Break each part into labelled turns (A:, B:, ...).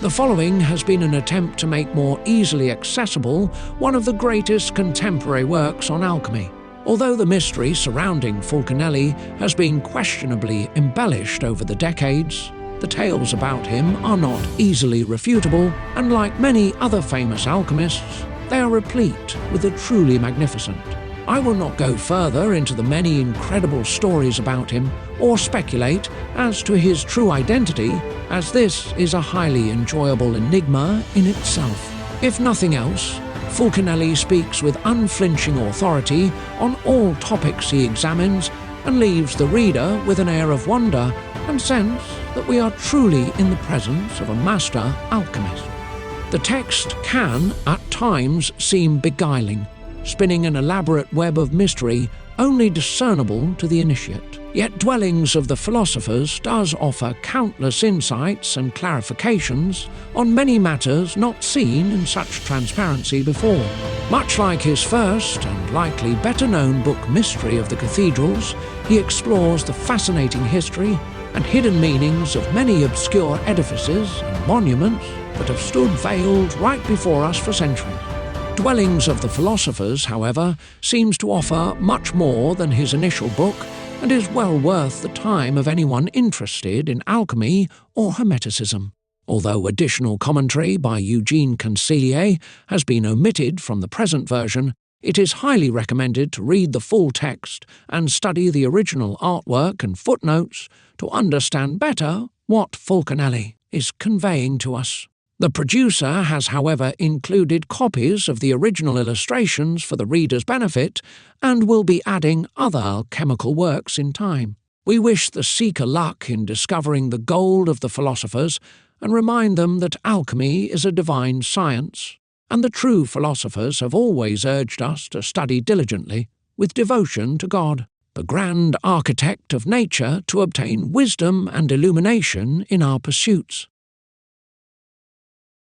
A: The following has been an attempt to make more easily accessible one of the greatest contemporary works on alchemy. Although the mystery surrounding Fulcanelli has been questionably embellished over the decades, the tales about him are not easily refutable, and like many other famous alchemists, they are replete with the truly magnificent. I will not go further into the many incredible stories about him or speculate as to his true identity, as this is a highly enjoyable enigma in itself. If nothing else, Fulcanelli speaks with unflinching authority on all topics he examines and leaves the reader with an air of wonder and sense that we are truly in the presence of a master alchemist. The text can, at times, seem beguiling, spinning an elaborate web of mystery only discernible to the initiate. Yet Dwellings of the Philosophers does offer countless insights and clarifications on many matters not seen in such transparency before. Much like his first and likely better-known book Mystery of the Cathedrals, he explores the fascinating history and hidden meanings of many obscure edifices and monuments that have stood veiled right before us for centuries. Dwellings of the Philosophers, however, seems to offer much more than his initial book and is well worth the time of anyone interested in alchemy or Hermeticism. Although additional commentary by Eugene Consigliere has been omitted from the present version, it is highly recommended to read the full text and study the original artwork and footnotes to understand better what Fulcanelli is conveying to us. The producer has, however, included copies of the original illustrations for the reader's benefit and will be adding other alchemical works in time. We wish the seeker luck in discovering the gold of the philosophers and remind them that alchemy is a divine science, and the true philosophers have always urged us to study diligently, with devotion to God, the grand architect of nature, to obtain wisdom and illumination in our pursuits.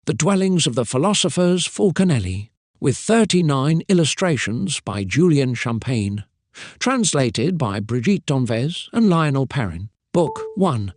A: The Dwellings of the Philosophers, Fulcanelli, with 39 illustrations by Julien Champagne, translated by Brigitte Donvez and Lionel Perrin. Book 1.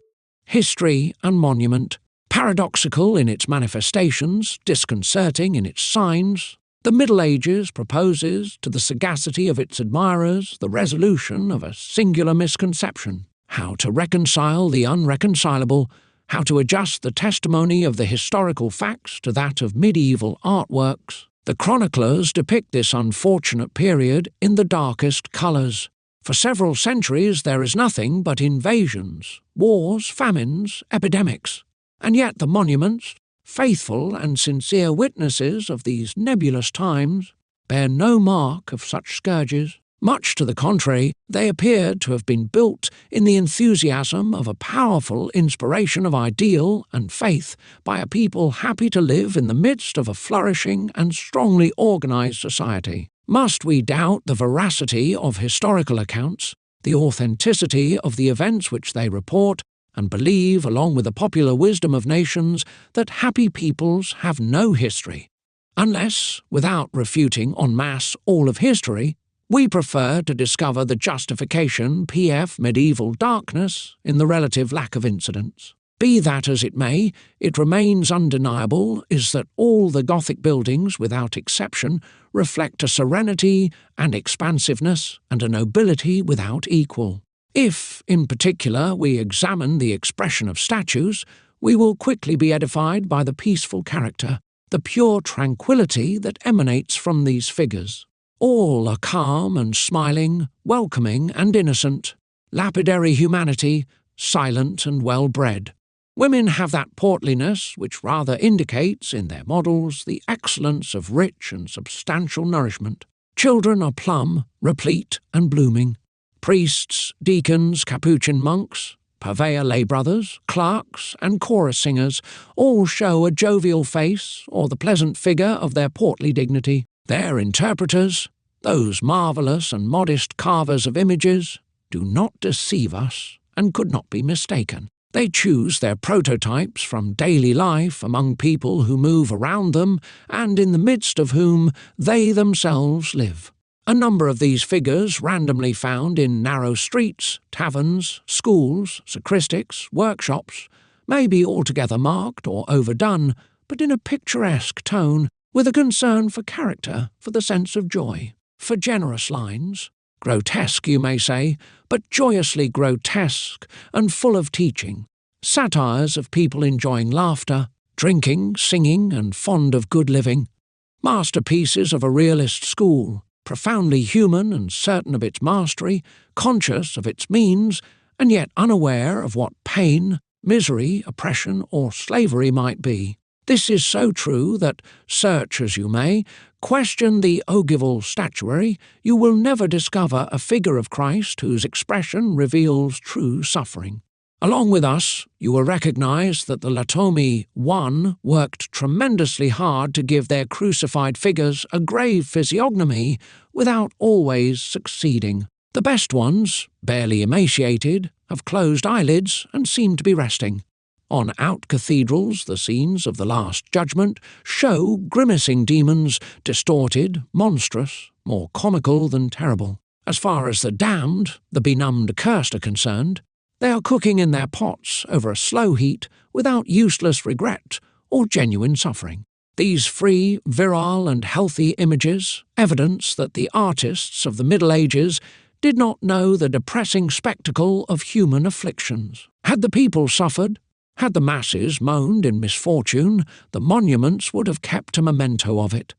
A: History and Monument. Paradoxical in its manifestations, disconcerting in its signs, the Middle Ages proposes to the sagacity of its admirers the resolution of a singular misconception: how to reconcile the unreconcilable, how to adjust the testimony of the historical facts to that of medieval artworks. The chroniclers depict this unfortunate period in the darkest colours. For several centuries there is nothing but invasions, wars, famines, epidemics. And yet the monuments, faithful and sincere witnesses of these nebulous times, bear no mark of such scourges. Much to the contrary, they appeared to have been built in the enthusiasm of a powerful inspiration of ideal and faith by a people happy to live in the midst of a flourishing and strongly organized society. Must we doubt the veracity of historical accounts, the authenticity of the events which they report, and believe, along with the popular wisdom of nations, that happy peoples have no history? Unless, without refuting en masse all of history, we prefer to discover the justification p.f. medieval darkness in the relative lack of incidents. Be that as it may, it remains undeniable is that all the Gothic buildings, without exception, reflect a serenity and expansiveness and a nobility without equal. If, in particular, we examine the expression of statues, we will quickly be edified by the peaceful character, the pure tranquillity that emanates from these figures. All are calm and smiling, welcoming and innocent, lapidary humanity, silent and well-bred. Women have that portliness which rather indicates in their models the excellence of rich and substantial nourishment. Children are plump, replete and blooming. Priests, deacons, Capuchin monks, purveyor lay brothers, clerks, and chorus singers all show a jovial face or the pleasant figure of their portly dignity. Their interpreters, those marvellous and modest carvers of images, do not deceive us and could not be mistaken. They choose their prototypes from daily life among people who move around them and in the midst of whom they themselves live. A number of these figures randomly found in narrow streets, taverns, schools, sacristics, workshops, may be altogether marked or overdone, but in a picturesque tone, with a concern for character, for the sense of joy, for generous lines. Grotesque, you may say, but joyously grotesque and full of teaching. Satires of people enjoying laughter, drinking, singing, and fond of good living. Masterpieces of a realist school, profoundly human and certain of its mastery, conscious of its means, and yet unaware of what pain, misery, oppression, or slavery might be. This is so true that, search as you may, question the ogival statuary, you will never discover a figure of Christ whose expression reveals true suffering. Along with us, you will recognize that the Latomi I worked tremendously hard to give their crucified figures a grave physiognomy without always succeeding. The best ones, barely emaciated, have closed eyelids and seem to be resting. On out-cathedrals, the scenes of the Last Judgment show grimacing demons, distorted, monstrous, more comical than terrible. As far as the damned, the benumbed accursed are concerned, they are cooking in their pots over a slow heat without useless regret or genuine suffering. These free, virile and healthy images, evidence that the artists of the Middle Ages did not know the depressing spectacle of human afflictions. Had the people suffered, had the masses moaned in misfortune, the monuments would have kept a memento of it.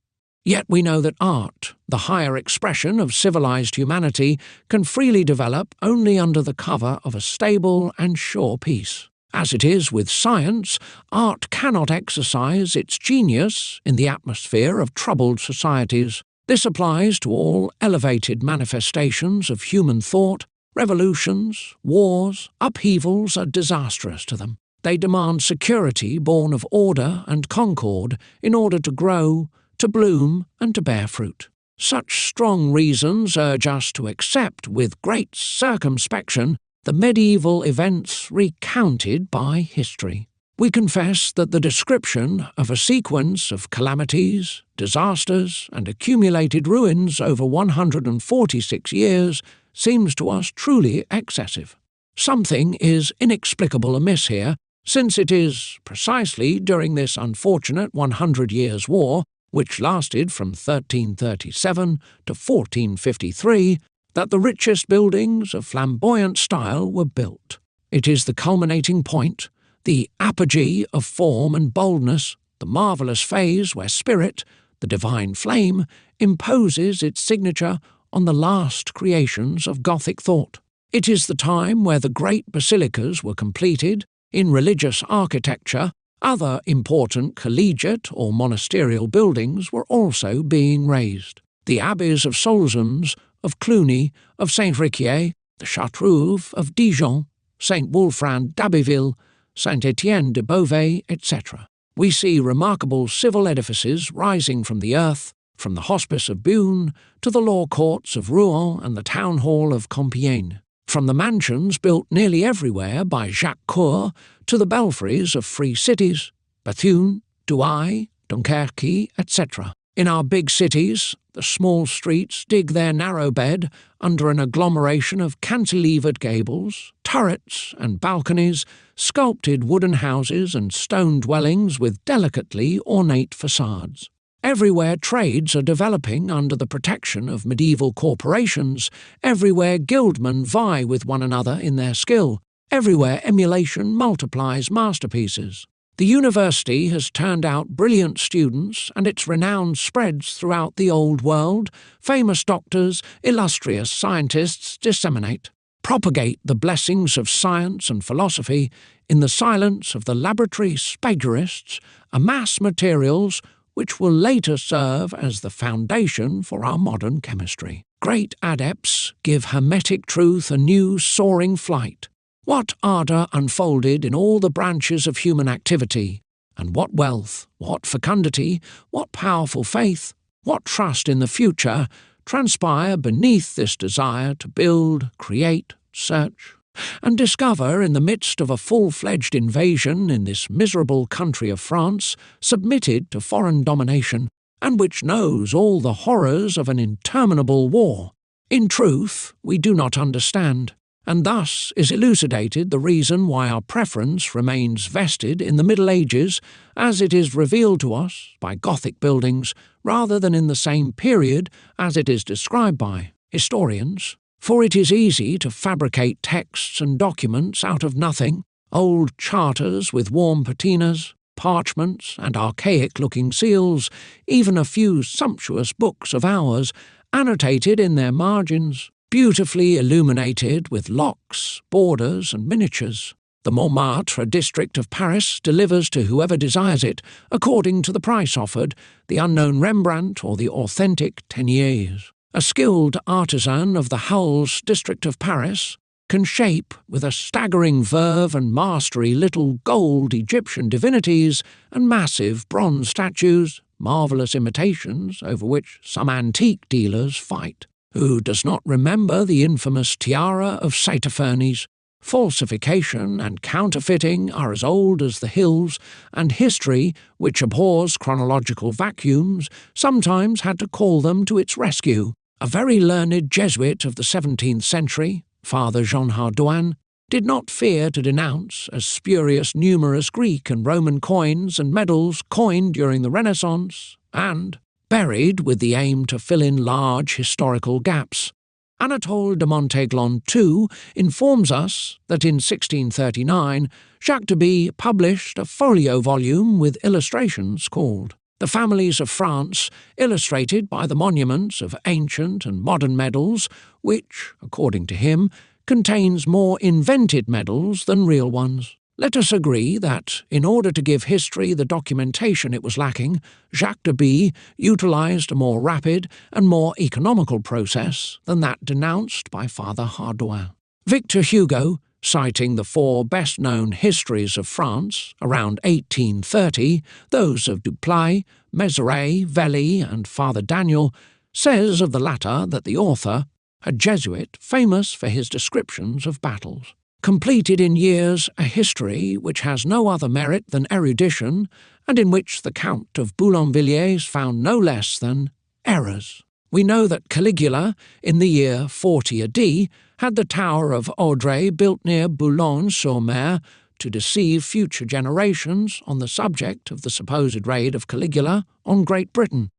A: Yet we know that art, the higher expression of civilized humanity, can freely develop only under the cover of a stable and sure peace. As it is with science, art cannot exercise its genius in the atmosphere of troubled societies. This applies to all elevated manifestations of human thought. Revolutions, wars, upheavals are disastrous to them. They demand security born of order and concord in order to grow, to bloom, and to bear fruit. Such strong reasons urge us to accept with great circumspection the medieval events recounted by history. We confess that the description of a sequence of calamities, disasters, and accumulated ruins over 146 years seems to us truly excessive. Something is inexplicable amiss here, since it is precisely during this unfortunate 100 Years' War, which lasted from 1337 to 1453, that the richest buildings of flamboyant style were built. It is the culminating point, the apogee of form and boldness, the marvellous phase where spirit, the divine flame, imposes its signature on the last creations of Gothic thought. It is the time where the great basilicas were completed. In religious architecture, other important collegiate or monasterial buildings were also being raised. The abbeys of Solesmes, of Cluny, of Saint-Riquier, the Chartreuse of Dijon, Saint Wulfran d'Abbeville, Saint-Étienne de Beauvais, etc. We see remarkable civil edifices rising from the earth, from the Hospice of Beaune to the law courts of Rouen and the town hall of Compiègne. From the mansions built nearly everywhere by Jacques Coeur to the belfries of free cities, Bethune, Douai, Dunkerque, etc. In our big cities, the small streets dig their narrow bed under an agglomeration of cantilevered gables, turrets and balconies, sculpted wooden houses and stone dwellings with delicately ornate facades. Everywhere trades are developing under the protection of medieval corporations, everywhere guildmen vie with one another in their skill, everywhere emulation multiplies masterpieces. The university has turned out brilliant students, and its renown spreads throughout the old world. Famous doctors, illustrious scientists disseminate, propagate the blessings of science and philosophy. In the silence of the laboratory spagyrists, amass materials which will later serve as the foundation for our modern chemistry. Great adepts give hermetic truth a new soaring flight. What ardour unfolded in all the branches of human activity, and what wealth, what fecundity, what powerful faith, what trust in the future transpire beneath this desire to build, create, search, and discover in the midst of a full-fledged invasion in this miserable country of France, submitted to foreign domination, and which knows all the horrors of an interminable war. In truth, we do not understand. and thus is elucidated the reason why our preference remains vested in the Middle Ages as it is revealed to us by Gothic buildings rather than in the same period as it is described by historians. For it is easy to fabricate texts and documents out of nothing, old charters with warm patinas, parchments and archaic-looking seals, even a few sumptuous books of hours, annotated in their margins, beautifully illuminated with locks, borders and miniatures. The Montmartre district of Paris delivers to whoever desires it, according to the price offered, the unknown Rembrandt or the authentic Teniers. A skilled artisan of the Hulls district of Paris can shape, with a staggering verve and mastery, little gold Egyptian divinities and massive bronze statues, marvellous imitations over which some antique dealers fight. Who does not remember the infamous tiara of Saitaphernes? Falsification and counterfeiting are as old as the hills, and history, which abhors chronological vacuums, sometimes had to call them to its rescue. A very learned Jesuit of the 17th century, Father Jean Hardouin, did not fear to denounce as spurious numerous Greek and Roman coins and medals coined during the Renaissance, and buried with the aim to fill in large historical gaps. Anatole de Montaiglon, too, informs us that in 1639 Jacques de Bie published a folio volume with illustrations called The Families of France, illustrated by the monuments of ancient and modern medals, which, according to him, contains more invented medals than real ones. Let us agree that, in order to give history the documentation it was lacking, Jacques de Bie utilised a more rapid and more economical process than that denounced by Father Hardouin. Victor Hugo, citing the four best-known histories of France around 1830, those of Duplay, Mézeray, Velly and Father Daniel, says of the latter that the author, a Jesuit famous for his descriptions of battles, completed in years a history which has no other merit than erudition, and in which the Count of Boulainvilliers found no less than errors. We know that Caligula, in the year 40 AD, had the Tower of Audrey built near Boulogne-sur-Mer to deceive future generations on the subject of the supposed raid of Caligula on Great Britain.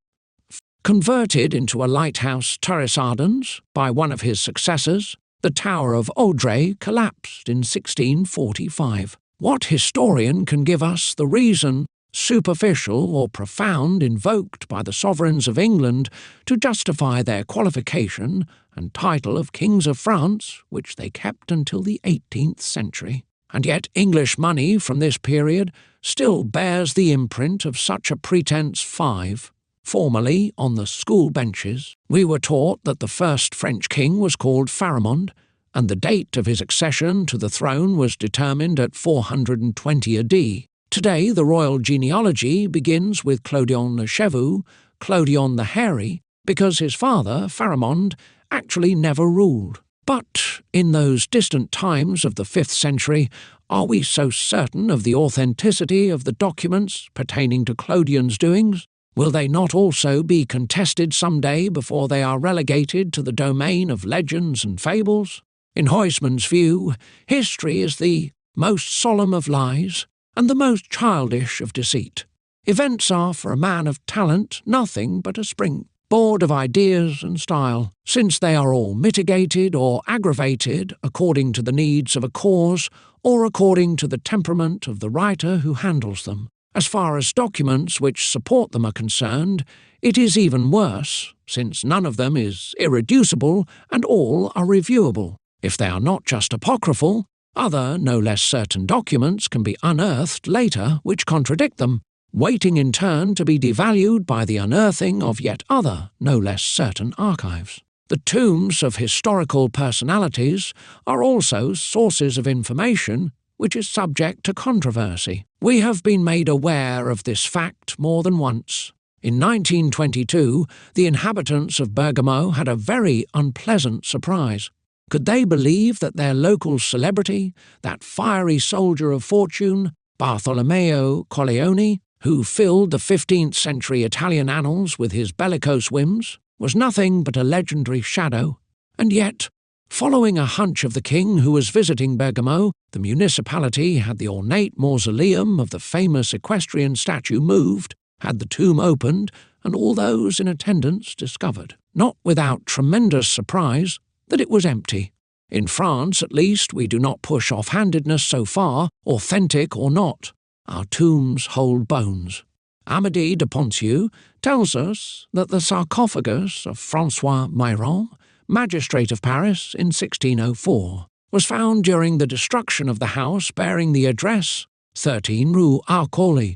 A: Converted into a lighthouse Turris Ardens by one of his successors, the Tower of Audrey collapsed in 1645. What historian can give us the reason, superficial or profound, invoked by the sovereigns of England to justify their qualification and title of Kings of France, which they kept until the 18th century? And yet English money from this period still bears the imprint of such a pretence. Formerly, on the school benches, we were taught that the first French king was called Pharamond, and the date of his accession to the throne was determined at 420 AD. Today, the royal genealogy begins with Clodion le Chevau, Clodion the Hairy, because his father, Pharamond, actually never ruled. But in those distant times of the 5th century, are we so certain of the authenticity of the documents pertaining to Clodion's doings? Will they not also be contested some day before they are relegated to the domain of legends and fables? In Huysman's view, history is the most solemn of lies and the most childish of deceit. Events are, for a man of talent, nothing but a springboard of ideas and style, since they are all mitigated or aggravated according to the needs of a cause or according to the temperament of the writer who handles them. As far as documents which support them are concerned, it is even worse, since none of them is irreducible and all are reviewable. If they are not just apocryphal, other, no less certain documents can be unearthed later which contradict them, waiting in turn to be devalued by the unearthing of yet other, no less certain archives. The tombs of historical personalities are also sources of information which is subject to controversy. We have been made aware of this fact more than once. In 1922, the inhabitants of Bergamo had a very unpleasant surprise. Could they believe that their local celebrity, that fiery soldier of fortune, Bartolomeo Colleoni, who filled the 15th century Italian annals with his bellicose whims, was nothing but a legendary shadow? And yet, Following a hunch of the king who was visiting Bergamo, the municipality had the ornate mausoleum of the famous equestrian statue moved, had the tomb opened, and all those in attendance discovered, not without tremendous surprise, that it was empty. In France, at least, we do not push off-handedness so far, authentic or not. Our tombs hold bones. Amédée de Ponthieu tells us that the sarcophagus of François Myron, magistrate of Paris in 1604, was found during the destruction of the house bearing the address 13 Rue Arcole,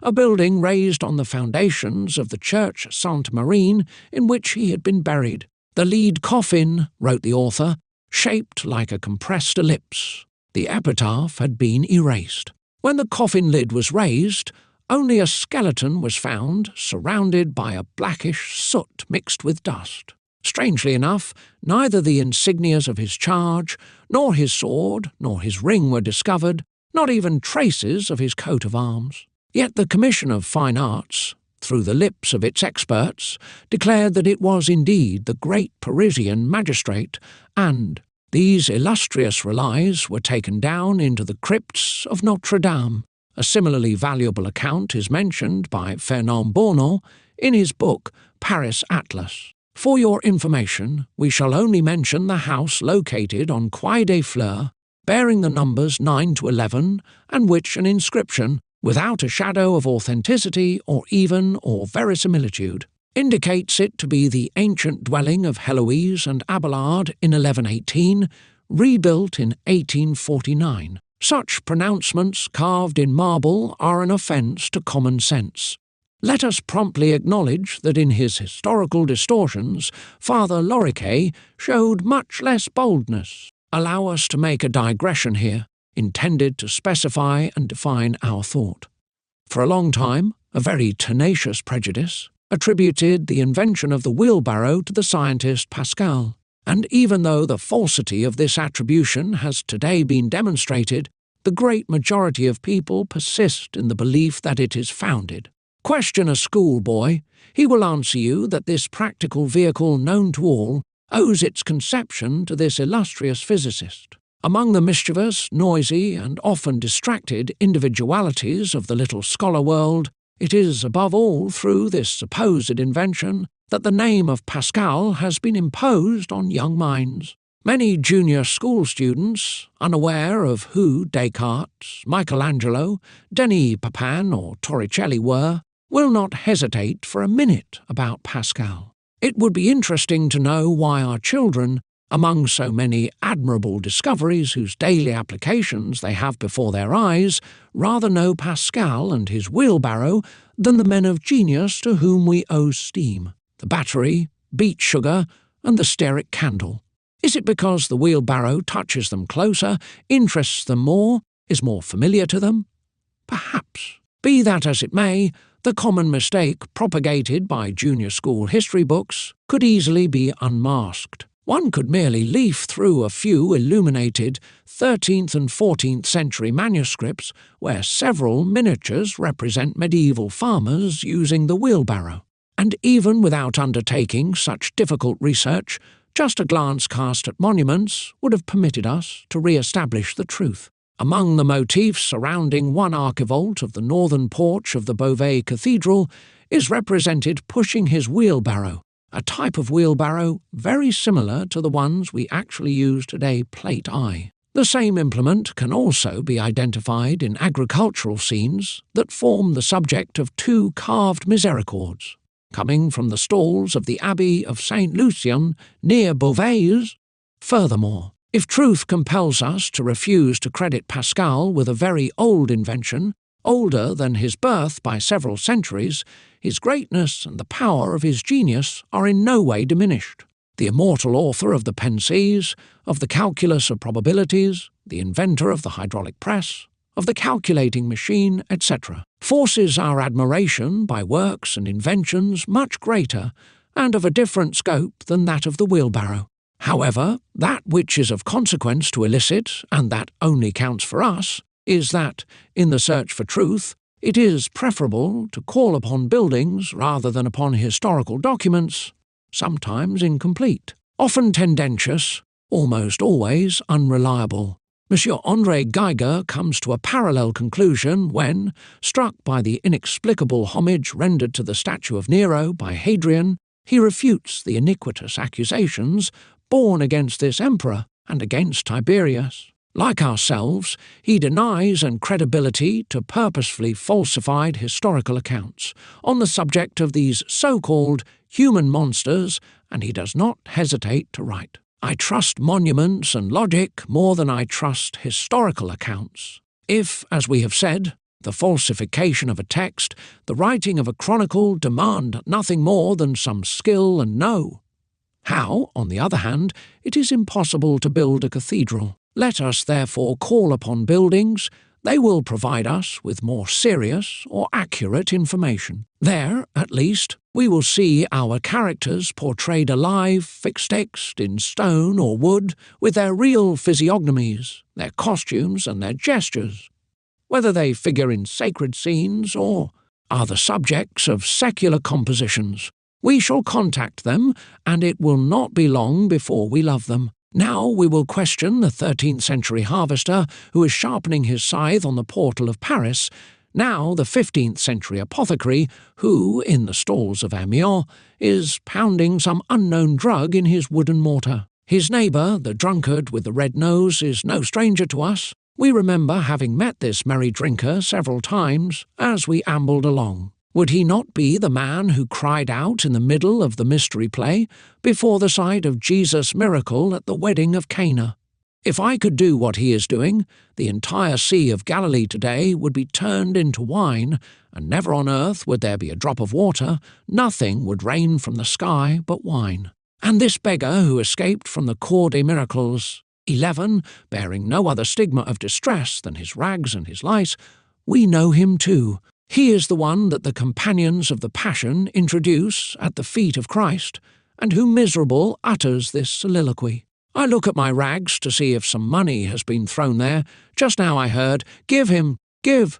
A: a building raised on the foundations of the church Sainte-Marine in which he had been buried. The lead coffin, wrote the author, shaped like a compressed ellipse. The epitaph had been erased. When the coffin lid was raised, only a skeleton was found, surrounded by a blackish soot mixed with dust. Strangely enough, neither the insignias of his charge, nor his sword, nor his ring were discovered, not even traces of his coat of arms. Yet the Commission of Fine Arts, through the lips of its experts, declared that it was indeed the great Parisian magistrate, and these illustrious relics were taken down into the crypts of Notre Dame. A similarly valuable account is mentioned by Fernand Bournon in his book Paris Atlas. For your information, we shall only mention the house located on Quai des Fleurs, bearing the numbers 9 to 11, and which an inscription, without a shadow of authenticity or verisimilitude, indicates it to be the ancient dwelling of Heloise and Abelard in 1118, rebuilt in 1849. Such pronouncements carved in marble are an offence to common sense. Let us promptly acknowledge that in his historical distortions, Father Loriquet showed much less boldness. Allow us to make a digression here, intended to specify and define our thought. For a long time, a very tenacious prejudice attributed the invention of the wheelbarrow to the scientist Pascal, and even though the falsity of this attribution has today been demonstrated, the great majority of people persist in the belief that it is founded. Question a schoolboy, he will answer you that this practical vehicle known to all owes its conception to this illustrious physicist. Among the mischievous, noisy, and often distracted individualities of the little scholar world, it is above all through this supposed invention that the name of Pascal has been imposed on young minds. Many junior school students, unaware of who Descartes, Michelangelo, Denis Papin, or Torricelli were, will not hesitate for a minute about Pascal. It would be interesting to know why our children, among so many admirable discoveries whose daily applications they have before their eyes, rather know Pascal and his wheelbarrow than the men of genius to whom we owe steam, the battery, beet sugar, and the steric candle. Is it because the wheelbarrow touches them closer, interests them more, is more familiar to them? Perhaps. Be that as it may, the common mistake propagated by junior school history books could easily be unmasked. One could merely leaf through a few illuminated 13th and 14th century manuscripts where several miniatures represent medieval farmers using the wheelbarrow. And even without undertaking such difficult research, just a glance cast at monuments would have permitted us to re-establish the truth. Among the motifs surrounding one archivolt of the northern porch of the Beauvais Cathedral is represented pushing his wheelbarrow, a type of wheelbarrow very similar to the ones we actually use today, plate I. The same implement can also be identified in agricultural scenes that form the subject of two carved misericords, coming from the stalls of the Abbey of St. Lucien near Beauvais. Furthermore, if truth compels us to refuse to credit Pascal with a very old invention, older than his birth by several centuries, his greatness and the power of his genius are in no way diminished. The immortal author of the Pensées, of the calculus of probabilities, the inventor of the hydraulic press, of the calculating machine, etc., forces our admiration by works and inventions much greater and of a different scope than that of the wheelbarrow. However, that which is of consequence to elicit, and that only counts for us, is that, in the search for truth, it is preferable to call upon buildings rather than upon historical documents, sometimes incomplete, often tendentious, almost always unreliable. Monsieur André Geiger comes to a parallel conclusion when, struck by the inexplicable homage rendered to the statue of Nero by Hadrian, he refutes the iniquitous accusations borne against this emperor and against Tiberius. Like ourselves, he denies credibility to purposefully falsified historical accounts on the subject of these so-called human monsters, and he does not hesitate to write, "I trust monuments and logic more than I trust historical accounts. If, as we have said, the falsification of a text, the writing of a chronicle demand nothing more than some skill and know, how, on the other hand, it is impossible to build a cathedral. Let us therefore call upon buildings. They will provide us with more serious or accurate information. There, at least, we will see our characters portrayed alive, fixed in stone or wood, with their real physiognomies, their costumes and their gestures. Whether they figure in sacred scenes or are the subjects of secular compositions, we shall contact them, and it will not be long before we love them. Now we will question the 13th century harvester who is sharpening his scythe on the portal of Paris, now the 15th century apothecary who, in the stalls of Amiens, is pounding some unknown drug in his wooden mortar. His neighbour, the drunkard with the red nose, is no stranger to us. We remember having met this merry drinker several times as we ambled along. Would he not be the man who cried out in the middle of the mystery play before the sight of Jesus' miracle at the wedding of Cana? If I could do what he is doing, the entire Sea of Galilee today would be turned into wine, and never on earth would there be a drop of water, nothing would rain from the sky but wine. And this beggar who escaped from the Cour des Miracles, 11, bearing no other stigma of distress than his rags and his lice, we know him too. He is the one that the companions of the Passion introduce at the feet of Christ, and who miserable utters this soliloquy. I look at my rags to see if some money has been thrown there. Just now I heard, "Give him, give."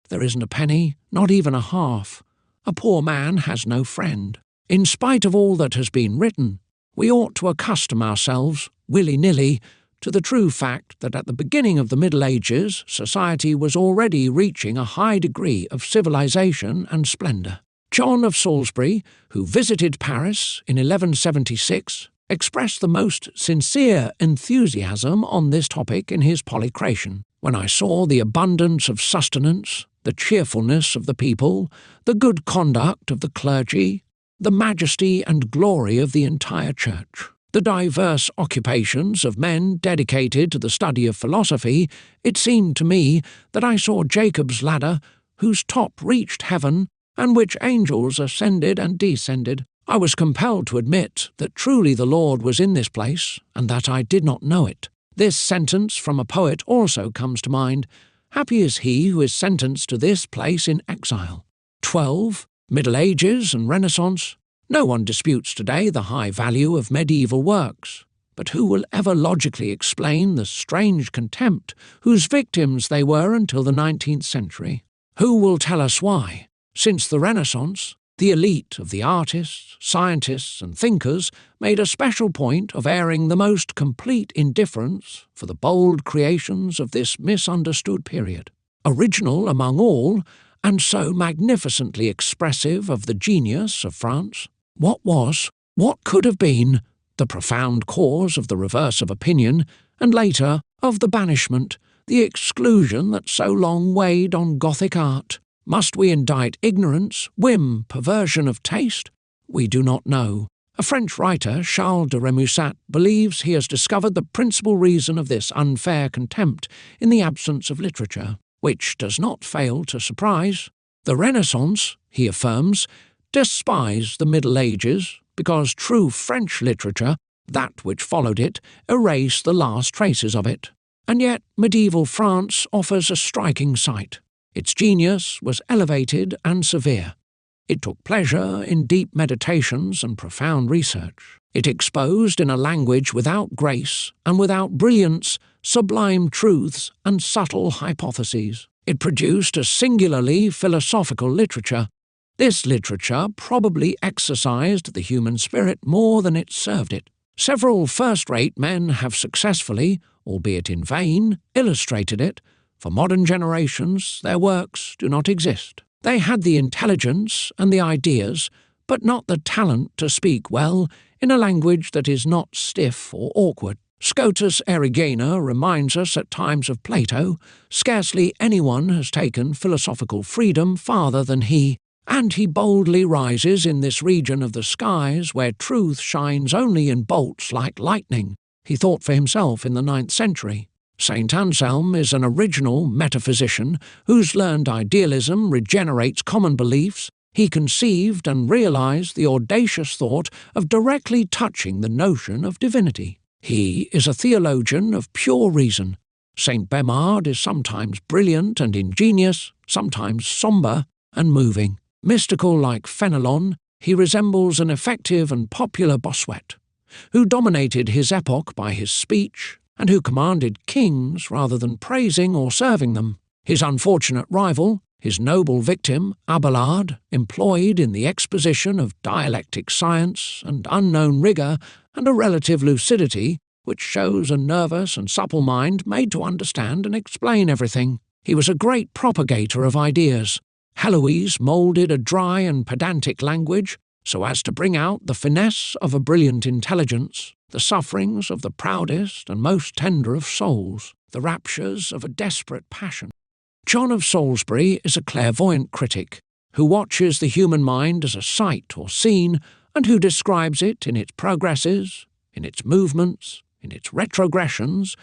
A: There isn't a penny, not even a half. A poor man has no friend. In spite of all that has been written, we ought to accustom ourselves, willy-nilly, to the true fact that at the beginning of the Middle Ages society was already reaching a high degree of civilization and splendour. John of Salisbury, who visited Paris in 1176, expressed the most sincere enthusiasm on this topic in his Polycration. When I saw the abundance of sustenance, the cheerfulness of the people, the good conduct of the clergy, the majesty and glory of the entire church, the diverse occupations of men dedicated to the study of philosophy, it seemed to me that I saw Jacob's ladder, whose top reached heaven, and which angels ascended and descended. I was compelled to admit that truly the Lord was in this place, and that I did not know it. This sentence from a poet also comes to mind. Happy is he who is sentenced to this place in exile. 12. Middle Ages and Renaissance. No one disputes today the high value of medieval works, but who will ever logically explain the strange contempt whose victims they were until the 19th century? Who will tell us why, since the Renaissance, the elite of the artists, scientists and thinkers made a special point of airing the most complete indifference for the bold creations of this misunderstood period? Original among all, and so magnificently expressive of the genius of France, what could have been, the profound cause of the reverse of opinion, and later of the banishment, the exclusion that so long weighed on Gothic art? Must we indict ignorance, whim, perversion of taste? We do not know. A French writer, Charles de Rémusat, believes he has discovered the principal reason of this unfair contempt in the absence of literature, which does not fail to surprise. The Renaissance, he affirms, despised the Middle Ages because true French literature, that which followed it, erased the last traces of it. And yet medieval France offers a striking sight. Its genius was elevated and severe. It took pleasure in deep meditations and profound research. It exposed in a language without grace and without brilliance sublime truths and subtle hypotheses. It produced a singularly philosophical literature. This literature probably exercised the human spirit more than it served it. Several first-rate men have successfully, albeit in vain, illustrated it. For modern generations, their works do not exist. They had the intelligence and the ideas, but not the talent to speak well in a language that is not stiff or awkward. Scotus Erigena reminds us at times of Plato. Scarcely anyone has taken philosophical freedom farther than he, and he boldly rises in this region of the skies where truth shines only in bolts like lightning, he thought for himself in the 9th century. St. Anselm is an original metaphysician whose learned idealism regenerates common beliefs. He conceived and realized the audacious thought of directly touching the notion of divinity. He is a theologian of pure reason. St. Bernard is sometimes brilliant and ingenious, sometimes sombre and moving. Mystical like Fenelon, he resembles an effective and popular Bossuet, who dominated his epoch by his speech, and who commanded kings rather than praising or serving them. His unfortunate rival, his noble victim, Abelard, employed in the exposition of dialectic science and unknown rigour and a relative lucidity which shows a nervous and supple mind made to understand and explain everything. He was a great propagator of ideas. Heloise moulded a dry and pedantic language so as to bring out the finesse of a brilliant intelligence, the sufferings of the proudest and most tender of souls, the raptures of a desperate passion. John of Salisbury is a clairvoyant critic who watches the human mind as a sight or scene and who describes it in its progresses, in its movements, in its retrogressions,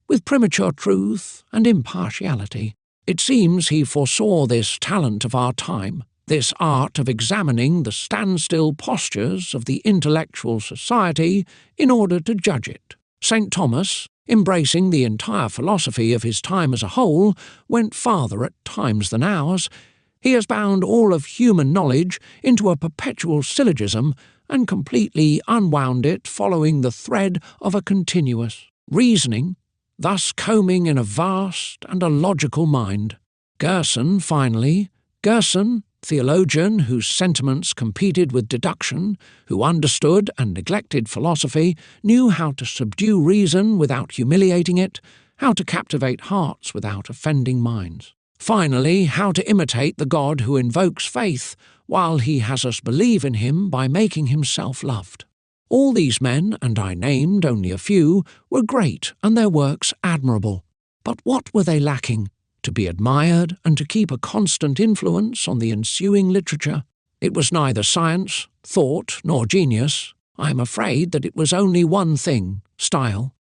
A: with premature truth and impartiality. It seems he foresaw this talent of our time, this art of examining the standstill postures of the intellectual society in order to judge it. St. Thomas, embracing the entire philosophy of his time as a whole, went farther at times than ours. He has bound all of human knowledge into a perpetual syllogism and completely unwound it following the thread of a continuous reasoning, thus combing in a vast and a logical mind. Gerson, finally, theologian whose sentiments competed with deduction, who understood and neglected philosophy, knew how to subdue reason without humiliating it, how to captivate hearts without offending minds. Finally, how to imitate the God who invokes faith while he has us believe in him by making himself loved. All these men, and I named only a few, were great and their works admirable. But what were they lacking? To be admired and to keep a constant influence on the ensuing literature. It was neither science, thought, nor genius. I am afraid that it was only one thing, style.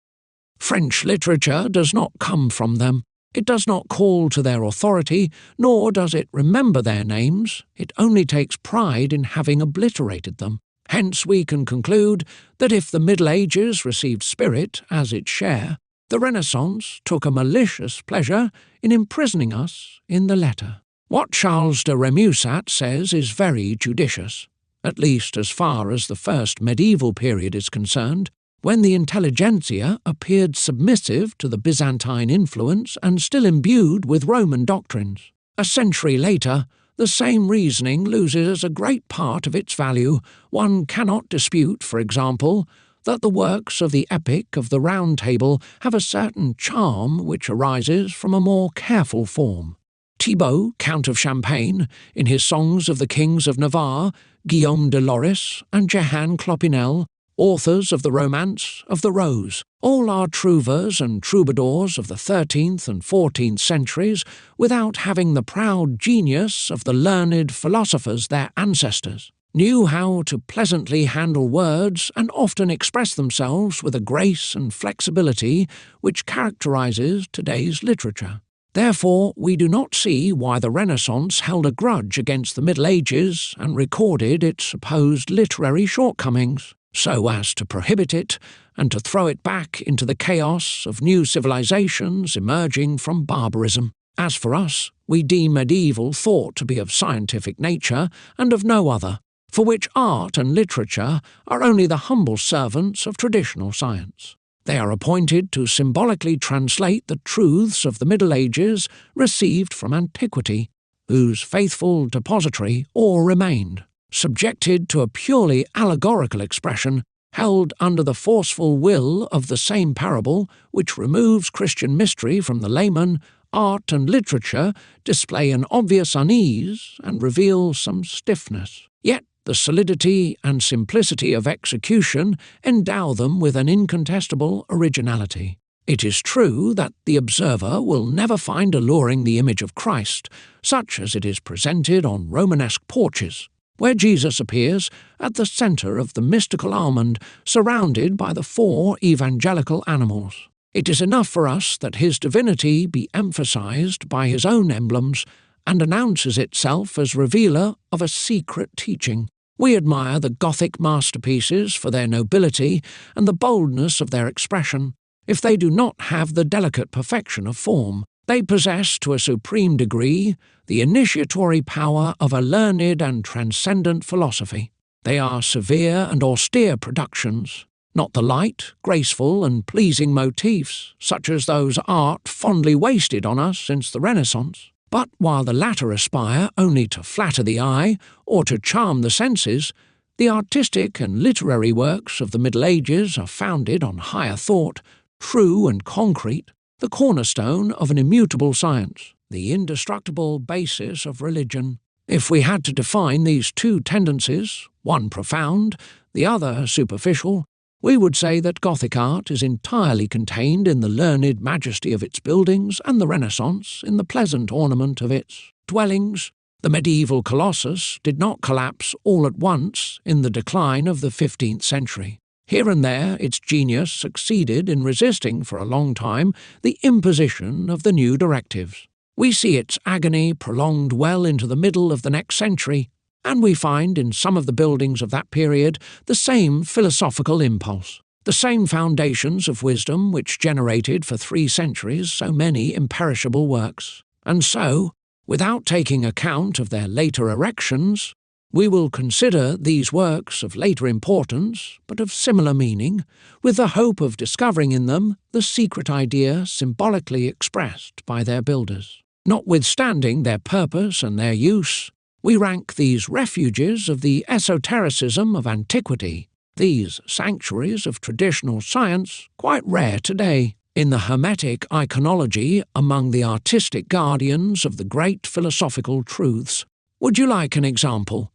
A: French literature does not come from them. It does not call to their authority, nor does it remember their names. It only takes pride in having obliterated them. Hence we can conclude that if the Middle Ages received spirit as its share, the Renaissance took a malicious pleasure in imprisoning us in the letter. What Charles de Remusat says is very judicious, at least as far as the first medieval period is concerned, when the intelligentsia appeared submissive to the Byzantine influence and still imbued with Roman doctrines. A century later, the same reasoning loses a great part of its value. One cannot dispute, for example, that the works of the Epic of the Round Table have a certain charm which arises from a more careful form. Thibaut, Count of Champagne, in his Songs of the Kings of Navarre, Guillaume de Loris, and Jehan Clopinel, authors of the Romance of the Rose, all are trouvers and troubadours of the 13th and 14th centuries without having the proud genius of the learned philosophers their ancestors, knew how to pleasantly handle words and often express themselves with a grace and flexibility which characterizes today's literature. Therefore, we do not see why the Renaissance held a grudge against the Middle Ages and recorded its supposed literary shortcomings, so as to prohibit it and to throw it back into the chaos of new civilizations emerging from barbarism. As for us, we deem medieval thought to be of scientific nature and of no other, for which art and literature are only the humble servants of traditional science. They are appointed to symbolically translate the truths of the Middle Ages received from antiquity, whose faithful depository all remained. Subjected to a purely allegorical expression, held under the forceful will of the same parable which removes Christian mystery from the layman, art and literature display an obvious unease and reveal some stiffness. Yet the solidity and simplicity of execution endow them with an incontestable originality. It is true that the observer will never find alluring the image of Christ, such as it is presented on Romanesque porches, where Jesus appears at the centre of the mystical almond, surrounded by the 4 evangelical animals. It is enough for us that his divinity be emphasized by his own emblems and announces itself as revealer of a secret teaching. We admire the Gothic masterpieces for their nobility and the boldness of their expression. If they do not have the delicate perfection of form, they possess to a supreme degree the initiatory power of a learned and transcendent philosophy. They are severe and austere productions, not the light, graceful and pleasing motifs, such as those art fondly wasted on us since the Renaissance. But while the latter aspire only to flatter the eye or to charm the senses, the artistic and literary works of the Middle Ages are founded on higher thought, true and concrete, the cornerstone of an immutable science, the indestructible basis of religion. If we had to define these 2 tendencies, one profound, the other superficial, we would say that Gothic art is entirely contained in the learned majesty of its buildings and the Renaissance in the pleasant ornament of its dwellings. The medieval Colossus did not collapse all at once in the decline of the 15th century. Here and there its genius succeeded in resisting for a long time the imposition of the new directives. We see its agony prolonged well into the middle of the next century, and we find in some of the buildings of that period the same philosophical impulse, the same foundations of wisdom which generated for 3 centuries so many imperishable works. And so, without taking account of their later erections, we will consider these works of later importance, but of similar meaning, with the hope of discovering in them the secret idea symbolically expressed by their builders. Notwithstanding their purpose and their use, we rank these refuges of the esotericism of antiquity, these sanctuaries of traditional science, quite rare today, in the hermetic iconology among the artistic guardians of the great philosophical truths. Would you like an example?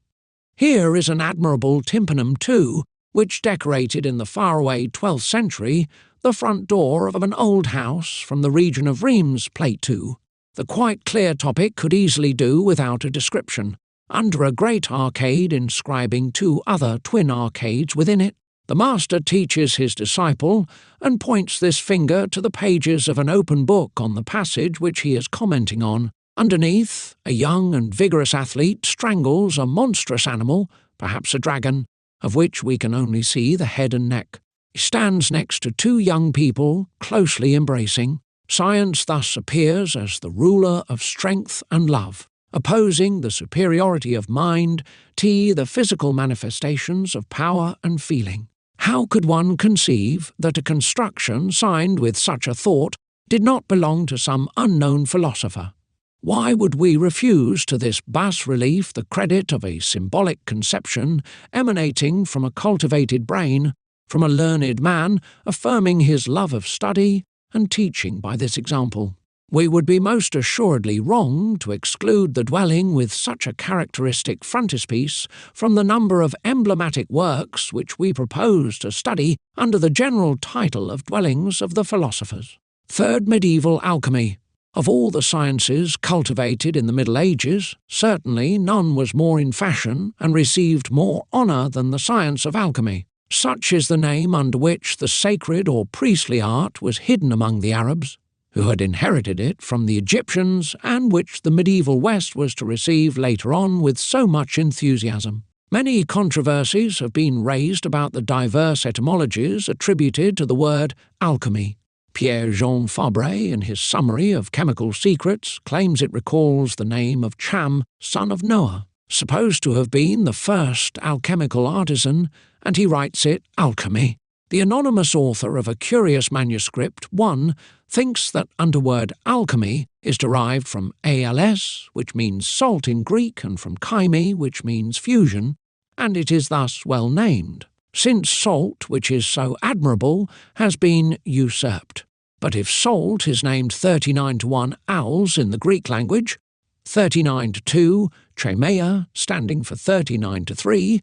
A: Here is an admirable tympanum too, which decorated in the faraway 12th century the front door of an old house from the region of Rheims, Plate 2. The quite clear topic could easily do without a description. Under a great arcade inscribing 2 other twin arcades within it, the master teaches his disciple and points this finger to the pages of an open book on the passage which he is commenting on. Underneath, a young and vigorous athlete strangles a monstrous animal, perhaps a dragon, of which we can only see the head and neck. He stands next to 2 young people, closely embracing. Science thus appears as the ruler of strength and love, opposing the superiority of mind to the physical manifestations of power and feeling. How could one conceive that a construction signed with such a thought did not belong to some unknown philosopher? Why would we refuse to this bas-relief the credit of a symbolic conception emanating from a cultivated brain, from a learned man affirming his love of study and teaching by this example? We would be most assuredly wrong to exclude the dwelling with such a characteristic frontispiece from the number of emblematic works which we propose to study under the general title of Dwellings of the Philosophers. 3rd medieval alchemy. Of all the sciences cultivated in the Middle Ages, certainly none was more in fashion and received more honour than the science of alchemy. Such is the name under which the sacred or priestly art was hidden among the Arabs, who had inherited it from the Egyptians and which the medieval West was to receive later on with so much enthusiasm. Many controversies have been raised about the diverse etymologies attributed to the word alchemy. Pierre-Jean Fabre, in his summary of chemical secrets, claims it recalls the name of Cham, son of Noah, supposed to have been the first alchemical artisan, and he writes it alchemy. The anonymous author of a curious manuscript, 1, thinks that underword alchemy is derived from als, which means salt in Greek, and from chyme, which means fusion, and it is thus well named. since salt, which is so admirable, has been usurped. But if salt is named 39 to 1 als in the Greek language, 39 to 2, chaimeia, standing for 39 to 3,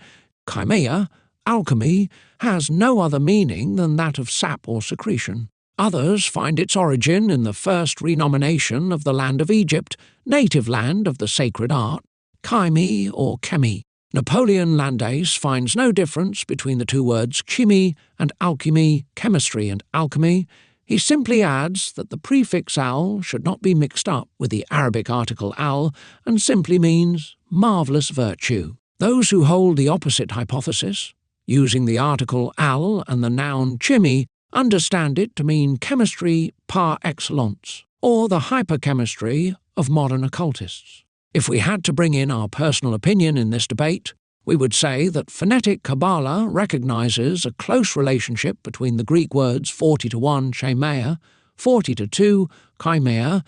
A: chaimeia, alchemy, has no other meaning than that of sap or secretion. Others find its origin in the first renomination of the land of Egypt, native land of the sacred art, chaimi or chemi. Napoleon Landais finds no difference between the two words chimie and alchemy, chemistry and alchemy. He simply adds that the prefix al should not be mixed up with the Arabic article al and simply means marvellous virtue. Those who hold the opposite hypothesis, using the article al and the noun chimie, understand it to mean chemistry par excellence, or the hyperchemistry of modern occultists. If we had to bring in our personal opinion in this debate, we would say that phonetic Kabbalah recognizes a close relationship between the Greek words 40 to 1 chaimeia, 40 to 2 chaimeia,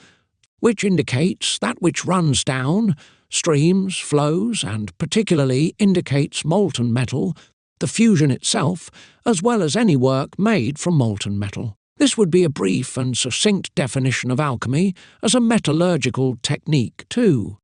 A: which indicates that which runs down, streams, flows, and particularly indicates molten metal, the fusion itself, as well as any work made from molten metal. This would be a brief and succinct definition of alchemy as a metallurgical technique too.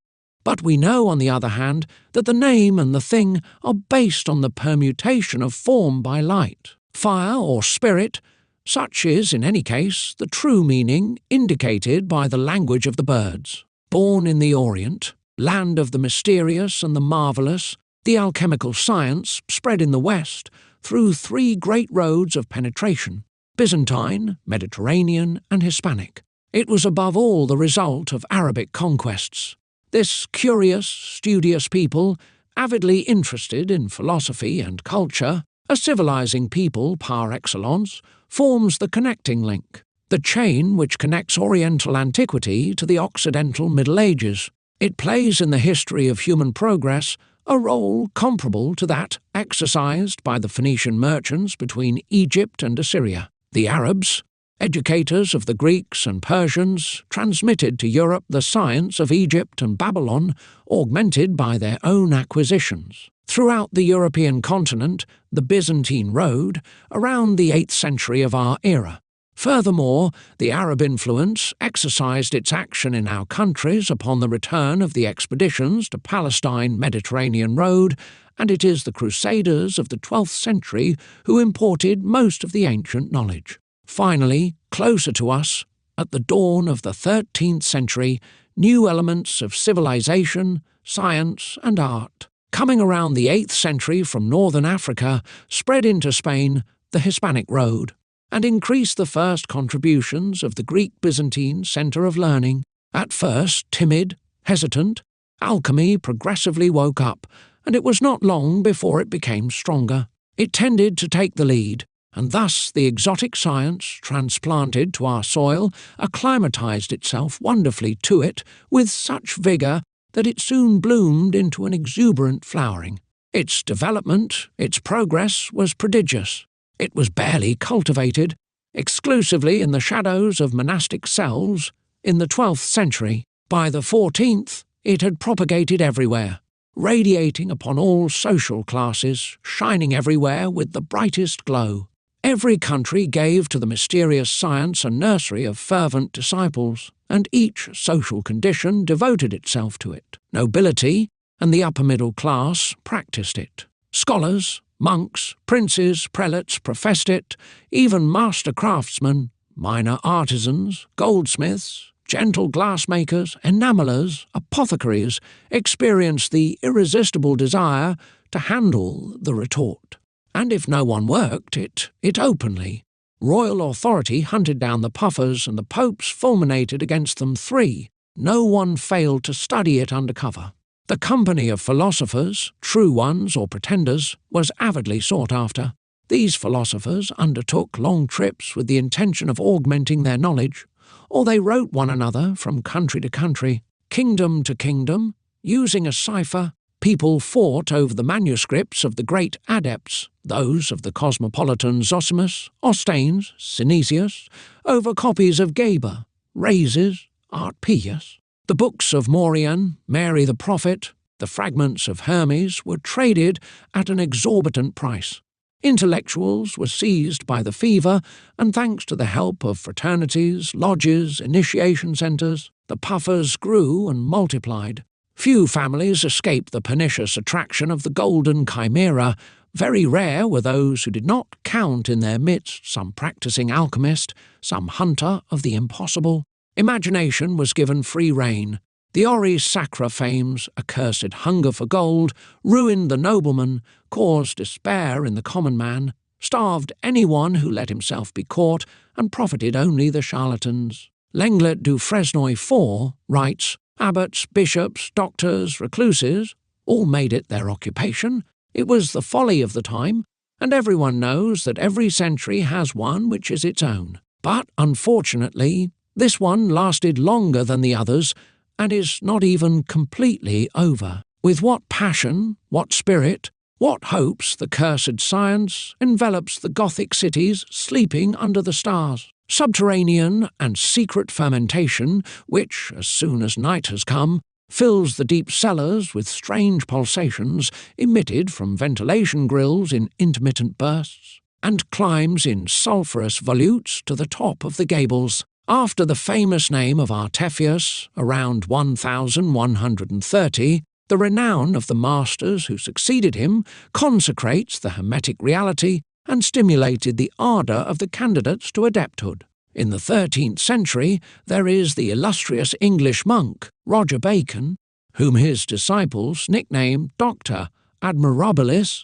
A: But we know, on the other hand, that the name and the thing are based on the permutation of form by light, fire or spirit. Such is, in any case, the true meaning indicated by the language of the birds. Born in the Orient, land of the mysterious and the marvellous, the alchemical science spread in the West through three great roads of penetration: Byzantine, Mediterranean, and Hispanic. It was above all the result of Arabic conquests. This curious, studious people, avidly interested in philosophy and culture, a civilizing people par excellence, forms the connecting link, the chain which connects Oriental antiquity to the Occidental Middle Ages. It plays in the history of human progress a role comparable to that exercised by the Phoenician merchants between Egypt and Assyria. The Arabs, educators of the Greeks and Persians, transmitted to Europe the science of Egypt and Babylon, augmented by their own acquisitions. Throughout the European continent, the Byzantine road, around the 8th century of our era. Furthermore, the Arab influence exercised its action in our countries upon the return of the expeditions to Palestine-Mediterranean road, and it is the Crusaders of the 12th century who imported most of the ancient knowledge. Finally, closer to us, at the dawn of the 13th century, new elements of civilization, science, and art, coming around the 8th century from northern Africa, spread into Spain, the Hispanic road, and increased the first contributions of the Greek-Byzantine centre of learning. At first timid, hesitant, alchemy progressively woke up, and it was not long before it became stronger. It tended to take the lead, and thus the exotic science, transplanted to our soil, acclimatized itself wonderfully to it with such vigour that it soon bloomed into an exuberant flowering. Its development, its progress was prodigious. It was barely cultivated, exclusively in the shadows of monastic cells, in the 12th century. By the 14th, it had propagated everywhere, radiating upon all social classes, shining everywhere with the brightest glow. Every country gave to the mysterious science a nursery of fervent disciples, and each social condition devoted itself to it. Nobility and the upper middle class practiced it. Scholars, monks, princes, prelates professed it, even master craftsmen, minor artisans, goldsmiths, gentle glassmakers, enamellers, apothecaries experienced the irresistible desire to handle the retort. And if no one worked it openly. Royal authority hunted down the puffers, and the popes fulminated against them 3. No one failed to study it under cover. The company of philosophers, true ones or pretenders, was avidly sought after. These philosophers undertook long trips with the intention of augmenting their knowledge, or they wrote one another from country to country, kingdom to kingdom, using a cipher. People fought over the manuscripts of the great adepts, those of the cosmopolitan Zosimus, Ostanes, Synesius, over copies of Geber, Rhazes, Artpius. The books of Maurian, Mary the Prophet, the fragments of Hermes were traded at an exorbitant price, Intellectuals were seized by the fever, and thanks to the help of fraternities, lodges, initiation centres, the puffers grew and multiplied. Few families escaped the pernicious attraction of the golden chimera. Very rare were those who did not count in their midst some practising alchemist, some hunter of the impossible. Imagination was given free rein. The Ori Sacra fame's accursed hunger for gold ruined the nobleman, caused despair in the common man, starved anyone who let himself be caught, and profited only the charlatans. Lenglet du Fresnoy IV writes, "Abbots, bishops, doctors, recluses, all made it their occupation. It was the folly of the time, and everyone knows that every century has one which is its own. But, unfortunately, this one lasted longer than the others, and is not even completely over. With what passion, what spirit, what hopes the cursed science envelops the Gothic cities sleeping under the stars. Subterranean and secret fermentation, which, as soon as night has come, fills the deep cellars with strange pulsations emitted from ventilation grills in intermittent bursts, and climbs in sulphurous volutes to the top of the gables. After the famous name of Artephius, around 1130, the renown of the masters who succeeded him consecrates the Hermetic reality and stimulated the ardour of the candidates to adepthood. In the 13th century, there is the illustrious English monk, Roger Bacon, whom his disciples nicknamed Doctor Admirabilis,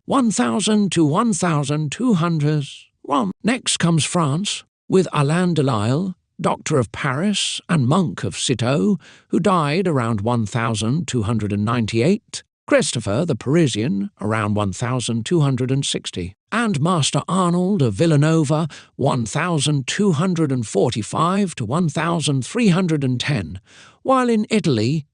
A: 1000 to 1200. Next comes France, with Alain de Lisle, Doctor of Paris and monk of Citeaux, who died around 1298, Christopher the Parisian around 1260, and Master Arnold of Villanova 1245 to 1310, while in Italy,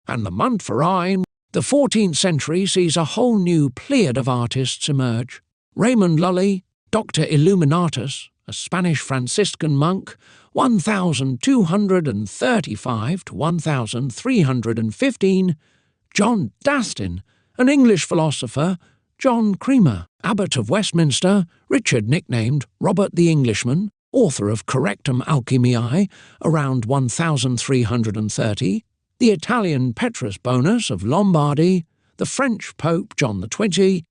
A: and the Montferrine, the 14th century sees a whole new pleiad of artists emerge. Raymond Lully, Doctor Illuminatus, a Spanish Franciscan monk, 1235 to 1315, John Dastin, an English philosopher, John Cremer, Abbot of Westminster, Richard nicknamed Robert the Englishman, author of Correctum Alchemiae, around 1330, the Italian Petrus Bonus of Lombardy, the French Pope John XX,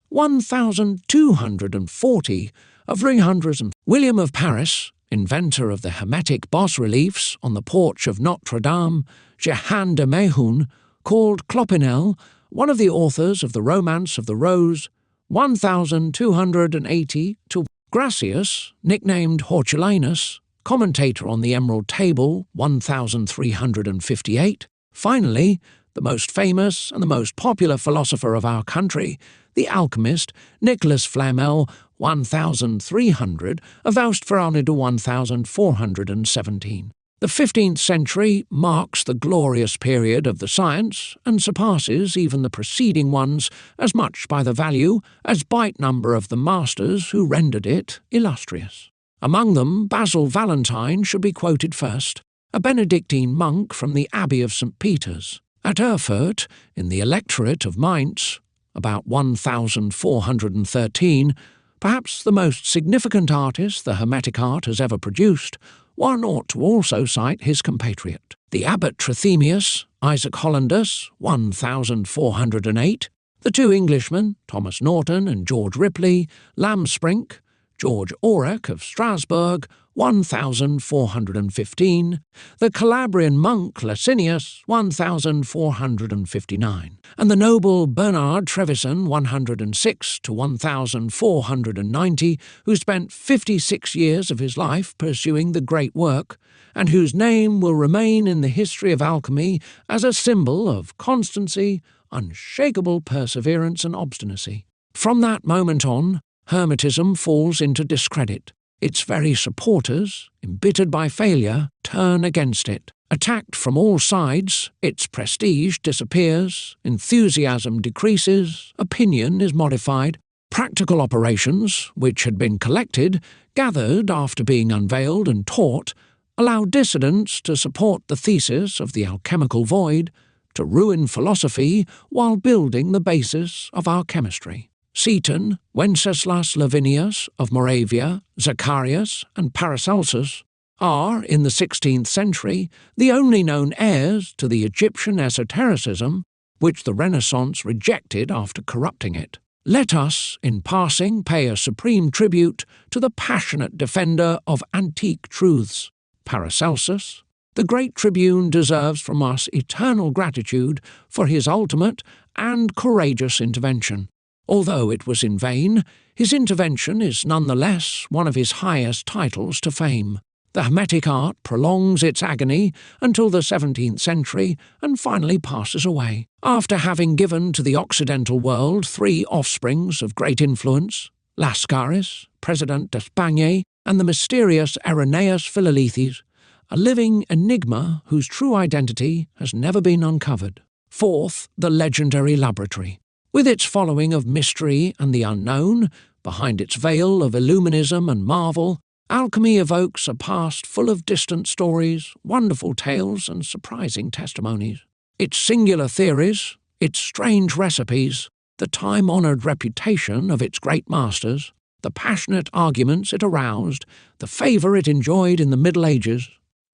A: 1240 of 300, William of Paris, inventor of the Hermetic bas-reliefs on the porch of Notre Dame, Jehan de Mehun, called Clopinel, one of the authors of the Romance of the Rose, 1280 to Gracius, nicknamed Hortulanus, commentator on the Emerald Table, 1358. Finally, the most famous and the most popular philosopher of our country, the alchemist Nicholas Flamel, 1300 of Austferane to 1417. The 15th century marks the glorious period of the science and surpasses even the preceding ones as much by the value as by number of the masters who rendered it illustrious. Among them, Basil Valentine should be quoted first, a Benedictine monk from the Abbey of St. Peter's. At Erfurt, in the Electorate of Mainz, about 1413, perhaps the most significant artist the Hermetic art has ever produced, one ought to also cite his compatriot, the Abbot Trithemius, Isaac Hollandus, 1408, the two Englishmen, Thomas Norton and George Ripley, Lamsprink, George Aurich of Strasbourg, 1415, the Calabrian monk Licinius, 1459, and the noble Bernard Trevisan, 106 to 1490, who spent 56 years of his life pursuing the great work, and whose name will remain in the history of alchemy as a symbol of constancy, unshakable perseverance and obstinacy. From that moment on, Hermetism falls into discredit. Its very supporters, embittered by failure, turn against it. Attacked from all sides, its prestige disappears, enthusiasm decreases, opinion is modified. Practical operations, which had been collected, gathered after being unveiled and taught, allow dissidents to support the thesis of the alchemical void, to ruin philosophy while building the basis of our chemistry. Seton, Wenceslas Lavinius of Moravia, Zacharias, and Paracelsus are, in the 16th century, the only known heirs to the Egyptian esotericism which the Renaissance rejected after corrupting it. Let us, in passing, pay a supreme tribute to the passionate defender of antique truths, Paracelsus. The great tribune deserves from us eternal gratitude for his ultimate and courageous intervention. Although it was in vain, his intervention is nonetheless one of his highest titles to fame. The Hermetic art prolongs its agony until the 17th century and finally passes away, after having given to the Occidental world three offsprings of great influence, Lascaris, President d'Espagne, and the mysterious Irenaeus Philolethes, a living enigma whose true identity has never been uncovered. Fourth, the legendary laboratory. With its following of mystery and the unknown, behind its veil of illuminism and marvel, alchemy evokes a past full of distant stories, wonderful tales, and surprising testimonies. Its singular theories, its strange recipes, the time-honoured reputation of its great masters, the passionate arguments it aroused, the favour it enjoyed in the Middle Ages,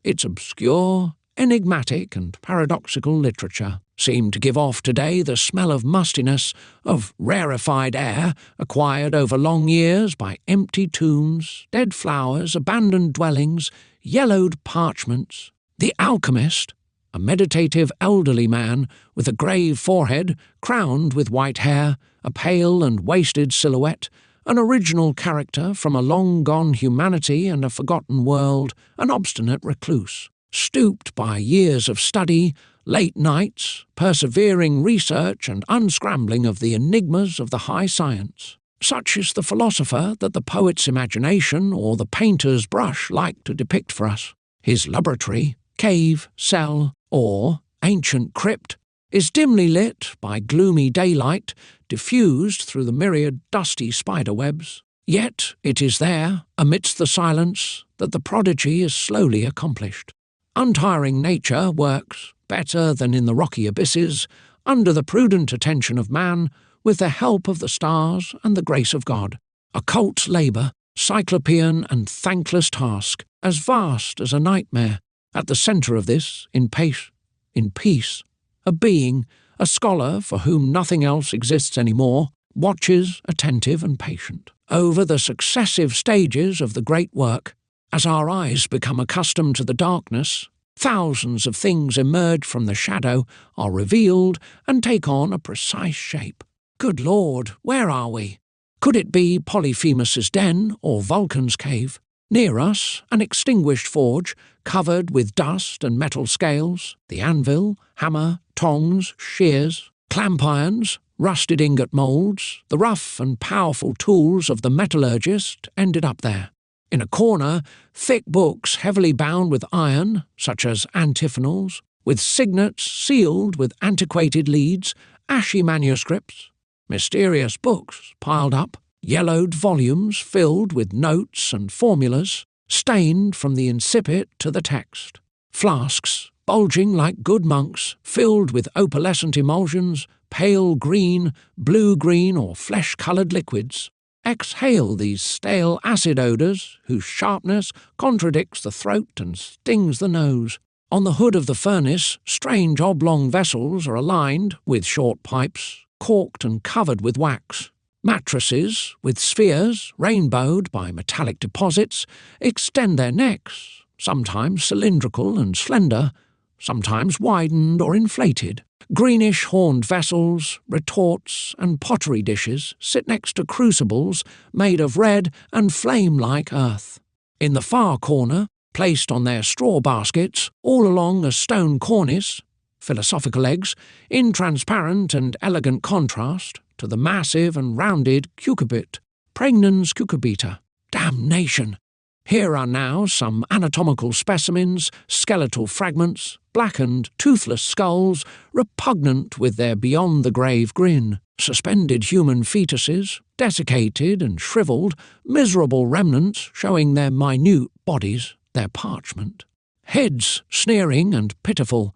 A: its obscure, enigmatic, and paradoxical literature seem to give off today the smell of mustiness, of rarefied air acquired over long years by empty tombs, dead flowers, abandoned dwellings, yellowed parchments. The alchemist, a meditative elderly man with a grave forehead crowned with white hair, a pale and wasted silhouette, an original character from a long-gone humanity and a forgotten world, an obstinate recluse, stooped by years of study, late nights, persevering research and unscrambling of the enigmas of the high science. Such is the philosopher that the poet's imagination or the painter's brush like to depict for us. His laboratory, cave, cell, or ancient crypt is dimly lit by gloomy daylight diffused through the myriad dusty spider-webs. Yet it is there, amidst the silence, that the prodigy is slowly accomplished. Untiring nature works, better than in the rocky abysses, under the prudent attention of man, with the help of the stars and the grace of God. Occult labour, cyclopean and thankless task, as vast as a nightmare. At the centre of this, in peace, a being, a scholar for whom nothing else exists any more, watches, attentive and patient, over the successive stages of the great work. As our eyes become accustomed to the darkness, thousands of things emerge from the shadow, are revealed, and take on a precise shape. Good Lord, where are we? Could it be Polyphemus's den or Vulcan's cave? Near us, an extinguished forge, covered with dust and metal scales, the anvil, hammer, tongs, shears, clamp irons, rusted ingot moulds, the rough and powerful tools of the metallurgist ended up there. In a corner, thick books heavily bound with iron, such as antiphonals, with signets sealed with antiquated leads, ashy manuscripts, mysterious books piled up, yellowed volumes filled with notes and formulas, stained from the incipit to the text, flasks bulging like good monks, filled with opalescent emulsions, pale green, blue-green or flesh-coloured liquids, exhale these stale acid odours whose sharpness contradicts the throat and stings the nose. On the hood of the furnace, strange oblong vessels are aligned with short pipes, corked and covered with wax. Mattresses, with spheres rainbowed by metallic deposits, extend their necks, sometimes cylindrical and slender, sometimes widened or inflated. Greenish horned vessels, retorts, and pottery dishes sit next to crucibles made of red and flame-like earth. In the far corner, placed on their straw baskets, all along a stone cornice, philosophical eggs, in transparent and elegant contrast to the massive and rounded cucurbit, Pregnans cucurbita. Damnation! Here are now some anatomical specimens, skeletal fragments, blackened, toothless skulls, repugnant with their beyond-the-grave grin, suspended human fetuses, desiccated and shriveled, miserable remnants showing their minute bodies, their parchment. Heads sneering and pitiful.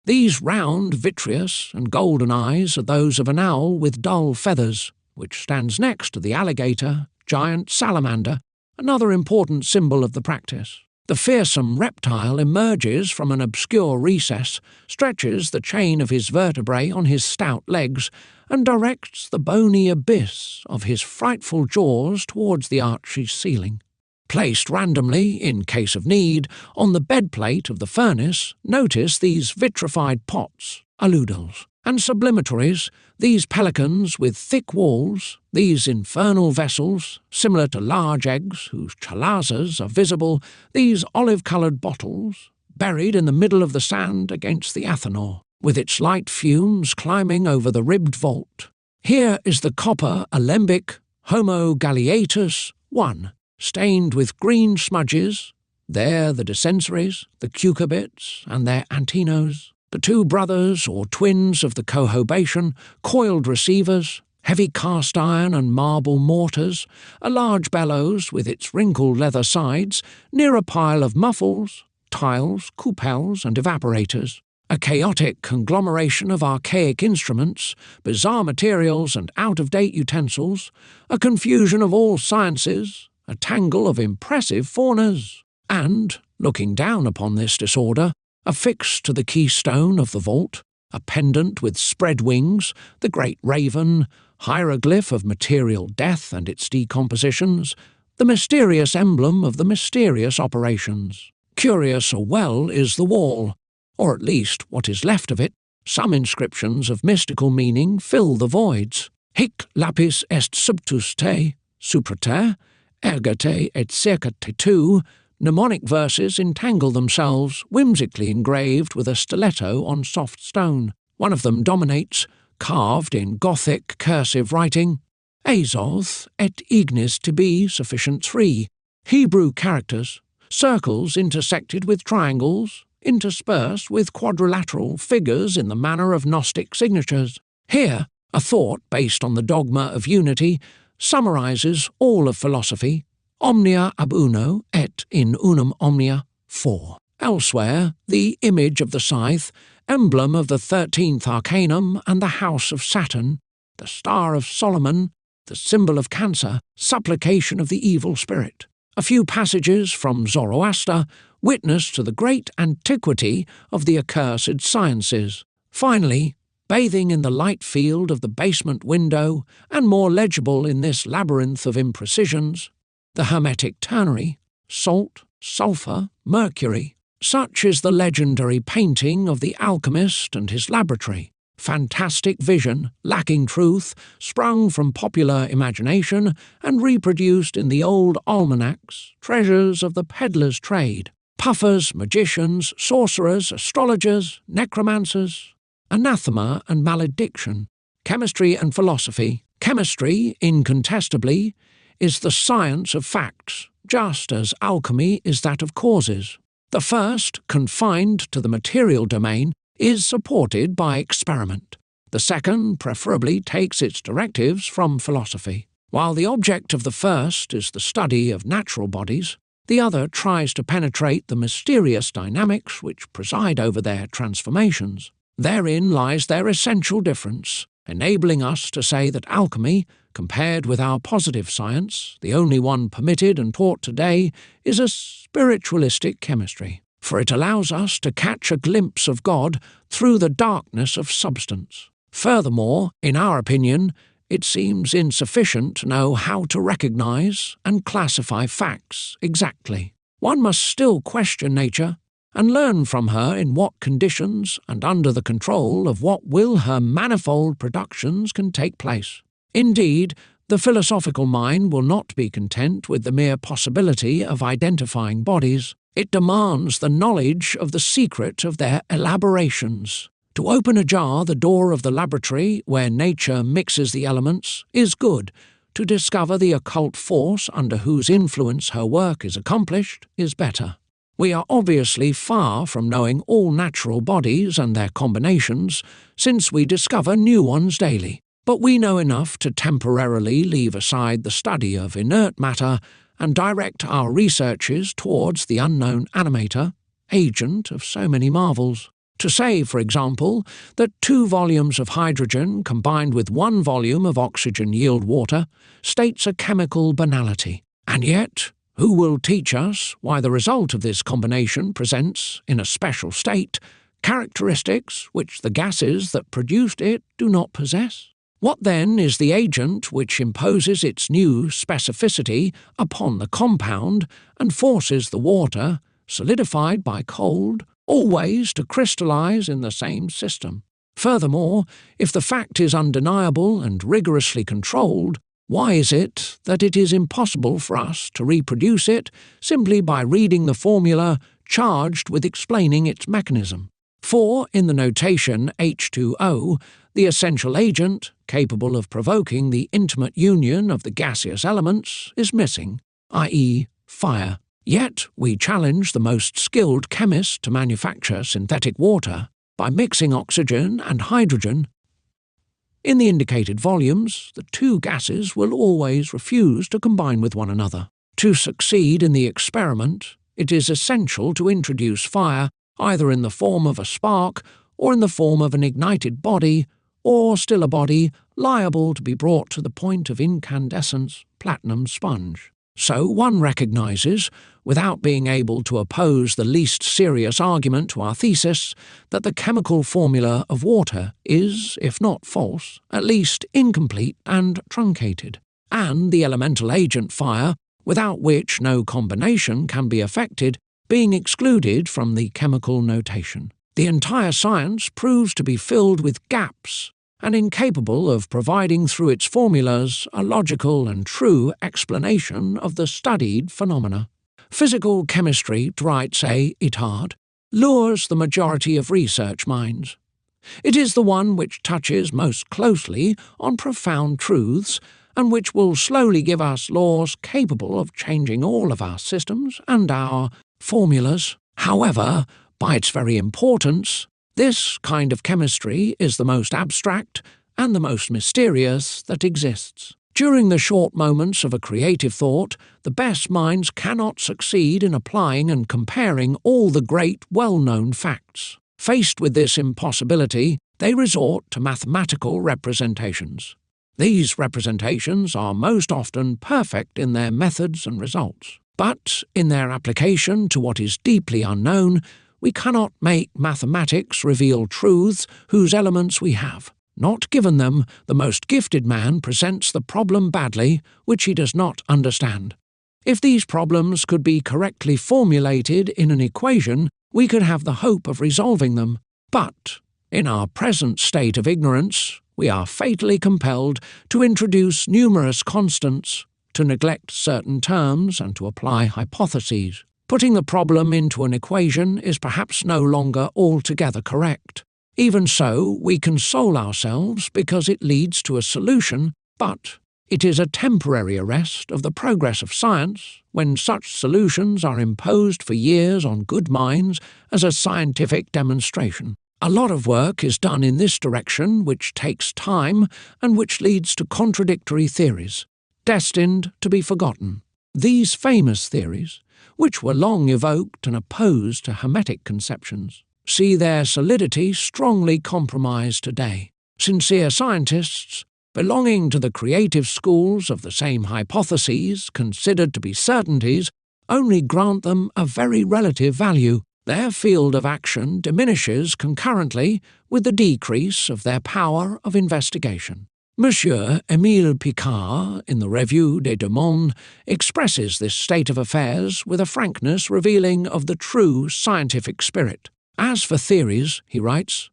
A: These round, vitreous and golden eyes are those of an owl with dull feathers, which stands next to the alligator, giant salamander, another important symbol of the practice. The fearsome reptile emerges from an obscure recess, stretches the chain of his vertebrae on his stout legs, and directs the bony abyss of his frightful jaws towards the archy's ceiling. Placed randomly, in case of need, on the bedplate of the furnace, notice these vitrified pots, aludels, and sublimatories, these pelicans with thick walls, these infernal vessels, similar to large eggs whose chalazas are visible, these olive-coloured bottles, buried in the middle of the sand against the athanor, with its light fumes climbing over the ribbed vault. Here is the copper alembic Homo Galeatus I, stained with green smudges, there the descensories, the cucurbits, and their antinos, the two brothers or twins of the cohobation, coiled receivers, heavy cast iron and marble mortars, a large bellows with its wrinkled leather sides, near a pile of muffles, tiles, coupelles, and evaporators, a chaotic conglomeration of archaic instruments, bizarre materials and out-of-date utensils, a confusion of all sciences, a tangle of impressive faunas, and, looking down upon this disorder, affixed to the keystone of the vault, a pendant with spread wings, the great raven, hieroglyph of material death and its decompositions, the mysterious emblem of the mysterious operations. Curious or well is the wall, or at least what is left of it. Some inscriptions of mystical meaning fill the voids. Hic lapis est subtus te, supra te, erga te et circa te tu. Mnemonic verses entangle themselves, whimsically engraved with a stiletto on soft stone. One of them dominates, carved in Gothic cursive writing, Azoth et ignis tibi sufficient 3, Hebrew characters, circles intersected with triangles, interspersed with quadrilateral figures in the manner of Gnostic signatures. Here, a thought based on the dogma of unity summarizes all of philosophy, omnia ab uno et in unum omnia 4. Elsewhere, the image of the scythe, emblem of the 13th arcanum and the house of Saturn, the star of Solomon, the symbol of Cancer, supplication of the evil spirit. A few passages from Zoroaster witness to the great antiquity of the accursed sciences. Finally, bathing in the light field of the basement window, and more legible in this labyrinth of imprecisions, the hermetic ternary, salt, sulphur, mercury. Such is the legendary painting of the alchemist and his laboratory. Fantastic vision, lacking truth, sprung from popular imagination and reproduced in the old almanacs, treasures of the peddler's trade. Puffers, magicians, sorcerers, astrologers, necromancers, anathema and malediction. Chemistry and philosophy. Chemistry, incontestably, is the science of facts, just as alchemy is that of causes. The first, confined to the material domain, is supported by experiment. The second, preferably, takes its directives from philosophy. While the object of the first is the study of natural bodies, the other tries to penetrate the mysterious dynamics which preside over their transformations. Therein lies their essential difference, enabling us to say that alchemy, compared with our positive science, the only one permitted and taught today, is a spiritualistic chemistry, for it allows us to catch a glimpse of God through the darkness of substance. Furthermore, in our opinion, it seems insufficient to know how to recognize and classify facts exactly. One must still question nature and learn from her in what conditions and under the control of what will her manifold productions can take place. Indeed, the philosophical mind will not be content with the mere possibility of identifying bodies. It demands the knowledge of the secret of their elaborations. To open ajar the door of the laboratory where nature mixes the elements is good. To discover the occult force under whose influence her work is accomplished is better. We are obviously far from knowing all natural bodies and their combinations, since we discover new ones daily. But we know enough to temporarily leave aside the study of inert matter and direct our researches towards the unknown animator, agent of so many marvels. To say, for example, that 2 volumes of hydrogen combined with 1 volume of oxygen yield water states a chemical banality. And yet, who will teach us why the result of this combination presents, in a special state, characteristics which the gases that produced it do not possess? What then is the agent which imposes its new specificity upon the compound and forces the water, solidified by cold, always to crystallize in the same system? Furthermore, if the fact is undeniable and rigorously controlled, why is it that it is impossible for us to reproduce it simply by reading the formula charged with explaining its mechanism? For, in the notation H2O, the essential agent, capable of provoking the intimate union of the gaseous elements, is missing, i.e., fire. Yet we challenge the most skilled chemist to manufacture synthetic water by mixing oxygen and hydrogen. In the indicated volumes, the 2 gases will always refuse to combine with one another. To succeed in the experiment, it is essential to introduce fire either in the form of a spark or in the form of an ignited body, or still a body liable to be brought to the point of incandescence, platinum sponge. So one recognizes, without being able to oppose the least serious argument to our thesis, that the chemical formula of water is, if not false, at least incomplete and truncated, and the elemental agent fire, without which no combination can be effected, being excluded from the chemical notation. The entire science proves to be filled with gaps and incapable of providing through its formulas a logical and true explanation of the studied phenomena. Physical chemistry, writes A. Itard, lures the majority of research minds. It is the one which touches most closely on profound truths, and which will slowly give us laws capable of changing all of our systems and our formulas. However, by its very importance, this kind of chemistry is the most abstract and the most mysterious that exists. During the short moments of a creative thought, the best minds cannot succeed in applying and comparing all the great well-known facts. Faced with this impossibility, they resort to mathematical representations. These representations are most often perfect in their methods and results, but in their application to what is deeply unknown, we cannot make mathematics reveal truths whose elements we have not given them. The most gifted man presents the problem badly, which he does not understand. If these problems could be correctly formulated in an equation, we could have the hope of resolving them. But, in our present state of ignorance, we are fatally compelled to introduce numerous constants, to neglect certain terms, and to apply hypotheses. Putting the problem into an equation is perhaps no longer altogether correct. Even so, we console ourselves because it leads to a solution, but it is a temporary arrest of the progress of science when such solutions are imposed for years on good minds as a scientific demonstration. A lot of work is done in this direction which takes time and which leads to contradictory theories, destined to be forgotten. These famous theories, which were long evoked and opposed to Hermetic conceptions, see their solidity strongly compromised today. Sincere scientists, belonging to the creative schools of the same hypotheses considered to be certainties, only grant them a very relative value. Their field of action diminishes concurrently with the decrease of their power of investigation. Monsieur Émile Picard, in the Revue des Deux Mondes, expresses this state of affairs with a frankness revealing of the true scientific spirit. As for theories, he writes,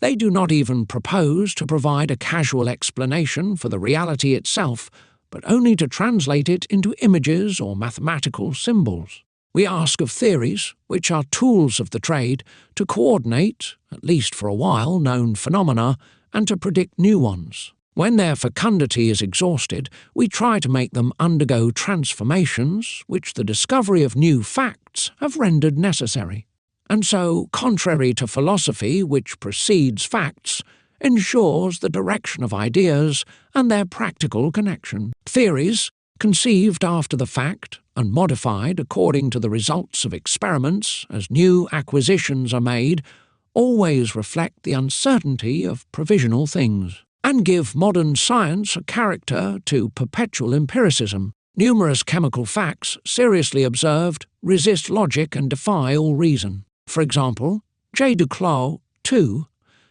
A: they do not even propose to provide a casual explanation for the reality itself, but only to translate it into images or mathematical symbols. We ask of theories, which are tools of the trade, to coordinate, at least for a while, known phenomena, and to predict new ones. When their fecundity is exhausted, we try to make them undergo transformations which the discovery of new facts have rendered necessary. And so, contrary to philosophy which precedes facts, ensures the direction of ideas and their practical connection. Theories, conceived after the fact and modified according to the results of experiments as new acquisitions are made, always reflect the uncertainty of provisional things, and give modern science a character to perpetual empiricism. Numerous chemical facts, seriously observed, resist logic and defy all reason. For example, J. Duclos, 2,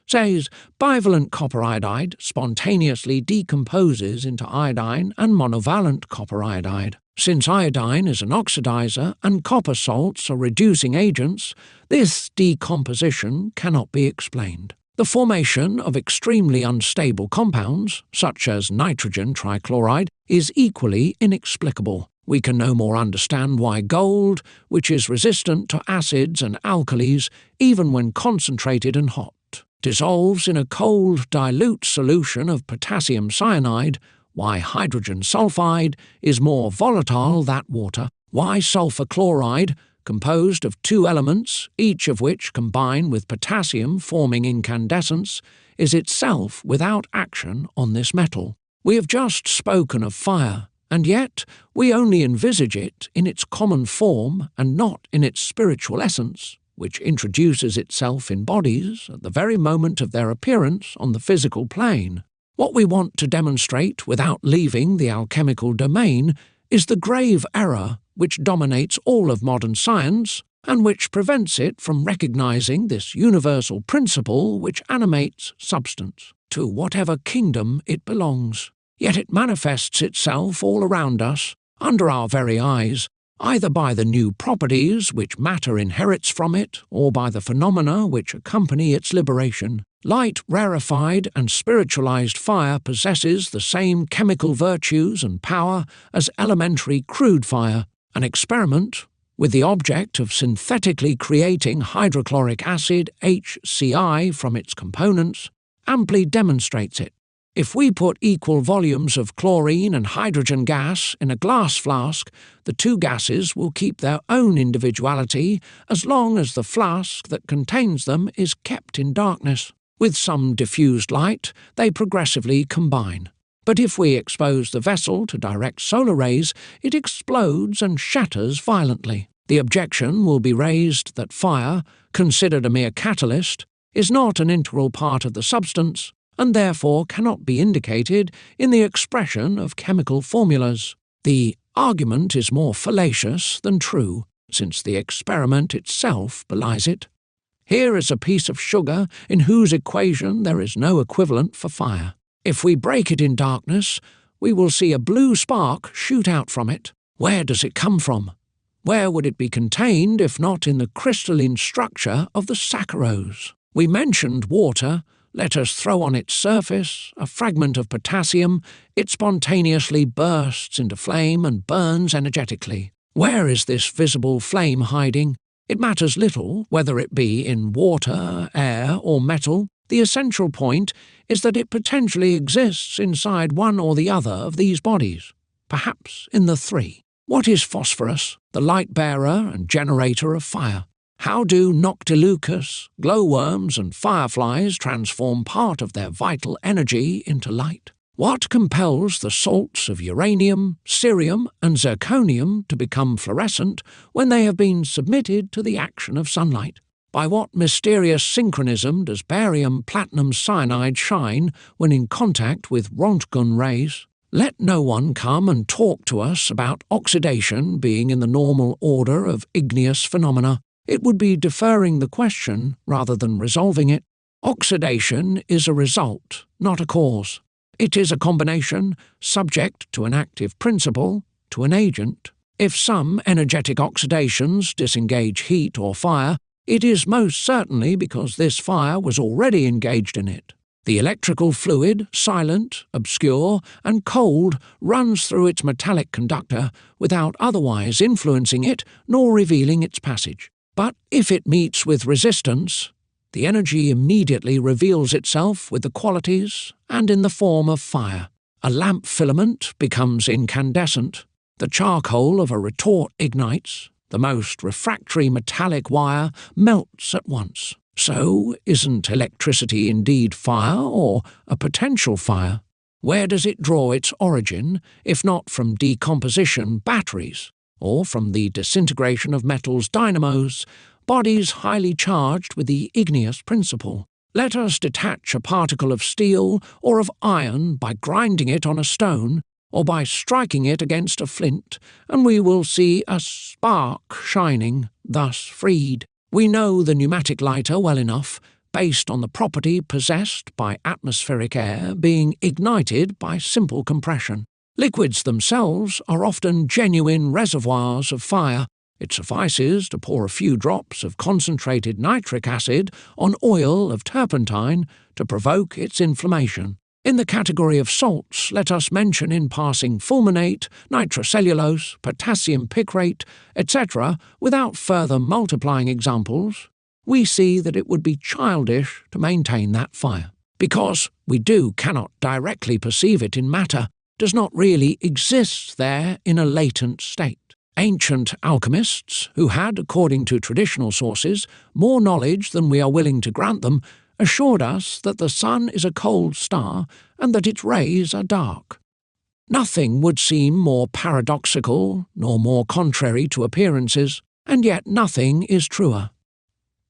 A: says bivalent copper iodide spontaneously decomposes into iodine and monovalent copper iodide. Since iodine is an oxidizer and copper salts are reducing agents, this decomposition cannot be explained. The formation of extremely unstable compounds, such as nitrogen trichloride, is equally inexplicable. We can no more understand why gold, which is resistant to acids and alkalis even when concentrated and hot, dissolves in a cold, dilute solution of potassium cyanide, why hydrogen sulfide is more volatile than water, why sulfur chloride, composed of two elements, each of which combine with potassium forming incandescence, is itself without action on this metal. We have just spoken of fire, and yet we only envisage it in its common form and not in its spiritual essence, which introduces itself in bodies at the very moment of their appearance on the physical plane. What we want to demonstrate without leaving the alchemical domain is the grave error which dominates all of modern science and which prevents it from recognizing this universal principle which animates substance, to whatever kingdom it belongs. Yet it manifests itself all around us, under our very eyes, either by the new properties which matter inherits from it, or by the phenomena which accompany its liberation. Light rarefied and spiritualized fire possesses the same chemical virtues and power as elementary crude fire. An experiment, with the object of synthetically creating hydrochloric acid HCl from its components, amply demonstrates it. If we put equal volumes of chlorine and hydrogen gas in a glass flask, the two gases will keep their own individuality as long as the flask that contains them is kept in darkness. With some diffused light, they progressively combine. But if we expose the vessel to direct solar rays, it explodes and shatters violently. The objection will be raised that fire, considered a mere catalyst, is not an integral part of the substance, and therefore cannot be indicated in the expression of chemical formulas. The argument is more fallacious than true, since the experiment itself belies it. Here is a piece of sugar in whose equation there is no equivalent for fire. If we break it in darkness, we will see a blue spark shoot out from it. Where does it come from? Where would it be contained if not in the crystalline structure of the saccharose? We mentioned water. Let us throw on its surface a fragment of potassium. It spontaneously bursts into flame and burns energetically. Where is this visible flame hiding? It matters little whether it be in water, air, or metal. The essential point is that it potentially exists inside one or the other of these bodies, perhaps in the three. What is phosphorus, the light-bearer and generator of fire? How do noctilucous, glowworms and fireflies transform part of their vital energy into light? What compels the salts of uranium, cerium and zirconium to become fluorescent when they have been submitted to the action of sunlight? By what mysterious synchronism does barium platinum cyanide shine when in contact with Röntgen rays? Let no one come and talk to us about oxidation being in the normal order of igneous phenomena. It would be deferring the question rather than resolving it. Oxidation is a result, not a cause. It is a combination, subject to an active principle, to an agent. If some energetic oxidations disengage heat or fire, it is most certainly because this fire was already engaged in it. The electrical fluid, silent, obscure, and cold, runs through its metallic conductor without otherwise influencing it nor revealing its passage. But if it meets with resistance, the energy immediately reveals itself with the qualities and in the form of fire. A lamp filament becomes incandescent. The charcoal of a retort ignites. The most refractory metallic wire melts at once. So, isn't electricity indeed fire or a potential fire? Where does it draw its origin, if not from decomposition batteries, or from the disintegration of metals dynamos, bodies highly charged with the igneous principle. Let us detach a particle of steel or of iron by grinding it on a stone, or by striking it against a flint, and we will see a spark shining, thus freed. We know the pneumatic lighter well enough, based on the property possessed by atmospheric air being ignited by simple compression. Liquids themselves are often genuine reservoirs of fire. It suffices to pour a few drops of concentrated nitric acid on oil of turpentine to provoke its inflammation. In the category of salts, let us mention in passing fulminate, nitrocellulose, potassium picrate, etc., without further multiplying examples. We see that it would be childish to maintain that fire, because we cannot directly perceive it in matter, does not really exist there in a latent state. Ancient alchemists, who had, according to traditional sources, more knowledge than we are willing to grant them, assured us that the sun is a cold star and that its rays are dark. Nothing would seem more paradoxical nor more contrary to appearances, and yet nothing is truer.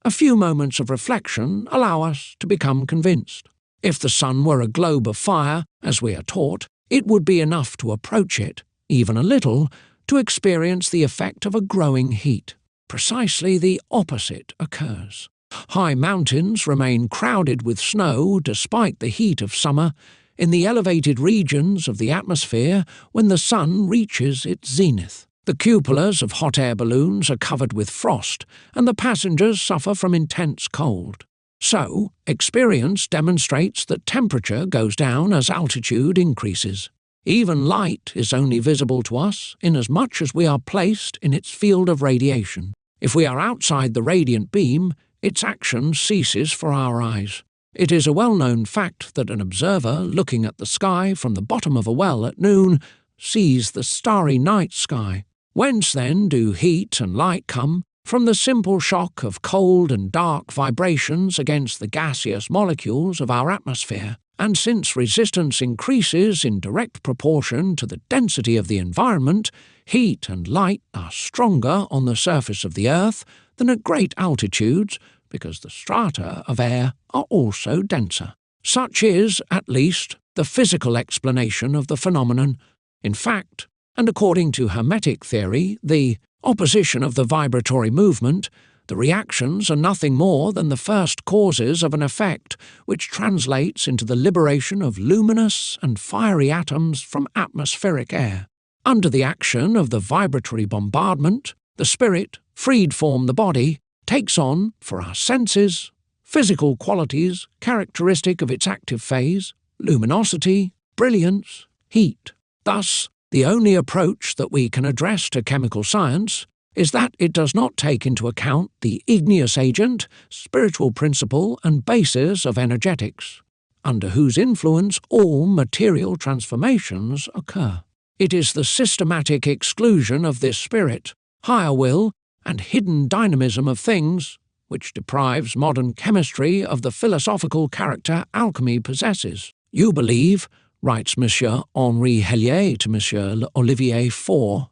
A: A few moments of reflection allow us to become convinced. If the sun were a globe of fire, as we are taught, it would be enough to approach it, even a little, to experience the effect of a growing heat. Precisely the opposite occurs. High mountains remain crowded with snow despite the heat of summer, in the elevated regions of the atmosphere when the sun reaches its zenith. The cupolas of hot air balloons are covered with frost, and the passengers suffer from intense cold. So, experience demonstrates that temperature goes down as altitude increases. Even light is only visible to us inasmuch as we are placed in its field of radiation. If we are outside the radiant beam, its action ceases for our eyes. It is a well-known fact that an observer looking at the sky from the bottom of a well at noon sees the starry night sky. Whence then do heat and light come? From the simple shock of cold and dark vibrations against the gaseous molecules of our atmosphere. And since resistance increases in direct proportion to the density of the environment, heat and light are stronger on the surface of the Earth than at great altitudes, because the strata of air are also denser. Such is, at least, the physical explanation of the phenomenon. In fact, and according to Hermetic theory, the opposition of the vibratory movement, the reactions are nothing more than the first causes of an effect which translates into the liberation of luminous and fiery atoms from atmospheric air. Under the action of the vibratory bombardment, the spirit, freed from the body, takes on, for our senses, physical qualities characteristic of its active phase, luminosity, brilliance, heat. Thus, the only approach that we can address to chemical science is that it does not take into account the igneous agent, spiritual principle and basis of energetics, under whose influence all material transformations occur. It is the systematic exclusion of this spirit, higher will, and hidden dynamism of things, which deprives modern chemistry of the philosophical character alchemy possesses. You believe, writes Monsieur Henri Hellier to Monsieur Olivier IV,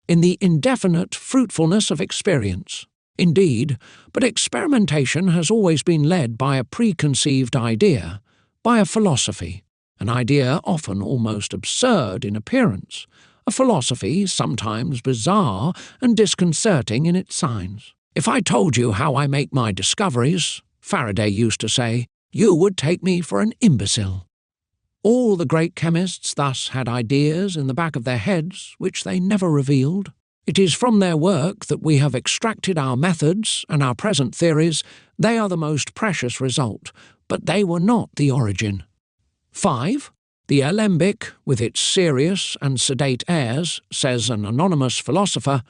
A: in the indefinite fruitfulness of experience. Indeed, but experimentation has always been led by a preconceived idea, by a philosophy, an idea often almost absurd in appearance, a philosophy sometimes bizarre and disconcerting in its signs. If I told you how I make my discoveries, Faraday used to say, you would take me for an imbecile. All the great chemists thus had ideas in the back of their heads which they never revealed. It is from their work that we have extracted our methods and our present theories. They are the most precious result, but they were not the origin. 5. The alembic, with its serious and sedate airs, says an anonymous philosopher,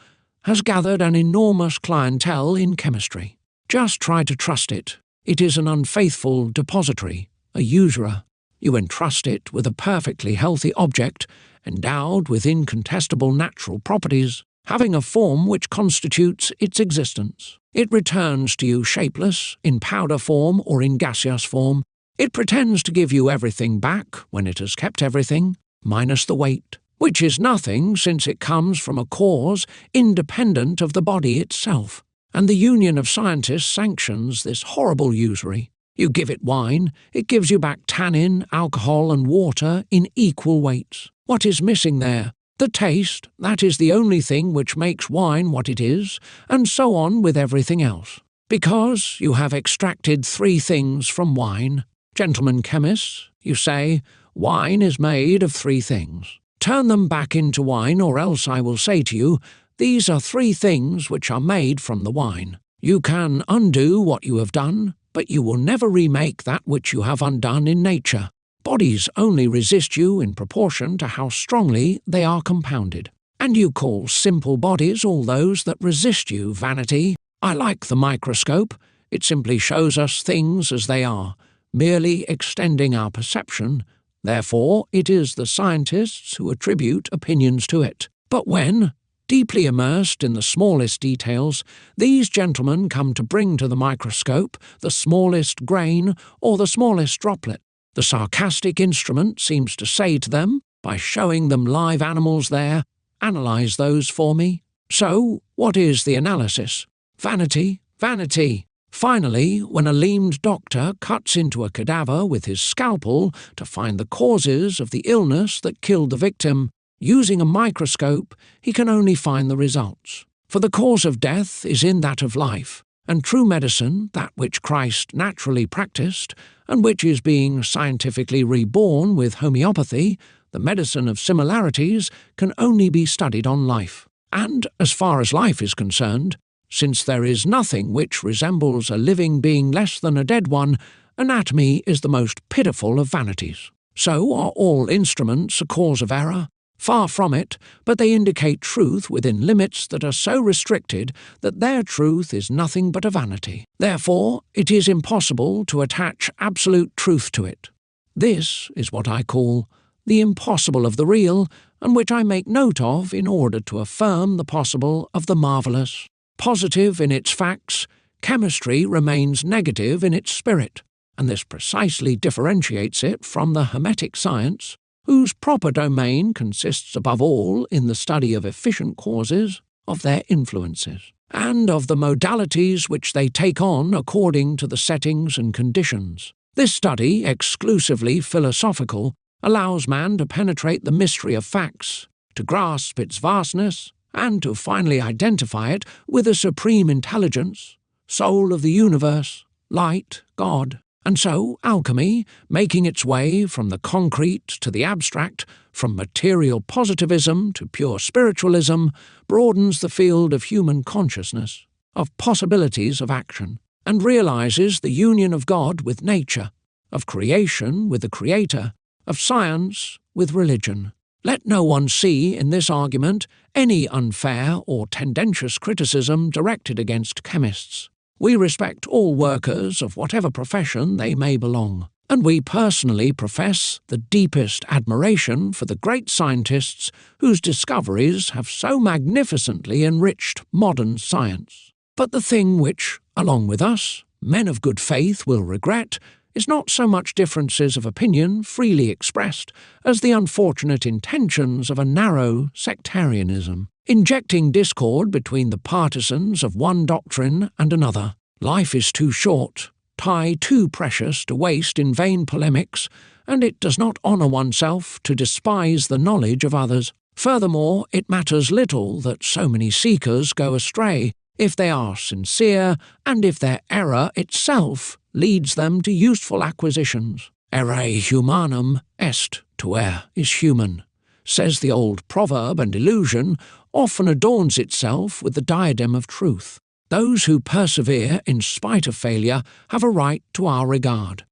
A: has gathered an enormous clientele in chemistry. Just try to trust it. It is an unfaithful depository, a usurer. You entrust it with a perfectly healthy object, endowed with incontestable natural properties, having a form which constitutes its existence. It returns to you shapeless, in powder form or in gaseous form. It pretends to give you everything back when it has kept everything, minus the weight, which is nothing since it comes from a cause independent of the body itself. And the Union of Scientists sanctions this horrible usury. You give it wine, it gives you back tannin, alcohol and water in equal weights. What is missing there? The taste, that is the only thing which makes wine what it is, and so on with everything else. Because you have extracted 3 things from wine. Gentlemen chemists, you say, wine is made of 3 things. Turn them back into wine, or else I will say to you, these are 3 things which are made from the wine. You can undo what you have done, but you will never remake that which you have undone in nature. Bodies only resist you in proportion to how strongly they are compounded. And you call simple bodies all those that resist you vanity. I like the microscope. It simply shows us things as they are, merely extending our perception. Therefore, it is the scientists who attribute opinions to it. But when, deeply immersed in the smallest details, these gentlemen come to bring to the microscope the smallest grain or the smallest droplet, the sarcastic instrument seems to say to them, by showing them live animals there, analyze those for me. So, what is the analysis? Vanity, vanity. Finally, when a limbed doctor cuts into a cadaver with his scalpel to find the causes of the illness that killed the victim, using a microscope, he can only find the results. For the cause of death is in that of life, and true medicine, that which Christ naturally practiced, and which is being scientifically reborn with homeopathy, the medicine of similarities, can only be studied on life. And, as far as life is concerned, since there is nothing which resembles a living being less than a dead one, anatomy is the most pitiful of vanities. So are all instruments a cause of error? Far from it, but they indicate truth within limits that are so restricted that their truth is nothing but a vanity. Therefore, it is impossible to attach absolute truth to it. This is what I call the impossible of the real, and which I make note of in order to affirm the possible of the marvellous. Positive in its facts, chemistry remains negative in its spirit, and this precisely differentiates it from the Hermetic science, whose proper domain consists above all in the study of efficient causes, of their influences, and of the modalities which they take on according to the settings and conditions. This study, exclusively philosophical, allows man to penetrate the mystery of facts, to grasp its vastness, and to finally identify it with a supreme intelligence, soul of the universe, light, God. And so alchemy, making its way from the concrete to the abstract, from material positivism to pure spiritualism, broadens the field of human consciousness, of possibilities of action, and realizes the union of God with nature, of creation with the Creator, of science with religion. Let no one see in this argument any unfair or tendentious criticism directed against chemists. We respect all workers of whatever profession they may belong, and we personally profess the deepest admiration for the great scientists whose discoveries have so magnificently enriched modern science. But the thing which, along with us, men of good faith will regret is not so much differences of opinion freely expressed as the unfortunate intentions of a narrow sectarianism, injecting discord between the partisans of one doctrine and another. Life is too short, time too precious to waste in vain polemics, and it does not honour oneself to despise the knowledge of others. Furthermore, it matters little that so many seekers go astray, if they are sincere, and if their error itself leads them to useful acquisitions. Errare humanum est, to err is human, says the old proverb, and illusion often adorns itself with the diadem of truth. Those who persevere in spite of failure have a right to our regard.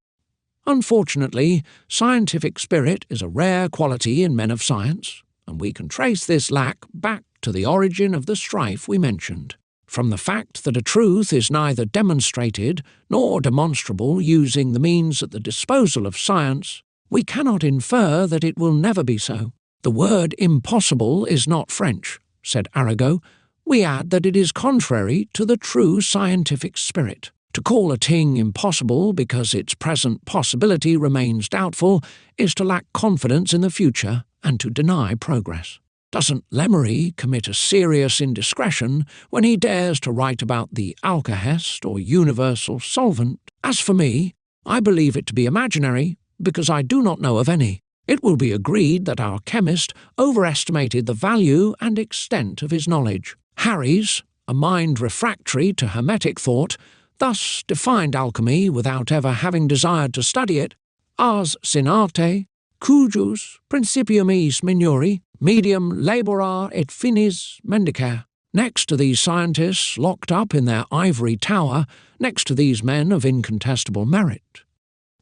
A: Unfortunately, scientific spirit is a rare quality in men of science, and we can trace this lack back to the origin of the strife we mentioned. From the fact that a truth is neither demonstrated nor demonstrable using the means at the disposal of science, we cannot infer that it will never be so. The word impossible is not French, said Arago. We add that it is contrary to the true scientific spirit. To call a thing impossible because its present possibility remains doubtful is to lack confidence in the future and to deny progress. Doesn't Lemery commit a serious indiscretion when he dares to write about the alkahest or universal solvent? As for me, I believe it to be imaginary, because I do not know of any. It will be agreed that our chemist overestimated the value and extent of his knowledge. Harry's, a mind refractory to Hermetic thought, thus defined alchemy without ever having desired to study it: ars sin arte, cujus principium is minori, medium labora et finis mendicer. Next to these scientists locked up in their ivory tower, next to these men of incontestable merit.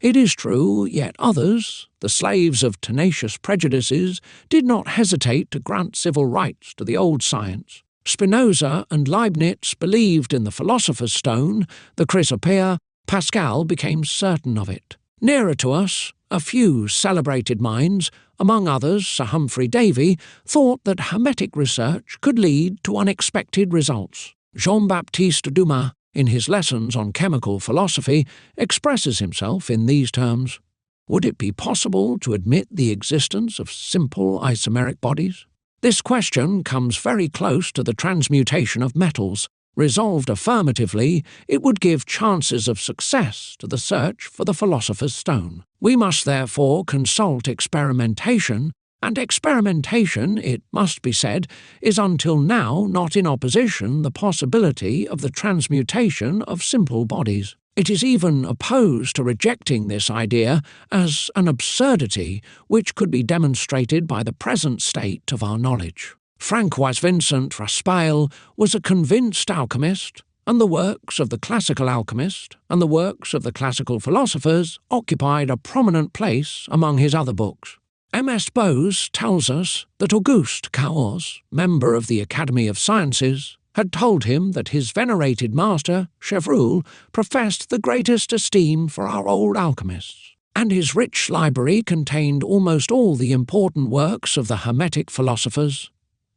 A: It is true, yet others, the slaves of tenacious prejudices, did not hesitate to grant civil rights to the old science. Spinoza and Leibniz believed in the philosopher's stone, the chrysopoeia. Pascal became certain of it. Nearer to us, a few celebrated minds, among others Sir Humphrey Davy, thought that Hermetic research could lead to unexpected results. Jean-Baptiste Dumas, in his lessons on chemical philosophy, expresses himself in these terms: would it be possible to admit the existence of simple isomeric bodies? This question comes very close to the transmutation of metals. Resolved affirmatively, it would give chances of success to the search for the philosopher's stone. We must therefore consult experimentation, and experimentation, it must be said, is until now not in opposition the possibility of the transmutation of simple bodies. It is even opposed to rejecting this idea as an absurdity which could be demonstrated by the present state of our knowledge. Francois Vincent Raspail was a convinced alchemist, and the works of the classical alchemist and the works of the classical philosophers occupied a prominent place among his other books. M.S. Bose tells us that Auguste Cahors, member of the Academy of Sciences, had told him that his venerated master, Chevreul, professed the greatest esteem for our old alchemists, and his rich library contained almost all the important works of the Hermetic philosophers.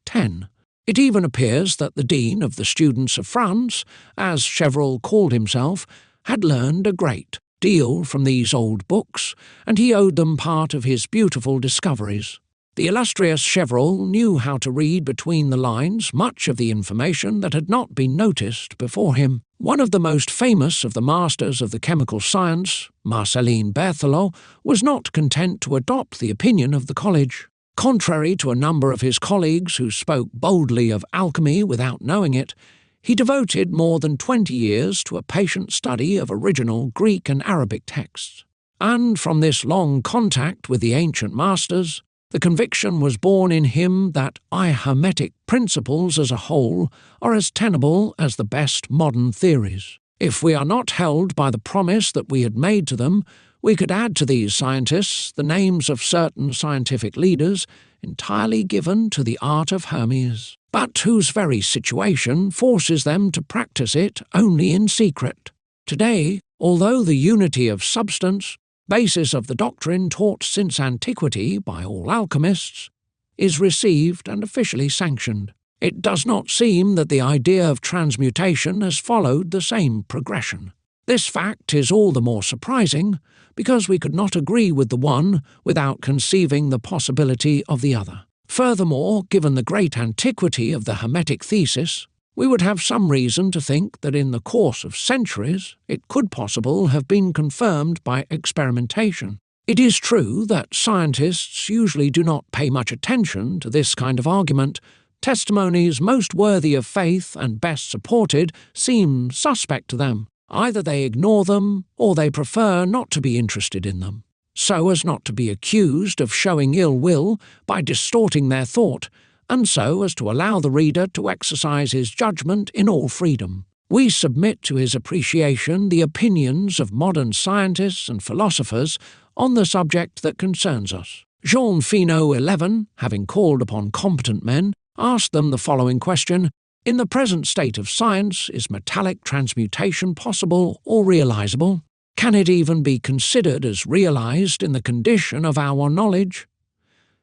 A: 10. It even appears that the dean of the students of France, as Chevreul called himself, had learned a great deal from these old books, and he owed them part of his beautiful discoveries. The illustrious Chevreul knew how to read between the lines much of the information that had not been noticed before him. One of the most famous of the masters of the chemical science, Marcelin Berthelot, was not content to adopt the opinion of the college. Contrary to a number of his colleagues who spoke boldly of alchemy without knowing it, he devoted more than 20 years to a patient study of original Greek and Arabic texts. And from this long contact with the ancient masters, the conviction was born in him that Hermetic principles as a whole are as tenable as the best modern theories. If we are not held by the promise that we had made to them, we could add to these scientists the names of certain scientific leaders entirely given to the art of Hermes, but whose very situation forces them to practice it only in secret. Today, although the unity of substance, basis of the doctrine taught since antiquity by all alchemists, is received and officially sanctioned, it does not seem that the idea of transmutation has followed the same progression. This fact is all the more surprising because we could not agree with the one without conceiving the possibility of the other. Furthermore, given the great antiquity of the Hermetic thesis, we would have some reason to think that in the course of centuries it could possibly have been confirmed by experimentation. It is true that scientists usually do not pay much attention to this kind of argument. Testimonies most worthy of faith and best supported seem suspect to them. Either they ignore them, or they prefer not to be interested in them, so as not to be accused of showing ill will by distorting their thought, and so as to allow the reader to exercise his judgment in all freedom. We submit to his appreciation the opinions of modern scientists and philosophers on the subject that concerns us. Jean Finot XI, having called upon competent men, asked them the following question: in the present state of science, is metallic transmutation possible or realizable? Can it even be considered as realized in the condition of our knowledge?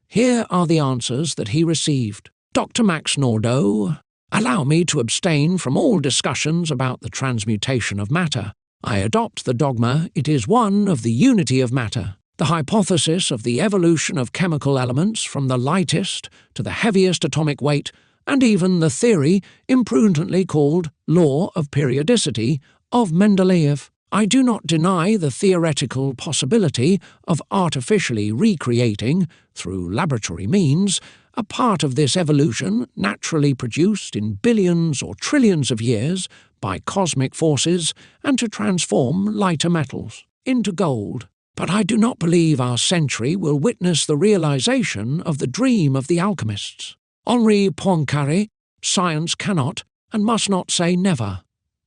A: Here are the answers that he received. Dr. Max Nordau: allow me to abstain from all discussions about the transmutation of matter. I adopt the dogma it is one of the unity of matter. The hypothesis of the evolution of chemical elements from the lightest to the heaviest atomic weight, and even the theory imprudently called law of periodicity of Mendeleev. I do not deny the theoretical possibility of artificially recreating, through laboratory means, a part of this evolution naturally produced in billions or trillions of years by cosmic forces, and to transform lighter metals into gold. But I do not believe our century will witness the realization of the dream of the alchemists. Henri Poincaré, science cannot and must not say never.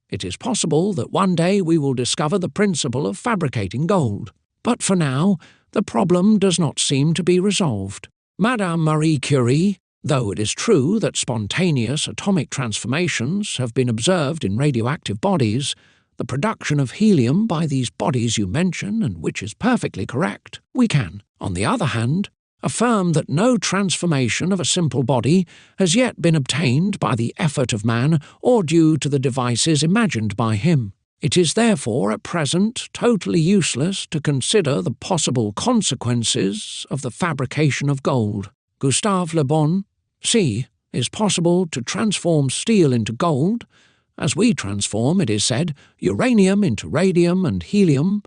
A: It is possible that one day we will discover the principle of fabricating gold. But for now, the problem does not seem to be resolved. Madame Marie Curie, though it is true that spontaneous atomic transformations have been observed in radioactive bodies, the production of helium by these bodies you mention, and which is perfectly correct, we can, on the other hand, affirm that no transformation of a simple body has yet been obtained by the effort of man or due to the devices imagined by him. It is therefore at present totally useless to consider the possible consequences of the fabrication of gold. Gustave Le Bon, c. Is possible to transform steel into gold, as we transform, it is said, uranium into radium and helium,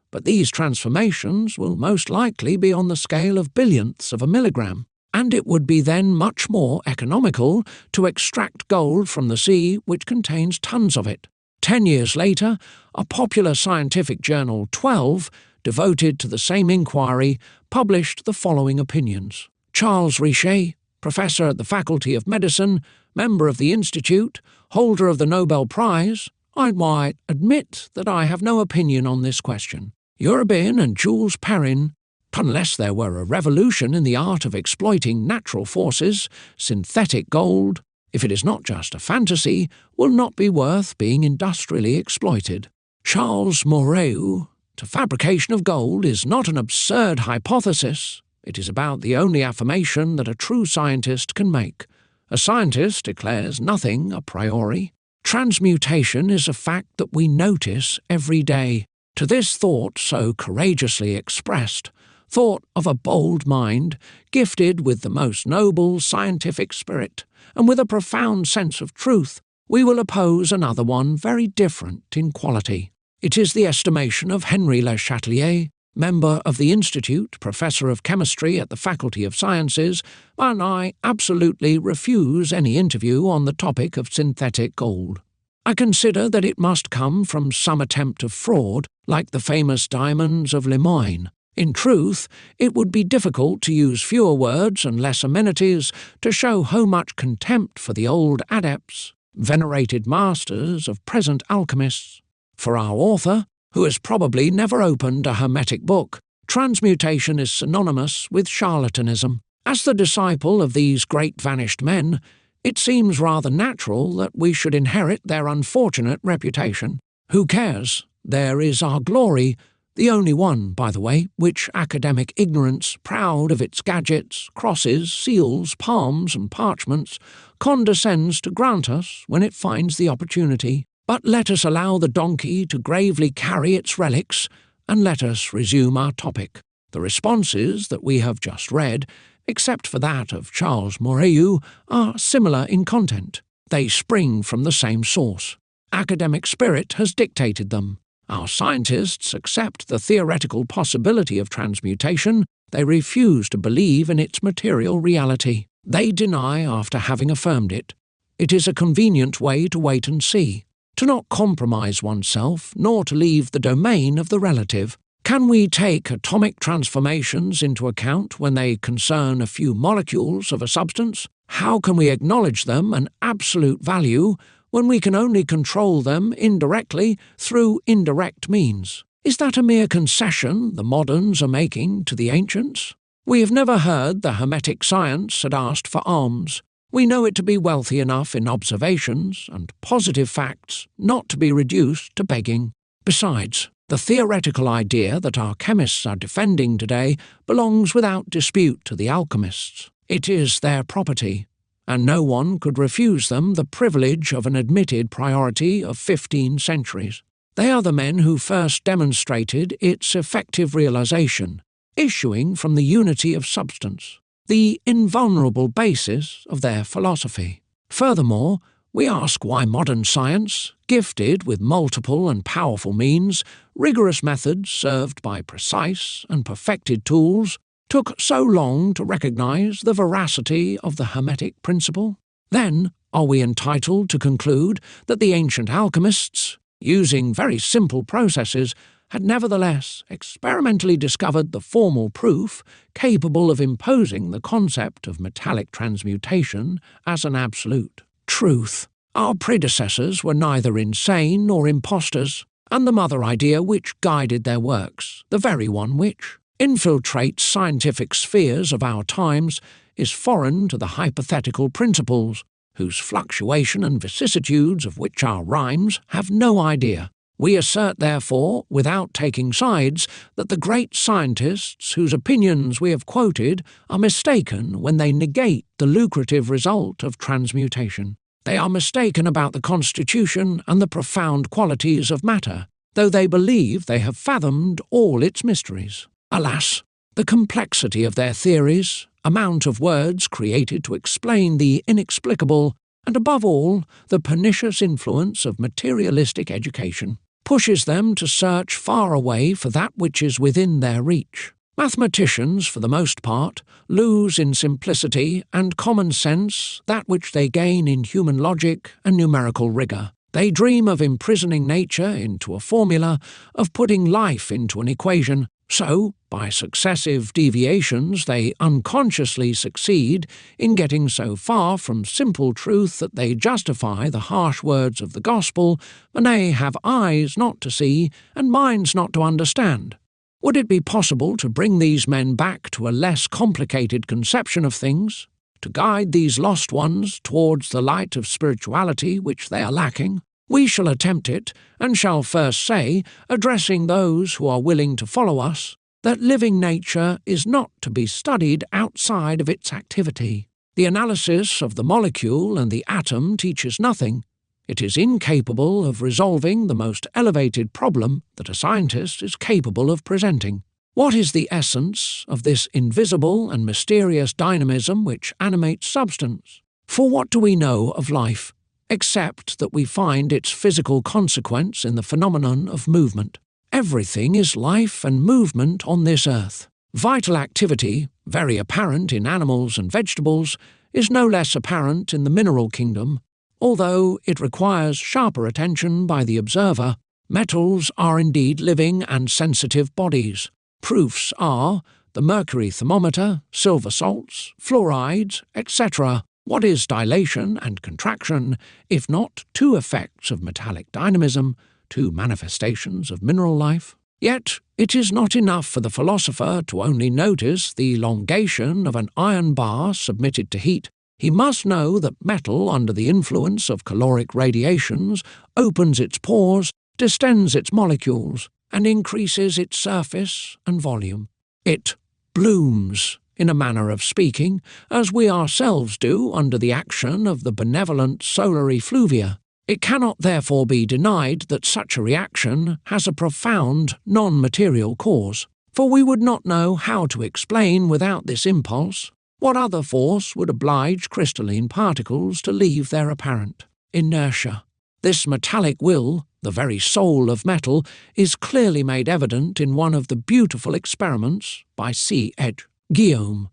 A: but these transformations will most likely be on the scale of billionths of a milligram, and it would be then much more economical to extract gold from the sea, which contains tons of it. 10 years later, a popular scientific journal, 12, devoted to the same inquiry, published the following opinions. Charles Richet, professor at the Faculty of Medicine, member of the Institute, holder of the Nobel Prize, I might admit that I have no opinion on this question. Urbain and Jules Perrin, unless there were a revolution in the art of exploiting natural forces, synthetic gold, if it is not just a fantasy, will not be worth being industrially exploited. Charles Moreau, the fabrication of gold is not an absurd hypothesis. It is about the only affirmation that a true scientist can make. A scientist declares nothing a priori. Transmutation is a fact that we notice every day. To this thought so courageously expressed, thought of a bold mind, gifted with the most noble scientific spirit, and with a profound sense of truth, we will oppose another one very different in quality. It is the estimation of Henri Le Chatelier, member of the Institute, professor of chemistry at the Faculty of Sciences, and I absolutely refuse any interview on the topic of synthetic gold. I consider that it must come from some attempt of fraud, like the famous diamonds of Lemoyne. In truth, it would be difficult to use fewer words and less amenities to show how much contempt for the old adepts, venerated masters of present alchemists. For our author, who has probably never opened a hermetic book, transmutation is synonymous with charlatanism. As the disciple of these great vanished men, it seems rather natural that we should inherit their unfortunate reputation. Who cares? There is our glory, the only one, by the way, which academic ignorance, proud of its gadgets, crosses, seals, palms, and parchments, condescends to grant us when it finds the opportunity. But let us allow the donkey to gravely carry its relics, and let us resume our topic. The responses that we have just read, except for that of Charles Moreau, are similar in content. They spring from the same source. Academic spirit has dictated them. Our scientists accept the theoretical possibility of transmutation. They refuse to believe in its material reality. They deny after having affirmed it. It is a convenient way to wait and see, to not compromise oneself, nor to leave the domain of the relative. Can we take atomic transformations into account when they concern a few molecules of a substance? How can we acknowledge them an absolute value when we can only control them indirectly through indirect means? Is that a mere concession the moderns are making to the ancients? We have never heard the Hermetic science had asked for alms. We know it to be wealthy enough in observations and positive facts not to be reduced to begging. Besides, the theoretical idea that our chemists are defending today belongs without dispute to the alchemists. It is their property, and no one could refuse them the privilege of an admitted priority of 15 centuries. They are the men who first demonstrated its effective realization. issuing from the unity of substance, the invulnerable basis of their philosophy. Furthermore, we ask why modern science, gifted with multiple and powerful means, rigorous methods served by precise and perfected tools, took so long to recognize the veracity of the Hermetic principle. Then, are we entitled to conclude that the ancient alchemists, using very simple processes, had nevertheless experimentally discovered the formal proof capable of imposing the concept of metallic transmutation as an absolute truth? Our predecessors were neither insane nor impostors, and the mother idea which guided their works, the very one which infiltrates scientific spheres of our times, is foreign to the hypothetical principles, whose fluctuation and vicissitudes of which our rhymes have no idea. We assert, therefore, without taking sides, that the great scientists whose opinions we have quoted are mistaken when they negate the lucrative result of transmutation. They are mistaken about the constitution and the profound qualities of matter, though they believe they have fathomed all its mysteries. Alas, the complexity of their theories, amount of words created to explain the inexplicable, and above all, the pernicious influence of materialistic education, pushes them to search far away for that which is within their reach. Mathematicians, for the most part, lose in simplicity and common sense that which they gain in human logic and numerical rigour. They dream of imprisoning nature into a formula, of putting life into an equation. So, by successive deviations, they unconsciously succeed in getting so far from simple truth that they justify the harsh words of the gospel, and they have eyes not to see and minds not to understand. Would it be possible to bring these men back to a less complicated conception of things, to guide these lost ones towards the light of spirituality which they are lacking? We shall attempt it, and shall first say, addressing those who are willing to follow us, that living nature is not to be studied outside of its activity. The analysis of the molecule and the atom teaches nothing. It is incapable of resolving the most elevated problem that a scientist is capable of presenting. What is the essence of this invisible and mysterious dynamism which animates substance? For what do we know of life, except that we find its physical consequence in the phenomenon of movement? Everything is life and movement on this earth. Vital activity, very apparent in animals and vegetables, is no less apparent in the mineral kingdom. Although it requires sharper attention by the observer, metals are indeed living and sensitive bodies. Proofs are the mercury thermometer, silver salts, fluorides, etc. What is dilation and contraction, if not two effects of metallic dynamism, two manifestations of mineral life? Yet it is not enough for the philosopher to only notice the elongation of an iron bar submitted to heat. He must know that metal, under the influence of caloric radiations, opens its pores, distends its molecules, and increases its surface and volume. It blooms, in a manner of speaking, as we ourselves do under the action of the benevolent solar effluvia. It cannot therefore be denied that such a reaction has a profound non-material cause, for we would not know how to explain without this impulse what other force would oblige crystalline particles to leave their apparent inertia. This metallic will, the very soul of metal, is clearly made evident in one of the beautiful experiments by C. H. Guillaume.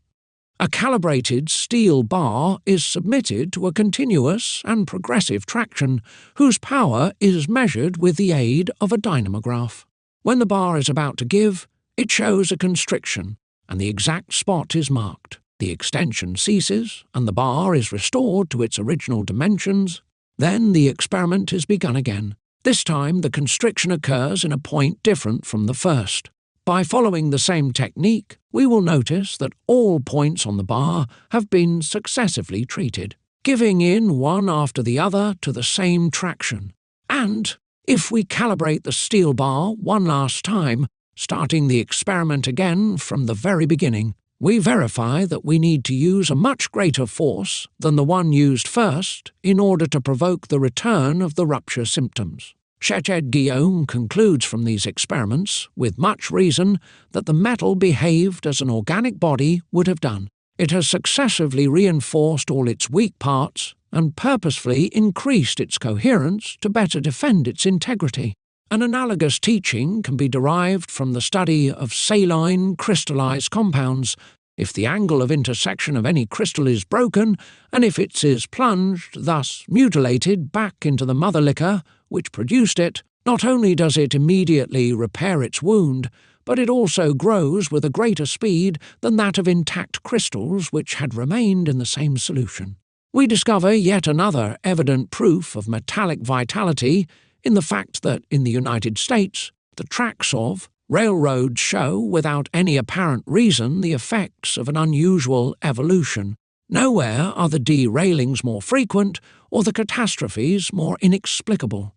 A: A calibrated steel bar is submitted to a continuous and progressive traction, whose power is measured with the aid of a dynamograph. When the bar is about to give, it shows a constriction, and the exact spot is marked. The extension ceases, and the bar is restored to its original dimensions. Then the experiment is begun again. This time the constriction occurs in a point different from the first. By following the same technique, we will notice that all points on the bar have been successively treated, giving in one after the other to the same traction. And, if we calibrate the steel bar one last time, starting the experiment again from the very beginning, we verify that we need to use a much greater force than the one used first in order to provoke the return of the rupture symptoms. Cheched Guillaume concludes from these experiments, with much reason, that the metal behaved as an organic body would have done. It has successively reinforced all its weak parts and purposefully increased its coherence to better defend its integrity. An analogous teaching can be derived from the study of saline crystallized compounds. If the angle of intersection of any crystal is broken, and if it is plunged, thus mutilated, back into the mother liquor which produced it, not only does it immediately repair its wound, but it also grows with a greater speed than that of intact crystals which had remained in the same solution. We discover yet another evident proof of metallic vitality in the fact that in the United States, the tracks of railroads show without any apparent reason the effects of an unusual evolution. Nowhere are the derailings more frequent or the catastrophes more inexplicable.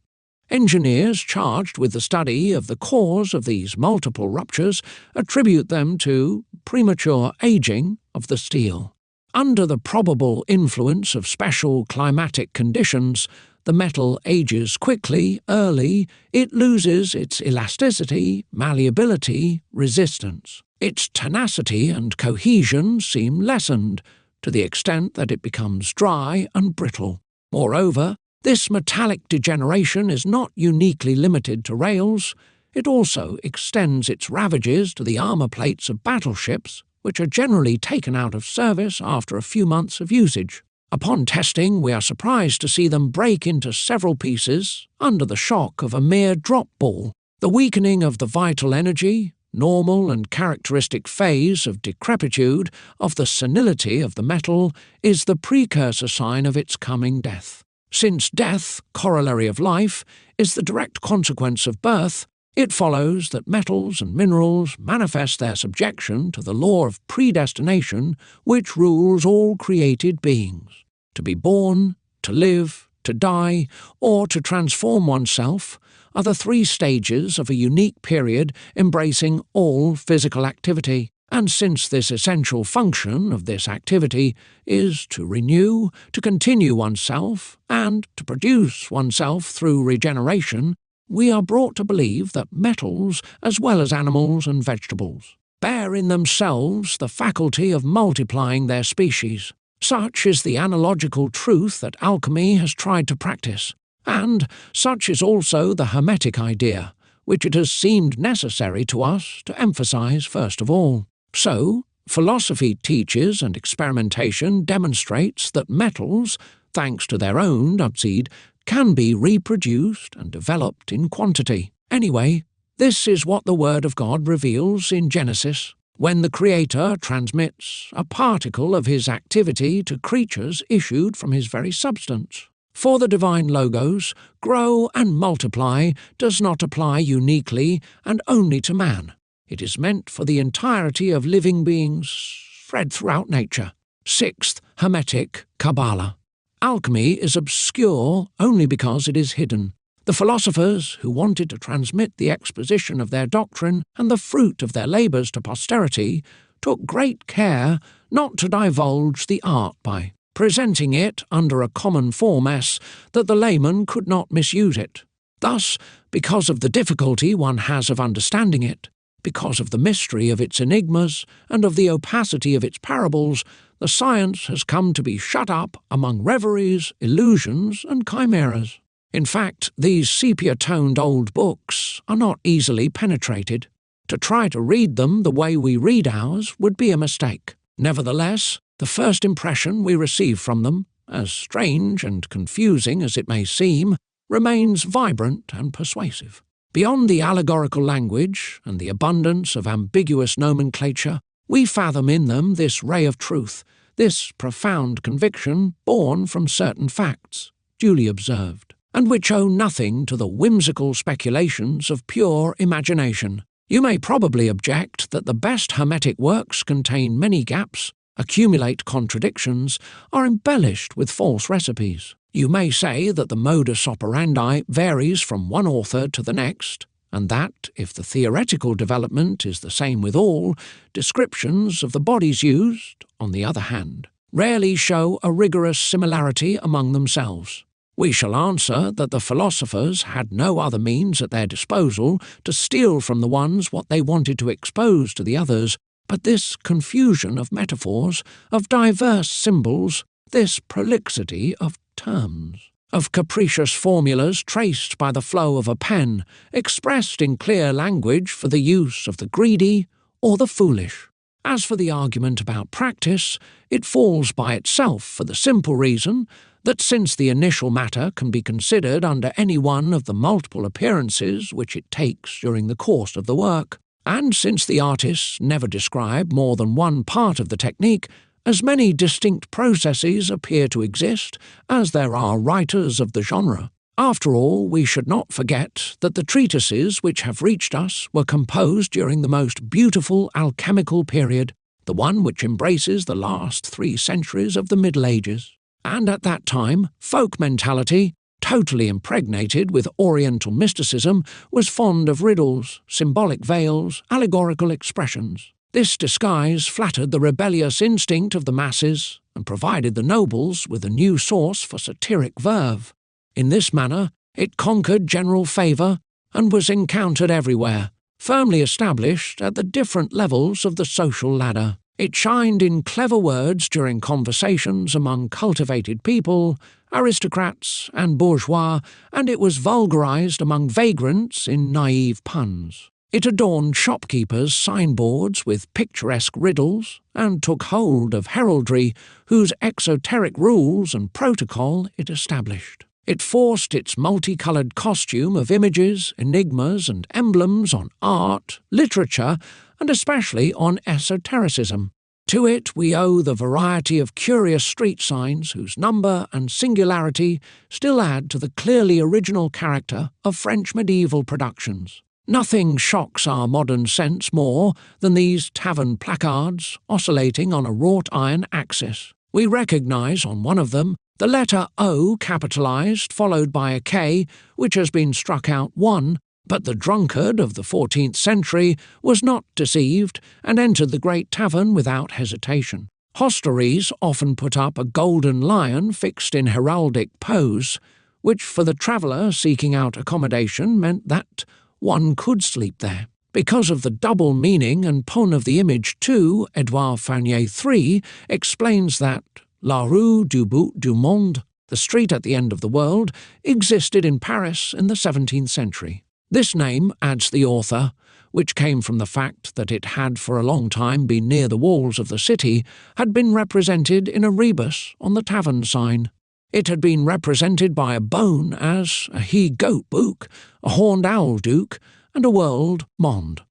A: Engineers charged with the study of the cause of these multiple ruptures attribute them to premature aging of the steel. Under the probable influence of special climatic conditions, the metal ages quickly, early, it loses its elasticity, malleability, resistance. Its tenacity and cohesion seem lessened, to the extent that it becomes dry and brittle. Moreover, this metallic degeneration is not uniquely limited to rails, it also extends its ravages to the armour plates of battleships, which are generally taken out of service after a few months of usage. Upon testing, we are surprised to see them break into several pieces under the shock of a mere drop ball. The weakening of the vital energy, normal and characteristic phase of decrepitude, of the senility of the metal, is the precursor sign of its coming death. Since death, corollary of life, is the direct consequence of birth, it follows that metals and minerals manifest their subjection to the law of predestination which rules all created beings. To be born, to live, to die, or to transform oneself are the three stages of a unique period embracing all physical activity. And since this essential function of this activity is to renew, to continue oneself, and to produce oneself through regeneration, we are brought to believe that metals, as well as animals and vegetables, bear in themselves the faculty of multiplying their species. Such is the analogical truth that alchemy has tried to practice, and such is also the Hermetic idea, which it has seemed necessary to us to emphasize first of all. So, philosophy teaches and experimentation demonstrates that metals, thanks to their own Absied, can be reproduced and developed in quantity. Anyway, this is what the Word of God reveals in Genesis, when the Creator transmits a particle of his activity to creatures issued from his very substance. For the divine logos, grow and multiply does not apply uniquely and only to man. It is meant for the entirety of living beings spread throughout nature. Sixth, Hermetic Kabbalah. Alchemy is obscure only because it is hidden. The philosophers who wanted to transmit the exposition of their doctrine and the fruit of their labours to posterity took great care not to divulge the art by presenting it under a common form that the layman could not misuse it. Thus, because of the difficulty one has of understanding it, because of the mystery of its enigmas and of the opacity of its parables, the science has come to be shut up among reveries, illusions, and chimeras. In fact, these sepia-toned old books are not easily penetrated. To try to read them the way we read ours would be a mistake. Nevertheless, the first impression we receive from them, as strange and confusing as it may seem, remains vibrant and persuasive. Beyond the allegorical language and the abundance of ambiguous nomenclature, we fathom in them this ray of truth, this profound conviction born from certain facts, duly observed, and which owe nothing to the whimsical speculations of pure imagination. You may probably object that the best Hermetic works contain many gaps, accumulate contradictions, are embellished with false recipes. You may say that the modus operandi varies from one author to the next, and that, if the theoretical development is the same with all, descriptions of the bodies used, on the other hand, rarely show a rigorous similarity among themselves. We shall answer that the philosophers had no other means at their disposal to steal from the ones what they wanted to expose to the others, but this confusion of metaphors, of diverse symbols, this prolixity of terms, of capricious formulas traced by the flow of a pen, expressed in clear language for the use of the greedy or the foolish. As for the argument about practice, it falls by itself for the simple reason that since the initial matter can be considered under any one of the multiple appearances which it takes during the course of the work, and since the artists never describe more than one part of the technique, as many distinct processes appear to exist as there are writers of the genre. After all, we should not forget that the treatises which have reached us were composed during the most beautiful alchemical period, the one which embraces the last 3 centuries of the Middle Ages. And at that time, folk mentality, totally impregnated with Oriental mysticism, was fond of riddles, symbolic veils, allegorical expressions. This disguise flattered the rebellious instinct of the masses and provided the nobles with a new source for satiric verve. In this manner, it conquered general favour and was encountered everywhere, firmly established at the different levels of the social ladder. It shined in clever words during conversations among cultivated people, aristocrats and bourgeois, and it was vulgarised among vagrants in naive puns. It adorned shopkeepers' signboards with picturesque riddles and took hold of heraldry whose exoteric rules and protocol it established. It forced its multicoloured costume of images, enigmas and emblems on art, literature, and especially on esotericism. To it we owe the variety of curious street signs whose number and singularity still add to the clearly original character of French medieval productions. Nothing shocks our modern sense more than these tavern placards oscillating on a wrought iron axis. We recognise on one of them the letter O capitalised followed by a K which has been struck out 1, but the drunkard of the 14th century was not deceived and entered the great tavern without hesitation. Hostelries often put up a golden lion fixed in heraldic pose, which for the traveller seeking out accommodation meant that one could sleep there. Because of the double meaning and pun of the image too, Edouard Fournier III explains that La Rue du Bout du Monde, the street at the end of the world, existed in Paris in the 17th century. This name, adds the author, which came from the fact that it had for a long time been near the walls of the city, had been represented in a rebus on the tavern sign. It had been represented by a bone as a he-goat book, a horned owl duke, and a world monde.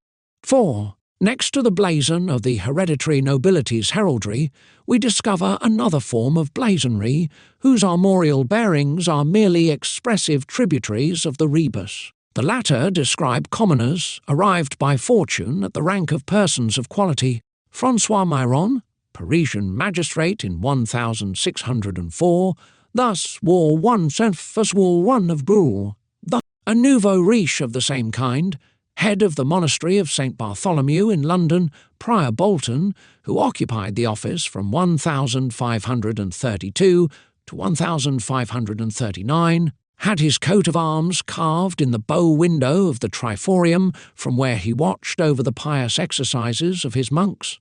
A: 4. Next to the blazon of the hereditary nobility's heraldry, we discover another form of blazonry whose armorial bearings are merely expressive tributaries of the rebus. The latter describe commoners arrived by fortune at the rank of persons of quality. François Myron, Parisian magistrate in 1604, thus wore one self as wore one of Boule. A nouveau riche of the same kind, head of the monastery of St. Bartholomew in London, Prior Bolton, who occupied the office from 1532 to 1539, had his coat of arms carved in the bow window of the triforium from where he watched over the pious exercises of his monks.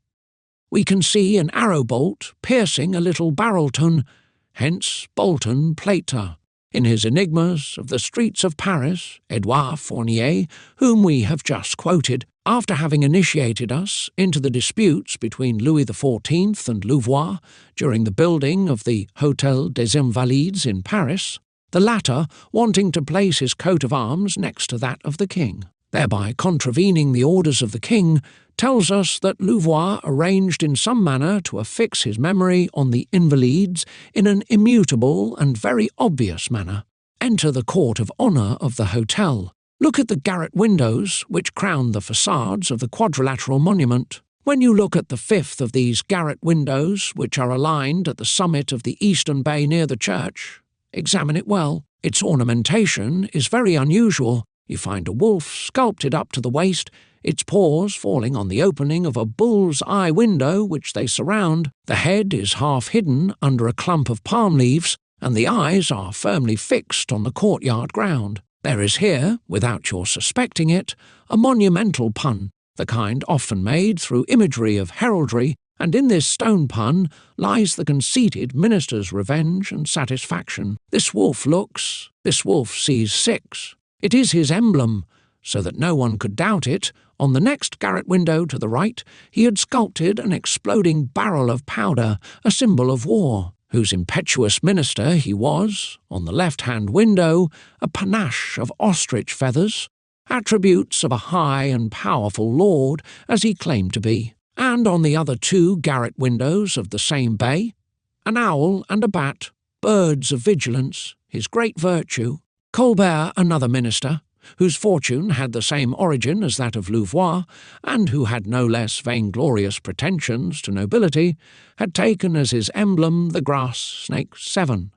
A: We can see an arrow bolt piercing a little barrel tun, hence Bolton Plater. In his Enigmas of the Streets of Paris, Edouard Fournier, whom we have just quoted, after having initiated us into the disputes between Louis XIV and Louvois during the building of the Hôtel des Invalides in Paris, the latter wanting to place his coat of arms next to that of the king, thereby contravening the orders of the king, tells us that Louvois arranged in some manner to affix his memory on the Invalides in an immutable and very obvious manner. Enter the court of honour of the hotel. Look at the garret windows which crown the facades of the quadrilateral monument. When you look at the fifth of these garret windows, which are aligned at the summit of the eastern bay near the church, examine it well. Its ornamentation is very unusual. You find a wolf sculpted up to the waist, its paws falling on the opening of a bull's eye window which they surround. The head is half hidden under a clump of palm leaves, and the eyes are firmly fixed on the courtyard ground. There is here, without your suspecting it, a monumental pun, the kind often made through imagery of heraldry, and in this stone pun lies the conceited minister's revenge and satisfaction. This wolf sees 6. It is his emblem, so that no one could doubt it. On the next garret window to the right, he had sculpted an exploding barrel of powder, a symbol of war, whose impetuous minister he was. On the left-hand window, a panache of ostrich feathers, attributes of a high and powerful lord, as he claimed to be. And on the other 2 garret windows of the same bay, an owl and a bat, birds of vigilance, his great virtue. Colbert, another minister, whose fortune had the same origin as that of Louvois, and who had no less vainglorious pretensions to nobility, had taken as his emblem the grass snake 7,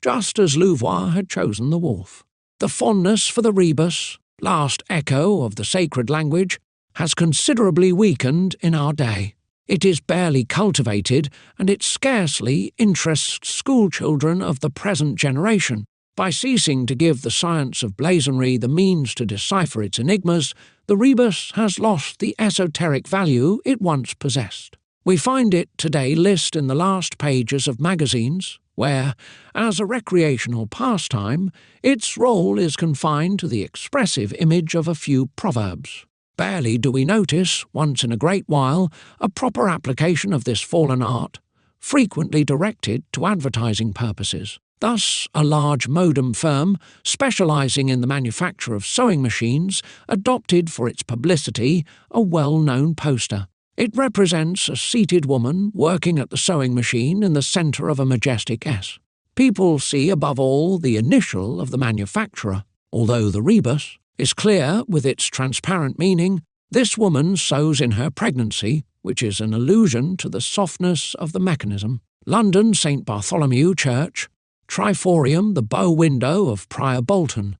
A: just as Louvois had chosen the wolf. The fondness for the rebus, last echo of the sacred language, has considerably weakened in our day. It is barely cultivated, and it scarcely interests schoolchildren of the present generation. By ceasing to give the science of blazonry the means to decipher its enigmas, the rebus has lost the esoteric value it once possessed. We find it today list in the last pages of magazines, where, as a recreational pastime, its role is confined to the expressive image of a few proverbs. Barely do we notice, once in a great while, a proper application of this fallen art, frequently directed to advertising purposes. Thus, a large modem firm, specializing in the manufacture of sewing machines, adopted for its publicity a well-known poster. It represents a seated woman working at the sewing machine in the center of a majestic S. People see above all the initial of the manufacturer. Although the rebus is clear with its transparent meaning, this woman sews in her pregnancy, which is an allusion to the softness of the mechanism. London St. Bartholomew Church, Triforium, the bow window of Prior Bolton.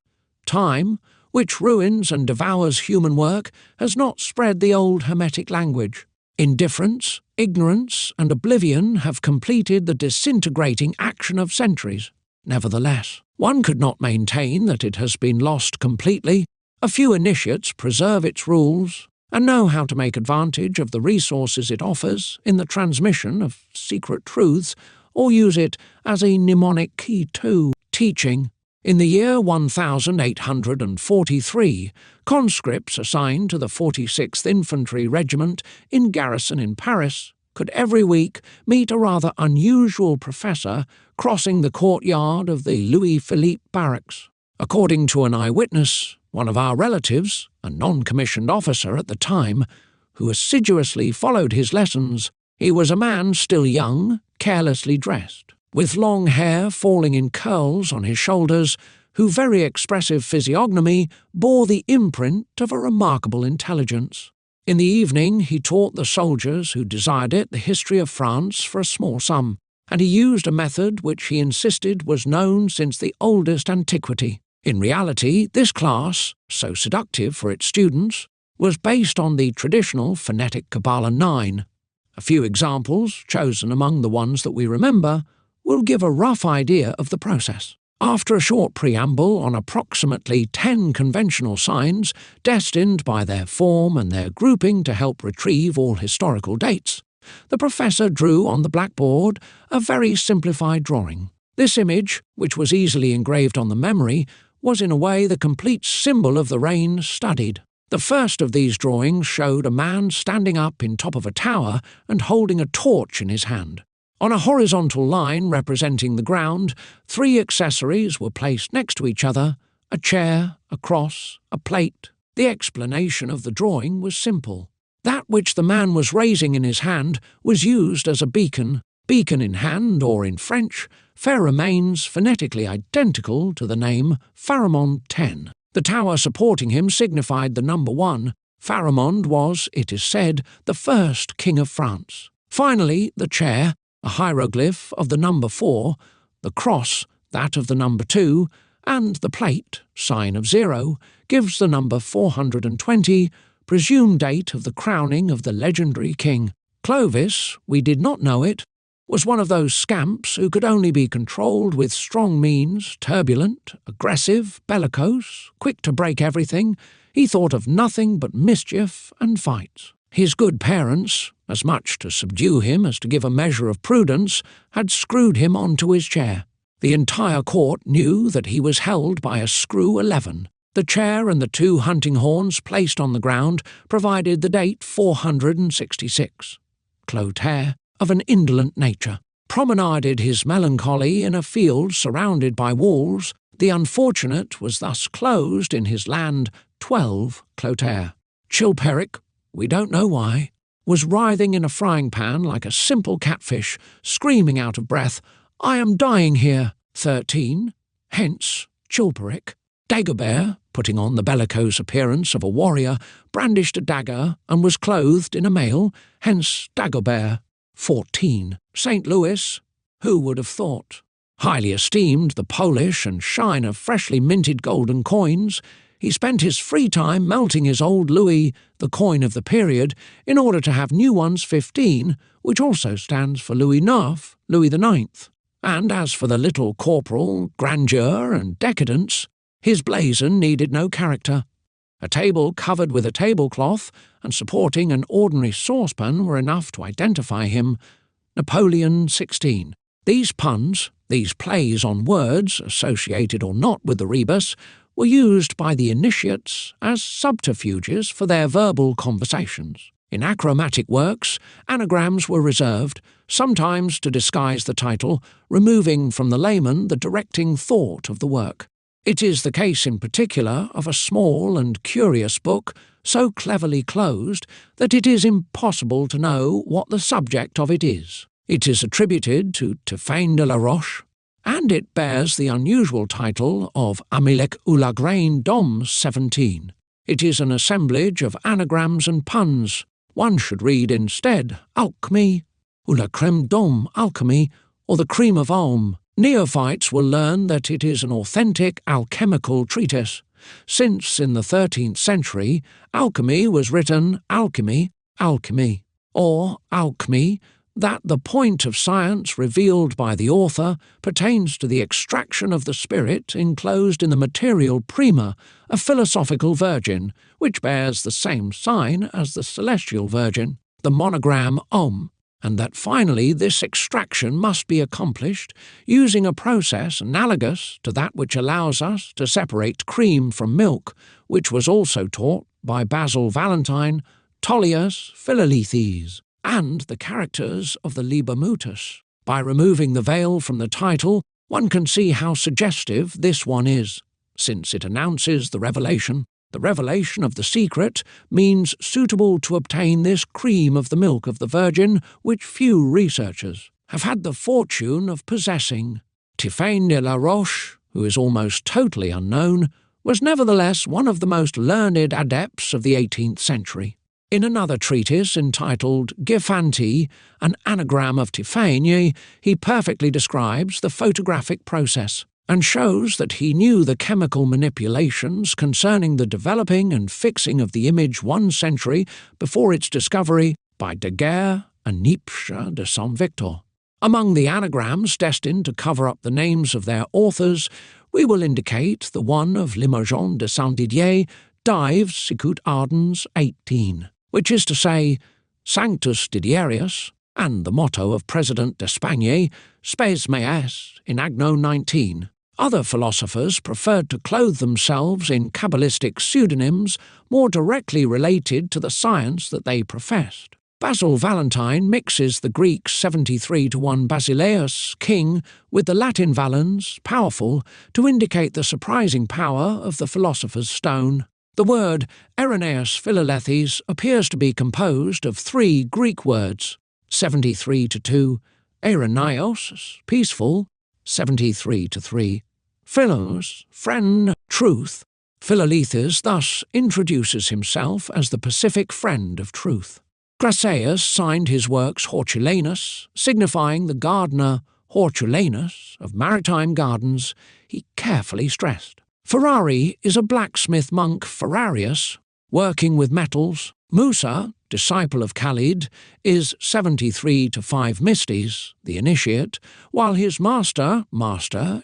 A: Time, which ruins and devours human work, has not spread the old Hermetic language. Indifference, ignorance, and oblivion have completed the disintegrating action of centuries. Nevertheless, one could not maintain that it has been lost completely. A few initiates preserve its rules and know how to make advantage of the resources it offers in the transmission of secret truths, or use it as a mnemonic key to teaching. In the year 1843, conscripts assigned to the 46th Infantry Regiment in garrison in Paris could every week meet a rather unusual professor crossing the courtyard of the Louis-Philippe barracks. According to an eyewitness, one of our relatives, a non-commissioned officer at the time, who assiduously followed his lessons, he was a man still young, carelessly dressed, with long hair falling in curls on his shoulders, whose very expressive physiognomy bore the imprint of a remarkable intelligence. In the evening he taught the soldiers who desired it the history of France for a small sum, and he used a method which he insisted was known since the oldest antiquity. In reality, this class, so seductive for its students, was based on the traditional phonetic Kabbalah 9. A few examples, chosen among the ones that we remember, will give a rough idea of the process. After a short preamble on approximately 10 conventional signs, destined by their form and their grouping to help retrieve all historical dates, the professor drew on the blackboard a very simplified drawing. This image, which was easily engraved on the memory, was in a way the complete symbol of the reign studied. The first of these drawings showed a man standing up in top of a tower and holding a torch in his hand. On a horizontal line representing the ground, 3 accessories were placed next to each other: a chair, a cross, a plate. The explanation of the drawing was simple. That which the man was raising in his hand was used as a beacon. Beacon in hand, or in French, fer remains phonetically identical to the name Pharamond 10. The tower supporting him signified the number 1. Pharamond was, it is said, the first king of France. Finally, the chair, a hieroglyph of the number 4, the cross, that of the number 2, and the plate, sign of 0, gives the number 420, presumed date of the crowning of the legendary king. Clovis, we did not know it, was one of those scamps who could only be controlled with strong means, turbulent, aggressive, bellicose, quick to break everything. He thought of nothing but mischief and fights. His good parents, as much to subdue him as to give a measure of prudence, had screwed him onto his chair. The entire court knew that he was held by a screw 11. The chair and the 2 hunting horns placed on the ground provided the date 466. Clotaire, of an indolent nature, promenaded his melancholy in a field surrounded by walls. The unfortunate was thus closed in his land 12 Clotaire. Chilperic, we don't know why, was writhing in a frying pan like a simple catfish, screaming out of breath, "I am dying here." 13, hence Chilperic. Dagobert, putting on the bellicose appearance of a warrior, brandished a dagger and was clothed in a mail, hence Dagobert. 14, St. Louis. Who would have thought? Highly esteemed the polish and shine of freshly minted golden coins, he spent his free time melting his old louis, the coin of the period, in order to have new ones 15, which also stands for Louis IX, Louis IX. And as for the little corporal, grandeur and decadence, his blazon needed no character. A table covered with a tablecloth and supporting an ordinary saucepan were enough to identify him. Napoleon 16. These puns, these plays on words, associated or not with the rebus, were used by the initiates as subterfuges for their verbal conversations. In achromatic works, anagrams were reserved, sometimes to disguise the title, removing from the layman the directing thought of the work. It is the case in particular of a small and curious book, so cleverly closed that it is impossible to know what the subject of it is. It is attributed to Tiphaine de la Roche, and it bears the unusual title of Amilec ou la Graine d'Homme 17. It is an assemblage of anagrams and puns. One should read instead Alchemy, ou la crème d'homme alchemy, or the cream of Ulm. Neophytes will learn that it is an authentic alchemical treatise, since in the 13th century alchemy was written alchemy, alchemy, or alchemy, that the point of science revealed by the author pertains to the extraction of the spirit enclosed in the material prima, a philosophical virgin, which bears the same sign as the celestial virgin, the monogram Om, and that finally this extraction must be accomplished using a process analogous to that which allows us to separate cream from milk, which was also taught by Basil Valentine, Tullius Philalethes, and the characters of the Liber Mutus. By removing the veil from the title, one can see how suggestive this one is, since it announces the revelation. The revelation of the secret means suitable to obtain this cream of the milk of the Virgin, which few researchers have had the fortune of possessing. Tiphaine de la Roche, who is almost totally unknown, was nevertheless one of the most learned adepts of the 18th century. In another treatise entitled Giphanti, an anagram of Tiphaine, he perfectly describes the photographic process, and shows that he knew the chemical manipulations concerning the developing and fixing of the image 1 century before its discovery by Daguerre and Nietzsche de Saint-Victor. Among the anagrams destined to cover up the names of their authors, we will indicate the one of Limoges de Saint-Didier, Dives Sicut Ardens 18, which is to say, Sanctus Didierius, and the motto of President d'Espagne, Spes meas in Agno 19. Other philosophers preferred to clothe themselves in Kabbalistic pseudonyms more directly related to the science that they professed. Basil Valentine mixes the Greek 73-1 Basileus, king, with the Latin valens, powerful, to indicate the surprising power of the philosopher's stone. The word Irenaeus Philalethes appears to be composed of 3 Greek words, 73-2, Irenaeus, peaceful, 73-3, Philos, friend, truth. Philalethes thus introduces himself as the pacific friend of truth. Graceus signed his works Hortulanus, signifying the gardener Hortulanus of maritime gardens, he carefully stressed. Ferrari is a blacksmith monk Ferrarius, working with metals. Musa, disciple of Khalid, is 73 to 5 Misties, the initiate, while his master,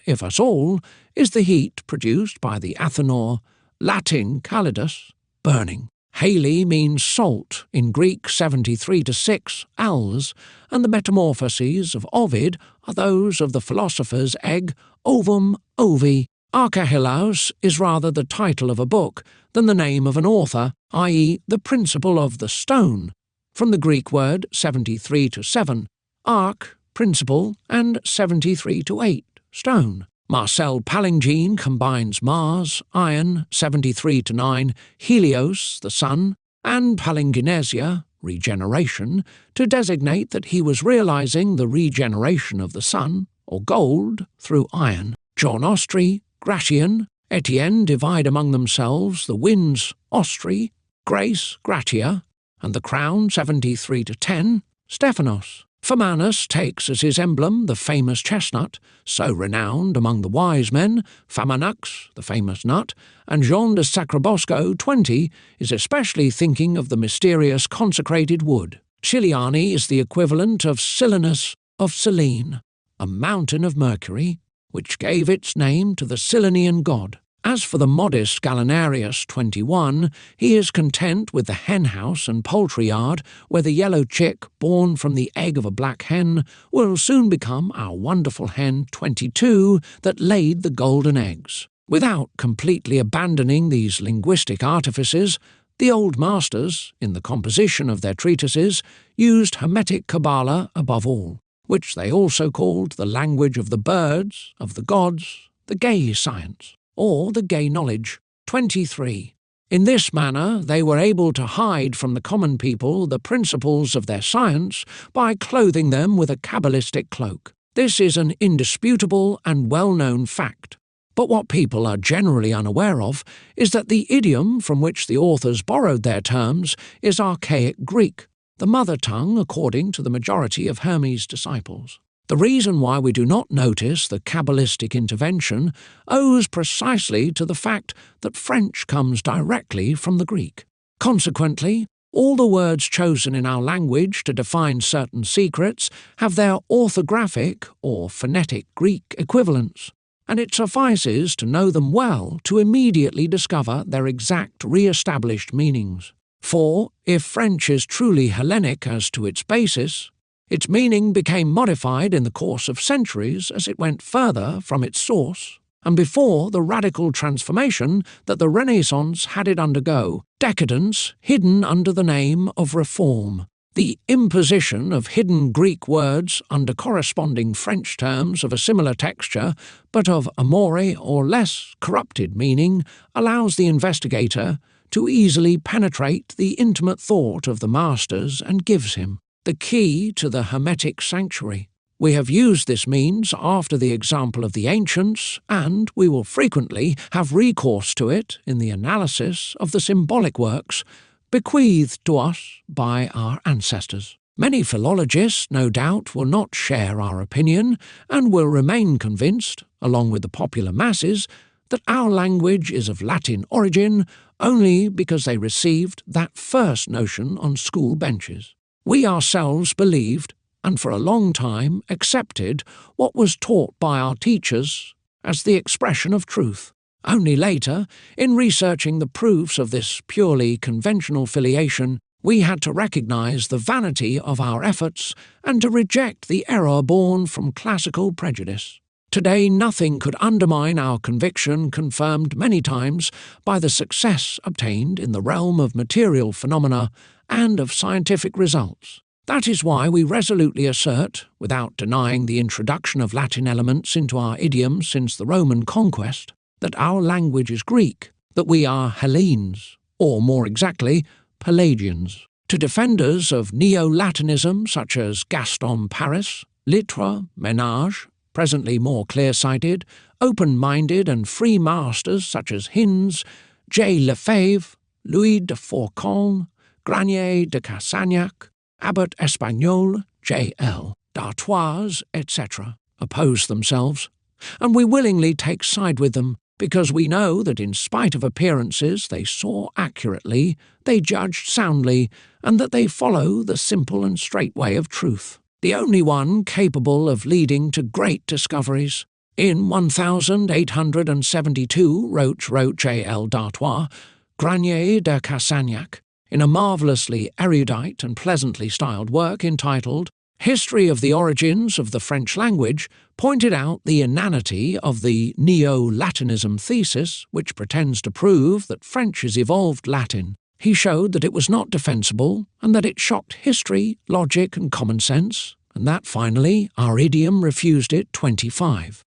A: if us all, is the heat produced by the Athanor, Latin Calidus, burning. Hali means salt, in Greek 73 to 6, als, and the metamorphoses of Ovid are those of the philosopher's egg, ovum, ovi. Archelaus is rather the title of a book than the name of an author, i.e. the principle of the stone, from the Greek word 73 to 7, arch, principle, and 73 to 8, stone. Marcel Palingine combines Mars, iron, 73 to 9, Helios, the sun, and palingenesia, regeneration, to designate that he was realizing the regeneration of the sun, or gold, through iron. John Ostry, Gratian, Etienne divide among themselves the winds, Ostry, grace, gratia, and the crown, 73 to 10, Stephanos. Firmanus takes as his emblem the famous chestnut, so renowned among the wise men, Famanux, the famous nut, and Jean de Sacrobosco, 20, is especially thinking of the mysterious consecrated wood. Chiliani is the equivalent of Silenus of Selene, a mountain of Mercury, which gave its name to the Silenian god. As for the modest Gallinarius, 21, he is content with the henhouse and poultry yard, where the yellow chick, born from the egg of a black hen, will soon become our wonderful hen, 22, that laid the golden eggs. Without completely abandoning these linguistic artifices, the old masters, in the composition of their treatises, used Hermetic Kabbalah above all, which they also called the language of the birds, of the gods, the gay science, or the gay knowledge. 23. In this manner they were able to hide from the common people the principles of their science by clothing them with a Kabbalistic cloak. This is an indisputable and well-known fact. But what people are generally unaware of is that the idiom from which the authors borrowed their terms is archaic Greek, the mother tongue according to the majority of Hermes' disciples. The reason why we do not notice the Kabbalistic intervention owes precisely to the fact that French comes directly from the Greek. Consequently, all the words chosen in our language to define certain secrets have their orthographic or phonetic Greek equivalents, and it suffices to know them well to immediately discover their exact re-established meanings. For, if French is truly Hellenic as to its basis, its meaning became modified in the course of centuries as it went further from its source, and before the radical transformation that the Renaissance had it undergo, decadence hidden under the name of reform. The imposition of hidden Greek words under corresponding French terms of a similar texture, but of a more or less corrupted meaning, allows the investigator to easily penetrate the intimate thought of the masters and gives him the key to the Hermetic sanctuary. We have used this means after the example of the ancients, and we will frequently have recourse to it in the analysis of the symbolic works bequeathed to us by our ancestors. Many philologists, no doubt, will not share our opinion, and will remain convinced, along with the popular masses, that our language is of Latin origin only because they received that first notion on school benches. We ourselves believed, and for a long time accepted, what was taught by our teachers as the expression of truth. Only later, in researching the proofs of this purely conventional filiation, we had to recognize the vanity of our efforts and to reject the error born from classical prejudice. Today nothing could undermine our conviction, confirmed many times by the success obtained in the realm of material phenomena and of scientific results. That is why we resolutely assert, without denying the introduction of Latin elements into our idioms since the Roman conquest, that our language is Greek, that we are Hellenes, or more exactly, Pelagians. To defenders of Neo-Latinism such as Gaston Paris, Littre, Ménage, presently more clear-sighted, open-minded and free masters such as Hinds, J. Lefebvre, Louis de Fourcon, Granier de Cassagnac, Abbot Espagnol, J.L., d'Artois, etc., oppose themselves, and we willingly take side with them, because we know that in spite of appearances they saw accurately, they judged soundly, and that they follow the simple and straight way of truth, the only one capable of leading to great discoveries. In 1872 wrote J.L. d'Artois, Granier de Cassagnac, in a marvellously erudite and pleasantly styled work entitled History of the Origins of the French Language, pointed out the inanity of the Neo-Latinism thesis, which pretends to prove that French is evolved Latin. He showed that it was not defensible, and that it shocked history, logic, and common sense, and that, finally, our idiom refused it 25.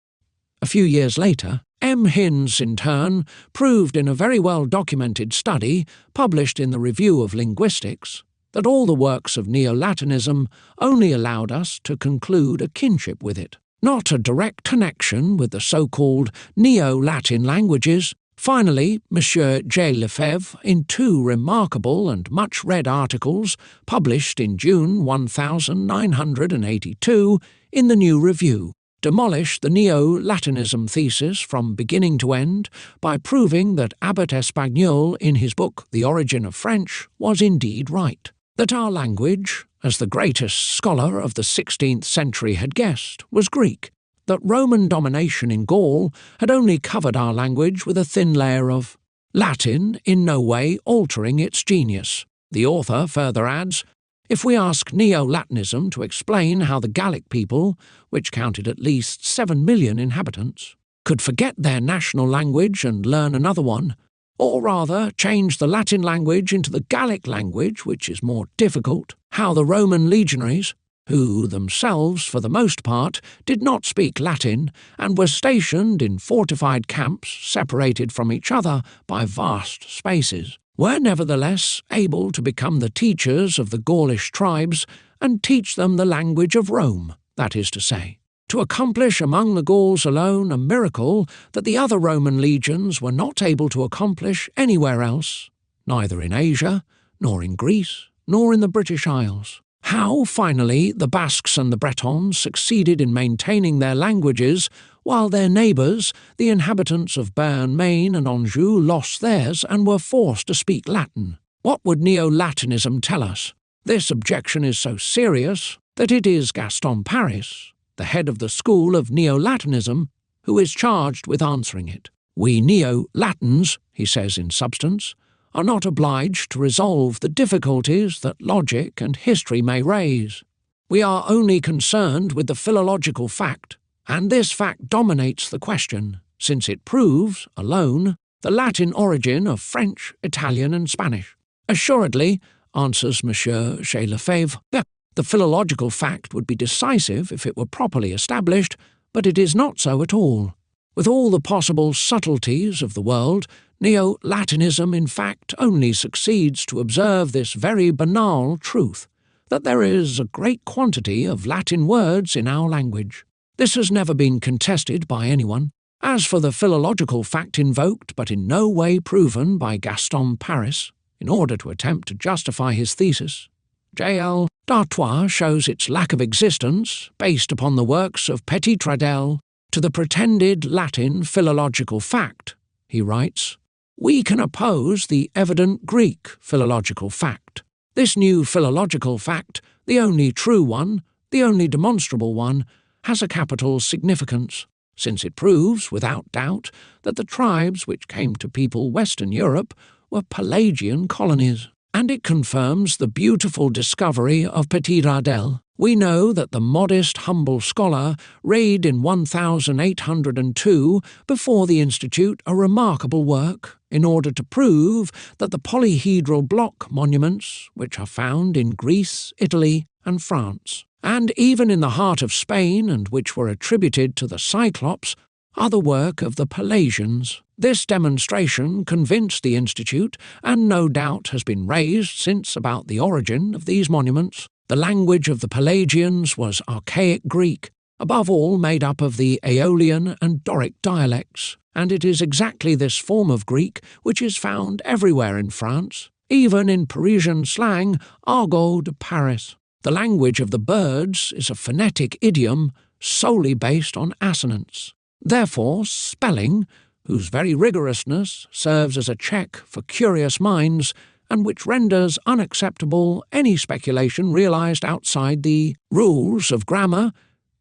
A: A few years later, M. Hinz, in turn, proved in a very well-documented study, published in the Review of Linguistics, that all the works of Neo-Latinism only allowed us to conclude a kinship with it, not a direct connection with the so-called Neo-Latin languages. Finally, Monsieur J. Lefebvre, in two remarkable and much-read articles published in June 1982 in the New Review, demolished the Neo-Latinism thesis from beginning to end by proving that Abbot Espagnol, in his book The Origin of French, was indeed right, that our language, as the greatest scholar of the 16th century had guessed, was Greek, that Roman domination in Gaul had only covered our language with a thin layer of Latin, in no way altering its genius. The author further adds, if we ask Neo-Latinism to explain how the Gallic people, which counted at least 7 million inhabitants, could forget their national language and learn another one, or rather change the Latin language into the Gallic language, which is more difficult, how the Roman legionaries, who themselves, for the most part, did not speak Latin and were stationed in fortified camps separated from each other by vast spaces, were nevertheless able to become the teachers of the Gaulish tribes and teach them the language of Rome, that is to say, to accomplish among the Gauls alone a miracle that the other Roman legions were not able to accomplish anywhere else, neither in Asia, nor in Greece, nor in the British Isles. How, finally, the Basques and the Bretons succeeded in maintaining their languages, while their neighbours, the inhabitants of Béarn, Maine and Anjou, lost theirs and were forced to speak Latin. What would Neo-Latinism tell us? This objection is so serious that it is Gaston Paris, the head of the school of Neo-Latinism, who is charged with answering it. We Neo-Latins, he says in substance, are not obliged to resolve the difficulties that logic and history may raise. We are only concerned with the philological fact, and this fact dominates the question, since it proves, alone, the Latin origin of French, Italian and Spanish. Assuredly, answers Monsieur J. Lefebvre, the philological fact would be decisive if it were properly established, but it is not so at all. With all the possible subtleties of the world, Neo-Latinism in fact only succeeds to observe this very banal truth, that there is a great quantity of Latin words in our language. This has never been contested by anyone. As for the philological fact invoked but in no way proven by Gaston Paris, in order to attempt to justify his thesis, J.L. d'Artois shows its lack of existence, based upon the works of Petit-Tradelle, to the pretended Latin philological fact. He writes, we can oppose the evident Greek philological fact. This new philological fact, the only true one, the only demonstrable one, has a capital significance, since it proves, without doubt, that the tribes which came to people Western Europe were Pelagian colonies, and it confirms the beautiful discovery of Petit-Tradelle. We know that the modest, humble scholar read in 1802 before the Institute a remarkable work in order to prove that the polyhedral block monuments, which are found in Greece, Italy, and France, and even in the heart of Spain and which were attributed to the Cyclops, are the work of the Pelagians. This demonstration convinced the Institute, and no doubt has been raised since about the origin of these monuments. The language of the Pelagians was archaic Greek, above all made up of the Aeolian and Doric dialects, and it is exactly this form of Greek which is found everywhere in France, even in Parisian slang, argot de Paris. The language of the birds is a phonetic idiom solely based on assonance. Therefore, spelling, whose very rigorousness serves as a check for curious minds, and which renders unacceptable any speculation realized outside the rules of grammar,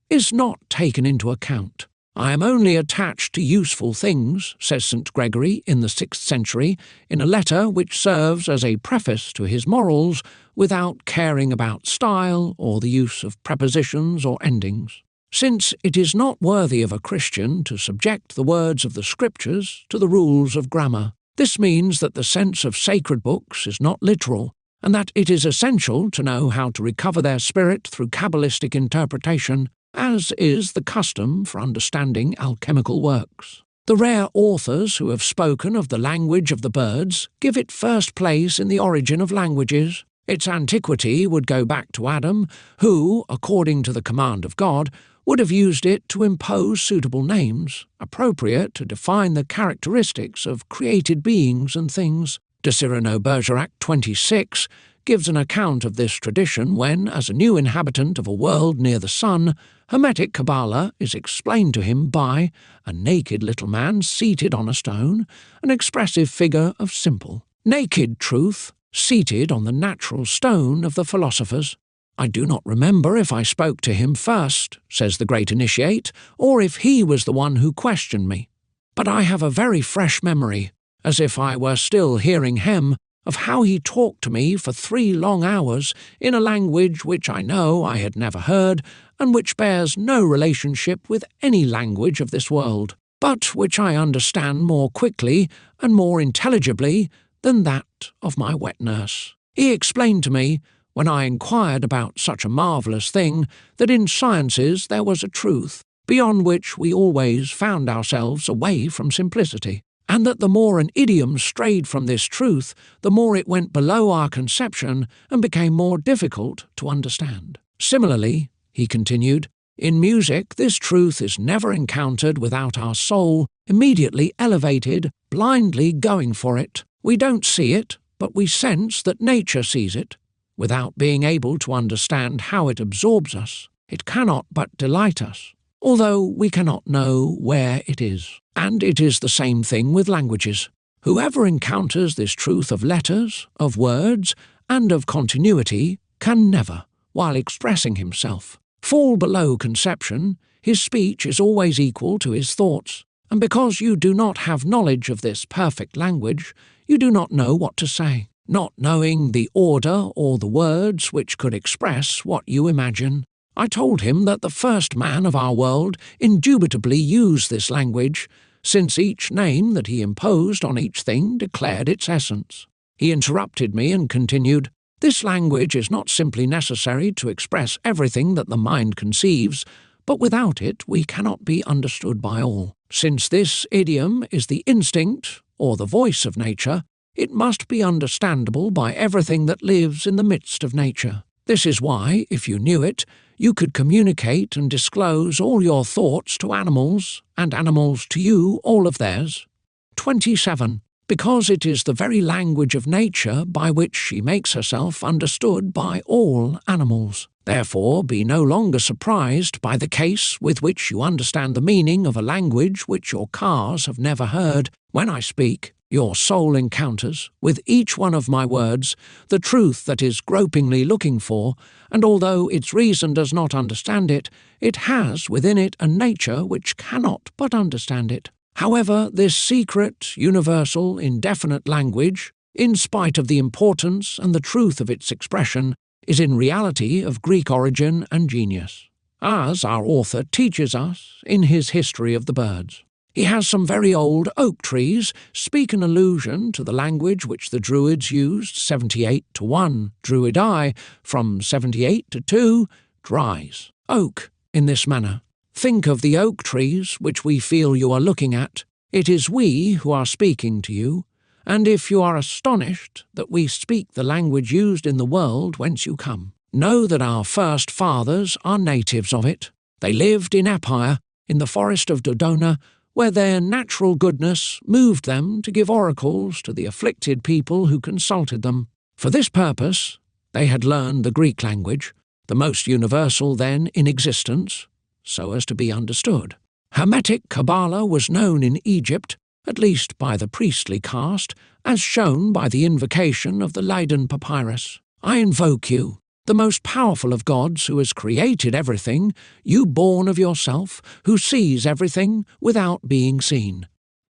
A: is not taken into account. I am only attached to useful things, says St. Gregory in the 6th century, in a letter which serves as a preface to his morals, without caring about style or the use of prepositions or endings. Since it is not worthy of a Christian to subject the words of the Scriptures to the rules of grammar. This means that the sense of sacred books is not literal, and that it is essential to know how to recover their spirit through Kabbalistic interpretation, as is the custom for understanding alchemical works. The rare authors who have spoken of the language of the birds give it first place in the origin of languages. Its antiquity would go back to Adam, who, according to the command of God, would have used it to impose suitable names, appropriate to define the characteristics of created beings and things. De Cyrano Bergerac 26 gives an account of this tradition when, as a new inhabitant of a world near the sun, Hermetic Kabbalah is explained to him by a naked little man seated on a stone, an expressive figure of simple, naked truth, seated on the natural stone of the philosophers. I do not remember if I spoke to him first, says the great initiate, or if he was the one who questioned me. But I have a very fresh memory, as if I were still hearing him, of how he talked to me for 3 long hours in a language which I know I had never heard, and which bears no relationship with any language of this world, but which I understand more quickly and more intelligibly than that of my wet nurse. He explained to me, when I inquired about such a marvellous thing, that in sciences there was a truth, beyond which we always found ourselves away from simplicity, and that the more an idiom strayed from this truth, the more it went below our conception and became more difficult to understand. Similarly, he continued, in music this truth is never encountered without our soul immediately elevated, blindly going for it. We don't see it, but we sense that nature sees it. Without being able to understand how it absorbs us, it cannot but delight us, although we cannot know where it is. And it is the same thing with languages. Whoever encounters this truth of letters, of words, and of continuity can never, while expressing himself, fall below conception. His speech is always equal to his thoughts, and because you do not have knowledge of this perfect language, you do not know what to say, not knowing the order or the words which could express what you imagine. I told him that the first man of our world indubitably used this language, since each name that he imposed on each thing declared its essence. He interrupted me and continued, this language is not simply necessary to express everything that the mind conceives, but without it we cannot be understood by all. Since this idiom is the instinct, or the voice of nature, it must be understandable by everything that lives in the midst of nature. This is why, if you knew it, you could communicate and disclose all your thoughts to animals, and animals to you all of theirs. 27. Because it is the very language of nature by which she makes herself understood by all animals. Therefore, be no longer surprised by the case with which you understand the meaning of a language which your cars have never heard. When I speak, your soul encounters, with each one of my words, the truth that is gropingly looking for, and although its reason does not understand it, it has within it a nature which cannot but understand it. However, this secret, universal, indefinite language, in spite of the importance and the truth of its expression, is in reality of Greek origin and genius, as our author teaches us in his History of the Birds. He has some very old oak trees speak an allusion to the language which the Druids used 78 to 1 Druidi, from 78 to 2 dries. Oak, in this manner. Think of the oak trees which we feel you are looking at. It is we who are speaking to you, and if you are astonished that we speak the language used in the world whence you come, know that our first fathers are natives of it. They lived in Epire, in the forest of Dodona, where their natural goodness moved them to give oracles to the afflicted people who consulted them. For this purpose, they had learned the Greek language, the most universal then in existence, so as to be understood. Hermetic Kabbalah was known in Egypt, at least by the priestly caste, as shown by the invocation of the Leiden Papyrus. I invoke you, the most powerful of gods who has created everything, you born of yourself, who sees everything without being seen.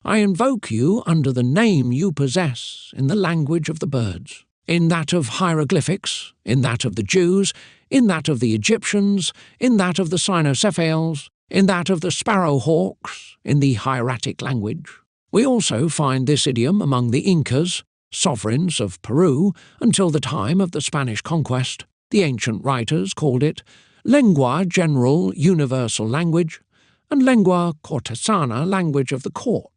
A: I invoke you under the name you possess in the language of the birds, in that of hieroglyphics, in that of the Jews, in that of the Egyptians, in that of the Cynocephals, in that of the sparrowhawks, in the hieratic language. We also find this idiom among the Incas, sovereigns of Peru, until the time of the Spanish conquest. The ancient writers called it lengua general universal language and lengua cortesana language of the court.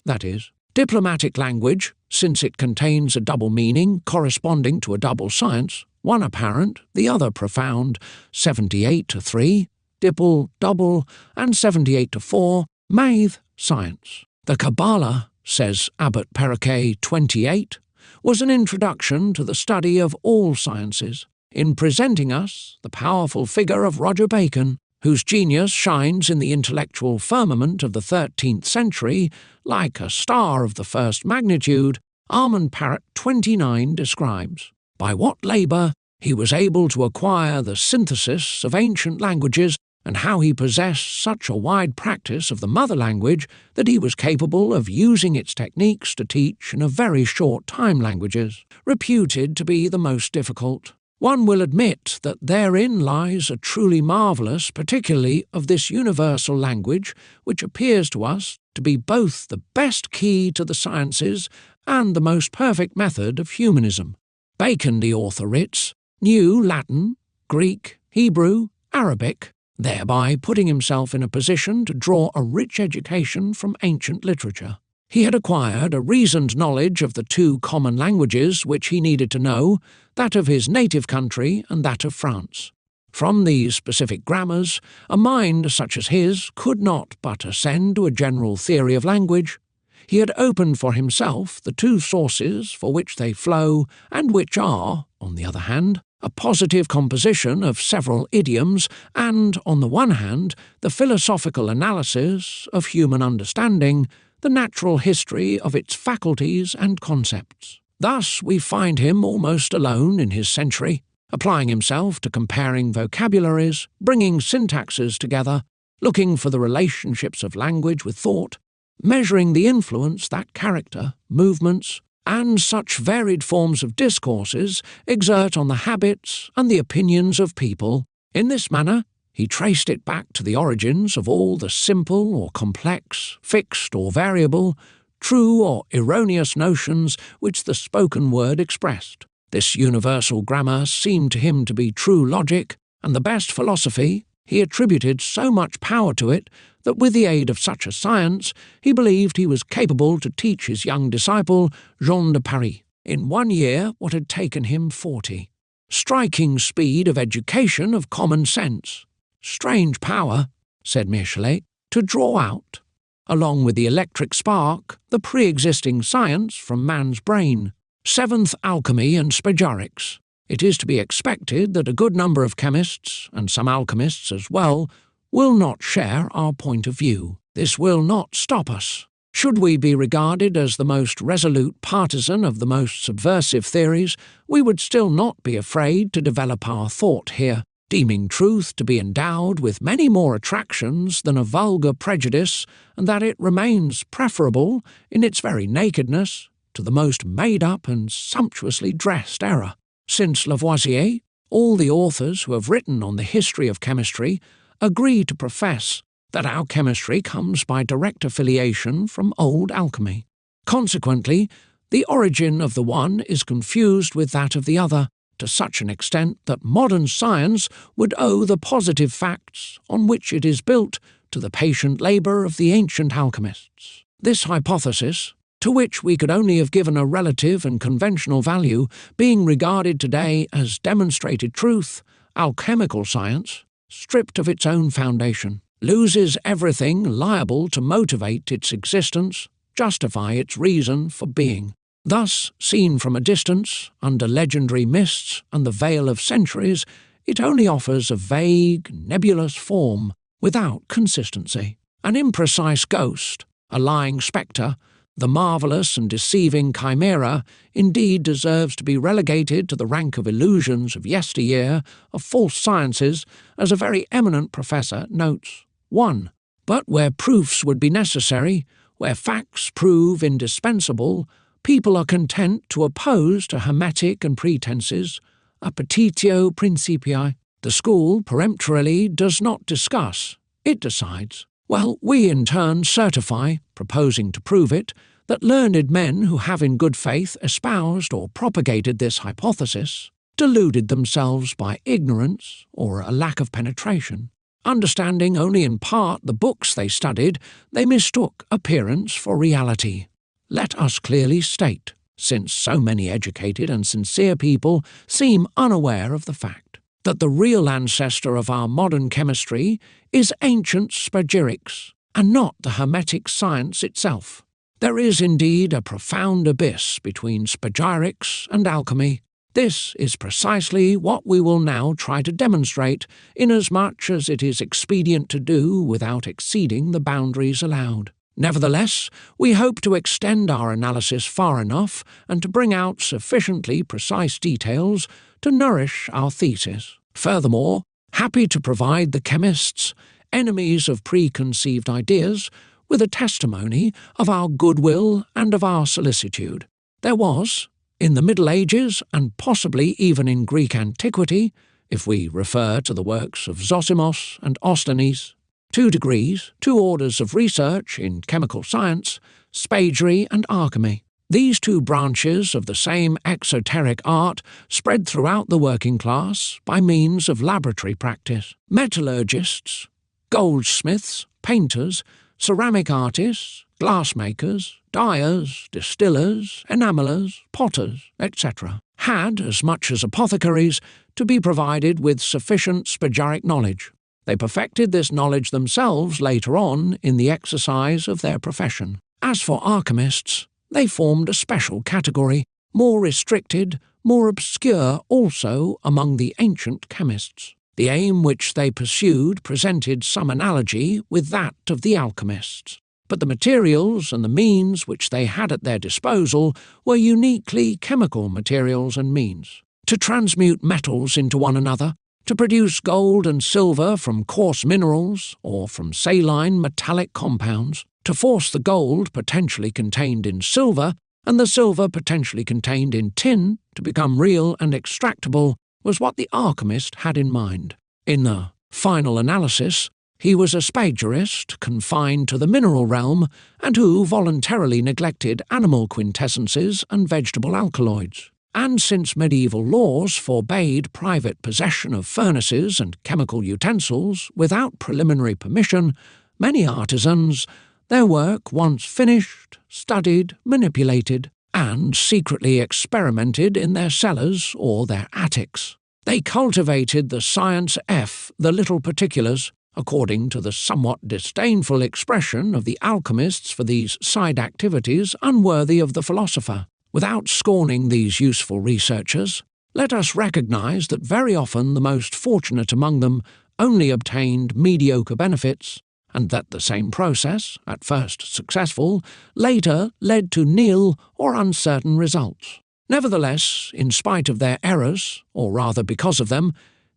A: That is, diplomatic language, since it contains a double meaning corresponding to a double science, one apparent, the other profound, 78-3, dipple, double, and 78-4, math, science. The Kabbalah, says Abbot Perroquet 28, was an introduction to the study of all sciences, in presenting us the powerful figure of Roger Bacon, whose genius shines in the intellectual firmament of the 13th century like a star of the first magnitude. Armand Parrott 29 describes by what labour he was able to acquire the synthesis of ancient languages, and how he possessed such a wide practice of the mother language that he was capable of using its techniques to teach in a very short time languages, reputed to be the most difficult. One will admit that therein lies a truly marvellous, particularly of this universal language, which appears to us to be both the best key to the sciences and the most perfect method of humanism. Bacon, the author writes, knew Latin, Greek, Hebrew, Arabic, thereby putting himself in a position to draw a rich education from ancient literature. He had acquired a reasoned knowledge of the two common languages which he needed to know, that of his native country and that of France. From these specific grammars, a mind such as his could not but ascend to a general theory of language. He had opened for himself the two sources for which they flow, and which are, on the other hand, a positive composition of several idioms, and, on the one hand, the philosophical analysis of human understanding, the natural history of its faculties and concepts. Thus we find him almost alone in his century, applying himself to comparing vocabularies, bringing syntaxes together, looking for the relationships of language with thought, measuring the influence that character, movements, and such varied forms of discourses exert on the habits and the opinions of people. In this manner, he traced it back to the origins of all the simple or complex, fixed or variable, true or erroneous notions which the spoken word expressed. This universal grammar seemed to him to be true logic, and the best philosophy. He attributed so much power to it that with the aid of such a science he believed he was capable to teach his young disciple, Jean de Paris, in 1 year what had taken him 40. Striking speed of education of common sense. Strange power, said Michelet, to draw out, along with the electric spark, the pre-existing science from man's brain. Seventh alchemy and spagyrics. It is to be expected that a good number of chemists, and some alchemists as well, will not share our point of view. This will not stop us. Should we be regarded as the most resolute partisan of the most subversive theories, we would still not be afraid to develop our thought here, deeming truth to be endowed with many more attractions than a vulgar prejudice, and that it remains preferable, in its very nakedness, to the most made-up and sumptuously dressed error. Since Lavoisier, all the authors who have written on the history of chemistry agree to profess that our chemistry comes by direct affiliation from old alchemy. Consequently, the origin of the one is confused with that of the other, to such an extent that modern science would owe the positive facts on which it is built to the patient labour of the ancient alchemists. This hypothesis, to which we could only have given a relative and conventional value, being regarded today as demonstrated truth, alchemical science, stripped of its own foundation, loses everything liable to motivate its existence, justify its reason for being. Thus, seen from a distance, under legendary mists and the veil of centuries, it only offers a vague, nebulous form, without consistency, an imprecise ghost, A lying spectre, the marvellous and deceiving chimera, indeed deserves to be relegated to the rank of illusions of yesteryear, of false sciences, as a very eminent professor notes. 1. But where proofs would be necessary, where facts prove indispensable, people are content to oppose to hermetic and pretences, a petitio principii. The school peremptorily does not discuss, it decides. Well, we in turn certify, proposing to prove it, that learned men who have in good faith espoused or propagated this hypothesis deluded themselves by ignorance or a lack of penetration. Understanding only in part the books they studied, they mistook appearance for reality. Let us clearly state, since so many educated and sincere people seem unaware of the fact, that the real ancestor of our modern chemistry is ancient spagyrics, and not the hermetic science itself. There is indeed a profound abyss between spagyrics and alchemy. This is precisely what we will now try to demonstrate, inasmuch as it is expedient to do without exceeding the boundaries allowed. Nevertheless, we hope to extend our analysis far enough and to bring out sufficiently precise details to nourish our thesis. Furthermore, happy to provide the chemists, enemies of preconceived ideas, with a testimony of our goodwill and of our solicitude. There was, in the Middle Ages, and possibly even in Greek antiquity, if we refer to the works of Zosimos and Ostanes, 2 degrees, 2 orders of research in chemical science, spagyry and alchemy. These 2 branches of the same exoteric art spread throughout the working class by means of laboratory practice. Metallurgists, goldsmiths, painters, ceramic artists, glassmakers, dyers, distillers, enamellers, potters, etc., had, as much as apothecaries, to be provided with sufficient spagyric knowledge. They perfected this knowledge themselves later on in the exercise of their profession. As for alchemists, they formed a special category, more restricted, more obscure also among the ancient chemists. The aim which they pursued presented some analogy with that of the alchemists, but the materials and the means which they had at their disposal were uniquely chemical materials and means. To transmute metals into one another, to produce gold and silver from coarse minerals or from saline metallic compounds, to force the gold potentially contained in silver and the silver potentially contained in tin to become real and extractable, was what the alchemist had in mind. In the final analysis, he was a spagyurist confined to the mineral realm and who voluntarily neglected animal quintessences and vegetable alkaloids. And since medieval laws forbade private possession of furnaces and chemical utensils without preliminary permission, many artisans, their work once finished, studied, manipulated, and secretly experimented in their cellars or their attics. They cultivated the science F, the little particulars, according to the somewhat disdainful expression of the alchemists for these side activities unworthy of the philosopher. Without scorning these useful researchers, let us recognize that very often the most fortunate among them only obtained mediocre benefits, and that the same process, at first successful, later led to nil or uncertain results. Nevertheless, in spite of their errors, or rather because of them,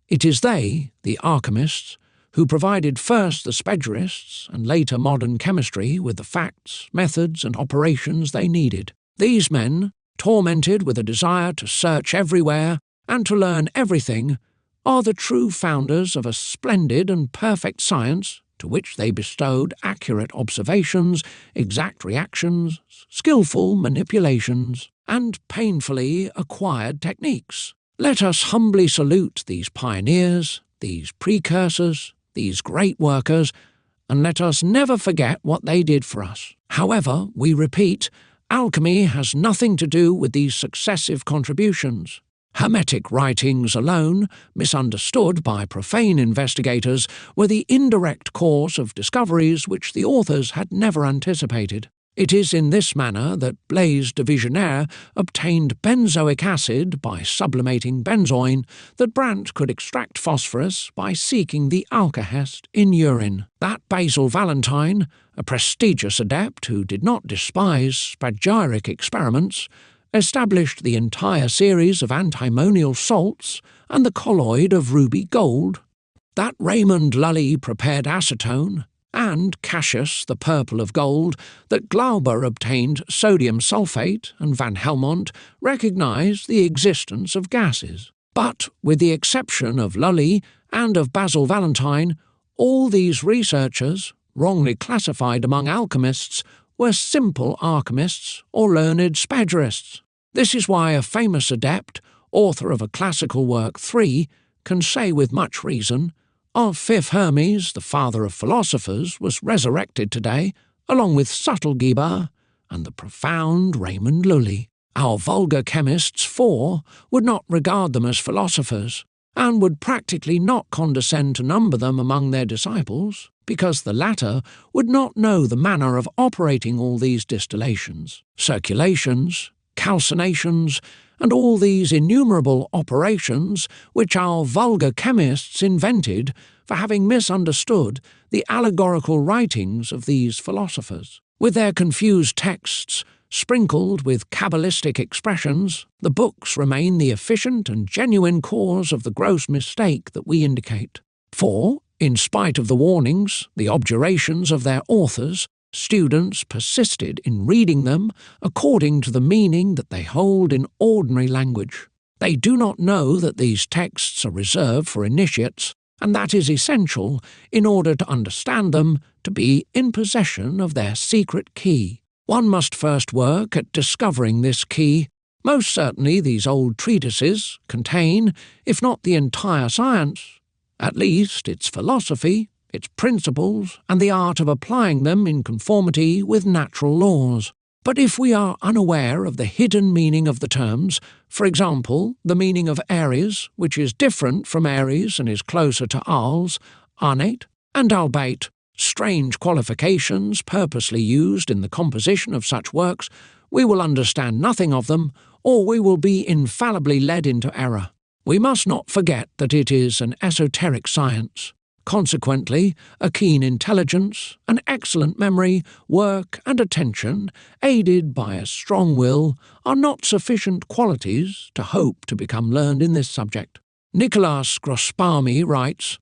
A: it is they, the alchemists, who provided first the spagyrists and later modern chemistry with the facts, methods, and operations they needed. These men, tormented with a desire to search everywhere and to learn everything, are the true founders of a splendid and perfect science to which they bestowed accurate observations, exact reactions, skillful manipulations, and painfully acquired techniques. Let us humbly salute these pioneers, these precursors, these great workers, and let us never forget what they did for us. However, we repeat, alchemy has nothing to do with these successive contributions. Hermetic writings alone, misunderstood by profane investigators, were the indirect cause of discoveries which the authors had never anticipated. It is in this manner that Blaise de Vigenère obtained benzoic acid by sublimating benzoin, that Brandt could extract phosphorus by seeking the alkahest in urine, that Basil Valentine, a prestigious adept who did not despise spagyric experiments, established the entire series of antimonial salts and the colloid of ruby gold, that Raymond Lully prepared acetone, and Cassius the purple of gold, that Glauber obtained sodium sulfate, and Van Helmont recognized the existence of gases. But, with the exception of Lully and of Basil Valentine, all these researchers, wrongly classified among alchemists, were simple alchemists or learned spagyrists. This is why a famous adept, author of a classical work 3, can say with much reason, "Our fifth Hermes, the father of philosophers, was resurrected today, along with subtle Guibert and the profound Raymond Lully." Our vulgar chemists 4 would not regard them as philosophers, and would practically not condescend to number them among their disciples, because the latter would not know the manner of operating all these distillations, circulations, calcinations, and all these innumerable operations which our vulgar chemists invented for having misunderstood the allegorical writings of these philosophers. With their confused texts, sprinkled with cabalistic expressions, the books remain the efficient and genuine cause of the gross mistake that we indicate. For, in spite of the warnings, the objurgations of their authors, students persisted in reading them according to the meaning that they hold in ordinary language. They do not know that these texts are reserved for initiates, and that is essential in order to understand them to be in possession of their secret key. One must first work at discovering this key. Most certainly these old treatises contain, if not the entire science, at least its philosophy, its principles, and the art of applying them in conformity with natural laws. But if we are unaware of the hidden meaning of the terms, for example, the meaning of Aries, which is different from Aries and is closer to Als, Arnate, and albeit strange qualifications purposely used in the composition of such works, we will understand nothing of them, or we will be infallibly led into error. We must not forget that it is an esoteric science. Consequently, a keen intelligence, an excellent memory, work, and attention, aided by a strong will, are not sufficient qualities to hope to become learned in this subject. Nicolas Grospami writes,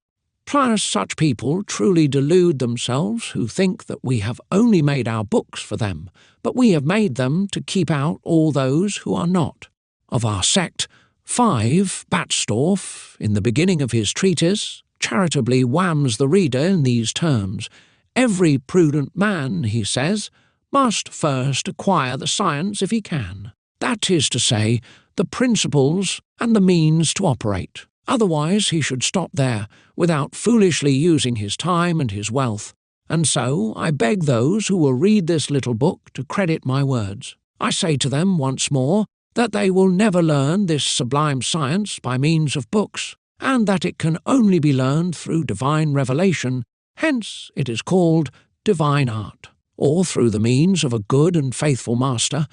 A: "Plus such people truly delude themselves who think that we have only made our books for them, but we have made them to keep out all those who are not. Of our sect, 5, Batstorff, in the beginning of his treatise, charitably whams the reader in these terms. Every prudent man, he says, must first acquire the science if he can. That is to say, the principles and the means to operate. Otherwise he should stop there, without foolishly using his time and his wealth. And so I beg those who will read this little book to credit my words. I say to them once more that they will never learn this sublime science by means of books, and that it can only be learned through divine revelation, hence it is called divine art, or through the means of a good and faithful master,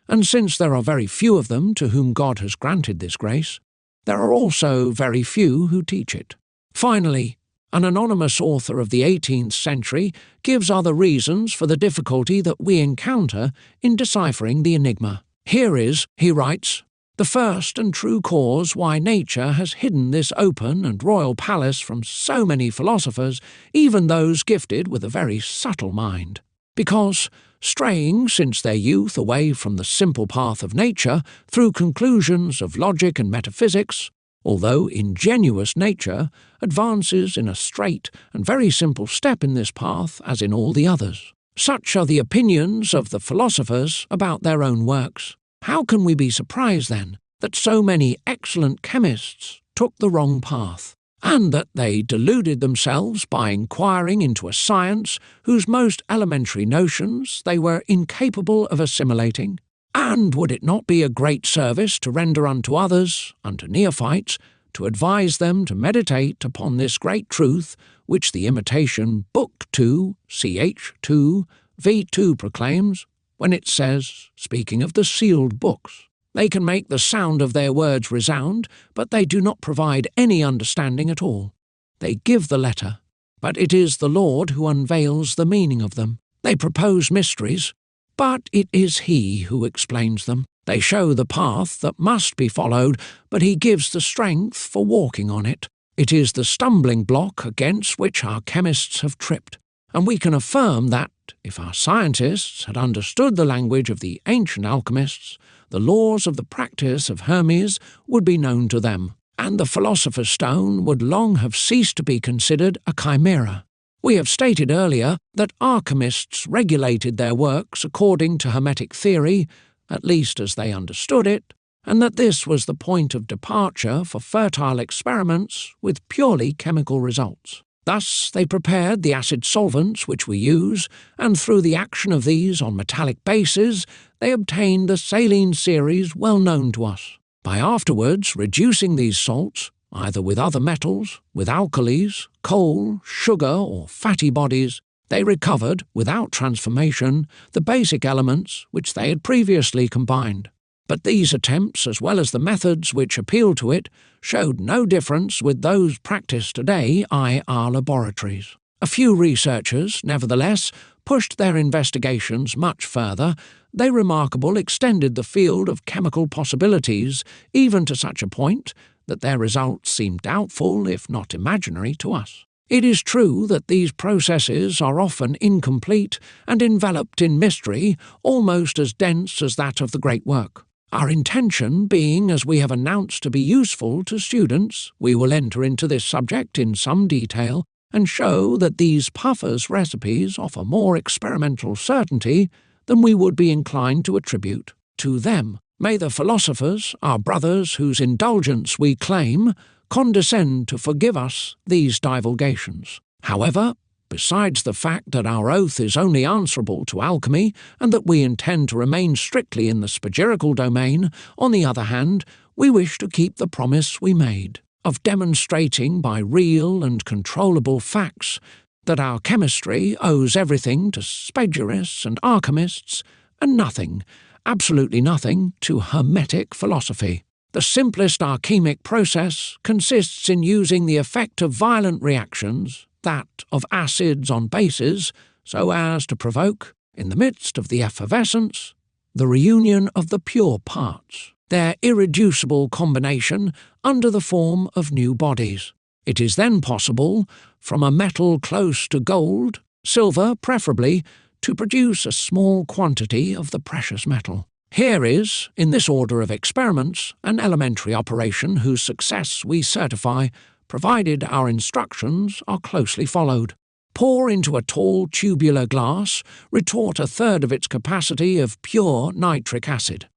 A: and since there are very few of them to whom God has granted this grace, there are also very few who teach it. Finally, an anonymous author of the 18th century gives other reasons for the difficulty that we encounter in deciphering the enigma. Here is, he writes, the first and true cause why nature has hidden this open and royal palace from so many philosophers, even those gifted with a very subtle mind. Because, straying since their youth away from the simple path of nature through conclusions of logic and metaphysics, although ingenuous nature advances in a straight and very simple step in this path as in all the others. Such are the opinions of the philosophers about their own works. How can we be surprised, then, that so many excellent chemists took the wrong path, and that they deluded themselves by inquiring into a science whose most elementary notions they were incapable of assimilating? And would it not be a great service to render unto others, unto neophytes, to advise them to meditate upon this great truth which the imitation Book 2, ch. 2, v2 proclaims, when it says, speaking of the sealed books, "They can make the sound of their words resound, but they do not provide any understanding at all. They give the letter, but it is the Lord who unveils the meaning of them. They propose mysteries, but it is He who explains them. They show the path that must be followed, but He gives the strength for walking on it. It is the stumbling block against which our chemists have tripped, and we can affirm that, if our scientists had understood the language of the ancient alchemists, the laws of the practice of Hermes would be known to them, and the philosopher's stone would long have ceased to be considered a chimera. We have stated earlier that alchemists regulated their works according to Hermetic theory, at least as they understood it, and that this was the point of departure for fertile experiments with purely chemical results. Thus they prepared the acid solvents which we use, and through the action of these on metallic bases, they obtained the saline series well known to us. By afterwards reducing these salts, either with other metals, with alkalis, coal, sugar, or fatty bodies, they recovered, without transformation, the basic elements which they had previously combined. But these attempts, as well as the methods which appealed to it, showed no difference with those practised today in our laboratories. A few researchers, nevertheless, pushed their investigations much further. They remarkable extended the field of chemical possibilities even to such a point that their results seem doubtful, if not imaginary, to us. It is true that these processes are often incomplete and enveloped in mystery almost as dense as that of the great work. Our intention being, as we have announced, to be useful to students, we will enter into this subject in some detail and show that these Puffer's recipes offer more experimental certainty than we would be inclined to attribute to them. May the philosophers, our brothers whose indulgence we claim, condescend to forgive us these divulgations. However, besides the fact that our oath is only answerable to alchemy, and that we intend to remain strictly in the spagyrical domain, on the other hand, we wish to keep the promise we made, of demonstrating by real and controllable facts that our chemistry owes everything to spagyrists and alchemists, and nothing, absolutely nothing, to Hermetic philosophy. The simplest alchemic process consists in using the effect of violent reactions, that of acids on bases, so as to provoke, in the midst of the effervescence, the reunion of the pure parts, their irreducible combination under the form of new bodies. It is then possible, from a metal close to gold, silver preferably, to produce a small quantity of the precious metal. Here is, in this order of experiments, an elementary operation whose success we certify, provided our instructions are closely followed. Pour into a tall tubular glass, retort a third of its capacity of pure nitric acid.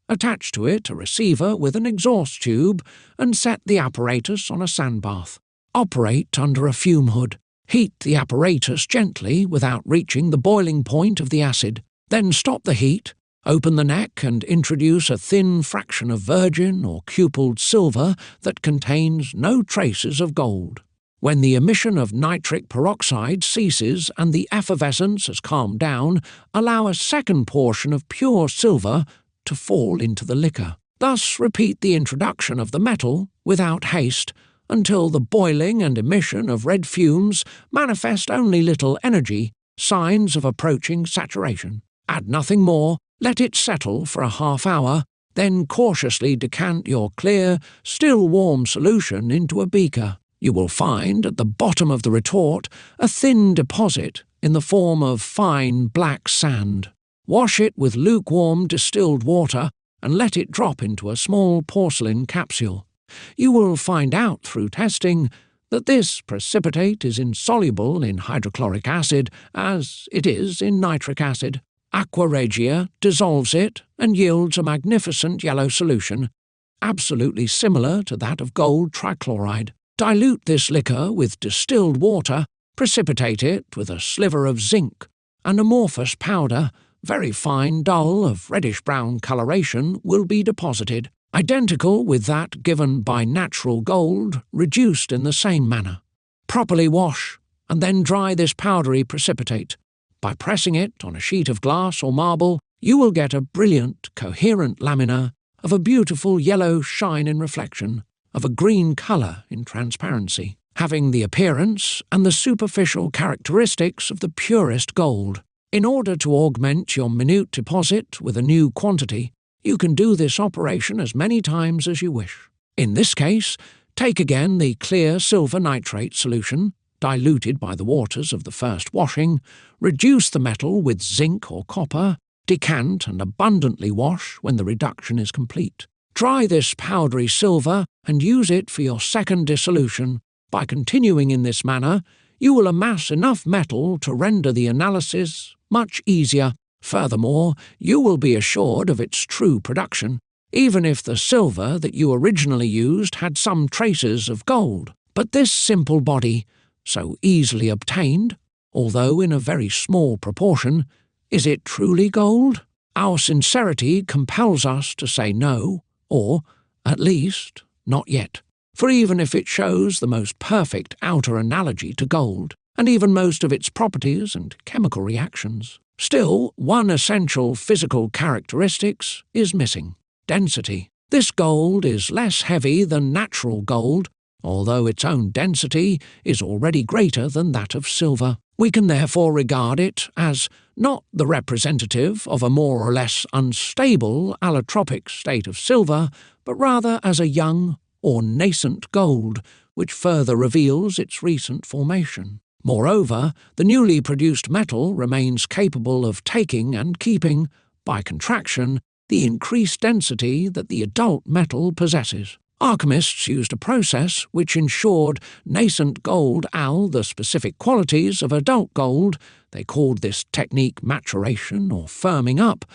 A: Attach to it a receiver with an exhaust tube and set the apparatus on a sandbath. Operate under a fume hood. Heat the apparatus gently without reaching the boiling point of the acid. Then stop the heat, open the neck and introduce a thin fraction of virgin or cupelled silver that contains no traces of gold. When the emission of nitric peroxide ceases and the effervescence has calmed down, allow a second portion of pure silver to fall into the liquor. Thus repeat the introduction of the metal without haste until the boiling and emission of red fumes manifest only little energy, signs of approaching saturation. Add nothing more, let it settle for a half-hour, then cautiously decant your clear, still warm solution into a beaker. You will find at the bottom of the retort a thin deposit in the form of fine black sand. Wash it with lukewarm distilled water and let it drop into a small porcelain capsule. You will find out through testing that this precipitate is insoluble in hydrochloric acid as it is in nitric acid. Aqua regia dissolves it and yields a magnificent yellow solution, absolutely similar to that of gold trichloride. Dilute this liquor with distilled water, precipitate it with a sliver of zinc. An amorphous powder, very fine dull of reddish-brown coloration, will be deposited, identical with that given by natural gold, reduced in the same manner. Properly wash, and then dry this powdery precipitate. By pressing it on a sheet of glass or marble, you will get a brilliant, coherent lamina of a beautiful yellow shine in reflection, of a green colour in transparency, having the appearance and the superficial characteristics of the purest gold. In order to augment your minute deposit with a new quantity, you can do this operation as many times as you wish. In this case, take again the clear silver nitrate solution, diluted by the waters of the first washing, reduce the metal with zinc or copper, decant and abundantly wash when the reduction is complete. Dry this powdery silver and use it for your second dissolution. By continuing in this manner, you will amass enough metal to render the analysis much easier. Furthermore, you will be assured of its true production, even if the silver that you originally used had some traces of gold. But this simple body, so easily obtained, although in a very small proportion, is it truly gold? Our sincerity compels us to say no, or, at least, not yet. For even if it shows the most perfect outer analogy to gold, and even most of its properties and chemical reactions, still one essential physical characteristic is missing: density. This gold is less heavy than natural gold, although its own density is already greater than that of silver. We can therefore regard it as not the representative of a more or less unstable allotropic state of silver, but rather as a young or nascent gold, which further reveals its recent formation. Moreover, the newly produced metal remains capable of taking and keeping, by contraction, the increased density that the adult metal possesses. Alchemists used a process which ensured nascent gold the specific qualities of adult gold. They called this technique maturation or firming up,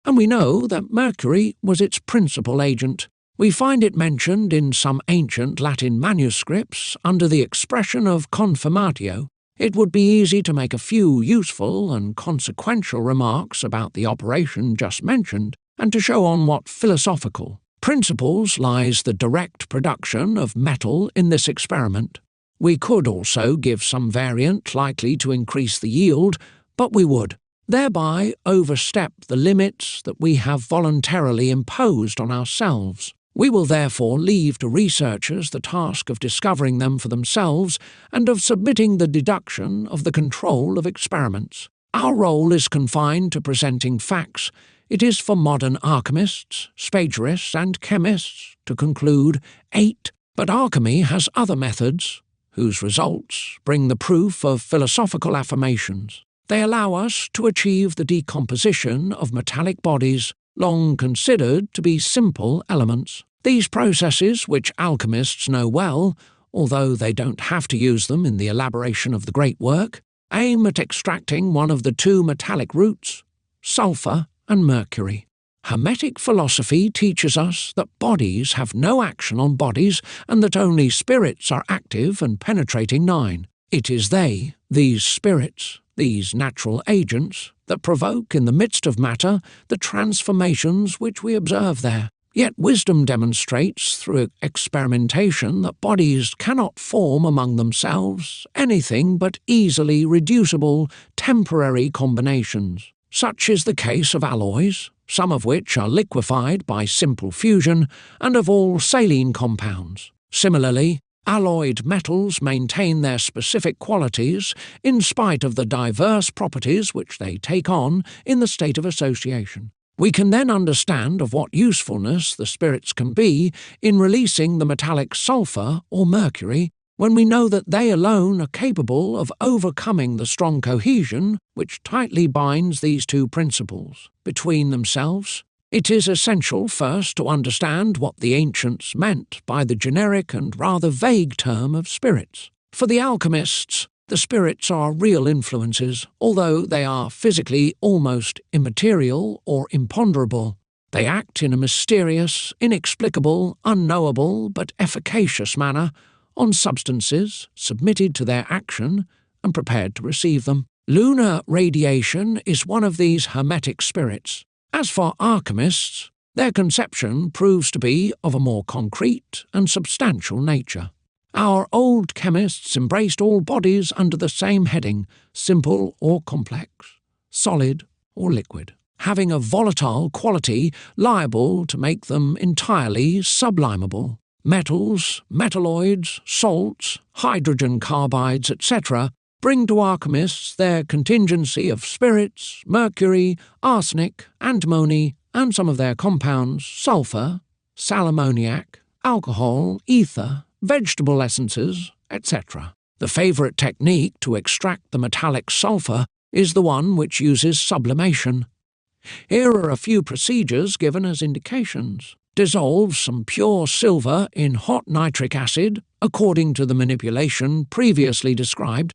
A: and we know that mercury was its principal agent. We find it mentioned in some ancient Latin manuscripts under the expression of confirmatio. It would be easy to make a few useful and consequential remarks about the operation just mentioned, and to show on what philosophical principles lies the direct production of metal in this experiment. We could also give some variant likely to increase the yield, but we would thereby overstep the limits that we have voluntarily imposed on ourselves. We will therefore leave to researchers the task of discovering them for themselves and of submitting the deduction of the control of experiments. Our role is confined to presenting facts. It is for modern alchemists, spagerists, and chemists to conclude 8. But alchemy has other methods, whose results bring the proof of philosophical affirmations. They allow us to achieve the decomposition of metallic bodies, long considered to be simple elements. These processes, which alchemists know well, although they don't have to use them in the elaboration of the great work, aim at extracting one of the two metallic roots, sulfur and mercury. Hermetic philosophy teaches us that bodies have no action on bodies and that only spirits are active and penetrating 9. It is they, these spirits, these natural agents, that provoke in the midst of matter the transformations which we observe there. Yet wisdom demonstrates through experimentation that bodies cannot form among themselves anything but easily reducible temporary combinations. Such is the case of alloys, some of which are liquefied by simple fusion, and of all saline compounds. Similarly, alloyed metals maintain their specific qualities in spite of the diverse properties which they take on in the state of association. We can then understand of what usefulness the spirits can be in releasing the metallic sulfur or mercury when we know that they alone are capable of overcoming the strong cohesion which tightly binds these two principles between themselves. It is essential first to understand what the ancients meant by the generic and rather vague term of spirits. For the alchemists, the spirits are real influences, although they are physically almost immaterial or imponderable. They act in a mysterious, inexplicable, unknowable, but efficacious manner on substances submitted to their action and prepared to receive them. Lunar radiation is one of these hermetic spirits. As for alchemists, their conception proves to be of a more concrete and substantial nature. Our old chemists embraced all bodies under the same heading, simple or complex, solid or liquid. having a volatile quality liable to make them entirely sublimable. Metals, metalloids, salts, hydrogen carbides, etc. bring to alchemists their contingency of spirits, mercury, arsenic, antimony, and some of their compounds, sulphur, sal ammoniac, alcohol, ether, vegetable essences, etc. The favourite technique to extract the metallic sulphur is the one which uses sublimation. Here are a few procedures given as indications. Dissolve some pure silver in hot nitric acid, according to the manipulation previously described,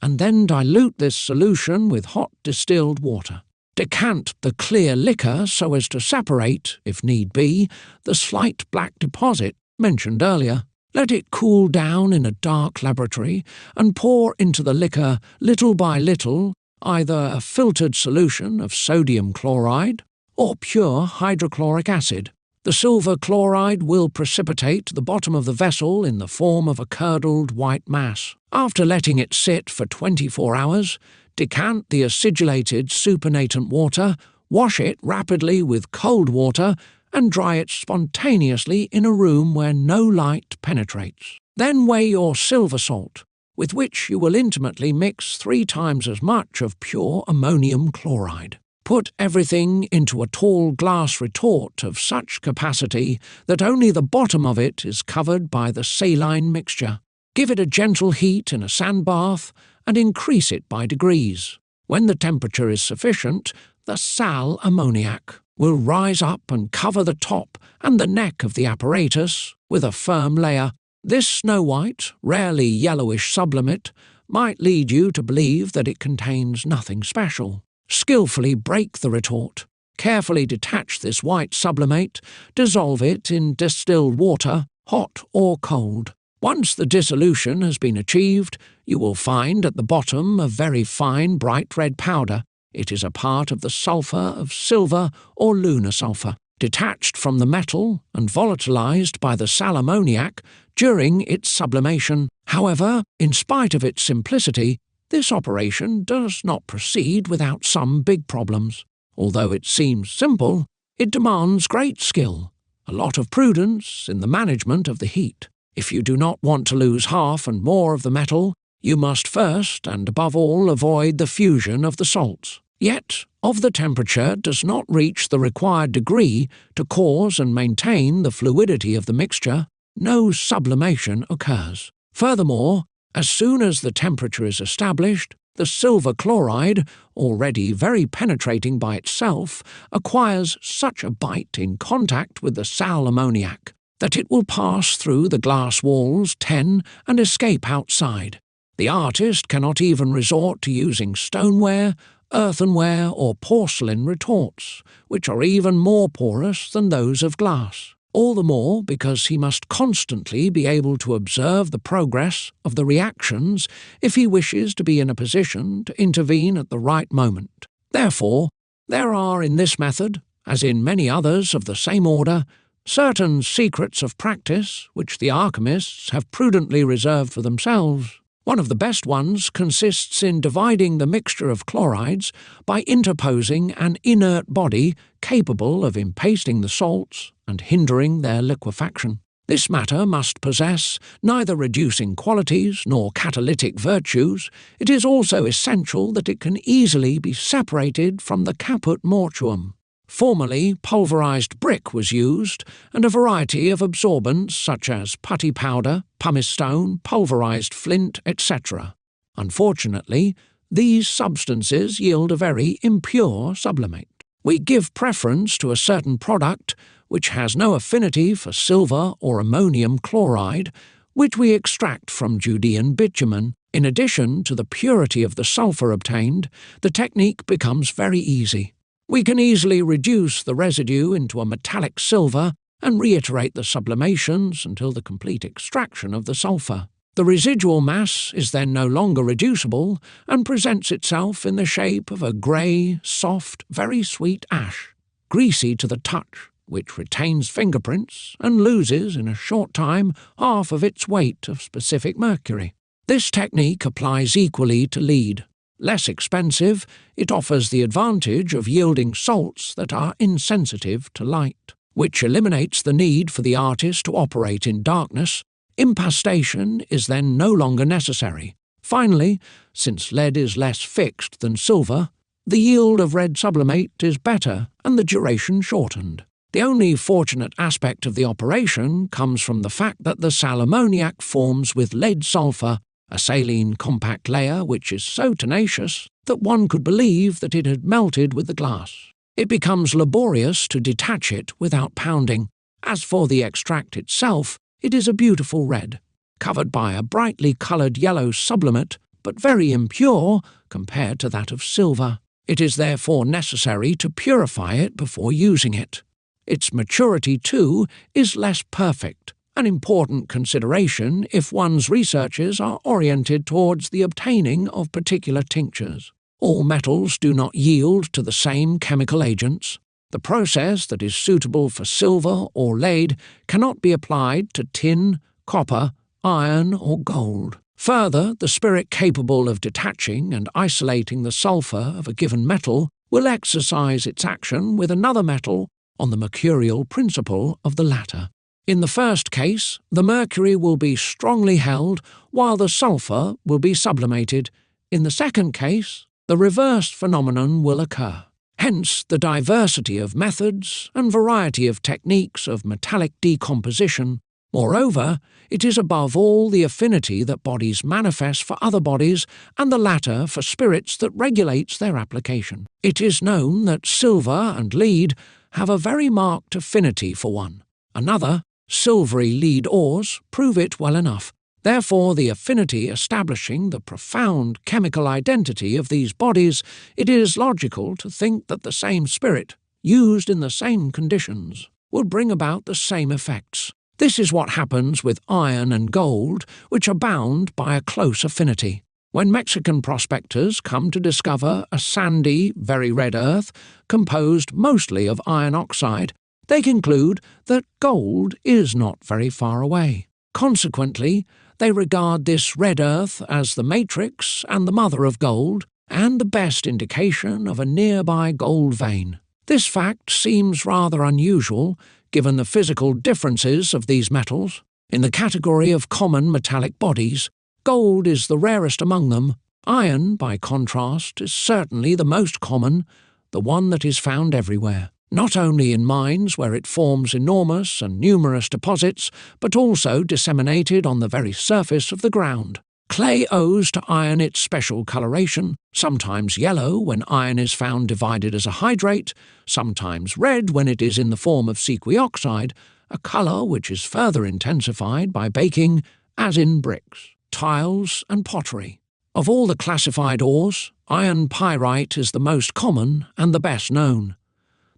A: and then dilute this solution with hot distilled water. Decant the clear liquor so as to separate, if need be, the slight black deposit mentioned earlier. Let it cool down in a dark laboratory and pour into the liquor, little by little, either a filtered solution of sodium chloride or pure hydrochloric acid. The silver chloride will precipitate to the bottom of the vessel in the form of a curdled white mass. After letting it sit for 24 hours, decant the acidulated supernatant water, wash it rapidly with cold water, and dry it spontaneously in a room where no light penetrates. Then weigh your silver salt, with which you will intimately mix 3 times as much of pure ammonium chloride. Put everything into a tall glass retort of such capacity that only the bottom of it is covered by the saline mixture. Give it a gentle heat in a sand bath and increase it by degrees. When the temperature is sufficient, the sal ammoniac will rise up and cover the top and the neck of the apparatus with a firm layer. This snow-white, rarely yellowish sublimate might lead you to believe that it contains nothing special. Skillfully break the retort. Carefully detach this white sublimate, dissolve it in distilled water, hot or cold. Once the dissolution has been achieved, you will find at the bottom a very fine bright red powder. It is a part of the sulphur of silver or lunar sulphur, detached from the metal and volatilized by the sal ammoniac during its sublimation. However, in spite of its simplicity, this operation does not proceed without some big problems. Although it seems simple, it demands great skill, a lot of prudence in the management of the heat. If you do not want to lose half and more of the metal, you must first and above all avoid the fusion of the salts. Yet, of the temperature does not reach the required degree to cause and maintain the fluidity of the mixture, no sublimation occurs. Furthermore, as soon as the temperature is established, the silver chloride, already very penetrating by itself, acquires such a bite in contact with the sal ammoniac that it will pass through the glass walls 10 and escape outside. The artist cannot even resort to using stoneware, earthenware, or porcelain retorts, which are even more porous than those of glass. All the more because he must constantly be able to observe the progress of the reactions if he wishes to be in a position to intervene at the right moment. Therefore, there are in this method, as in many others of the same order, certain secrets of practice which the alchemists have prudently reserved for themselves. One of the best ones consists in dividing the mixture of chlorides by interposing an inert body capable of impasting the salts and hindering their liquefaction. This matter must possess neither reducing qualities nor catalytic virtues. It is also essential that it can easily be separated from the caput mortuum. Formerly, pulverized brick was used, and a variety of absorbents such as putty powder, pumice stone, pulverized flint, etc. Unfortunately, these substances yield a very impure sublimate. We give preference to a certain product which has no affinity for silver or ammonium chloride, which we extract from Judean bitumen. In addition to the purity of the sulphur obtained, the technique becomes very easy. We can easily reduce the residue into a metallic silver and reiterate the sublimations until the complete extraction of the sulphur. The residual mass is then no longer reducible and presents itself in the shape of a grey, soft, very sweet ash, greasy to the touch, which retains fingerprints and loses in a short time half of its weight of specific mercury. This technique applies equally to lead. Less expensive, it offers the advantage of yielding salts that are insensitive to light, which eliminates the need for the artist to operate in darkness. Impastation is then no longer necessary. Finally, since lead is less fixed than silver, the yield of red sublimate is better and the duration shortened. The only fortunate aspect of the operation comes from the fact that the sal ammoniac forms with lead-sulfur, a saline compact layer which is so tenacious that one could believe that it had melted with the glass. It becomes laborious to detach it without pounding. As for the extract itself, it is a beautiful red, covered by a brightly coloured yellow sublimate, but very impure compared to that of silver. It is therefore necessary to purify it before using it. Its maturity, too, is less perfect, an important consideration if one's researches are oriented towards the obtaining of particular tinctures. All metals do not yield to the same chemical agents. The process that is suitable for silver or lead cannot be applied to tin, copper, iron, or gold. Further, the spirit capable of detaching and isolating the sulfur of a given metal will exercise its action with another metal on the mercurial principle of the latter. In the first case, the mercury will be strongly held while the sulfur will be sublimated. In the second case, the reverse phenomenon will occur. Hence the diversity of methods and variety of techniques of metallic decomposition. Moreover, it is above all the affinity that bodies manifest for other bodies and the latter for spirits that regulates their application. It is known that silver and lead have a very marked affinity for one another. Silvery lead ores prove it well enough. Therefore, the affinity establishing the profound chemical identity of these bodies, it is logical to think that the same spirit, used in the same conditions, will bring about the same effects. This is what happens with iron and gold, which are bound by a close affinity. When Mexican prospectors come to discover a sandy, very red earth composed mostly of iron oxide, they conclude that gold is not very far away. Consequently, they regard this red earth as the matrix and the mother of gold, and the best indication of a nearby gold vein. This fact seems rather unusual, given the physical differences of these metals. In the category of common metallic bodies, gold is the rarest among them. Iron, by contrast, is certainly the most common, the one that is found everywhere, not only in mines where it forms enormous and numerous deposits, but also disseminated on the very surface of the ground. Clay owes to iron its special coloration, sometimes yellow when iron is found divided as a hydrate, sometimes red when it is in the form of sequioxide, a colour which is further intensified by baking, as in bricks, tiles, and pottery. Of all the classified ores, iron pyrite is the most common and the best known.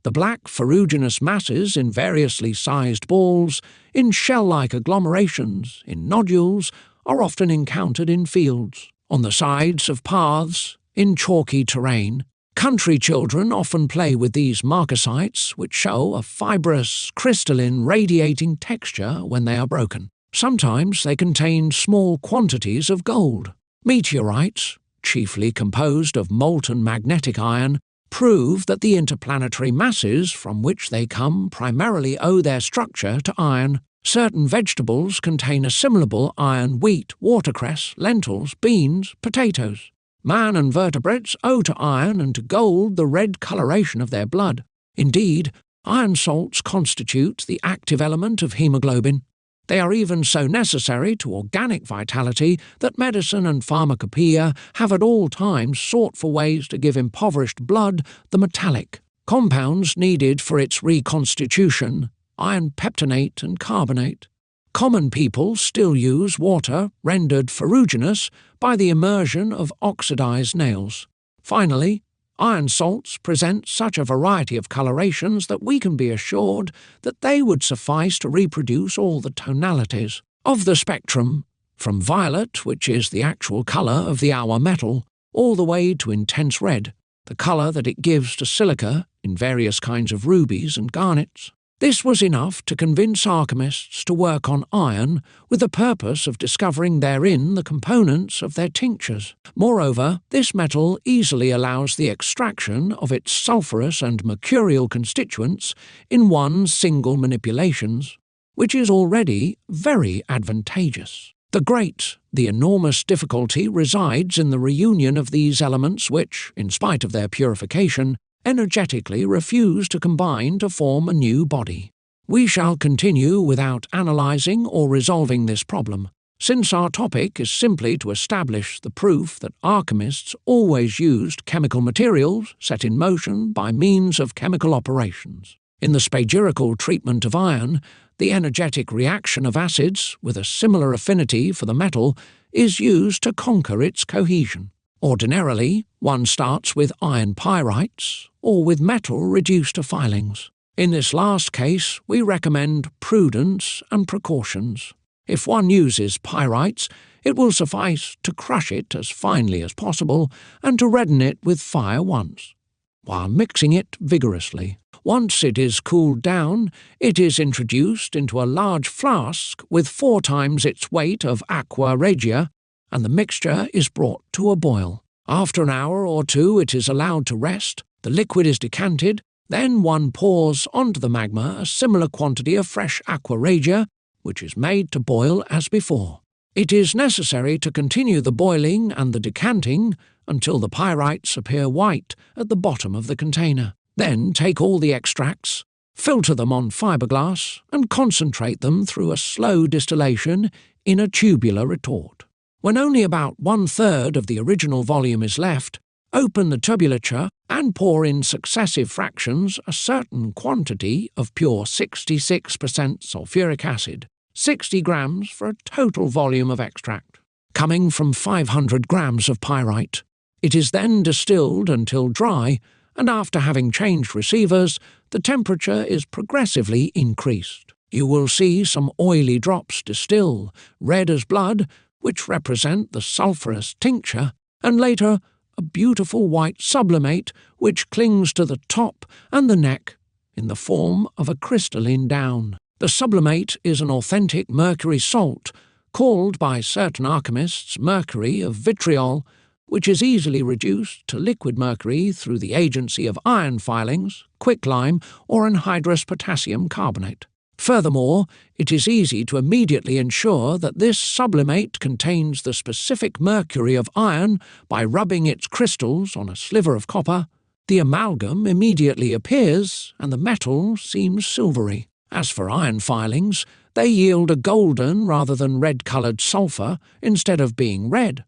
A: The black ferruginous masses in variously sized balls, in shell-like agglomerations, in nodules, are often encountered in fields, on the sides of paths, in chalky terrain. Country children often play with these marcasites, which show a fibrous, crystalline, radiating texture when they are broken. Sometimes they contain small quantities of gold. Meteorites, chiefly composed of molten magnetic iron, prove that the interplanetary masses from which they come primarily owe their structure to iron. Certain vegetables contain assimilable iron: wheat, watercress, lentils, beans, potatoes. Man and vertebrates owe to iron and to gold the red coloration of their blood. Indeed, iron salts constitute the active element of hemoglobin. They are even so necessary to organic vitality that medicine and pharmacopoeia have at all times sought for ways to give impoverished blood the metallic compounds needed for its reconstitution: iron peptonate and carbonate. Common people still use water rendered ferruginous by the immersion of oxidized nails. Finally, iron salts present such a variety of colorations that we can be assured that they would suffice to reproduce all the tonalities of the spectrum, from violet, which is the actual colour of the hour metal, all the way to intense red, the colour that it gives to silica in various kinds of rubies and garnets. This was enough to convince alchemists to work on iron with the purpose of discovering therein the components of their tinctures. Moreover, this metal easily allows the extraction of its sulphurous and mercurial constituents in one single manipulations, which is already very advantageous. The enormous difficulty resides in the reunion of these elements which, in spite of their purification, energetically refuse to combine to form a new body. We shall continue without analyzing or resolving this problem, since our topic is simply to establish the proof that alchemists always used chemical materials set in motion by means of chemical operations. In the spagyrical treatment of iron, the energetic reaction of acids with a similar affinity for the metal is used to conquer its cohesion. Ordinarily, one starts with iron pyrites or with metal reduced to filings. In this last case, we recommend prudence and precautions. If one uses pyrites, it will suffice to crush it as finely as possible and to redden it with fire once, while mixing it vigorously. Once it is cooled down, it is introduced into a large flask with 4 times its weight of aqua regia, and the mixture is brought to a boil. After an hour or 2 it is allowed to rest, the liquid is decanted, then one pours onto the magma a similar quantity of fresh aqua regia, which is made to boil as before. It is necessary to continue the boiling and the decanting until the pyrites appear white at the bottom of the container. Then take all the extracts, filter them on fiberglass, and concentrate them through a slow distillation in a tubular retort. When only about 1/3 of the original volume is left, open the tubulature and pour in successive fractions a certain quantity of pure 66% sulfuric acid, 60 grams for a total volume of extract, coming from 500 grams of pyrite. It is then distilled until dry, and after having changed receivers, the temperature is progressively increased. You will see some oily drops distill, red as blood, which represent the sulphurous tincture, and later a beautiful white sublimate which clings to the top and the neck in the form of a crystalline down. The sublimate is an authentic mercury salt, called by certain alchemists mercury of vitriol, which is easily reduced to liquid mercury through the agency of iron filings, quicklime, or anhydrous potassium carbonate. Furthermore, it is easy to immediately ensure that this sublimate contains the specific mercury of iron by rubbing its crystals on a sliver of copper. The amalgam immediately appears, and the metal seems silvery. As for iron filings, they yield a golden rather than red-coloured sulphur instead of being red,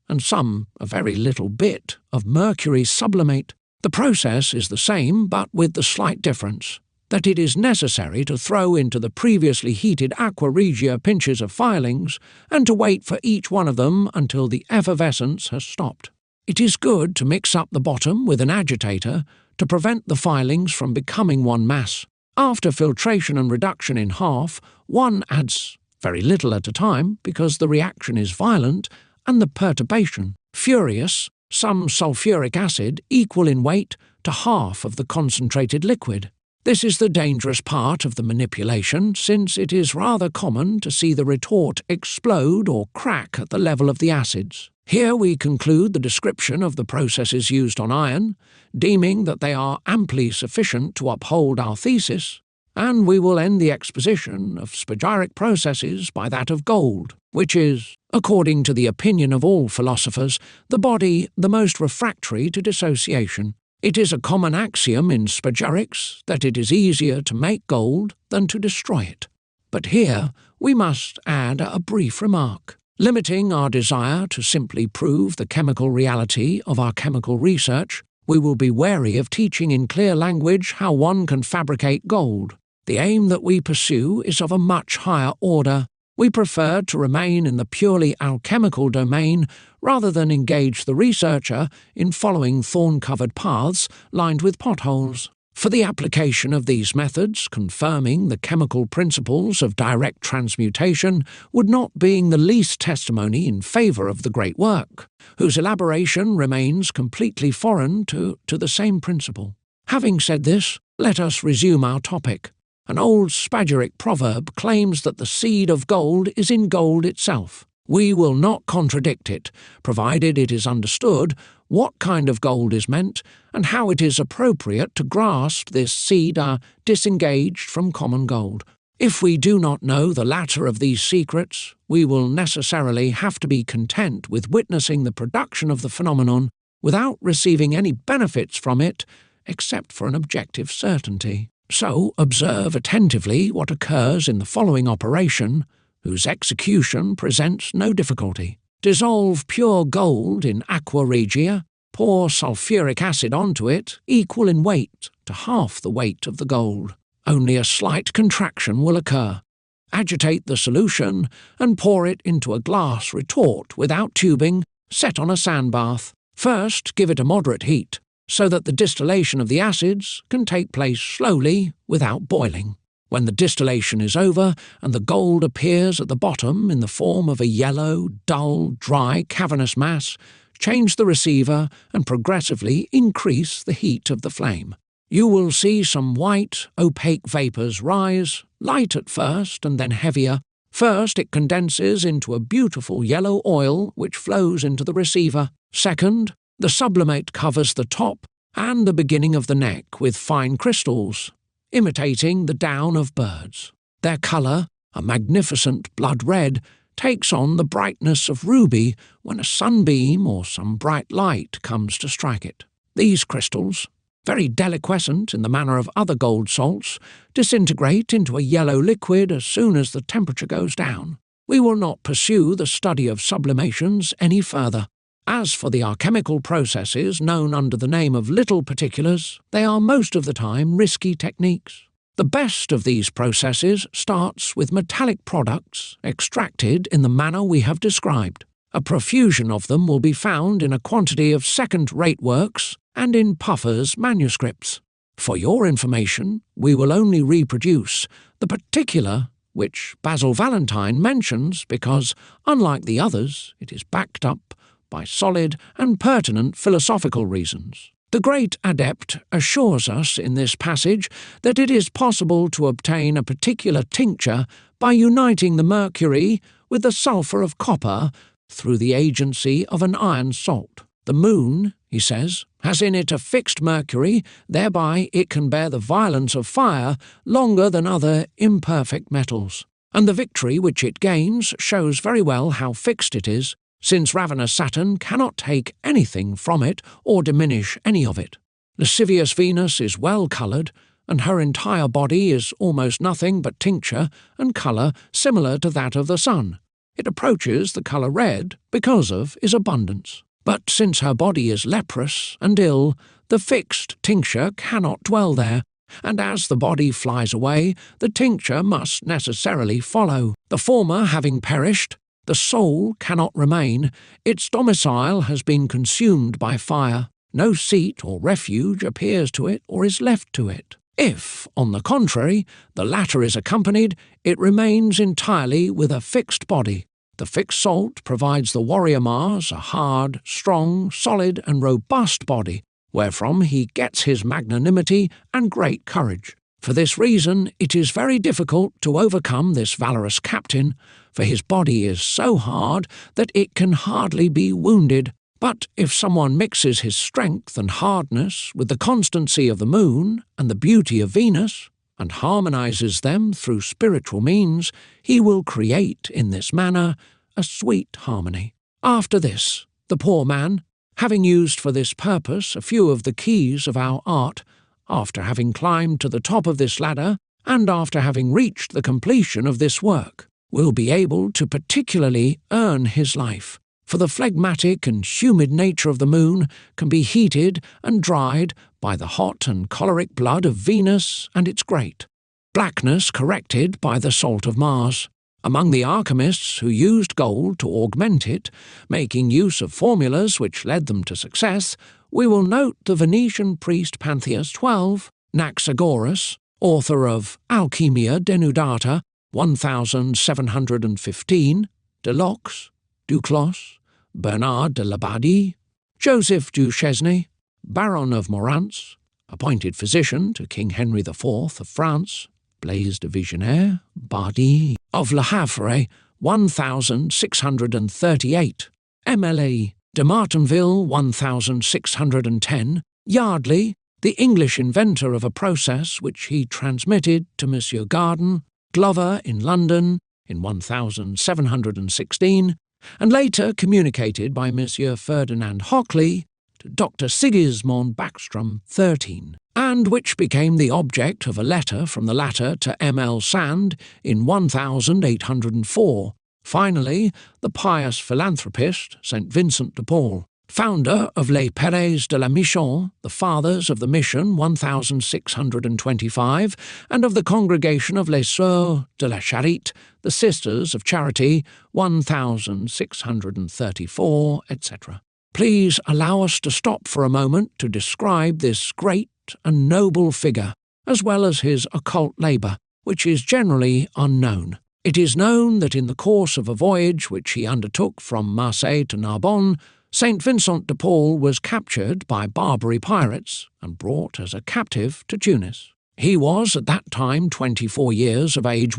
A: and some a very little bit of mercury sublimate. The process is the same, but with the slight difference that it is necessary to throw into the previously heated aqua regia pinches of filings and to wait for each one of them until the effervescence has stopped. It is good to mix up the bottom with an agitator to prevent the filings from becoming one mass. After filtration and reduction in half, one adds very little at a time because the reaction is violent and the perturbation furious, some sulfuric acid equal in weight to half of the concentrated liquid. This is the dangerous part of the manipulation, since it is rather common to see the retort explode or crack at the level of the acids. Here we conclude the description of the processes used on iron, deeming that they are amply sufficient to uphold our thesis, and we will end the exposition of spagyric processes by that of gold, which is, according to the opinion of all philosophers, the body the most refractory to dissociation. It is a common axiom in spagyrics that it is easier to make gold than to destroy it. But here we must add a brief remark. Limiting our desire to simply prove the chemical reality of our chemical research, we will be wary of teaching in clear language how one can fabricate gold. The aim that we pursue is of a much higher order. We prefer to remain in the purely alchemical domain rather than engage the researcher in following thorn-covered paths lined with potholes. For the application of these methods, confirming the chemical principles of direct transmutation would not be the least testimony in favour of the great work, whose elaboration remains completely foreign to the same principle. Having said this, let us resume our topic. An old spagyric proverb claims that the seed of gold is in gold itself. We will not contradict it, provided it is understood what kind of gold is meant and how it is appropriate to grasp this seed disengaged from common gold. If we do not know the latter of these secrets, we will necessarily have to be content with witnessing the production of the phenomenon without receiving any benefits from it except for an objective certainty. So observe attentively what occurs in the following operation, whose execution presents no difficulty. Dissolve pure gold in aqua regia, pour sulphuric acid onto it, equal in weight to half the weight of the gold. Only a slight contraction will occur. Agitate the solution and pour it into a glass retort without tubing, set on a sandbath. First, give it a moderate heat, so that the distillation of the acids can take place slowly without boiling. When the distillation is over and the gold appears at the bottom in the form of a yellow, dull, dry, cavernous mass, change the receiver and progressively increase the heat of the flame. You will see some white, opaque vapours rise, light at first and then heavier. First, it condenses into a beautiful yellow oil which flows into the receiver. Second, the sublimate covers the top and the beginning of the neck with fine crystals, imitating the down of birds. Their colour, a magnificent blood red, takes on the brightness of ruby when a sunbeam or some bright light comes to strike it. These crystals, very deliquescent in the manner of other gold salts, disintegrate into a yellow liquid as soon as the temperature goes down. We will not pursue the study of sublimations any further. As for the alchemical processes known under the name of little particulars, they are most of the time risky techniques. The best of these processes starts with metallic products extracted in the manner we have described. A profusion of them will be found in a quantity of second-rate works and in Puffer's manuscripts. For your information, we will only reproduce the particular which Basil Valentine mentions because, unlike the others, it is backed up by solid and pertinent philosophical reasons. The great adept assures us in this passage that it is possible to obtain a particular tincture by uniting the mercury with the sulphur of copper through the agency of an iron salt. The moon, he says, has in it a fixed mercury, thereby it can bear the violence of fire longer than other imperfect metals. And the victory which it gains shows very well how fixed it is, since ravenous Saturn cannot take anything from it or diminish any of it. Lascivious Venus is well coloured, and her entire body is almost nothing but tincture and colour similar to that of the sun. It approaches the colour red because of its abundance. But since her body is leprous and ill, the fixed tincture cannot dwell there, and as the body flies away, the tincture must necessarily follow. The former having perished, the soul cannot remain, its domicile has been consumed by fire, no seat or refuge appears to it or is left to it. If, on the contrary, the latter is accompanied, it remains entirely with a fixed body. The fixed salt provides the warrior Mars a hard, strong, solid and robust body, wherefrom he gets his magnanimity and great courage. For this reason, it is very difficult to overcome this valorous captain, for his body is so hard that it can hardly be wounded. But if someone mixes his strength and hardness with the constancy of the moon and the beauty of Venus, and harmonizes them through spiritual means, he will create in this manner a sweet harmony. After this, the poor man, having used for this purpose a few of the keys of our art, after having climbed to the top of this ladder, and after having reached the completion of this work, will be able to particularly earn his life, for the phlegmatic and humid nature of the moon can be heated and dried by the hot and choleric blood of Venus and its grate, blackness corrected by the salt of Mars. Among the alchemists who used gold to augment it, making use of formulas which led them to success, we will note the Venetian priest Pantheus XII, Anaxagoras, author of Alchemia Denudata, 1715, Delox, Duclos, Bernard de Labadie, Joseph Duchesne, Baron of Morantz, appointed physician to King Henry IV of France, Blaise de Vigenère, Bardi, of Le Havre, 1638, MLA, de Martinville, 1610, Yardley, the English inventor of a process which he transmitted to Monsieur Garden, Glover in London in 1716, and later communicated by Monsieur Ferdinand Hockley to Dr. Sigismund Backstrom, 13, and which became the object of a letter from the latter to M.L. Sand in 1804. Finally, the pious philanthropist St. Vincent de Paul, founder of Les Pères de la Mission, the Fathers of the Mission 1625, and of the Congregation of Les Sœurs de la Charité, the Sisters of Charity 1634, etc. Please allow us to stop for a moment to describe this great and noble figure, as well as his occult labour, which is generally unknown. It is known that in the course of a voyage which he undertook from Marseille to Narbonne, St. Vincent de Paul was captured by Barbary pirates and brought as a captive to Tunis. He was at that time 24 years of age.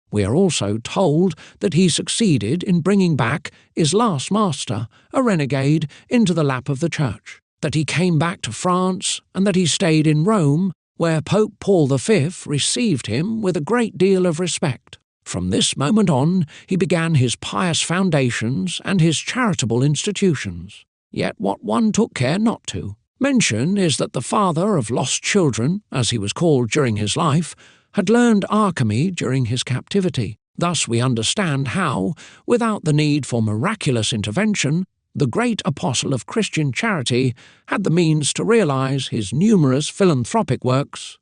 A: We are also told that he succeeded in bringing back his last master, a renegade, into the lap of the Church, that he came back to France, and that he stayed in Rome, where Pope Paul V received him with a great deal of respect. From this moment on, he began his pious foundations and his charitable institutions. Yet what one took care not to mention is that the father of lost children, as he was called during his life, had learned alchemy during his captivity. Thus we understand how, without the need for miraculous intervention, the great apostle of Christian charity had the means to realize his numerous philanthropic works.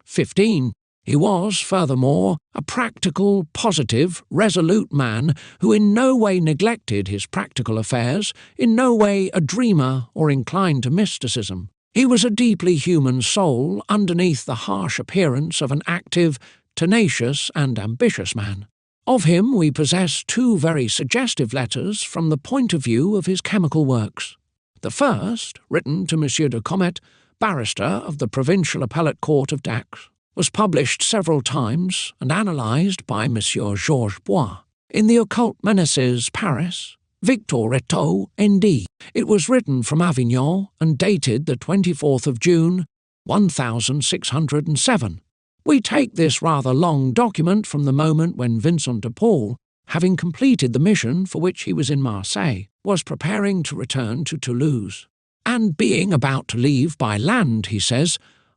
A: 15. He was, furthermore, a practical, positive, resolute man who in no way neglected his practical affairs, in no way a dreamer or inclined to mysticism. He was a deeply human soul underneath the harsh appearance of an active, tenacious and ambitious man. Of him we possess two very suggestive letters from the point of view of his chemical works. The first, written to M. de Comet, barrister of the Provincial Appellate Court of Dax, was published several times and analysed by M. Georges Bois in the Occult Menaces, Paris, Victor Reto, N.D. It was written from Avignon and dated the 24th of June, 1607. We take this rather long document from the moment when Vincent de Paul, having completed the mission for which he was in Marseille, was preparing to return to Toulouse. And being about to leave by land, he says,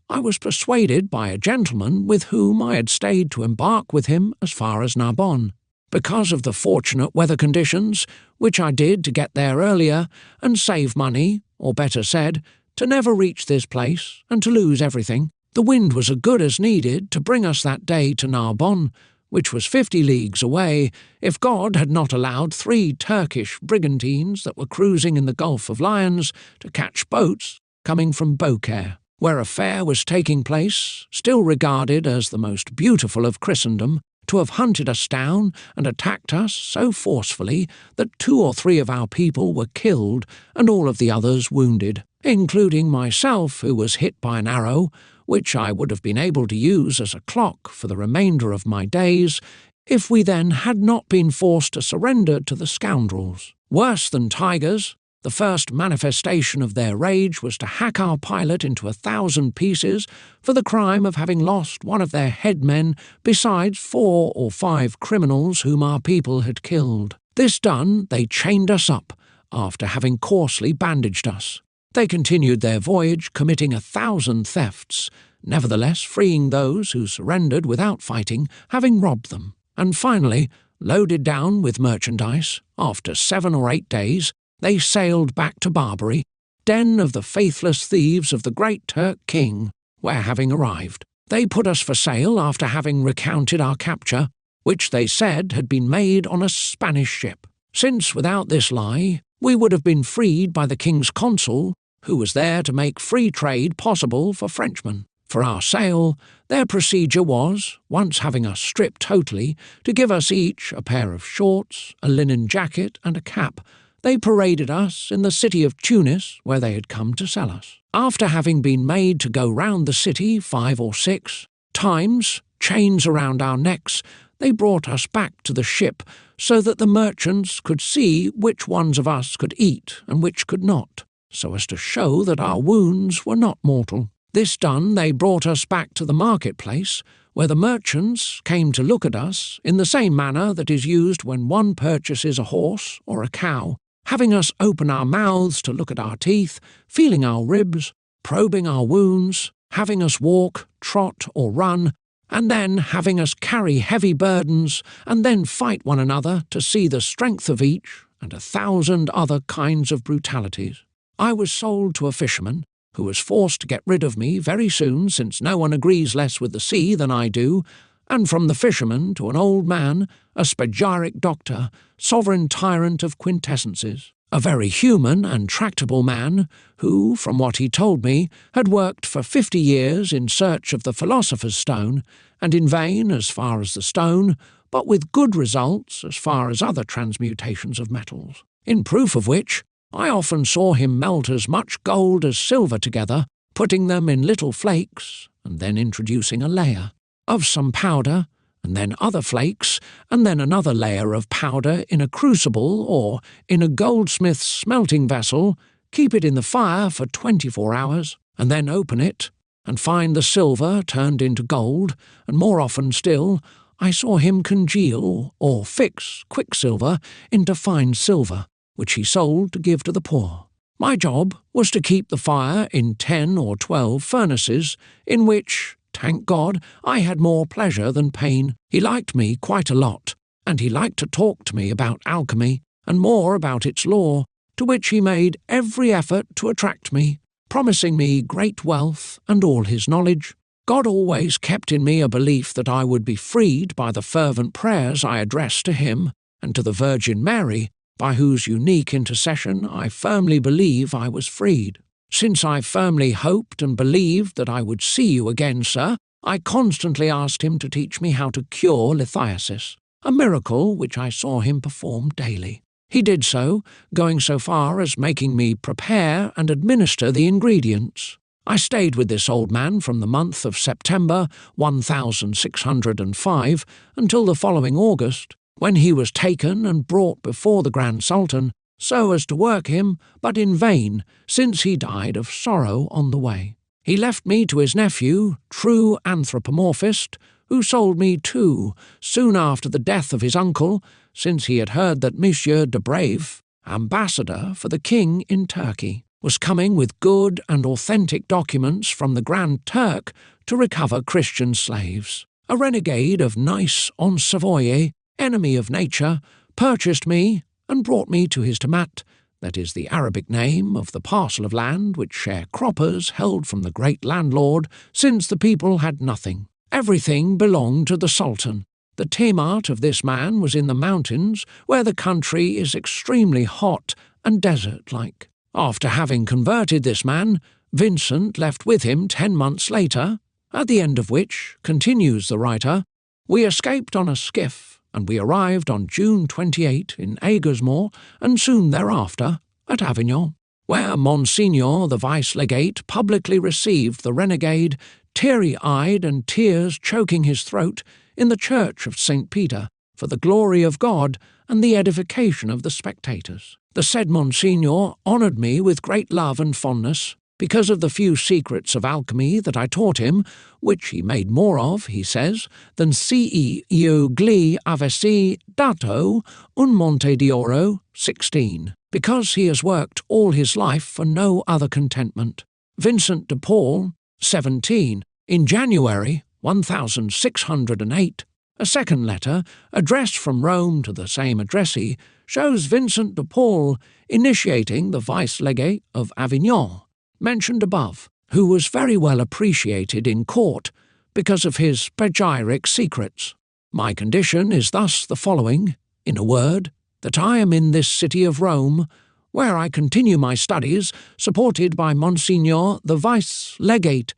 A: I was persuaded by a gentleman with whom I had stayed to embark with him as far as Narbonne. Because of the fortunate weather conditions, which I did to get there earlier and save money, or better said, to never reach this place and to lose everything, the wind was as good as needed to bring us that day to Narbonne, which was 50 leagues away, if God had not allowed 3 Turkish brigantines that were cruising in the Gulf of Lions to catch boats coming from Beaucaire, where a fair was taking place, still regarded as the most beautiful of Christendom, to have hunted us down and attacked us so forcefully that 2 or 3 of our people were killed and all of the others wounded, including myself, who was hit by an arrow, which I would have been able to use as a clock for the remainder of my days, if we then had not been forced to surrender to the scoundrels. Worse than tigers, the first manifestation of their rage was to hack our pilot into 1,000 pieces for the crime of having lost one of their headmen, besides 4 or 5 criminals whom our people had killed. This done, they chained us up, after having coarsely bandaged us. They continued their voyage, committing 1,000 thefts, nevertheless freeing those who surrendered without fighting, having robbed them. And finally, loaded down with merchandise, after 7 or 8 days, they sailed back to Barbary, den of the faithless thieves of the great Turk king, where having arrived, they put us for sale after having recounted our capture, which they said had been made on a Spanish ship, since without this lie we would have been freed by the king's consul, who was there to make free trade possible for Frenchmen. For our sale, their procedure was, once having us stripped totally, to give us each a pair of shorts, a linen jacket, and a cap. They paraded us in the city of Tunis, where they had come to sell us. After having been made to go round the city 5 or 6 times, chains around our necks, they brought us back to the ship so that the merchants could see which ones of us could eat and which could not, so as to show that our wounds were not mortal. This done, they brought us back to the marketplace, where the merchants came to look at us in the same manner that is used when one purchases a horse or a cow, having us open our mouths to look at our teeth, feeling our ribs, probing our wounds, having us walk, trot, or run, and then having us carry heavy burdens, and then fight one another to see the strength of each, and 1,000 other kinds of brutalities. I was sold to a fisherman, who was forced to get rid of me very soon, since no one agrees less with the sea than I do, and from the fisherman to an old man, a spagyric doctor, sovereign tyrant of quintessences, a very human and tractable man, who, from what he told me, had worked for 50 years in search of the Philosopher's Stone, and in vain as far as the stone, but with good results as far as other transmutations of metals, in proof of which I often saw him melt as much gold as silver together, putting them in little flakes, and then introducing a layer of some powder, and then other flakes, and then another layer of powder in a crucible or in a goldsmith's smelting vessel, keep it in the fire for 24 hours, and then open it, and find the silver turned into gold, and more often still, I saw him congeal or fix quicksilver into fine silver, which he sold to give to the poor. My job was to keep the fire in 10 or 12 furnaces, in which, thank God, I had more pleasure than pain. He liked me quite a lot, and he liked to talk to me about alchemy, and more about its law, to which he made every effort to attract me, promising me great wealth and all his knowledge. God always kept in me a belief that I would be freed by the fervent prayers I addressed to him and to the Virgin Mary, by whose unique intercession I firmly believe I was freed. Since I firmly hoped and believed that I would see you again, sir, I constantly asked him to teach me how to cure lithiasis, a miracle which I saw him perform daily. He did so, going so far as making me prepare and administer the ingredients. I stayed with this old man from the month of September 1605 until the following August, when he was taken and brought before the Grand Sultan, so as to work him, but in vain, since he died of sorrow on the way. He left me to his nephew, true anthropomorphist, who sold me too, soon after the death of his uncle, since he had heard that Monsieur de Brave, ambassador for the king in Turkey, was coming with good and authentic documents from the Grand Turk to recover Christian slaves. A renegade of Nice-en-Savoie, enemy of nature, purchased me and brought me to his tamat, that is the Arabic name of the parcel of land which sharecroppers held from the great landlord, since the people had nothing. Everything belonged to the Sultan. The tamat of this man was in the mountains, where the country is extremely hot and desert-like. After having converted this man, Vincent left with him 10 months later, at the end of which, continues the writer, we escaped on a skiff, and we arrived on June 28 in Aiguesmont, and soon thereafter at Avignon, where Monsignor the Vice-Legate publicly received the renegade, teary-eyed and tears choking his throat, in the church of St. Peter, for the glory of God and the edification of the spectators. The said Monsignor honoured me with great love and fondness, because of the few secrets of alchemy that I taught him, which he made more of, he says, than io gli avessi dato un monte d'oro 16, because he has worked all his life for no other contentment. Vincent de Paul, 17, in January 1608, a second letter, addressed from Rome to the same addressee, shows Vincent de Paul initiating the vice-legate of Avignon, mentioned above, who was very well appreciated in court because of his spagyric secrets. My condition is thus the following, in a word, that I am in this city of Rome, where I continue my studies, supported by Monsignor the Vice-Legate,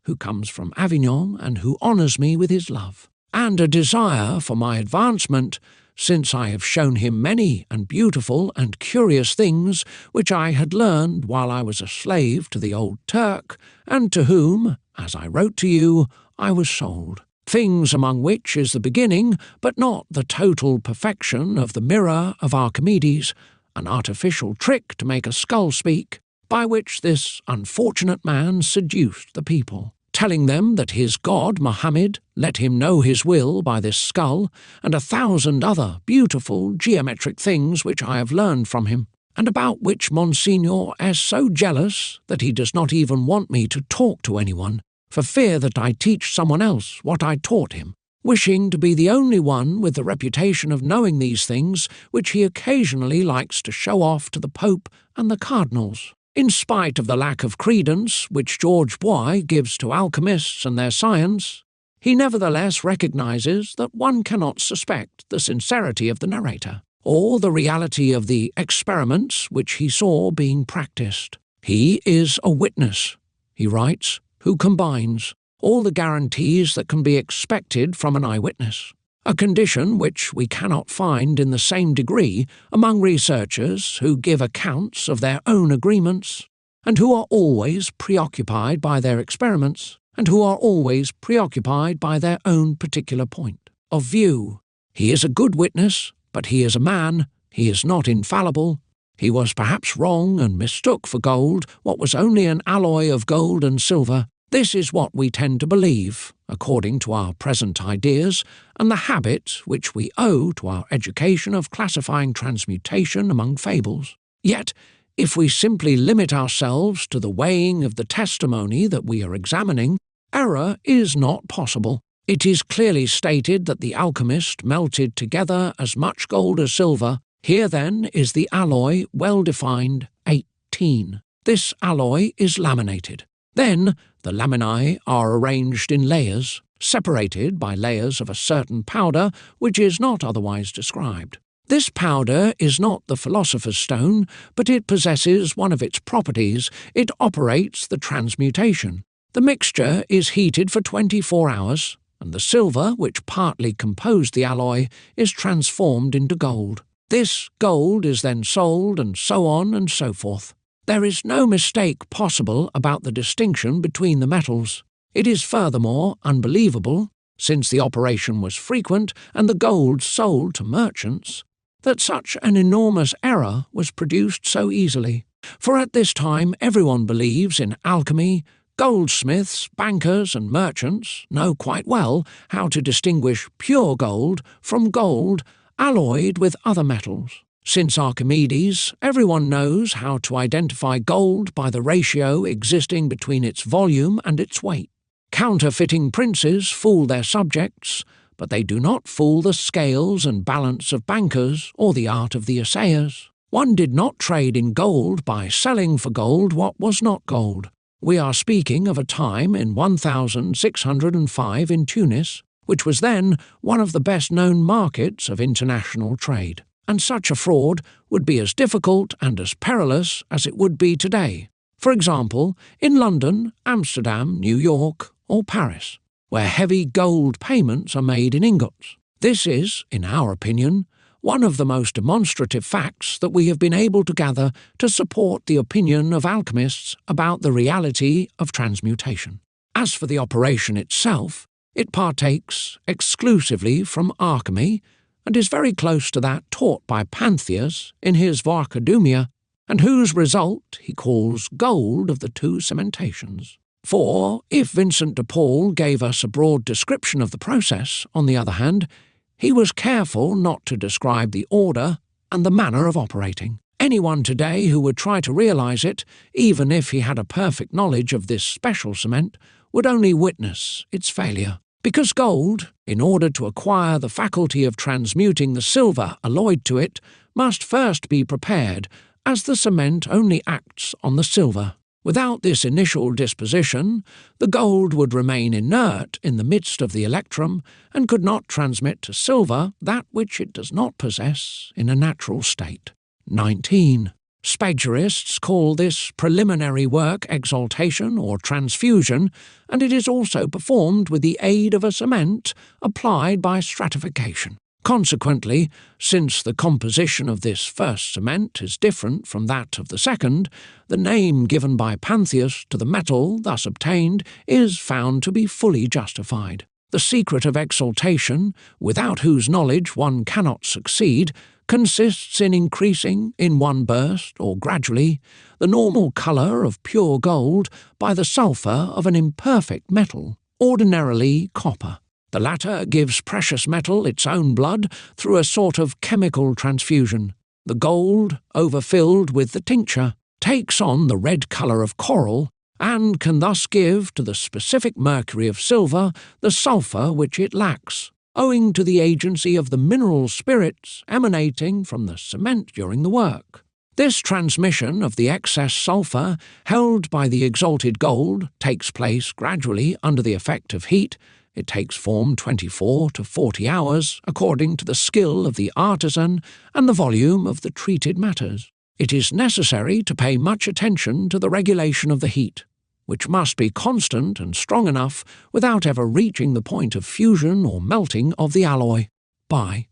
A: who comes from Avignon and who honours me with his love, and a desire for my advancement, since I have shown him many and beautiful and curious things which I had learned while I was a slave to the old Turk, and to whom, as I wrote to you, I was sold. things among which is the beginning, but not the total perfection of the mirror of Archimedes, an artificial trick to make a skull speak, by which this unfortunate man seduced the people, telling them that his god Mohammed let him know his will by this skull, and 1,000 other beautiful geometric things which I have learned from him, and about which Monsignor is so jealous that he does not even want me to talk to anyone, for fear that I teach someone else what I taught him, wishing to be the only one with the reputation of knowing these things which he occasionally likes to show off to the Pope and the cardinals. In spite of the lack of credence which George Bois gives to alchemists and their science, he nevertheless recognizes that one cannot suspect the sincerity of the narrator, or the reality of the experiments which he saw being practiced. He is a witness, he writes, who combines all the guarantees that can be expected from an eyewitness, a condition which we cannot find in the same degree among researchers who give accounts of their own agreements, and who are always preoccupied by their experiments, and who are always preoccupied by their own particular point of view. He is a good witness, but he is a man, he is not infallible. He was perhaps wrong and mistook for gold what was only an alloy of gold and silver. This is what we tend to believe, according to our present ideas, and the habit which we owe to our education of classifying transmutation among fables. Yet, if we simply limit ourselves to the weighing of the testimony that we are examining, error is not possible. It is clearly stated that the alchemist melted together as much gold as silver. Here, then, is the alloy well defined, 18. This alloy is laminated. Then, the laminae are arranged in layers, separated by layers of a certain powder which is not otherwise described. This powder is not the philosopher's stone, but it possesses one of its properties. It operates the transmutation. The mixture is heated for 24 hours, and the silver, which partly composed the alloy, is transformed into gold. This gold is then sold, and so on and so forth. There is no mistake possible about the distinction between the metals. It is furthermore unbelievable, since the operation was frequent and the gold sold to merchants, that such an enormous error was produced so easily. For at this time everyone believes in alchemy. Goldsmiths, bankers, and merchants know quite well how to distinguish pure gold from gold alloyed with other metals. Since Archimedes, everyone knows how to identify gold by the ratio existing between its volume and its weight. Counterfeiting princes fool their subjects, but they do not fool the scales and balance of bankers or the art of the assayers. One did not trade in gold by selling for gold what was not gold. We are speaking of a time in 1605 in Tunis, which was then one of the best-known markets of international trade. And such a fraud would be as difficult and as perilous as it would be today. For example, in London, Amsterdam, New York, or Paris, where heavy gold payments are made in ingots. This is, in our opinion, one of the most demonstrative facts that we have been able to gather to support the opinion of alchemists about the reality of transmutation. As for the operation itself, it partakes exclusively from alchemy, and is very close to that taught by Pantheus in his Voarcodumia, and whose result he calls gold of the two cementations. For, if Vincent de Paul gave us a broad description of the process, on the other hand, he was careful not to describe the order and the manner of operating. Anyone today who would try to realize it, even if he had a perfect knowledge of this special cement, would only witness its failure. Because gold, in order to acquire the faculty of transmuting the silver alloyed to it, must first be prepared, as the cement only acts on the silver. Without this initial disposition, the gold would remain inert in the midst of the electrum, and could not transmit to silver that which it does not possess in a natural state. 19. Spagerists call this preliminary work exaltation or transfusion, and it is also performed with the aid of a cement applied by stratification. Consequently, since the composition of this first cement is different from that of the second, the name given by Pantheus to the metal thus obtained is found to be fully justified. The secret of exaltation, without whose knowledge one cannot succeed, consists in increasing, in one burst or gradually, the normal colour of pure gold by the sulphur of an imperfect metal, ordinarily copper. The latter gives precious metal its own blood through a sort of chemical transfusion. The gold, overfilled with the tincture, takes on the red colour of coral and can thus give to the specific mercury of silver the sulphur which it lacks, owing to the agency of the mineral spirits emanating from the cement during the work. This transmission of the excess sulphur held by the exalted gold takes place gradually under the effect of heat. It takes form 24 to 40 hours, according to the skill of the artisan and the volume of the treated matters. It is necessary to pay much attention to the regulation of the heat, which must be constant and strong enough without ever reaching the point of fusion or melting of the alloy. By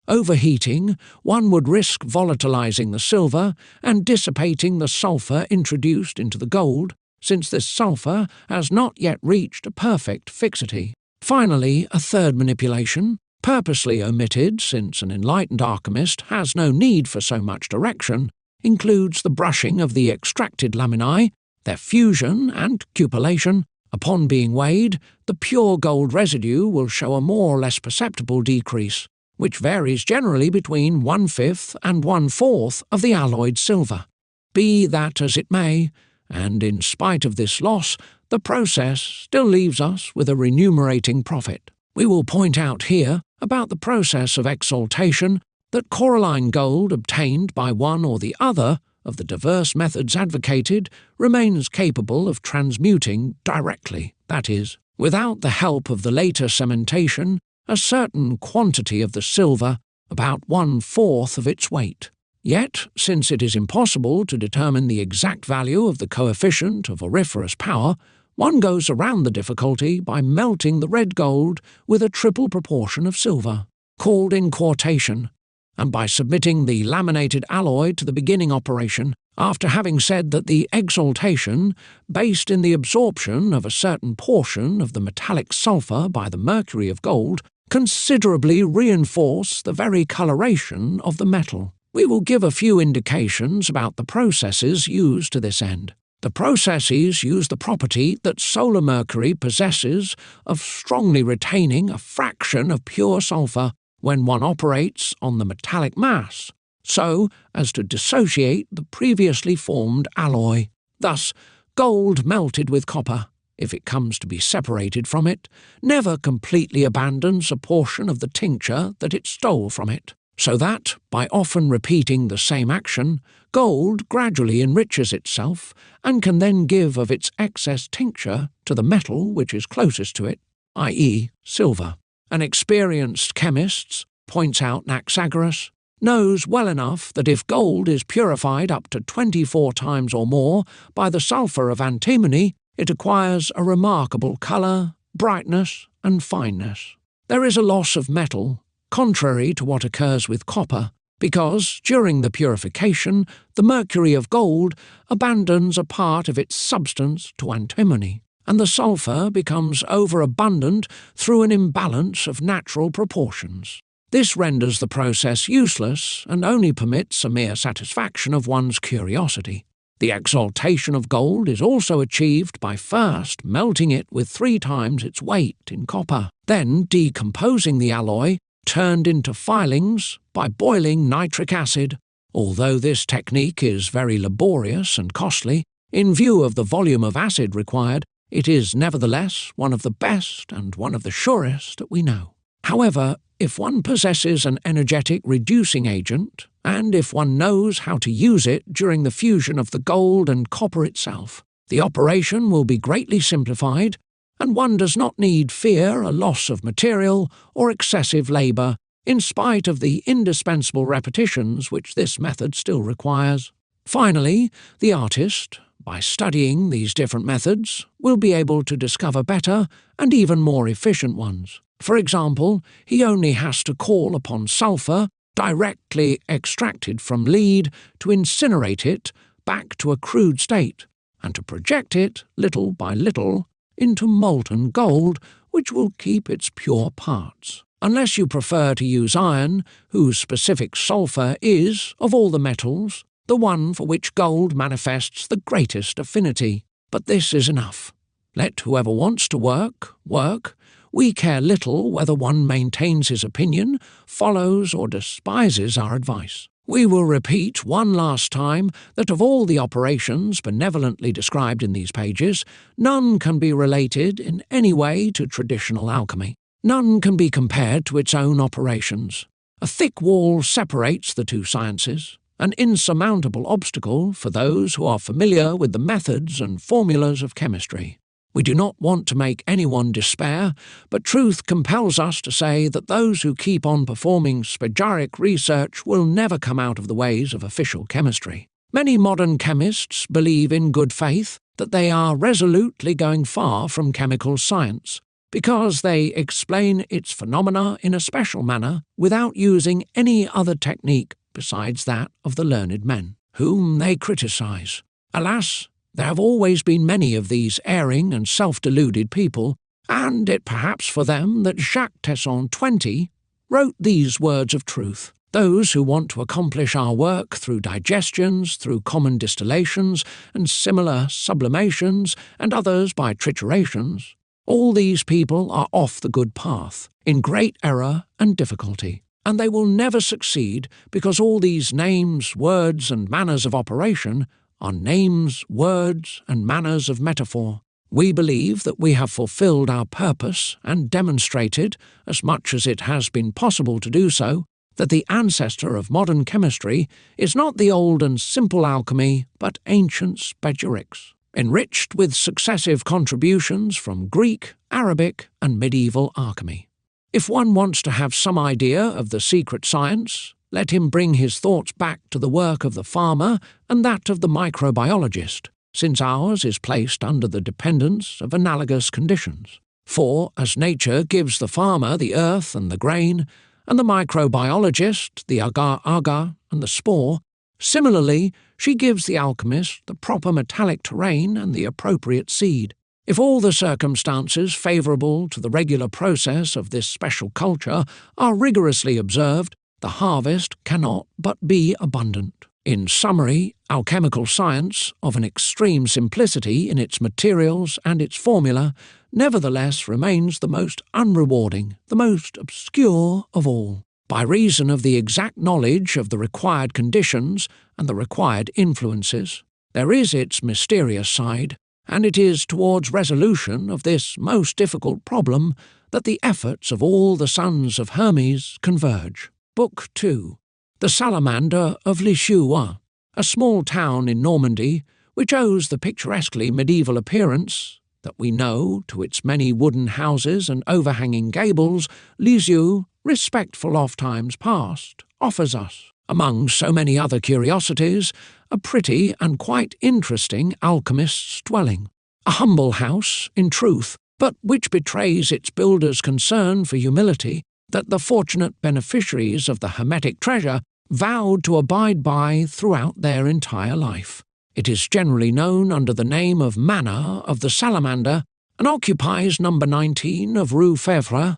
A: overheating, one would risk volatilizing the silver and dissipating the sulphur introduced into the gold, since this sulphur has not yet reached a perfect fixity. Finally, a third manipulation, purposely omitted since an enlightened alchemist has no need for so much direction, includes the brushing of the extracted laminae, their fusion and cupellation. Upon being weighed, the pure gold residue will show a more or less perceptible decrease, which varies generally between 1/5 and 1/4 of the alloyed silver. Be that as it may, and in spite of this loss, the process still leaves us with a remunerating profit. We will point out here, about the process of exaltation, that coralline gold obtained by one or the other of the diverse methods advocated remains capable of transmuting directly, that is, without the help of the later cementation, a certain quantity of the silver, about 1/4 of its weight. Yet, since it is impossible to determine the exact value of the coefficient of auriferous power, one goes around the difficulty by melting the red gold with a triple proportion of silver, called in quartation, and by submitting the laminated alloy to the beginning operation, after having said that the exaltation, based in the absorption of a certain portion of the metallic sulphur by the mercury of gold, considerably reinforce the very coloration of the metal. We will give a few indications about the processes used to this end. The processes use the property that solar mercury possesses of strongly retaining a fraction of pure sulphur when one operates on the metallic mass, so as to dissociate the previously formed alloy. Thus, gold melted with copper, if it comes to be separated from it, never completely abandons a portion of the tincture that it stole from it, so that, by often repeating the same action, gold gradually enriches itself and can then give of its excess tincture to the metal which is closest to it, i.e. silver. An experienced chemist, points out Anaxagoras, knows well enough that if gold is purified up to 24 times or more by the sulphur of antimony, it acquires a remarkable colour, brightness, and fineness. There is a loss of metal, contrary to what occurs with copper, because, during the purification, the mercury of gold abandons a part of its substance to antimony, and the sulphur becomes overabundant through an imbalance of natural proportions. This renders the process useless and only permits a mere satisfaction of one's curiosity. The exaltation of gold is also achieved by first melting it with 3 times its weight in copper, then decomposing the alloy, turned into filings by boiling nitric acid. Although this technique is very laborious and costly, in view of the volume of acid required, it is nevertheless one of the best and one of the surest that we know. However, if one possesses an energetic reducing agent, and if one knows how to use it during the fusion of the gold and copper itself, the operation will be greatly simplified, and one does not need fear a loss of material or excessive labour, in spite of the indispensable repetitions which this method still requires. Finally, the artist, by studying these different methods, will be able to discover better and even more efficient ones. For example, he only has to call upon sulphur, directly extracted from lead, to incinerate it back to a crude state, and to project it, little by little, into molten gold, which will keep its pure parts. Unless you prefer to use iron, whose specific sulfur is, of all the metals, the one for which gold manifests the greatest affinity. But this is enough. Let whoever wants to work, work. We care little whether one maintains his opinion, follows or despises our advice. We will repeat one last time that of all the operations benevolently described in these pages, none can be related in any way to traditional alchemy. None can be compared to its own operations. A thick wall separates the two sciences, an insurmountable obstacle for those who are familiar with the methods and formulas of chemistry. We do not want to make anyone despair, but truth compels us to say that those who keep on performing spagyric research will never come out of the ways of official chemistry. Many modern chemists believe in good faith that they are resolutely going far from chemical science, because they explain its phenomena in a special manner without using any other technique besides that of the learned men, whom they criticize. Alas, there have always been many of these erring and self-deluded people, and it perhaps for them that Jacques Tesson 20 wrote these words of truth. Those who want to accomplish our work through digestions, through common distillations, and similar sublimations, and others by triturations, all these people are off the good path, in great error and difficulty. And they will never succeed because all these names, words, and manners of operation are names, words, and manners of metaphor. We believe that we have fulfilled our purpose and demonstrated, as much as it has been possible to do so, that the ancestor of modern chemistry is not the old and simple alchemy, but ancient spagyrics, enriched with successive contributions from Greek, Arabic, and medieval alchemy. If one wants to have some idea of the secret science, let him bring his thoughts back to the work of the farmer and that of the microbiologist, since ours is placed under the dependence of analogous conditions. For, as nature gives the farmer the earth and the grain, and the microbiologist the agar-agar and the spore, similarly she gives the alchemist the proper metallic terrain and the appropriate seed. If all the circumstances favourable to the regular process of this special culture are rigorously observed, the harvest cannot but be abundant. In summary, alchemical science, of an extreme simplicity in its materials and its formula, nevertheless remains the most unrewarding, the most obscure of all. By reason of the exact knowledge of the required conditions and the required influences, there is its mysterious side, and it is towards resolution of this most difficult problem that the efforts of all the sons of Hermes converge. Book 2. The Salamander of Lisieux, a small town in Normandy, which owes the picturesquely medieval appearance that we know to its many wooden houses and overhanging gables. Lisieux, respectful of times past, offers us, among so many other curiosities, a pretty and quite interesting alchemist's dwelling. A humble house, in truth, but which betrays its builder's concern for humility, that the fortunate beneficiaries of the hermetic treasure vowed to abide by throughout their entire life. It is generally known under the name of Manor of the Salamander, and occupies number 19 of Rue Fèvre,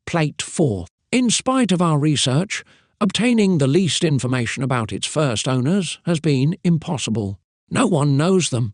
A: Plate 4. In spite of our research, obtaining the least information about its first owners has been impossible. No one knows them.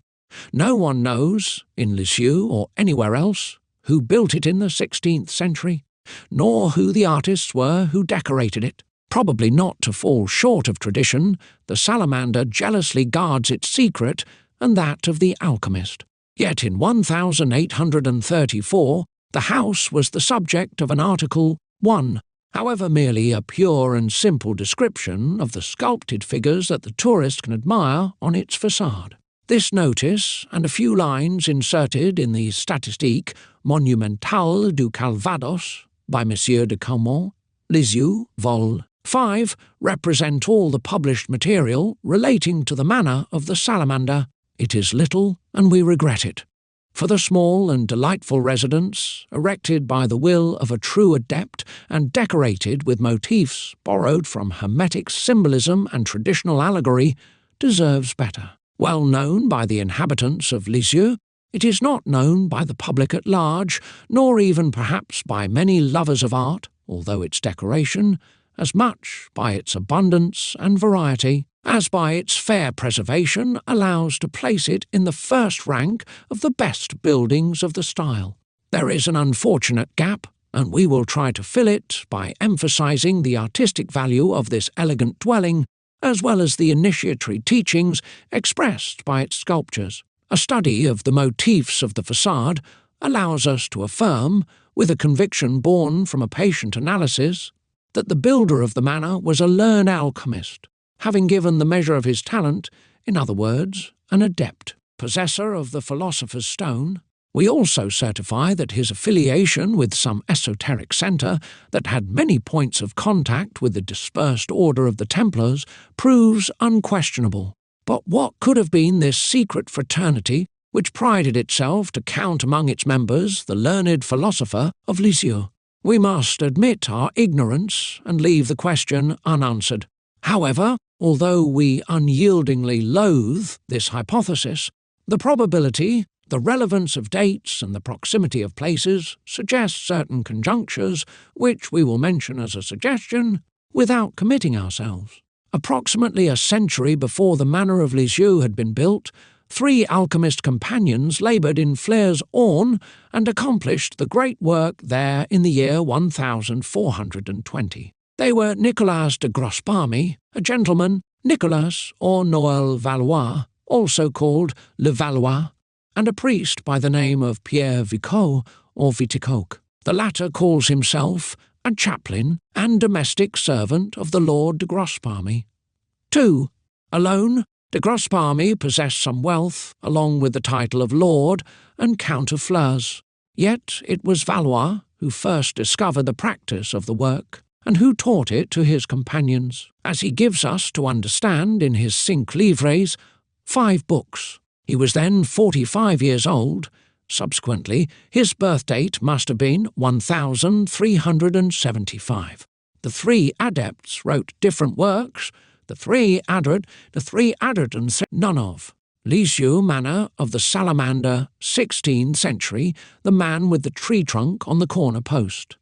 A: No one knows, in Lisieux or anywhere else, who built it in the 16th century, nor who the artists were who decorated it. Probably not to fall short of tradition, the salamander jealously guards its secret and that of the alchemist. Yet in 1834, the house was the subject of an Article 1, however merely a pure and simple description of the sculpted figures that the tourist can admire on its facade. This notice, and a few lines inserted in the Statistique Monumentale du Calvados by Monsieur de Caumont, Lisieux, Vol. 5, represent all the published material relating to the manner of the salamander. It is little, and we regret it. For the small and delightful residence, erected by the will of a true adept and decorated with motifs borrowed from hermetic symbolism and traditional allegory, deserves better. Well known by the inhabitants of Lisieux, It is not known by the public at large, nor even perhaps by many lovers of art, although its decoration, as much by its abundance and variety, as by its fair preservation allows to place it in the first rank of the best buildings of the style. There is an unfortunate gap, and we will try to fill it by emphasizing the artistic value of this elegant dwelling, as well as the initiatory teachings expressed by its sculptures. A study of the motifs of the facade allows us to affirm, with a conviction born from a patient analysis, that the builder of the manor was a learned alchemist, having given the measure of his talent, in other words, an adept, possessor of the Philosopher's Stone. We also certify that his affiliation with some esoteric centre that had many points of contact with the dispersed order of the Templars proves unquestionable. But what could have been this secret fraternity which prided itself to count among its members the learned philosopher of Lisieux? We must admit our ignorance and leave the question unanswered. However, although we unyieldingly loathe this hypothesis, the probability, the relevance of dates and the proximity of places suggest certain conjunctures which we will mention as a suggestion without committing ourselves. Approximately a century before the manor of Lisieux had been built, 3 alchemist companions laboured in Flers-Orne and accomplished the great work there in the year 1420. They were Nicolas de Grospami, a gentleman, Nicolas or Noël Valois, also called Le Valois, and a priest by the name of Pierre Vicot or Viticoque. The latter calls himself a chaplain and domestic servant of the Lord de Grospami. 2. Alone, de Grospami possessed some wealth, along with the title of Lord and Count of Flers. Yet it was Valois who first discovered the practice of the work, and who taught it to his companions, as he gives us to understand in his Cinq Livres, 5 books. He was then 45 years old. Subsequently, his birth date must have been 1375. The 3 adepts wrote different works. The 3 added and said none of. Lisieux Manor of the Salamander, 16th century, the man with the tree trunk on the corner post.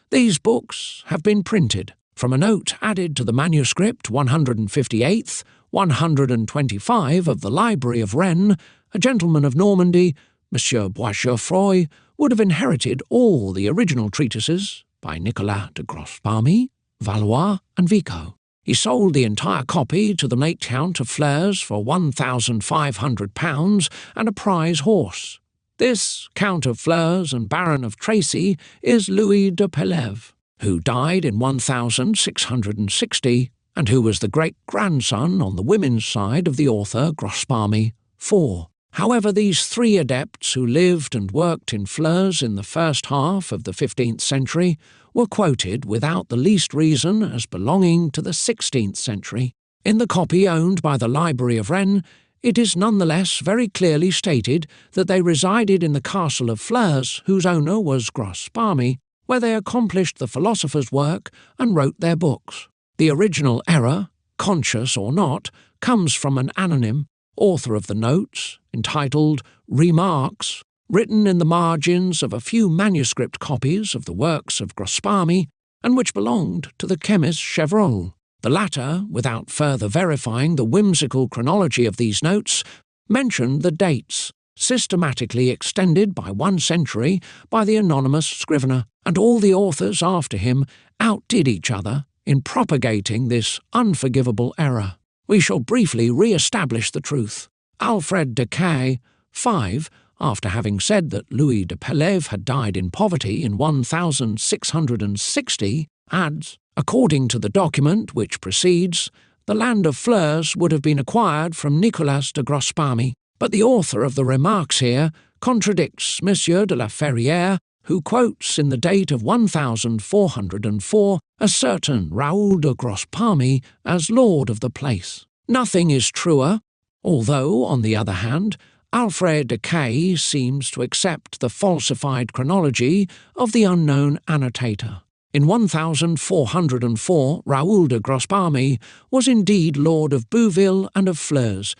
A: These books have been printed. From a note added to the manuscript 158th, 125 of the Library of Rennes, a gentleman of Normandy, Monsieur Boisgeoffroy, would have inherited all the original treatises by Nicolas de Grospami, Valois, and Vicot. He sold the entire copy to the late Count of Flers for £1,500 and a prize horse. This Count of Flers and Baron of Tracy is Louis de Pelève, who died in 1660, and who was the great-grandson on the women's side of the author Grospami. 4. However, these 3 adepts who lived and worked in Flers in the first half of the 15th century were quoted without the least reason as belonging to the 16th century. In the copy owned by the Library of Rennes, it is nonetheless very clearly stated that they resided in the castle of Flers, whose owner was Grospami, where they accomplished the philosopher's work and wrote their books. The original error, conscious or not, comes from an anonym, author of the notes, entitled Remarks, written in the margins of a few manuscript copies of the works of Grospami, and which belonged to the chemist Chevreul. The latter, without further verifying the whimsical chronology of these notes, mentioned the dates, systematically extended by 1 century by the anonymous scrivener, and all the authors after him outdid each other in propagating this unforgivable error. We shall briefly re-establish the truth. Alfred de Caille, 5, after having said that Louis de Pelève had died in poverty in 1660, adds, according to the document which precedes, the land of Flers would have been acquired from Nicolas de Grospami, but the author of the remarks here contradicts Monsieur de la Ferrière, who quotes in the date of 1404 a certain Raoul de Grospami as lord of the place. Nothing is truer, although, on the other hand, Alfred de Caille seems to accept the falsified chronology of the unknown annotator. In 1404, Raoul de Grospami was indeed lord of Bouville and of Flers,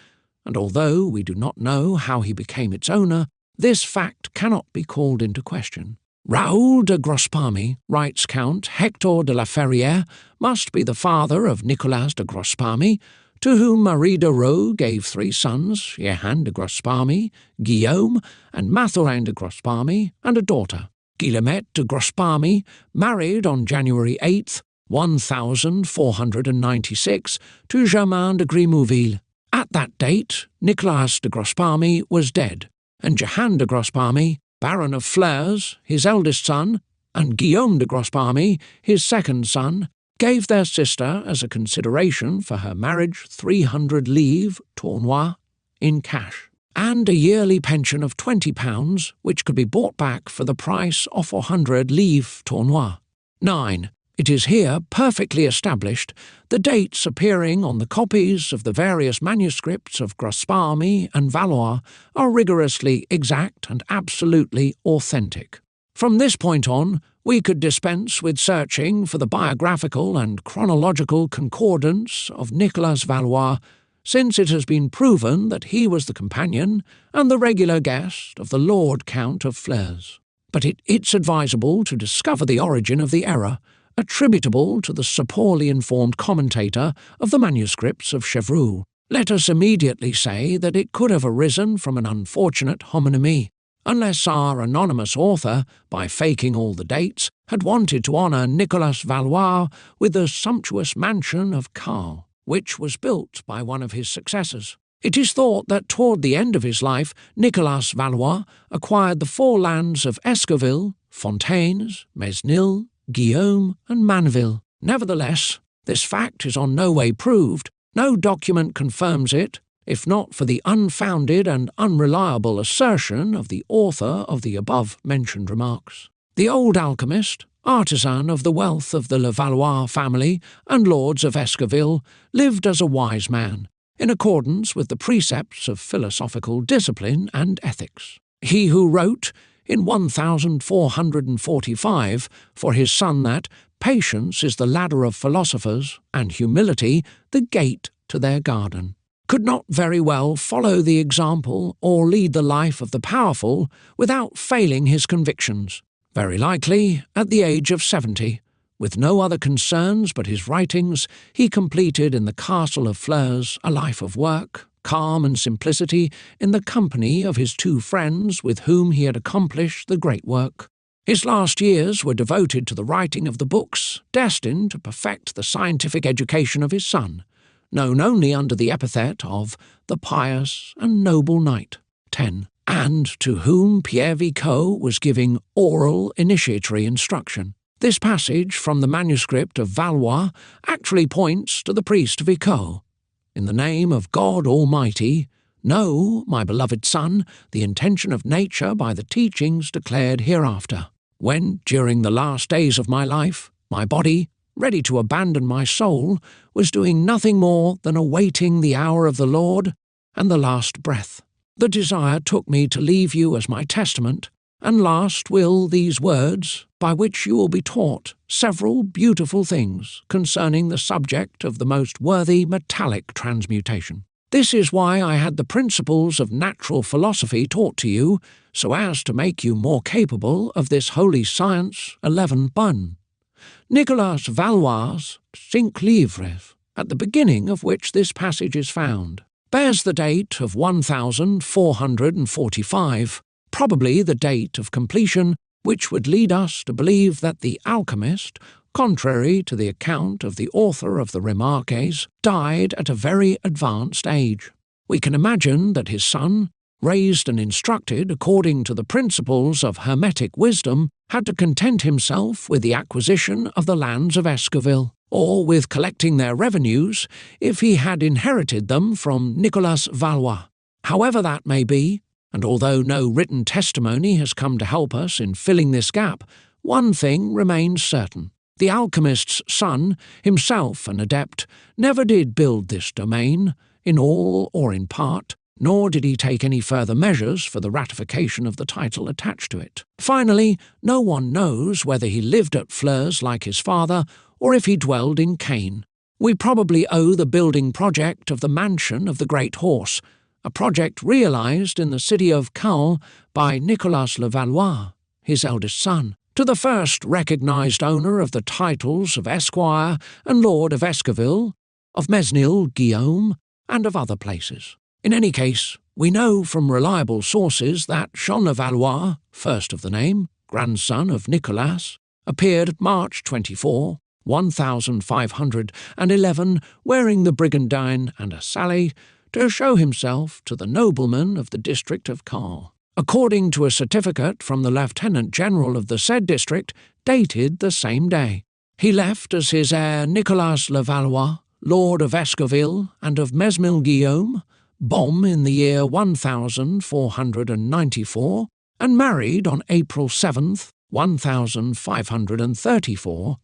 A: and although we do not know how he became its owner, This fact cannot be called into question. Raoul de Grospami, writes Count Hector de la Ferrière, must be the father of Nicolas de Grospami, to whom Marie de Raux gave 3 sons, Jehan de Grospami, Guillaume, and Mathurin de Grospami, and a daughter. Guillemette de Grospami married on January 8, 1496, to Germain de Grimouville. At that date, Nicolas de Grospami was dead, and Jehan de Grospami, Baron of Flers, his eldest son, and Guillaume de Grospami, his second son, gave their sister as a consideration for her marriage 300 livres tournois in cash, and a yearly pension of £20, which could be bought back for the price of 400 livres tournois. 9. It is here perfectly established the dates appearing on the copies of the various manuscripts of Grospami and Valois are rigorously exact and absolutely authentic. From this point on, we could dispense with searching for the biographical and chronological concordance of Nicolas Valois, since it has been proven that he was the companion and the regular guest of the Lord Count of Flers. But it's advisable to discover the origin of the error, attributable to the so poorly informed commentator of the manuscripts of Chevreul. Let us immediately say that it could have arisen from an unfortunate homonymie, unless our anonymous author, by faking all the dates, had wanted to honour Nicolas Valois with the sumptuous mansion of Carl, which was built by one of his successors. It is thought that toward the end of his life, Nicolas Valois acquired the 4 lands of Escoville, Fontaines, Mesnil, Guillaume, and Manville. Nevertheless, this fact is on no way proved. No document confirms it, if not for the unfounded and unreliable assertion of the author of the above-mentioned remarks. The old alchemist, artisan of the wealth of the Levallois family and lords of Escoville, lived as a wise man, in accordance with the precepts of philosophical discipline and ethics. He who wrote, in 1445, for his son that patience is the ladder of philosophers, and humility the gate to their garden, could not very well follow the example or lead the life of the powerful without failing his convictions. Very likely, at the age of 70, with no other concerns but his writings, he completed in the castle of Flers a life of work, calm and simplicity, in the company of his 2 friends with whom he had accomplished the great work. His last years were devoted to the writing of the books destined to perfect the scientific education of his son, known only under the epithet of the pious and noble knight. 10. And to whom Pierre Vico was giving oral initiatory instruction. This passage from the manuscript of Valois actually points to the priest Vico. In the name of God Almighty, know, my beloved son, the intention of nature by the teachings declared hereafter. When, during the last days of my life, my body, ready to abandon my soul, was doing nothing more than awaiting the hour of the Lord and the last breath, the desire took me to leave you as my testament, and last will these words, by which you will be taught several beautiful things concerning the subject of the most worthy metallic transmutation. This is why I had the principles of natural philosophy taught to you, so as to make you more capable of this holy science. 11. Nicolas Valois' 5 livres, at the beginning of which this passage is found, bears the date of 1445, probably the date of completion, which would lead us to believe that the alchemist, contrary to the account of the author of the Remarques, died at a very advanced age. We can imagine that his son, raised and instructed according to the principles of hermetic wisdom, had to content himself with the acquisition of the lands of Escoville, or with collecting their revenues if he had inherited them from Nicolas Valois. However that may be, and although no written testimony has come to help us in filling this gap, one thing remains certain. The alchemist's son, himself an adept, never did build this domain, in all or in part, nor did he take any further measures for the ratification of the title attached to it. Finally, no one knows whether he lived at Flers like his father, or if he dwelled in Caen. We probably owe the building project of the mansion of the Great Horse, a project realized in the city of Caen by Nicolas Levallois, his eldest son, to the first recognized owner of the titles of Esquire and Lord of Esquiville, of Mesnil, Guillaume, and of other places. In any case, we know from reliable sources that Jean Levallois, first of the name, grandson of Nicolas, appeared March 24, 1511, wearing the brigandine and a sally, to show himself to the noblemen of the district of Caen. According to a certificate from the Lieutenant General of the said district, dated the same day, he left as his heir Nicolas Levallois, Lord of Esquiville and of Mesnil Guillaume, Beaume in the year 1494, and married on April 7th, 1534,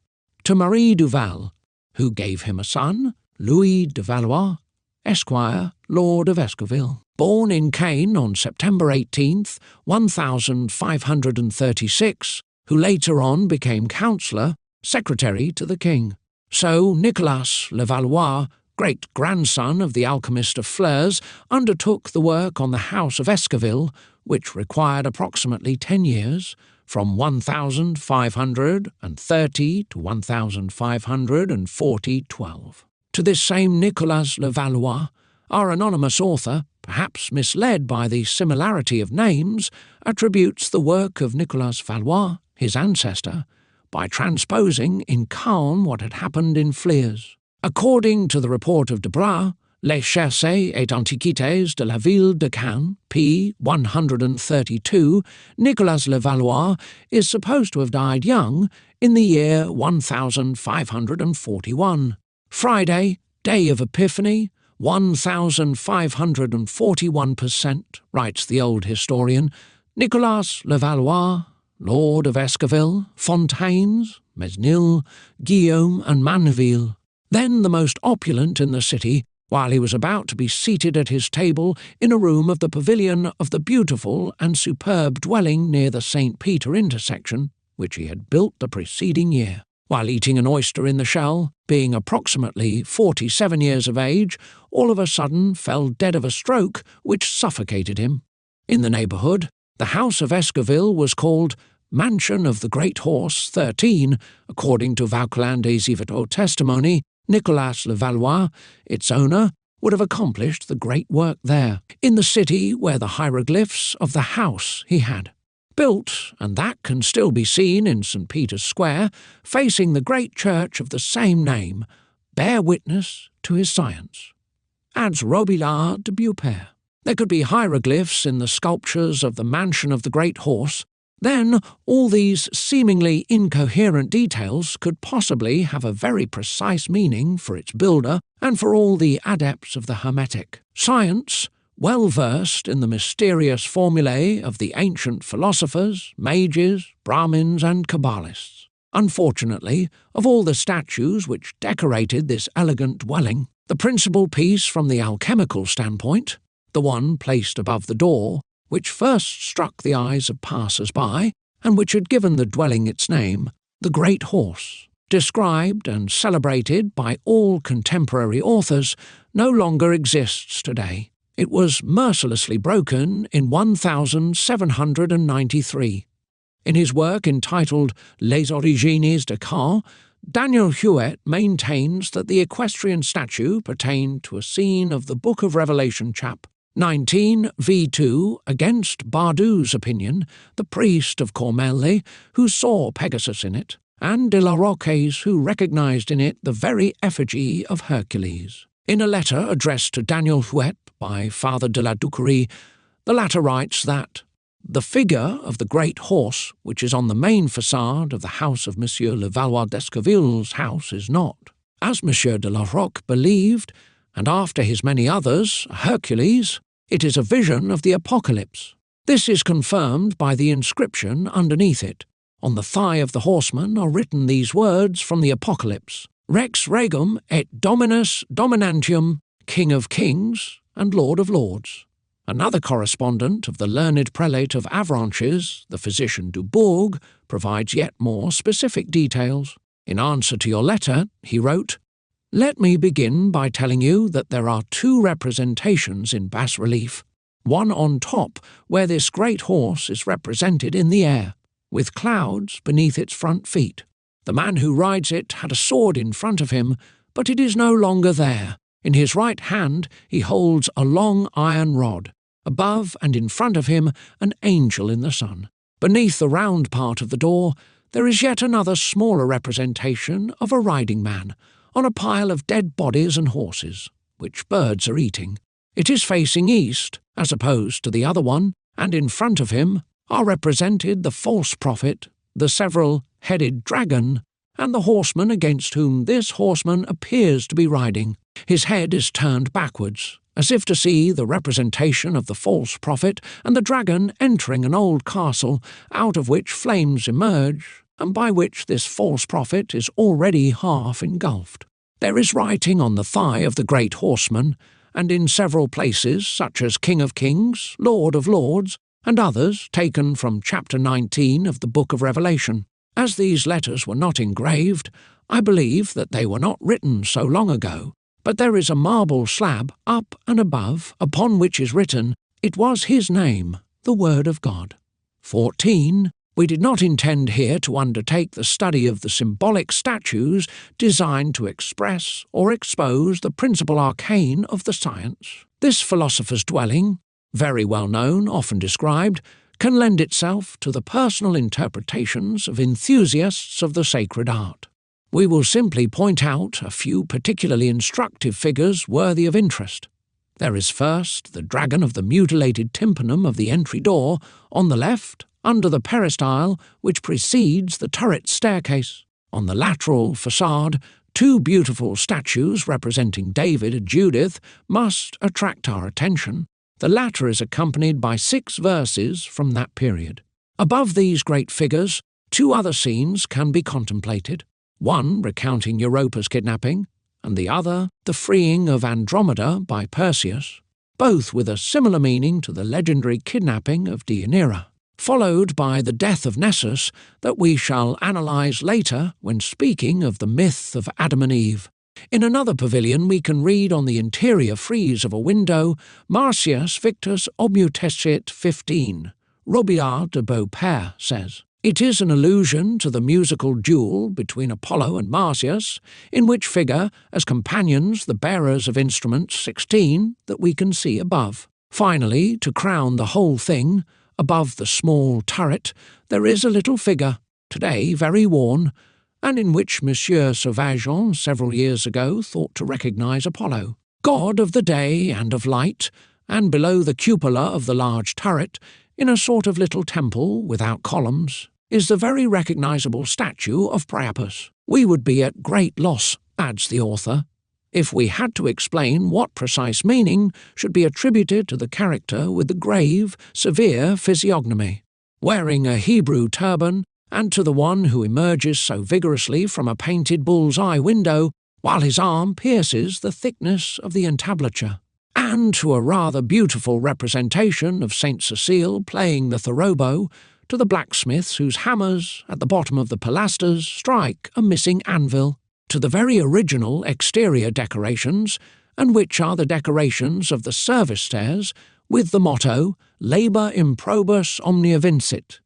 A: to Marie Duval, who gave him a son, Louis de Valois, Esquire, Lord of Esquiville. Born in Caen on September 18th, 1536, who later on became councillor, secretary to the king. So Nicolas Levallois, great-grandson of the alchemist of Flers, undertook the work on the house of Esquiville, which required approximately 10 years, from 1530 to 1540. To this same Nicolas Levallois, our anonymous author, perhaps misled by the similarity of names, attributes the work of Nicolas Valois, his ancestor, by transposing in Caen what had happened in Flers. According to the report of Debras, Les Chercés et Antiquités de la Ville de Caen, p. 132, Nicolas Levallois is supposed to have died young in the year 1541. Friday, day of Epiphany, 1541%, writes the old historian, Nicolas Levallois, Lord of Esquiville, Fontaines, Mesnil, Guillaume and Manneville, then the most opulent in the city, while he was about to be seated at his table in a room of the pavilion of the beautiful and superb dwelling near the St. Peter intersection, which he had built the preceding year. While eating an oyster in the shell, being approximately 47 years of age, all of a sudden fell dead of a stroke which suffocated him. In the neighbourhood, the house of Esquiville was called Mansion of the Great Horse 13, according to Vauquelin des Yvetot testimony. Nicolas Levallois, its owner, would have accomplished the great work there, in the city where the hieroglyphs of the house he had built, and that can still be seen in St. Peter's Square, facing the great church of the same name, bear witness to his science. Adds Robillard de Beaupère. There could be hieroglyphs in the sculptures of the Mansion of the Great Horse. Then all these seemingly incoherent details could possibly have a very precise meaning for its builder and for all the adepts of the Hermetic science, well versed in the mysterious formulae of the ancient philosophers, mages, Brahmins and Kabbalists. Unfortunately, of all the statues which decorated this elegant dwelling, the principal piece from the alchemical standpoint, the one placed above the door, which first struck the eyes of passers-by, and which had given the dwelling its name, the Great Horse, described and celebrated by all contemporary authors, no longer exists today. It was mercilessly broken in 1793. In his work entitled Les Origines de Caen, Daniel Huet maintains that the equestrian statue pertained to a scene of the Book of Revelation chap 19 v2 against Bardou's opinion, the priest of Cormelli, who saw Pegasus in it, and de la Roque's, who recognized in it the very effigy of Hercules. In a letter addressed to Daniel Huet by Father de la Ducerie, the latter writes that the figure of the great horse which is on the main façade of the house of Monsieur Levallois d'Esquiville's house is not, as Monsieur de la Roque believed, and after his many others, Hercules, it is a vision of the Apocalypse. This is confirmed by the inscription underneath it. On the thigh of the horseman are written these words from the Apocalypse: Rex Regum et Dominus Dominantium, King of Kings and Lord of Lords. Another correspondent of the learned prelate of Avranches, the physician Dubourg, provides yet more specific details. In answer to your letter, he wrote, Let me begin by telling you that there are two representations in bas-relief, one on top where this great horse is represented in the air, with clouds beneath its front feet. The man who rides it had a sword in front of him, but it is no longer there. In his right hand he holds a long iron rod. Above and in front of him an angel in the sun. Beneath the round part of the door there is yet another smaller representation of a riding man, on a pile of dead bodies and horses, which birds are eating. It is facing east, as opposed to the other one, and in front of him are represented the false prophet, the several-headed dragon, and the horseman against whom this horseman appears to be riding. His head is turned backwards, as if to see the representation of the false prophet and the dragon entering an old castle, out of which flames emerge, and by which this false prophet is already half engulfed. There is writing on the thigh of the great horseman, and in several places, such as King of Kings, Lord of Lords, and others taken from chapter 19 of the Book of Revelation. As these letters were not engraved, I believe that they were not written so long ago, but there is a marble slab up and above, upon which is written, "It was his name, the Word of God." 14. We did not intend here to undertake the study of the symbolic statues designed to express or expose the principal arcane of the science. This philosopher's dwelling, very well known, often described, can lend itself to the personal interpretations of enthusiasts of the sacred art. We will simply point out a few particularly instructive figures worthy of interest. There is first the dragon of the mutilated tympanum of the entry door, on the left, under the peristyle which precedes the turret staircase. On the lateral facade, two beautiful statues representing David and Judith must attract our attention. The latter is accompanied by 6 verses from that period. Above these great figures, 2 other scenes can be contemplated, one recounting Europa's kidnapping, and the other the freeing of Andromeda by Perseus, both with a similar meaning to the legendary kidnapping of Deianira, followed by the death of Nessus that we shall analyse later when speaking of the myth of Adam and Eve. In another pavilion we can read on the interior frieze of a window, Marcius Victus Obmutescit 15. Robillard de Beaupère says, "It is an allusion to the musical duel between Apollo and Marcius, in which figure, as companions, the bearers of instruments 16 that we can see above. Finally, to crown the whole thing, above the small turret, there is a little figure, today very worn, and in which Monsieur Sauvageon several years ago thought to recognise Apollo, god of the day and of light, and below the cupola of the large turret, in a sort of little temple without columns, is the very recognisable statue of Priapus. We would be at great loss," adds the author, "if we had to explain what precise meaning should be attributed to the character with the grave, severe physiognomy, wearing a Hebrew turban, and to the one who emerges so vigorously from a painted bull's-eye window, while his arm pierces the thickness of the entablature, and to a rather beautiful representation of Saint Cecile playing the thorobo, to the blacksmiths whose hammers, at the bottom of the pilasters, strike a missing anvil, to the very original exterior decorations, and which are the decorations of the service stairs, with the motto, Labor improbus omnia vincit.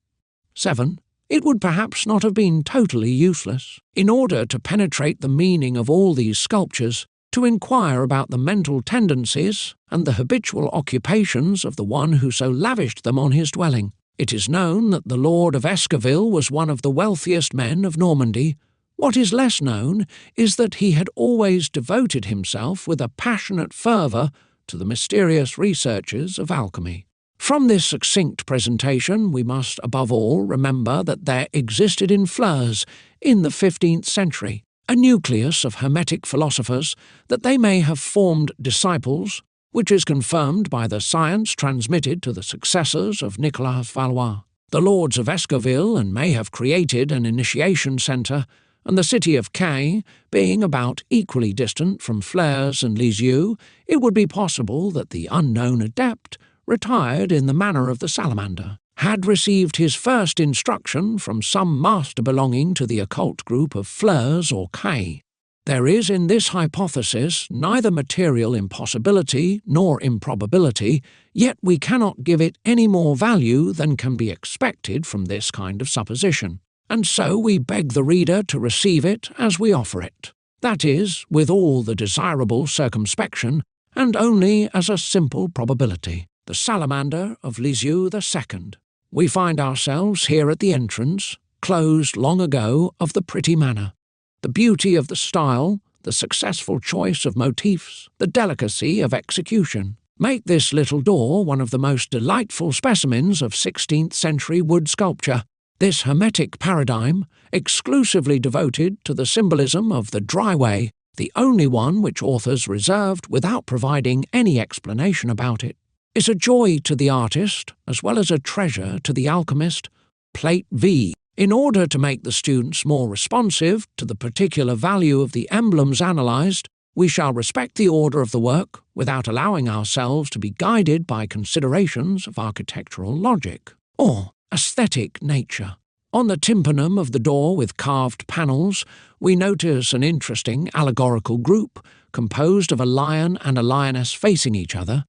A: 7. It would perhaps not have been totally useless, in order to penetrate the meaning of all these sculptures, to inquire about the mental tendencies and the habitual occupations of the one who so lavished them on his dwelling. It is known that the Lord of Escoville was one of the wealthiest men of Normandy. What is less known is that he had always devoted himself with a passionate fervour to the mysterious researches of alchemy. From this succinct presentation we must above all remember that there existed in Flers, in the 15th century, a nucleus of Hermetic philosophers, that they may have formed disciples, which is confirmed by the science transmitted to the successors of Nicolas Valois. The lords of Escoville and may have created an initiation centre, and the city of Caen being about equally distant from Flers and Lisieux, it would be possible that the unknown adept, retired in the manner of the salamander, had received his first instruction from some master belonging to the occult group of Flers or Caen. There is in this hypothesis neither material impossibility nor improbability, yet we cannot give it any more value than can be expected from this kind of supposition, and so we beg the reader to receive it as we offer it, that is, with all the desirable circumspection, and only as a simple probability. The Salamander of Lisieux II. We find ourselves here at the entrance, closed long ago, of the pretty manor. The beauty of the style, the successful choice of motifs, the delicacy of execution, make this little door one of the most delightful specimens of 16th-century wood sculpture. This hermetic paradigm, exclusively devoted to the symbolism of the dry way, the only one which authors reserved without providing any explanation about it, is a joy to the artist as well as a treasure to the alchemist. Plate V. In order to make the students more responsive to the particular value of the emblems analysed, we shall respect the order of the work without allowing ourselves to be guided by considerations of architectural logic or aesthetic nature. On the tympanum of the door with carved panels, we notice an interesting allegorical group composed of a lion and a lioness facing each other.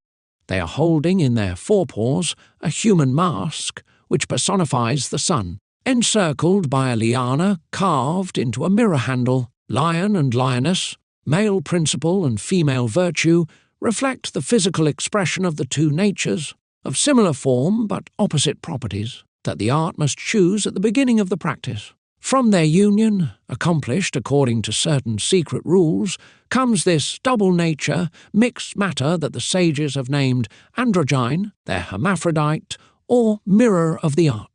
A: They are holding in their forepaws a human mask which personifies the sun, encircled by a liana carved into a mirror handle. Lion and lioness, male principle and female virtue, reflect the physical expression of the two natures, of similar form but opposite properties, that the art must choose at the beginning of the practice. From their union, accomplished according to certain secret rules, comes this double nature, mixed matter that the sages have named androgyne, their hermaphrodite, or mirror of the art.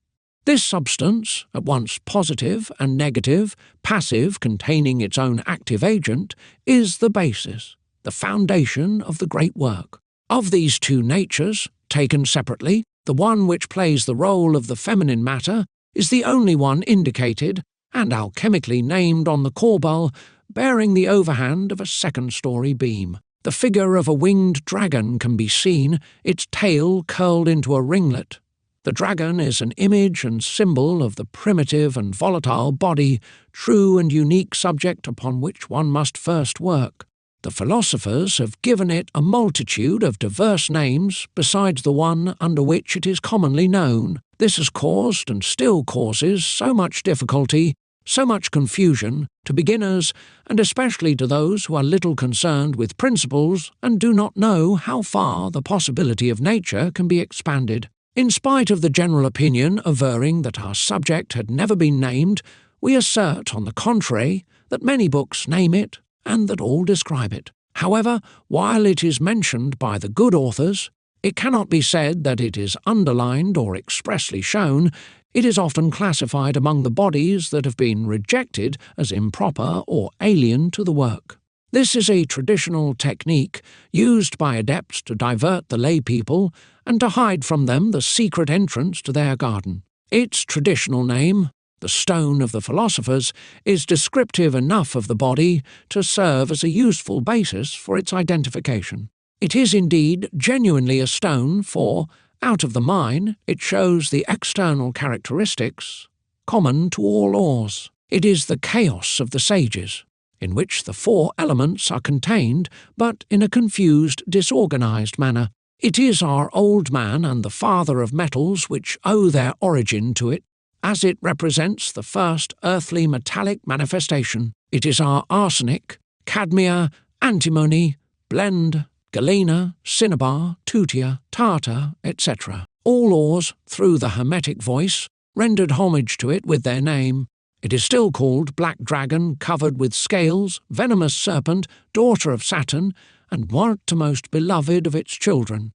A: This substance, at once positive and negative, passive containing its own active agent, is the basis, the foundation of the great work. Of these two natures, taken separately, the one which plays the role of the feminine matter is the only one indicated and alchemically named on the corbel, bearing the overhand of a second-story beam. The figure of a winged dragon can be seen, its tail curled into a ringlet. The dragon is an image and symbol of the primitive and volatile body, true and unique subject upon which one must first work. The philosophers have given it a multitude of diverse names besides the one under which it is commonly known. This has caused and still causes so much difficulty, so much confusion, to beginners, and especially to those who are little concerned with principles and do not know how far the possibility of nature can be expanded. In spite of the general opinion averring that our subject had never been named, we assert, on the contrary, that many books name it, and that all describe it. However, while it is mentioned by the good authors, it cannot be said that it is underlined or expressly shown. It is often classified among the bodies that have been rejected as improper or alien to the work. This is a traditional technique used by adepts to divert the lay people and to hide from them the secret entrance to their garden. Its traditional name, the Stone of the Philosophers, is descriptive enough of the body to serve as a useful basis for its identification. It is indeed genuinely a stone, for, out of the mine, it shows the external characteristics common to all ores. It is the chaos of the sages, in which the four elements are contained, but in a confused, disorganized manner. It is our old man and the father of metals which owe their origin to it, as it represents the first earthly metallic manifestation. It is our arsenic, cadmia, antimony, blende, galena, cinnabar, tutia, tartar, etc. All ores, through the hermetic voice, rendered homage to it with their name. It is still called black dragon covered with scales, venomous serpent, daughter of Saturn, and what the most beloved of its children.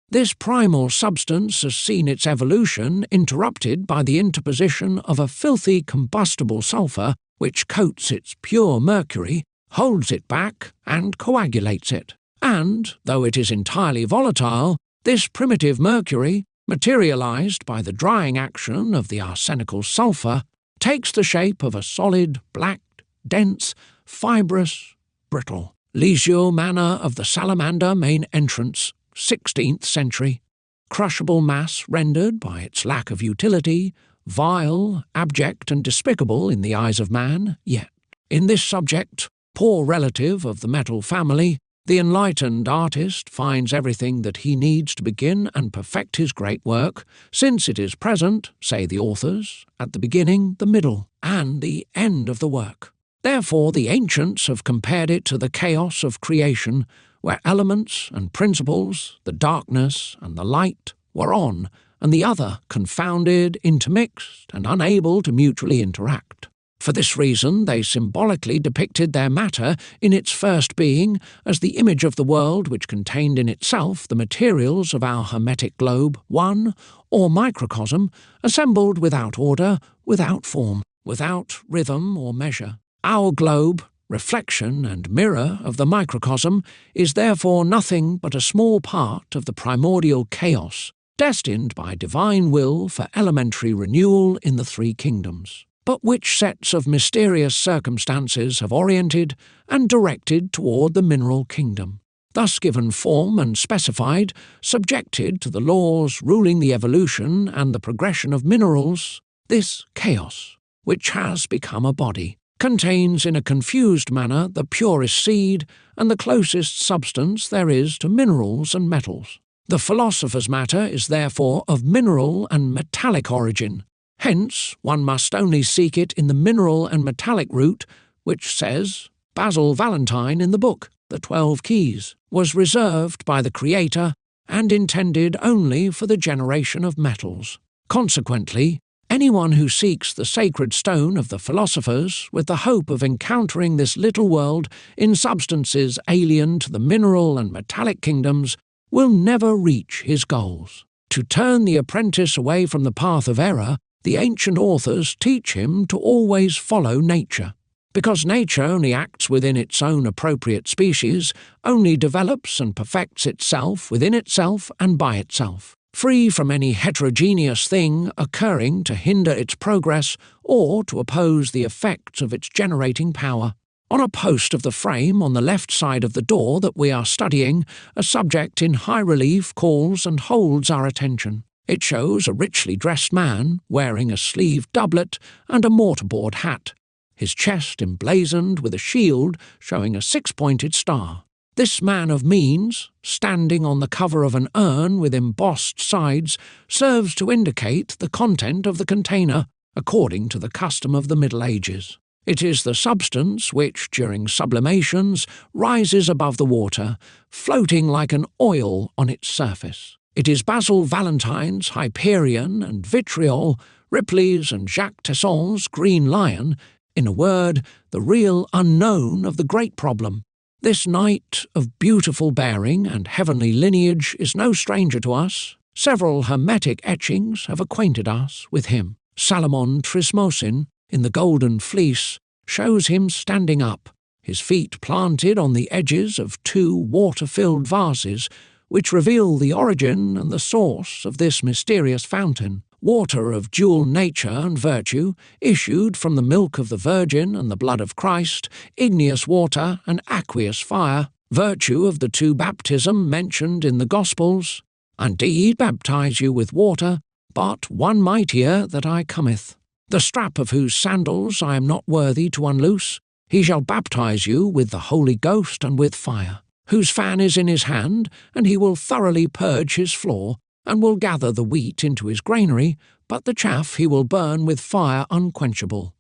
A: This primal substance has seen its evolution interrupted by the interposition of a filthy combustible sulphur which coats its pure mercury, holds it back, and coagulates it. And, though it is entirely volatile, this primitive mercury, materialized by the drying action of the arsenical sulphur, takes the shape of a solid, black, dense, fibrous, brittle. Lisieux manner of the Salamander main entrance, 16th century. Crushable mass rendered by its lack of utility, vile, abject and despicable in the eyes of man, yet, in this subject, poor relative of the metal family, the enlightened artist finds everything that he needs to begin and perfect his great work, since it is present, say the authors, at the beginning, the middle, and the end of the work. Therefore the ancients have compared it to the chaos of creation, where elements and principles, the darkness and the light, were on, and the other confounded, intermixed, and unable to mutually interact. For this reason they symbolically depicted their matter in its first being as the image of the world which contained in itself the materials of our hermetic globe, one, or microcosm, assembled without order, without form, without rhythm or measure. Our globe, reflection and mirror of the microcosm, is therefore nothing but a small part of the primordial chaos, destined by divine will for elementary renewal in the three kingdoms, but which sets of mysterious circumstances have oriented and directed toward the mineral kingdom, thus given form and specified, subjected to the laws ruling the evolution and the progression of minerals. This chaos, which has become a body, contains in a confused manner the purest seed and the closest substance there is to minerals and metals. The philosopher's matter is therefore of mineral and metallic origin. Hence, one must only seek it in the mineral and metallic root, which says, Basil Valentine in the book, The 12 Keys, was reserved by the Creator and intended only for the generation of metals. Consequently, anyone who seeks the sacred stone of the philosophers with the hope of encountering this little world in substances alien to the mineral and metallic kingdoms will never reach his goals. To turn the apprentice away from the path of error, the ancient authors teach him to always follow nature, because nature only acts within its own appropriate species, only develops and perfects itself within itself and by itself, free from any heterogeneous thing occurring to hinder its progress or to oppose the effects of its generating power. On a post of the frame on the left side of the door that we are studying, a subject in high relief calls and holds our attention. It shows a richly dressed man wearing a sleeved doublet and a mortarboard hat, his chest emblazoned with a shield showing a six-pointed star. This man of means, standing on the cover of an urn with embossed sides, serves to indicate the content of the container, according to the custom of the Middle Ages. It is the substance which, during sublimations, rises above the water, floating like an oil on its surface. It is Basil Valentine's Hyperion and Vitriol, Ripley's and Jacques Tesson's Green Lion, in a word, the real unknown of the great problem. This knight of beautiful bearing and heavenly lineage is no stranger to us. Several hermetic etchings have acquainted us with him. Salomon Trismosin, in the Golden Fleece, shows him standing up, his feet planted on the edges of two water-filled vases, which reveal the origin and the source of this mysterious fountain. Water of dual nature and virtue, issued from the milk of the Virgin and the blood of Christ, igneous water and aqueous fire, virtue of the two baptism mentioned in the Gospels. Indeed, baptize you with water, but one mightier that I cometh, the strap of whose sandals I am not worthy to unloose. He shall baptize you with the Holy Ghost and with fire, whose fan is in his hand, and he will thoroughly purge his floor, and will gather the wheat into his granary, but the chaff he will burn with fire unquenchable.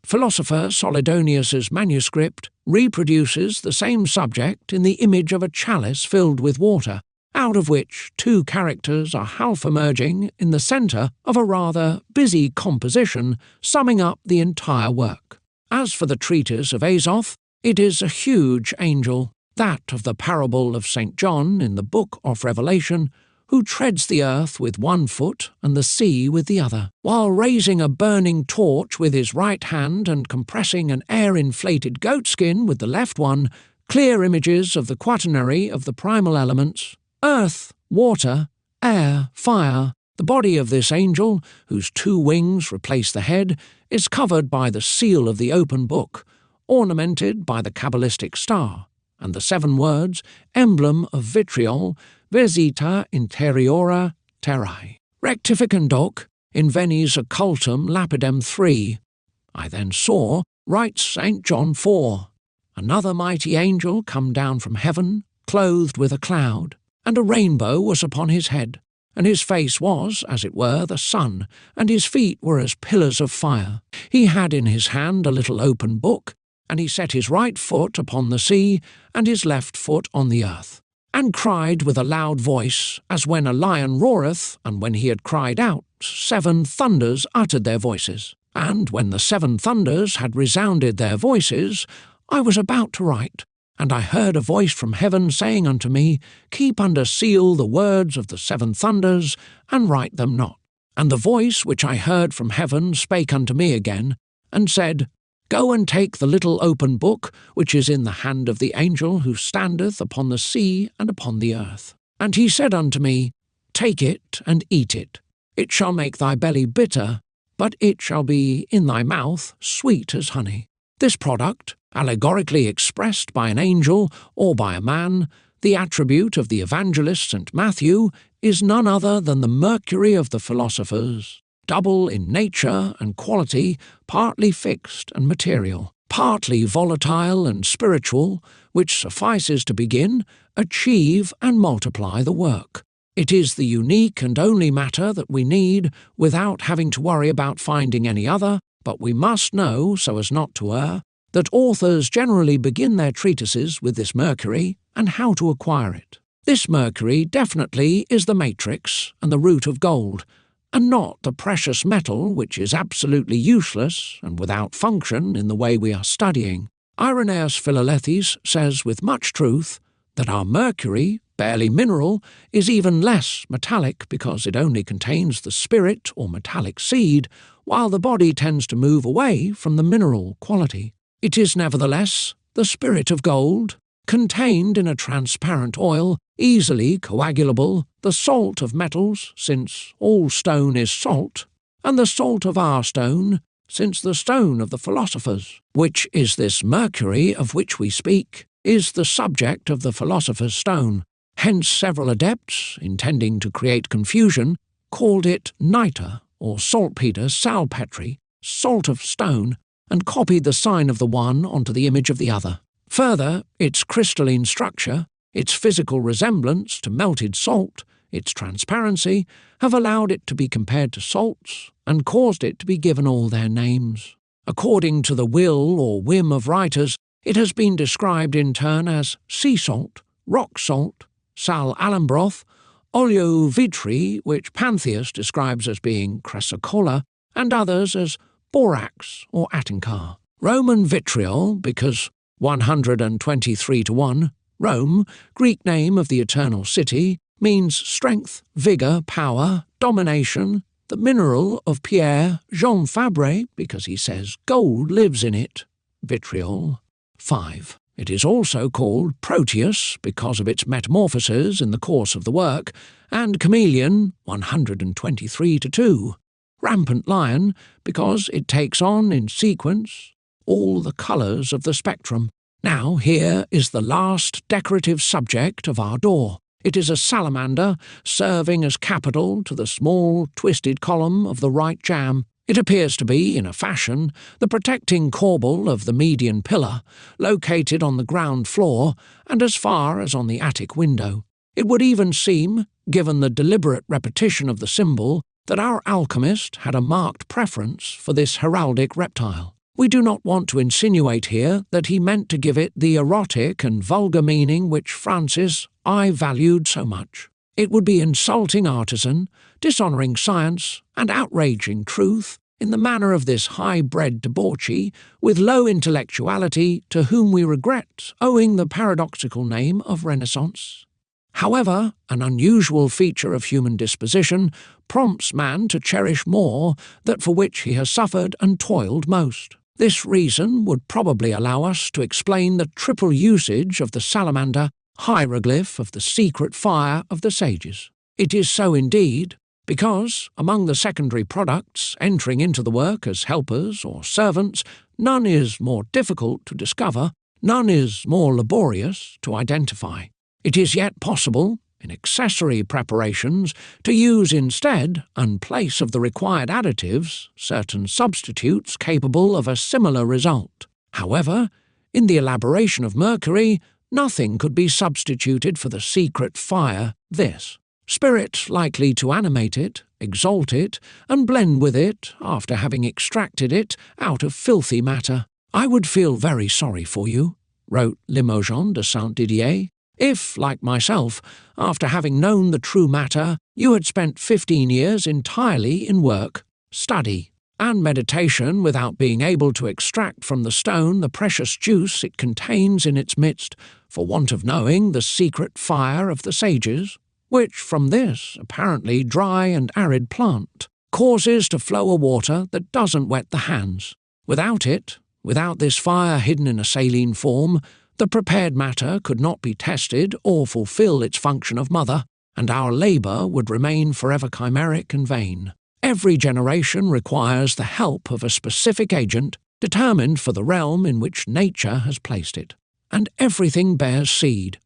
A: Philosopher Solidonius's manuscript reproduces the same subject in the image of a chalice filled with water, out of which two characters are half emerging in the centre of a rather busy composition summing up the entire work. As for the treatise of Azoth, it is a huge angel, that of the parable of St. John in the book of Revelation, who treads the earth with one foot and the sea with the other, while raising a burning torch with his right hand and compressing an air-inflated goatskin with the left one, clear images of the quaternary of the primal elements, earth, water, air, fire. The body of this angel, whose two wings replace the head, is covered by the seal of the open book, ornamented by the Kabbalistic star, and the 7 words, emblem of vitriol, Visita interiora terrae. Rectificand doc, in Veni's occultum lapidem 3. I then saw, writes St. John 4. another mighty angel come down from heaven, clothed with a cloud, and a rainbow was upon his head, and his face was, as it were, the sun, and his feet were as pillars of fire. He had in his hand a little open book, and he set his right foot upon the sea, and his left foot on the earth, and cried with a loud voice, as when a lion roareth, and when he had cried out, 7 thunders uttered their voices. And when the 7 thunders had resounded their voices, I was about to write, and I heard a voice from heaven saying unto me, Keep under seal the words of the 7 thunders, and write them not. And the voice which I heard from heaven spake unto me again, and said, Go and take the little open book which is in the hand of the angel who standeth upon the sea and upon the earth. And he said unto me, Take it and eat it. It shall make thy belly bitter, but it shall be in thy mouth sweet as honey. This product, allegorically expressed by an angel or by a man, the attribute of the evangelist St. Matthew, is none other than the mercury of the philosophers, double in nature and quality, partly fixed and material, partly volatile and spiritual, which suffices to begin, achieve, and multiply the work. It is the unique and only matter that we need without having to worry about finding any other, but we must know, so as not to err, that authors generally begin their treatises with this mercury and how to acquire it. This mercury definitely is the matrix and the root of gold, and not the precious metal which is absolutely useless and without function in the way we are studying. Irenaeus Philolethes says with much truth that our mercury, barely mineral, is even less metallic because it only contains the spirit or metallic seed, while the body tends to move away from the mineral quality. It is nevertheless the spirit of gold, contained in a transparent oil, easily coagulable, the salt of metals, since all stone is salt, and the salt of our stone, since the stone of the philosophers, which is this mercury of which we speak, is the subject of the philosopher's stone. Hence several adepts, intending to create confusion, called it nitre, or saltpeter salpetri, salt of stone, and copied the sign of the one onto the image of the other. Further, its crystalline structure, its physical resemblance to melted salt, its transparency, have allowed it to be compared to salts and caused it to be given all their names. According to the will or whim of writers, it has been described in turn as sea salt, rock salt, sal alambroth, oleo vitri, which Pantheus describes as being chrysocolla, and others as borax or attinkar. Roman vitriol, because 123 to 1, Rome, Greek name of the eternal city, means strength, vigour, power, domination, the mineral of Pierre Jean Fabre, because he says gold lives in it, vitriol. 5. It is also called Proteus because of its metamorphoses in the course of the work, and chameleon, 123 to 2. Rampant lion because it takes on in sequence all the colours of the spectrum. Now here is the last decorative subject of our door. It is a salamander serving as capital to the small twisted column of the right jamb. It appears to be, in a fashion, the protecting corbel of the median pillar, located on the ground floor and as far as on the attic window. It would even seem, given the deliberate repetition of the symbol, that our alchemist had a marked preference for this heraldic reptile. We do not want to insinuate here that he meant to give it the erotic and vulgar meaning which Francis I valued so much. It would be insulting artisan, dishonouring science, and outraging truth in the manner of this high-bred debauchee with low intellectuality to whom we regret owing the paradoxical name of Renaissance. However, an unusual feature of human disposition prompts man to cherish more that for which he has suffered and toiled most. This reason would probably allow us to explain the triple usage of the salamander, hieroglyph of the secret fire of the sages. It is so indeed, because, among the secondary products entering into the work as helpers or servants, none is more difficult to discover, none is more laborious to identify. It is yet possible, in accessory preparations, to use instead, in place of the required additives, certain substitutes capable of a similar result. However, In the elaboration of mercury, nothing could be substituted for the secret fire, this. Spirit likely to animate it, exalt it, and blend with it after having extracted it out of filthy matter. I would feel very sorry for you, wrote Limoges de Saint-Didier, if, like myself, after having known the true matter, you had spent 15 years entirely in work, study, and meditation without being able to extract from the stone the precious juice it contains in its midst, for want of knowing the secret fire of the sages, which from this apparently dry and arid plant causes to flow a water that doesn't wet the hands. Without it, without this fire hidden in a saline form, the prepared matter could not be tested or fulfill its function of mother, and our labour would remain forever chimeric and vain. Every generation requires the help of a specific agent determined for the realm in which nature has placed it, and everything bears seed.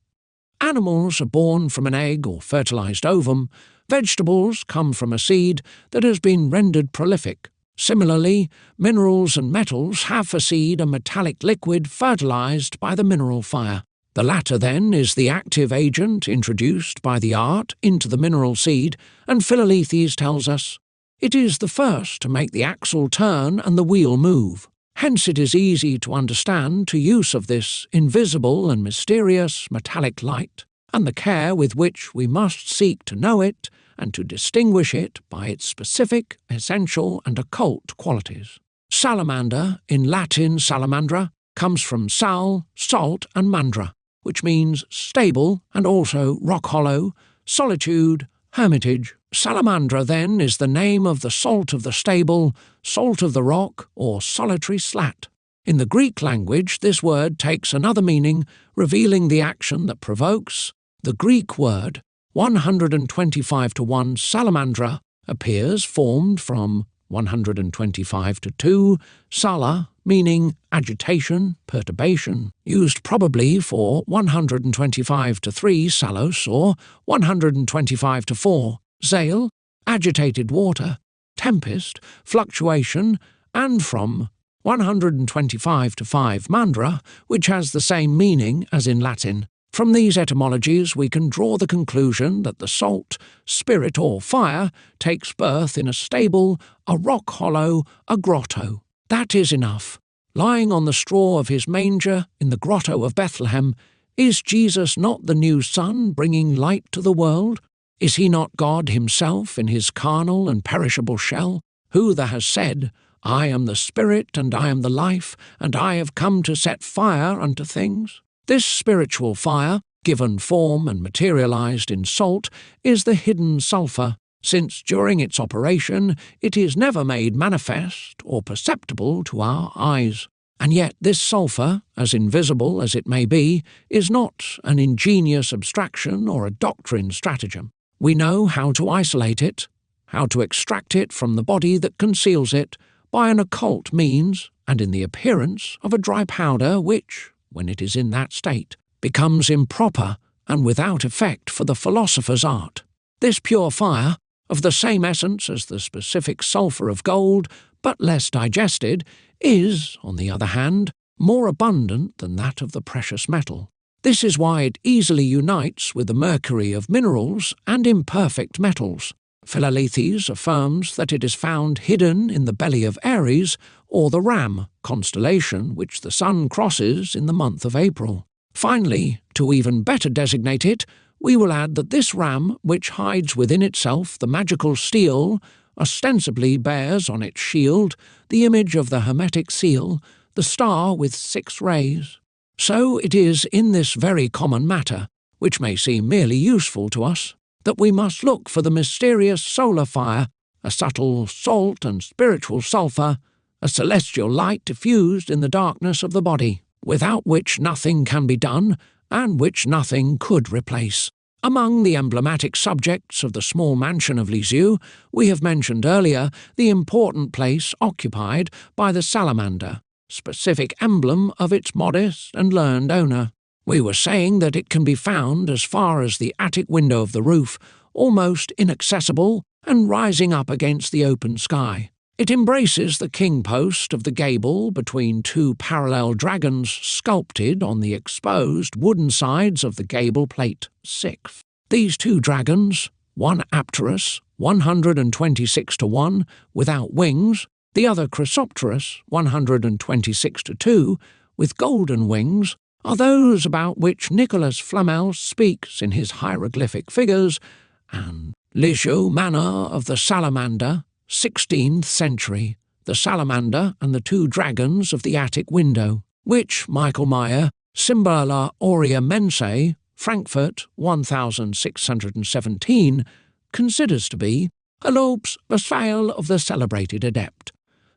A: Animals are born from an egg or fertilized ovum. Vegetables come from a seed that has been rendered prolific. Similarly, minerals and metals have for seed a metallic liquid fertilized by the mineral fire. The latter, then, is the active agent introduced by the art into the mineral seed, and Philolethes tells us, "It is the first to make the axle turn and the wheel move." Hence it is easy to understand the use of this invisible and mysterious metallic light, and the care with which we must seek to know it and to distinguish it by its specific, essential, and occult qualities. Salamander, in Latin salamandra, comes from sal, salt, and mandra, which means stable and also rock-hollow, solitude, hermitage. Salamandra, then, is the name of the salt of the stable, salt of the rock, or solitary slat. In the Greek language, this word takes another meaning, revealing the action that provokes. The Greek word 125:1 salamandra appears formed from 125:2 sala, meaning agitation, perturbation, used probably for 125:3 salos or 125:4 zale, agitated water, tempest, fluctuation, and from 125:5 mandra, which has the same meaning as in Latin. From these etymologies we can draw the conclusion that the salt, spirit or fire takes birth in a stable, a rock-hollow, a grotto. That is enough. Lying on the straw of his manger in the grotto of Bethlehem, is Jesus not the new sun bringing light to the world? Is he not God himself in his carnal and perishable shell, who that has said, "I am the Spirit, and I am the life, and I have come to set fire unto things"? This spiritual fire, given form and materialized in salt, is the hidden sulphur, since during its operation it is never made manifest or perceptible to our eyes. And yet this sulphur, as invisible as it may be, is not an ingenious abstraction or a doctrine stratagem. We know how to isolate it, how to extract it from the body that conceals it, by an occult means, and in the appearance of a dry powder which, when it is in that state, becomes improper and without effect for the philosopher's art. This pure fire, of the same essence as the specific sulphur of gold, but less digested, is, on the other hand, more abundant than that of the precious metal. This is why it easily unites with the mercury of minerals and imperfect metals. Philolethes affirms that it is found hidden in the belly of Aries, or the Ram constellation which the sun crosses in the month of April. Finally, to even better designate it, we will add that this ram, which hides within itself the magical steel, ostensibly bears on its shield the image of the hermetic seal, the star with 6 rays. So it is in this very common matter, which may seem merely useful to us, that we must look for the mysterious solar fire, a subtle salt and spiritual sulphur, a celestial light diffused in the darkness of the body, without which nothing can be done, and which nothing could replace. Among the emblematic subjects of the small mansion of Lisieux, we have mentioned earlier the important place occupied by the salamander, specific emblem of its modest and learned owner. We were saying that it can be found as far as the attic window of the roof, almost inaccessible and rising up against the open sky. It embraces the king post of the gable between two parallel dragons sculpted on the exposed wooden sides of the gable plate 6. These two dragons, one Apterous, 126 to 1, without wings, the other Chrysopterus, 126 to 2, with golden wings, are those about which Nicholas Flamel speaks in his hieroglyphic figures, and Lisieux manner of the salamander, 16th century, the salamander and the two dragons of the attic window, which Michael Meyer, Symbala Aurea Mensae, Frankfurt, 1617, considers to be a lobes Westphal of the celebrated adept.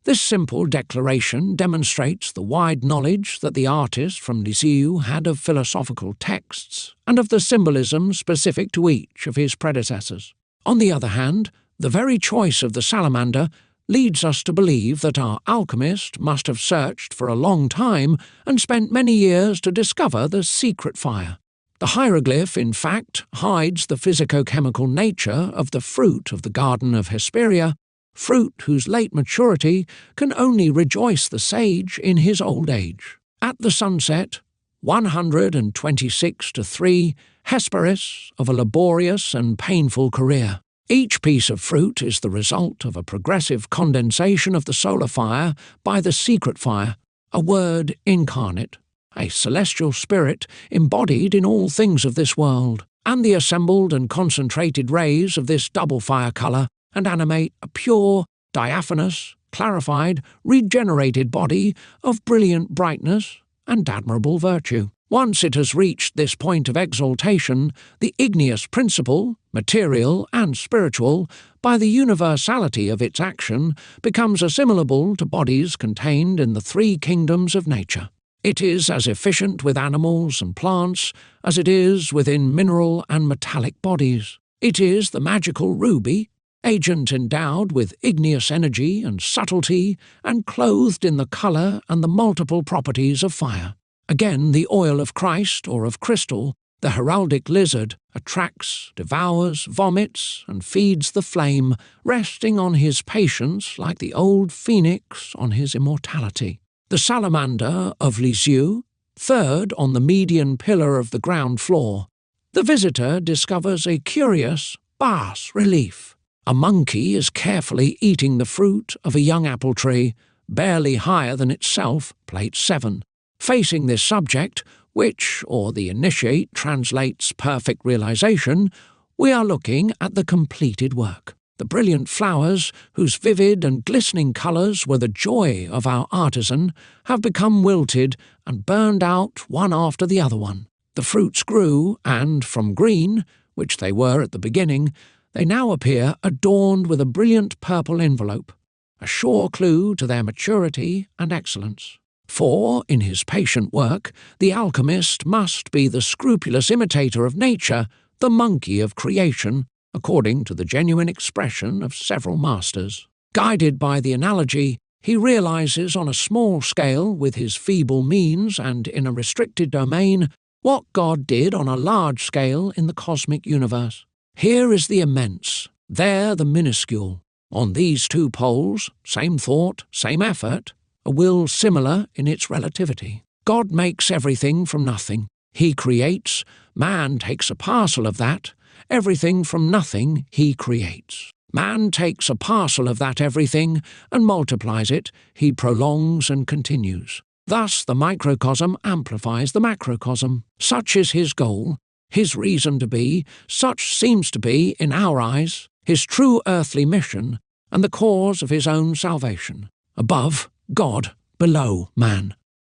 A: This simple declaration demonstrates the wide knowledge that the artist from Lisieux had of philosophical texts and of the symbolism specific to each of his predecessors. On the other hand, the very choice of the salamander leads us to believe that our alchemist must have searched for a long time and spent many years to discover the secret fire. The hieroglyph, in fact, hides the physico-chemical nature of the fruit of the Garden of Hesperia, fruit whose late maturity can only rejoice the sage in his old age. At the sunset, 126 to 3, Hesperus of a laborious and painful career. Each piece of fruit is the result of a progressive condensation of the solar fire by the secret fire, a word incarnate, a celestial spirit embodied in all things of this world, and the assembled and concentrated rays of this double fire colour and animate a pure, diaphanous, clarified, regenerated body of brilliant brightness and admirable virtue. Once it has reached this point of exaltation, the igneous principle, material and spiritual, by the universality of its action, becomes assimilable to bodies contained in the three kingdoms of nature. It is as efficient with animals and plants as it is within mineral and metallic bodies. It is the magical ruby, agent endowed with igneous energy and subtlety, and clothed in the colour and the multiple properties of fire. Again, the oil of Christ or of crystal, the heraldic lizard, attracts, devours, vomits, and feeds the flame, resting on his patience like the old phoenix on his immortality. The salamander of Lisieux, third on the median pillar of the ground floor. The visitor discovers a curious bas-relief. A monkey is carefully eating the fruit of a young apple tree, barely higher than itself, plate 7. Facing this subject, which, or the initiate, translates perfect realization, we are looking at the completed work. The brilliant flowers, whose vivid and glistening colours were the joy of our artisan, have become wilted and burned out one after the other one. The fruits grew, and from green, which they were at the beginning, they now appear adorned with a brilliant purple envelope, a sure clue to their maturity and excellence. For, in his patient work, the alchemist must be the scrupulous imitator of nature, the monkey of creation, according to the genuine expression of several masters. Guided by the analogy, he realizes on a small scale, with his feeble means and in a restricted domain, what God did on a large scale in the cosmic universe. Here is the immense, there the minuscule. On these two poles, same thought, same effort, a will similar in its relativity. God makes everything from nothing. He creates, man takes a parcel of that, everything from nothing he creates. Man takes a parcel of that everything and multiplies it, he prolongs and continues. Thus the microcosm amplifies the macrocosm. Such is his goal, his reason to be, such seems to be, in our eyes, his true earthly mission and the cause of his own salvation. Above, God, below, man.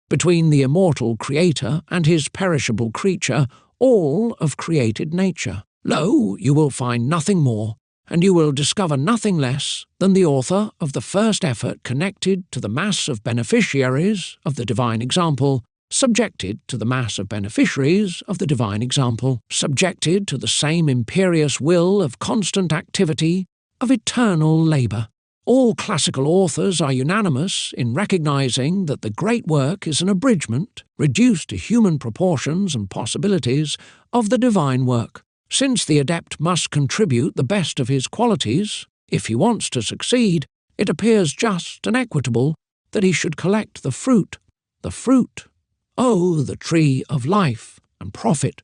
A: Between the immortal Creator and his perishable creature, all of created nature. Lo, you will find nothing more, and you will discover nothing less than the author of the first effort connected to the mass of beneficiaries of the divine example, subjected to the mass of beneficiaries of the divine example, subjected to the same imperious will of constant activity, of eternal labour. All classical authors are unanimous in recognizing that the great work is an abridgment, reduced to human proportions and possibilities, of the divine work. Since the adept must contribute the best of his qualities, if he wants to succeed, It appears just and equitable that he should collect the fruit. The fruit, oh, the tree of life and profit.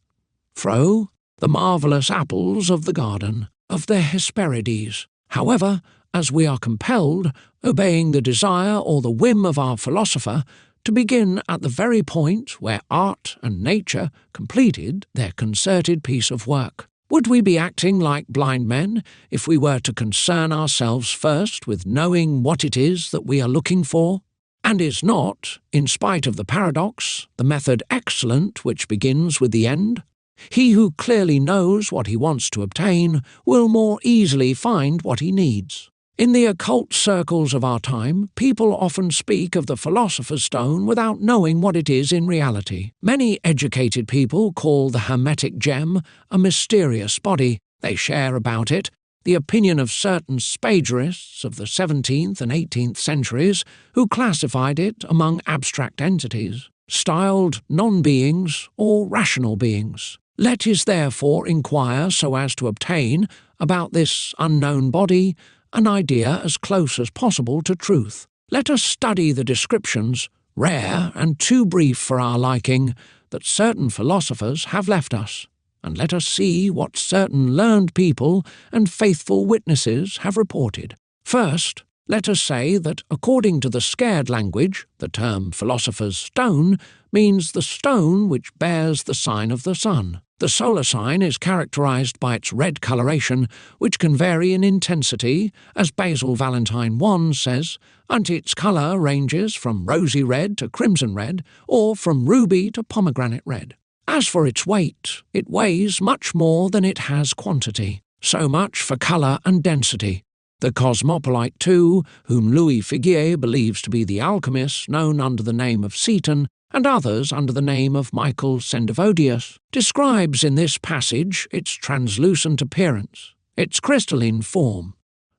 A: Fro, the marvellous apples of the garden, of the Hesperides. However, as we are compelled, obeying the desire or the whim of our philosopher, to begin at the very point where art and nature completed their concerted piece of work. Would we be acting like blind men if we were to concern ourselves first with knowing what it is that we are looking for? And is not, in spite of the paradox, the method excellent which begins with the end? He who clearly knows what he wants to obtain will more easily find what he needs. In the occult circles of our time, people often speak of the philosopher's stone without knowing what it is in reality. Many educated people call the hermetic gem a mysterious body. They share about it the opinion of certain spagerists of the 17th and 18th centuries who classified it among abstract entities, styled non-beings or rational beings. Let us therefore inquire so as to obtain, about this unknown body, an idea as close as possible to truth. Let us study the descriptions, rare and too brief for our liking, that certain philosophers have left us, and let us see what certain learned people and faithful witnesses have reported. First, let us say that according to the scared language, the term philosopher's stone means the stone which bears the sign of the sun. The solar sign is characterized by its red coloration, which can vary in intensity, as Basil Valentine I says, and its color ranges from rosy red to crimson red, or from ruby to pomegranate red. As for its weight, it weighs much more than it has quantity. So much for color and density. The cosmopolite, too, whom Louis Figuier believes to be the alchemist known under the name of Seton, and others under the name of Michael Sendivodius, describes in this passage its translucent appearance, its crystalline form,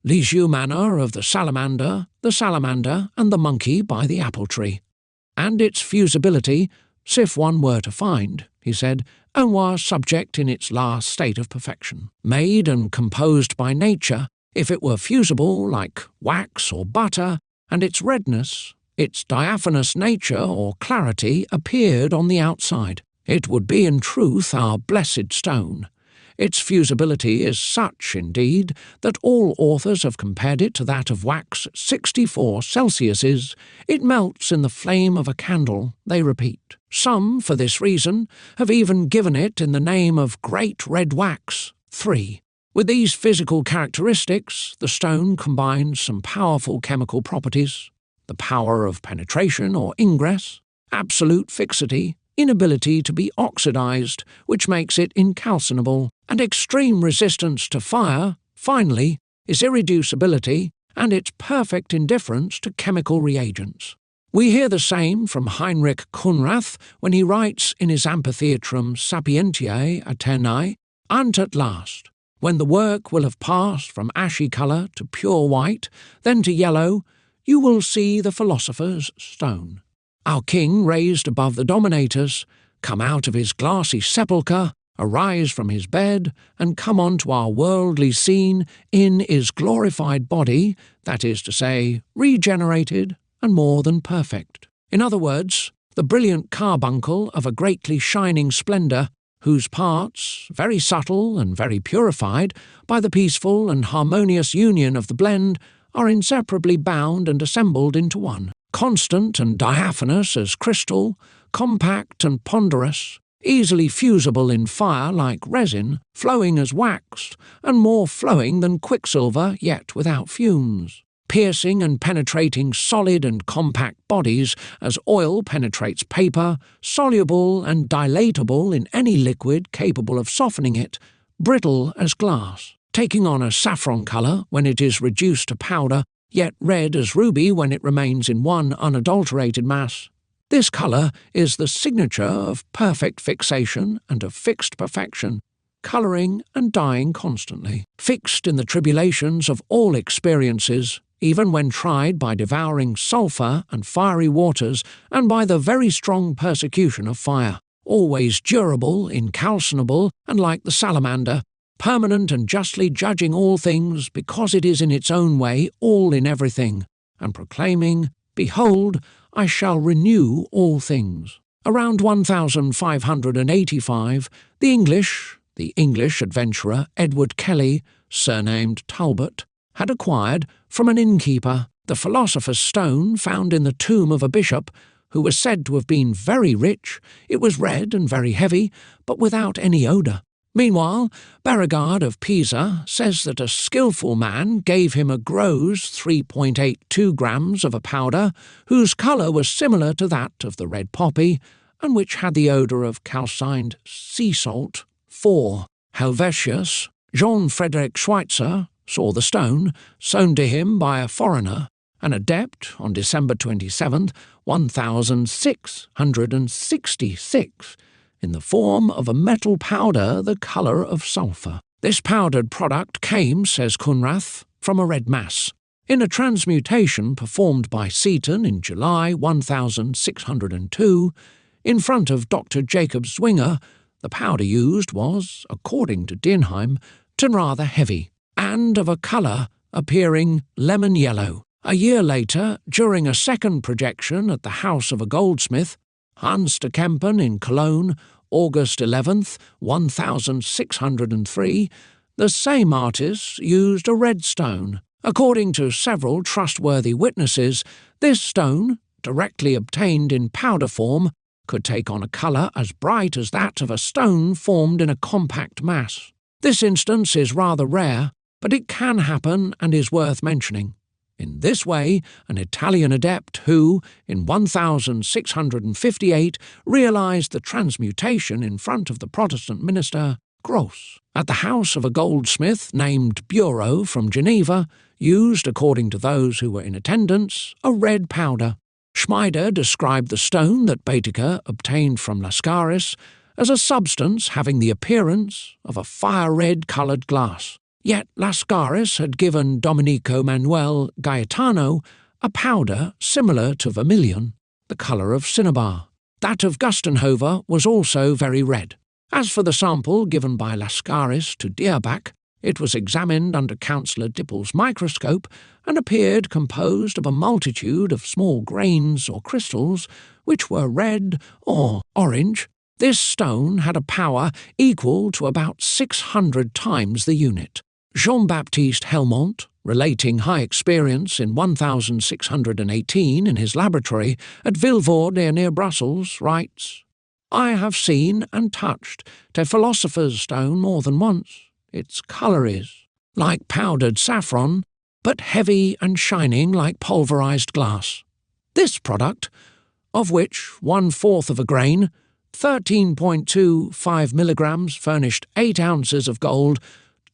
A: Lisieux manner of the salamander, and the monkey by the apple tree, and its fusibility, if one were to find, he said, and were subject in its last state of perfection, made and composed by nature, if it were fusible like wax or butter, and its redness, its diaphanous nature or clarity appeared on the outside. It would be in truth our blessed stone. Its fusibility is such, indeed, that all authors have compared it to that of wax 64 Celsiuses. It melts in the flame of a candle, they repeat. Some, for this reason, have even given it in the name of Great Red Wax 3. With these physical characteristics, the stone combines some powerful chemical properties: the power of penetration or ingress, absolute fixity, inability to be oxidized, which makes it incalcinable, and extreme resistance to fire, finally, its irreducibility and its perfect indifference to chemical reagents. We hear the same from Heinrich Kunrath when he writes in his Amphitheatrum Sapientiae Atenae, "And at last, when the work will have passed from ashy colour to pure white, then to yellow, you will see the philosopher's stone. Our king, raised above the dominators, come out of his glassy sepulchre, arise from his bed, and come on to our worldly scene in his glorified body, that is to say, regenerated and more than perfect." In other words, the brilliant carbuncle of a greatly shining splendour, whose parts, very subtle and very purified by the peaceful and harmonious union of the blend, are inseparably bound and assembled into one, constant and diaphanous as crystal, compact and ponderous, easily fusible in fire like resin, flowing as wax, and more flowing than quicksilver, yet without fumes, piercing and penetrating solid and compact bodies as oil penetrates paper, soluble and dilatable in any liquid capable of softening it, brittle as glass, taking on a saffron colour when it is reduced to powder, yet red as ruby when it remains in one unadulterated mass. This colour is the signature of perfect fixation and of fixed perfection, colouring and dying constantly, fixed in the tribulations of all experiences, even when tried by devouring sulphur and fiery waters and by the very strong persecution of fire, always durable, incalcinable, and like the salamander, permanent and justly judging all things, because it is in its own way all in everything, and proclaiming, Behold, I shall renew all things. Around 1585, the English adventurer Edward Kelly, surnamed Talbot, had acquired from an innkeeper the Philosopher's Stone found in the tomb of a bishop who was said to have been very rich. It was red and very heavy, but without any odour. Meanwhile, Beauregard of Pisa says that a skilful man gave him a gross 3.82 grams of a powder whose colour was similar to that of the red poppy, and which had the odour of calcined sea salt. 4. Helvetius, Jean-Frédéric Schweitzer, saw the stone, sewn to him by a foreigner, an adept, on December 27, 1666, in the form of a metal powder the colour of sulphur. This powdered product came, says Kunrath, from a red mass. In a transmutation performed by Seaton in July 1602, in front of Dr. Jacob Zwinger, the powder used was, according to Dienheim, rather heavy, and of a colour appearing lemon yellow. A year later, during a second projection at the house of a goldsmith, Hans de Kempen in Cologne, August 11th, 1603, the same artist used a red stone. According to several trustworthy witnesses, this stone, directly obtained in powder form, could take on a colour as bright as that of a stone formed in a compact mass. This instance is rather rare, but it can happen and is worth mentioning. In this way, an Italian adept who, in 1658, realized the transmutation in front of the Protestant minister, Gros, at the house of a goldsmith named Bureau from Geneva, used, according to those who were in attendance, a red powder. Schmeider described the stone that Baedeker obtained from Lascaris as a substance having the appearance of a fire-red coloured glass. Yet Lascaris had given Domenico Manuel Gaetano a powder similar to vermilion, the colour of cinnabar. That of Gustenhover was also very red. As for the sample given by Lascaris to Dierbach, it was examined under Councillor Dippel's microscope and appeared composed of a multitude of small grains or crystals which were red or orange. This stone had a power equal to about 600 times the unit. Jean-Baptiste Helmont, relating high experience in 1618 in his laboratory at Vilvoorde near Brussels, writes, I have seen and touched the Philosopher's Stone more than once. Its colour is like powdered saffron, but heavy and shining like pulverized glass. This product, of which 1/4 of a grain, 13.25 milligrams, furnished 8 ounces of gold,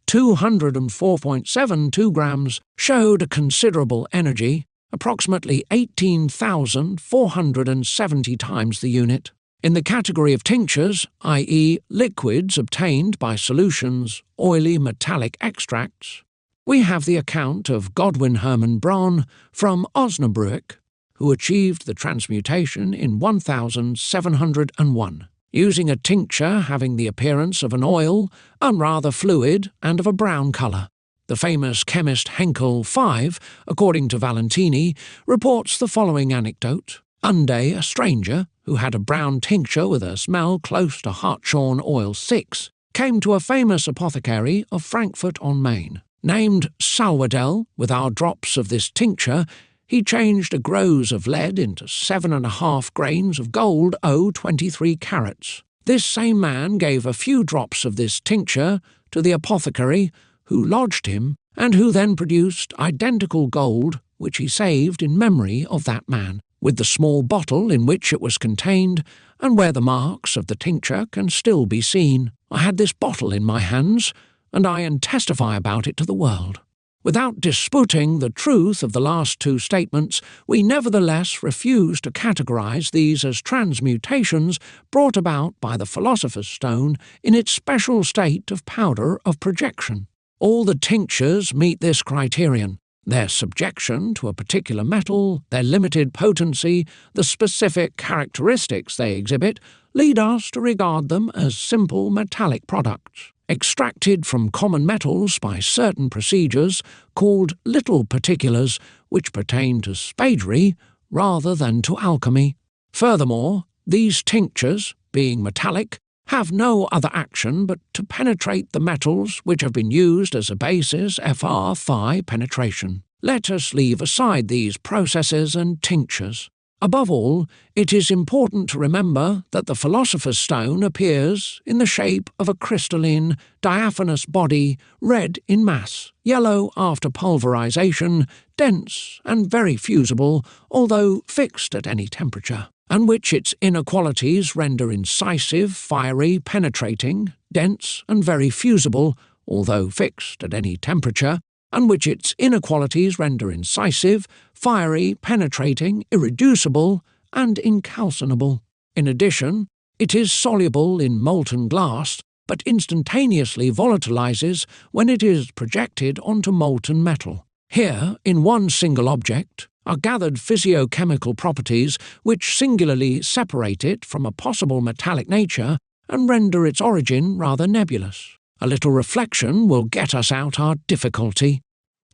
A: 204.72 grams, showed a considerable energy, approximately 18,470 times the unit. In the category of tinctures, i.e. liquids obtained by solutions, oily metallic extracts, we have the account of Godwin Herman Braun from Osnabrück, who achieved the transmutation in 1701, using a tincture having the appearance of an oil, and rather fluid, and of a brown colour. The famous chemist Henkel V, according to Valentini, reports the following anecdote. Unday, a stranger, who had a brown tincture with a smell close to hartshorn oil 6, came to a famous apothecary of Frankfurt on Main. Named Salwadel, with our drops of this tincture, he changed a gross of lead into 7.5 grains of gold, 23 carats. This same man gave a few drops of this tincture to the apothecary, who lodged him, and who then produced identical gold, which he saved in memory of that man, with the small bottle in which it was contained, and where the marks of the tincture can still be seen. I had this bottle in my hands, and I testify about it to the world. Without disputing the truth of the last two statements, we nevertheless refuse to categorize these as transmutations brought about by the Philosopher's Stone in its special state of powder of projection. All the tinctures meet this criterion. Their subjection to a particular metal, their limited potency, the specific characteristics they exhibit, lead us to regard them as simple metallic products. extracted from common metals by certain procedures called little particulars which pertain to spadery rather than to alchemy. Furthermore, these tinctures, being metallic, have no other action but to penetrate the metals which have been used as a basis Fr Phi penetration. Let us leave aside these processes and tinctures. Above all, it is important to remember that the Philosopher's Stone appears in the shape of a crystalline, diaphanous body, red in mass, yellow after pulverization, dense and very fusible, although fixed at any temperature, and which its inequalities render incisive, fiery, penetrating, dense and very fusible, although fixed at any temperature, and which its inequalities render incisive, fiery, penetrating, irreducible, and incalcinable. In addition, it is soluble in molten glass, but instantaneously volatilizes when it is projected onto molten metal. Here, in one single object, are gathered physiochemical properties which singularly separate it from a possible metallic nature and render its origin rather nebulous. A little reflection will get us out our difficulty.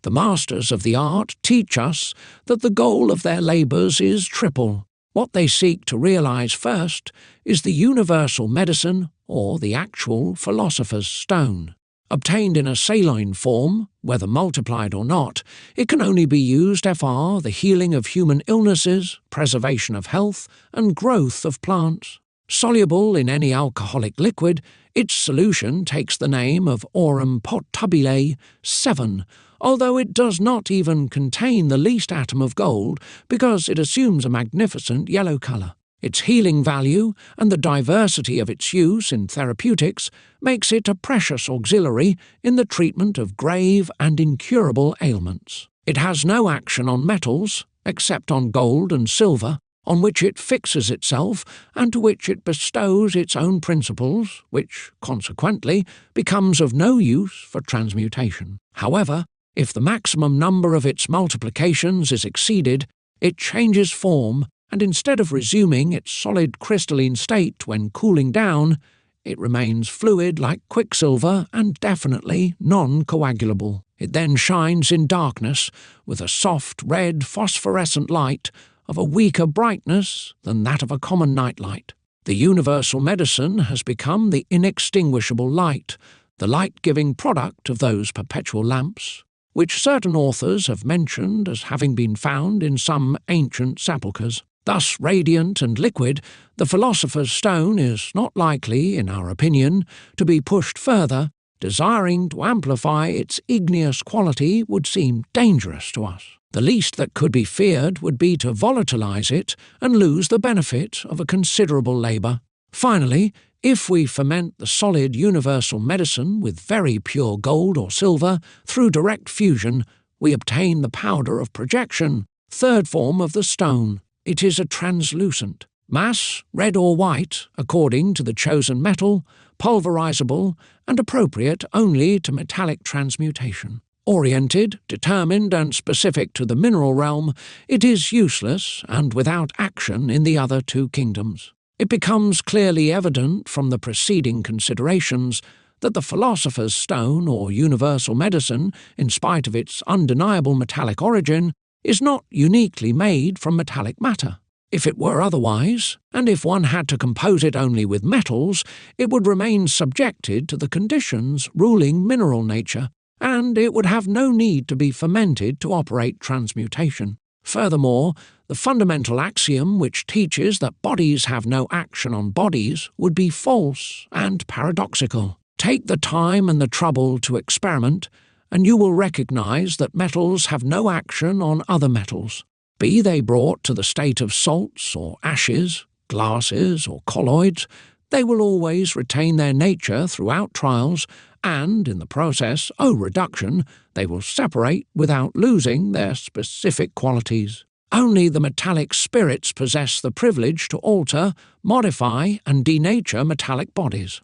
A: The masters of the art teach us that the goal of their labours is triple. What they seek to realise first is the universal medicine, or the actual Philosopher's Stone. Obtained in a saline form, whether multiplied or not, it can only be used for the healing of human illnesses, preservation of health, and growth of plants. Soluble in any alcoholic liquid, its solution takes the name of aurum potabile 7, although it does not even contain the least atom of gold because it assumes a magnificent yellow colour. Its healing value and the diversity of its use in therapeutics makes it a precious auxiliary in the treatment of grave and incurable ailments. It has no action on metals, except on gold and silver, on which it fixes itself and to which it bestows its own principles, which, consequently, becomes of no use for transmutation. However, if the maximum number of its multiplications is exceeded, it changes form, and instead of resuming its solid crystalline state when cooling down, it remains fluid like quicksilver and definitely non-coagulable. It then shines in darkness with a soft red phosphorescent light of a weaker brightness than that of a common nightlight. The universal medicine has become the inextinguishable light, the light-giving product of those perpetual lamps, which certain authors have mentioned as having been found in some ancient sepulchres. Thus radiant and liquid, the Philosopher's Stone is not likely, in our opinion, to be pushed further. Desiring to amplify its igneous quality would seem dangerous to us. The least that could be feared would be to volatilize it and lose the benefit of a considerable labour. Finally, if we ferment the solid universal medicine with very pure gold or silver through direct fusion, we obtain the powder of projection, third form of the stone. It is a translucent mass, red or white, according to the chosen metal, pulverizable, and appropriate only to metallic transmutation. Oriented, determined, and specific to the mineral realm, it is useless and without action in the other two kingdoms. It becomes clearly evident from the preceding considerations that the Philosopher's Stone or universal medicine, in spite of its undeniable metallic origin, is not uniquely made from metallic matter. If it were otherwise, and if one had to compose it only with metals, it would remain subjected to the conditions ruling mineral nature, and it would have no need to be fermented to operate transmutation. Furthermore, the fundamental axiom which teaches that bodies have no action on bodies would be false and paradoxical. Take the time and the trouble to experiment, and you will recognize that metals have no action on other metals. Be they brought to the state of salts or ashes, glasses or colloids, they will always retain their nature throughout trials, and, in the process, reduction, they will separate without losing their specific qualities. Only the metallic spirits possess the privilege to alter, modify, and denature metallic bodies.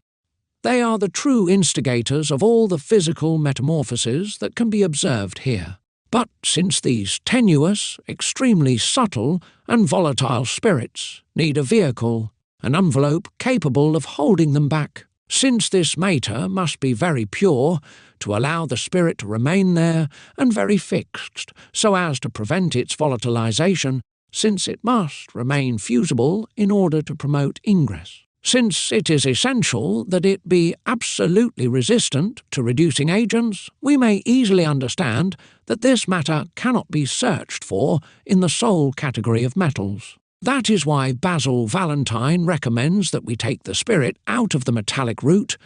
A: They are the true instigators of all the physical metamorphoses that can be observed here. But since these tenuous, extremely subtle, and volatile spirits need a vehicle, an envelope capable of holding them back, Since this matter must be very pure, to allow the spirit to remain there, and very fixed, so as to prevent its volatilization, since it must remain fusible in order to promote ingress. Since it is essential that it be absolutely resistant to reducing agents, we may easily understand that this matter cannot be searched for in the sole category of metals. That is why Basil Valentine recommends that we take the spirit out of the metallic root,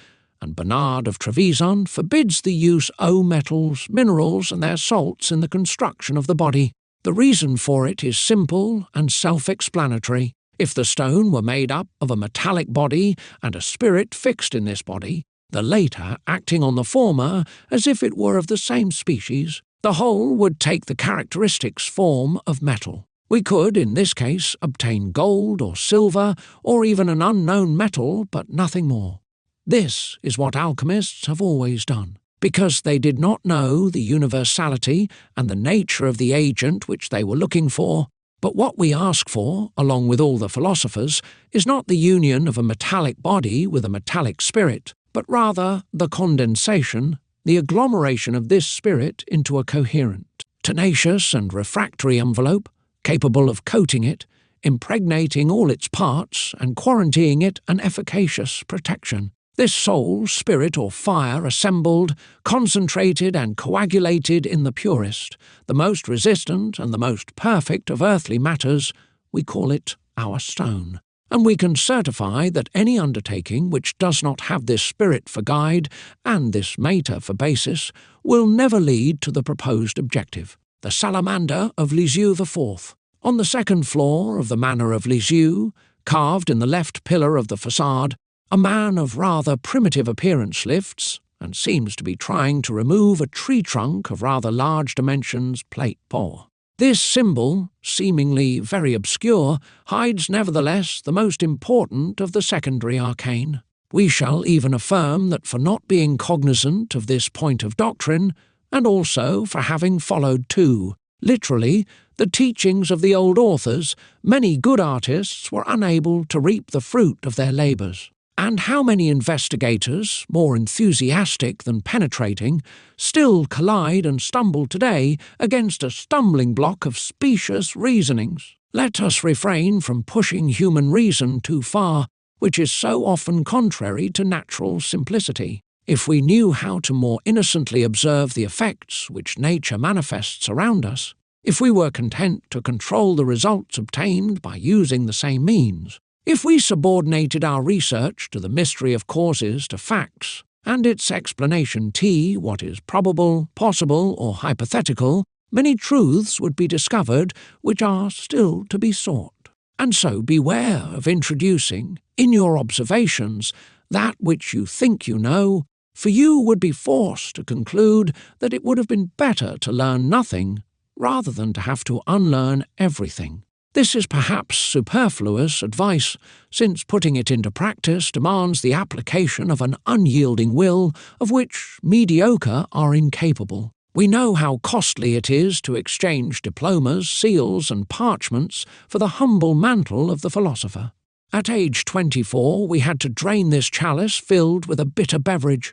A: and Bernard of Trevisan forbids the use of metals, minerals, and their salts in the construction of the body. The reason for it is simple and self-explanatory. If the stone were made up of a metallic body and a spirit fixed in this body, the later acting on the former as if it were of the same species, the whole would take the characteristics form of metal. We could, in this case, obtain gold or silver or even an unknown metal, but nothing more. This is what alchemists have always done, because they did not know the universality and the nature of the agent which they were looking for. But what we ask for, along with all the philosophers, is not the union of a metallic body with a metallic spirit, but rather the condensation, the agglomeration of this spirit into a coherent, tenacious and refractory envelope, capable of coating it, impregnating all its parts, and quarantining it an efficacious protection. This soul, spirit, or fire assembled, concentrated and coagulated in the purest, the most resistant and the most perfect of earthly matters, we call it our stone. And we can certify that any undertaking which does not have this spirit for guide and this matter for basis will never lead to the proposed objective. The salamander of Lisieux IV. On the second floor of the manor of Lisieux, carved in the left pillar of the façade, a man of rather primitive appearance lifts, and seems to be trying to remove a tree trunk of rather large dimensions plate pour. This symbol, seemingly very obscure, hides nevertheless the most important of the secondary arcane. We shall even affirm that for not being cognizant of this point of doctrine, and also for having followed too, literally, the teachings of the old authors, many good artists were unable to reap the fruit of their labours. And how many investigators, more enthusiastic than penetrating, still collide and stumble today against a stumbling block of specious reasonings? Let us refrain from pushing human reason too far, which is so often contrary to natural simplicity. If we knew how to more innocently observe the effects which nature manifests around us, if we were content to control the results obtained by using the same means, if we subordinated our research to the mystery of causes to facts, and its explanation what is probable, possible, or hypothetical, many truths would be discovered which are still to be sought. And so beware of introducing, in your observations, that which you think you know, for you would be forced to conclude that it would have been better to learn nothing rather than to have to unlearn everything. This is perhaps superfluous advice, since putting it into practice demands the application of an unyielding will of which mediocre are incapable. We know how costly it is to exchange diplomas, seals, and parchments for the humble mantle of the philosopher. At age 24 we had to drain this chalice filled with a bitter beverage.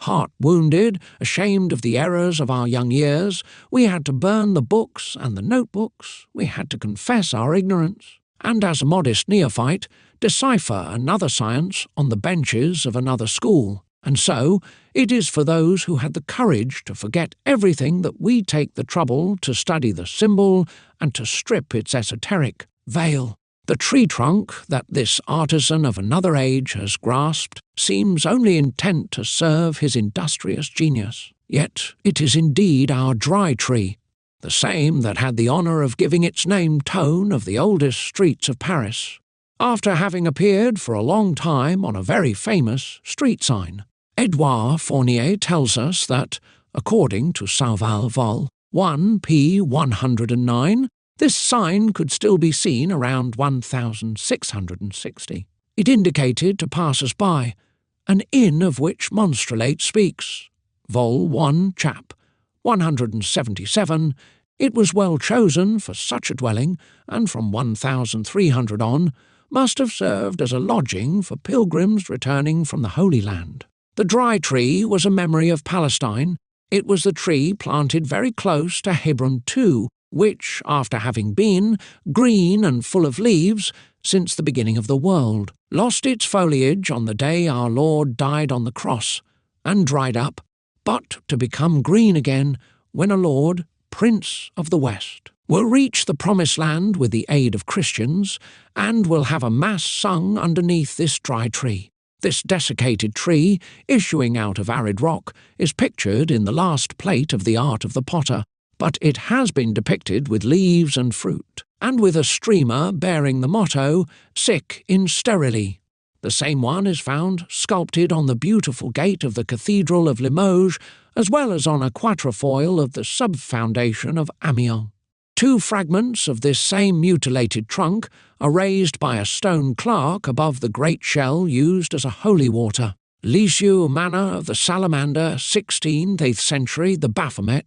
A: Heart-wounded, ashamed of the errors of our young years, we had to burn the books and the notebooks, we had to confess our ignorance, and as a modest neophyte, decipher another science on the benches of another school. And so, it is for those who had the courage to forget everything that we take the trouble to study the symbol and to strip its esoteric veil. The tree trunk that this artisan of another age has grasped seems only intent to serve his industrious genius. Yet it is indeed our dry tree, the same that had the honour of giving its name tone of the oldest streets of Paris, after having appeared for a long time on a very famous street sign. Edouard Fournier tells us that, according to Sauval Vol. 1 p. 109, this sign could still be seen around 1660. It indicated to passers-by an inn of which Monstrelate speaks. Vol. 1, chap. 177, it was well chosen for such a dwelling, and from 1300 on, must have served as a lodging for pilgrims returning from the Holy Land. The dry tree was a memory of Palestine. It was the tree planted very close to Hebron too, which, after having been green and full of leaves since the beginning of the world, lost its foliage on the day our Lord died on the cross, and dried up, but to become green again when a Lord, Prince of the West, will reach the Promised Land with the aid of Christians, and will have a mass sung underneath this dry tree. This desiccated tree, issuing out of arid rock, is pictured in the last plate of the Art of the Potter, but it has been depicted with leaves and fruit, and with a streamer bearing the motto, Sic in sterili. The same one is found sculpted on the beautiful gate of the Cathedral of Limoges, as well as on a quatrefoil of the sub-foundation of Amiens. 2 fragments of this same mutilated trunk are raised by a stone clerk above the great shell used as a holy water. Lisieux manner of the salamander, 16th century, the Baphomet,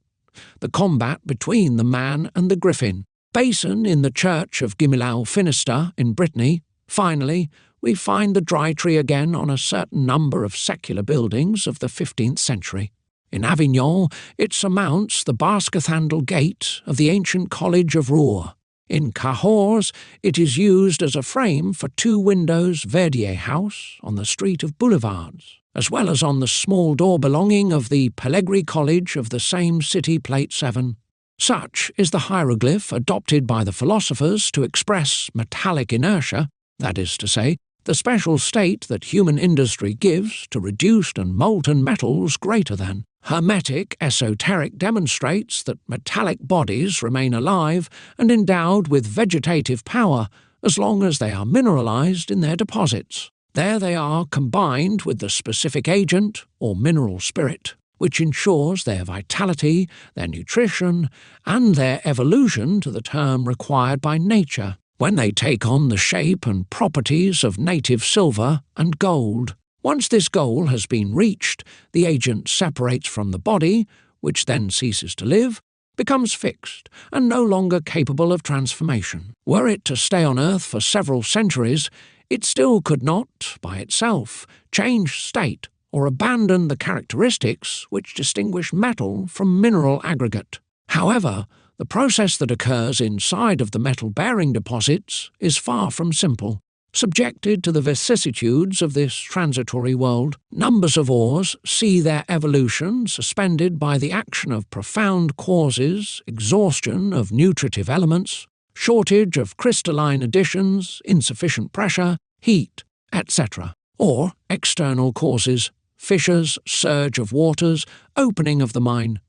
A: the combat between the man and the griffin. Basin in the church of Gimilal-Finisterre in Brittany. Finally, we find the dry tree again on a certain number of secular buildings of the 15th century. In Avignon, it surmounts the basket-handle gate of the ancient College of Rouen. In Cahors, it is used as a frame for 2 windows Verdier House on the street of Boulevards, as well as on the small door belonging of the Pellegrini College of the same city, Plate 7. Such is the hieroglyph adopted by the philosophers to express metallic inertia, that is to say, the special state that human industry gives to reduced and molten metals greater than. Hermetic esoteric demonstrates that metallic bodies remain alive and endowed with vegetative power as long as they are mineralized in their deposits. There they are combined with the specific agent or mineral spirit, which ensures their vitality, their nutrition, and their evolution to the term required by nature, when they take on the shape and properties of native silver and gold. Once this goal has been reached, the agent separates from the body, which then ceases to live, becomes fixed, and no longer capable of transformation. Were it to stay on Earth for several centuries, it still could not, by itself, change state or abandon the characteristics which distinguish metal from mineral aggregate. However, the process that occurs inside of the metal-bearing deposits is far from simple. Subjected to the vicissitudes of this transitory world, numbers of ores see their evolution suspended by the action of profound causes, exhaustion of nutritive elements, shortage of crystalline additions, insufficient pressure, heat, etc., or external causes, fissures, surge of waters, opening of the mine.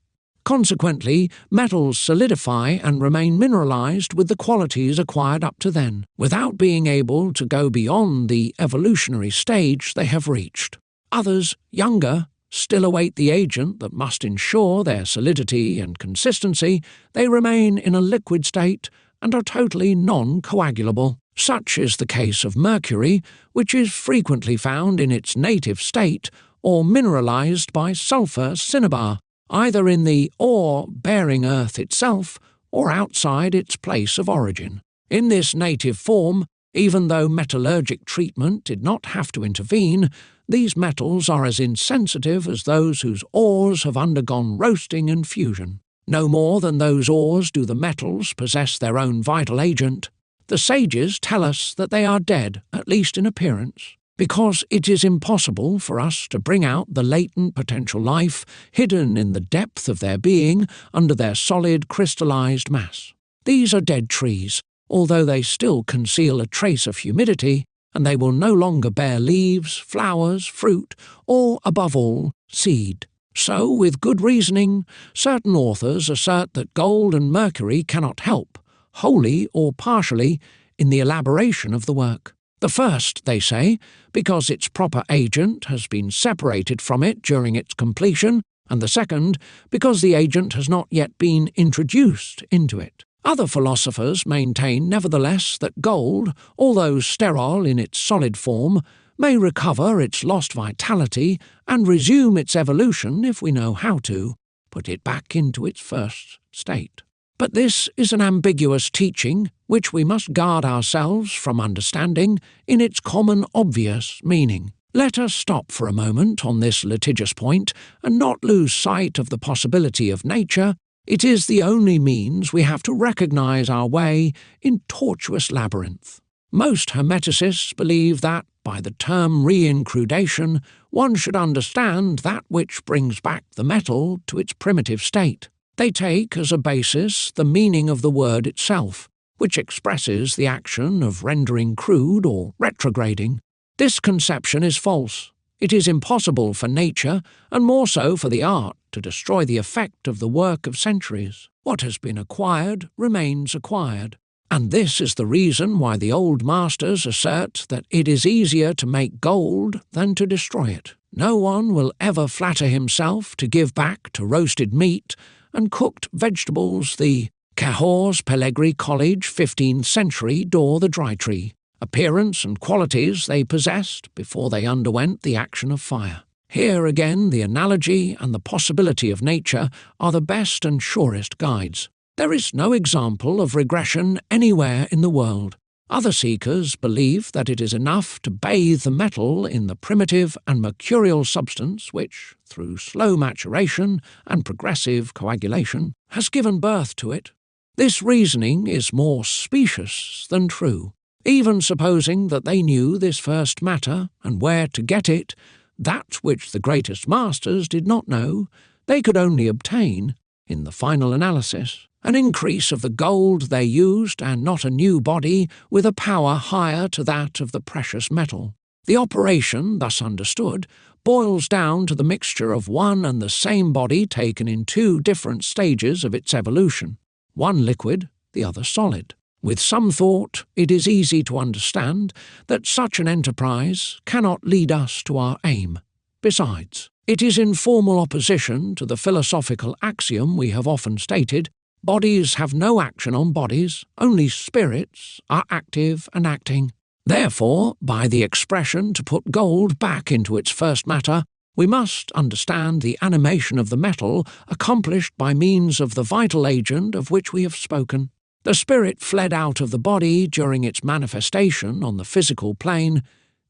A: Consequently, metals solidify and remain mineralized with the qualities acquired up to then, without being able to go beyond the evolutionary stage they have reached. Others, younger, still await the agent that must ensure their solidity and consistency. They remain in a liquid state and are totally non-coagulable. Such is the case of mercury, which is frequently found in its native state or mineralized by sulfur cinnabar, either in the ore-bearing earth itself or outside its place of origin. In this native form, even though metallurgic treatment did not have to intervene, these metals are as insensitive as those whose ores have undergone roasting and fusion. No more than those ores do the metals possess their own vital agent. The sages tell us that they are dead, at least in appearance, because it is impossible for us to bring out the latent potential life hidden in the depth of their being under their solid crystallized mass. These are dead trees, although they still conceal a trace of humidity, and they will no longer bear leaves, flowers, fruit, or, above all, seed. So, with good reasoning, certain authors assert that gold and mercury cannot help, wholly or partially, in the elaboration of the work. The first, they say, because its proper agent has been separated from it during its completion, and the second, because the agent has not yet been introduced into it. Other philosophers maintain, nevertheless, that gold, although sterile in its solid form, may recover its lost vitality and resume its evolution if we know how to put it back into its first state. But this is an ambiguous teaching which we must guard ourselves from understanding in its common obvious meaning. Let us stop for a moment on this litigious point and not lose sight of the possibility of nature. It is the only means we have to recognize our way in tortuous labyrinth. Most hermeticists believe that, by the term reincrudation, one should understand that which brings back the metal to its primitive state. They take as a basis the meaning of the word itself, which expresses the action of rendering crude or retrograding. This conception is false. It is impossible for nature, and more so for the art, to destroy the effect of the work of centuries. What has been acquired remains acquired. And this is the reason why the old masters assert that it is easier to make gold than to destroy it. No one will ever flatter himself to give back to roasted meat and cooked vegetables the Cahors Pellegrini College 15th century door the dry tree, appearance and qualities they possessed before they underwent the action of fire. Here again the analogy and the possibility of nature are the best and surest guides. There is no example of regression anywhere in the world. Other seekers believe that it is enough to bathe the metal in the primitive and mercurial substance which, through slow maturation and progressive coagulation, has given birth to it. This reasoning is more specious than true. Even supposing that they knew this first matter and where to get it, that which the greatest masters did not know, they could only obtain, in the final analysis, an increase of the gold they used and not a new body with a power higher to that of the precious metal. The operation, thus understood, boils down to the mixture of one and the same body taken in two different stages of its evolution, one liquid, the other solid. With some thought, it is easy to understand that such an enterprise cannot lead us to our aim. Besides, it is in formal opposition to the philosophical axiom we have often stated: bodies have no action on bodies, only spirits are active and acting. Therefore, by the expression to put gold back into its first matter, we must understand the animation of the metal accomplished by means of the vital agent of which we have spoken. The spirit fled out of the body during its manifestation on the physical plane.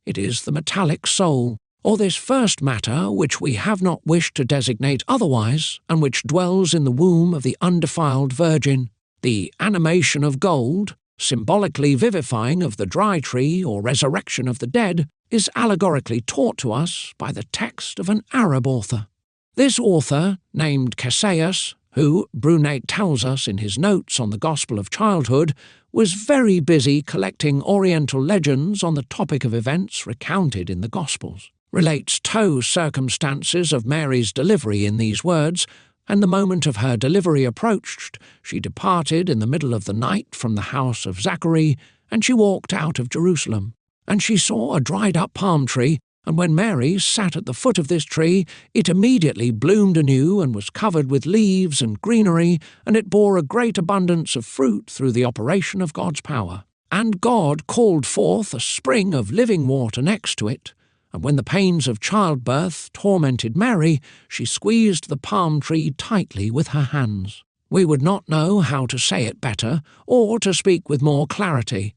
A: It is the metallic soul, or this first matter which we have not wished to designate otherwise, and which dwells in the womb of the undefiled Virgin. The animation of gold, symbolically vivifying of the dry tree or resurrection of the dead, is allegorically taught to us by the text of an Arab author. This author, named Cassius, who, Brunet tells us in his notes on the Gospel of Childhood, was very busy collecting Oriental legends on the topic of events recounted in the Gospels, relates two circumstances of Mary's delivery in these words: "And the moment of her delivery approached, she departed in the middle of the night from the house of Zachary, and she walked out of Jerusalem. And she saw a dried-up palm tree, and when Mary sat at the foot of this tree, it immediately bloomed anew and was covered with leaves and greenery, and it bore a great abundance of fruit through the operation of God's power. And God called forth a spring of living water next to it. And when the pains of childbirth tormented Mary, she squeezed the palm tree tightly with her hands." We would not know how to say it better, or to speak with more clarity.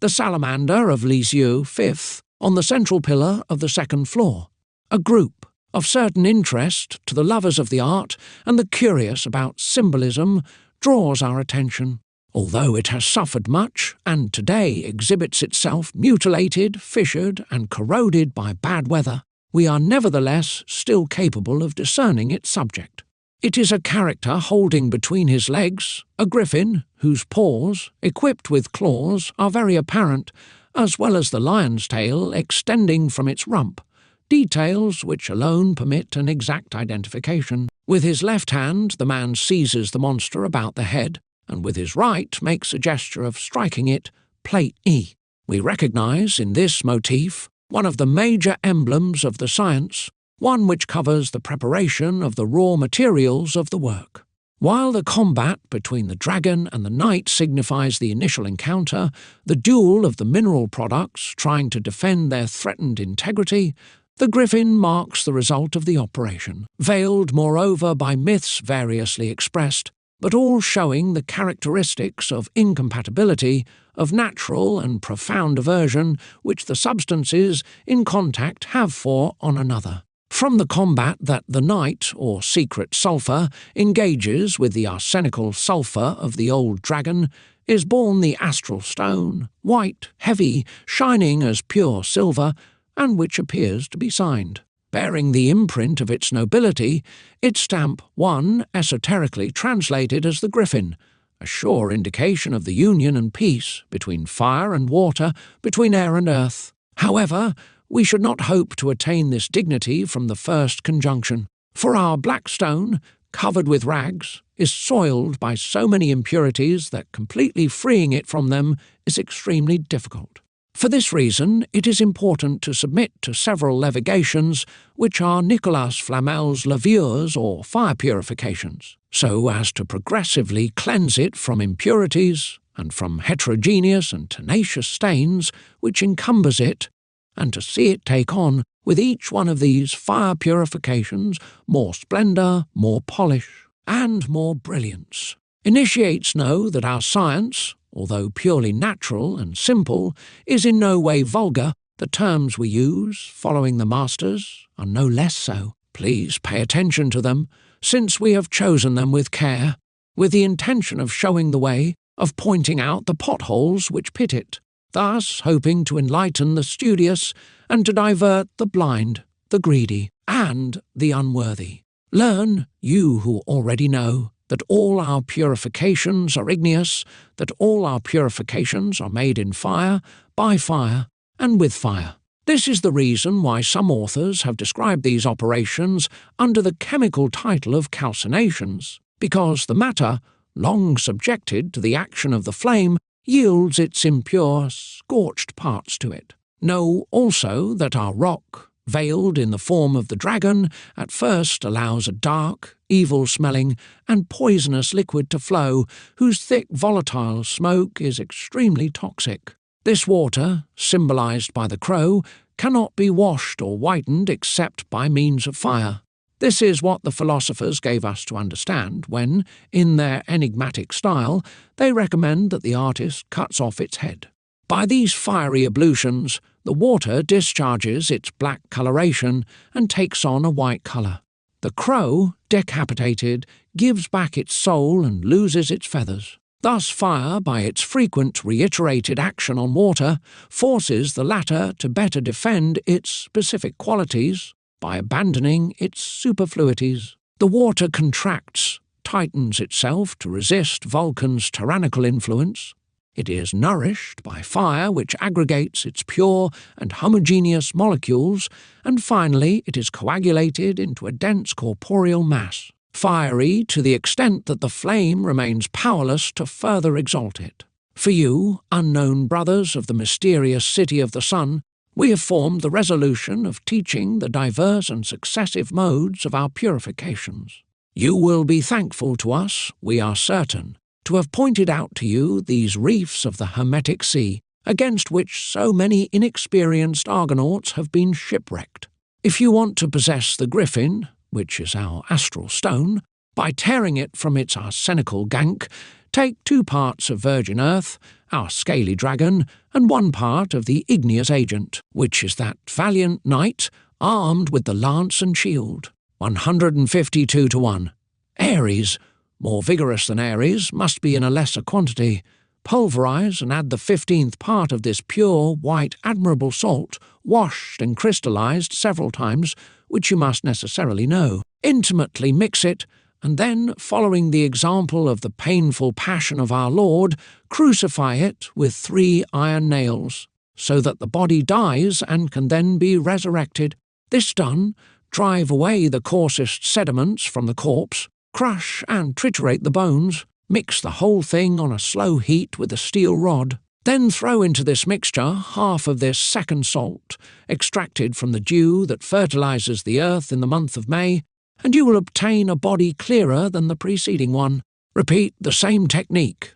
A: The salamander of Lisieux, 5th, on the central pillar of the second floor, a group of certain interest to the lovers of the art and the curious about symbolism, draws our attention. Although it has suffered much, and today exhibits itself mutilated, fissured, and corroded by bad weather, we are nevertheless still capable of discerning its subject. It is a character holding between his legs a griffin whose paws, equipped with claws, are very apparent, as well as the lion's tail extending from its rump, details which alone permit an exact identification. With his left hand the man seizes the monster about the head, and with his right makes a gesture of striking it, plate E. We recognize in this motif one of the major emblems of the science, one which covers the preparation of the raw materials of the work. While the combat between the dragon and the knight signifies the initial encounter, the duel of the mineral products trying to defend their threatened integrity, the griffin marks the result of the operation. Veiled, moreover, by myths variously expressed, but all showing the characteristics of incompatibility, of natural and profound aversion which the substances in contact have for on another. From the combat that the night, or secret sulphur, engages with the arsenical sulphur of the old dragon, is born the astral stone, white, heavy, shining as pure silver, and which appears to be signed. Bearing the imprint of its nobility, its stamp one esoterically translated as the griffin, a sure indication of the union and peace between fire and water, between air and earth. However, we should not hope to attain this dignity from the first conjunction, for our black stone, covered with rags, is soiled by so many impurities that completely freeing it from them is extremely difficult. For this reason, it is important to submit to several levigations, which are Nicolas Flamel's levures or fire purifications, so as to progressively cleanse it from impurities and from heterogeneous and tenacious stains which encumbers it, and to see it take on, with each one of these fire purifications, more splendour, more polish, and more brilliance. Initiates know that our science, although purely natural and simple, is in no way vulgar. The terms we use, following the masters, are no less so. Please pay attention to them, since we have chosen them with care, with the intention of showing the way, of pointing out the potholes which pit it, thus hoping to enlighten the studious and to divert the blind, the greedy, and the unworthy. Learn, you who already know, that all our purifications are igneous, that all our purifications are made in fire, by fire, and with fire. This is the reason why some authors have described these operations under the chemical title of calcinations, because the matter, long subjected to the action of the flame, yields its impure, scorched parts to it. Know also that our rock, veiled in the form of the dragon, at first allows a dark, evil-smelling, and poisonous liquid to flow, whose thick volatile smoke is extremely toxic. This water, symbolized by the crow, cannot be washed or whitened except by means of fire. This is what the philosophers gave us to understand when, in their enigmatic style, they recommend that the artist cuts off its head. By these fiery ablutions, the water discharges its black coloration and takes on a white colour. The crow, decapitated, gives back its soul and loses its feathers. Thus fire, by its frequent reiterated action on water, forces the latter to better defend its specific qualities by abandoning its superfluities. The water contracts, tightens itself to resist Vulcan's tyrannical influence. It is nourished by fire, which aggregates its pure and homogeneous molecules, and finally it is coagulated into a dense corporeal mass, fiery to the extent that the flame remains powerless to further exalt it. For you, unknown brothers of the mysterious city of the sun, we have formed the resolution of teaching the diverse and successive modes of our purifications. You will be thankful to us, we are certain, to have pointed out to you these reefs of the Hermetic Sea, against which so many inexperienced Argonauts have been shipwrecked. If you want to possess the griffin, which is our astral stone, by tearing it from its arsenical gank, take 2 parts of virgin earth, our scaly dragon, and 1 part of the igneous agent, which is that valiant knight, armed with the lance and shield, 152 to 1. Ares, more vigorous than Ares, must be in a lesser quantity. Pulverize and add the 15th part of this pure, white, admirable salt, washed and crystallized several times, which you must necessarily know. Intimately mix it, and then, following the example of the painful passion of our Lord, crucify it with 3 iron nails, so that the body dies and can then be resurrected. This done, drive away the coarsest sediments from the corpse, crush and triturate the bones, mix the whole thing on a slow heat with a steel rod. Then throw into this mixture half of this second salt, extracted from the dew that fertilizes the earth in the month of May, and you will obtain a body clearer than the preceding one. Repeat the same technique.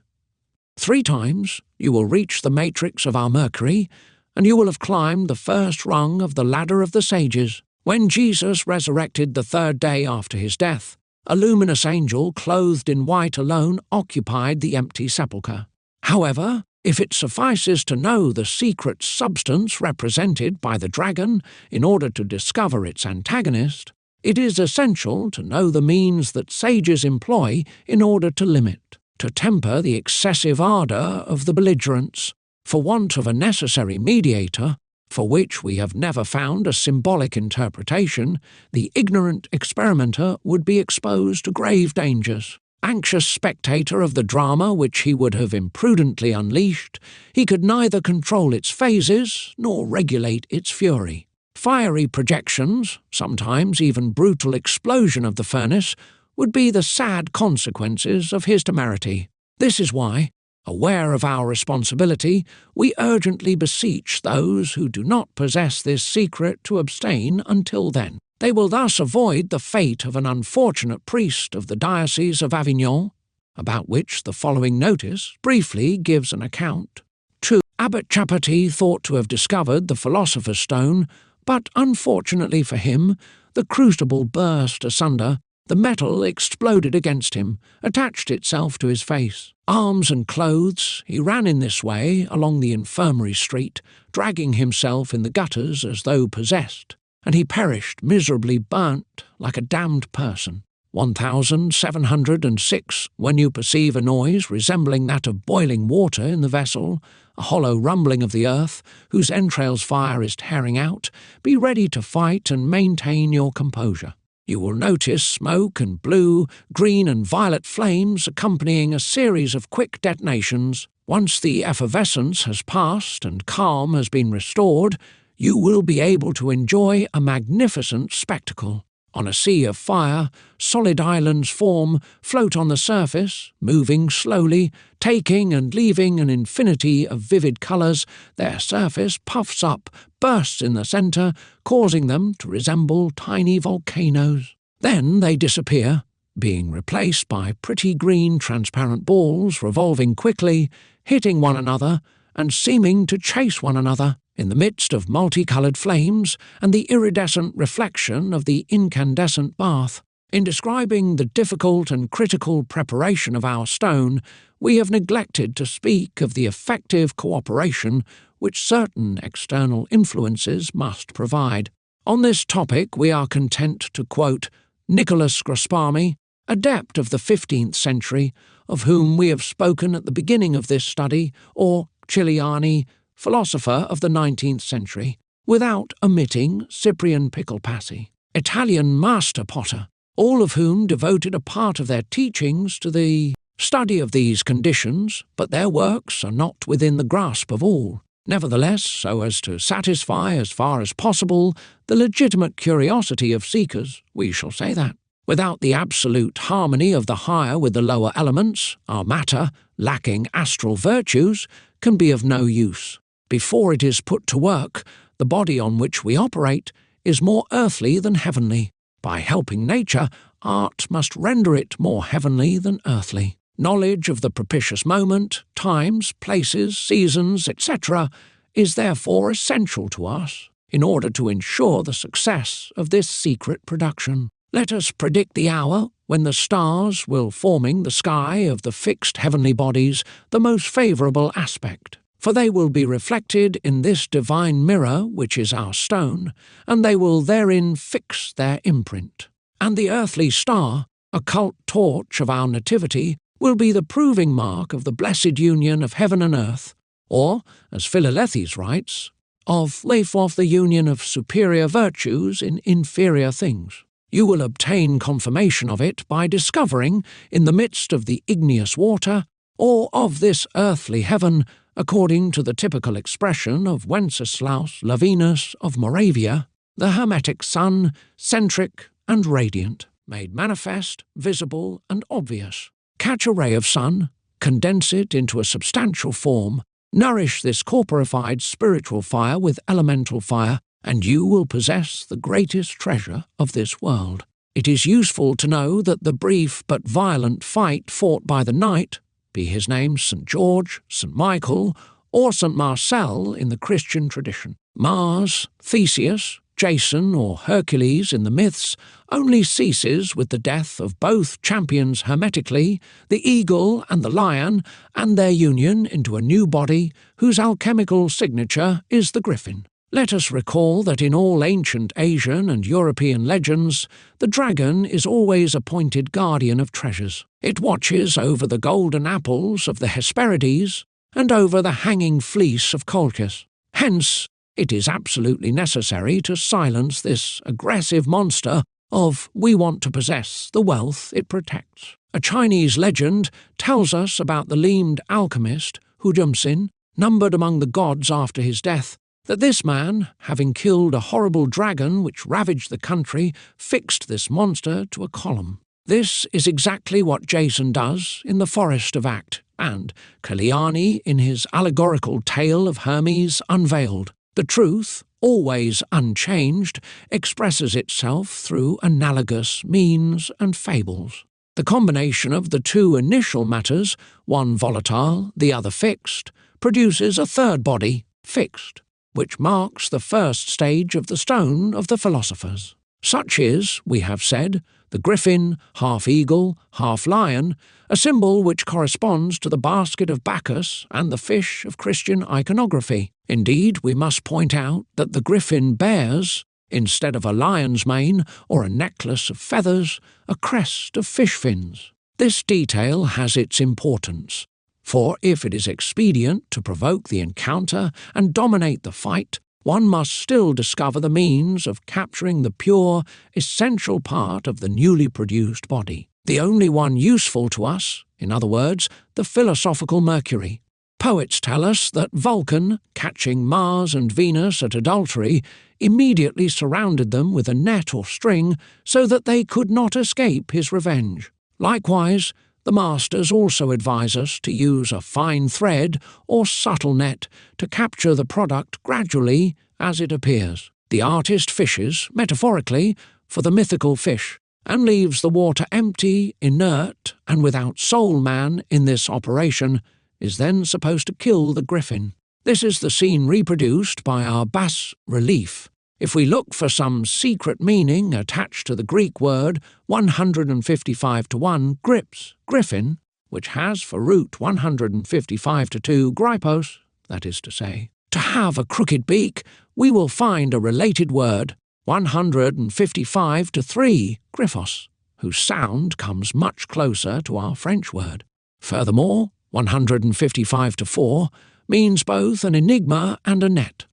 A: 3 times you will reach the matrix of our Mercury, and you will have climbed the first rung of the ladder of the sages. When Jesus resurrected the 3rd day after his death, A luminous angel clothed in white alone occupied the empty sepulchre. However, if it suffices to know the secret substance represented by the dragon in order to discover its antagonist, it is essential to know the means that sages employ in order to limit, to temper the excessive ardour of the belligerents. For want of a necessary mediator, for which we have never found a symbolic interpretation, the ignorant experimenter would be exposed to grave dangers. Anxious spectator of the drama which he would have imprudently unleashed, he could neither control its phases nor regulate its fury. Fiery projections, sometimes even brutal explosion of the furnace, would be the sad consequences of his temerity. This is why, aware of our responsibility, we urgently beseech those who do not possess this secret to abstain until then. They will thus avoid the fate of an unfortunate priest of the Diocese of Avignon, about which the following notice briefly gives an account. 2. Abbot Chapatis thought to have discovered the Philosopher's Stone, but unfortunately for him, the crucible burst asunder, the metal exploded against him, attached itself to his face. Arms and clothes, he ran in this way along the infirmary street, dragging himself in the gutters as though possessed, and he perished miserably burnt like a damned person. 1706. When you perceive a noise resembling that of boiling water in the vessel, a hollow rumbling of the earth, whose entrails fire is tearing out, be ready to fight and maintain your composure. You will notice smoke and blue, green and violet flames accompanying a series of quick detonations. Once the effervescence has passed and calm has been restored, you will be able to enjoy a magnificent spectacle. On a sea of fire, solid islands form, float on the surface, moving slowly, taking and leaving an infinity of vivid colours. Their surface puffs up, bursts in the centre, causing them to resemble tiny volcanoes. Then they disappear, being replaced by pretty green transparent balls revolving quickly, hitting one another, and seeming to chase one another. In the midst of multicoloured flames and the iridescent reflection of the incandescent bath. In describing the difficult and critical preparation of our stone, we have neglected to speak of the effective cooperation which certain external influences must provide. On this topic we are content to quote Nicholas Grosparmi, adept of the 15th century, of whom we have spoken at the beginning of this study, or Ciliani, philosopher of the 19th century, without omitting Cyprian Piccolpassi, Italian master potter, all of whom devoted a part of their teachings to the study of these conditions, but their works are not within the grasp of all. Nevertheless, so as to satisfy as far as possible the legitimate curiosity of seekers, we shall say that. Without the absolute harmony of the higher with the lower elements, our matter, lacking astral virtues, can be of no use. Before it is put to work, the body on which we operate is more earthly than heavenly. By helping nature, art must render it more heavenly than earthly. Knowledge of the propitious moment, times, places, seasons, etc., is therefore essential to us in order to ensure the success of this secret production. Let us predict the hour when the stars will forming the sky of the fixed heavenly bodies the most favourable aspect. For they will be reflected in this divine mirror which is our stone, and they will therein fix their imprint. And the earthly star, occult torch of our nativity, will be the proving mark of the blessed union of heaven and earth, or, as Philolethes writes, of the union of superior virtues in inferior things. You will obtain confirmation of it by discovering, in the midst of the igneous water, or of this earthly heaven, according to the typical expression of Wenceslaus Lavinus of Moravia, the hermetic sun, centric and radiant, made manifest, visible and obvious. Catch a ray of sun, condense it into a substantial form, nourish this corporified spiritual fire with elemental fire, and you will possess the greatest treasure of this world. It is useful to know that the brief but violent fight fought by the knight, be his name St. George, St. Michael, or St. Marcel in the Christian tradition, Mars, Theseus, Jason or Hercules in the myths only ceases with the death of both champions hermetically, the eagle and the lion, and their union into a new body whose alchemical signature is the griffin. Let us recall that in all ancient Asian and European legends, the dragon is always appointed guardian of treasures. It watches over the golden apples of the Hesperides and over the hanging fleece of Colchis. Hence, it is absolutely necessary to silence this aggressive monster of "we want to possess the wealth it protects." A Chinese legend tells us about the limbed alchemist Hu Jumsin, numbered among the gods after his death, that this man, having killed a horrible dragon which ravaged the country, fixed this monster to a column. This is exactly what Jason does in the Forest of Act, and Caliani in his allegorical tale of Hermes Unveiled. The truth, always unchanged, expresses itself through analogous means and fables. The combination of the two initial matters, one volatile, the other fixed, produces a third body, fixed, which marks the first stage of the stone of the philosophers. Such is, we have said, the griffin, half eagle, half lion, a symbol which corresponds to the basket of Bacchus and the fish of Christian iconography. Indeed, we must point out that the griffin bears, instead of a lion's mane or a necklace of feathers, a crest of fish fins. This detail has its importance, for if it is expedient to provoke the encounter and dominate the fight, one must still discover the means of capturing the pure, essential part of the newly produced body, the only one useful to us, in other words, the philosophical Mercury. Poets tell us that Vulcan, catching Mars and Venus at adultery, immediately surrounded them with a net or string so that they could not escape his revenge. Likewise, the masters also advise us to use a fine thread or subtle net to capture the product gradually as it appears. The artist fishes, metaphorically, for the mythical fish, and leaves the water empty, inert, and without soul. Man in this operation is then supposed to kill the griffin. This is the scene reproduced by our bas-relief. If we look for some secret meaning attached to the Greek word 155-1 grips, griffin, which has for root 155-2 grypos, that is to say, to have a crooked beak, we will find a related word 155-3 gryphos, whose sound comes much closer to our French word. Furthermore, 155-4 means both an enigma and a net.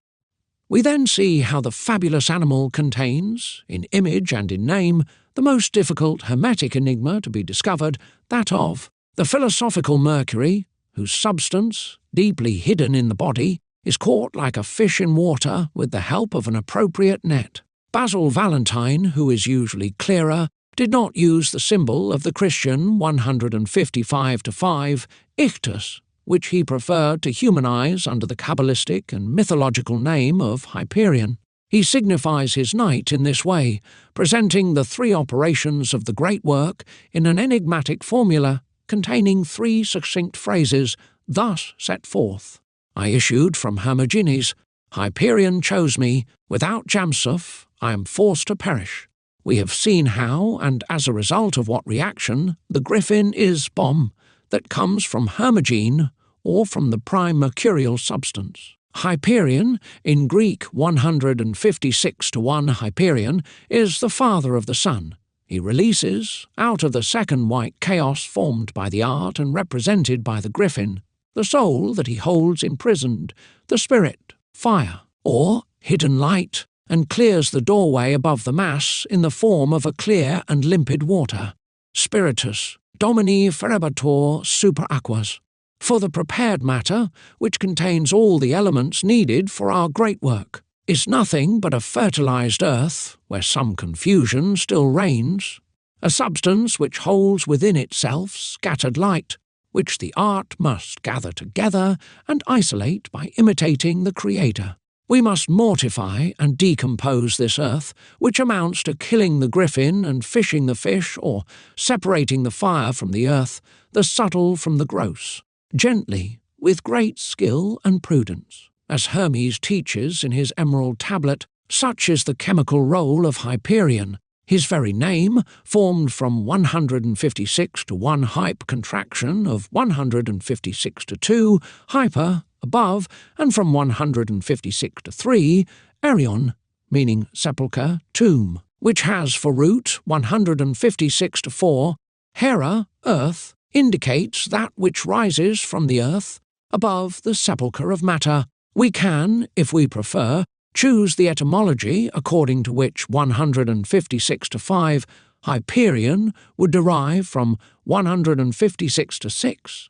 A: We then see how the fabulous animal contains, in image and in name, the most difficult hermetic enigma to be discovered, that of the philosophical Mercury, whose substance, deeply hidden in the body, is caught like a fish in water with the help of an appropriate net. Basil Valentine, who is usually clearer, did not use the symbol of the Christian 155-5 ichtus, which he preferred to humanize under the Kabbalistic and mythological name of Hyperion. He signifies his night in this way, presenting the three operations of the great work in an enigmatic formula containing three succinct phrases, thus set forth. I issued from Hermogenes. Hyperion chose me. Without Jamsuf, I am forced to perish. We have seen how, and as a result of what reaction, the griffin is bomb, that comes from Hermogene, or from the prime mercurial substance. Hyperion, in Greek 156-1 Hyperion, is the father of the sun. He releases, out of the second white chaos formed by the art and represented by the griffin, the soul that he holds imprisoned, the spirit, fire, or hidden light, and clears the doorway above the mass in the form of a clear and limpid water. Spiritus, Domini ferebator super aquas. For the prepared matter, which contains all the elements needed for our great work, is nothing but a fertilized earth, where some confusion still reigns, a substance which holds within itself scattered light, which the art must gather together and isolate by imitating the Creator. We must mortify and decompose this earth, which amounts to killing the griffin and fishing the fish, or separating the fire from the earth, the subtle from the gross, gently, with great skill and prudence. As Hermes teaches in his emerald tablet, Such is the chemical role of Hyperion. His very name, formed from 156 to 1 hype contraction of 156 to 2, hyper, above, and from 156 to 3, Arion, meaning sepulchre, tomb, which has for root 156 to 4, Hera, earth, indicates that which rises from the earth, above the sepulchre of matter. We can, if we prefer, choose the etymology according to which 156 to 5, Hyperion, would derive from 156 to 6,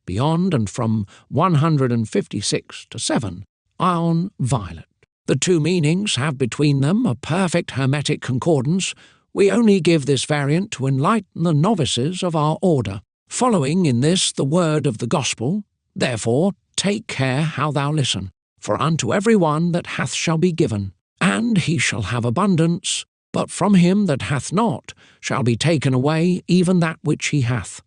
A: beyond, and from 156 to 7, ion violet. The two meanings have between them a perfect hermetic concordance. We only give this variant to enlighten the novices of our order, following in this the word of the gospel. Therefore take care how thou listen. For unto every one that hath shall be given, and he shall have abundance, but from him that hath not shall be taken away even that which he hath.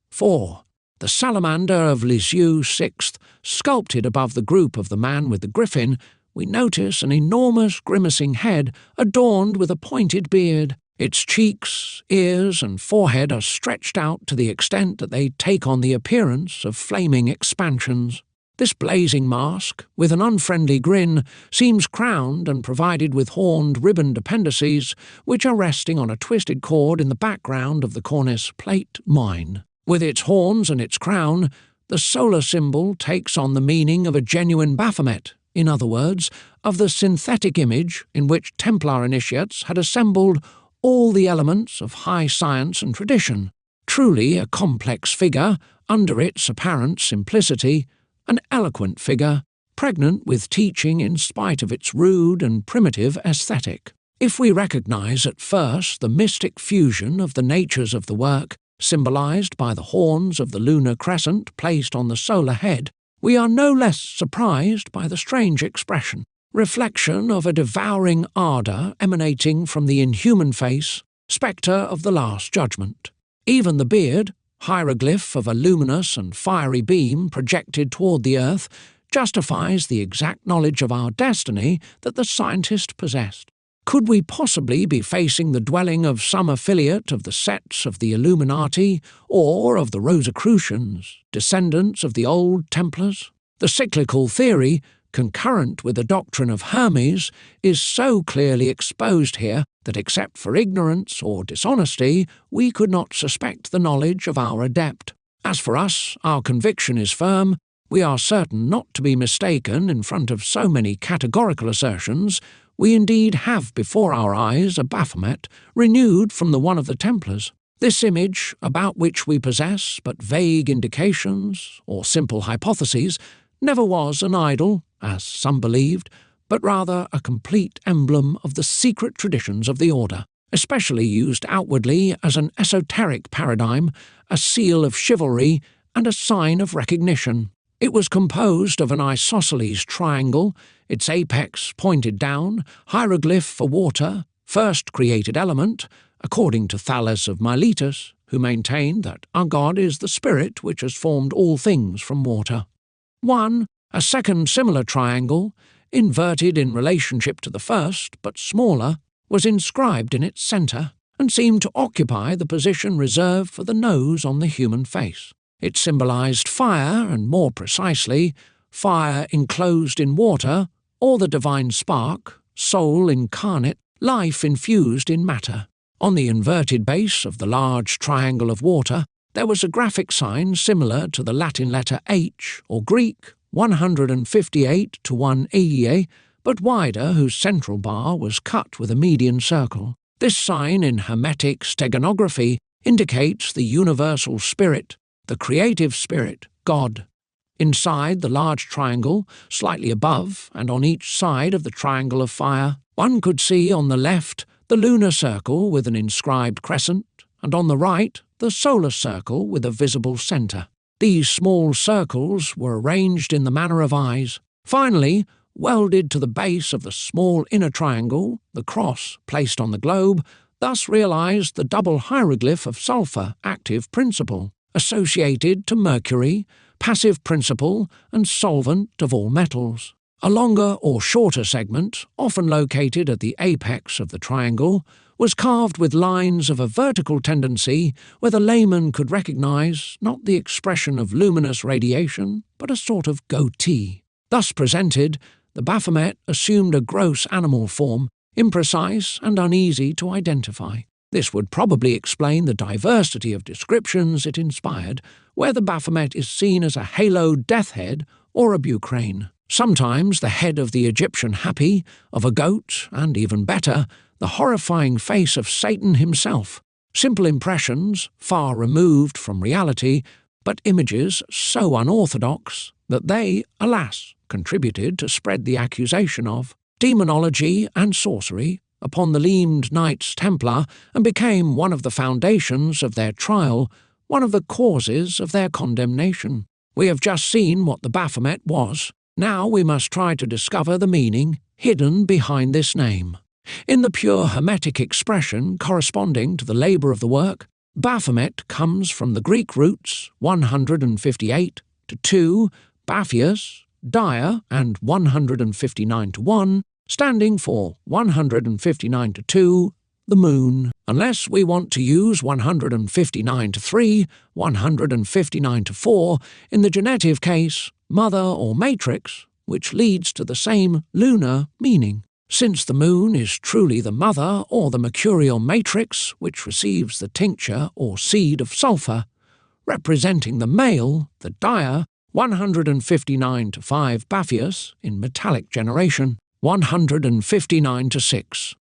A: 4. The salamander of Lisieux, 6th, sculpted above the group of the man with the griffin, we notice an enormous grimacing head adorned with a pointed beard. Its cheeks, ears, and forehead are stretched out to the extent that they take on the appearance of flaming expansions. This blazing mask, with an unfriendly grin, seems crowned and provided with horned ribboned appendices, which are resting on a twisted cord in the background of the cornice plate mine. With its horns and its crown, the solar symbol takes on the meaning of a genuine Baphomet, in other words, of the synthetic image in which Templar initiates had assembled all the elements of high science and tradition. Truly a complex figure, under its apparent simplicity, an eloquent figure, pregnant with teaching in spite of its rude and primitive aesthetic. If we recognize at first the mystic fusion of the natures of the work, symbolized by the horns of the lunar crescent placed on the solar head, we are no less surprised by the strange expression, reflection of a devouring ardour emanating from the inhuman face, spectre of the Last Judgment. Even the beard, hieroglyph of a luminous and fiery beam projected toward the earth, justifies the exact knowledge of our destiny that the scientist possessed. Could we possibly be facing the dwelling of some affiliate of the sects of the Illuminati or of the Rosicrucians, descendants of the old Templars? The cyclical theory, concurrent with the doctrine of Hermes, is so clearly exposed here that except for ignorance or dishonesty, we could not suspect the knowledge of our adept. As for us, our conviction is firm. We are certain not to be mistaken in front of so many categorical assertions. We indeed have before our eyes a Baphomet, renewed from the one of the Templars. This image, about which we possess but vague indications or simple hypotheses, never was an idol, as some believed, but rather a complete emblem of the secret traditions of the order, especially used outwardly as an esoteric paradigm, a seal of chivalry, and a sign of recognition. It was composed of an isosceles triangle, its apex pointed down, hieroglyph for water, first created element, according to Thales of Miletus, who maintained that our God is the spirit which has formed all things from water. 1. A second similar triangle, inverted in relationship to the first, but smaller, was inscribed in its centre, and seemed to occupy the position reserved for the nose on the human face. It symbolized fire, and more precisely, fire enclosed in water, or the divine spark, soul incarnate, life infused in matter. On the inverted base of the large triangle of water, there was a graphic sign similar to the Latin letter H, or Greek 158 to 1 Eiae, but wider, whose central bar was cut with a median circle. This sign in Hermetic steganography indicates the universal spirit, the creative spirit, God. Inside the large triangle, slightly above and on each side of the triangle of fire, one could see on the left the lunar circle with an inscribed crescent, and on the right the solar circle with a visible centre. These small circles were arranged in the manner of eyes. Finally, welded to the base of the small inner triangle, the cross placed on the globe, thus realized the double hieroglyph of sulphur, active principle, associated to mercury, passive principle, and solvent of all metals. A longer or shorter segment, often located at the apex of the triangle, was carved with lines of a vertical tendency where the layman could recognize not the expression of luminous radiation, but a sort of goatee. Thus presented, the Baphomet assumed a gross animal form, imprecise and uneasy to identify. This would probably explain the diversity of descriptions it inspired, where the Baphomet is seen as a haloed death head or a bucrane. Sometimes the head of the Egyptian Hapi, of a goat, and even better, the horrifying face of Satan himself. Simple impressions, far removed from reality, but images so unorthodox that they, alas, contributed to spread the accusation of demonology and sorcery upon the leamed Knights Templar and became one of the foundations of their trial, one of the causes of their condemnation. We have just seen what the Baphomet was. Now we must try to discover the meaning hidden behind this name. In the pure Hermetic expression corresponding to the labour of the work, Baphomet comes from the Greek roots 158 to 2, Baphius, dire, and 159 to 1, standing for 159 to 2, the moon. Unless we want to use 159 to 3, 159 to 4, in the genitive case, mother or matrix, which leads to the same lunar meaning. Since the moon is truly the mother or the mercurial matrix which receives the tincture or seed of sulphur, representing the male, the dire, 159 to 5 Baphius in metallic generation, 159 to 6,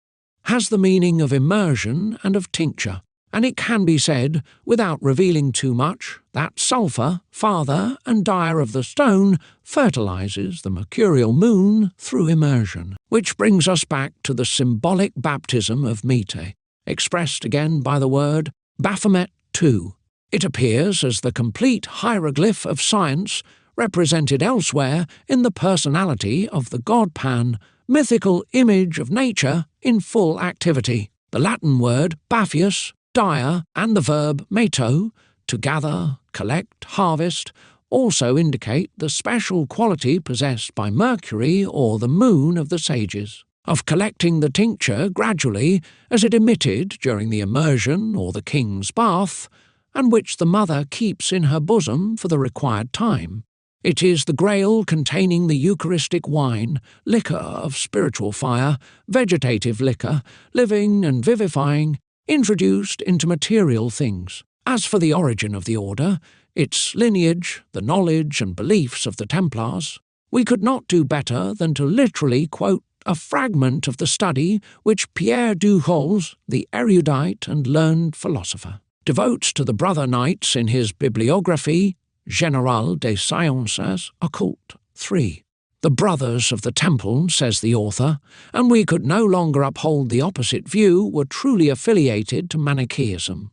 A: has the meaning of immersion and of tincture, and it can be said, without revealing too much, that sulphur, father and dire of the stone, fertilizes the mercurial moon through immersion, which brings us back to the symbolic baptism of Mete, expressed again by the word Baphomet II. It appears as the complete hieroglyph of science represented elsewhere in the personality of the god Pan, mythical image of nature in full activity. The Latin word Baphius, dire, and the verb meto, to gather, collect, harvest, also indicate the special quality possessed by Mercury or the moon of the sages, of collecting the tincture gradually as it emitted during the immersion or the king's bath, and which the mother keeps in her bosom for the required time. It is the grail containing the Eucharistic wine, liquor of spiritual fire, vegetative liquor, living and vivifying, introduced into material things. As for the origin of the order, its lineage, the knowledge and beliefs of the Templars, we could not do better than to literally quote a fragment of the study which Pierre du Hal's, the erudite and learned philosopher, devotes to the brother knights in his bibliography Générale des Sciences Occultes 3. The brothers of the temple, says the author, and we could no longer uphold the opposite view, were truly affiliated to Manichaeism.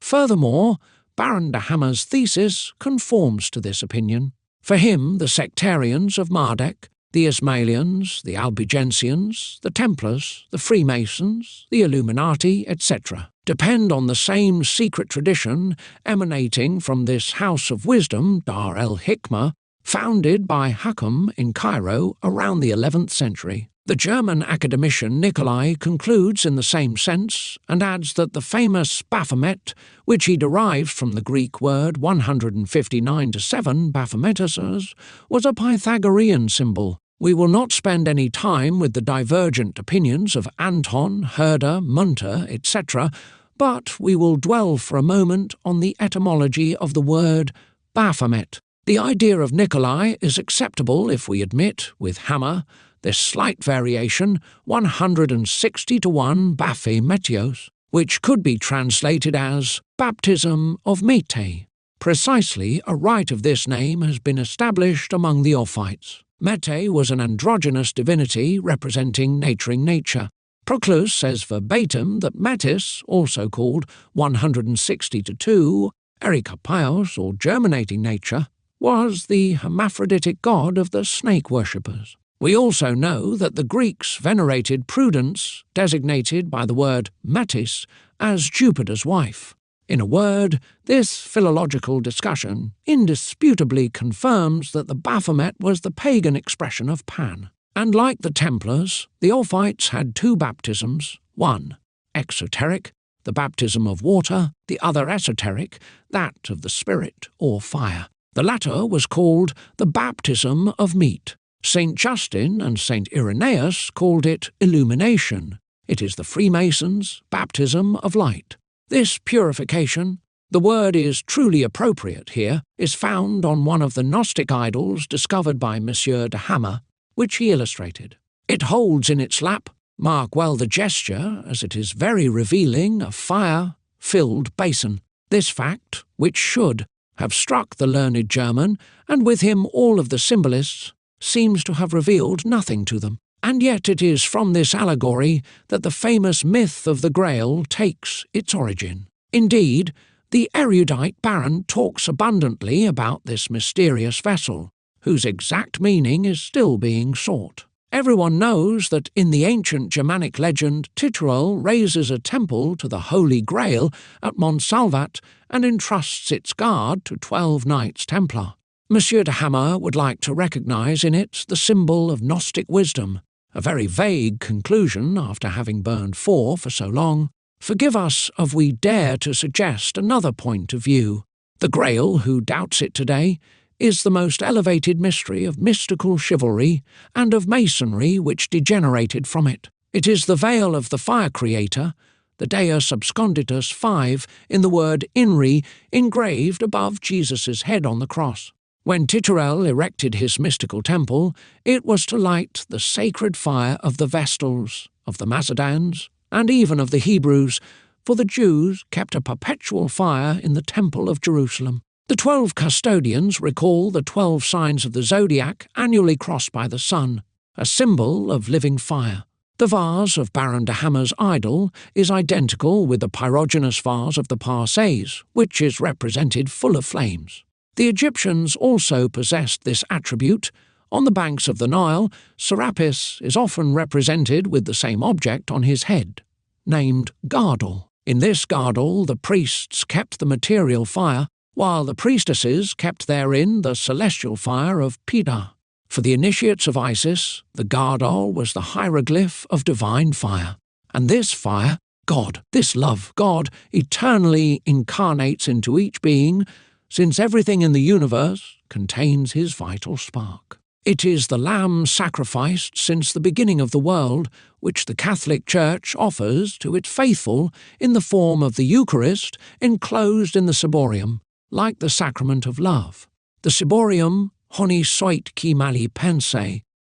A: Furthermore, Baron de Hammer's thesis conforms to this opinion. For him, the sectarians of Marduk, the Ismailians, the Albigensians, the Templars, the Freemasons, the Illuminati, etc., depend on the same secret tradition emanating from this house of wisdom, Dar el-Hikmah, founded by Hakam in Cairo around the 11th century. The German academician Nicolai concludes in the same sense and adds that the famous Baphomet, which he derives from the Greek word 159 to 7 Baphometus, was a Pythagorean symbol. We will not spend any time with the divergent opinions of Anton, Herder, Munter, etc., but we will dwell for a moment on the etymology of the word Baphomet. The idea of Nicolai is acceptable if we admit, with Hammer, this slight variation, 160 to 1 Baphemetios, which could be translated as baptism of Mete. Precisely a rite of this name has been established among the Ophites. Mete was an androgynous divinity representing naturing nature. Proclus says verbatim that Metis, also called 160 to 2, Erikapaios, or germinating nature, was the hermaphroditic god of the snake worshippers. We also know that the Greeks venerated Prudence, designated by the word Metis, as Jupiter's wife. In a word, this philological discussion indisputably confirms that the Baphomet was the pagan expression of Pan. And like the Templars, the Orphites had two baptisms, one exoteric, the baptism of water, the other esoteric, that of the spirit or fire. The latter was called the baptism of meat. St. Justin and St. Irenaeus called it illumination. It is the Freemasons' baptism of light. This purification, the word is truly appropriate here, is found on one of the Gnostic idols discovered by Monsieur de Hammer, which he illustrated. It holds in its lap, mark well the gesture, as it is very revealing, a fire-filled basin. This fact, which should have struck the learned German, and with him all of the symbolists, seems to have revealed nothing to them. And yet it is from this allegory that the famous myth of the Grail takes its origin. Indeed, the erudite Baron talks abundantly about this mysterious vessel, whose exact meaning is still being sought. Everyone knows that in the ancient Germanic legend, Titurel raises a temple to the Holy Grail at Montsalvat and entrusts its guard to 12 Knights Templar. Monsieur de Hammer would like to recognize in it the symbol of Gnostic wisdom, a very vague conclusion after having burned 4 for so long. Forgive us if we dare to suggest another point of view. The Grail, who doubts it today, is the most elevated mystery of mystical chivalry and of masonry which degenerated from it. It is the veil of the fire creator, the Deus Absconditus 5 in the word Inri engraved above Jesus' head on the cross. When Titurel erected his mystical temple, it was to light the sacred fire of the Vestals, of the Macedons, and even of the Hebrews, for the Jews kept a perpetual fire in the Temple of Jerusalem. The 12 custodians recall the 12 signs of the zodiac annually crossed by the sun, a symbol of living fire. The vase of Baron de Hammer's idol is identical with the pyrogenous vase of the Parsees, which is represented full of flames. The Egyptians also possessed this attribute. On the banks of the Nile, Serapis is often represented with the same object on his head, named Gardel. In this Gardel, the priests kept the material fire, while the priestesses kept therein the celestial fire of Pida. For the initiates of Isis, the Gardel was the hieroglyph of divine fire. And this fire, God, this love, God, eternally incarnates into each being, since everything in the universe contains his vital spark. It is the lamb sacrificed since the beginning of the world, which the Catholic Church offers to its faithful in the form of the Eucharist enclosed in the ciborium, like the sacrament of love. The ciborium, honi soit qui mali pense,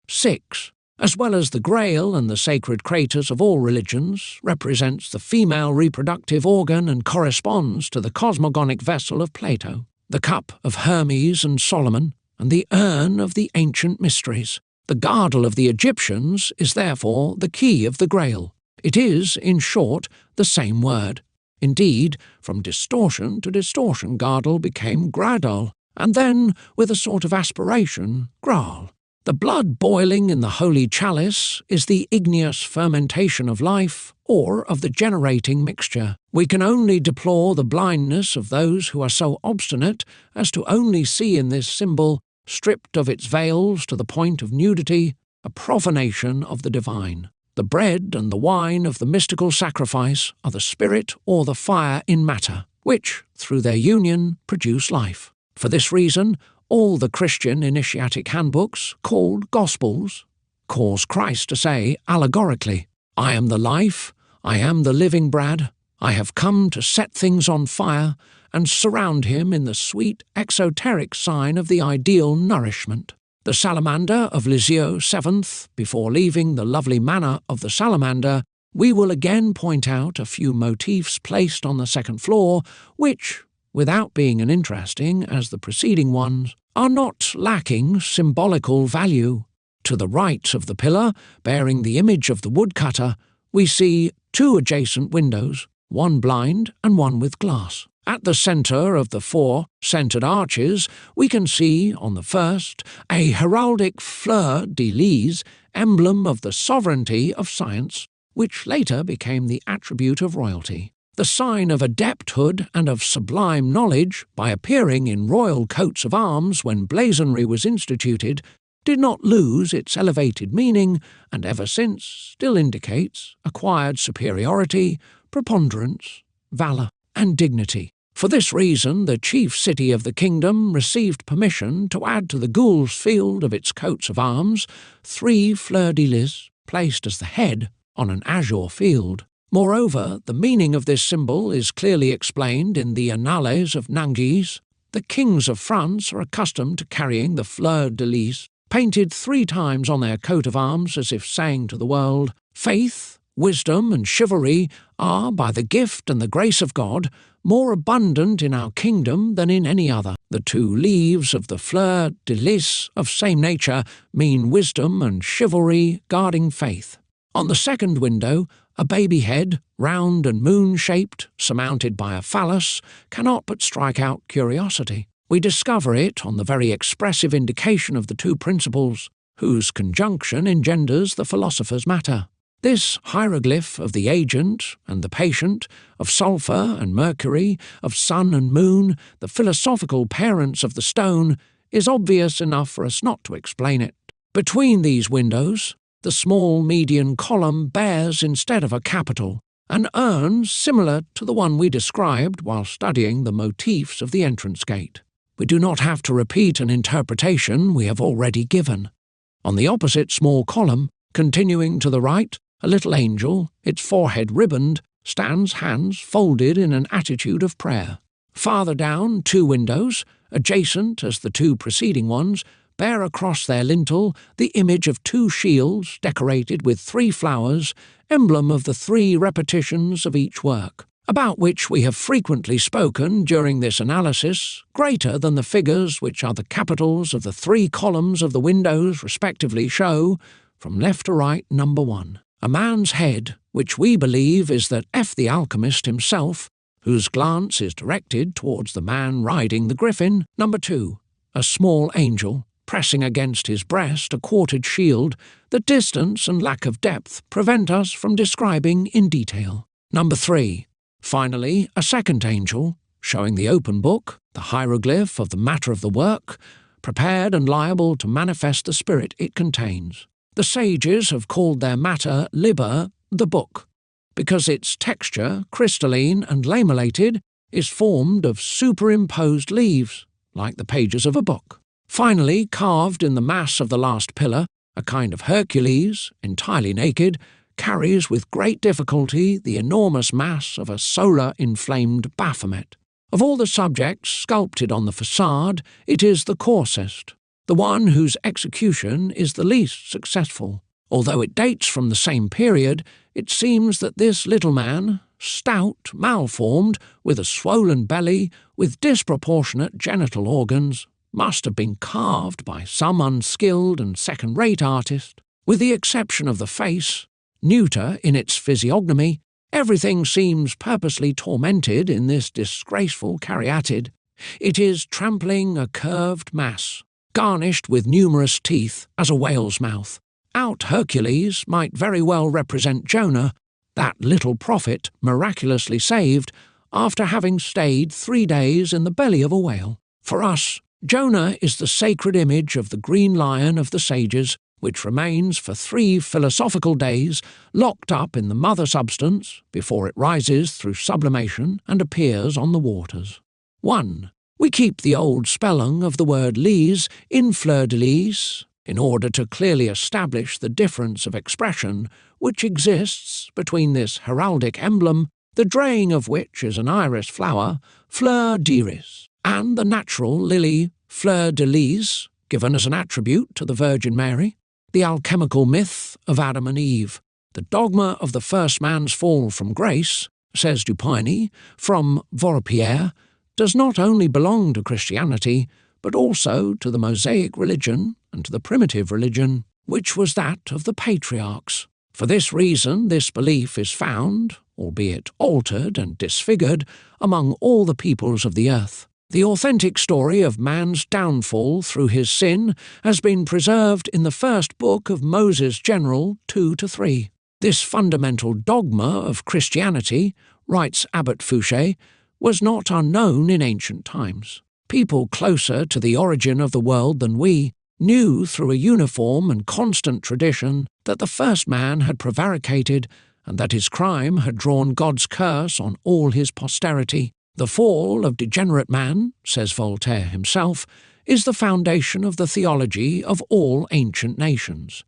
A: 6, as well as the Grail and the sacred craters of all religions, represents the female reproductive organ and corresponds to the cosmogonic vessel of Plato, the cup of Hermes and Solomon, and the urn of the ancient mysteries. The Gardel of the Egyptians is therefore the key of the Grail. It is, in short, the same word. Indeed, from distortion to distortion Gardel became Gradal, and then, with a sort of aspiration, Graal. The blood boiling in the holy chalice is the igneous fermentation of life, or of the generating mixture. We can only deplore the blindness of those who are so obstinate as to only see in this symbol, stripped of its veils to the point of nudity, a profanation of the divine. The bread and the wine of the mystical sacrifice are the spirit or the fire in matter, which, through their union, produce life. For this reason, all the Christian initiatic handbooks, called Gospels, cause Christ to say allegorically, I am the life, I am the living bread, I have come to set things on fire, and surround him in the sweet exoteric sign of the ideal nourishment. The salamander of Lisieux 7th, before leaving the lovely manner of the salamander, we will again point out a few motifs placed on the 2nd floor, which, without being as interesting as the preceding ones, are not lacking symbolical value. To the right of the pillar, bearing the image of the woodcutter, we see 2 adjacent windows, one blind and one with glass. At the centre of the 4 centred arches, we can see, on the first, a heraldic fleur-de-lis, emblem of the sovereignty of science, which later became the attribute of royalty. The sign of adepthood and of sublime knowledge, by appearing in royal coats of arms when blazonry was instituted, did not lose its elevated meaning, and ever since still indicates acquired superiority, preponderance, valour, and dignity. For this reason, the chief city of the kingdom received permission to add to the gules field of its coats of arms 3 fleurs-de-lis placed as the head on an azure field. Moreover, the meaning of this symbol is clearly explained in the Annales of Nangis. The kings of France are accustomed to carrying the fleur-de-lis painted 3 times on their coat of arms, as if saying to the world, "Faith, wisdom, and chivalry are, by the gift and the grace of God, more abundant in our kingdom than in any other." The 2 leaves of the fleur-de-lis of same nature mean wisdom and chivalry guarding faith. On the second window, a baby head, round and moon-shaped, surmounted by a phallus, cannot but strike out curiosity. We discover it on the very expressive indication of the 2 principles, whose conjunction engenders the philosopher's matter. This hieroglyph of the agent and the patient, of sulphur and mercury, of sun and moon, the philosophical parents of the stone, is obvious enough for us not to explain it. Between these windows, the small median column bears, instead of a capital, an urn similar to the one we described while studying the motifs of the entrance gate. We do not have to repeat an interpretation we have already given. On the opposite small column, continuing to the right, a little angel, its forehead ribboned, stands hands folded in an attitude of prayer. Farther down, 2 windows, adjacent as the 2 preceding ones, bear across their lintel the image of 2 shields decorated with 3 flowers, emblem of the 3 repetitions of each work, about which we have frequently spoken during this analysis, greater than the figures which are the capitals of the 3 columns of the windows respectively show, from left to right, number 1. A man's head, which we believe is that F the alchemist himself, whose glance is directed towards the man riding the griffin, number 2. A small angel, pressing against his breast a quartered shield. The distance and lack of depth prevent us from describing in detail. Number 3. Finally, a second angel, showing the open book, the hieroglyph of the matter of the work, prepared and liable to manifest the spirit it contains. The sages have called their matter liber, the book, because its texture, crystalline and lamellated, is formed of superimposed leaves, like the pages of a book. Finally, carved in the mass of the last pillar, a kind of Hercules, entirely naked, carries with great difficulty the enormous mass of a solar-inflamed Baphomet. Of all the subjects sculpted on the façade, it is the coarsest, the one whose execution is the least successful. Although it dates from the same period, it seems that this little man, stout, malformed, with a swollen belly, with disproportionate genital organs, must have been carved by some unskilled and second-rate artist. With the exception of the face, neuter in its physiognomy, everything seems purposely tormented in this disgraceful caryatid. It is trampling a curved mass, garnished with numerous teeth as a whale's mouth. Out Hercules might very well represent Jonah, that little prophet miraculously saved after having stayed 3 days in the belly of a whale. For us, Jonah is the sacred image of the green lion of the sages, which remains for 3 philosophical days locked up in the mother substance before it rises through sublimation and appears on the waters. 1. We keep the old spelling of the word lis in fleur-de-lis in order to clearly establish the difference of expression which exists between this heraldic emblem, the draying of which is an iris flower, fleur d'iris, and the natural lily, fleur de lis, given as an attribute to the Virgin Mary. The alchemical myth of Adam and Eve, the dogma of the first man's fall from grace, says Dupuy, from Vorpierre, does not only belong to Christianity, but also to the Mosaic religion and to the primitive religion, which was that of the patriarchs. For this reason, this belief is found, albeit altered and disfigured, among all the peoples of the earth. The authentic story of man's downfall through his sin has been preserved in the first book of Moses General 2-3. This fundamental dogma of Christianity, writes Abbot Fouché, was not unknown in ancient times. People closer to the origin of the world than we knew through a uniform and constant tradition that the first man had prevaricated and that his crime had drawn God's curse on all his posterity. The fall of degenerate man, says Voltaire himself, is the foundation of the theology of all ancient nations.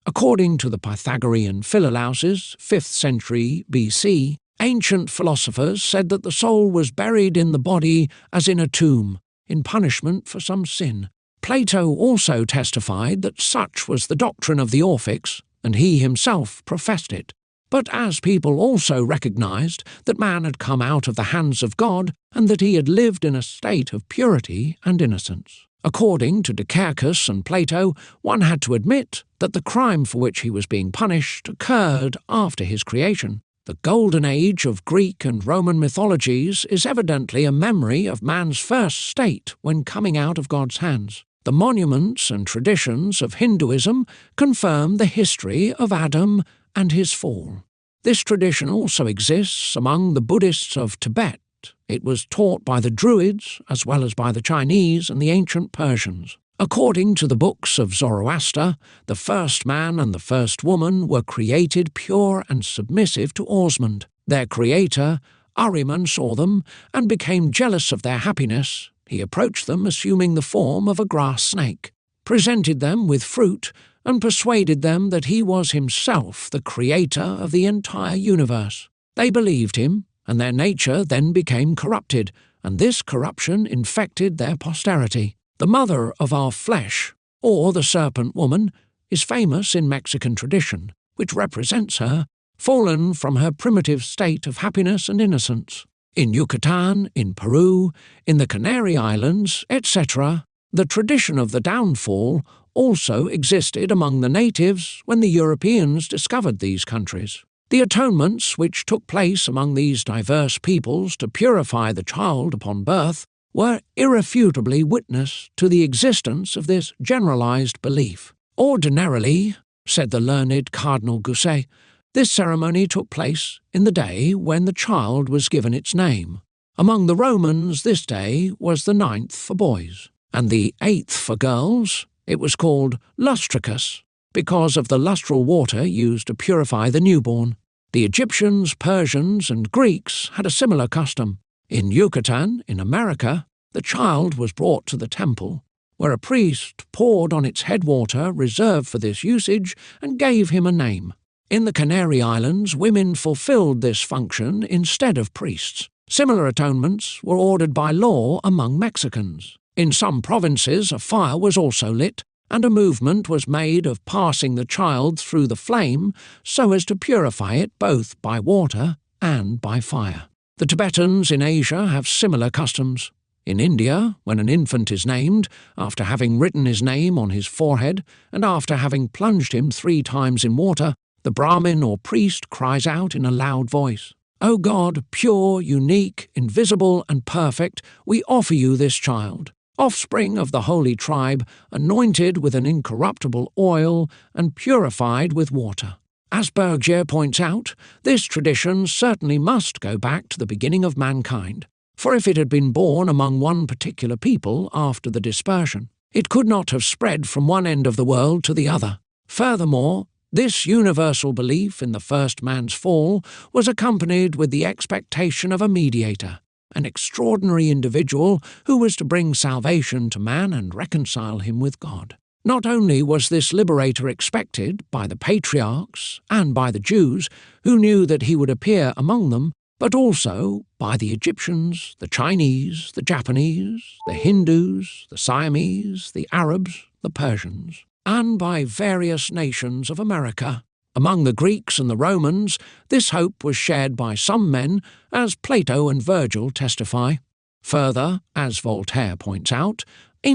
A: According to the Pythagorean Philolauses, 5th century BC, ancient philosophers said that the soul was buried in the body as in a tomb, in punishment for some sin. Plato also testified that such was the doctrine of the Orphics, and he himself professed it. But as people also recognized that man had come out of the hands of God and that he had lived in a state of purity and innocence. According to Dicarchus and Plato, one had to admit that the crime for which he was being punished occurred after his creation. The golden age of Greek and Roman mythologies is evidently a memory of man's first state when coming out of God's hands. The monuments and traditions of Hinduism confirm the history of Adam and his fall. This tradition also exists among the Buddhists of Tibet. It was taught by the Druids as well as by the Chinese and the ancient Persians. According to the books of Zoroaster, the first man and the first woman were created pure and submissive to Osmund. Their creator, Ahriman, saw them and became jealous of their happiness. He approached them assuming the form of a grass snake, presented them with fruit, and persuaded them that he was himself the creator of the entire universe. They believed him, and their nature then became corrupted, and this corruption infected their posterity. The mother of our flesh, or the serpent woman, is famous in Mexican tradition, which represents her, fallen from her primitive state of happiness and innocence. In Yucatan, in Peru, in the Canary Islands, etc., the tradition of the downfall also existed among the natives when the Europeans discovered these countries. The atonements which took place among these diverse peoples to purify the child upon birth were irrefutably witness to the existence of this generalized belief. Ordinarily, said the learned Cardinal Gousset, this ceremony took place in the day when the child was given its name. Among the Romans, this day was the 9th for boys, and the 8th for girls. It was called lustricus, because of the lustral water used to purify the newborn. The Egyptians, Persians, and Greeks had a similar custom. In Yucatan, in America, the child was brought to the temple, where a priest poured on its head water reserved for this usage and gave him a name. In the Canary Islands, women fulfilled this function instead of priests. Similar atonements were ordered by law among Mexicans. In some provinces, a fire was also lit, and a movement was made of passing the child through the flame so as to purify it both by water and by fire. The Tibetans in Asia have similar customs. In India, when an infant is named, after having written his name on his forehead and after having plunged him 3 times in water, the Brahmin or priest cries out in a loud voice, "O God, pure, unique, invisible, and perfect, we offer you this child, offspring of the holy tribe, anointed with an incorruptible oil and purified with water." As Bergier points out, this tradition certainly must go back to the beginning of mankind, for if it had been born among one particular people after the dispersion, it could not have spread from one end of the world to the other. Furthermore, this universal belief in the first man's fall was accompanied with the expectation of a mediator, an extraordinary individual who was to bring salvation to man and reconcile him with God. Not only was this liberator expected by the patriarchs and by the Jews, who knew that he would appear among them, but also by the Egyptians, the Chinese, the Japanese, the Hindus, the Siamese, the Arabs, the Persians, and by various nations of America. Among the Greeks and the Romans, this hope was shared by some men, as Plato and Virgil testify. Further, as Voltaire points out,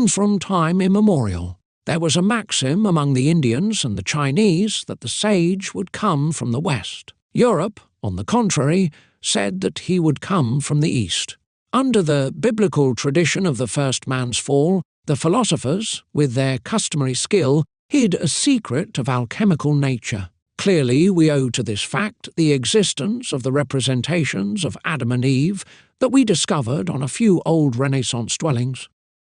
A: from time immemorial, there was a maxim among the Indians and the Chinese that the sage would come from the west. Europe, on the contrary, said that he would come from the east. Under the biblical tradition of the first man's fall, the philosophers, with their customary skill, hid a secret of alchemical nature. Clearly, we owe to this fact the existence of the representations of Adam and Eve that we discovered on a few old Renaissance dwellings,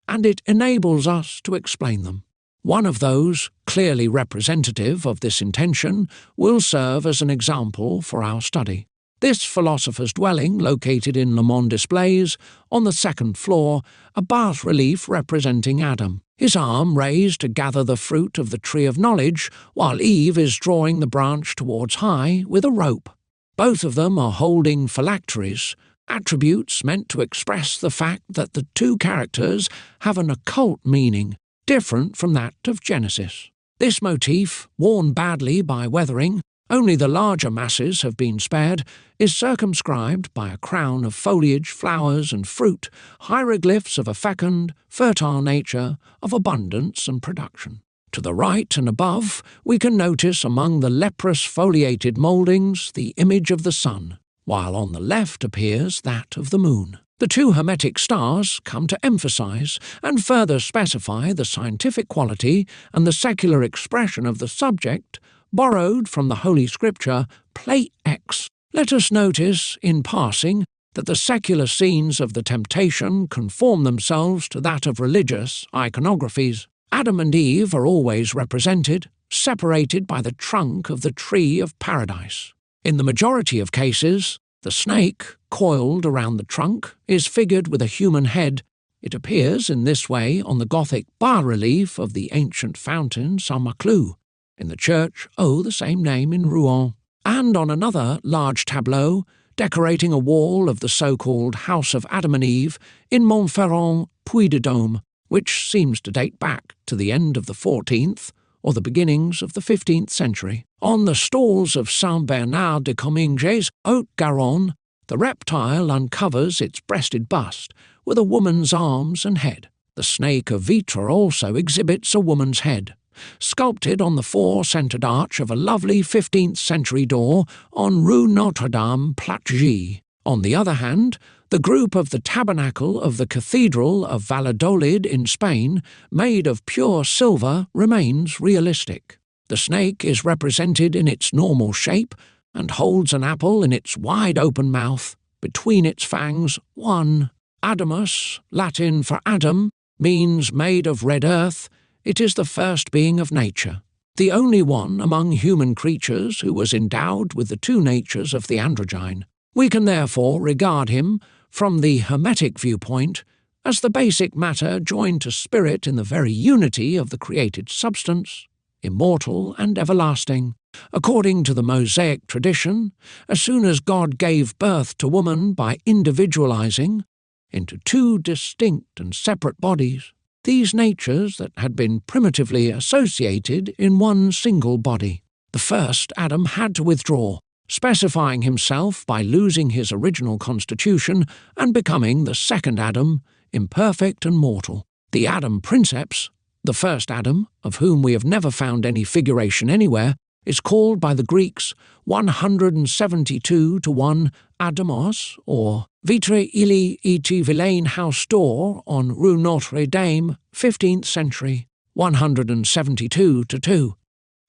A: and it enables us to explain them. One of those, clearly representative of this intention, will serve as an example for our study. This philosopher's dwelling, located in Le Monde Displays, on the second floor, a bas-relief representing Adam, his arm raised to gather the fruit of the tree of knowledge, while Eve is drawing the branch towards high with a rope. Both of them are holding phylacteries, attributes meant to express the fact that the two characters have an occult meaning, different from that of Genesis. This motif, worn badly by weathering, only the larger masses have been spared, is circumscribed by a crown of foliage, flowers and fruit, hieroglyphs of a fecund, fertile nature, of abundance and production. To the right and above, we can notice among the leprous foliated mouldings the image of the sun, while on the left appears that of the moon. The two hermetic stars come to emphasize and further specify the scientific quality and the secular expression of the subject borrowed from the Holy Scripture, Plate X. Let us notice, in passing, that the secular scenes of the temptation conform themselves to that of religious iconographies. Adam and Eve are always represented, separated by the trunk of the tree of paradise. In the majority of cases, the snake, coiled around the trunk, is figured with a human head. It appears in this way on the Gothic bas-relief of the ancient fountain Saint-Maclou, in the church the same name in Rouen, and on another large tableau decorating a wall of the so-called House of Adam and Eve in Montferrand, Puy-de-Dôme, which seems to date back to the end of the 14th or the beginnings of the 15th century. On the stalls of Saint-Bernard de Comminges, Haute-Garonne, the reptile uncovers its breasted bust with a woman's arms and head. The snake of Vitre also exhibits a woman's head, sculpted on the four-centred arch of a lovely 15th-century door on Rue Notre-Dame-Platgy. On the other hand, the group of the tabernacle of the Cathedral of Valladolid in Spain, made of pure silver, remains realistic. The snake is represented in its normal shape and holds an apple in its wide-open mouth, between its fangs one. Adamus, Latin for Adam, means made of red earth. It is the first being of nature, the only one among human creatures who was endowed with the two natures of the androgyne. We can therefore regard him, from the Hermetic viewpoint, as the basic matter joined to spirit in the very unity of the created substance, immortal and everlasting. According to the Mosaic tradition, as soon as God gave birth to woman by individualizing into two distinct and separate bodies, these natures that had been primitively associated in one single body, the first Adam had to withdraw, specifying himself by losing his original constitution and becoming the second Adam, imperfect and mortal. The Adam princeps, the first Adam, of whom we have never found any figuration anywhere, is called by the Greeks 172 to 1 Adamos, or Vitre ili iti vilain house door on Rue Notre Dame, 15th century, 172 to 2.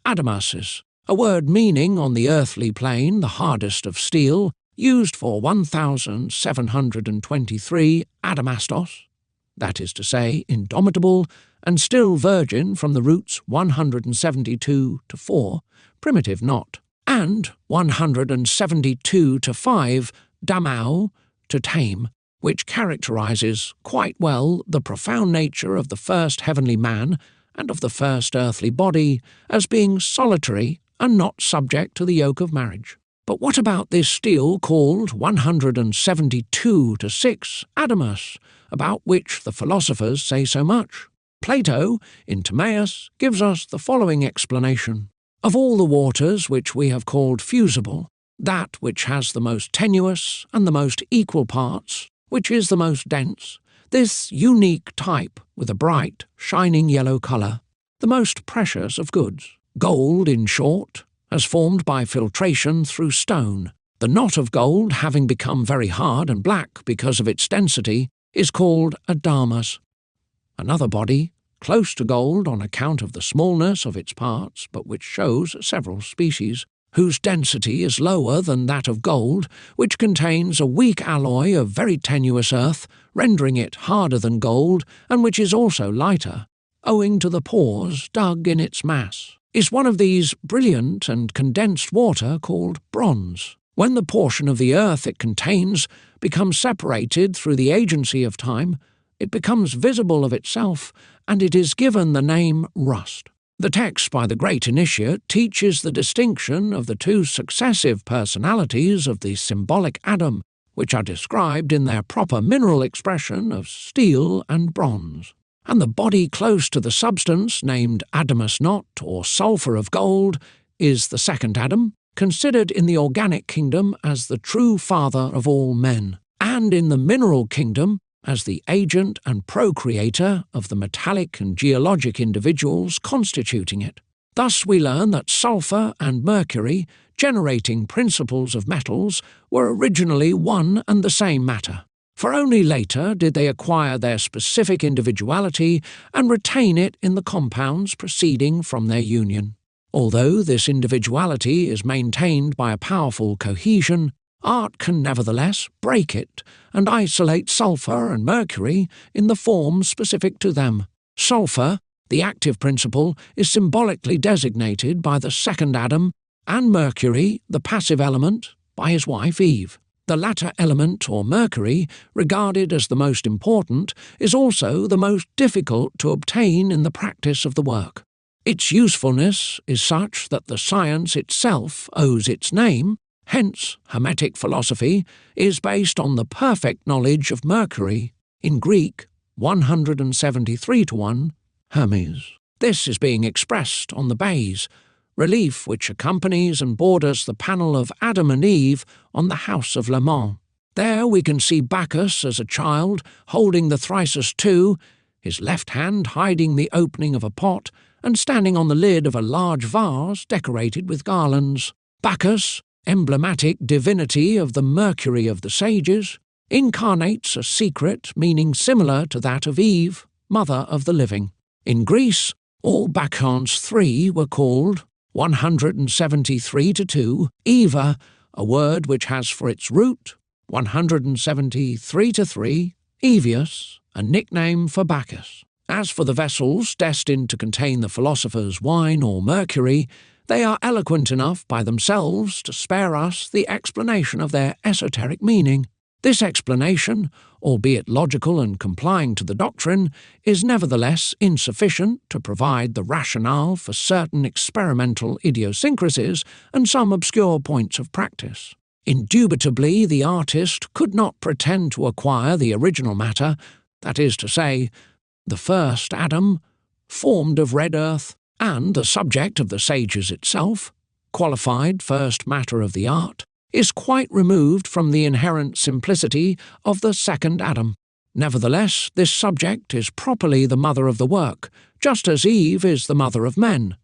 A: Adamasses, a word meaning on the earthly plane the hardest of steel, used for 1,723 adamastos, that is to say, indomitable, and still virgin from the roots 172 to 4, primitive not, and 172 to 5, damau, to tame, which characterizes quite well the profound nature of the first heavenly man and of the first earthly body as being solitary and not subject to the yoke of marriage. But what about this steel called 172 to 6 Adamus, about which the philosophers say so much? Plato, in Timaeus, gives us the following explanation. Of all the waters which we have called fusible, that which has the most tenuous and the most equal parts, which is the most dense, this unique type with a bright, shining yellow colour, the most precious of goods, gold in short, as formed by filtration through stone. The knot of gold, having become very hard and black because of its density, is called a damas. Another body, close to gold on account of the smallness of its parts, but which shows several species, whose density is lower than that of gold, which contains a weak alloy of very tenuous earth, rendering it harder than gold, and which is also lighter, owing to the pores dug in its mass, is one of these brilliant and condensed water called bronze. When the portion of the earth it contains becomes separated through the agency of time, it becomes visible of itself, and it is given the name rust. The text by the great initiate teaches the distinction of the two successive personalities of the symbolic atom, which are described in their proper mineral expression of steel and bronze. And the body close to the substance, named adamus not, or sulphur of gold, is the second Adam, considered in the organic kingdom as the true father of all men, and in the mineral kingdom as the agent and procreator of the metallic and geologic individuals constituting it. Thus we learn that sulphur and mercury, generating principles of metals, were originally one and the same matter, for only later did they acquire their specific individuality and retain it in the compounds proceeding from their union. Although this individuality is maintained by a powerful cohesion, art can nevertheless break it and isolate sulphur and mercury in the form specific to them. Sulphur, the active principle, is symbolically designated by the second Adam, and mercury, the passive element, by his wife Eve. The latter element, or mercury, regarded as the most important, is also the most difficult to obtain in the practice of the work. Its usefulness is such that the science itself owes its name. Hence, Hermetic philosophy is based on the perfect knowledge of Mercury, in Greek 173 to 1, Hermes. This is being expressed on the baize, relief which accompanies and borders the panel of Adam and Eve on the house of Le Mans. There we can see Bacchus as a child holding the Thyrsus II, his left hand hiding the opening of a pot and standing on the lid of a large vase decorated with garlands. Bacchus, emblematic divinity of the Mercury of the sages, incarnates a secret meaning similar to that of Eve, mother of the living. In Greece, all Bacchants 3 were called 173 to 2, Eva, a word which has for its root 173 to 3, Evius, a nickname for Bacchus. As for the vessels destined to contain the philosopher's wine or mercury, they are eloquent enough by themselves to spare us the explanation of their esoteric meaning. This explanation, albeit logical and complying to the doctrine, is nevertheless insufficient to provide the rationale for certain experimental idiosyncrasies and some obscure points of practice. Indubitably, the artist could not pretend to acquire the original matter, that is to say, the first Adam, formed of red earth, and the subject of the sages itself, qualified first matter of the art, is quite removed from the inherent simplicity of the second Adam. Nevertheless, this subject is properly the mother of the work, just as Eve is the mother of men.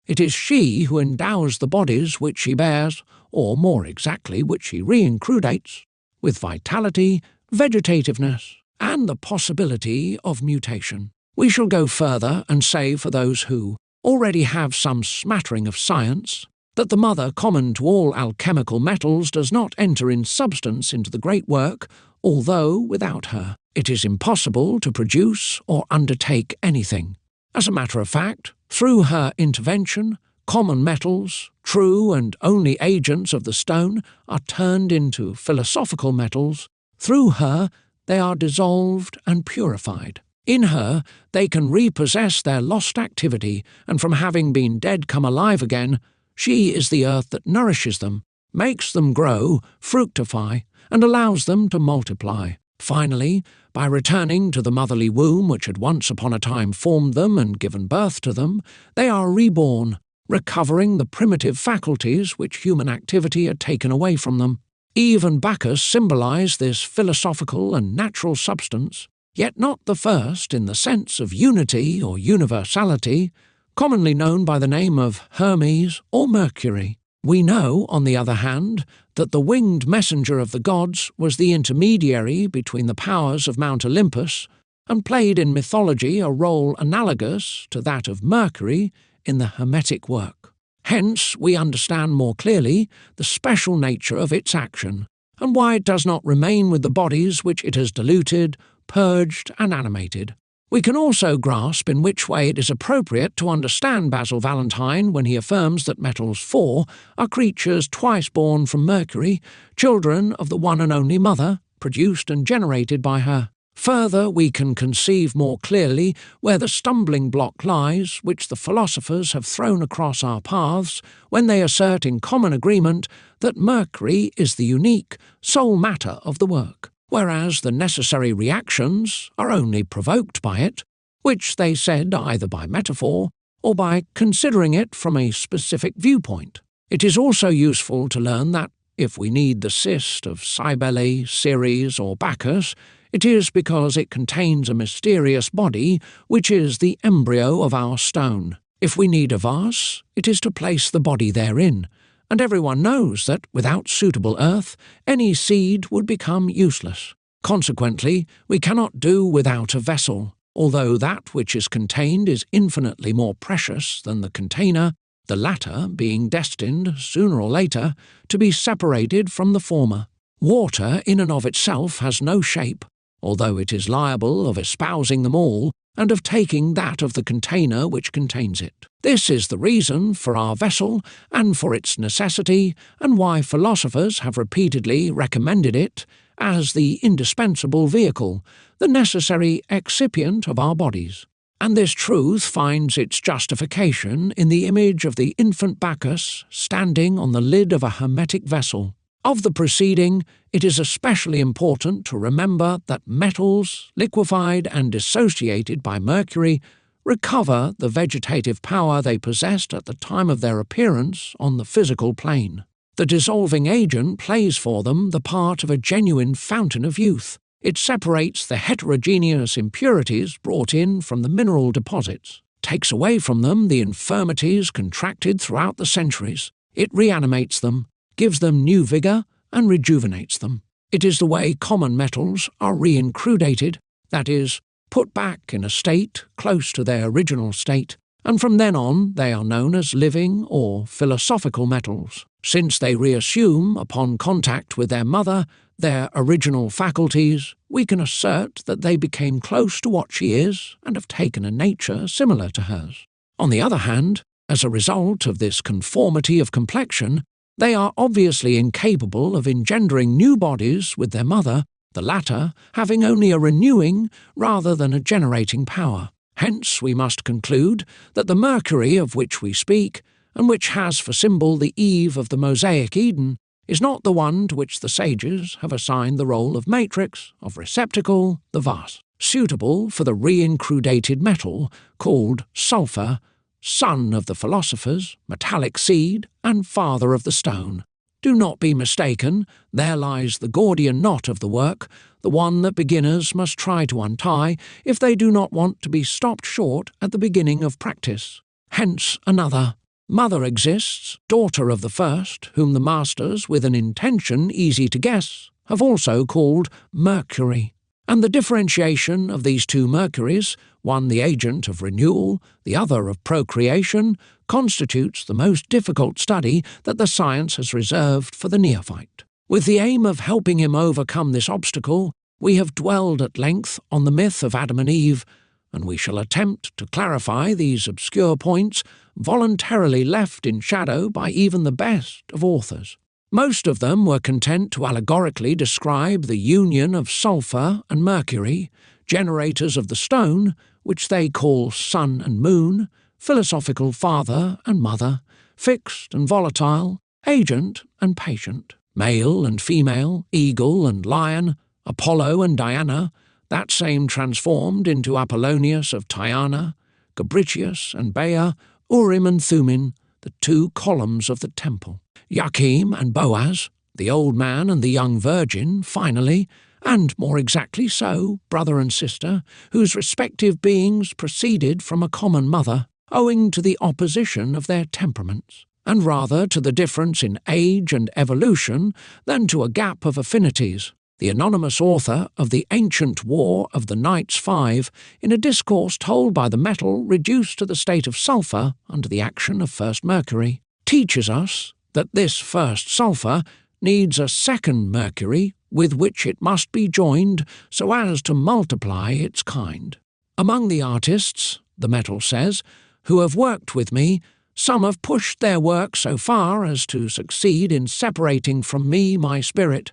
A: It is she who endows the bodies which she bears, or more exactly which she reincrudates, with vitality, vegetativeness, and the possibility of mutation. We shall go further and say for those who already have some smattering of science, that the mother common to all alchemical metals does not enter in substance into the great work, although without her it is impossible to produce or undertake anything. As a matter of fact, through her intervention, common metals, true and only agents of the stone, are turned into philosophical metals. Through her they are dissolved and purified. In her they can repossess their lost activity, and from having been dead come alive again, she is the earth that nourishes them, makes them grow, fructify, and allows them to multiply. Finally, by returning to the motherly womb which had once upon a time formed them and given birth to them, they are reborn, recovering the primitive faculties which human activity had taken away from them. Eve and Bacchus symbolize this philosophical and natural substance, yet not the first in the sense of unity or universality, commonly known by the name of Hermes or Mercury. We know, on the other hand, that the winged messenger of the gods was the intermediary between the powers of Mount Olympus, and played in mythology a role analogous to that of Mercury in the Hermetic work. Hence, we understand more clearly the special nature of its action, and why it does not remain with the bodies which it has diluted, purged, and animated. We can also grasp in which way it is appropriate to understand Basil Valentine when he affirms that metals 4 are creatures twice born from Mercury, children of the one and only mother, produced and generated by her. Further, we can conceive more clearly where the stumbling block lies which the philosophers have thrown across our paths when they assert in common agreement that Mercury is the unique, sole matter of the work, whereas the necessary reactions are only provoked by it, which they said either by metaphor or by considering it from a specific viewpoint. It is also useful to learn that if we need the cyst of Cybele, Ceres, or Bacchus, it is because it contains a mysterious body which is the embryo of our stone. If we need a vase, it is to place the body therein, and everyone knows that without suitable earth, any seed would become useless. Consequently, we cannot do without a vessel, although that which is contained is infinitely more precious than the container, the latter being destined, sooner or later, to be separated from the former. Water in and of itself has no shape, although it is liable of espousing them all, and of taking that of the container which contains it. This is the reason for our vessel, and for its necessity, and why philosophers have repeatedly recommended it as the indispensable vehicle, the necessary excipient of our bodies. And this truth finds its justification in the image of the infant Bacchus standing on the lid of a hermetic vessel. Of the preceding, it is especially important to remember that metals, liquefied and dissociated by Mercury, recover the vegetative power they possessed at the time of their appearance on the physical plane. The dissolving agent plays for them the part of a genuine fountain of youth. It separates the heterogeneous impurities brought in from the mineral deposits, takes away from them the infirmities contracted throughout the centuries. It reanimates them, gives them new vigour, and rejuvenates them. It is the way common metals are reincrudated, that is, put back in a state close to their original state, and from then on they are known as living or philosophical metals, since they reassume, upon contact with their mother, their original faculties. We can assert that they became close to what she is and have taken a nature similar to hers. On the other hand, as a result of this conformity of complexion, they are obviously incapable of engendering new bodies with their mother, the latter having only a renewing rather than a generating power. Hence we must conclude that the Mercury of which we speak, and which has for symbol the Eve of the Mosaic Eden, is not the one to which the sages have assigned the role of matrix, of receptacle, the vase, suitable for the reincrudated metal called sulphur, son of the philosophers, metallic seed, and father of the stone. Do not be mistaken, there lies the Gordian knot of the work, the one that beginners must try to untie if they do not want to be stopped short at the beginning of practice. Hence another. Mother exists, daughter of the first, whom the masters, with an intention easy to guess, have also called Mercury. And the differentiation of these two Mercuries, one the agent of renewal, the other of procreation, constitutes the most difficult study that the science has reserved for the neophyte. With the aim of helping him overcome this obstacle, we have dwelled at length on the myth of Adam and Eve, and we shall attempt to clarify these obscure points voluntarily left in shadow by even the best of authors. Most of them were content to allegorically describe the union of sulphur and mercury, generators of the stone, which they call sun and moon, philosophical father and mother, fixed and volatile, agent and patient, male and female, eagle and lion, Apollo and Diana, that same transformed into Apollonius of Tyana, Gabricius and Bea, Urim and Thummim, the two columns of the temple, Joachim and Boaz, the old man and the young virgin, finally, and more exactly so, brother and sister, whose respective beings proceeded from a common mother, owing to the opposition of their temperaments, and rather to the difference in age and evolution than to a gap of affinities. The anonymous author of The Ancient War of the Knights 5, in a discourse told by the metal reduced to the state of sulphur under the action of first mercury, teaches us that this first sulphur needs a second mercury with which it must be joined so as to multiply its kind. Among the artists, the metal says, who have worked with me, some have pushed their work so far as to succeed in separating from me my spirit,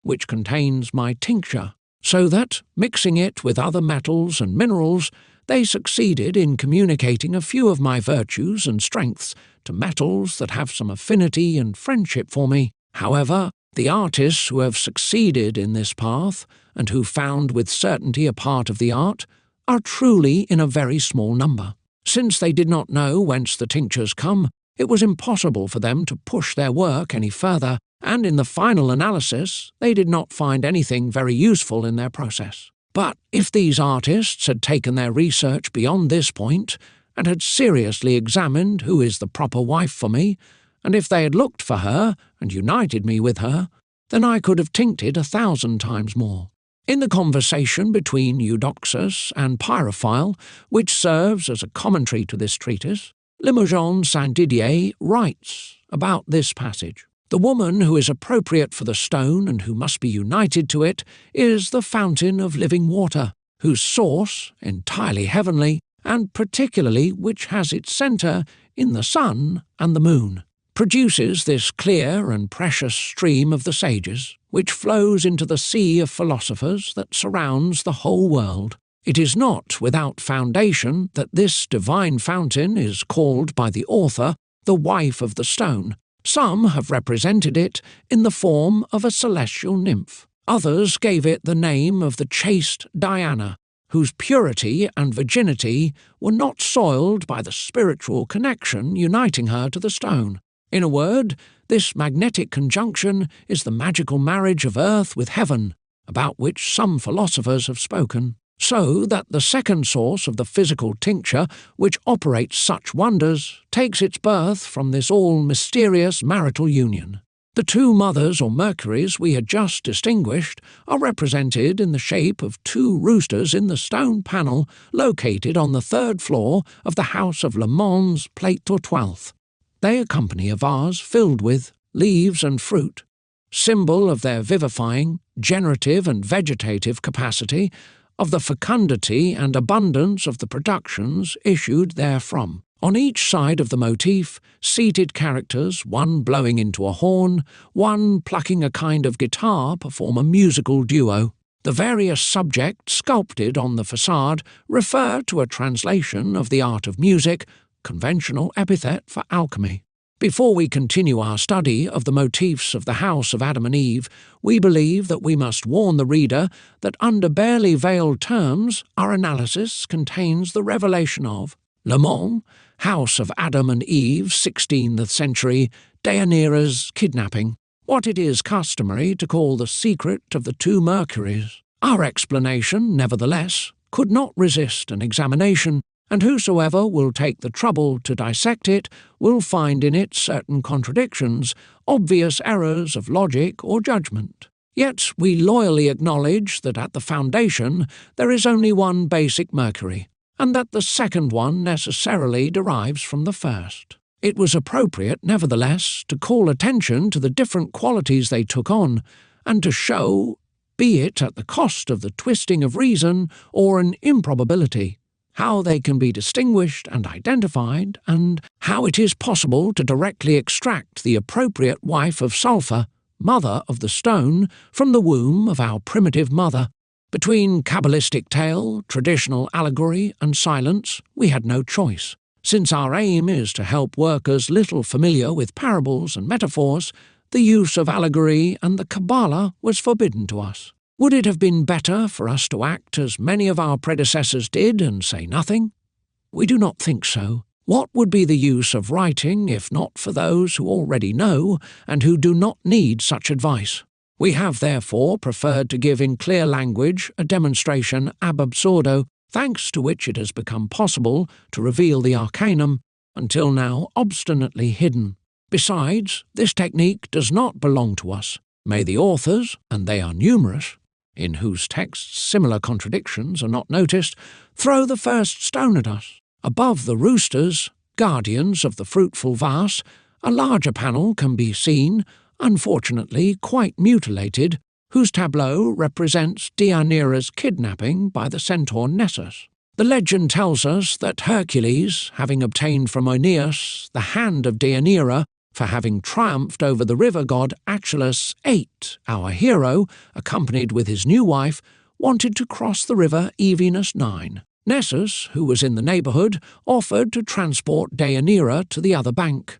A: which contains my tincture, so that, mixing it with other metals and minerals, they succeeded in communicating a few of my virtues and strengths to metals that have some affinity and friendship for me. However, the artists who have succeeded in this path, and who found with certainty a part of the art, are truly in a very small number. Since they did not know whence the tinctures come, it was impossible for them to push their work any further, and in the final analysis they did not find anything very useful in their process. But if these artists had taken their research beyond this point, and had seriously examined who is the proper wife for me, and if they had looked for her and united me with her, then I could have tincted 1,000 times more. In the conversation between Eudoxus and Pyrophile, which serves as a commentary to this treatise, Limoges Saint-Didier writes about this passage. The woman who is appropriate for the stone and who must be united to it is the fountain of living water, whose source, entirely heavenly, and particularly which has its centre in the sun and the moon, produces this clear and precious stream of the sages, which flows into the sea of philosophers that surrounds the whole world. It is not without foundation that this divine fountain is called by the author the wife of the stone. Some have represented it in the form of a celestial nymph. Others gave it the name of the chaste Diana, whose purity and virginity were not soiled by the spiritual connection uniting her to the stone. In a word, this magnetic conjunction is the magical marriage of earth with heaven, about which some philosophers have spoken, so that the second source of the physical tincture, which operates such wonders, takes its birth from this all-mysterious marital union. The two mothers or mercuries we had just distinguished are represented in the shape of two roosters in the stone panel located on the 3rd floor of the house of Le Mans, Plate 12. They accompany a vase filled with leaves and fruit, symbol of their vivifying, generative and vegetative capacity, of the fecundity and abundance of the productions issued therefrom. On each side of the motif, seated characters, one blowing into a horn, one plucking a kind of guitar, perform a musical duo. The various subjects sculpted on the facade refer to a translation of the art of music, conventional epithet for alchemy. Before we continue our study of the motifs of the house of Adam and Eve, we believe that we must warn the reader that under barely veiled terms our analysis contains the revelation of Le Mans, house of Adam and Eve, 16th century, Deianira's kidnapping, what it is customary to call the secret of the two Mercuries. Our explanation, nevertheless, could not resist an examination, and whosoever will take the trouble to dissect it will find in it certain contradictions, obvious errors of logic or judgment. Yet we loyally acknowledge that at the foundation there is only one basic mercury, and that the second one necessarily derives from the first. It was appropriate, nevertheless, to call attention to the different qualities they took on, and to show, be it at the cost of the twisting of reason or an improbability, how they can be distinguished and identified, and how it is possible to directly extract the appropriate wife of sulphur, mother of the stone, from the womb of our primitive mother. Between Kabbalistic tale, traditional allegory, and silence, we had no choice. Since our aim is to help workers little familiar with parables and metaphors, the use of allegory and the Kabbalah was forbidden to us. Would it have been better for us to act as many of our predecessors did and say nothing? We do not think so. What would be the use of writing if not for those who already know and who do not need such advice? We have therefore preferred to give in clear language a demonstration ab absurdo, thanks to which it has become possible to reveal the arcanum, until now obstinately hidden. Besides, this technique does not belong to us. May the authors, and they are numerous, in whose texts similar contradictions are not noticed, throw the first stone at us. Above the roosters, guardians of the fruitful vase, a larger panel can be seen, unfortunately quite mutilated, whose tableau represents Deianira's kidnapping by the centaur Nessus. The legend tells us that Hercules, having obtained from Aeneas the hand of Deianira for having triumphed over the river god Achelous VIII, our hero, accompanied with his new wife, wanted to cross the river Evenus IX. Nessus, who was in the neighbourhood, offered to transport Deianira to the other bank.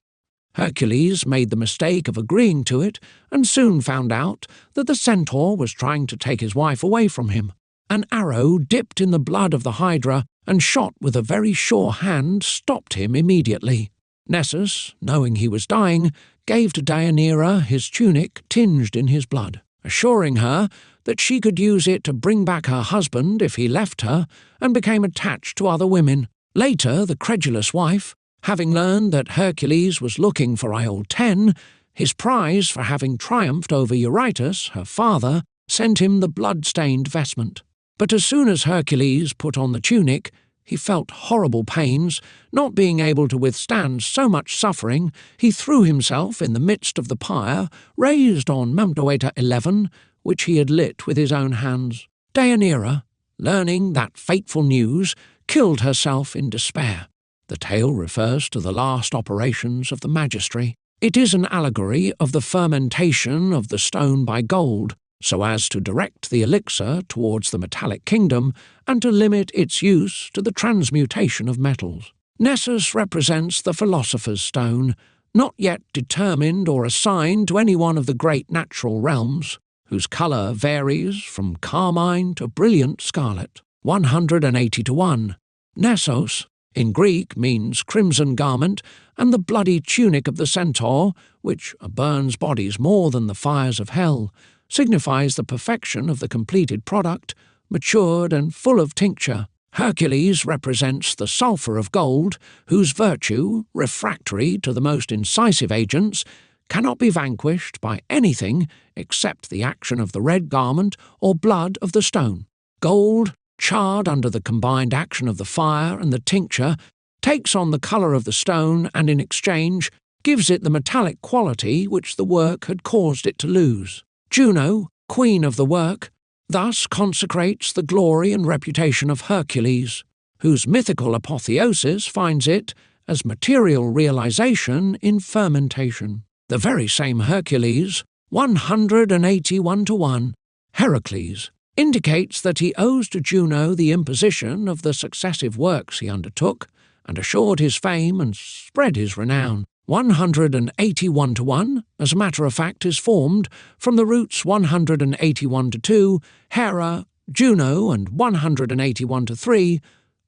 A: Hercules made the mistake of agreeing to it and soon found out that the centaur was trying to take his wife away from him. An arrow dipped in the blood of the Hydra and shot with a very sure hand stopped him immediately. Nessus, knowing he was dying, gave to Deianira his tunic tinged in his blood, assuring her that she could use it to bring back her husband if he left her and became attached to other women. Later, the credulous wife, having learned that Hercules was looking for Iole 10, his prize for having triumphed over Eurytus, her father, sent him the blood-stained vestment. But as soon as Hercules put on the tunic, he felt horrible pains. Not being able to withstand so much suffering, he threw himself in the midst of the pyre raised on Mount Doeta 11, which he had lit with his own hands. Deianira, learning that fateful news, killed herself in despair. The tale refers to the last operations of the Magistracy. It is an allegory of the fermentation of the stone by gold, so as to direct the elixir towards the metallic kingdom and to limit its use to the transmutation of metals. Nessus represents the Philosopher's Stone, not yet determined or assigned to any one of the great natural realms, whose colour varies from carmine to brilliant scarlet. 180:1. Nessos, in Greek, means crimson garment, and the bloody tunic of the centaur, which burns bodies more than the fires of hell, signifies the perfection of the completed product, matured and full of tincture. Hercules represents the sulphur of gold, whose virtue, refractory to the most incisive agents, cannot be vanquished by anything except the action of the red garment or blood of the stone. Gold, charred under the combined action of the fire and the tincture, takes on the colour of the stone and in exchange gives it the metallic quality which the work had caused it to lose. Juno, queen of the work, thus consecrates the glory and reputation of Hercules, whose mythical apotheosis finds it as material realization in fermentation. The very same Hercules, 181:1, Heracles, indicates that he owes to Juno the imposition of the successive works he undertook, and assured his fame and spread his renown. 181:1, as a matter of fact, is formed from the roots 181:2, Hera, Juno, and 181:3,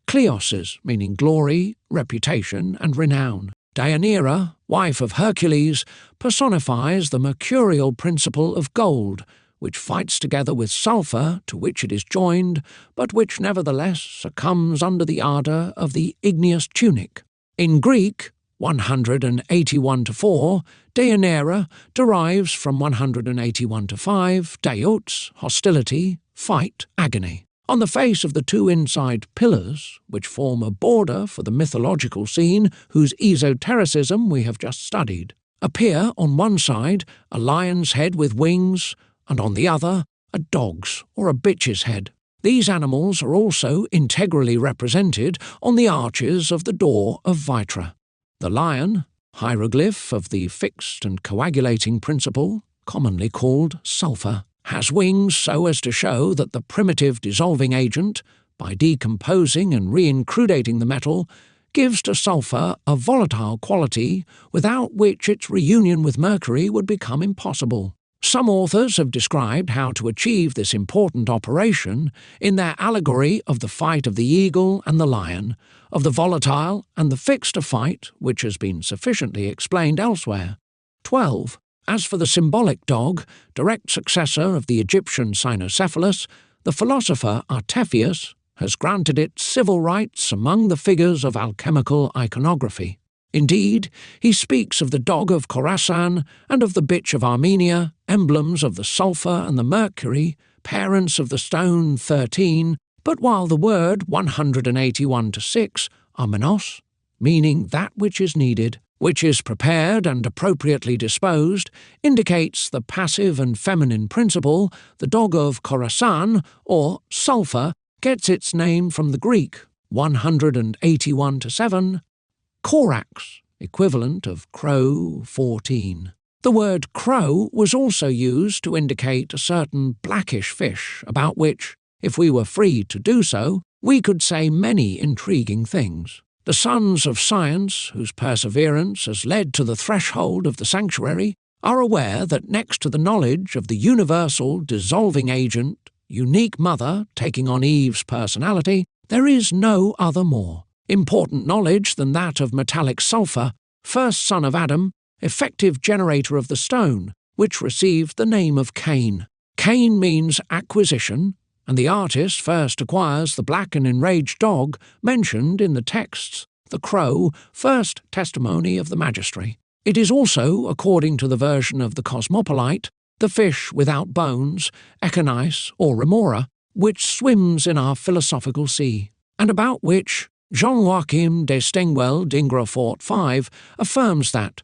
A: Kleoses, meaning glory, reputation, and renown. Deianira, wife of Hercules, personifies the mercurial principle of gold, which fights together with sulphur to which it is joined, but which nevertheless succumbs under the ardour of the igneous tunic. In Greek, 181:4, Deianira derives from 181:5, Deots, hostility, fight, agony. On the face of the two inside pillars, which form a border for the mythological scene whose esotericism we have just studied, appear on one side a lion's head with wings, and on the other a dog's or a bitch's head. These animals are also integrally represented on the arches of the door of Vitra. The lion, hieroglyph of the fixed and coagulating principle, commonly called sulphur, has wings so as to show that the primitive dissolving agent, by decomposing and reincrudating the metal, gives to sulphur a volatile quality without which its reunion with mercury would become impossible. Some authors have described how to achieve this important operation in their allegory of the fight of the eagle and the lion, of the volatile and the fixed fight, which has been sufficiently explained elsewhere. 12. As for the symbolic dog, direct successor of the Egyptian cynocephalus, the philosopher Artephius has granted it civil rights among the figures of alchemical iconography. Indeed, he speaks of the dog of Khorasan and of the bitch of Armenia emblems of the sulphur and the mercury, parents of the stone 13, but while the word 181 to 6, amenos, meaning that which is needed, which is prepared and appropriately disposed, indicates the passive and feminine principle. The dog of Khorasan, or sulphur, gets its name from the Greek 181 to 7, korax, equivalent of crow 14. The word crow was also used to indicate a certain blackish fish about which, if we were free to do so, we could say many intriguing things. The sons of science, whose perseverance has led to the threshold of the sanctuary, are aware that next to the knowledge of the universal dissolving agent, unique mother taking on Eve's personality, there is no other more important knowledge than that of metallic sulphur, first son of Adam, effective generator of the stone, which received the name of Cain. Cain means acquisition, and the artist first acquires the black and enraged dog mentioned in the texts, the crow, first testimony of the magistracy. It is also, according to the version of the Cosmopolite, the fish without bones, echinice or remora, which swims in our philosophical sea, and about which Jean-Joachim de Stengwell d'Ingrefort 5 affirms that,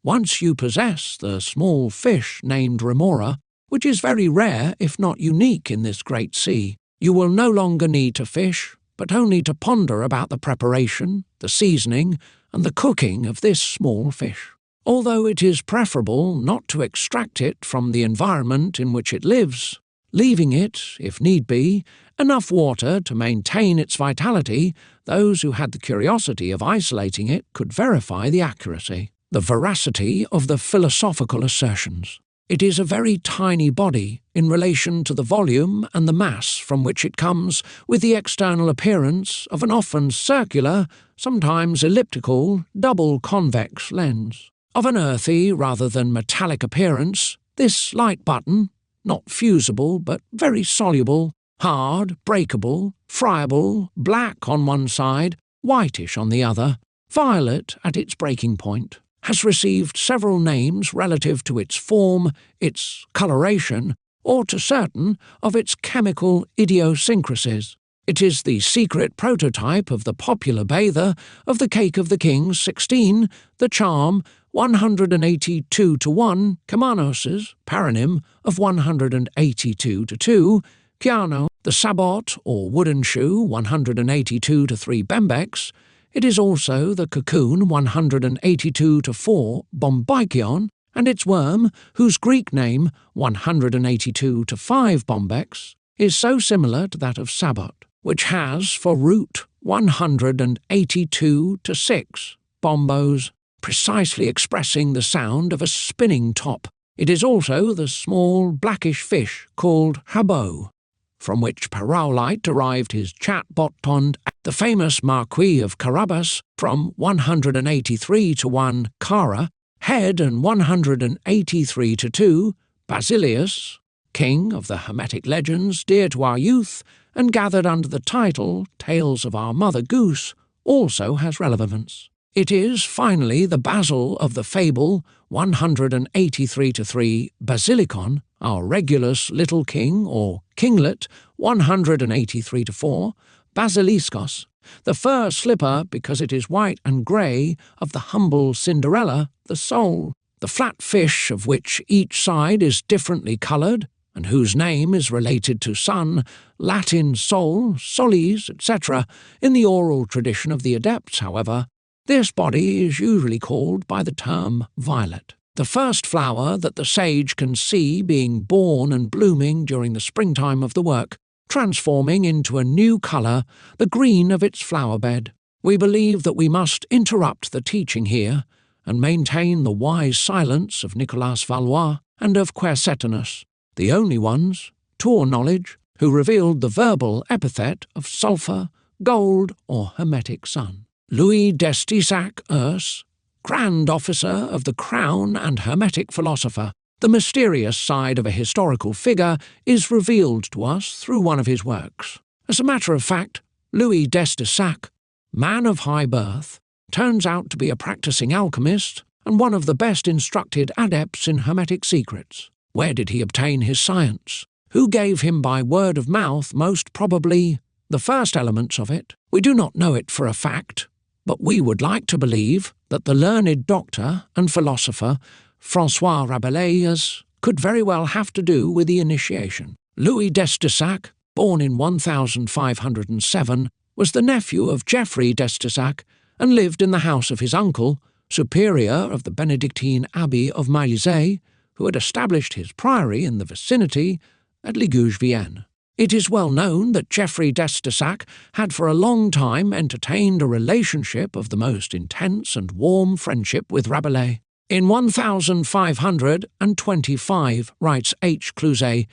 A: once you possess the small fish named remora, which is very rare if not unique in this great sea, you will no longer need to fish, but only to ponder about the preparation, the seasoning, and the cooking of this small fish. Although it is preferable not to extract it from the environment in which it lives, leaving it, if need be, enough water to maintain its vitality, those who had the curiosity of isolating it could verify the accuracy, the veracity of the philosophical assertions. It is a very tiny body in relation to the volume and the mass from which it comes, with the external appearance of an often circular, sometimes elliptical, double convex lens. Of an earthy rather than metallic appearance, this light button, not fusible but very soluble, hard, breakable, friable, black on one side, whitish on the other, violet at its breaking point, has received several names relative to its form, its coloration, or to certain of its chemical idiosyncrasies. It is the secret prototype of the popular bather of the Cake of the Kings 16, the charm 182 to 1, Kemanos's paronym of 182 to 2, Kiano, the sabot or wooden shoe 182 to 3 Bembex. It is also the cocoon 182 to 4 Bombykion, and its worm, whose Greek name 182 to 5 Bombex is so similar to that of sabot, which has for root 182 to 6 bombos, precisely expressing the sound of a spinning top. It is also the small blackish fish called habot, from which Paraolite derived his chat-bot-pond, the famous Marquis of Carabas, from 183 to 1 Cara, head, and 183 to 2 Basilius, king of the Hermetic legends dear to our youth, and gathered under the title Tales of Our Mother Goose, also has relevance. It is, finally, the basil of the fable 183 to 3 Basilicon, our Regulus little king, or kinglet 183 to 4, Basiliskos, the fur slipper because it is white and grey of the humble Cinderella, the soul, the flat fish of which each side is differently coloured, and whose name is related to sun, Latin sol, solis, etc. In the oral tradition of the adepts, however, this body is usually called by the term violet. The first flower that the sage can see being born and blooming during the springtime of the work, transforming into a new colour the green of its flower bed. We believe that we must interrupt the teaching here and maintain the wise silence of Nicolas Valois and of Quercetinus, the only ones, to our knowledge, who revealed the verbal epithet of sulphur, gold, or hermetic sun. Louis d'Estissac Urs, Grand Officer of the Crown and Hermetic philosopher, the mysterious side of a historical figure is revealed to us through one of his works. As a matter of fact, Louis d'Estissac, man of high birth, turns out to be a practicing alchemist and one of the best instructed adepts in hermetic secrets. Where did he obtain his science? Who gave him by word of mouth most probably the first elements of it? We do not know it for a fact, but we would like to believe that the learned doctor and philosopher François Rabelais could very well have to do with the initiation. Louis d'Estissac, born in 1507, was the nephew of Geoffrey d'Estissac and lived in the house of his uncle, superior of the Benedictine Abbey of Maillezais, who had established his priory in the vicinity at Ligouge-Vienne. It is well known that Geoffrey d'Estissac had for a long time entertained a relationship of the most intense and warm friendship with Rabelais. In 1525, writes H. Cluzet,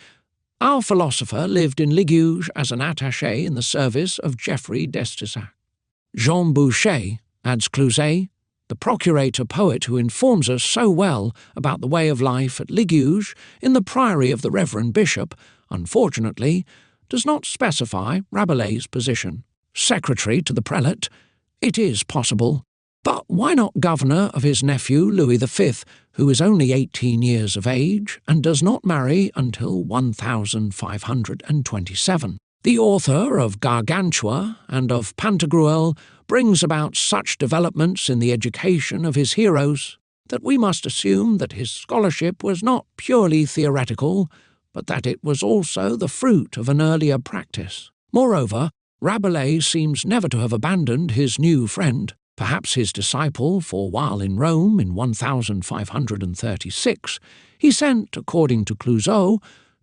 A: our philosopher lived in Ligouge as an attaché in the service of Geoffrey d'Estissac. Jean Boucher, adds Cluzet, the procurator poet who informs us so well about the way of life at Ligouge in the priory of the Reverend Bishop, unfortunately, does not specify Rabelais' position. Secretary to the prelate, it is possible. But why not governor of his nephew Louis V, who is only 18 years of age and does not marry until 1527? The author of Gargantua and of Pantagruel brings about such developments in the education of his heroes that we must assume that his scholarship was not purely theoretical, but that it was also the fruit of an earlier practice. Moreover, Rabelais seems never to have abandoned his new friend, perhaps his disciple, for while in Rome in 1536, he sent, according to Clouseau,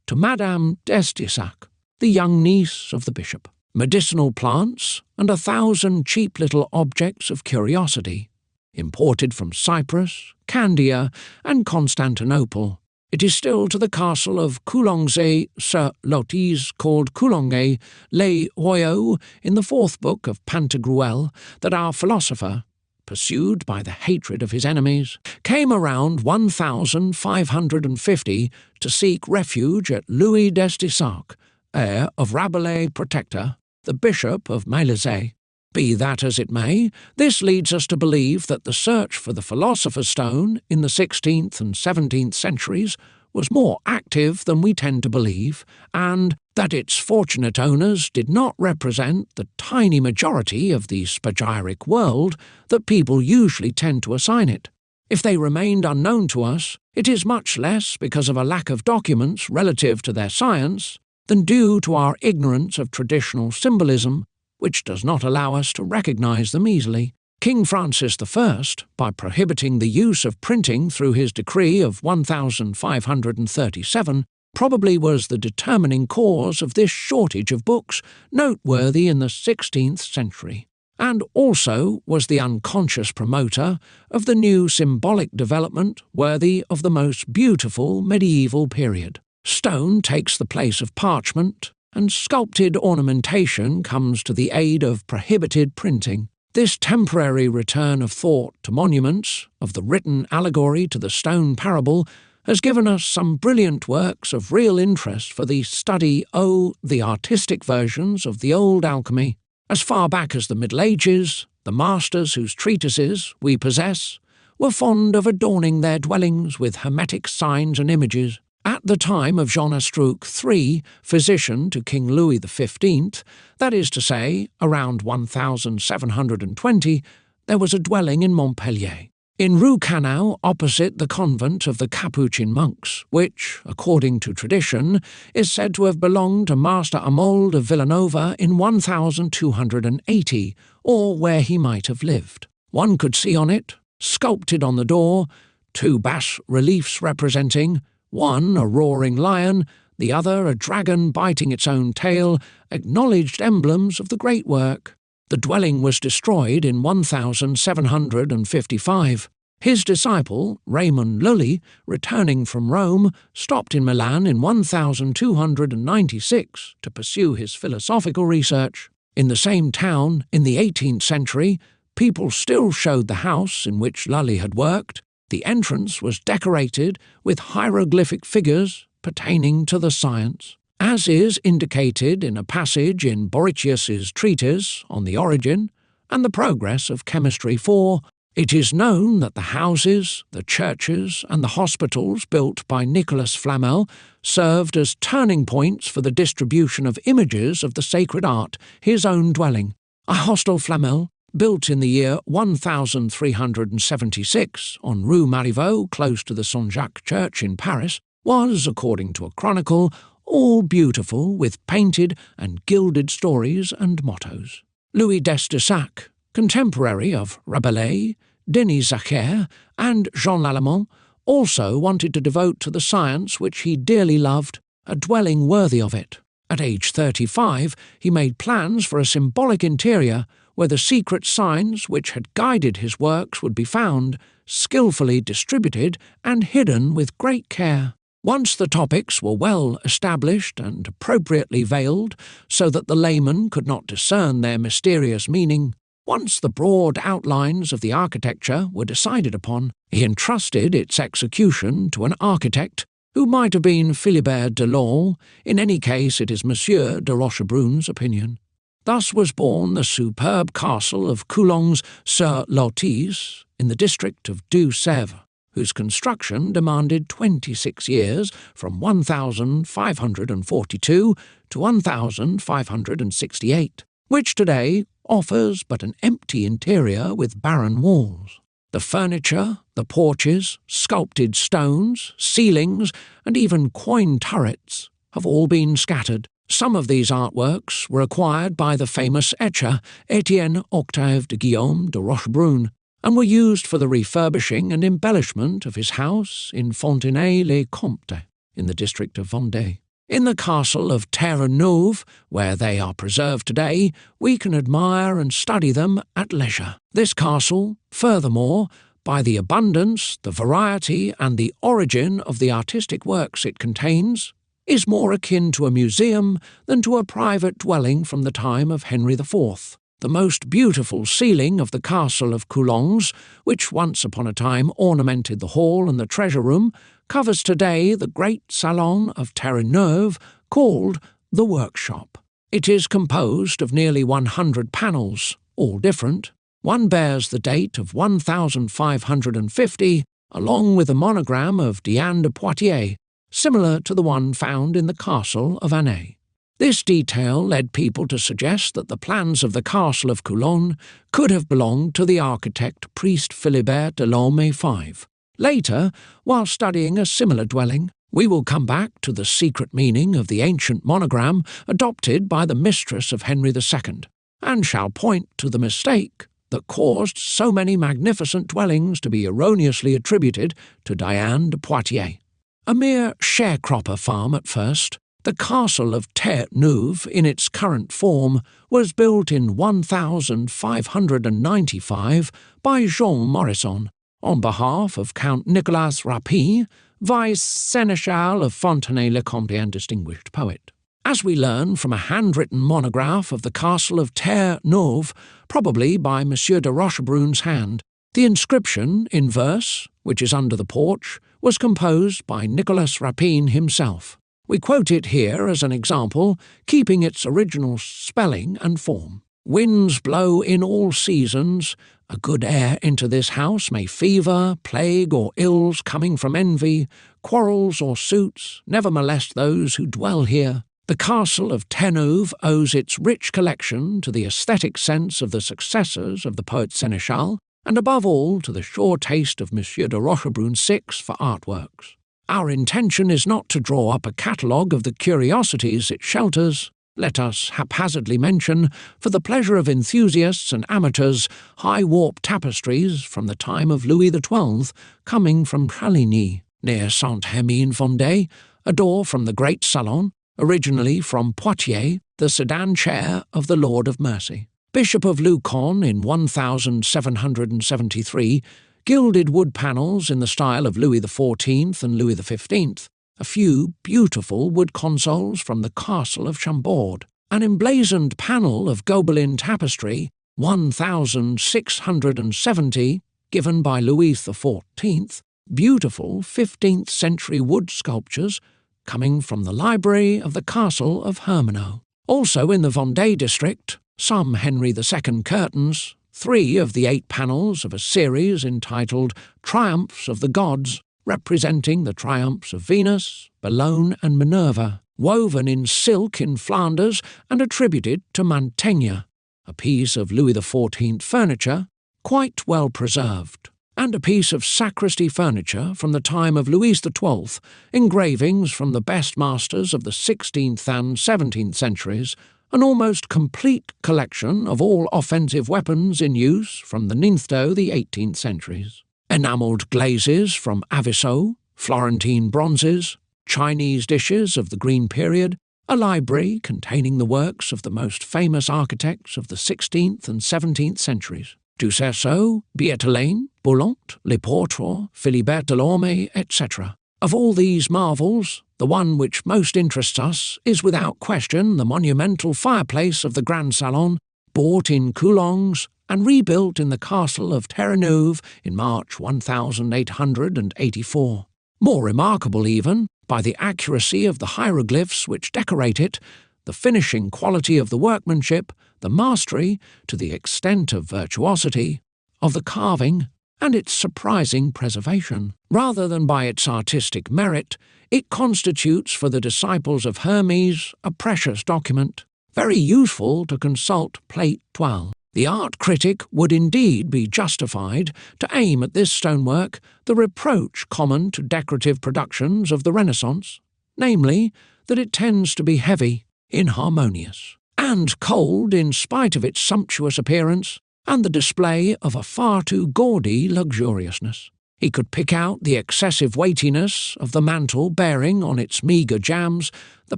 A: to Madame d'Estissac, the young niece of the bishop, medicinal plants and 1,000 cheap little objects of curiosity, imported from Cyprus, Candia, and Constantinople. It is still to the castle of Coulonges-sur-Loties, called Coulonges-les-Royaux in the 4th book of Pantagruel, that our philosopher, pursued by the hatred of his enemies, came around 1550 to seek refuge at Louis d'Estissac, heir of Rabelais Protector, the Bishop of Maillezais. Be that as it may, this leads us to believe that the search for the Philosopher's Stone in the 16th and 17th centuries was more active than we tend to believe, and that its fortunate owners did not represent the tiny majority of the spagyric world that people usually tend to assign it. If they remained unknown to us, it is much less because of a lack of documents relative to their science than due to our ignorance of traditional symbolism, which does not allow us to recognize them easily. King Francis I, by prohibiting the use of printing through his decree of 1537, probably was the determining cause of this shortage of books, noteworthy in the 16th century, and also was the unconscious promoter of the new symbolic development worthy of the most beautiful medieval period. Stone takes the place of parchment, and sculpted ornamentation comes to the aid of prohibited printing. This temporary return of thought to monuments, of the written allegory to the stone parable, has given us some brilliant works of real interest for the study of the artistic versions of the old alchemy. As far back as the Middle Ages, the masters whose treatises we possess were fond of adorning their dwellings with hermetic signs and images. At the time of Jean Astruc III, physician to King Louis XV, that is to say, around 1720, there was a dwelling in Montpellier, in Rue Canal, opposite the convent of the Capuchin monks, which, according to tradition, is said to have belonged to Master Amold of Villanova in 1280, or where he might have lived. One could see on it, sculpted on the door, 2 bas-reliefs representing, one a roaring lion, the other a dragon biting its own tail, acknowledged emblems of the great work. The dwelling was destroyed in 1755. His disciple, Raymond Lully, returning from Rome, stopped in Milan in 1296 to pursue his philosophical research. In the same town, in the 18th century, people still showed the house in which Lully had worked. The entrance was decorated with hieroglyphic figures pertaining to the science, as is indicated in a passage in Borrichius's treatise on the origin and the progress of chemistry, for It is known that the houses, the churches, and the hospitals built by Nicolas Flamel served as turning points for the distribution of images of the sacred art, his own dwelling. A hostel Flamel, built in the year 1376 on Rue Marivaux, close to the Saint-Jacques Church in Paris, was, according to a chronicle, all beautiful with painted and gilded stories and mottos. Louis d'Estasac, contemporary of Rabelais, Denis Zacher, and Jean Lallemand, also wanted to devote to the science which he dearly loved a dwelling worthy of it. At age 35, he made plans for a symbolic interior where the secret signs which had guided his works would be found, skillfully distributed and hidden with great care. Once the topics were well established and appropriately veiled so that the layman could not discern their mysterious meaning, once the broad outlines of the architecture were decided upon, he entrusted its execution to an architect who might have been Philibert Delorme. In any case, it is Monsieur de Rochebrun's opinion. Thus was born the superb castle of Coulonges-sur-Loties in the district of Deux-Sèvres, whose construction demanded 26 years from 1542 to 1568, which today offers but an empty interior with barren walls. The furniture, the porches, sculpted stones, ceilings, and even coin turrets have all been scattered. Some of these artworks were acquired by the famous etcher Étienne Octave de Guillaume de Rochebrun, and were used for the refurbishing and embellishment of his house in Fontenay-les-Comtes, in the district of Vendée. In the castle of Terre-Neuve, where they are preserved today, we can admire and study them at leisure. This castle, furthermore, by the abundance, the variety, and the origin of the artistic works it contains, is more akin to a museum than to a private dwelling from the time of Henry IV. The most beautiful ceiling of the castle of Coulonges, which once upon a time ornamented the hall and the treasure room, covers today the great salon of Terre-Neuve, called the Workshop. It is composed of nearly 100 panels, all different. One bears the date of 1550, along with a monogram of Diane de Poitiers, similar to the one found in the castle of Annay. This detail led people to suggest that the plans of the castle of Coulonges could have belonged to the architect-priest Philibert Delorme V. Later, while studying a similar dwelling, we will come back to the secret meaning of the ancient monogram adopted by the mistress of Henry II, and shall point to the mistake that caused so many magnificent dwellings to be erroneously attributed to Diane de Poitiers. A mere sharecropper farm at first, the castle of Terre-Neuve, in its current form, was built in 1595 by Jean Morisson, on behalf of Count Nicolas Rapin, Vice-Seneschal of Fontenay-le-Comte and distinguished poet. As we learn from a handwritten monograph of the castle of Terre-Neuve, probably by Monsieur de Rochebrun's hand, the inscription, in verse, which is under the porch, was composed by Nicolas Rapin himself. We quote it here as an example, keeping its original spelling and form. Winds blow in all seasons, a good air into this house may fever, plague, or ills coming from envy, quarrels or suits, never molest those who dwell here. The castle of Terre-Neuve owes its rich collection to the aesthetic sense of the successors of the poet Seneschal, and above all to the sure taste of Monsieur de Rochebrun VI for artworks. Our intention is not to draw up a catalogue of the curiosities it shelters. Let us haphazardly mention, for the pleasure of enthusiasts and amateurs, high-warp tapestries from the time of Louis XII coming from Chaligny, near Saint-Hermine-Vendée, a door from the Great Salon, originally from Poitiers, the sedan chair of the Lord of Mercy. Bishop of Luçon in 1773, gilded wood panels in the style of Louis XIV and Louis XV, a few beautiful wood consoles from the castle of Chambord, an emblazoned panel of Gobelin tapestry, 1670, given by Louis XIV, beautiful 15th-century wood sculptures coming from the library of the castle of Hermenau. Also in the Vendée district, some Henry II curtains, 3 of the 8 panels of a series entitled Triumphs of the Gods, representing the triumphs of Venus, Bellone and Minerva, woven in silk in Flanders and attributed to Mantegna, a piece of Louis XIV furniture, quite well preserved, and a piece of sacristy furniture from the time of Louis XII, engravings from the best masters of the 16th and 17th centuries, an almost complete collection of all offensive weapons in use from the 9th to the 18th centuries, enamelled glazes from Aviso, Florentine bronzes, Chinese dishes of the Green period, a library containing the works of the most famous architects of the 16th and 17th centuries, Ducerceau, Beatelaine, Boulant, Leportre, Philibert Delorme, etc. Of all these marvels, the one which most interests us is without question the monumental fireplace of the Grand Salon, bought in Coulonges and rebuilt in the castle of Terreneuve in March 1884. More remarkable even, by the accuracy of the hieroglyphs which decorate it, the finishing quality of the workmanship, the mastery, to the extent of virtuosity, of the carving, and its surprising preservation. Rather than by its artistic merit, it constitutes for the disciples of Hermes a precious document, very useful to consult Plate 12. The art critic would indeed be justified to aim at this stonework the reproach common to decorative productions of the Renaissance, namely, that it tends to be heavy, inharmonious, and cold in spite of its sumptuous appearance and the display of a far too gaudy luxuriousness. He could pick out the excessive weightiness of the mantle bearing on its meagre jambs, the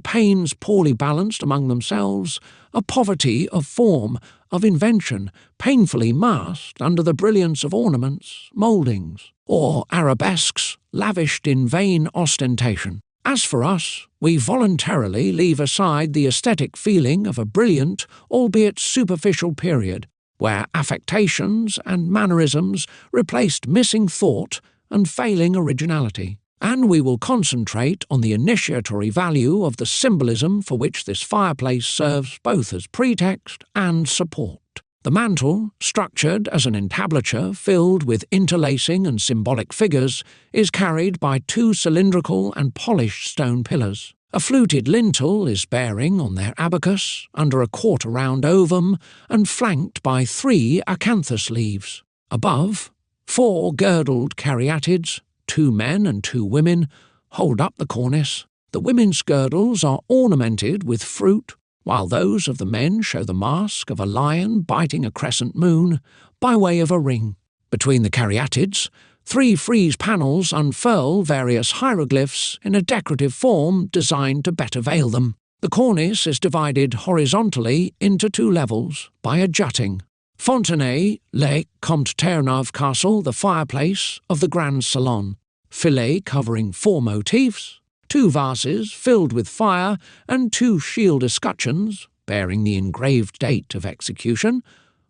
A: panes poorly balanced among themselves, a poverty of form, of invention, painfully masked under the brilliance of ornaments, mouldings, or arabesques lavished in vain ostentation. As for us, we voluntarily leave aside the aesthetic feeling of a brilliant, albeit superficial period, where affectations and mannerisms replaced missing thought and failing originality, and we will concentrate on the initiatory value of the symbolism for which this fireplace serves both as pretext and support. The mantle, structured as an entablature filled with interlacing and symbolic figures, is carried by 2 cylindrical and polished stone pillars. A fluted lintel is bearing on their abacus, under a quarter-round ovum, and flanked by 3 acanthus leaves. Above, 4 girdled caryatids, 2 men and 2 women, hold up the cornice. The women's girdles are ornamented with fruit, while those of the men show the mask of a lion biting a crescent moon, by way of a ring. Between the caryatids, 3 frieze panels unfurl various hieroglyphs in a decorative form designed to better veil them. The cornice is divided horizontally into 2 levels by a jutting. Fontenay, Le Comte Terreneuve Castle, the fireplace of the Grand Salon. Filet covering 4 motifs, 2 vases filled with fire, and 2 shield escutcheons, bearing the engraved date of execution,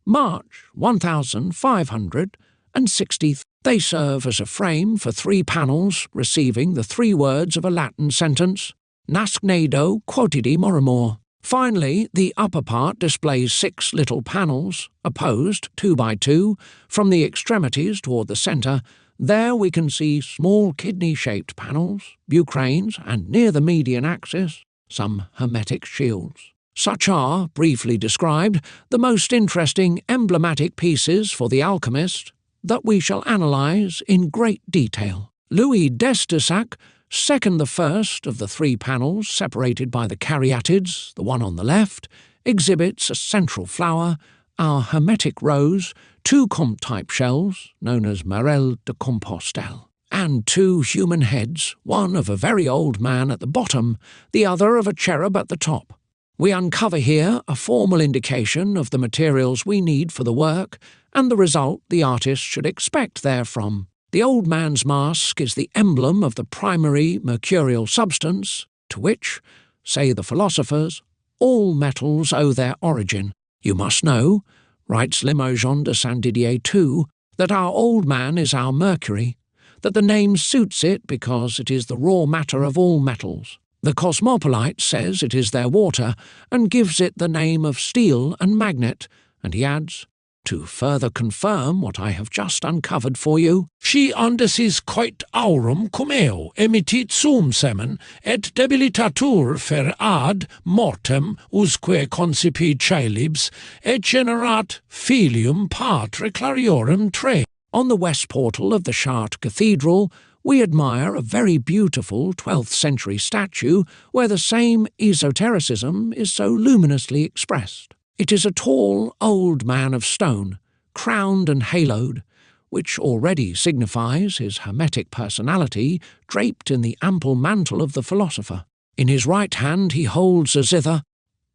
A: March 1560. They serve as a frame for 3 panels receiving the 3 words of a Latin sentence, Nascnedo quotidi morimur. Finally, the upper part displays 6 little panels, opposed 2 by 2, from the extremities toward the centre. There we can see small kidney-shaped panels, bucranes, and near the median axis, some hermetic shields. Such are, briefly described, the most interesting emblematic pieces for the alchemist that we shall analyse in great detail. Louis d'Estasac, second the first of the 3 panels separated by the caryatids, the one on the left, exhibits a central flower, our hermetic rose, 2 Comte-type shells, known as Marelle de Compostelle, and 2 human heads, one of a very old man at the bottom, the other of a cherub at the top. We uncover here a formal indication of the materials we need for the work, and the result the artist should expect therefrom. The old man's mask is the emblem of the primary mercurial substance, to which, say the philosophers, all metals owe their origin. You must know, writes Limoges de Saint-Didier too, that our old man is our mercury, that the name suits it because it is the raw matter of all metals. The cosmopolite says it is their water, and gives it the name of steel and magnet, and he adds, To further confirm what I have just uncovered for you,
B: Si andesis coit aurum cum eo emitit sum semen, et debilitatur fer ad mortem usque concipi caelibs, et generat filium patre clariorum tre.
A: On the west portal of the Chartres Cathedral, we admire a very beautiful 12th century statue where the same esotericism is so luminously expressed. It is a tall, old man of stone, crowned and haloed, which already signifies his hermetic personality draped in the ample mantle of the philosopher. In his right hand he holds a zither.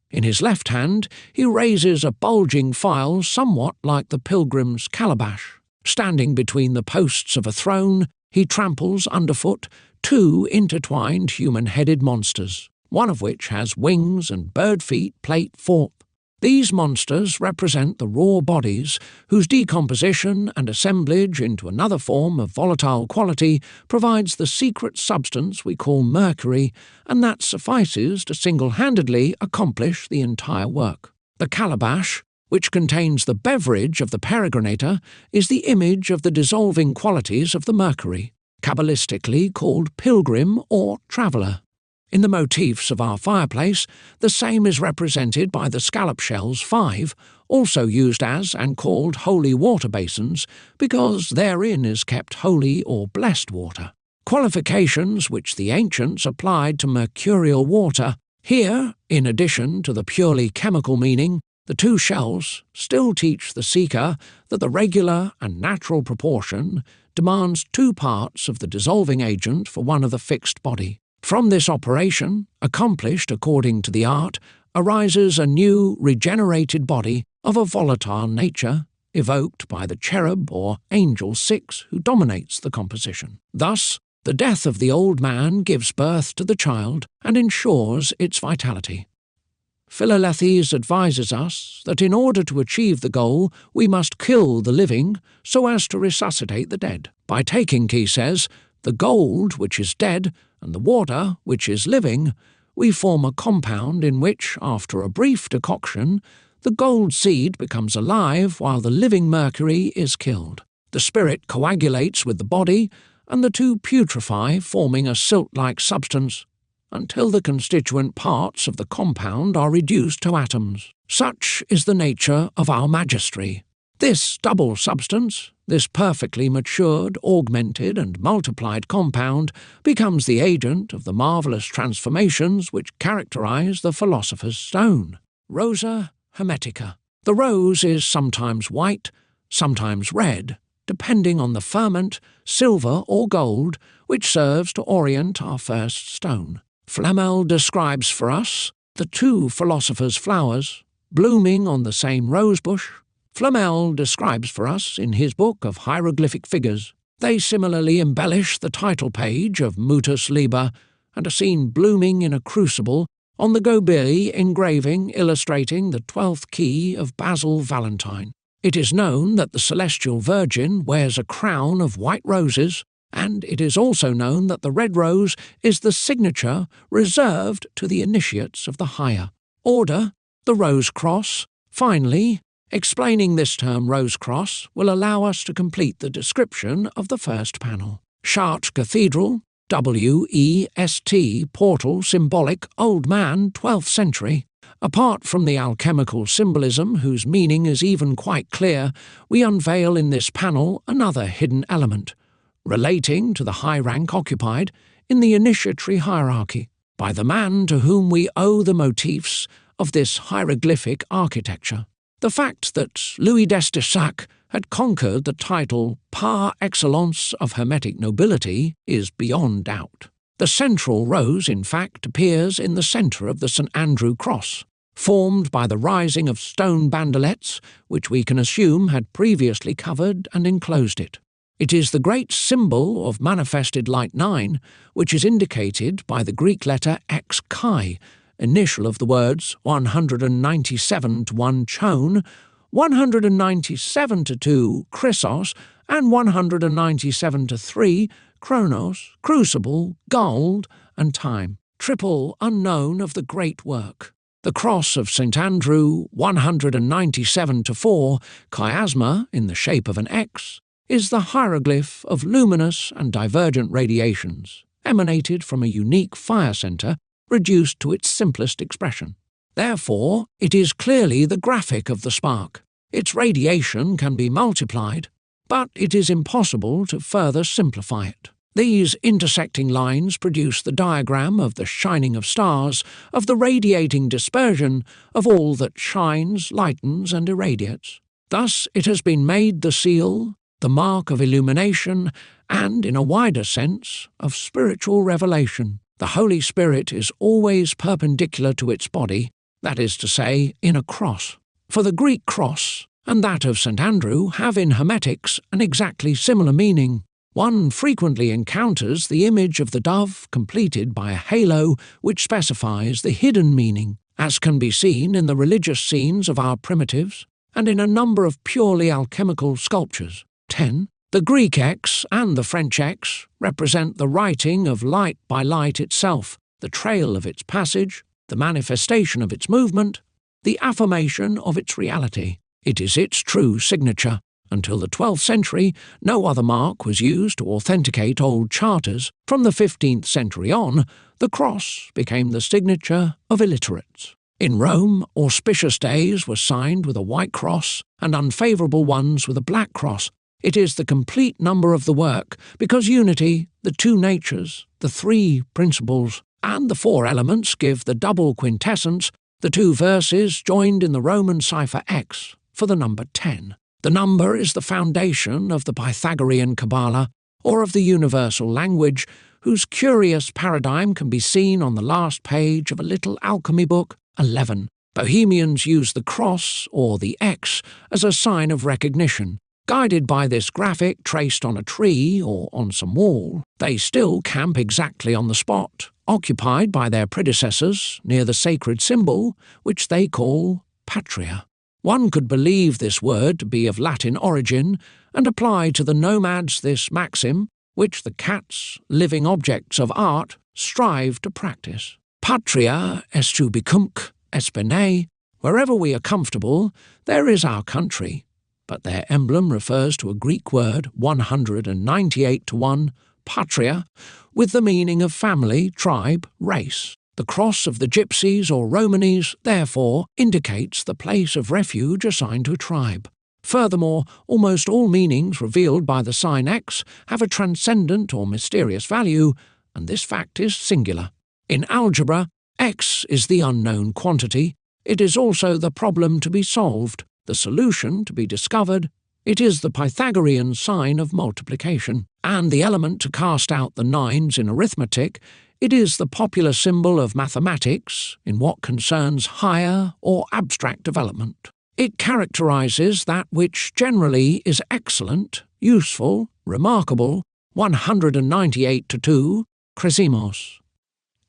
A: In his left hand he raises a bulging phial somewhat like the pilgrim's calabash. Standing between the posts of a throne, he tramples underfoot two intertwined human-headed monsters, one of which has wings and bird feet plate forth. These monsters represent the raw bodies whose decomposition and assemblage into another form of volatile quality provides the secret substance we call mercury, and that suffices to single-handedly accomplish the entire work. The calabash, which contains the beverage of the peregrinator, is the image of the dissolving qualities of the mercury, Kabbalistically called pilgrim or traveller. In the motifs of our fireplace, the same is represented by the scallop shells 5, also used as and called holy water basins, because therein is kept holy or blessed water. Qualifications which the ancients applied to mercurial water. Here, in addition to the purely chemical meaning, the two shells still teach the seeker that the regular and natural proportion demands 2 parts of the dissolving agent for one of the fixed body. From this operation, accomplished according to the art, arises a new regenerated body of a volatile nature, evoked by the cherub or angel 6 who dominates the composition. Thus, the death of the old man gives birth to the child and ensures its vitality. Philolethes advises us that in order to achieve the goal, we must kill the living so as to resuscitate the dead. By taking, he says, the gold, which is dead, and the water, which is living, we form a compound in which, after a brief decoction, the gold seed becomes alive while the living mercury is killed. The spirit coagulates with the body, and the two putrefy, forming a silt-like substance, until the constituent parts of the compound are reduced to atoms. Such is the nature of our magistry. This double substance, this perfectly matured, augmented and multiplied compound, becomes the agent of the marvellous transformations which characterize the philosopher's stone. Rosa hermetica. The rose is sometimes white, sometimes red, depending on the ferment, silver or gold, which serves to orient our first stone. Flamel describes for us the 2 philosophers' flowers, blooming on the same rosebush. Flamel describes for us in his book of hieroglyphic figures. They similarly embellish the title page of Mutus Liber and are seen blooming in a crucible on the Gobelli engraving illustrating the 12th key of Basil Valentine. It is known that the Celestial Virgin wears a crown of white roses, and it is also known that the red rose is the signature reserved to the initiates of the higher order, the Rose Cross. Finally, explaining this term Rose Cross will allow us to complete the description of the first panel. Chartres Cathedral, W-E-S-T, portal, symbolic, old man, 12th century. Apart from the alchemical symbolism, whose meaning is even quite clear, we unveil in this panel another hidden element, relating to the high rank occupied in the initiatory hierarchy by the man to whom we owe the motifs of this hieroglyphic architecture. The fact that Louis d'Estissac had conquered the title par excellence of Hermetic nobility is beyond doubt. The central rose, in fact, appears in the centre of the St. Andrew cross, formed by the rising of stone bandolets, which we can assume had previously covered and enclosed it. It is the great symbol of manifested light 9, which is indicated by the Greek letter X chi, initial of the words 197 to 1 chon, 197 to 2 chrysos, and 197 to 3 chronos, crucible, gold, and time, triple unknown of the great work. The cross of St. Andrew, 197-4, chiasma in the shape of an X, is the hieroglyph of luminous and divergent radiations, emanated from a unique fire centre reduced to its simplest expression. Therefore, it is clearly the graphic of the spark. Its radiation can be multiplied, but it is impossible to further simplify it. These intersecting lines produce the diagram of the shining of stars, of the radiating dispersion of all that shines, lightens, and irradiates. Thus it has been made the seal, the mark of illumination, and, in a wider sense, of spiritual revelation. The Holy Spirit is always perpendicular to its body, that is to say, in a cross. For the Greek cross and that of St. Andrew have in Hermetics an exactly similar meaning. One frequently encounters the image of the dove completed by a halo which specifies the hidden meaning, as can be seen in the religious scenes of our primitives and in a number of purely alchemical sculptures. 10. The Greek X and the French X represent the writing of light by light itself, the trail of its passage, the manifestation of its movement, the affirmation of its reality. It is its true signature. Until the 12th century, no other mark was used to authenticate old charters. From the 15th century on, the cross became the signature of illiterates. In Rome, auspicious days were signed with a white cross and unfavourable ones with a black cross. It is the complete number of the work, because unity, the two natures, the three principles, and the four elements give the double quintessence, the two verses joined in the Roman cipher X for the number 10. The number is the foundation of the Pythagorean Kabbalah, or of the universal language, whose curious paradigm can be seen on the last page of a little alchemy book, 11. Bohemians use the cross, or the X, as a sign of recognition. Guided by this graphic traced on a tree or on some wall, they still camp exactly on the spot, occupied by their predecessors near the sacred symbol, which they call patria. One could believe this word to be of Latin origin and apply to the nomads this maxim, which the cats, living objects of art, strive to practice. Patria estu bicunc espene, wherever we are comfortable, there is our country. But their emblem refers to a Greek word 198-1, patria, with the meaning of family, tribe, race. The cross of the Gypsies or Romanes, therefore, indicates the place of refuge assigned to a tribe. Furthermore, almost all meanings revealed by the sign X have a transcendent or mysterious value, and this fact is singular. In algebra, X is the unknown quantity. It is also the problem to be solved, the solution to be discovered. It is the Pythagorean sign of multiplication, and the element to cast out the nines in arithmetic. It is the popular symbol of mathematics in what concerns higher or abstract development. It characterizes that which generally is excellent, useful, remarkable, 198-2, Kresimos.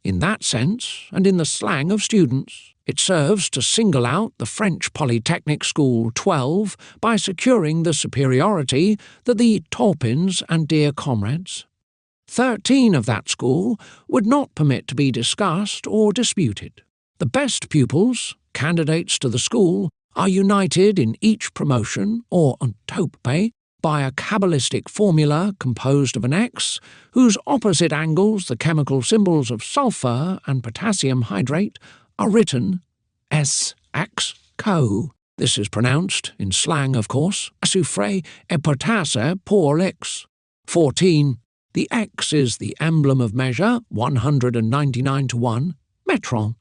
A: In that sense, and in the slang of students, it serves to single out the French Polytechnic School 12 by securing the superiority that the Taupins and dear comrades 13 of that school would not permit to be discussed or disputed. The best pupils, candidates to the school, are united in each promotion, or ontope, by a Kabbalistic formula composed of an X, whose opposite angles, the chemical symbols of sulfur and potassium hydrate, are written S-X-Co. This is pronounced, in slang of course, soufre et potasse pour X. 14. The X is the emblem of measure, 199-1, metron,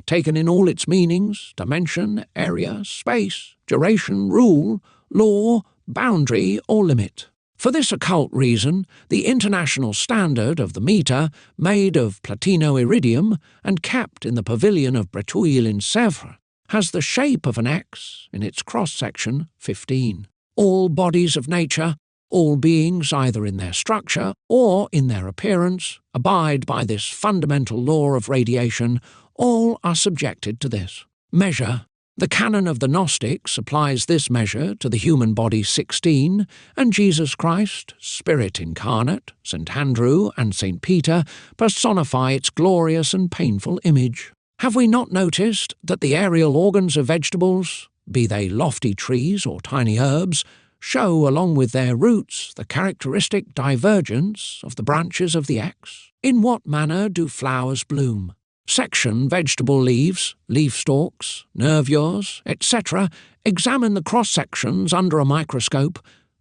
A: taken in all its meanings, dimension, area, space, duration, rule, law, boundary, or limit. For this occult reason, the international standard of the metre, made of platino-iridium and kept in the pavilion of Breteuil in Sèvres, has the shape of an X in its cross-section 15. All bodies of nature, all beings either in their structure or in their appearance, abide by this fundamental law of radiation. All are subjected to this. Measure. The canon of the Gnostics applies this measure to the human body 16, and Jesus Christ, Spirit incarnate, St. Andrew and St. Peter personify its glorious and painful image. Have we not noticed that the aerial organs of vegetables, be they lofty trees or tiny herbs, show along with their roots the characteristic divergence of the branches of the X? In what manner do flowers bloom? Section vegetable leaves, leaf stalks, nervures, etc. Examine the cross-sections under a microscope,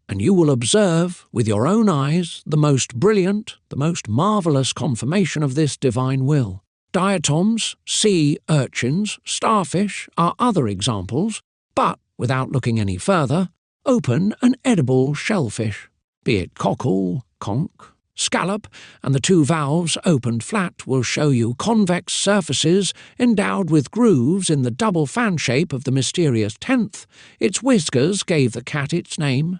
A: and you will observe with your own eyes the most brilliant, the most marvellous confirmation of this divine will. Diatoms, sea urchins, starfish are other examples, but, without looking any further, open an edible shellfish, be it cockle, conch, scallop, and the two valves opened flat will show you convex surfaces endowed with grooves in the double fan shape of the mysterious tenth. Its whiskers gave the cat its name.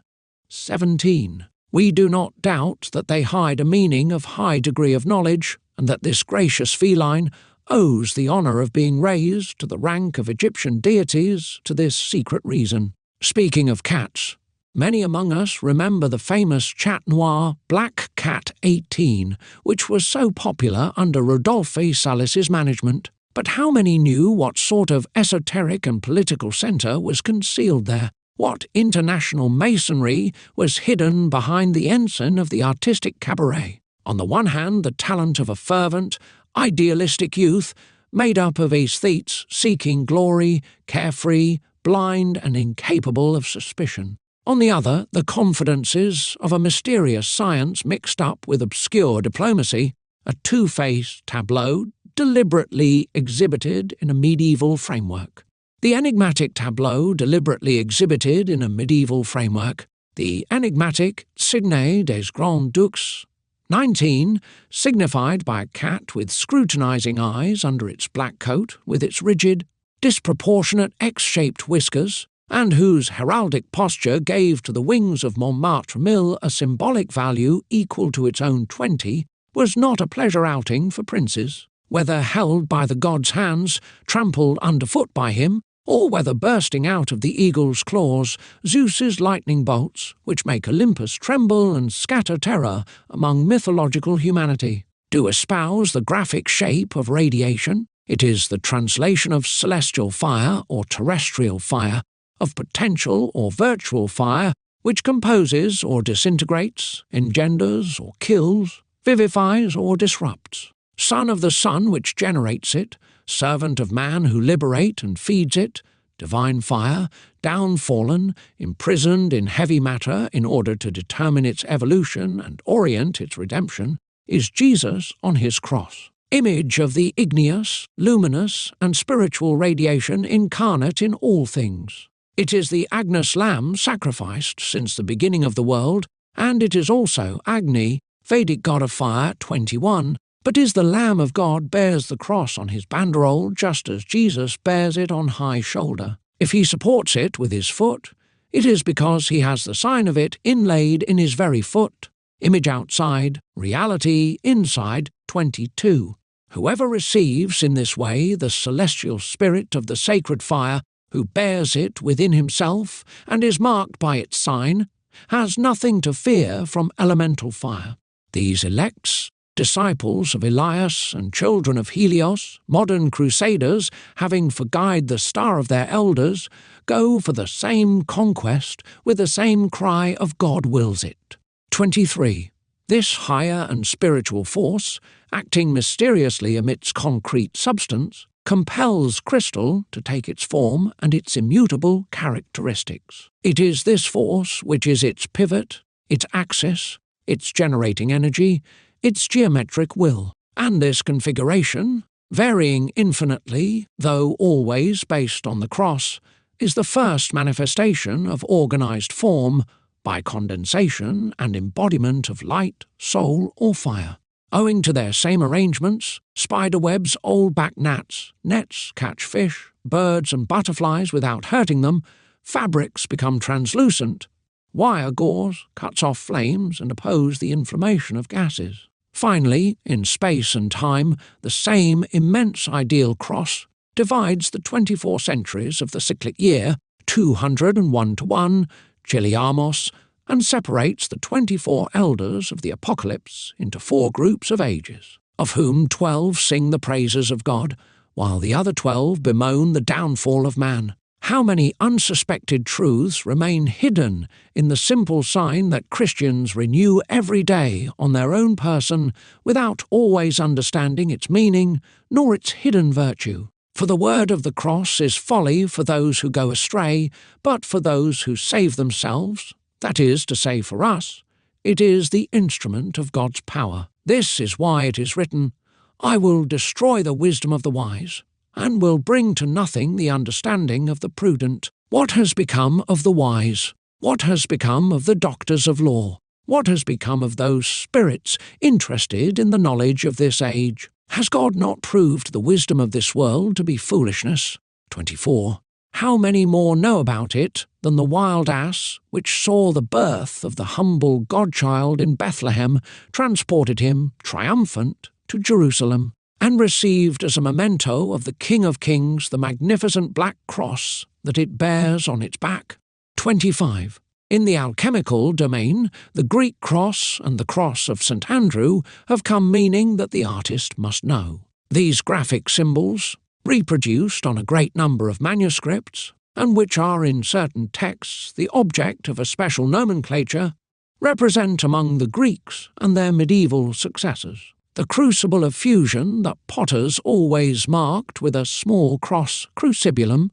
A: 17. We do not doubt that they hide a meaning of high degree of knowledge, and that this gracious feline owes the honour of being raised to the rank of Egyptian deities to this secret reason. Speaking of cats, many among us remember the famous Chat Noir Black Cat 18, which was so popular under Rodolphe Salas's management. But how many knew what sort of esoteric and political centre was concealed there? What international masonry was hidden behind the ensign of the artistic cabaret? On the one hand, the talent of a fervent, idealistic youth made up of aesthetes seeking glory, carefree, blind and incapable of suspicion. On the other, the confidences of a mysterious science mixed up with obscure diplomacy, a two-faced tableau deliberately exhibited in a medieval framework. The enigmatic tableau deliberately exhibited in a medieval framework, the enigmatic Signe des Grands Ducs, 19, signified by a cat with scrutinizing eyes under its black coat, with its rigid, disproportionate X-shaped whiskers, and whose heraldic posture gave to the wings of Montmartre Mill a symbolic value equal to its own 20, was not a pleasure outing for princes. Whether held by the god's hands, trampled underfoot by him, or whether bursting out of the eagle's claws, Zeus's lightning bolts, which make Olympus tremble and scatter terror among mythological humanity, do espouse the graphic shape of radiation. It is the translation of celestial fire or terrestrial fire, of potential or virtual fire, which composes or disintegrates, engenders or kills, vivifies or disrupts. Son of the sun which generates it, servant of man who liberate and feeds it, divine fire, down-fallen, imprisoned in heavy matter in order to determine its evolution and orient its redemption, is Jesus on his cross. Image of the igneous, luminous, and spiritual radiation incarnate in all things. It is the Agnus Lamb sacrificed since the beginning of the world, and it is also Agni, Vedic god of fire 21, but is the Lamb of God bears the cross on his banderole just as Jesus bears it on high shoulder. If he supports it with his foot, it is because he has the sign of it inlaid in his very foot. Image outside, reality inside 22. Whoever receives in this way the celestial spirit of the sacred fire, who bears it within himself and is marked by its sign, has nothing to fear from elemental fire. These elects, disciples of Elias and children of Helios, modern crusaders, having for guide the star of their elders, go for the same conquest with the same cry of God wills it. 23. This higher and spiritual force, acting mysteriously amidst concrete substance, compels crystal to take its form and its immutable characteristics. It is this force which is its pivot, its axis, its generating energy, its geometric will, and this configuration, varying infinitely, though always based on the cross, is the first manifestation of organized form by condensation and embodiment of light, soul, or fire. Owing to their same arrangements, spiderwebs hold back gnats, nets catch fish, birds and butterflies without hurting them, fabrics become translucent, wire gauze cuts off flames and oppose the inflammation of gases. Finally, in space and time, the same immense ideal cross divides the 24 centuries of the cyclic year, 201 to 1, Chiliamos, and separates the 24 elders of the apocalypse into 4 groups of ages, of whom 12 sing the praises of God, while the other 12 bemoan the downfall of man. How many unsuspected truths remain hidden in the simple sign that Christians renew every day on their own person without always understanding its meaning nor its hidden virtue. For the word of the cross is folly for those who go astray, but for those who save themselves, that is to say for us, it is the instrument of God's power. This is why it is written, I will destroy the wisdom of the wise, and will bring to nothing the understanding of the prudent. What has become of the wise? What has become of the doctors of law? What has become of those spirits interested in the knowledge of this age? Has God not proved the wisdom of this world to be foolishness? 24. How many more know about it than the wild ass which saw the birth of the humble God-child in Bethlehem, transported him, triumphant, to Jerusalem, and received as a memento of the King of Kings the magnificent black cross that it bears on its back? 25. In the alchemical domain, the Greek cross and the cross of St. Andrew have come meaning that the artist must know. These graphic symbols, reproduced on a great number of manuscripts, and which are in certain texts the object of a special nomenclature, represent among the Greeks and their medieval successors the crucible of fusion that potters always marked with a small cross crucibulum,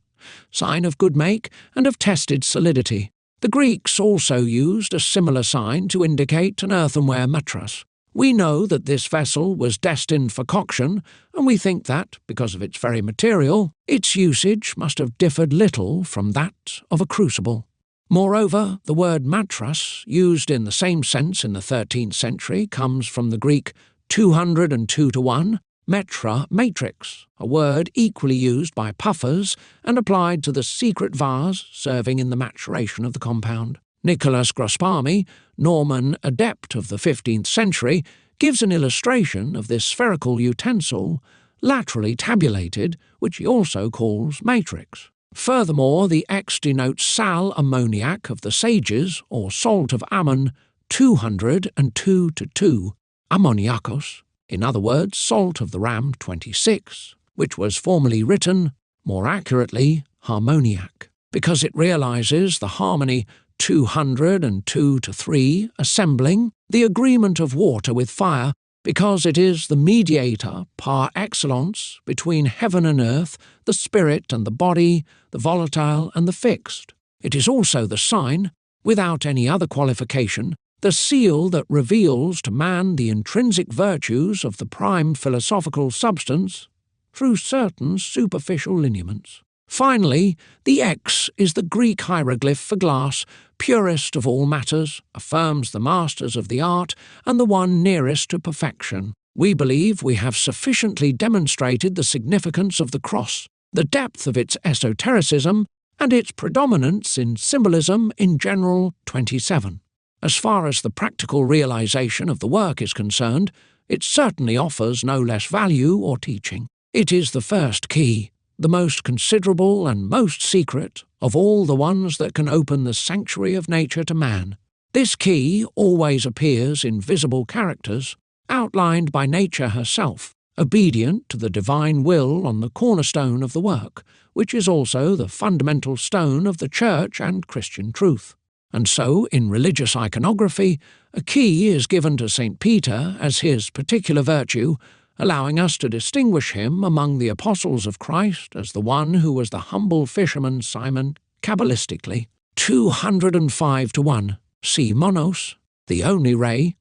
A: sign of good make and of tested solidity. The Greeks also used a similar sign to indicate an earthenware matras. We know that this vessel was destined for coction, and we think that, because of its very material, its usage must have differed little from that of a crucible. Moreover, the word matras, used in the same sense in the 13th century, comes from the Greek 202 to 1, metra matrix, a word equally used by puffers and applied to the secret vase serving in the maturation of the compound. Nicholas Grospami, Norman adept of the 15th century, gives an illustration of this spherical utensil, laterally tabulated, which he also calls matrix. Furthermore, the X denotes sal ammoniac of the sages, or salt of Ammon, 202 to 2, ammoniakos, in other words, salt of the ram 26, which was formerly written, more accurately, harmoniac, because it realizes the harmony 202 to 3, assembling the agreement of water with fire, because it is the mediator par excellence between heaven and earth, the spirit and the body, the volatile and the fixed. It is also the sign, without any other qualification, the seal that reveals to man the intrinsic virtues of the prime philosophical substance through certain superficial lineaments. Finally, the X is the Greek hieroglyph for glass, purest of all matters, affirms the masters of the art, and the one nearest to perfection. We believe we have sufficiently demonstrated the significance of the cross, the depth of its esotericism, and its predominance in symbolism in general. 27. As far as the practical realization of the work is concerned, it certainly offers no less value or teaching. It is the first key, the most considerable and most secret of all the ones that can open the sanctuary of nature to man. This key always appears in visible characters, outlined by nature herself, obedient to the divine will on the cornerstone of the work, which is also the fundamental stone of the Church and Christian truth. And so, in religious iconography, a key is given to St. Peter as his particular virtue, allowing us to distinguish him among the apostles of Christ as the one who was the humble fisherman Simon, Kabbalistically. 205 to 1, see Monos, the only ray,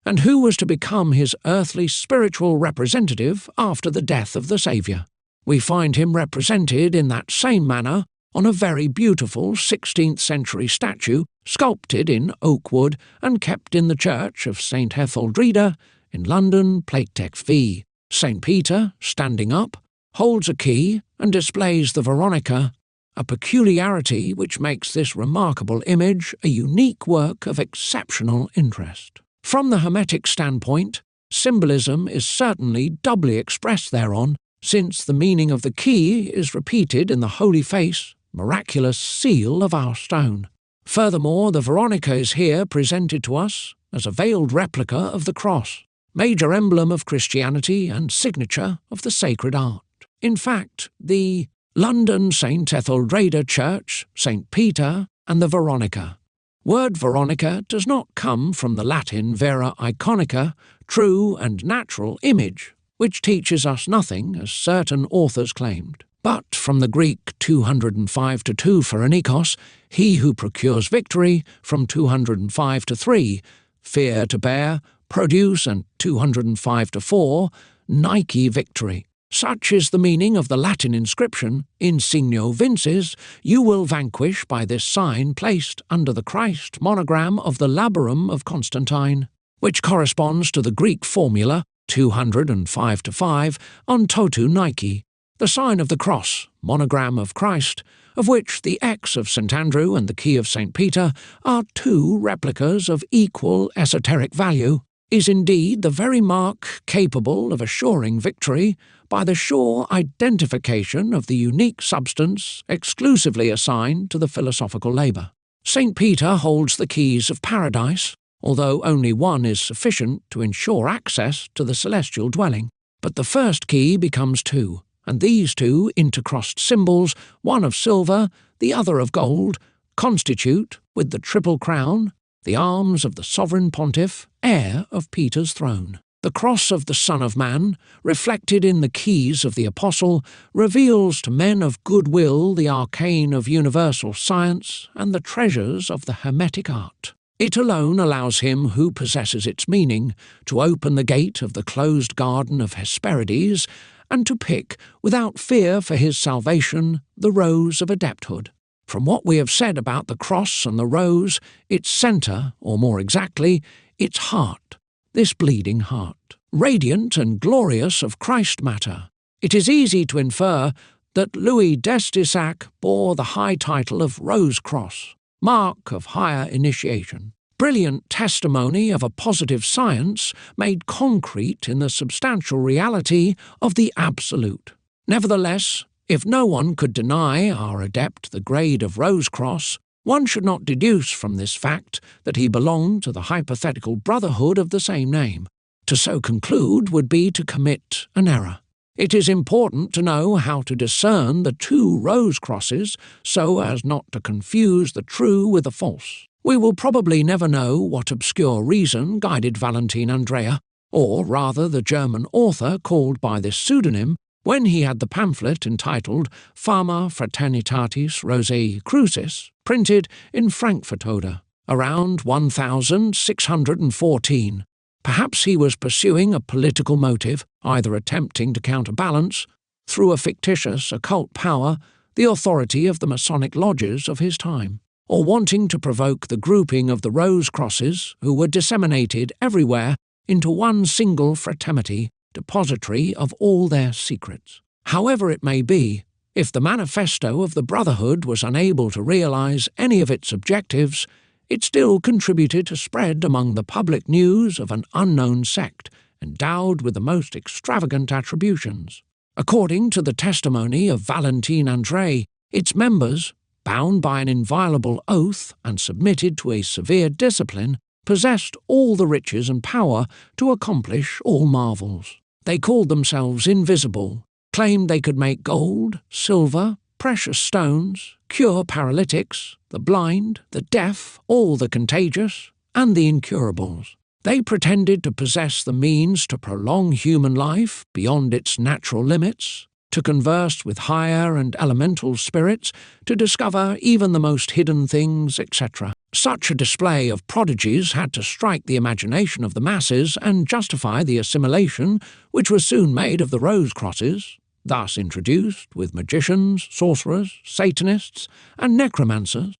A: and who was to become his earthly spiritual representative after the death of the Saviour. We find him represented in that same manner on a very beautiful 16th century statue sculpted in oak wood and kept in the church of St. Etheldreda in London, plate text V. St. Peter, standing up, holds a key and displays the Veronica, a peculiarity which makes this remarkable image a unique work of exceptional interest. From the Hermetic standpoint, symbolism is certainly doubly expressed thereon, since the meaning of the key is repeated in the holy face, miraculous seal of our stone. Furthermore, the Veronica is here presented to us as a veiled replica of the cross, major emblem of Christianity and signature of the sacred art. In fact, the London St. Ethelreda Church, St. Peter, and the Veronica. Word Veronica does not come from the Latin vera iconica, true and natural image, which teaches us nothing, as certain authors claimed, but from the Greek 205-2 Phorenikos, he who procures victory, from 205-3, fear to bear, produce, and 205-4, Nike victory. Such is the meaning of the Latin inscription, in signo vinces, you will vanquish by this sign placed under the Christ monogram of the Labarum of Constantine, which corresponds to the Greek formula 205-5 on totu Nike, the sign of the cross, monogram of Christ, of which the X of St. Andrew and the key of St. Peter are two replicas of equal esoteric value, is indeed the very mark capable of assuring victory by the sure identification of the unique substance exclusively assigned to the philosophical labour. St. Peter holds the keys of paradise, although only one is sufficient to ensure access to the celestial dwelling. But the first key becomes two, and these two intercrossed symbols, one of silver, the other of gold, constitute, with the triple crown, the arms of the sovereign pontiff, heir of Peter's throne. The cross of the Son of Man, reflected in the keys of the Apostle, reveals to men of good will the arcane of universal science and the treasures of the Hermetic art. It alone allows him who possesses its meaning to open the gate of the closed garden of Hesperides and to pick, without fear for his salvation, the rose of adepthood. From what we have said about the cross and the rose, its centre, or more exactly, its heart, this bleeding heart, radiant and glorious of Christ matter, it is easy to infer that Louis d'Estissac bore the high title of Rose Cross, mark of higher initiation, brilliant testimony of a positive science made concrete in the substantial reality of the Absolute. Nevertheless, if no one could deny our adept the grade of Rose Cross, one should not deduce from this fact that he belonged to the hypothetical brotherhood of the same name. To so conclude would be to commit an error. It is important to know how to discern the two rose crosses so as not to confuse the true with the false. We will probably never know what obscure reason guided Valentin Andrea, or rather the German author called by this pseudonym, when he had the pamphlet entitled Fama Fraternitatis Rosae Crucis, printed in Frankfurt Oder, around 1614. Perhaps he was pursuing a political motive, either attempting to counterbalance, through a fictitious occult power, the authority of the Masonic lodges of his time, or wanting to provoke the grouping of the rose crosses who were disseminated everywhere into one single fraternity, depository of all their secrets. However it may be, if the manifesto of the Brotherhood was unable to realize any of its objectives, it still contributed to spread among the public news of an unknown sect endowed with the most extravagant attributions. According to the testimony of Valentin André, its members, bound by an inviolable oath and submitted to a severe discipline, possessed all the riches and power to accomplish all marvels. They called themselves invisible, claimed they could make gold, silver, precious stones, cure paralytics, the blind, the deaf, all the contagious, and the incurables. They pretended to possess the means to prolong human life beyond its natural limits, to converse with higher and elemental spirits, to discover even the most hidden things, etc. Such a display of prodigies had to strike the imagination of the masses and justify the assimilation which was soon made of the rose crosses, thus introduced with magicians, sorcerers, Satanists, and necromancers.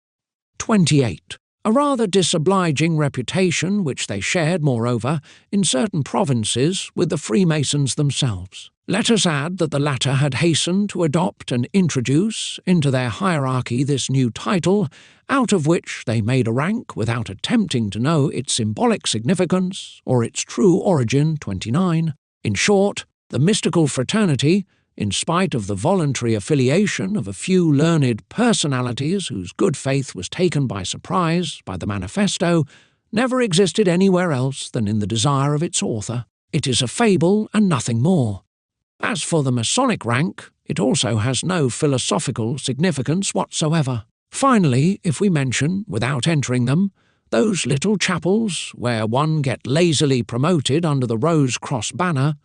A: 28. A rather disobliging reputation which they shared, moreover, in certain provinces with the Freemasons themselves. Let us add that the latter had hastened to adopt and introduce into their hierarchy this new title, out of which they made a rank without attempting to know its symbolic significance or its true origin. 29. In short, the mystical fraternity, in spite of the voluntary affiliation of a few learned personalities whose good faith was taken by surprise by the manifesto, never existed anywhere else than in the desire of its author. It is a fable and nothing more. As for the Masonic rank, it also has no philosophical significance whatsoever. Finally, if we mention, without entering them, those little chapels where one get lazily promoted under the Rose-Cross banner,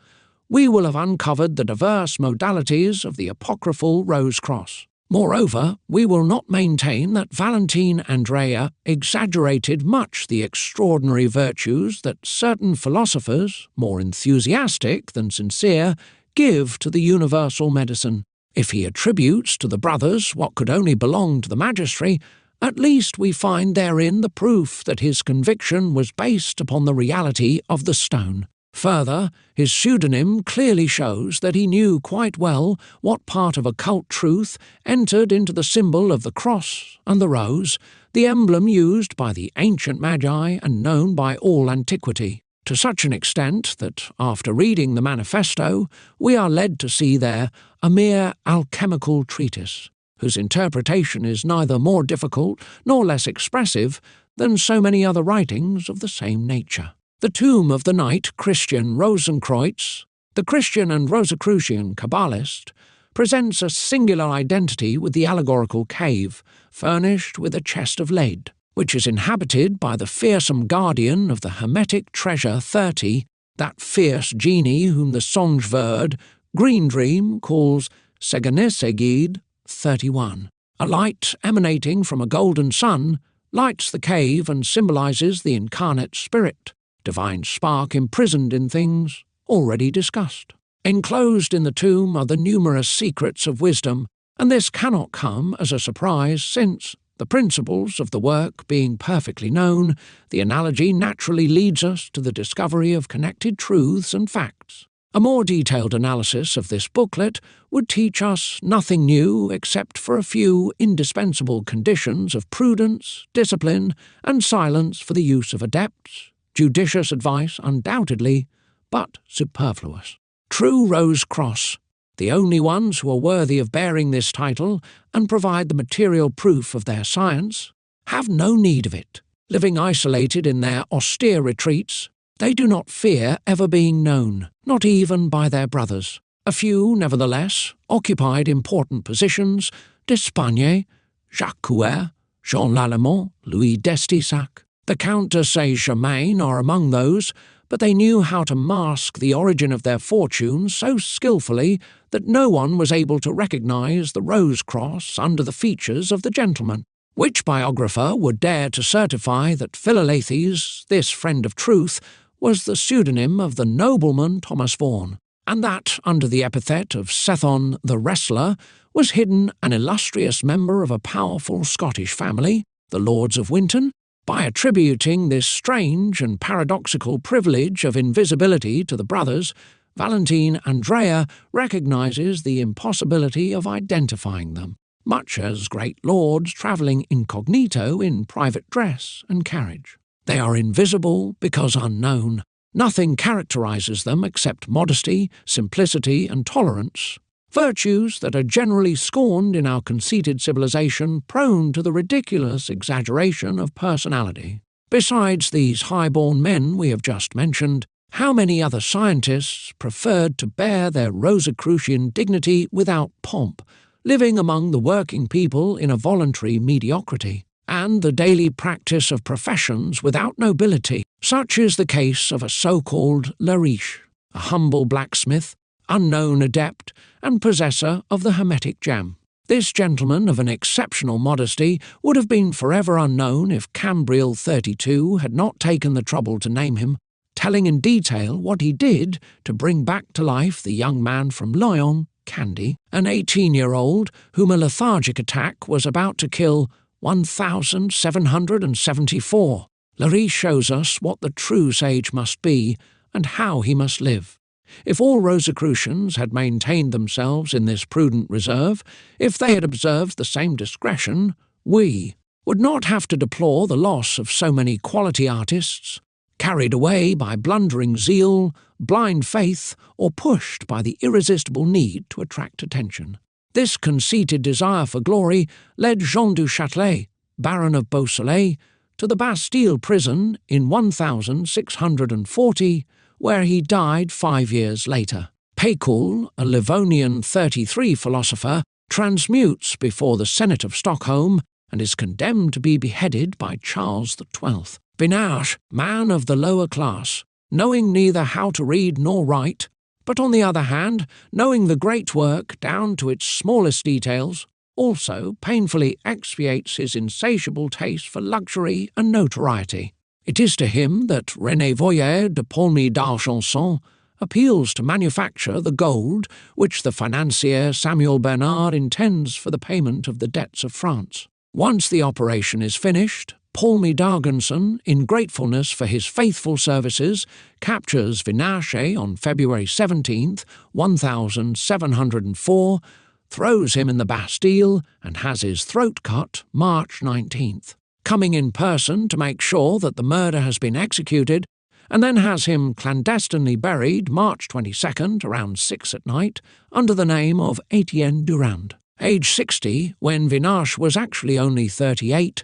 A: we will have uncovered the diverse modalities of the apocryphal Rose-Cross. Moreover, we will not maintain that Valentine Andrea exaggerated much the extraordinary virtues that certain philosophers, more enthusiastic than sincere, give to the universal medicine. If he attributes to the brothers what could only belong to the magistracy, at least we find therein the proof that his conviction was based upon the reality of the stone. Further, his pseudonym clearly shows that he knew quite well what part of occult truth entered into the symbol of the cross and the rose, the emblem used by the ancient magi and known by all antiquity, to such an extent that, after reading the manifesto, we are led to see there a mere alchemical treatise, whose interpretation is neither more difficult nor less expressive than so many other writings of the same nature. The tomb of the knight Christian Rosenkreutz, the Christian and Rosicrucian Kabbalist, presents a singular identity with the allegorical cave, furnished with a chest of lead, which is inhabited by the fearsome guardian of the Hermetic treasure 30, that fierce genie whom the Songeverd Green Dream calls Seganisegid 31. A light emanating from a golden sun lights the cave and symbolizes the incarnate spirit, divine spark imprisoned in things already discussed. Enclosed in the tomb are the numerous secrets of wisdom, and this cannot come as a surprise since, the principles of the work being perfectly known, the analogy naturally leads us to the discovery of connected truths and facts. A more detailed analysis of this booklet would teach us nothing new except for a few indispensable conditions of prudence, discipline, and silence for the use of adepts. Judicious advice, undoubtedly, but superfluous. True Rose-Cross, the only ones who are worthy of bearing this title and provide the material proof of their science, have no need of it. Living isolated in their austere retreats, they do not fear ever being known, not even by their brothers. A few, nevertheless, occupied important positions: d'Espagne, Jacques Couer, Jean Lallemand, Louis d'Estissac. The Count de Saint-Germain are among those, but they knew how to mask the origin of their fortunes so skilfully that no one was able to recognize the Rose-Cross under the features of the gentleman. Which biographer would dare to certify that Philalethes, this friend of truth, was the pseudonym of the nobleman Thomas Vaughan, and that, under the epithet of Sethon the Wrestler, was hidden an illustrious member of a powerful Scottish family, the Lords of Winton? By attributing this strange and paradoxical privilege of invisibility to the brothers, Valentine Andrea recognizes the impossibility of identifying them, much as great lords travelling incognito in private dress and carriage. They are invisible because unknown. Nothing characterizes them except modesty, simplicity, and tolerance, virtues that are generally scorned in our conceited civilization, prone to the ridiculous exaggeration of personality. Besides these high-born men we have just mentioned, how many other scientists preferred to bear their Rosicrucian dignity without pomp, living among the working people in a voluntary mediocrity, and the daily practice of professions without nobility? Such is the case of a so-called Lariche, a humble blacksmith, unknown adept, and possessor of the Hermetic gem. This gentleman of an exceptional modesty would have been forever unknown if Cambriel 32 had not taken the trouble to name him, telling in detail what he did to bring back to life the young man from Lyon, Candy, an 18-year-old whom a lethargic attack was about to kill 1,774. Lariche shows us what the true sage must be and how he must live. If all Rosicrucians had maintained themselves in this prudent reserve, if they had observed the same discretion, we would not have to deplore the loss of so many quality artists, carried away by blundering zeal, blind faith, or pushed by the irresistible need to attract attention. This conceited desire for glory led Jean du Châtelet, Baron of Beausoleil, to the Bastille prison in 1640, where he died 5 years later. Haeckel, a Livonian 33 philosopher, transmutes before the Senate of Stockholm and is condemned to be beheaded by Charles XII. Vinash, man of the lower class, knowing neither how to read nor write, but on the other hand, knowing the great work down to its smallest details, also painfully expiates his insatiable taste for luxury and notoriety. It is to him that René Voyer de Paulmy d'Argenson appeals to manufacture the gold which the financier Samuel Bernard intends for the payment of the debts of France. Once the operation is finished, Paulmy d'Argenson, in gratefulness for his faithful services, captures Vinache on February 17, 1704, throws him in the Bastille, and has his throat cut March 19th, coming in person to make sure that the murder has been executed, and then has him clandestinely buried March 22nd around 6 at night under the name of Etienne Durand, age 60 when Vinache was actually only 38,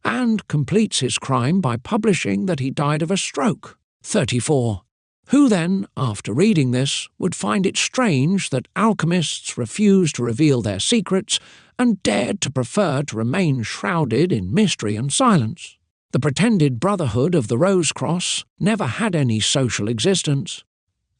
A: and completes his crime by publishing that he died of a stroke, 34. Who then, after reading this, would find it strange that alchemists refused to reveal their secrets and dared to prefer to remain shrouded in mystery and silence? The pretended Brotherhood of the Rose Cross never had any social existence.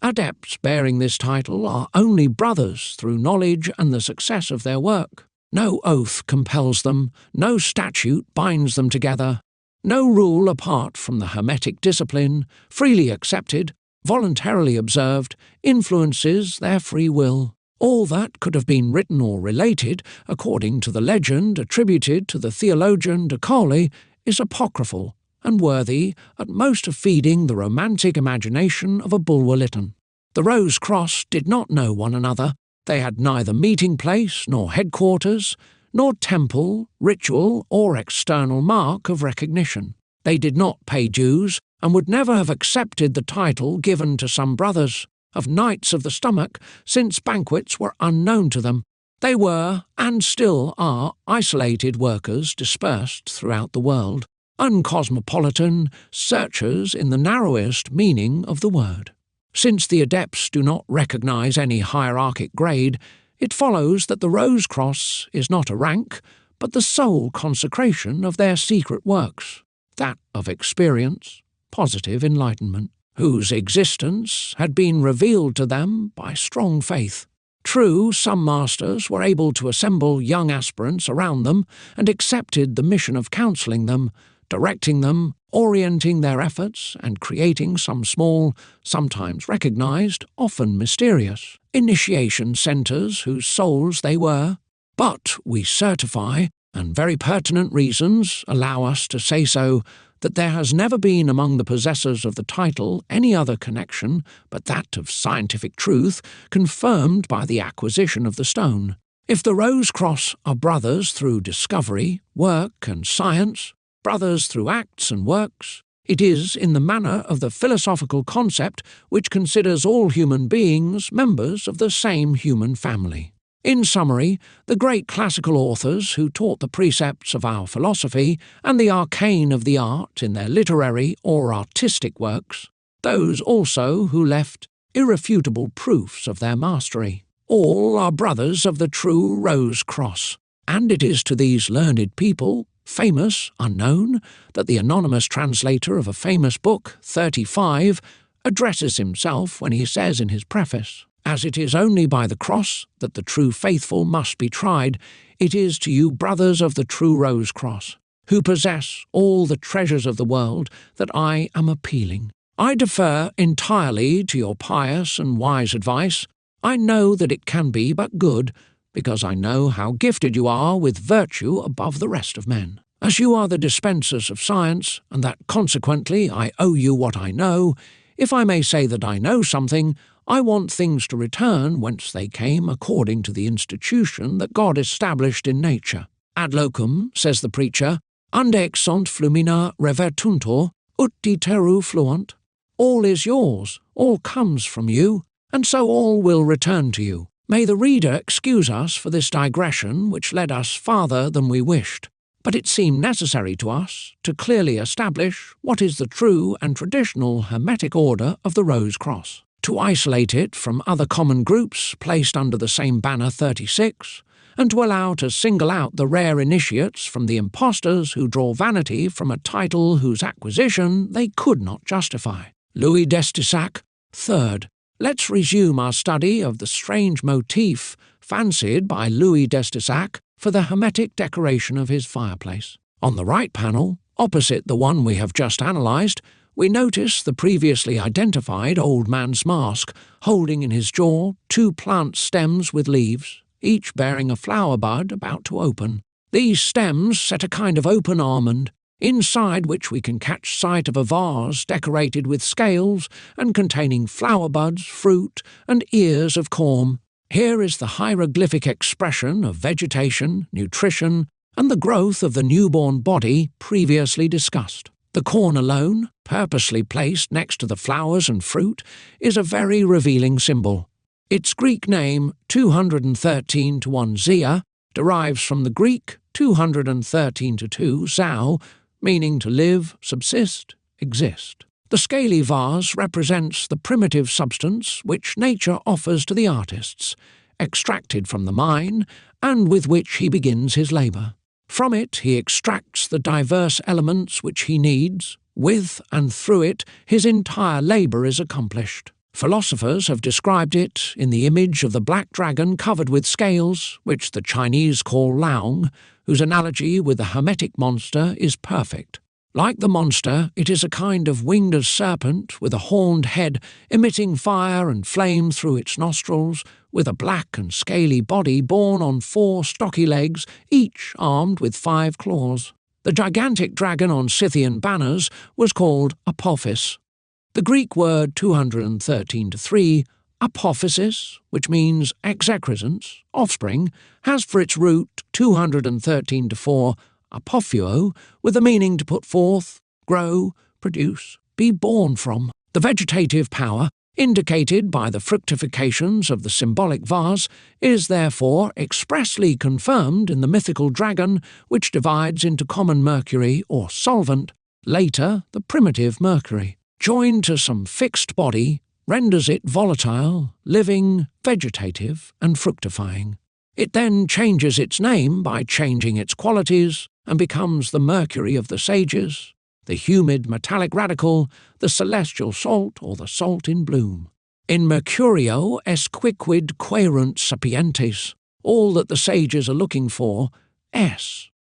A: Adepts bearing this title are only brothers through knowledge and the success of their work. No oath compels them, no statute binds them together, no rule apart from the Hermetic discipline, freely accepted, voluntarily observed, influences their free will. All that could have been written or related, according to the legend attributed to the theologian de Cowley, is apocryphal and worthy at most of feeding the romantic imagination of a Bulwer-Lytton. The Rose Cross did not know one another. They had neither meeting place nor headquarters, nor temple, ritual, or external mark of recognition. They did not pay dues, and would never have accepted the title given to some brothers of Knights of the Stomach, since banquets were unknown to them. They were, and still are, isolated workers dispersed throughout the world, uncosmopolitan, searchers in the narrowest meaning of the word. Since the adepts do not recognize any hierarchic grade, it follows that the Rose Cross is not a rank, but the sole consecration of their secret works, that of experience, positive enlightenment, whose existence had been revealed to them by strong faith. True, some masters were able to assemble young aspirants around them and accepted the mission of counselling them, directing them, orienting their efforts, and creating some small, sometimes recognized, often mysterious, initiation centers whose souls they were. But we certify, and very pertinent reasons allow us to say so, that there has never been among the possessors of the title any other connection but that of scientific truth confirmed by the acquisition of the stone. If the Rose Cross are brothers through discovery, work, and science, brothers through acts and works, it is in the manner of the philosophical concept which considers all human beings members of the same human family. In summary, the great classical authors who taught the precepts of our philosophy and the arcane of the art in their literary or artistic works, those also who left irrefutable proofs of their mastery, all are brothers of the true Rose Cross, and it is to these learned people, famous, unknown, that the anonymous translator of a famous book, 35, addresses himself when he says in his preface, "As it is only by the cross that the true faithful must be tried, it is to you brothers of the true Rose Cross, who possess all the treasures of the world, that I am appealing. I defer entirely to your pious and wise advice. I know that it can be but good, because I know how gifted you are with virtue above the rest of men. As you are the dispensers of science, and that consequently I owe you what I know, if I may say that I know something, I want things to return whence they came according to the institution that God established in nature. Ad locum, says the preacher, unde exunt flumina revertuntur, ut diteru fluant. All is yours, all comes from you, and so all will return to you. May the reader excuse us for this digression which led us farther than we wished, but it seemed necessary to us to clearly establish what is the true and traditional Hermetic order of the Rose Cross. to isolate it from other common groups placed under the same banner 36, and to allow to single out the rare initiates from the impostors who draw vanity from a title whose acquisition they could not justify. Louis d'Estissac, 3rd. Let's resume our study of the strange motif fancied by Louis d'Estissac for the hermetic decoration of his fireplace. On the right panel, opposite the one we have just analysed, we notice the previously identified old man's mask, holding in his jaw 2 plant stems with leaves, each bearing a flower bud about to open. These stems set a kind of open almond, inside which we can catch sight of a vase decorated with scales and containing flower buds, fruit, and ears of corn. Here is the hieroglyphic expression of vegetation, nutrition, and the growth of the newborn body previously discussed. The corn alone, purposely placed next to the flowers and fruit, is a very revealing symbol. Its Greek name, 213 to 1 Zia, derives from the Greek 213 to 2 Zao, meaning to live, subsist, exist. The scaly vase represents the primitive substance which nature offers to the artists, extracted from the mine, and with which he begins his labour. From it he extracts the diverse elements which he needs. With and through it his entire labour is accomplished. Philosophers have described it in the image of the black dragon covered with scales, which the Chinese call Laong, whose analogy with the hermetic monster is perfect. Like the monster, it is a kind of winged serpent with a horned head emitting fire and flame through its nostrils, with a black and scaly body borne on 4 stocky legs, each armed with 5 claws. The gigantic dragon on Scythian banners was called Apophis. The Greek word 213 to 3, apophysis, which means excrescence, offspring, has for its root 213 to 4, apopheo, with the meaning to put forth, grow, produce, be born from. The vegetative power, indicated by the fructifications of the symbolic vase, is therefore expressly confirmed in the mythical dragon, which divides into common mercury or solvent, later the primitive mercury. Joined to some fixed body, renders it volatile, living, vegetative, and fructifying. It then changes its name by changing its qualities, and becomes the mercury of the sages, the humid metallic radical, the celestial salt, or the salt in bloom. In mercurio esquiquid querunt sapientes, all that the sages are looking for,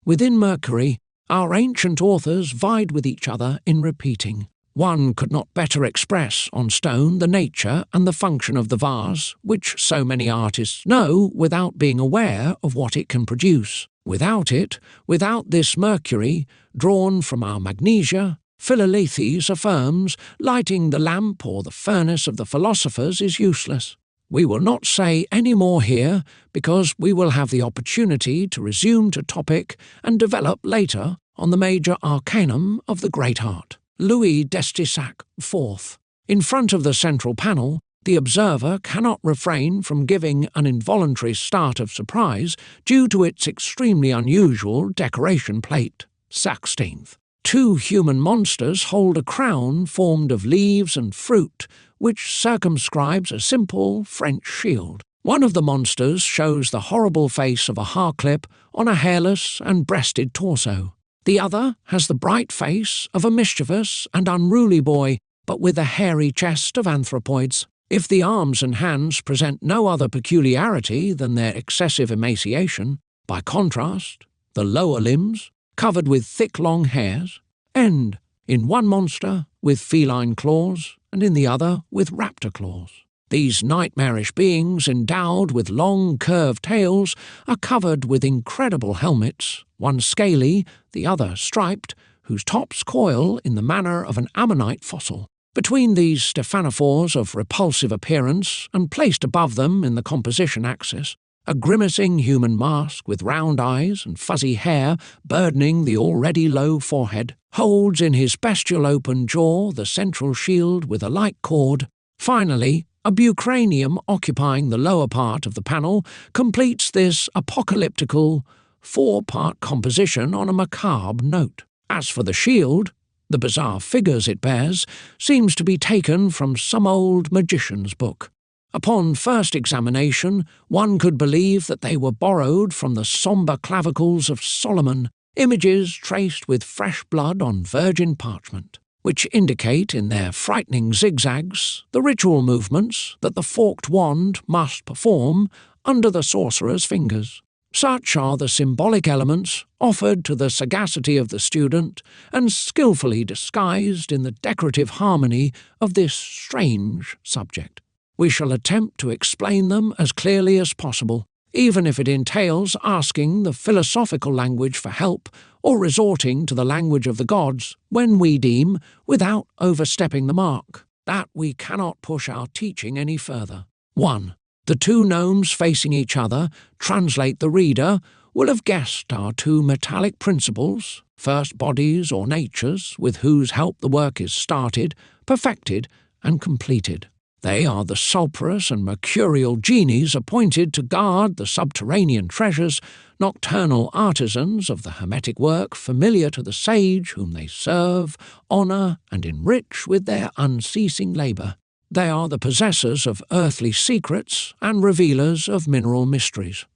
A: within mercury, our ancient authors vied with each other in repeating. One could not better express on stone the nature and the function of the vase, which so many artists know without being aware of what it can produce. Without it, without this mercury, drawn from our magnesia, Philalethes affirms lighting the lamp or the furnace of the philosophers is useless. We will not say any more here, because we will have the opportunity to resume to topic and develop later on the major arcanum of the great art. Louis d'Estissac, 4th. In front of the central panel, the observer cannot refrain from giving an involuntary start of surprise due to its extremely unusual decoration plate, 16th. 2 human monsters hold a crown formed of leaves and fruit, which circumscribes a simple French shield. One of the monsters shows the horrible face of a harclip on a hairless and breasted torso. The other has the bright face of a mischievous and unruly boy, but with a hairy chest of anthropoids. If the arms and hands present no other peculiarity than their excessive emaciation, by contrast, the lower limbs, covered with thick long hairs, end, in one monster with feline claws, and in the other with raptor claws. These nightmarish beings, endowed with long curved tails, are covered with incredible helmets, one scaly, the other striped, whose tops coil in the manner of an ammonite fossil. Between these stephanophores of repulsive appearance, and placed above them in the composition axis, a grimacing human mask with round eyes and fuzzy hair burdening the already low forehead, holds in his bestial open jaw the central shield with a like cord. Finally, a bucranium occupying the lower part of the panel completes this apocalyptical 4-part composition on a macabre note. As for the shield, The bizarre figures it bears seems to be taken from some old magician's book. Upon first examination, one could believe that they were borrowed from the sombre clavicles of Solomon, images traced with fresh blood on virgin parchment, which indicate in their frightening zigzags the ritual movements that the forked wand must perform under the sorcerer's fingers. Such are the symbolic elements offered to the sagacity of the student and skillfully disguised in the decorative harmony of this strange subject. We shall attempt to explain them as clearly as possible, even if it entails asking the philosophical language for help or resorting to the language of the gods when we deem, without overstepping the mark, that we cannot push our teaching any further. 1. The two gnomes facing each other translate the reader will have guessed our two metallic principles, first bodies or natures, with whose help the work is started, perfected, and completed. They are the sulphurous and mercurial genies appointed to guard the subterranean treasures, nocturnal artisans of the hermetic work familiar to the sage whom they serve, honour, and enrich with their unceasing labour. They are the possessors of earthly secrets and revealers of mineral mysteries.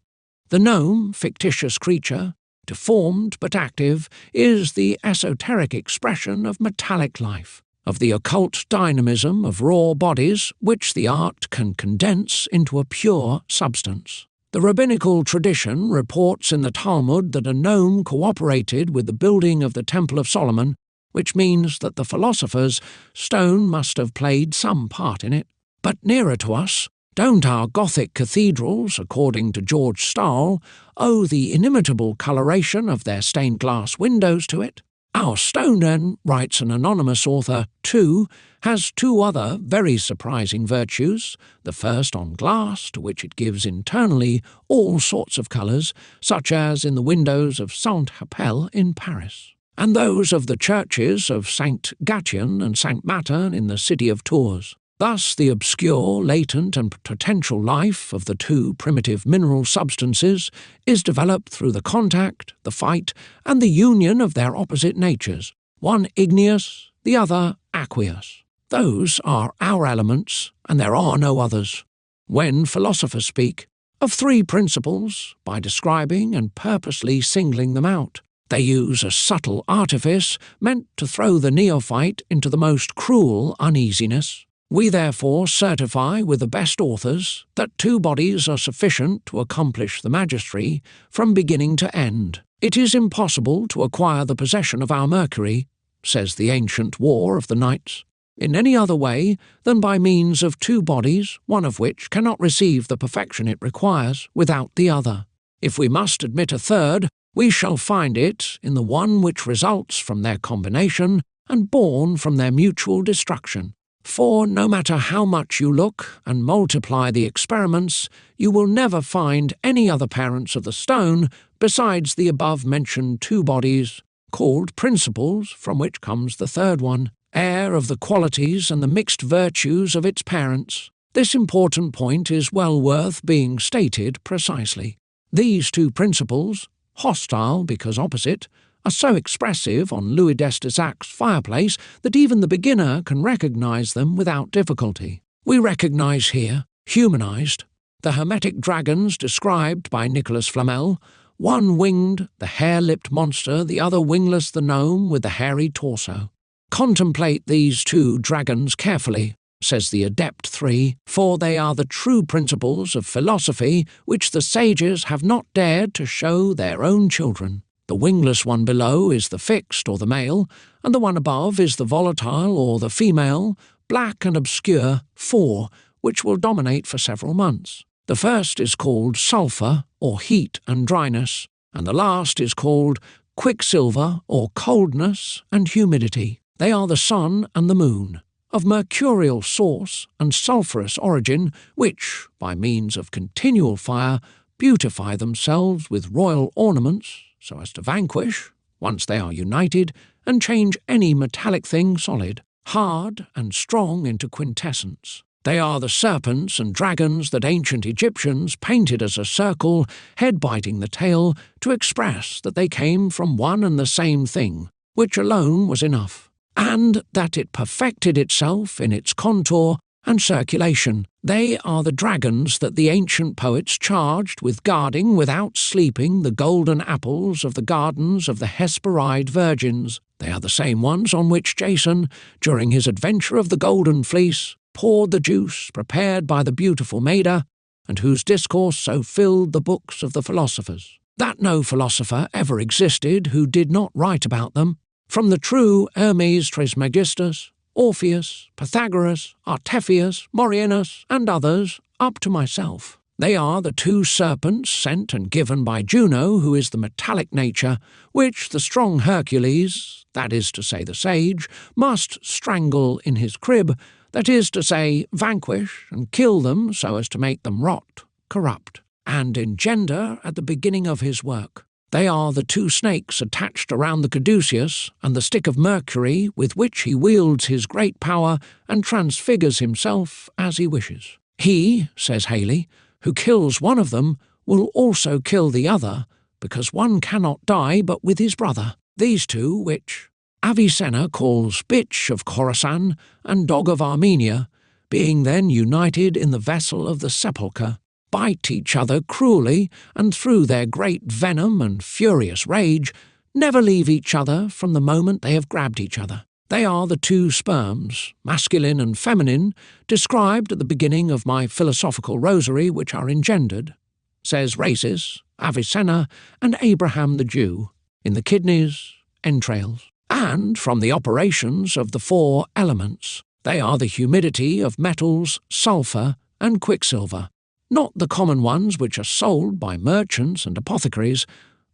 A: The gnome, fictitious creature, deformed but active, is the esoteric expression of metallic life, of the occult dynamism of raw bodies which the art can condense into a pure substance. The rabbinical tradition reports in the Talmud that a gnome cooperated with the building of the Temple of Solomon, which means that the philosophers' stone must have played some part in it. But nearer to us, don't our Gothic cathedrals, according to George Stahl, owe the inimitable coloration of their stained-glass windows to it? Our stone, then, writes an anonymous author, too, has two other very surprising virtues, the first on glass, to which it gives internally all sorts of colours, such as in the windows of Sainte-Chapelle in Paris, and those of the churches of Saint Gatien and Saint Martin in the city of Tours. Thus the obscure, latent and potential life of the two primitive mineral substances is developed through the contact, the fight, and the union of their opposite natures, one igneous, the other aqueous. Those are our elements, and there are no others. When philosophers speak of three principles, by describing and purposely singling them out, they use a subtle artifice meant to throw the neophyte into the most cruel uneasiness. We therefore certify with the best authors that two bodies are sufficient to accomplish the magistery from beginning to end. It is impossible to acquire the possession of our Mercury, says the ancient war of the knights, in any other way than by means of two bodies, one of which cannot receive the perfection it requires without the other. If we must admit a third, we shall find it in the one which results from their combination and born from their mutual destruction. For no matter how much you look and multiply the experiments, you will never find any other parents of the stone besides the above-mentioned two bodies, called principles, from which comes the third one, heir of the qualities and the mixed virtues of its parents. This important point is well worth being stated precisely. These two principles, hostile because opposite, are so expressive on Louis d'Estésac's fireplace that even the beginner can recognize them without difficulty. We recognize here, humanized, the hermetic dragons described by Nicolas Flamel, one winged, the hair-lipped monster, the other wingless, the gnome with the hairy torso. Contemplate these two dragons carefully, says the Adept 3, for they are the true principles of philosophy which the sages have not dared to show their own children. The wingless one below is the fixed or the male, and the one above is the volatile or the female, black and obscure, 4, which will dominate for several months. The first is called sulphur, or heat and dryness, and the last is called quicksilver, or coldness and humidity. They are the sun and the moon, of mercurial source and sulphurous origin, which, by means of continual fire, beautify themselves with royal ornaments, so as to vanquish, once they are united, and change any metallic thing solid, hard and strong into quintessence. They are the serpents and dragons that ancient Egyptians painted as a circle, head biting the tail, to express that they came from one and the same thing, which alone was enough. and that it perfected itself in its contour and circulation. They are the dragons that the ancient poets charged with guarding without sleeping the golden apples of the gardens of the Hesperide virgins. They are the same ones on which Jason, during his adventure of the Golden Fleece, poured the juice prepared by the beautiful Maida, and whose discourse so filled the books of the philosophers, that no philosopher ever existed who did not write about them, from the true Hermes Trismegistus, Orpheus, Pythagoras, Artephius, Morienus, and others, up to myself. They are the two serpents sent and given by Juno, who is the metallic nature, which the strong Hercules, that is to say the sage, must strangle in his crib, that is to say vanquish and kill them so as to make them rot, corrupt, and engender at the beginning of his work. They are the two snakes attached around the caduceus and the stick of Mercury with which he wields his great power and transfigures himself as he wishes. He, says Haley, who kills one of them will also kill the other, because one cannot die but with his brother. These two, which Avicenna calls bitch of Khorasan and dog of Armenia, being then united in the vessel of the sepulchre, bite each other cruelly, and through their great venom and furious rage, never leave each other from the moment they have grabbed each other. They are the two sperms, masculine and feminine, described at the beginning of my philosophical rosary, which are engendered, says Rhasis, Avicenna, and Abraham the Jew, in the kidneys, entrails, and from the operations of the four elements. They are the humidity of metals, sulphur, and quicksilver, not the common ones which are sold by merchants and apothecaries,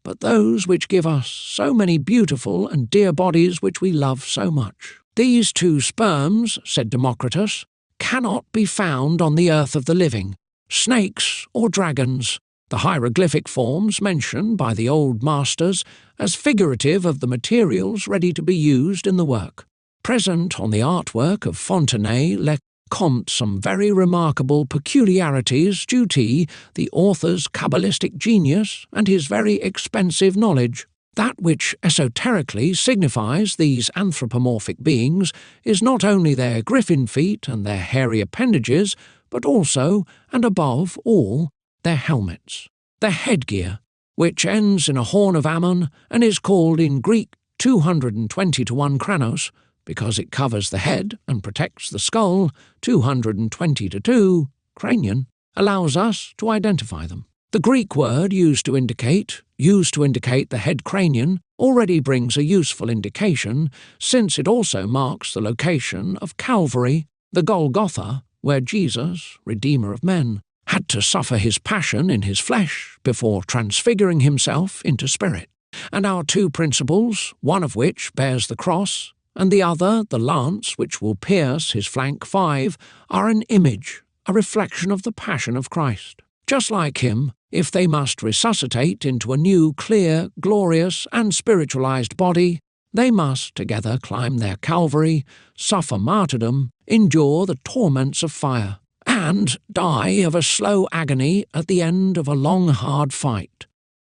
A: but those which give us so many beautiful and dear bodies which we love so much. These two sperms, said Democritus, cannot be found on the earth of the living, snakes or dragons, the hieroglyphic forms mentioned by the old masters as figurative of the materials ready to be used in the work. Present on the artwork of Fontenay Comte some very remarkable peculiarities due to the author's Kabbalistic genius and his very expensive knowledge. That which esoterically signifies these anthropomorphic beings is not only their griffin feet and their hairy appendages, but also, and above all, their helmets, their headgear, which ends in a horn of Ammon and is called in Greek 220 to 1 Kranos, because it covers the head and protects the skull, 220 to 2, cranion, allows us to identify them. The Greek word used to indicate the head cranion already brings a useful indication, since it also marks the location of Calvary, the Golgotha, where Jesus, Redeemer of men, had to suffer his passion in his flesh before transfiguring himself into spirit. And our two principles, one of which bears the cross, and the other, the lance which will pierce his flank 5, are an image, a reflection of the passion of Christ. Just like him, if they must resuscitate into a new, clear, glorious, and spiritualized body, they must together climb their Calvary, suffer martyrdom, endure the torments of fire, and die of a slow agony at the end of a long, hard fight.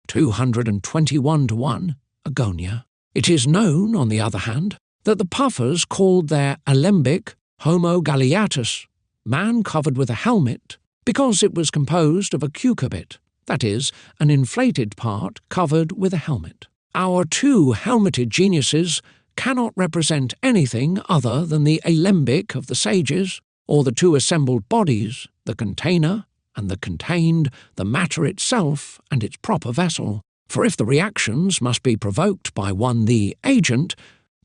A: 221 to 1, Agonia. It is known, on the other hand, that the puffers called their alembic Homo Galeatus, man covered with a helmet, because it was composed of a cucurbit, that is, an inflated part covered with a helmet. Our two helmeted geniuses cannot represent anything other than the alembic of the sages, or the two assembled bodies, the container and the contained, the matter itself and its proper vessel. For if the reactions must be provoked by one the agent,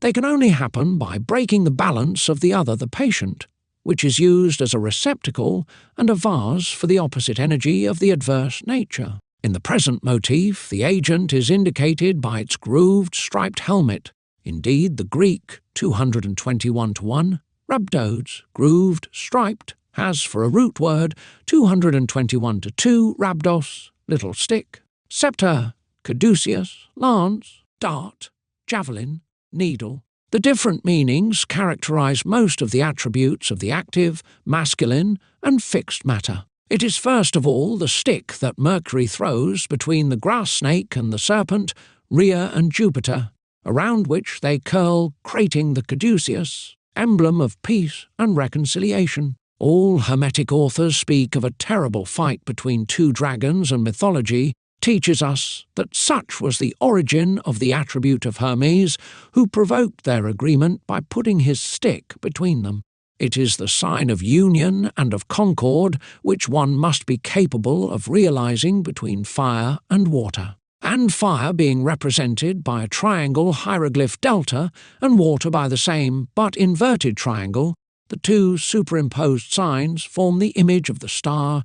A: they can only happen by breaking the balance of the other the patient, which is used as a receptacle and a vase for the opposite energy of the adverse nature. In the present motif, the agent is indicated by its grooved, striped helmet. Indeed, the Greek 221 to 1, rhabdodes, grooved, striped, has for a root word 221 to 2, rhabdos, little stick, scepter, caduceus, lance, dart, javelin, needle. The different meanings characterize most of the attributes of the active, masculine, and fixed matter. It is first of all the stick that Mercury throws between the grass snake and the serpent, Rhea and Jupiter, around which they curl, creating the caduceus, emblem of peace and reconciliation. All Hermetic authors speak of a terrible fight between two dragons, and mythology teaches us that such was the origin of the attribute of Hermes, who provoked their agreement by putting his stick between them. It is the sign of union and of concord which one must be capable of realizing between fire and water, and fire being represented by a triangle hieroglyph delta and water by the same but inverted triangle, the two superimposed signs form the image of the star,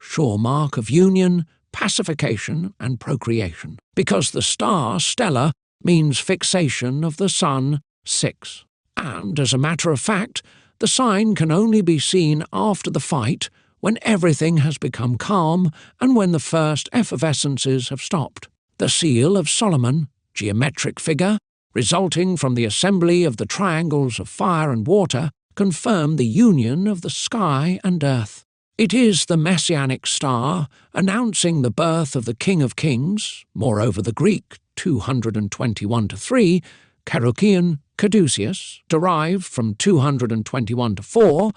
A: sure mark of union, pacification and procreation, because the star, stellar, means fixation of the sun, 6. And, as a matter of fact, the sign can only be seen after the fight, when everything has become calm and when the first effervescences have stopped. The seal of Solomon, geometric figure, resulting from the assembly of the triangles of fire and water, confirm the union of the sky and earth. It is the messianic star, announcing the birth of the King of Kings, moreover the Greek 221-3, Kerukion, caduceus, derived from 221-4,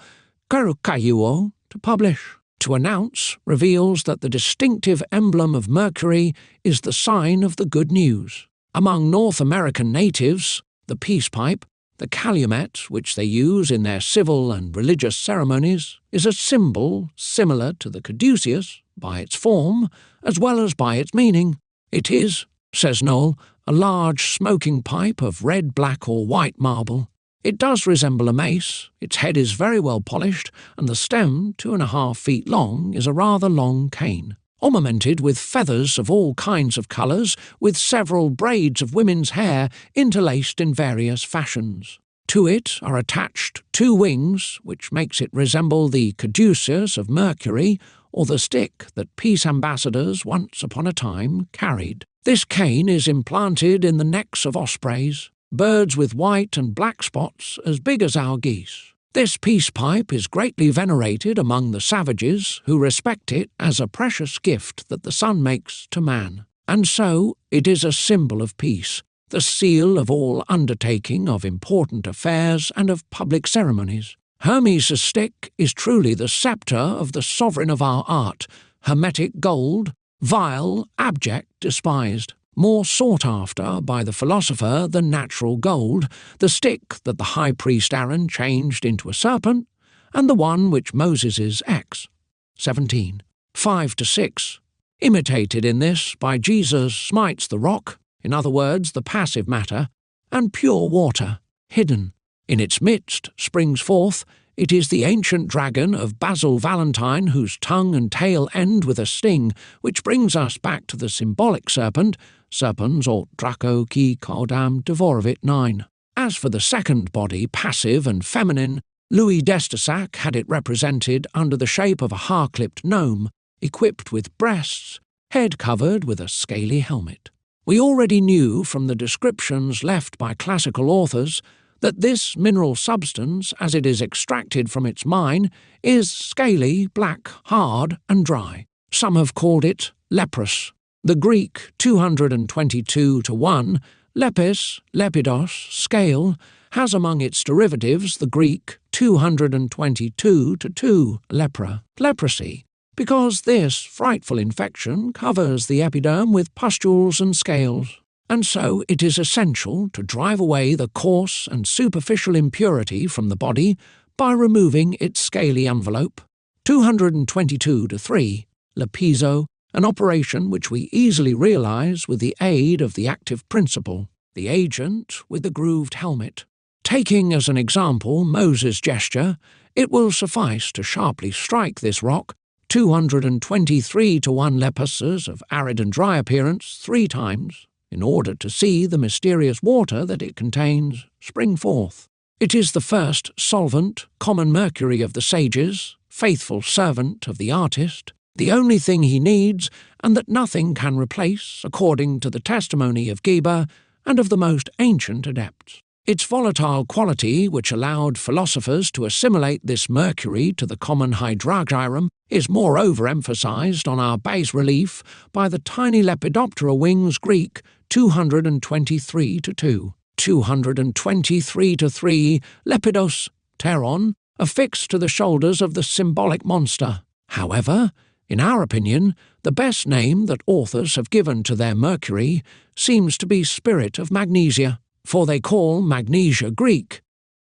A: Kerukaiuo, to publish. To announce reveals that the distinctive emblem of Mercury is the sign of the good news. Among North American natives, the peace pipe, the calumet, which they use in their civil and religious ceremonies, is a symbol similar to the caduceus by its form as well as by its meaning. It is, says Noel, a large smoking pipe of red, black or white marble. It does resemble a mace, its head is very well polished, and the stem, 2.5 feet long, is a rather long cane, ornamented with feathers of all kinds of colours, with several braids of women's hair interlaced in various fashions. To it are attached 2 wings, which makes it resemble the caduceus of Mercury, or the stick that peace ambassadors once upon a time carried. This cane is implanted in the necks of ospreys, birds with white and black spots as big as our geese. This peace pipe is greatly venerated among the savages, who respect it as a precious gift that the sun makes to man. And so it is a symbol of peace, the seal of all undertaking of important affairs and of public ceremonies. Hermes' stick is truly the sceptre of the sovereign of our art, hermetic gold, vile, abject, despised, more sought after by the philosopher than natural gold, the stick that the high priest Aaron changed into a serpent, and the one which Moses' X, 17, 5-6, imitated in this by Jesus smites the rock, in other words the passive matter, and pure water, hidden. In its midst springs forth, it is the ancient dragon of Basil Valentine, whose tongue and tail end with a sting, which brings us back to the symbolic serpent, Serpens aut Draco qui caudam devoravit 9. As for the second body, passive and feminine, Louis d'Estasac had it represented under the shape of a hair-clipped gnome, equipped with breasts, head covered with a scaly helmet. We already knew from the descriptions left by classical authors that this mineral substance, as it is extracted from its mine, is scaly, black, hard, and dry. Some have called it leprous. The Greek 222-1, lepis, lepidos, scale, has among its derivatives the Greek 222-2, lepra, leprosy, because this frightful infection covers the epiderm with pustules and scales. And so it is essential to drive away the coarse and superficial impurity from the body by removing its scaly envelope. 222-3, lepizo, an operation which we easily realize with the aid of the active principle, the agent with the grooved helmet. Taking as an example Moses' gesture, it will suffice to sharply strike this rock, 223-1 lepuses of arid and dry appearance 3 times, in order to see the mysterious water that it contains spring forth. It is the first solvent, common mercury of the sages, faithful servant of the artist, the only thing he needs, and that nothing can replace, according to the testimony of Geber and of the most ancient adepts. Its volatile quality, which allowed philosophers to assimilate this mercury to the common hydrargyrum, is moreover emphasized on our bas relief by the tiny Lepidoptera wings Greek 223-2. 223-3, Lepidos, Pteron, affixed to the shoulders of the symbolic monster. However, in our opinion, the best name that authors have given to their Mercury seems to be Spirit of Magnesia, for they call Magnesia Greek.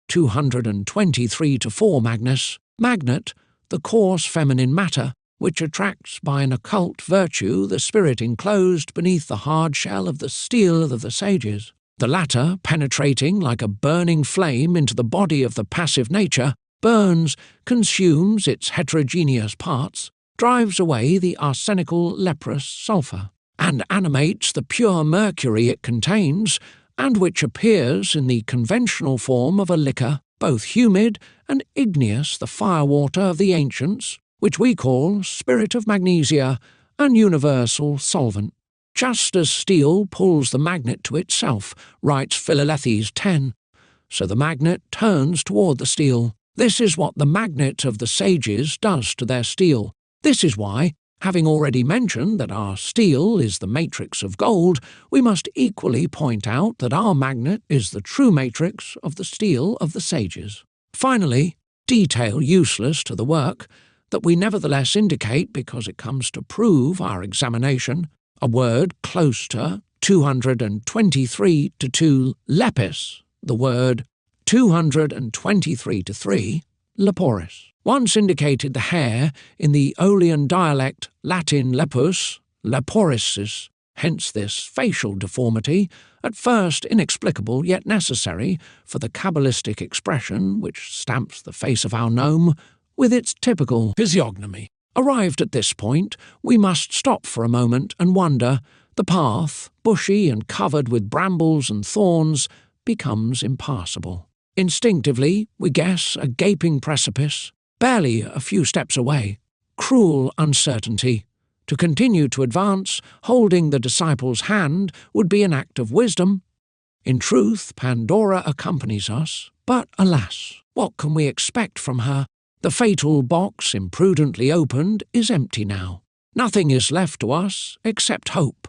A: 223-4 Magnus, Magnet, the coarse feminine matter, which attracts by an occult virtue the spirit enclosed beneath the hard shell of the steel of the sages. The latter, penetrating like a burning flame into the body of the passive nature, burns, consumes its heterogeneous parts, drives away the arsenical leprous sulphur, and animates the pure mercury it contains, and which appears in the conventional form of a liquor, both humid and igneous, the firewater of the ancients, which we call spirit of magnesia, an universal solvent. Just as steel pulls the magnet to itself, writes Philolethes 10, so the magnet turns toward the steel. This is what the magnet of the sages does to their steel. This is why, having already mentioned that our steel is the matrix of gold, we must equally point out that our magnet is the true matrix of the steel of the sages. Finally, detail useless to the work, that we nevertheless indicate because it comes to prove our examination, a word close to 223-2 lepis, the word 223-3 leporis. Once indicated the hair in the Aeolian dialect Latin lepus, leporisis, hence this facial deformity, at first inexplicable yet necessary for the Kabbalistic expression which stamps the face of our gnome with its typical physiognomy. Arrived at this point, we must stop for a moment and wonder. The path, bushy and covered with brambles and thorns, becomes impassable. Instinctively, we guess a gaping precipice, barely a few steps away. Cruel uncertainty. To continue to advance, holding the disciple's hand, would be an act of wisdom. In truth, Pandora accompanies us, but alas, what can we expect from her? The fatal box, imprudently opened, is empty now. Nothing is left to us except hope.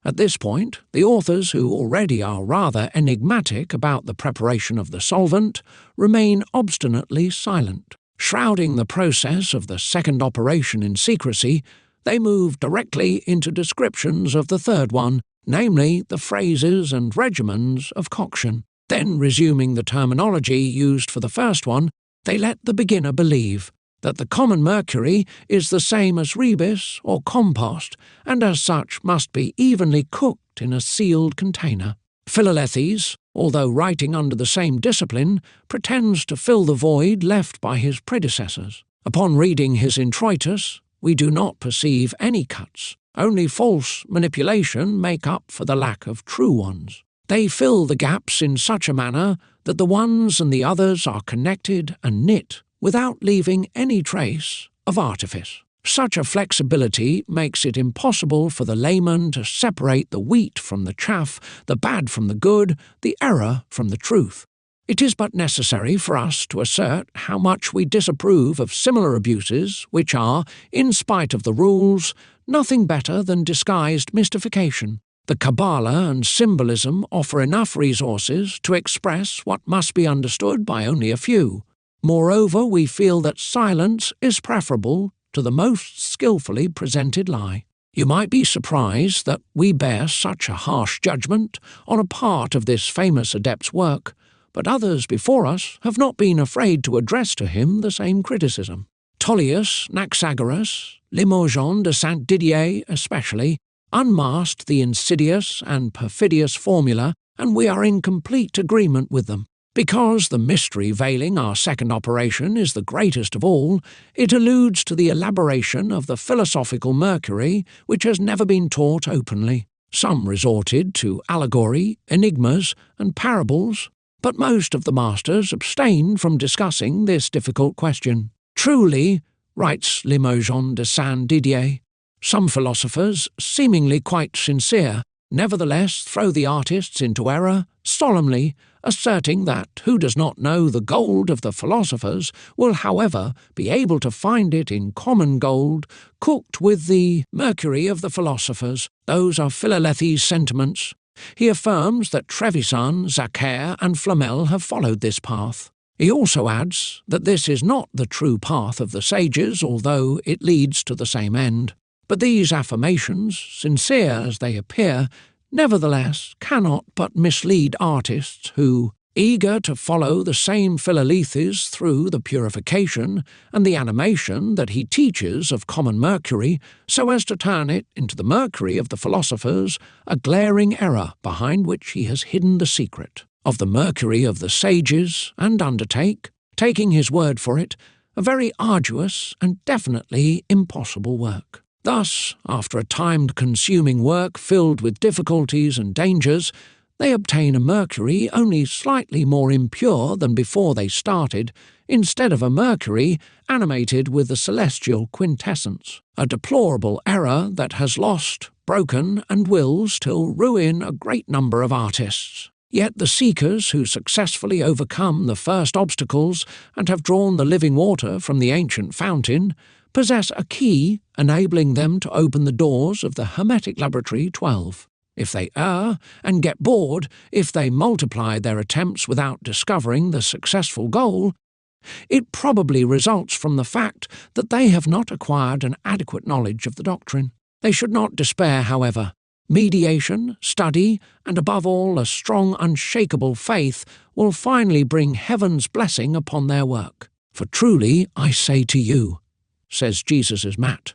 A: At this point, the authors, who already are rather enigmatic about the preparation of the solvent, remain obstinately silent. Shrouding the process of the second operation in secrecy, they move directly into descriptions of the third one, namely the phrases and regimens of coction. Then, resuming the terminology used for the first one, they let the beginner believe that the common mercury is the same as rebis or compost, and as such must be evenly cooked in a sealed container. Philolethes, although writing under the same discipline, pretends to fill the void left by his predecessors. Upon reading his introitus, we do not perceive any cuts. Only false manipulation make up for the lack of true ones. They fill the gaps in such a manner that the ones and the others are connected and knit without leaving any trace of artifice. Such a flexibility makes it impossible for the layman to separate the wheat from the chaff, the bad from the good, the error from the truth. It is but necessary for us to assert how much we disapprove of similar abuses which are, in spite of the rules, nothing better than disguised mystification. The Kabbalah and symbolism offer enough resources to express what must be understood by only a few. Moreover, we feel that silence is preferable to the most skillfully presented lie. You might be surprised that we bear such a harsh judgment on a part of this famous adept's work, but others before us have not been afraid to address to him the same criticism. Tullius, Naxagoras, Limoges de Saint-Didier especially, unmasked the insidious and perfidious formula, and we are in complete agreement with them. Because the mystery veiling our second operation is the greatest of all, it alludes to the elaboration of the philosophical mercury which has never been taught openly. Some resorted to allegory, enigmas, and parables, but most of the masters abstained from discussing this difficult question. Truly, writes Limoges de Saint-Didier, some philosophers, seemingly quite sincere, nevertheless throw the artists into error, solemnly asserting that who does not know the gold of the philosophers will, however, be able to find it in common gold, cooked with the mercury of the philosophers. Those are Philolethes' sentiments. He affirms that Trevisan, Zacchaire, and Flamel have followed this path. He also adds that this is not the true path of the sages, although it leads to the same end. But these affirmations, sincere as they appear, nevertheless cannot but mislead artists who, eager to follow the same Philolethes through the purification and the animation that he teaches of common mercury, so as to turn it into the mercury of the philosophers, a glaring error behind which he has hidden the secret of the mercury of the sages, and undertake, taking his word for it, a very arduous and definitely impossible work. Thus, after a time-consuming work filled with difficulties and dangers, they obtain a mercury only slightly more impure than before they started, instead of a mercury animated with the celestial quintessence, a deplorable error that has lost, broken, and will still ruin a great number of artists. Yet the seekers who successfully overcome the first obstacles and have drawn the living water from the ancient fountain possess a key enabling them to open the doors of the Hermetic Laboratory 12. If they err and get bored, if they multiply their attempts without discovering the successful goal, it probably results from the fact that they have not acquired an adequate knowledge of the doctrine. They should not despair, however. Mediation, study, and above all a strong, unshakable faith will finally bring heaven's blessing upon their work. For truly I say to you, says Jesus' Matt.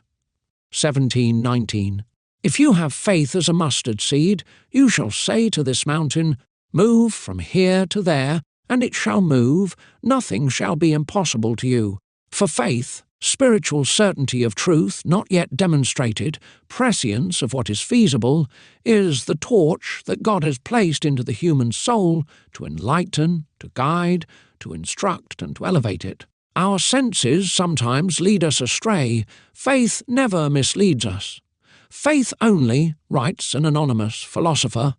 A: 17:19. If you have faith as a mustard seed, you shall say to this mountain, Move from here to there, and it shall move, nothing shall be impossible to you. For faith, spiritual certainty of truth not yet demonstrated, prescience of what is feasible, is the torch that God has placed into the human soul to enlighten, to guide, to instruct, and to elevate it. Our senses sometimes lead us astray. Faith never misleads us. Faith only, writes an anonymous philosopher,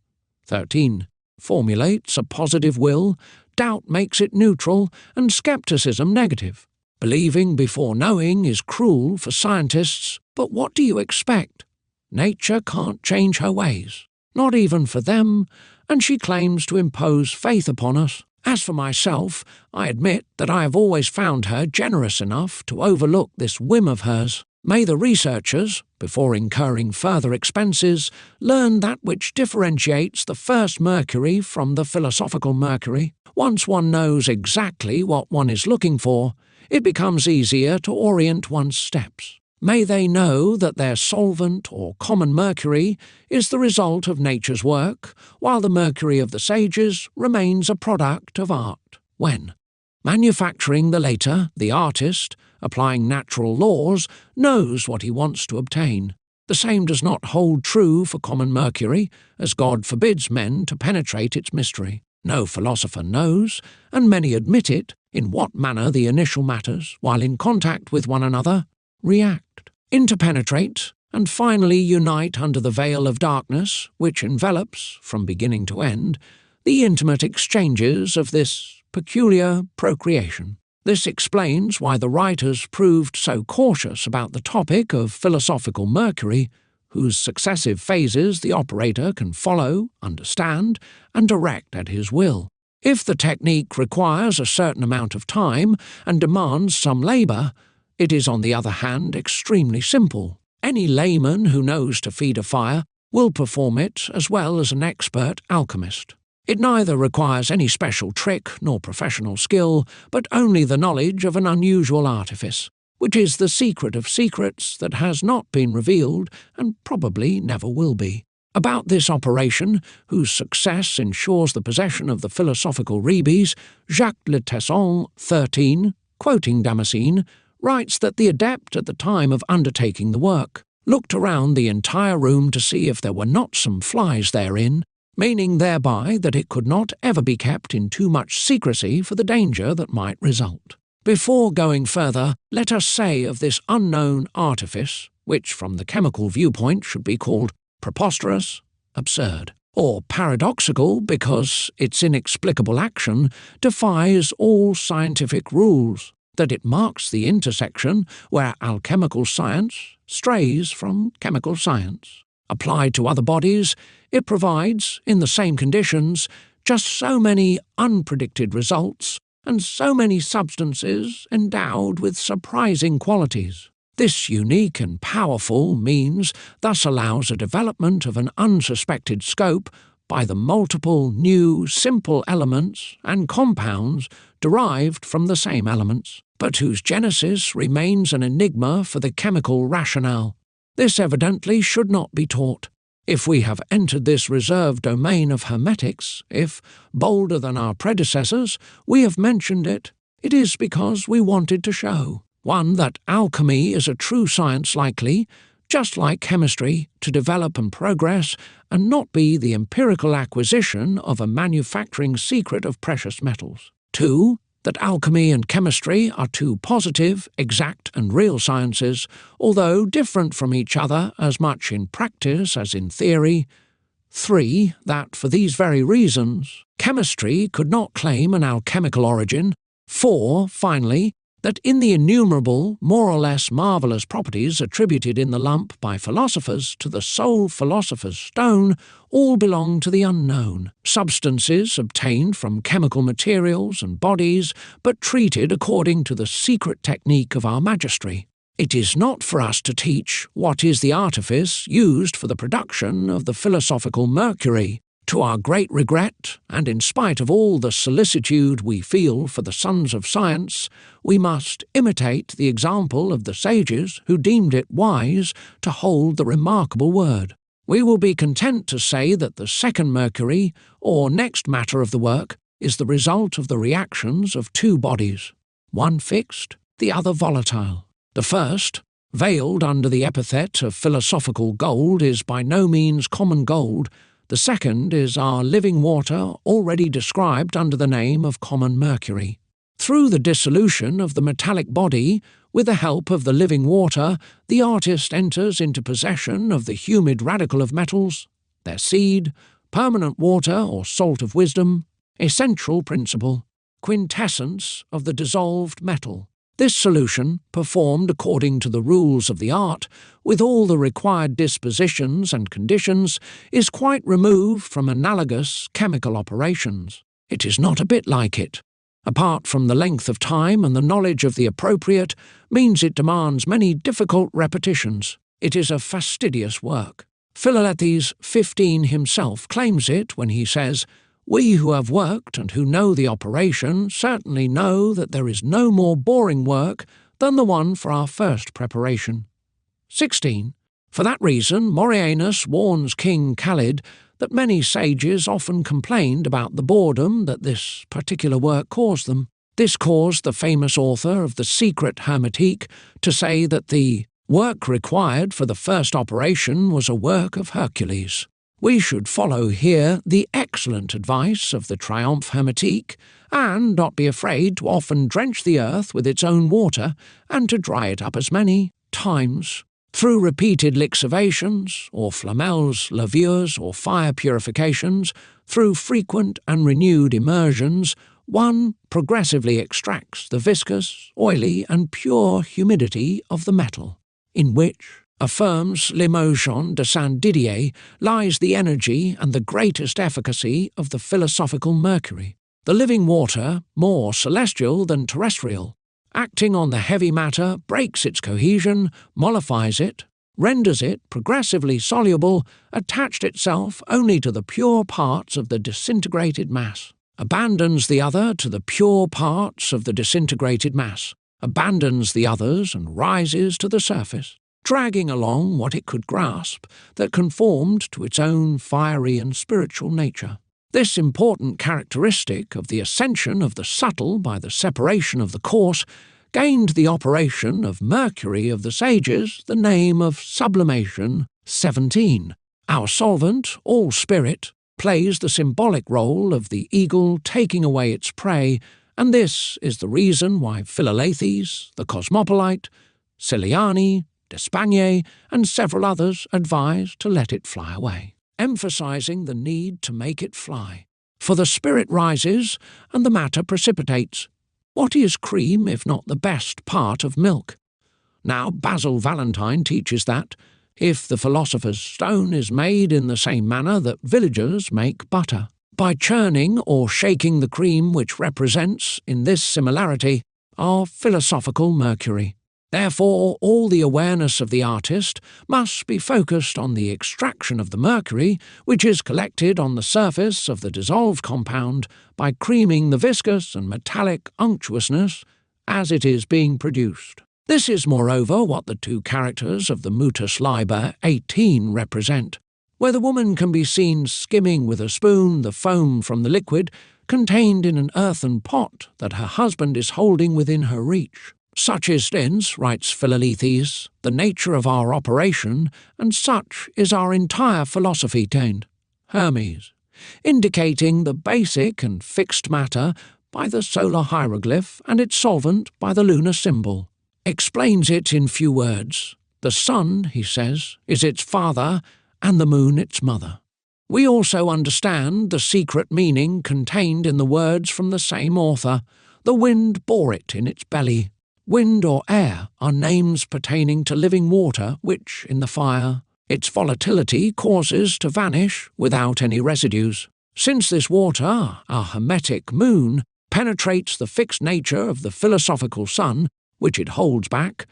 A: 13, formulates a positive will, doubt makes it neutral, and skepticism negative. Believing before knowing is cruel for scientists, but what do you expect? Nature can't change her ways, not even for them, and she claims to impose faith upon us. As for myself, I admit that I have always found her generous enough to overlook this whim of hers. May the researchers, before incurring further expenses, learn that which differentiates the first mercury from the philosophical mercury. Once one knows exactly what one is looking for, it becomes easier to orient one's steps. May they know that their solvent or common mercury is the result of nature's work, while the mercury of the sages remains a product of art. When, manufacturing the later, the artist, applying natural laws, knows what he wants to obtain. The same does not hold true for common mercury, as God forbids men to penetrate its mystery. No philosopher knows, and many admit it, in what manner the initial matters, while in contact with one another, react, interpenetrate, and finally unite under the veil of darkness which envelops, from beginning to end, the intimate exchanges of this peculiar procreation. This explains why the writers proved so cautious about the topic of philosophical mercury, whose successive phases the operator can follow, understand, and direct at his will. If the technique requires a certain amount of time and demands some labour, it is on the other hand extremely simple. Any layman who knows to feed a fire will perform it as well as an expert alchemist. It neither requires any special trick nor professional skill, but only the knowledge of an unusual artifice, which is the secret of secrets that has not been revealed and probably never will be. About this operation, whose success ensures the possession of the philosophical rebes, Jacques Le Tesson, 13, quoting Damascene, writes that the adept at the time of undertaking the work looked around the entire room to see if there were not some flies therein, meaning thereby that it could not ever be kept in too much secrecy for the danger that might result. Before going further, let us say of this unknown artifice, which from the chemical viewpoint should be called preposterous, absurd, or paradoxical because its inexplicable action defies all scientific rules, that it marks the intersection where alchemical science strays from chemical science. Applied to other bodies, it provides, in the same conditions, just so many unpredicted results and so many substances endowed with surprising qualities. This unique and powerful means thus allows a development of an unsuspected scope by the multiple new simple elements and compounds derived from the same elements, but whose genesis remains an enigma for the chemical rationale. This evidently should not be taught. If we have entered this reserved domain of hermetics, if, bolder than our predecessors, we have mentioned it, it is because we wanted to show, 1. That alchemy is a true science likely, just like chemistry, to develop and progress, and not be the empirical acquisition of a manufacturing secret of precious metals. 2. That alchemy and chemistry are two positive, exact and real sciences, although different from each other as much in practice as in theory. 3. That, for these very reasons, chemistry could not claim an alchemical origin. 4. Finally, that in the innumerable, more or less marvellous properties attributed in the lump by philosophers to the sole philosopher's stone, all belong to the unknown, substances obtained from chemical materials and bodies, but treated according to the secret technique of our magistry. It is not for us to teach what is the artifice used for the production of the philosophical mercury. To our great regret, and in spite of all the solicitude we feel for the sons of science, we must imitate the example of the sages who deemed it wise to hold the remarkable word. We will be content to say that the second mercury, or next matter of the work, is the result of the reactions of two bodies, one fixed, the other volatile. The first, veiled under the epithet of philosophical gold, is by no means common gold. The second is our living water, already described under the name of common mercury. Through the dissolution of the metallic body, with the help of the living water, the artist enters into possession of the humid radical of metals, their seed, permanent water or salt of wisdom, essential principle, quintessence of the dissolved metal. This solution, performed according to the rules of the art, with all the required dispositions and conditions, is quite removed from analogous chemical operations. It is not a bit like it. Apart from the length of time and the knowledge of the appropriate, means it demands many difficult repetitions. It is a fastidious work. Philalethes 15 himself claims it when he says, "We who have worked and who know the operation certainly know that there is no more boring work than the one for our first preparation." 16. For that reason, Morianus warns King Khalid that many sages often complained about the boredom that this particular work caused them. This caused the famous author of the Secret Hermetique to say that the work required for the first operation was a work of Hercules. We should follow here the excellent advice of the Triomphe Hermetique, and not be afraid to often drench the earth with its own water, and to dry it up as many times. Through repeated lixivations, or flamels, lavures, or fire purifications, through frequent and renewed immersions, one progressively extracts the viscous, oily, and pure humidity of the metal, in which, affirms Limoujon de Saint-Didier, lies the energy and the greatest efficacy of the philosophical mercury. The living water, more celestial than terrestrial, acting on the heavy matter, breaks its cohesion, mollifies it, renders it progressively soluble, attached itself only to the pure parts of the disintegrated mass, abandons the other to the pure parts of the disintegrated mass, abandons the others and rises to the surface, dragging along what it could grasp that conformed to its own fiery and spiritual nature. This important characteristic of the ascension of the subtle by the separation of the coarse gained the operation of mercury of the sages the name of sublimation 17. Our solvent, all spirit, plays the symbolic role of the eagle taking away its prey, and this is the reason why Philalethes, the cosmopolite, Ciliani, D'Espagne, and several others advise to let it fly away, emphasizing the need to make it fly. For the spirit rises, and the matter precipitates. What is cream if not the best part of milk? Now Basil Valentine teaches that. if the philosopher's stone is made in the same manner that villagers make butter, by churning or shaking the cream which represents, in this similarity, our philosophical mercury. Therefore, all the awareness of the artist must be focused on the extraction of the mercury which is collected on the surface of the dissolved compound by creaming the viscous and metallic unctuousness as it is being produced. This is moreover what the two characters of the Mutus Liber 18 represent, where the woman can be seen skimming with a spoon the foam from the liquid contained in an earthen pot that her husband is holding within her reach. Such is thence, writes Philalethes, the nature of our operation, and such is our entire philosophy tained. Hermes, indicating the basic and fixed matter by the solar hieroglyph and its solvent by the lunar symbol, explains it in few words. The sun, he says, is its father, and the moon its mother. We also understand the secret meaning contained in the words from the same author. The wind bore it in its belly. Wind or air are names pertaining to living water which, in the fire, its volatility causes to vanish without any residues. Since this water, our hermetic moon, penetrates the fixed nature of the philosophical sun, which it holds back,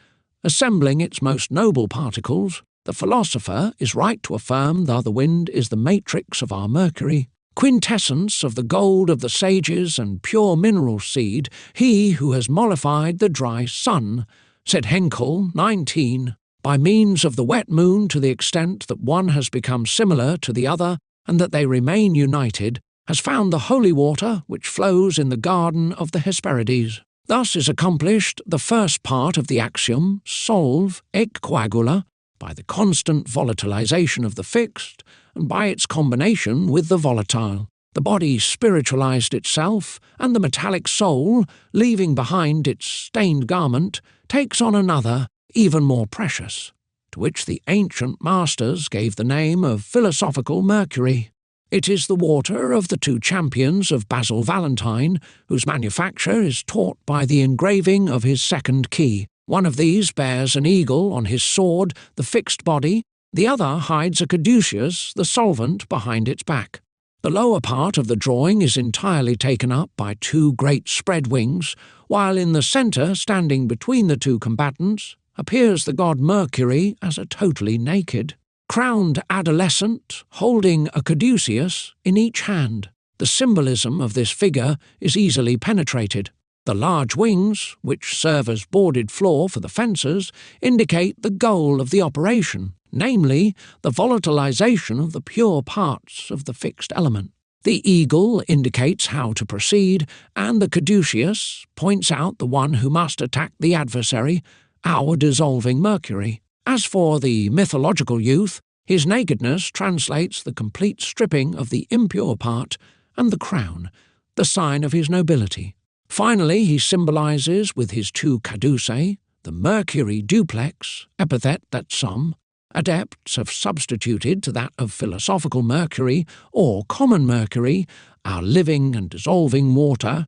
A: assembling its most noble particles, the philosopher is right to affirm that the wind is the matrix of our mercury, quintessence of the gold of the sages and pure mineral seed, he who has mollified the dry sun, said Henkel, 19, by means of the wet moon to the extent that one has become similar to the other and that they remain united, has found the holy water which flows in the garden of the Hesperides. Thus is accomplished the first part of the axiom, solve ec coagula, by the constant volatilization of the fixed, and by its combination with the volatile. The body spiritualized itself, and the metallic soul, leaving behind its stained garment, takes on another, even more precious, to which the ancient masters gave the name of philosophical mercury. It is the water of the two champions of Basil Valentine, whose manufacture is taught by the engraving of his second key. One of these bears an eagle on his sword, the fixed body, the other hides a caduceus, the solvent, behind its back. The lower part of the drawing is entirely taken up by two great spread wings, while in the centre, standing between the two combatants, appears the god Mercury as a totally naked, crowned adolescent, holding a caduceus in each hand. The symbolism of this figure is easily penetrated. The large wings, which serve as boarded floor for the fencers, indicate the goal of the operation, namely, the volatilization of the pure parts of the fixed element. The eagle indicates how to proceed, and the caduceus points out the one who must attack the adversary, our dissolving mercury. As for the mythological youth, his nakedness translates the complete stripping of the impure part, and the crown, the sign of his nobility. Finally, he symbolizes with his two caduceae the mercury duplex, epithet that some adepts have substituted to that of philosophical mercury or common mercury, our living and dissolving water.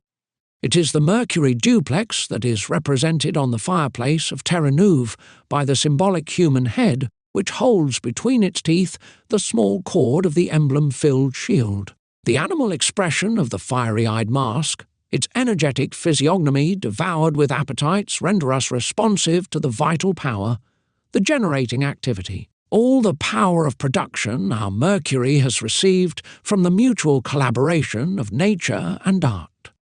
A: It is the mercury duplex that is represented on the fireplace of Terra Nouve by the symbolic human head which holds between its teeth the small cord of the emblem-filled shield. The animal expression of the fiery-eyed mask, its energetic physiognomy devoured with appetites, render us responsive to the vital power, the generating activity. All the power of production our mercury has received from the mutual collaboration of nature and art.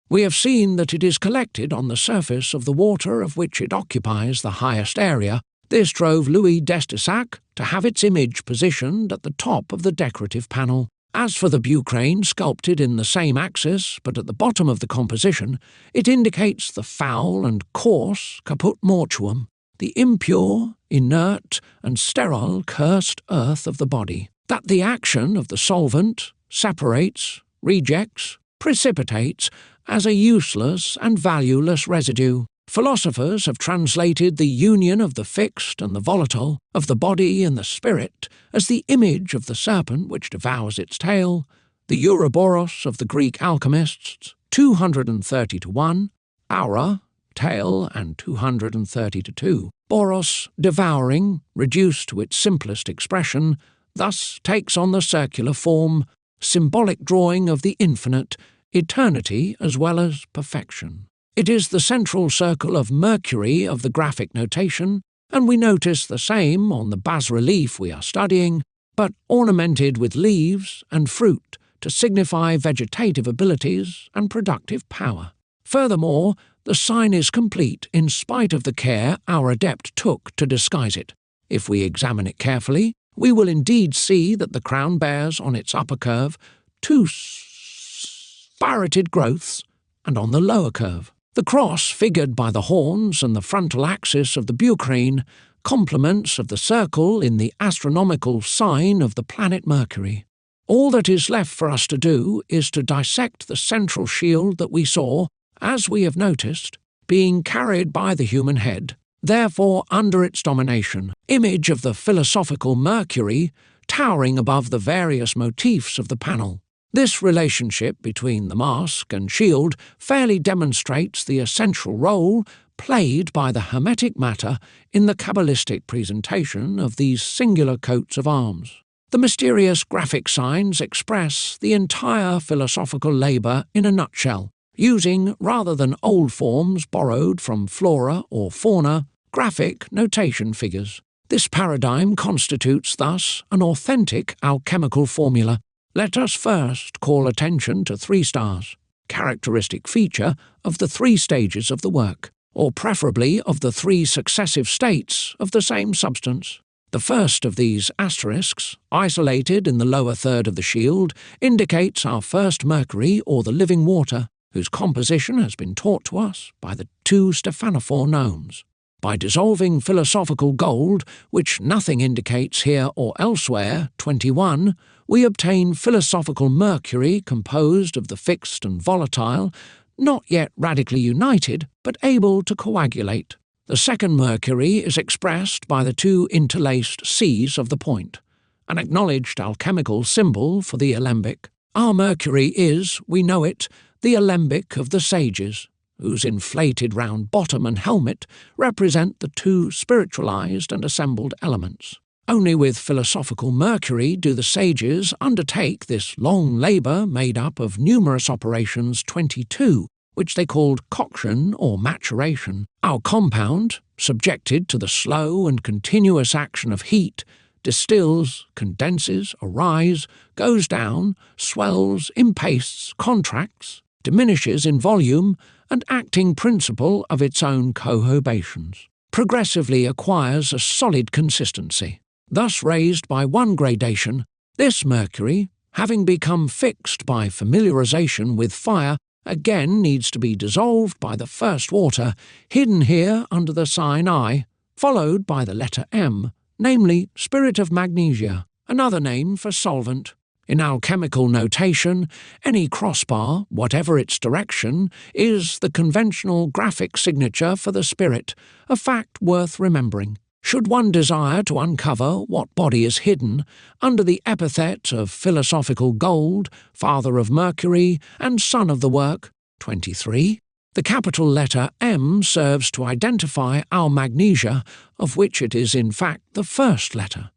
A: We have seen that it is collected on the surface of the water of which it occupies the highest area. This drove Louis d'Estissac to have its image positioned at the top of the decorative panel. As for the bucrane sculpted in the same axis but at the bottom of the composition, it indicates the foul and coarse caput mortuum, the impure, inert, and sterile cursed earth of the body, that the action of the solvent separates, rejects, precipitates as a useless and valueless residue. Philosophers have translated the union of the fixed and the volatile, of the body and the spirit, as the image of the serpent which devours its tail, the Ouroboros of the Greek alchemists, 230 to 1, aura, tail, and 230 to 2. Boros, devouring, reduced to its simplest expression, thus takes on the circular form, symbolic drawing of the infinite, eternity as well as perfection. It is the central circle of Mercury of the graphic notation, and we notice the same on the bas-relief we are studying, but ornamented with leaves and fruit to signify vegetative abilities and productive power. Furthermore, the sign is complete in spite of the care our adept took to disguise it. If we examine it carefully, we will indeed see that the crown bears on its upper curve two spirated growths, and on the lower curve. The cross figured by the horns and the frontal axis of the bucrane, complements of the circle in the astronomical sign of the planet Mercury. All that is left for us to do is to dissect the central shield that we saw, as we have noticed, being carried by the human head, therefore under its domination, image of the philosophical Mercury towering above the various motifs of the panel. This relationship between the mask and shield fairly demonstrates the essential role played by the hermetic matter in the Kabbalistic presentation of these singular coats of arms. The mysterious graphic signs express the entire philosophical labour in a nutshell, using, rather than old forms borrowed from flora or fauna, graphic notation figures. This paradigm constitutes thus an authentic alchemical formula. Let us first call attention to 3 stars, characteristic feature of the 3 stages of the work, or preferably of the 3 successive states of the same substance. The first of these asterisks, isolated in the lower third of the shield, indicates our first Mercury or the living water, whose composition has been taught to us by the 2 stephanophore gnomes. By dissolving philosophical gold, which nothing indicates here or elsewhere, 21, we obtain philosophical Mercury composed of the fixed and volatile, not yet radically united, but able to coagulate. The second Mercury is expressed by the 2 interlaced C's of the point, an acknowledged alchemical symbol for the alembic. Our Mercury is, we know it, the alembic of the sages, whose inflated round bottom and helmet represent the 2 spiritualized and assembled elements. Only with philosophical Mercury do the sages undertake this long labour made up of numerous operations 22, which they called coction or maturation. Our compound, subjected to the slow and continuous action of heat, distills, condenses, arises, goes down, swells, impastes, contracts, diminishes in volume, and acting principle of its own cohobations, progressively acquires a solid consistency. Thus raised by one gradation, this Mercury, having become fixed by familiarization with fire, again needs to be dissolved by the first water, hidden here under the sign I, followed by the letter M, namely spirit of magnesia, another name for solvent. In alchemical notation, any crossbar, whatever its direction, is the conventional graphic signature for the spirit, a fact worth remembering. Should one desire to uncover what body is hidden under the epithet of philosophical gold, father of Mercury, and son of the work, 23, the capital letter M serves to identify our magnesia, of which it is in fact the first letter.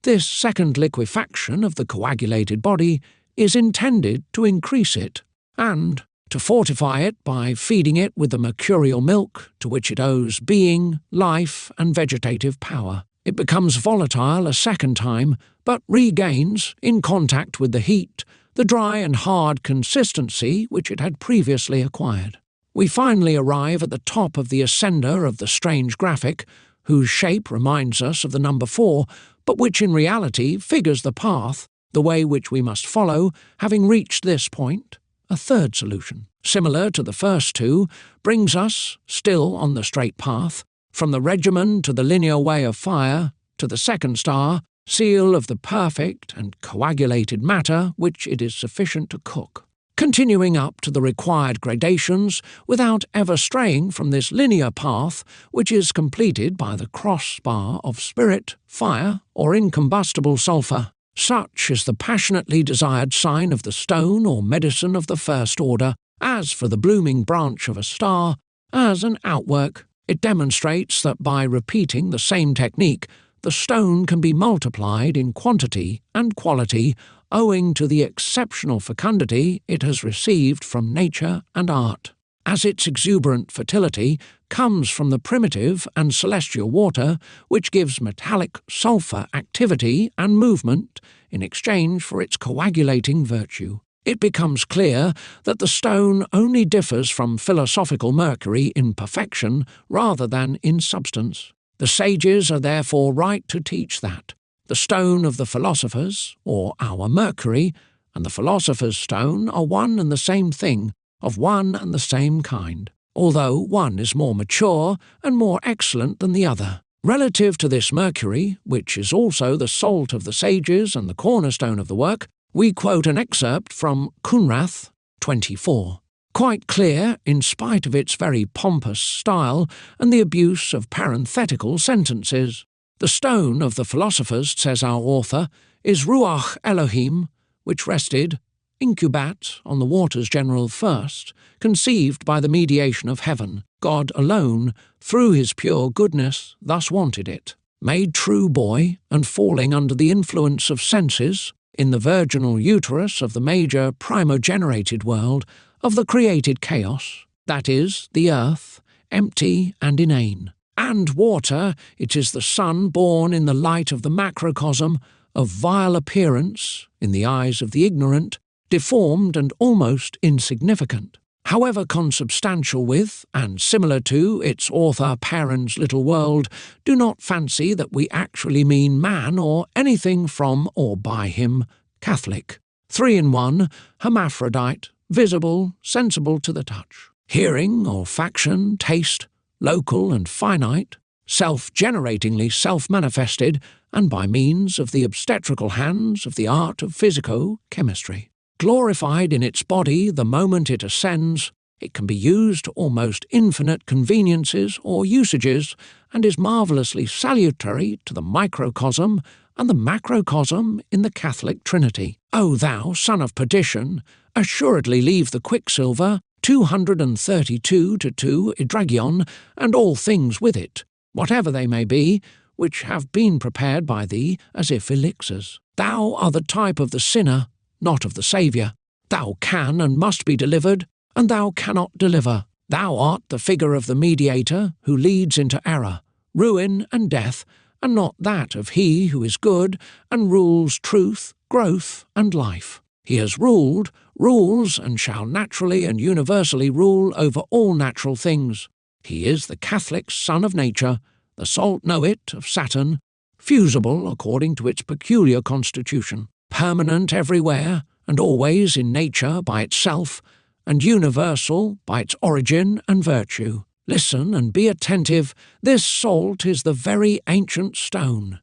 A: This second liquefaction of the coagulated body is intended to increase it, and to fortify it by feeding it with the mercurial milk to which it owes being, life, and vegetative power. It becomes volatile a second time, but regains, in contact with the heat, the dry and hard consistency which it had previously acquired. We finally arrive at the top of the ascender of the strange graphic, whose shape reminds us of the number 4, but which in reality figures the path, the way which we must follow, having reached this point. A third solution, similar to the first 2, brings us, still on the straight path, from the regimen to the linear way of fire, to the second star, seal of the perfect and coagulated matter which it is sufficient to cook. Continuing up to the required gradations without ever straying from this linear path which is completed by the crossbar of spirit, fire, or incombustible sulphur. Such is the passionately desired sign of the stone or medicine of the first order, as for the blooming branch of a star, as an outwork, It demonstrates that by repeating the same technique, the stone can be multiplied in quantity and quality owing to the exceptional fecundity it has received from nature and art. As its exuberant fertility comes from the primitive and celestial water, which gives metallic sulfur activity and movement in exchange for its coagulating virtue, it becomes clear that the stone only differs from philosophical mercury in perfection rather than in substance. The sages are therefore right to teach that the stone of the philosophers, or our mercury, and the philosopher's stone are one and the same thing, of one and the same kind, although one is more mature and more excellent than the other. Relative to this mercury, which is also the salt of the sages and the cornerstone of the work, we quote an excerpt from Cunrath 24. Quite clear in spite of its very pompous style and the abuse of parenthetical sentences. The stone of the philosophers, says our author, is Ruach Elohim, which rested, incubat, on the waters general first, conceived by the mediation of heaven. God alone, through his pure goodness, thus wanted it. Made true boy, and falling under the influence of senses, in the virginal uterus of the major primogenerated world, of the created chaos, that is, the earth, empty and inane. And water, it is the sun born in the light of the macrocosm, of vile appearance, in the eyes of the ignorant, deformed and almost insignificant. However consubstantial with, and similar to, its author Perrin's little world, do not fancy that we actually mean man or anything from or by him, Catholic. 3 in 1, hermaphrodite, visible, sensible to the touch. Hearing or faction, taste, local and finite, self-generatingly self-manifested, and by means of the obstetrical hands of the art of physico-chemistry. Glorified in its body the moment it ascends, it can be used to almost infinite conveniences or usages, and is marvellously salutary to the microcosm and the macrocosm in the Catholic Trinity. O thou son of perdition, assuredly leave the quicksilver, 232 to 2 hydragion, and all things with it, whatever they may be, which have been prepared by thee as if elixirs. Thou art the type of the sinner, not of the Saviour. Thou can and must be delivered, and thou cannot deliver. Thou art the figure of the mediator who leads into error, ruin and death, and not that of he who is good and rules truth, growth and life. He has ruled, rules, and shall naturally and universally rule over all natural things. He is the Catholic son of nature, the salt know-it of Saturn, fusible according to its peculiar constitution, permanent everywhere and always in nature by itself, and universal by its origin and virtue. Listen and be attentive, this salt is the very ancient stone.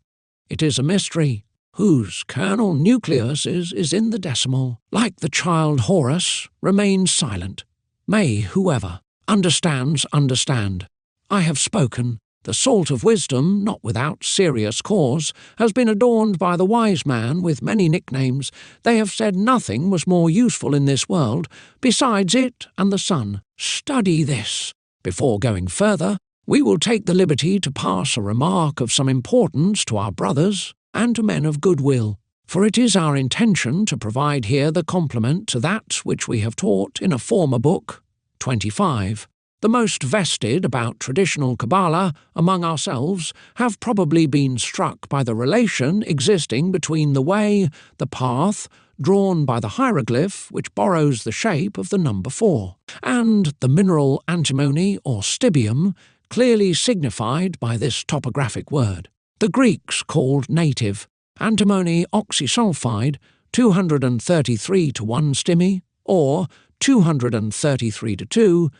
A: It is a mystery, whose kernel nucleus is in the decimal. Like the child Horus, remains silent. May whoever understands understand. I have spoken. The salt of wisdom, not without serious cause, has been adorned by the wise man with many nicknames. They have said nothing was more useful in this world, besides it and the sun. Study this. Before going further, we will take the liberty to pass a remark of some importance to our brothers and to men of good will, for it is our intention to provide here the complement to that which we have taught in a former book, 25. The most vested about traditional Kabbalah among ourselves have probably been struck by the relation existing between the way, the path, drawn by the hieroglyph which borrows the shape of the number 4, and the mineral antimony or stibium, clearly signified by this topographic word. The Greeks called native antimony oxysulfide 233 to 1 stimi, or 233 to 2.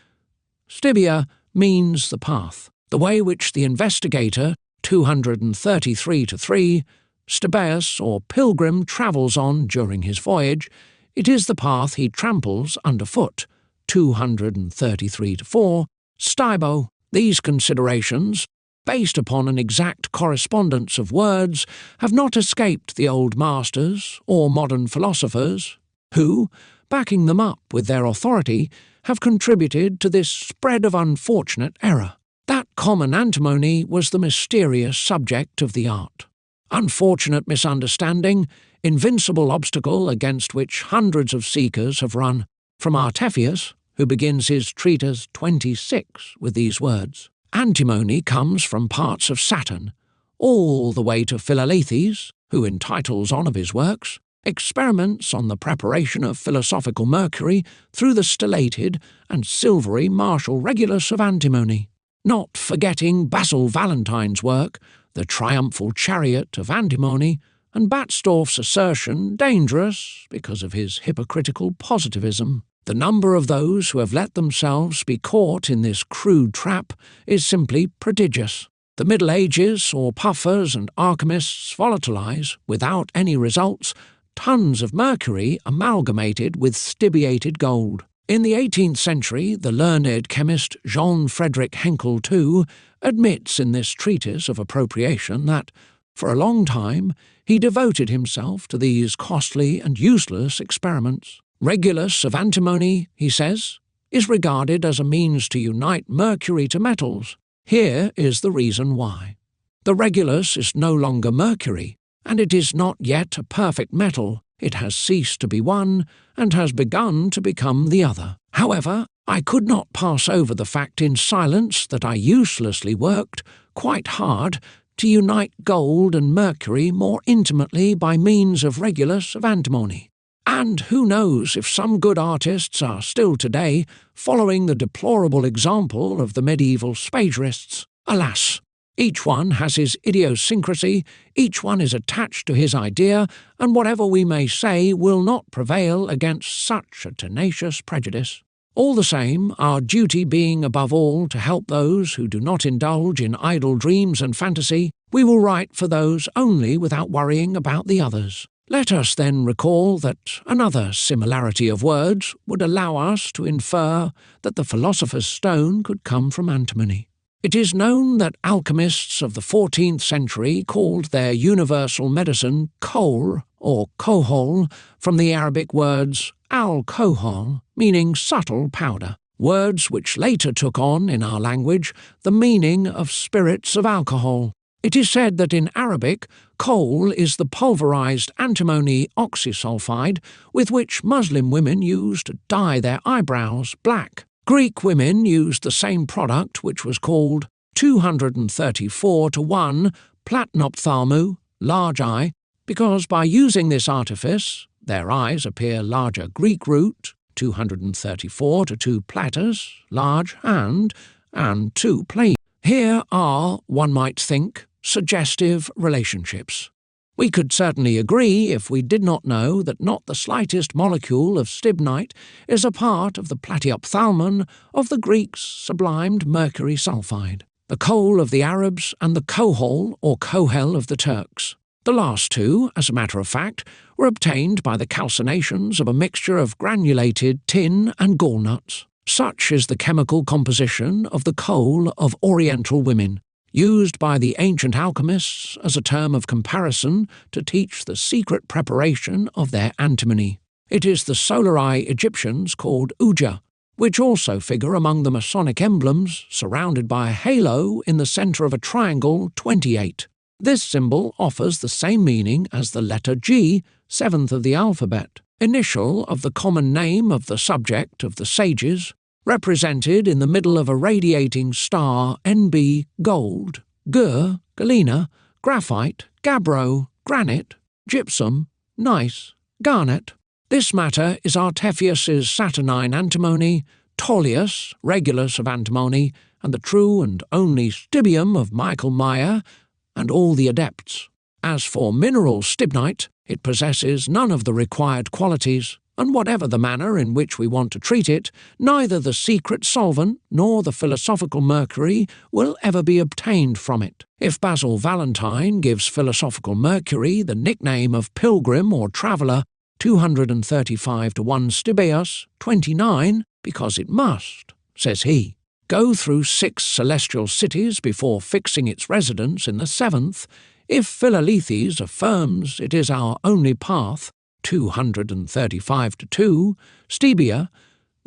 A: Stibia means the path, the way which the investigator, 233 to 3, Stabaeus or pilgrim travels on during his voyage. It is the path he tramples underfoot, 233 to 4, Stibo. These considerations, based upon an exact correspondence of words, have not escaped the old masters or modern philosophers, who, backing them up with their authority, have contributed to this spread of unfortunate error. That common antimony was the mysterious subject of the art. Unfortunate misunderstanding, invincible obstacle against which hundreds of seekers have run, from Artephius, who begins his treatise 26 with these words, "Antimony comes from parts of Saturn," all the way to Philalethes, who in titles on of his works, experiments on the preparation of philosophical mercury through the stellated and silvery martial regulus of antimony, not forgetting Basil Valentine's work, The Triumphal Chariot of Antimony, and Batstorff's assertion dangerous because of his hypocritical positivism. The number of those who have let themselves be caught in this crude trap is simply prodigious. The Middle Ages saw puffers and alchemists volatilize, without any results, tons of mercury amalgamated with stibiated gold. In the 18th century, the learned chemist Jean Frederick Henkel II admits in this treatise of appropriation that, for a long time, he devoted himself to these costly and useless experiments. Regulus of antimony, he says, is regarded as a means to unite mercury to metals. Here is the reason why. The regulus is no longer mercury, and it is not yet a perfect metal. It has ceased to be one, and has begun to become the other. However, I could not pass over the fact in silence that I uselessly worked quite hard to unite gold and mercury more intimately by means of regulus of antimony. And who knows if some good artists are still today following the deplorable example of the medieval spagyrists. Alas! Each one has his idiosyncrasy, each one is attached to his idea, and whatever we may say will not prevail against such a tenacious prejudice. All the same, our duty being above all to help those who do not indulge in idle dreams and fantasy, we will write for those only without worrying about the others. Let us then recall that another similarity of words would allow us to infer that the philosopher's stone could come from antimony. It is known that alchemists of the 14th century called their universal medicine kohl or kohol from the Arabic words alcohol, meaning subtle powder, words which later took on in our language the meaning of spirits of alcohol. It is said that in Arabic, kohl is the pulverized antimony oxysulfide with which Muslim women use to dye their eyebrows black. Greek women used the same product, which was called 234:1 platinophthalmu, large eye, because by using this artifice, their eyes appear larger. Greek root, 234:2 platters, large and 2 plain. Here are, one might think, suggestive relationships. We could certainly agree if we did not know that not the slightest molecule of stibnite is a part of the platyophthalmon of the Greeks' sublimed mercury sulfide, the coal of the Arabs and the kohol or kohel of the Turks. The last two, as a matter of fact, were obtained by the calcinations of a mixture of granulated tin and gallnuts. Such is the chemical composition of the coal of Oriental women, used by the ancient alchemists as a term of comparison to teach the secret preparation of their antimony. It is the Solari Egyptians called Uja, which also figure among the Masonic emblems surrounded by a halo in the centre of a triangle 28. This symbol offers the same meaning as the letter G, 7th of the alphabet, initial of the common name of the subject of the sages, represented in the middle of a radiating star NB gold, gur, galena, graphite, gabbro, granite, gypsum, gneiss, garnet. This matter is Artephius's Saturnine antimony, Tollius, Regulus of antimony, and the true and only stibium of Michael Meyer and all the adepts. As for mineral stibnite, it possesses none of the required qualities, and whatever the manner in which we want to treat it, neither the secret solvent nor the philosophical mercury will ever be obtained from it. If Basil Valentine gives philosophical mercury the nickname of pilgrim or traveller, 235:1 Stibius, 29, because it must, says he, go through 6 celestial cities before fixing its residence in the 7th, if Philalethes affirms it is our only path, 235:2, Stibia,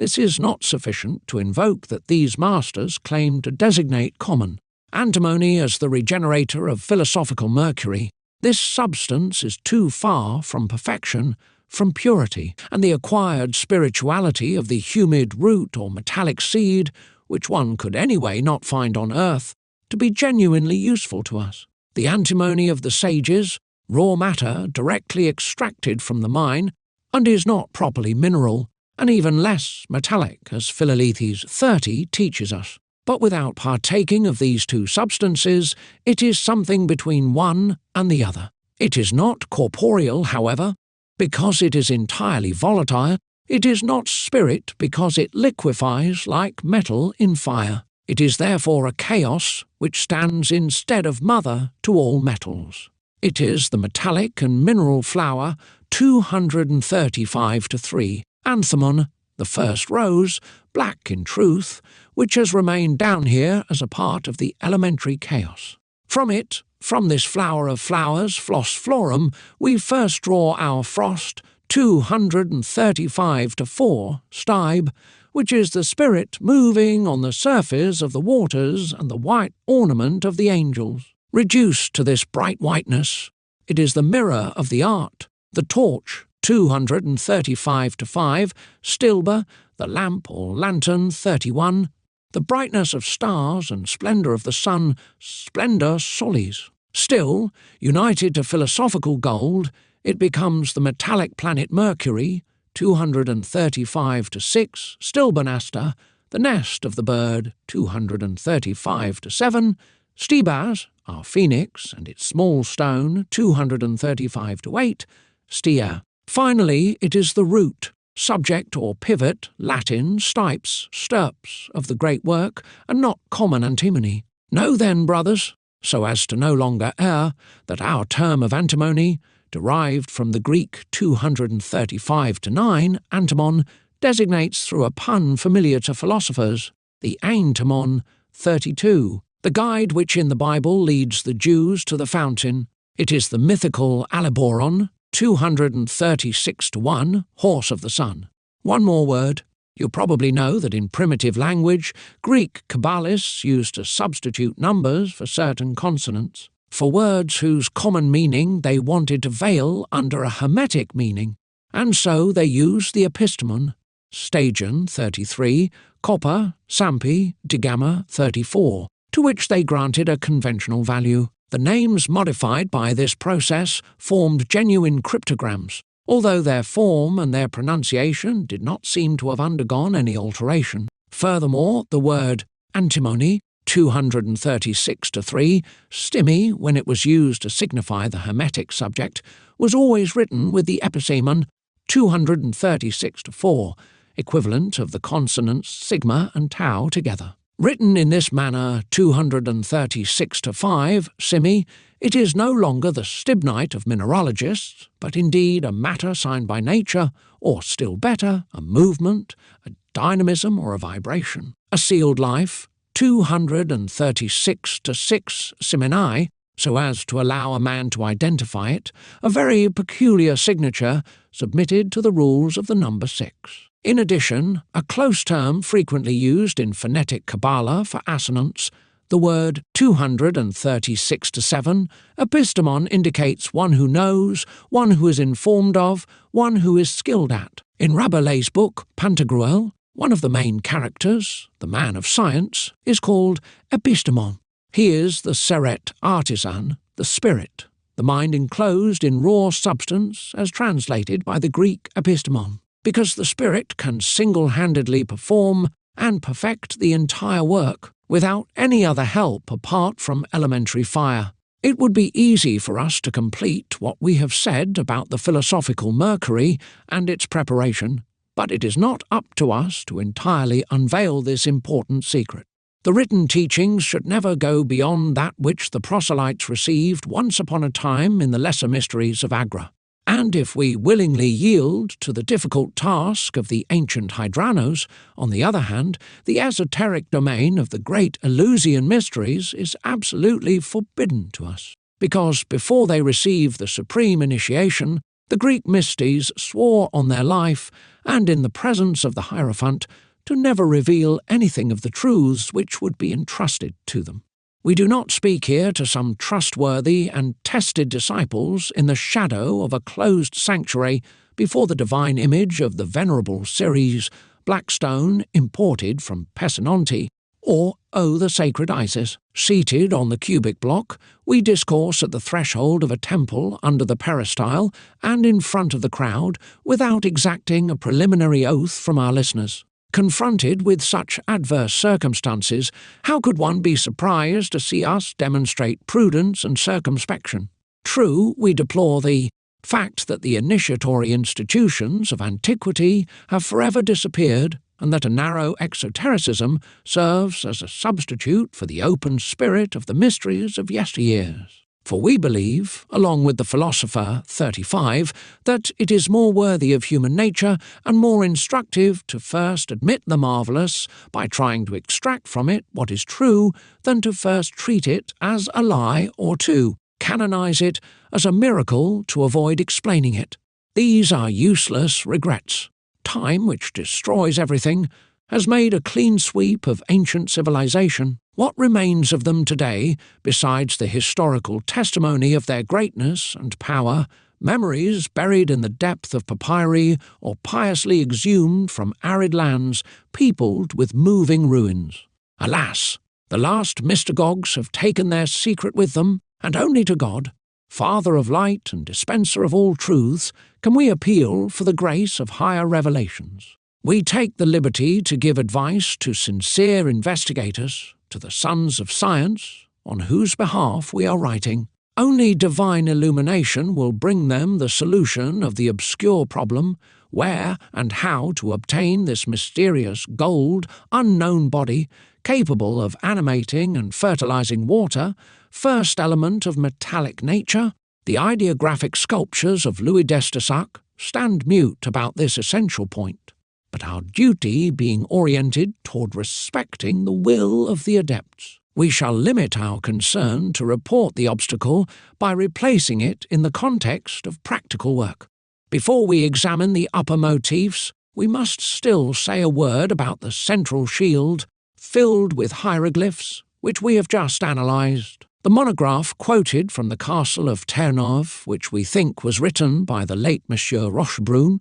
A: This is not sufficient to invoke that these masters claim to designate common antimony as the regenerator of philosophical mercury. This substance is too far from perfection, from purity, and the acquired spirituality of the humid root or metallic seed, which one could anyway not find on earth, to be genuinely useful to us. The antimony of the sages, raw matter directly extracted from the mine, and is not properly mineral, and even less metallic, as Philolethes 30 teaches us. But without partaking of these two substances, it is something between one and the other. It is not corporeal, however, because it is entirely volatile. It is not spirit, because it liquefies like metal in fire. It is therefore a chaos which stands instead of mother to all metals. It is the metallic and mineral flower 235-3, anthemon, the first rose, black in truth, which has remained down here as a part of the elementary chaos. From it, from this flower of flowers, flos florum, we first draw our frost 235-4, stibe, which is the spirit moving on the surface of the waters and the white ornament of the angels. Reduced to this bright whiteness, it is the mirror of the art, the torch 235-5, stilbe, the lamp or lantern 31, the brightness of stars and splendour of the sun, splendor solis. Still, united to philosophical gold, it becomes the metallic planet Mercury, 235-6, stilbenaster, the nest of the bird, 235-7, stibas, our phoenix, and its small stone, 235-8, stia. Finally, it is the root, subject or pivot, Latin, stipes, stirps, of the great work, and not common antimony. Know then, brothers, so as to no longer err, that our term of antimony, derived from the Greek 235-9, antimon, designates through a pun familiar to philosophers, the aintemon 32, the guide which in the Bible leads the Jews to the fountain. It is the mythical aliboron, 236-1, horse of the sun. One more word. You probably know that in primitive language, Greek Kabbalists used to substitute numbers for certain consonants, for words whose common meaning they wanted to veil under a hermetic meaning, and so they used the epistemon, stagion 33, copper, sampi, digamma 34, to which they granted a conventional value. The names modified by this process formed genuine cryptograms, although their form and their pronunciation did not seem to have undergone any alteration. Furthermore, the word antimony, 236-3, stimi, when it was used to signify the hermetic subject, was always written with the episemon 236-4, equivalent of the consonants sigma and tau together. Written in this manner 236-5, simi, it is no longer the stibnite of mineralogists, but indeed a matter signed by nature, or still better, a movement, a dynamism or a vibration. A sealed life, 236-6 simini, so as to allow a man to identify it, a very peculiar signature submitted to the rules of the number 6. In addition, a close term frequently used in phonetic Kabbalah for assonance, the word 236-7, epistemon, indicates one who knows, one who is informed of, one who is skilled at. In Rabelais' book, Pantagruel, one of the main characters, the man of science, is called epistemon. He is the seret artisan, the spirit, the mind enclosed in raw substance as translated by the Greek epistemon, because the spirit can single-handedly perform and perfect the entire work without any other help apart from elementary fire. It would be easy for us to complete what we have said about the philosophical mercury and its preparation, but it is not up to us to entirely unveil this important secret. The written teachings should never go beyond that which the proselytes received once upon a time in the lesser mysteries of Agra. And if we willingly yield to the difficult task of the ancient Hydranos, on the other hand, the esoteric domain of the great Eleusinian mysteries is absolutely forbidden to us, because before they received the supreme initiation, the Greek mystics swore on their life and in the presence of the Hierophant, to never reveal anything of the truths which would be entrusted to them. We do not speak here to some trustworthy and tested disciples in the shadow of a closed sanctuary before the divine image of the venerable Ceres, black stone imported from Pessinonti, or the sacred Isis. Seated on the cubic block, we discourse at the threshold of a temple under the peristyle and in front of the crowd without exacting a preliminary oath from our listeners. Confronted with such adverse circumstances, how could one be surprised to see us demonstrate prudence and circumspection? True, we deplore the fact that the initiatory institutions of antiquity have forever disappeared, and that a narrow exotericism serves as a substitute for the open spirit of the mysteries of yesteryears. For we believe, along with the philosopher 35, that it is more worthy of human nature and more instructive to first admit the marvellous by trying to extract from it what is true than to first treat it as a lie or to canonize it as a miracle to avoid explaining it. These are useless regrets. Time, which destroys everything, has made a clean sweep of ancient civilization. What remains of them today, besides the historical testimony of their greatness and power, memories buried in the depth of papyri or piously exhumed from arid lands peopled with moving ruins? Alas, the last mystagogues have taken their secret with them, and only to God, Father of light and dispenser of all truths, can we appeal for the grace of higher revelations. We take the liberty to give advice to sincere investigators, to the sons of science, on whose behalf we are writing. Only divine illumination will bring them the solution of the obscure problem, where and how to obtain this mysterious gold, unknown body, capable of animating and fertilizing water, first element of metallic nature. The ideographic sculptures of Louis d'Estasac stand mute about this essential point, but our duty being oriented toward respecting the will of the adepts, we shall limit our concern to report the obstacle by replacing it in the context of practical work. Before we examine the upper motifs, we must still say a word about the central shield, filled with hieroglyphs, which we have just analysed. The monograph quoted from the Castle of Terre-Neuve, which we think was written by the late Monsieur Rochebrune,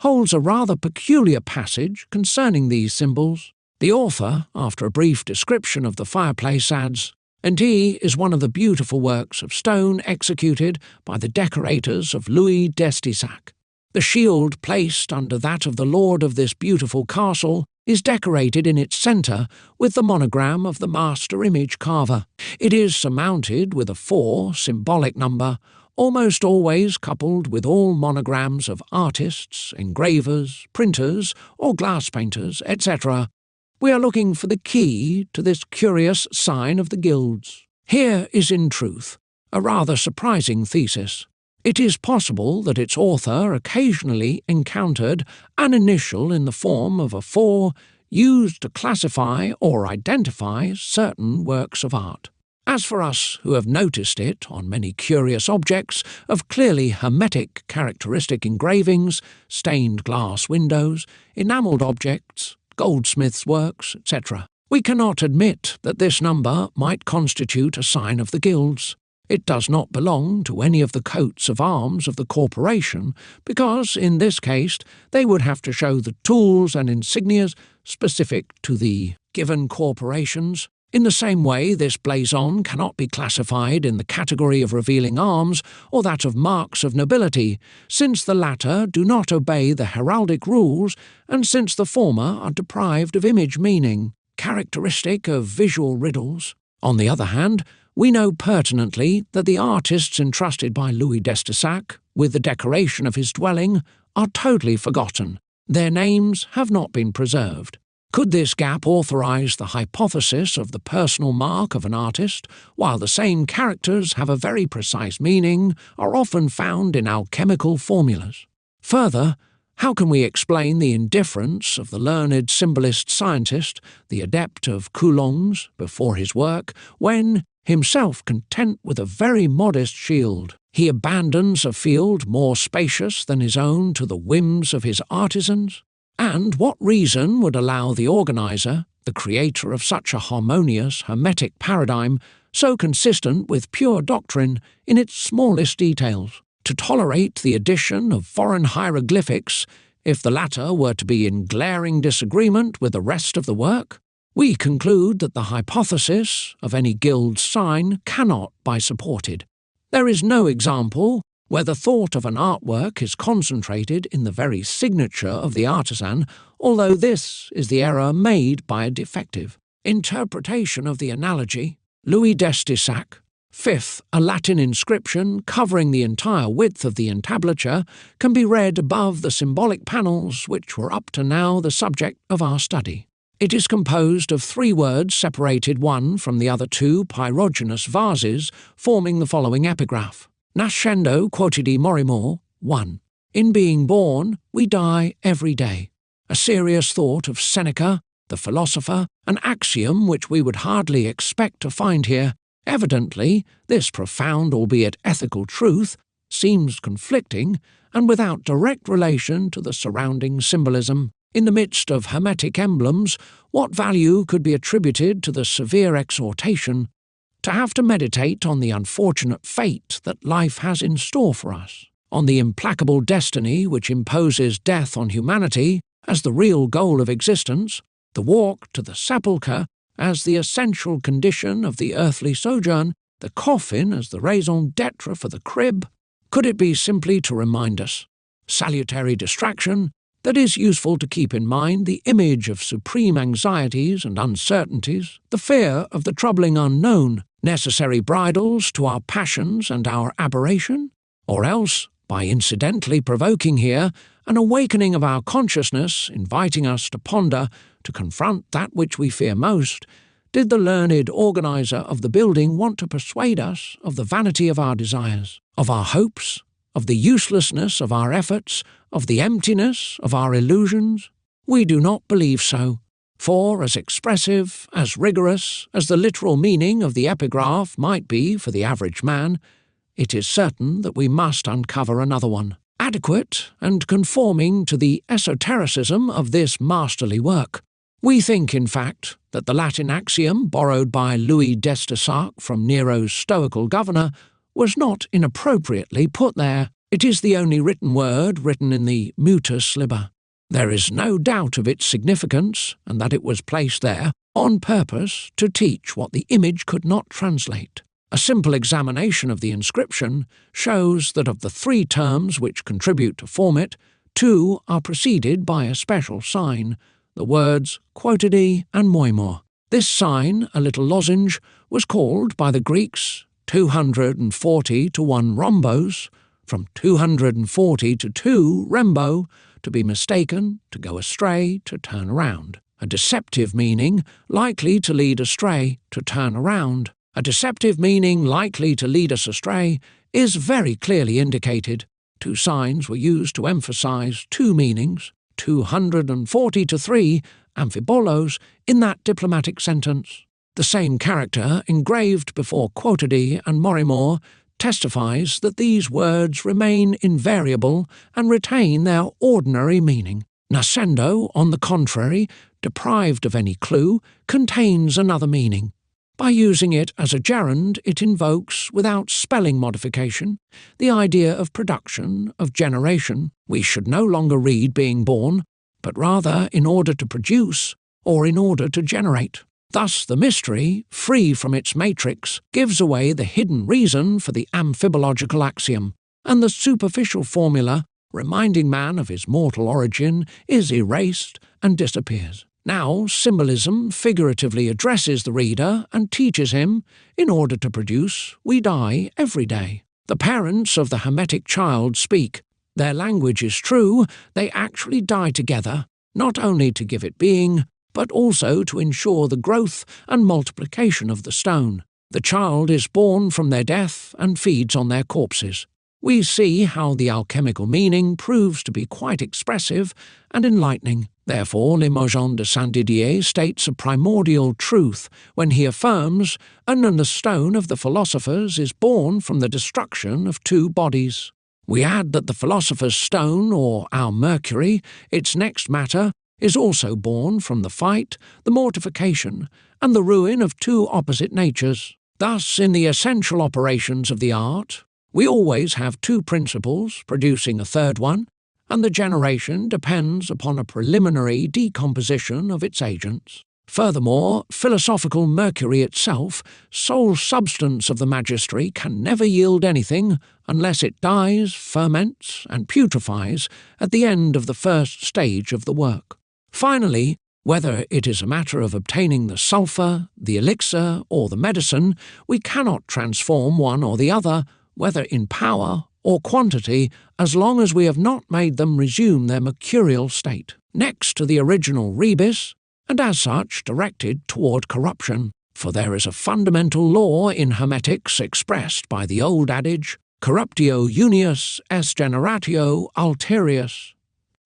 A: holds a rather peculiar passage concerning these symbols. The author, after a brief description of the fireplace, adds, "And he is one of the beautiful works of stone executed by the decorators of Louis d'Estasac. The shield placed under that of the lord of this beautiful castle is decorated in its centre with the monogram of the master image carver. It is surmounted with a 4 symbolic number, almost always coupled with all monograms of artists, engravers, printers, or glass painters, etc. We are looking for the key to this curious sign of the guilds. Here is in truth a rather surprising thesis. It is possible that its author occasionally encountered an initial in the form of a 4 used to classify or identify certain works of art. As for us who have noticed it on many curious objects of clearly hermetic characteristic engravings, stained glass windows, enamelled objects, goldsmiths' works, etc., we cannot admit that this number might constitute a sign of the guilds. It does not belong to any of the coats of arms of the corporation, because, in this case, they would have to show the tools and insignias specific to the given corporations. In the same way, this blazon cannot be classified in the category of revealing arms or that of marks of nobility, since the latter do not obey the heraldic rules and since the former are deprived of image meaning, characteristic of visual riddles. On the other hand, we know pertinently that the artists entrusted by Louis d'Estasac with the decoration of his dwelling are totally forgotten. Their names have not been preserved. Could this gap authorize the hypothesis of the personal mark of an artist, while the same characters have a very precise meaning, are often found in alchemical formulas? Further, how can we explain the indifference of the learned symbolist scientist, the adept of Coulonges, before his work, when, himself content with a very modest shield, He abandons a field more spacious than his own to the whims of his artisans? And what reason would allow the organizer, the creator of such a harmonious, hermetic paradigm, so consistent with pure doctrine in its smallest details, to tolerate the addition of foreign hieroglyphics if the latter were to be in glaring disagreement with the rest of the work? We conclude that the hypothesis of any guild's sign cannot be supported. There is no example where the thought of an artwork is concentrated in the very signature of the artisan, although this is the error made by a defective interpretation of the analogy. Louis d'Estissac. Fifth, a Latin inscription covering the entire width of the entablature can be read above the symbolic panels which were up to now the subject of our study. It is composed of 3 words separated one from the other 2 pyrogenous vases, forming the following epigraph. Nascendo quotidi morimur, 1. In being born, we die every day. A serious thought of Seneca, the philosopher, an axiom which we would hardly expect to find here. Evidently, this profound albeit ethical truth seems conflicting and without direct relation to the surrounding symbolism. In the midst of hermetic emblems, what value could be attributed to the severe exhortation to have to meditate on the unfortunate fate that life has in store for us, on the implacable destiny which imposes death on humanity as the real goal of existence, the walk to the sepulchre as the essential condition of the earthly sojourn, the coffin as the raison d'etre for the crib? Could it be simply to remind us, salutary distraction, that it is useful to keep in mind the image of supreme anxieties and uncertainties, the fear of the troubling unknown, necessary bridles to our passions and our aberration? Or else, by incidentally provoking here an awakening of our consciousness, inviting us to ponder, to confront that which we fear most, did the learned organizer of the building want to persuade us of the vanity of our desires, of our hopes, of the uselessness of our efforts, of the emptiness of our illusions? We do not believe so, for as expressive, as rigorous as the literal meaning of the epigraph might be for the average man, it is certain that we must uncover another one, adequate and conforming to the esotericism of this masterly work. We think, in fact, that the Latin axiom borrowed by Louis d'Estissac from Nero's stoical governor was not inappropriately put there. It is the only written word written in the mutus liber. There is no doubt of its significance, and that it was placed there on purpose to teach what the image could not translate. A simple examination of the inscription shows that of the 3 terms which contribute to form it, 2 are preceded by a special sign, the words quotidi and moimor. This sign, a little lozenge, was called by the Greeks 240 to 1 rhombos, from 240 to 2 rembo, to be mistaken, to go astray, to turn around. A deceptive meaning, likely to lead astray, to turn around. A deceptive meaning likely to lead us astray is very clearly indicated. 2 signs were used to emphasize 2 meanings, 240 to 3 amphibolos, in that diplomatic sentence. The same character engraved before quotidi and morimor testifies that these words remain invariable and retain their ordinary meaning. Nascendo, on the contrary, deprived of any clue, contains another meaning. By using it as a gerund, it invokes, without spelling modification, the idea of production, of generation. We should no longer read being born, but rather in order to produce, or in order to generate. Thus the mystery, free from its matrix, gives away the hidden reason for the amphibological axiom, and the superficial formula, reminding man of his mortal origin, is erased and disappears. Now symbolism figuratively addresses the reader and teaches him, in order to produce, we die every day. The parents of the hermetic child speak. Their language is true, they actually die together, not only to give it being, but also to ensure the growth and multiplication of the stone. The child is born from their death and feeds on their corpses. We see how the alchemical meaning proves to be quite expressive and enlightening. Therefore, Limoges de Saint-Didier states a primordial truth when he affirms, "And the stone of the philosophers is born from the destruction of two bodies." We add that the philosopher's stone, or our mercury, its next matter, is also born from the fight, the mortification, and the ruin of two opposite natures. Thus, in the essential operations of the art, we always have two principles producing a third one, and the generation depends upon a preliminary decomposition of its agents. Furthermore, philosophical mercury itself, sole substance of the magistery, can never yield anything unless it dies, ferments, and putrefies at the end of the first stage of the work. Finally, whether it is a matter of obtaining the sulphur, the elixir, or the medicine, we cannot transform one or the other, whether in power or quantity, as long as we have not made them resume their mercurial state, next to the original rebus, and as such directed toward corruption. For there is a fundamental law in hermetics expressed by the old adage, corruptio unius est generatio alterius.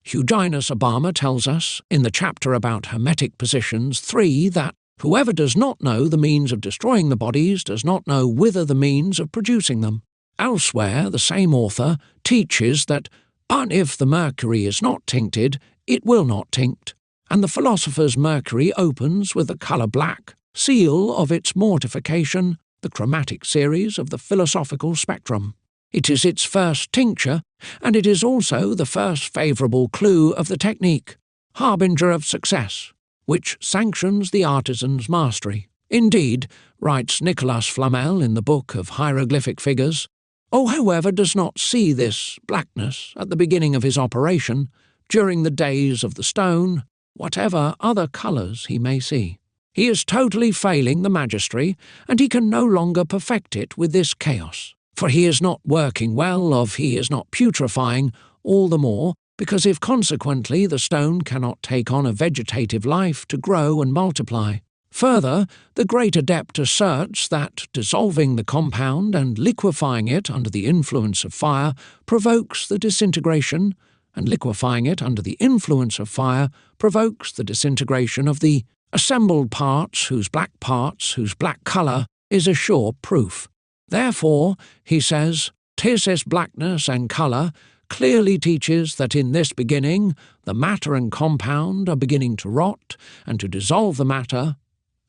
A: Huginus Obama tells us, in the chapter about hermetic positions 3, that whoever does not know the means of destroying the bodies does not know whither the means of producing them. Elsewhere, the same author teaches that, but if the mercury is not tincted, it will not tinct, and the philosopher's mercury opens with the colour black, seal of its mortification, the chromatic series of the philosophical spectrum. It is its first tincture, and it is also the first favourable clue of the technique, harbinger of success, which sanctions the artisan's mastery. Indeed, writes Nicolas Flamel in the book of hieroglyphic figures, whoever does not see this blackness at the beginning of his operation, during the days of the stone, whatever other colours he may see, he is totally failing the magistery, and he can no longer perfect it with this chaos. For he is not working well, or he is not putrefying, all the more, because if consequently the stone cannot take on a vegetative life to grow and multiply. Further, the great adept asserts that dissolving the compound and liquefying it under the influence of fire provokes the disintegration, and liquefying it under the influence of fire provokes the disintegration of the assembled parts whose black colour is a sure proof. Therefore, he says, "'Tis this blackness and colour clearly teaches that in this beginning the matter and compound are beginning to rot, and to dissolve the matter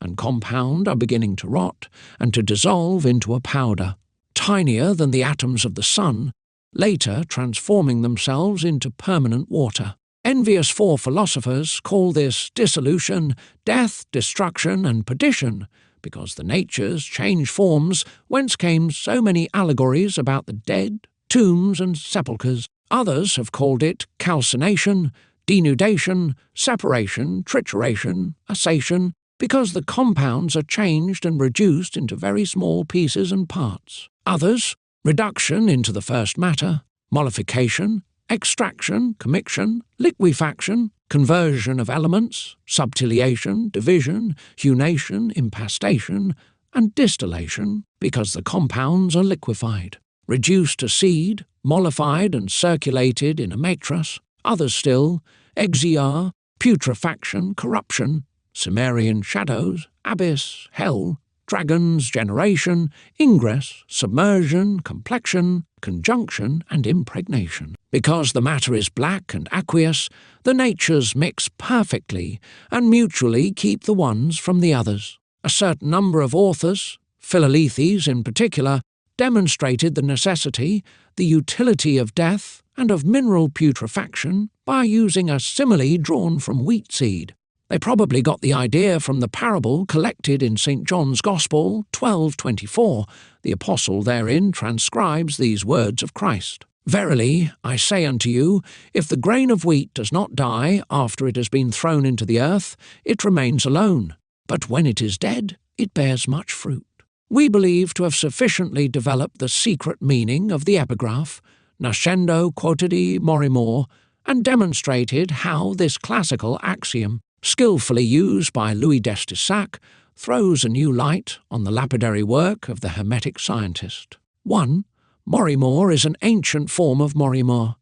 A: and compound are beginning to rot, and to dissolve into a powder, tinier than the atoms of the sun, later transforming themselves into permanent water. Envious four philosophers call this dissolution death, destruction, and perdition, because the natures change forms, whence came so many allegories about the dead, tombs, and sepulchres. Others have called it calcination, denudation, separation, trituration, assation, because the compounds are changed and reduced into very small pieces and parts. Others, reduction into the first matter, mollification, extraction, commiction, liquefaction, conversion of elements, subtiliation, division, hunation, impastation, and distillation, because the compounds are liquefied, reduced to seed, mollified and circulated in a matras. Others still, exia, putrefaction, corruption, Cimmerian shadows, abyss, hell, dragons, generation, ingress, submersion, complexion, conjunction, and impregnation. Because the matter is black and aqueous, the natures mix perfectly and mutually keep the ones from the others. A certain number of authors, Philolethes in particular, demonstrated the necessity, the utility of death and of mineral putrefaction by using a simile drawn from wheat seed. They probably got the idea from the parable collected in St. John's Gospel 12:24. The apostle therein transcribes these words of Christ. "Verily, I say unto you, if the grain of wheat does not die after it has been thrown into the earth, it remains alone, but when it is dead, it bears much fruit." We believe to have sufficiently developed the secret meaning of the epigraph, nascendo quotidi morimur, and demonstrated how this classical axiom, skillfully used by Louis d'Estissac, throws a new light on the lapidary work of the Hermetic scientist. 1. Morimur is an ancient form of Morimur.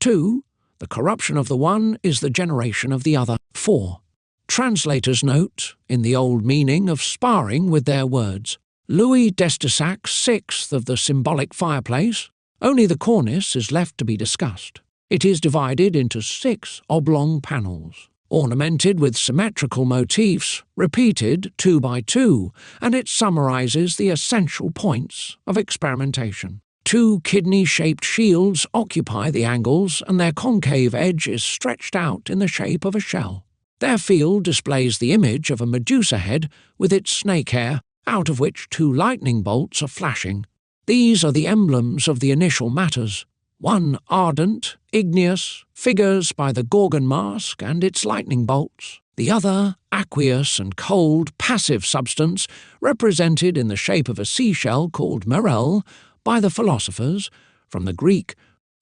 A: 2. The corruption of the one is the generation of the other. 4. Translators note, in the old meaning of sparring with their words, Louis d'Estesac's sixth of the symbolic fireplace, only the cornice is left to be discussed. It is divided into 6 oblong panels, ornamented with symmetrical motifs, repeated 2 by 2, and it summarizes the essential points of experimentation. 2 kidney-shaped shields occupy the angles, and their concave edge is stretched out in the shape of a shell. Their field displays the image of a Medusa head with its snake hair, out of which 2 lightning bolts are flashing. These are the emblems of the initial matters. One ardent, igneous, figures by the Gorgon mask and its lightning bolts. The other, aqueous and cold, passive substance, represented in the shape of a seashell called Merel by the philosophers, from the Greek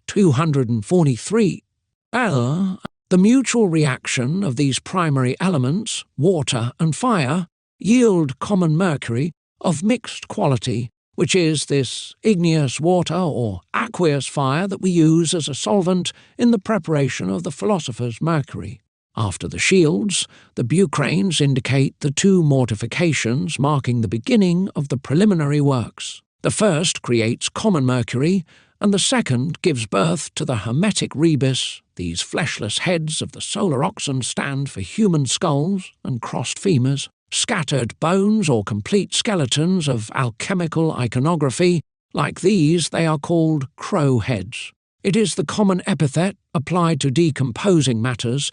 A: 243. The mutual reaction of these primary elements, water and fire, yield common mercury of mixed quality, which is this igneous water or aqueous fire that we use as a solvent in the preparation of the philosopher's mercury. After the shields, the bucranes indicate the 2 mortifications marking the beginning of the preliminary works. The first creates common mercury, and the second gives birth to the hermetic rebus. These fleshless heads of the solar oxen stand for human skulls and crossed femurs, scattered bones or complete skeletons of alchemical iconography. Like these, they are called crow heads. It is the common epithet applied to decomposing matters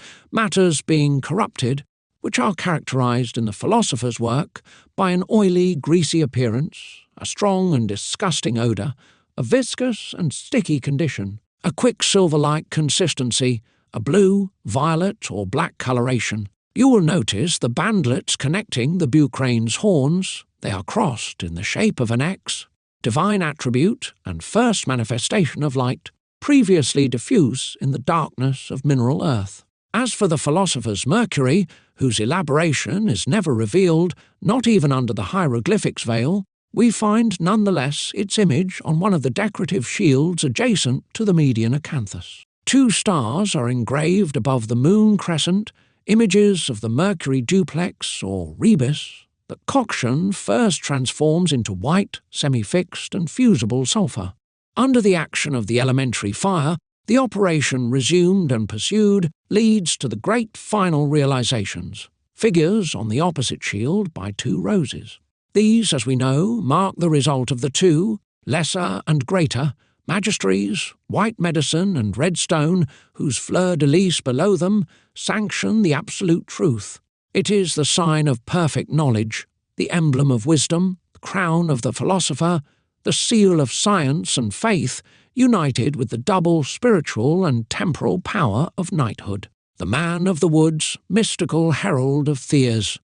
A: being corrupted, which are characterized in the philosopher's work by an oily, greasy appearance, a strong and disgusting odor, a viscous and sticky condition, a quicksilver-like consistency, a blue, violet or black coloration. You will notice the bandlets connecting the bucrane's horns. They are crossed in the shape of an X, divine attribute and first manifestation of light, previously diffuse in the darkness of mineral earth. As for the philosopher's mercury, whose elaboration is never revealed, not even under the hieroglyphics veil, we find nonetheless its image on one of the decorative shields adjacent to the median acanthus. 2 stars are engraved above the moon crescent, images of the mercury duplex or rebus. The coction first transforms into white, semi-fixed and fusible sulfur. Under the action of the elementary fire, the operation resumed and pursued leads to the great final realizations. Figures on the opposite shield by 2 roses. These, as we know, mark the result of the 2, lesser and greater, magistries, white medicine and red stone, whose fleur-de-lis below them sanction the absolute truth. It is the sign of perfect knowledge, the emblem of wisdom, the crown of the philosopher, the seal of science and faith, united with the double spiritual and temporal power of knighthood. The man of the woods, mystical herald of Thiers.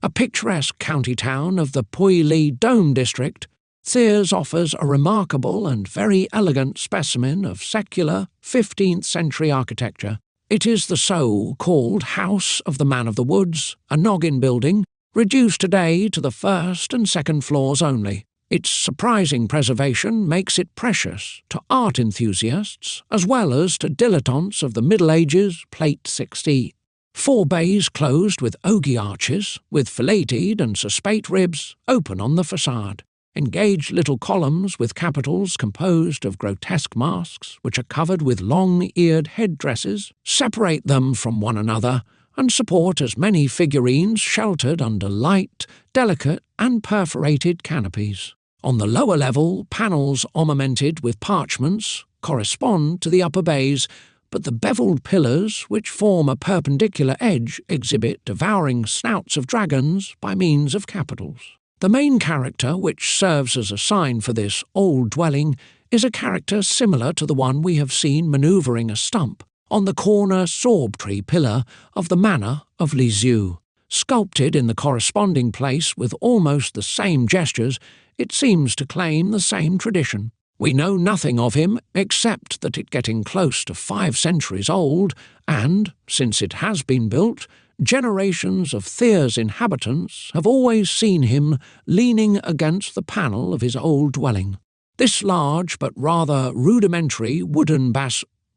A: A picturesque county town of the Puy-Li Dome district, Thiers offers a remarkable and very elegant specimen of secular 15th-century architecture. It is the so-called House of the Man of the Woods, a noggin building, reduced today to the 1st and 2nd floors only. Its surprising preservation makes it precious to art enthusiasts as well as to dilettantes of the Middle Ages, Plate 6D. 4 bays closed with ogee arches, with filleted and suspate ribs, open on the facade. Engaged little columns with capitals composed of grotesque masks, which are covered with long-eared headdresses, separate them from one another and support as many figurines sheltered under light, delicate and perforated canopies. On the lower level, panels ornamented with parchments correspond to the upper bays, but the beveled pillars which form a perpendicular edge exhibit devouring snouts of dragons by means of capitals. The main character which serves as a sign for this old dwelling is a character similar to the one we have seen manoeuvring a stump on the corner sorb-tree pillar of the manor of Lisieux. Sculpted in the corresponding place with almost the same gestures, it seems to claim the same tradition. We know nothing of him except that it getting close to 5 centuries old and, since it has been built, generations of Thiers inhabitants have always seen him leaning against the panel of his old dwelling. This large but rather rudimentary wooden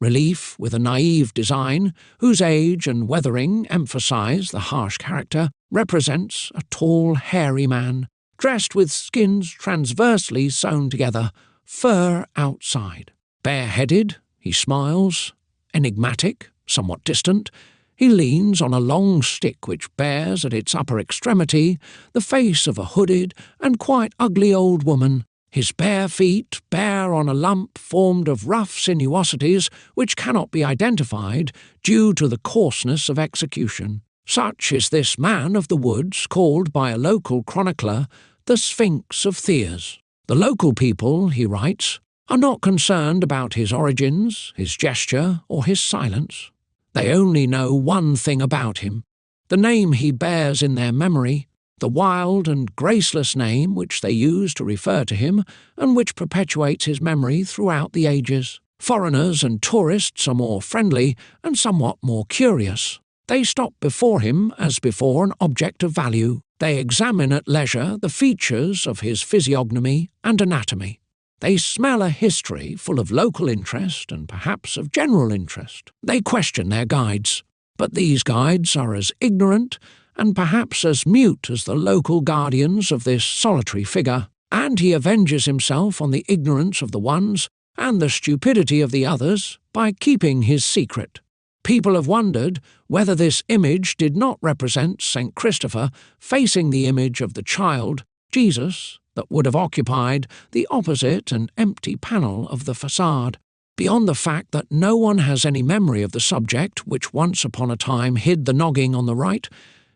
A: Relief with a naive design, whose age and weathering emphasize the harsh character, represents a tall, hairy man, dressed with skins transversely sewn together, fur outside. Bareheaded, he smiles, enigmatic, somewhat distant. He leans on a long stick which bears at its upper extremity the face of a hooded and quite ugly old woman. His bare feet bear on a lump formed of rough sinuosities which cannot be identified due to the coarseness of execution. Such is this man of the woods, called by a local chronicler the Sphinx of Thiers. The local people, he writes, are not concerned about his origins, his gesture, or his silence. They only know one thing about him, the name he bears in their memory, the wild and graceless name which they use to refer to him and which perpetuates his memory throughout the ages. Foreigners and tourists are more friendly and somewhat more curious. They stop before him as before an object of value. They examine at leisure the features of his physiognomy and anatomy. They smell a history full of local interest and perhaps of general interest. They question their guides, but these guides are as ignorant and perhaps as mute as the local guardians of this solitary figure, and he avenges himself on the ignorance of the ones and the stupidity of the others by keeping his secret. People have wondered whether this image did not represent St. Christopher facing the image of the child, Jesus, that would have occupied the opposite and empty panel of the facade. Beyond the fact that no one has any memory of the subject which once upon a time hid the noggin on the right,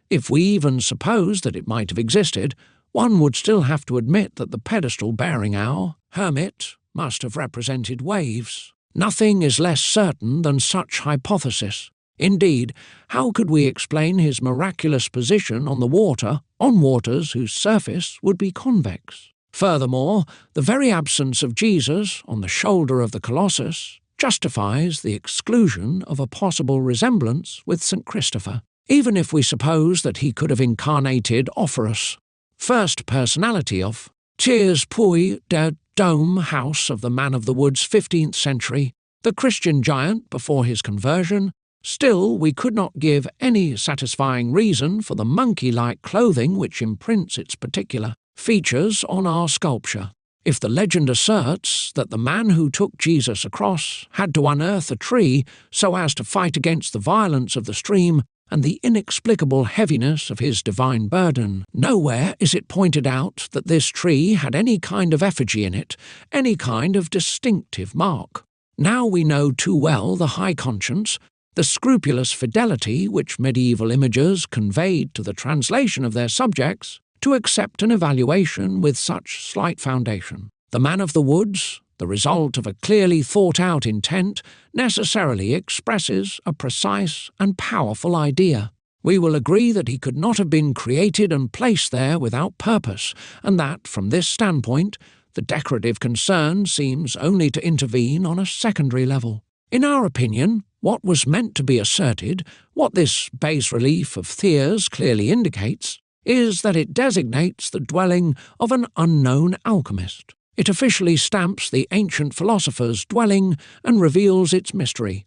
A: if we even suppose that it might have existed, one would still have to admit that the pedestal bearing our hermit must have represented waves. Nothing is less certain than such hypothesis. Indeed, how could we explain his miraculous position on the water, on waters whose surface would be convex? Furthermore, the very absence of Jesus on the shoulder of the Colossus justifies the exclusion of a possible resemblance with St. Christopher, even if we suppose that he could have incarnated Orpheus, first personality of Thiers Puy der Dome house of the man of the woods 15th century, the Christian giant before his conversion. Still, we could not give any satisfying reason for the monkey-like clothing which imprints its particular features on our sculpture. If the legend asserts that the man who took Jesus across had to unearth a tree so as to fight against the violence of the stream and the inexplicable heaviness of his divine burden, nowhere is it pointed out that this tree had any kind of effigy in it, any kind of distinctive mark. Now we know too well the high conscience, the scrupulous fidelity which medieval imagers conveyed to the translation of their subjects, to accept an evaluation with such slight foundation. The man of the woods, the result of a clearly thought-out intent, necessarily expresses a precise and powerful idea. We will agree that he could not have been created and placed there without purpose, and that, from this standpoint, the decorative concern seems only to intervene on a secondary level. In our opinion, what was meant to be asserted, what this bas-relief of Thiers clearly indicates, is that it designates the dwelling of an unknown alchemist. It officially stamps the ancient philosopher's dwelling and reveals its mystery.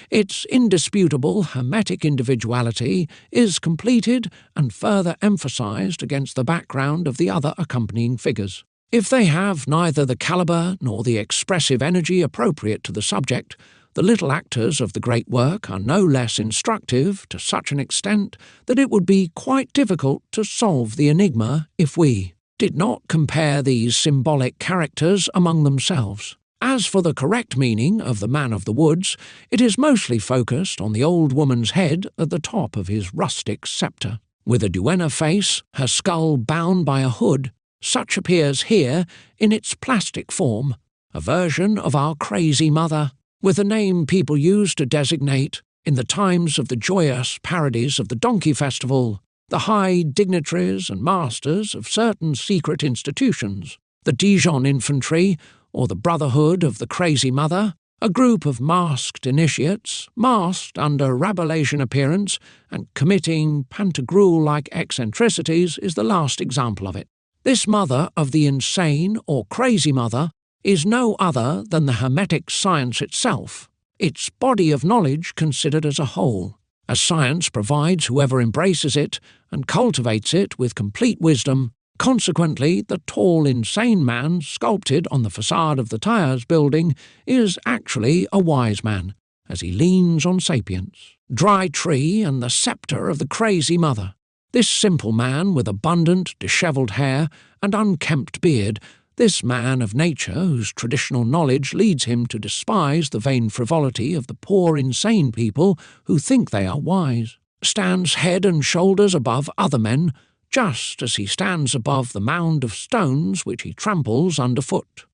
A: Its indisputable hermetic individuality is completed and further emphasized against the background of the other accompanying figures. If they have neither the caliber nor the expressive energy appropriate to the subject, the little actors of the great work are no less instructive to such an extent that it would be quite difficult to solve the enigma if we did not compare these symbolic characters among themselves. As for the correct meaning of the man of the woods, it is mostly focused on the old woman's head at the top of his rustic sceptre. With a duenna face, her skull bound by a hood, such appears here in its plastic form, a version of our crazy mother, with a name people used to designate, in the times of the joyous parodies of the Donkey Festival, the high dignitaries and masters of certain secret institutions, the Dijon Infantry, or the Brotherhood of the Crazy Mother, a group of masked initiates, masked under Rabelaisian appearance and committing Pantagruel-like eccentricities, is the last example of it. This mother of the insane or crazy mother is no other than the Hermetic science itself, its body of knowledge considered as a whole, as science provides whoever embraces it and cultivates it with complete wisdom. Consequently, the tall, insane man sculpted on the facade of the Tyres building is actually a wise man, as he leans on sapience, dry tree and the sceptre of the crazy mother. This simple man with abundant, dishevelled hair and unkempt beard, this man of nature whose traditional knowledge leads him to despise the vain frivolity of the poor insane people who think they are wise, stands head and shoulders above other men, just as he stands above the mound of stones which he tramples underfoot.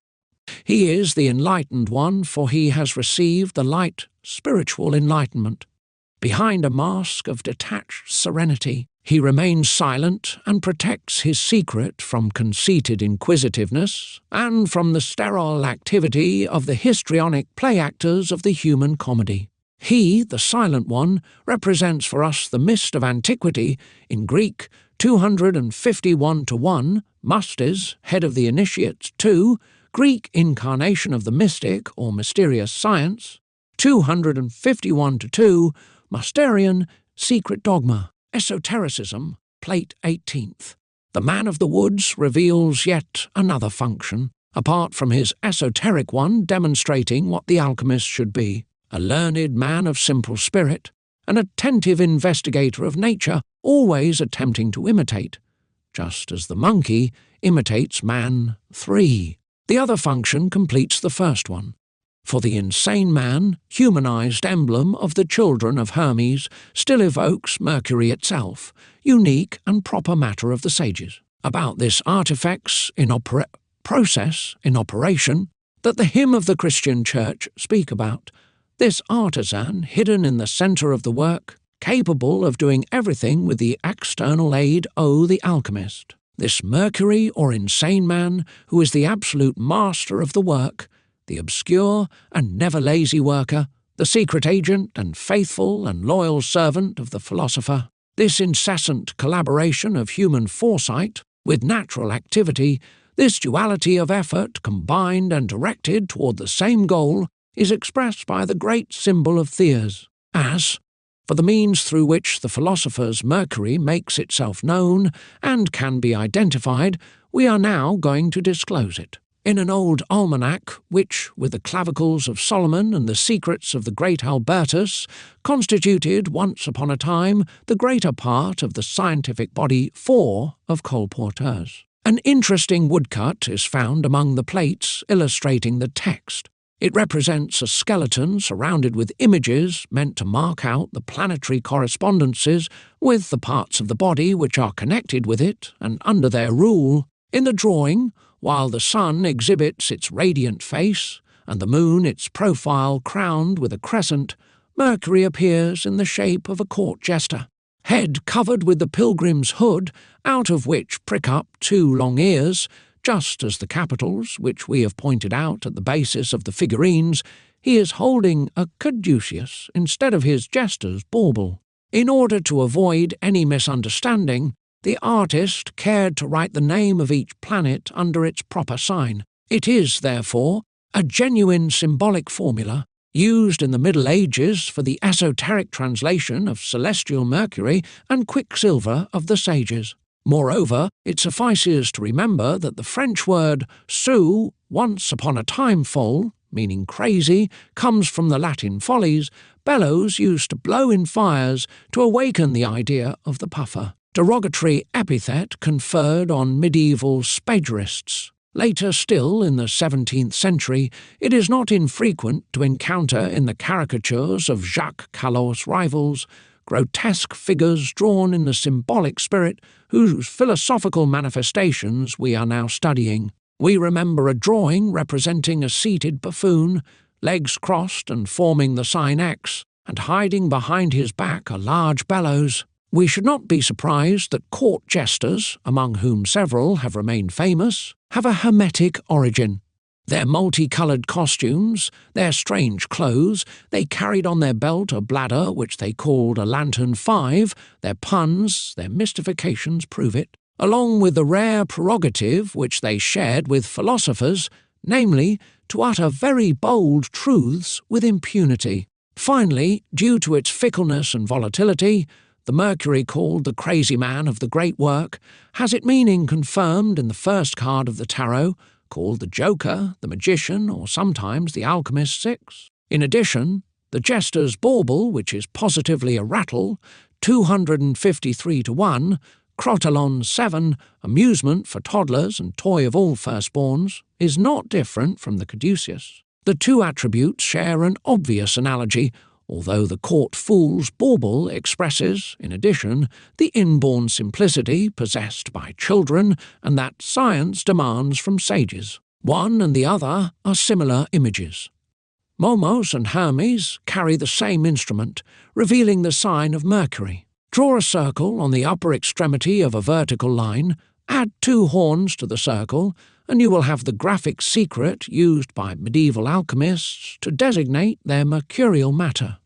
A: He is the enlightened one, for he has received the light, spiritual enlightenment. Behind a mask of detached serenity, he remains silent and protects his secret from conceited inquisitiveness and from the sterile activity of the histrionic play-actors of the human comedy. He, the silent one, represents for us the mist of antiquity, in Greek 251 to 1, Mustes, head of the initiates 2, Greek incarnation of the mystic or mysterious science, 251 to 2, Musterian, secret dogma, esotericism, plate 18th. The man of the woods reveals yet another function, apart from his esoteric one demonstrating what the alchemist should be, a learned man of simple spirit, an attentive investigator of nature, always attempting to imitate, just as the monkey imitates man 3. The other function completes the first one. For the insane man, humanized emblem of the children of Hermes, still evokes Mercury itself, unique and proper matter of the sages. About this artifacts process in operation that the hymn of the Christian Church speak about, this artisan hidden in the centre of the work, capable of doing everything with the external aid o' the alchemist, this Mercury or insane man who is the absolute master of the work, the obscure and never lazy worker, the secret agent and faithful and loyal servant of the philosopher, this incessant collaboration of human foresight with natural activity, this duality of effort combined and directed toward the same goal, is expressed by the great symbol of Theas, as, for the means through which the philosopher's Mercury makes itself known and can be identified, we are now going to disclose it. In an old almanac which, with the clavicles of Solomon and the secrets of the great Albertus, constituted once upon a time the greater part of the scientific body 4 of colporteurs. An interesting woodcut is found among the plates illustrating the text. It represents a skeleton surrounded with images meant to mark out the planetary correspondences with the parts of the body which are connected with it and under their rule. In the drawing, while the sun exhibits its radiant face and the moon its profile crowned with a crescent, Mercury appears in the shape of a court jester, head covered with the pilgrim's hood, out of which prick up 2 long ears. Just as the capitals, which we have pointed out at the basis of the figurines, he is holding a caduceus instead of his jester's bauble. In order to avoid any misunderstanding, the artist cared to write the name of each planet under its proper sign. It is, therefore, a genuine symbolic formula used in the Middle Ages for the esoteric translation of celestial Mercury and quicksilver of the sages. Moreover, it suffices to remember that the French word sous, once upon a time folle, meaning crazy, comes from the Latin follies, bellows used to blow in fires to awaken the idea of the puffer, derogatory epithet conferred on medieval spagerists. Later still, in the 17th century, it is not infrequent to encounter in the caricatures of Jacques Callot's rivals grotesque figures drawn in the symbolic spirit whose philosophical manifestations we are now studying. We remember a drawing representing a seated buffoon, legs crossed and forming the sign X, and hiding behind his back a large bellows. We should not be surprised that court jesters, among whom several have remained famous, have a Hermetic origin. Their multicoloured costumes, their strange clothes, they carried on their belt a bladder which they called a lantern 5, their puns, their mystifications prove it, along with the rare prerogative which they shared with philosophers, namely, to utter very bold truths with impunity. Finally, due to its fickleness and volatility, the Mercury called the crazy man of the great work has its meaning confirmed in the first card of the tarot, called the Joker, the Magician, or sometimes the Alchemist's Six. In addition, the Jester's Bauble, which is positively a rattle, 253 to 1, Crotalon 7, amusement for toddlers and toy of all firstborns, is not different from the caduceus. The two attributes share an obvious analogy, although the court fool's bauble expresses, in addition, the inborn simplicity possessed by children and that science demands from sages. One and the other are similar images. Momos and Hermes carry the same instrument, revealing the sign of Mercury. Draw a circle on the upper extremity of a vertical line, add 2 horns to the circle, and you will have the graphic secret used by medieval alchemists to designate their mercurial matter.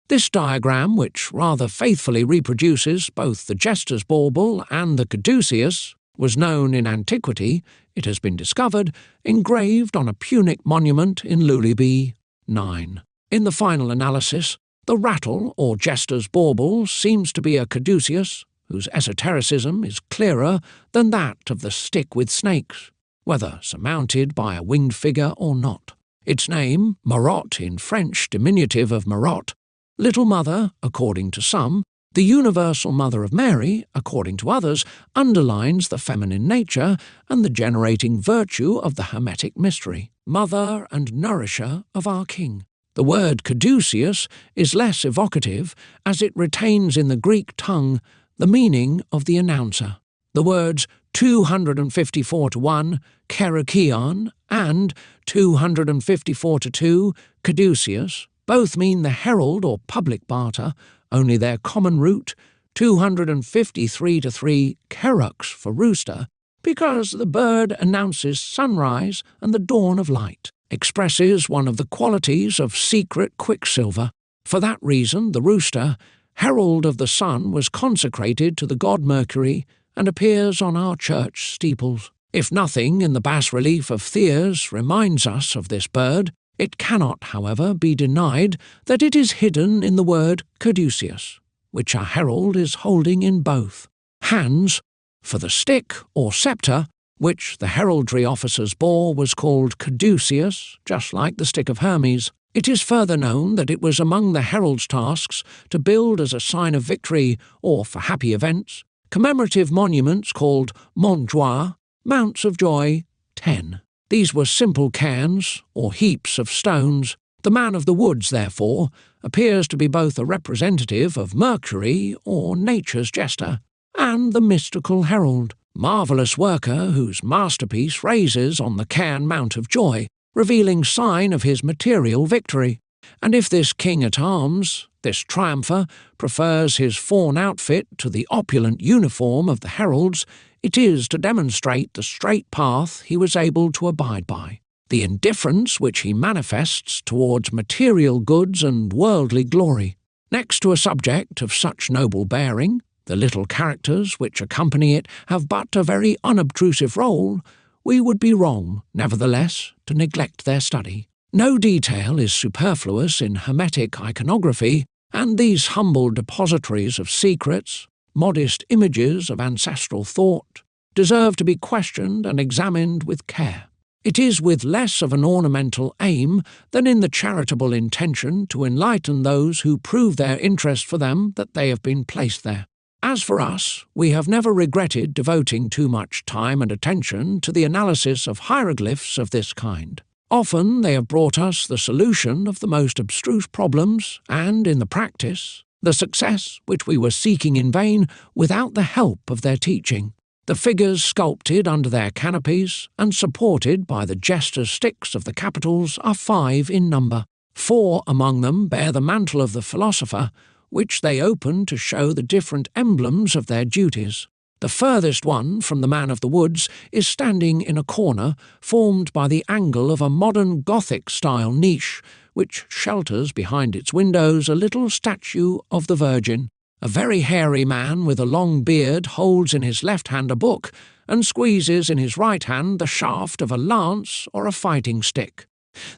A: This diagram, which rather faithfully reproduces both the Jester's Bauble and the caduceus, was known in antiquity, it has been discovered, engraved on a Punic monument in Luliby 9. In the final analysis, the rattle or Jester's Bauble seems to be a caduceus, whose esotericism is clearer than that of the stick with snakes, whether surmounted by a winged figure or not. Its name, Marotte in French diminutive of Marotte, Little Mother, according to some, the Universal Mother of Mary, according to others, underlines the feminine nature and the generating virtue of the Hermetic mystery, Mother and Nourisher of our King. The word caduceus is less evocative, as it retains in the Greek tongue the meaning of the announcer. The words 254 to 1, Kerykeion, and 254 to 2, caduceus, both mean the herald or public barter, only their common root, 253 to 3, Kerux for rooster, because the bird announces sunrise and the dawn of light, expresses one of the qualities of secret quicksilver. For that reason, the rooster, herald of the sun, was consecrated to the god Mercury and appears on our church steeples. If nothing in the bas-relief of Thiers reminds us of this bird, it cannot, however, be denied that it is hidden in the word caduceus, which a herald is holding in both hands. For the stick or sceptre, which the heraldry officers bore, was called caduceus, just like the stick of Hermes. It is further known that it was among the herald's tasks to build as a sign of victory, or for happy events, commemorative monuments called montjoie, mounts of joy, 10. These were simple cairns, or heaps of stones. The man of the woods, therefore, appears to be both a representative of Mercury, or nature's jester, and the mystical herald, marvellous worker whose masterpiece raises on the cairn Mount of Joy, revealing sign of his material victory. And if this king-at-arms, this triumpher, prefers his fawn outfit to the opulent uniform of the heralds, it is to demonstrate the straight path he was able to abide by, the indifference which he manifests towards material goods and worldly glory. Next to a subject of such noble bearing, the little characters which accompany it have but a very unobtrusive role. We would be wrong, nevertheless, to neglect their study. No detail is superfluous in Hermetic iconography, and these humble depositories of secrets, modest images of ancestral thought, deserve to be questioned and examined with care. It is with less of an ornamental aim than in the charitable intention to enlighten those who prove their interest for them that they have been placed there. As for us, we have never regretted devoting too much time and attention to the analysis of hieroglyphs of this kind. Often they have brought us the solution of the most abstruse problems, and, in the practice, the success which we were seeking in vain without the help of their teaching. The figures sculpted under their canopies and supported by the jester's sticks of the capitals are 5 in number. 4 among them bear the mantle of the philosopher, which they open to show the different emblems of their duties. The furthest one from the man of the woods is standing in a corner formed by the angle of a modern Gothic-style niche, which shelters behind its windows a little statue of the Virgin. A very hairy man with a long beard holds in his left hand a book, and squeezes in his right hand the shaft of a lance or a fighting stick.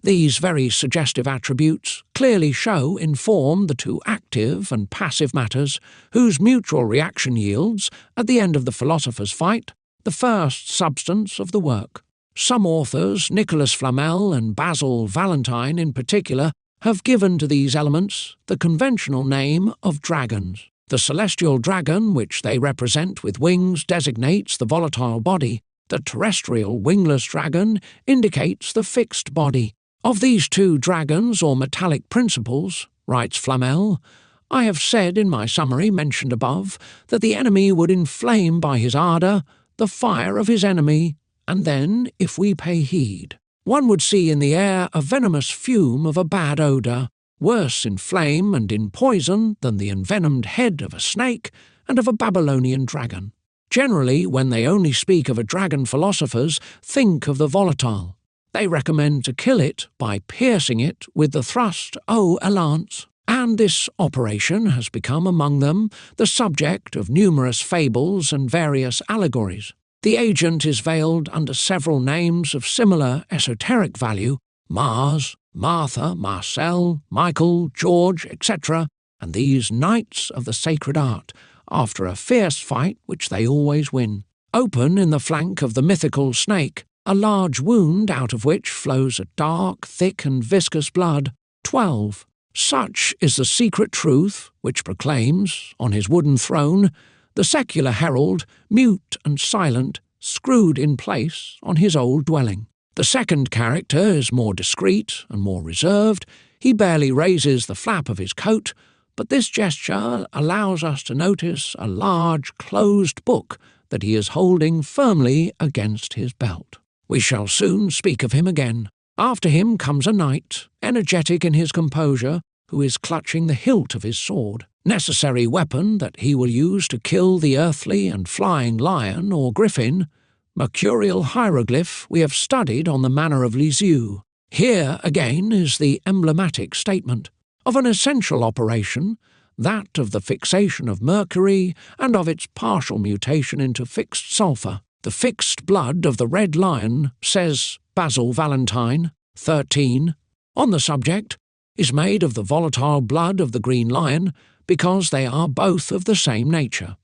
A: These very suggestive attributes clearly show in form the two active and passive matters whose mutual reaction yields, at the end of the philosopher's fight, the first substance of the work. Some authors, Nicholas Flamel and Basil Valentine in particular, have given to these elements the conventional name of dragons. The celestial dragon, which they represent with wings, designates the volatile body. The terrestrial wingless dragon indicates the fixed body. Of these two dragons or metallic principles, writes Flamel, I have said in my summary mentioned above that the enemy would inflame by his ardour the fire of his enemy, and then, if we pay heed, one would see in the air a venomous fume of a bad odour, worse in flame and in poison than the envenomed head of a snake and of a Babylonian dragon. Generally, when they only speak of a dragon, philosophers think of the volatile. They recommend to kill it by piercing it with the thrust a lance, and this operation has become among them the subject of numerous fables and various allegories. The agent is veiled under several names of similar esoteric value: Mars, Martha, Marcel, Michael, George, etc., and these knights of the sacred art, after a fierce fight which they always win, open in the flank of the mythical snake a large wound out of which flows a dark, thick and viscous blood. 12. Such is the secret truth which proclaims, on his wooden throne, the secular herald, mute and silent, screwed in place on his old dwelling. The second character is more discreet and more reserved. He barely raises the flap of his coat, but this gesture allows us to notice a large closed book that he is holding firmly against his belt. We shall soon speak of him again. After him comes a knight, energetic in his composure, who is clutching the hilt of his sword, necessary weapon that he will use to kill the earthly and flying lion or griffin, mercurial hieroglyph we have studied on the manner of Lisieux. Here, again, is the emblematic statement of an essential operation, that of the fixation of mercury and of its partial mutation into fixed sulphur. The fixed blood of the red lion, says Basil Valentine, 13, on the subject, is made of the volatile blood of the green lion because they are both of the same nature.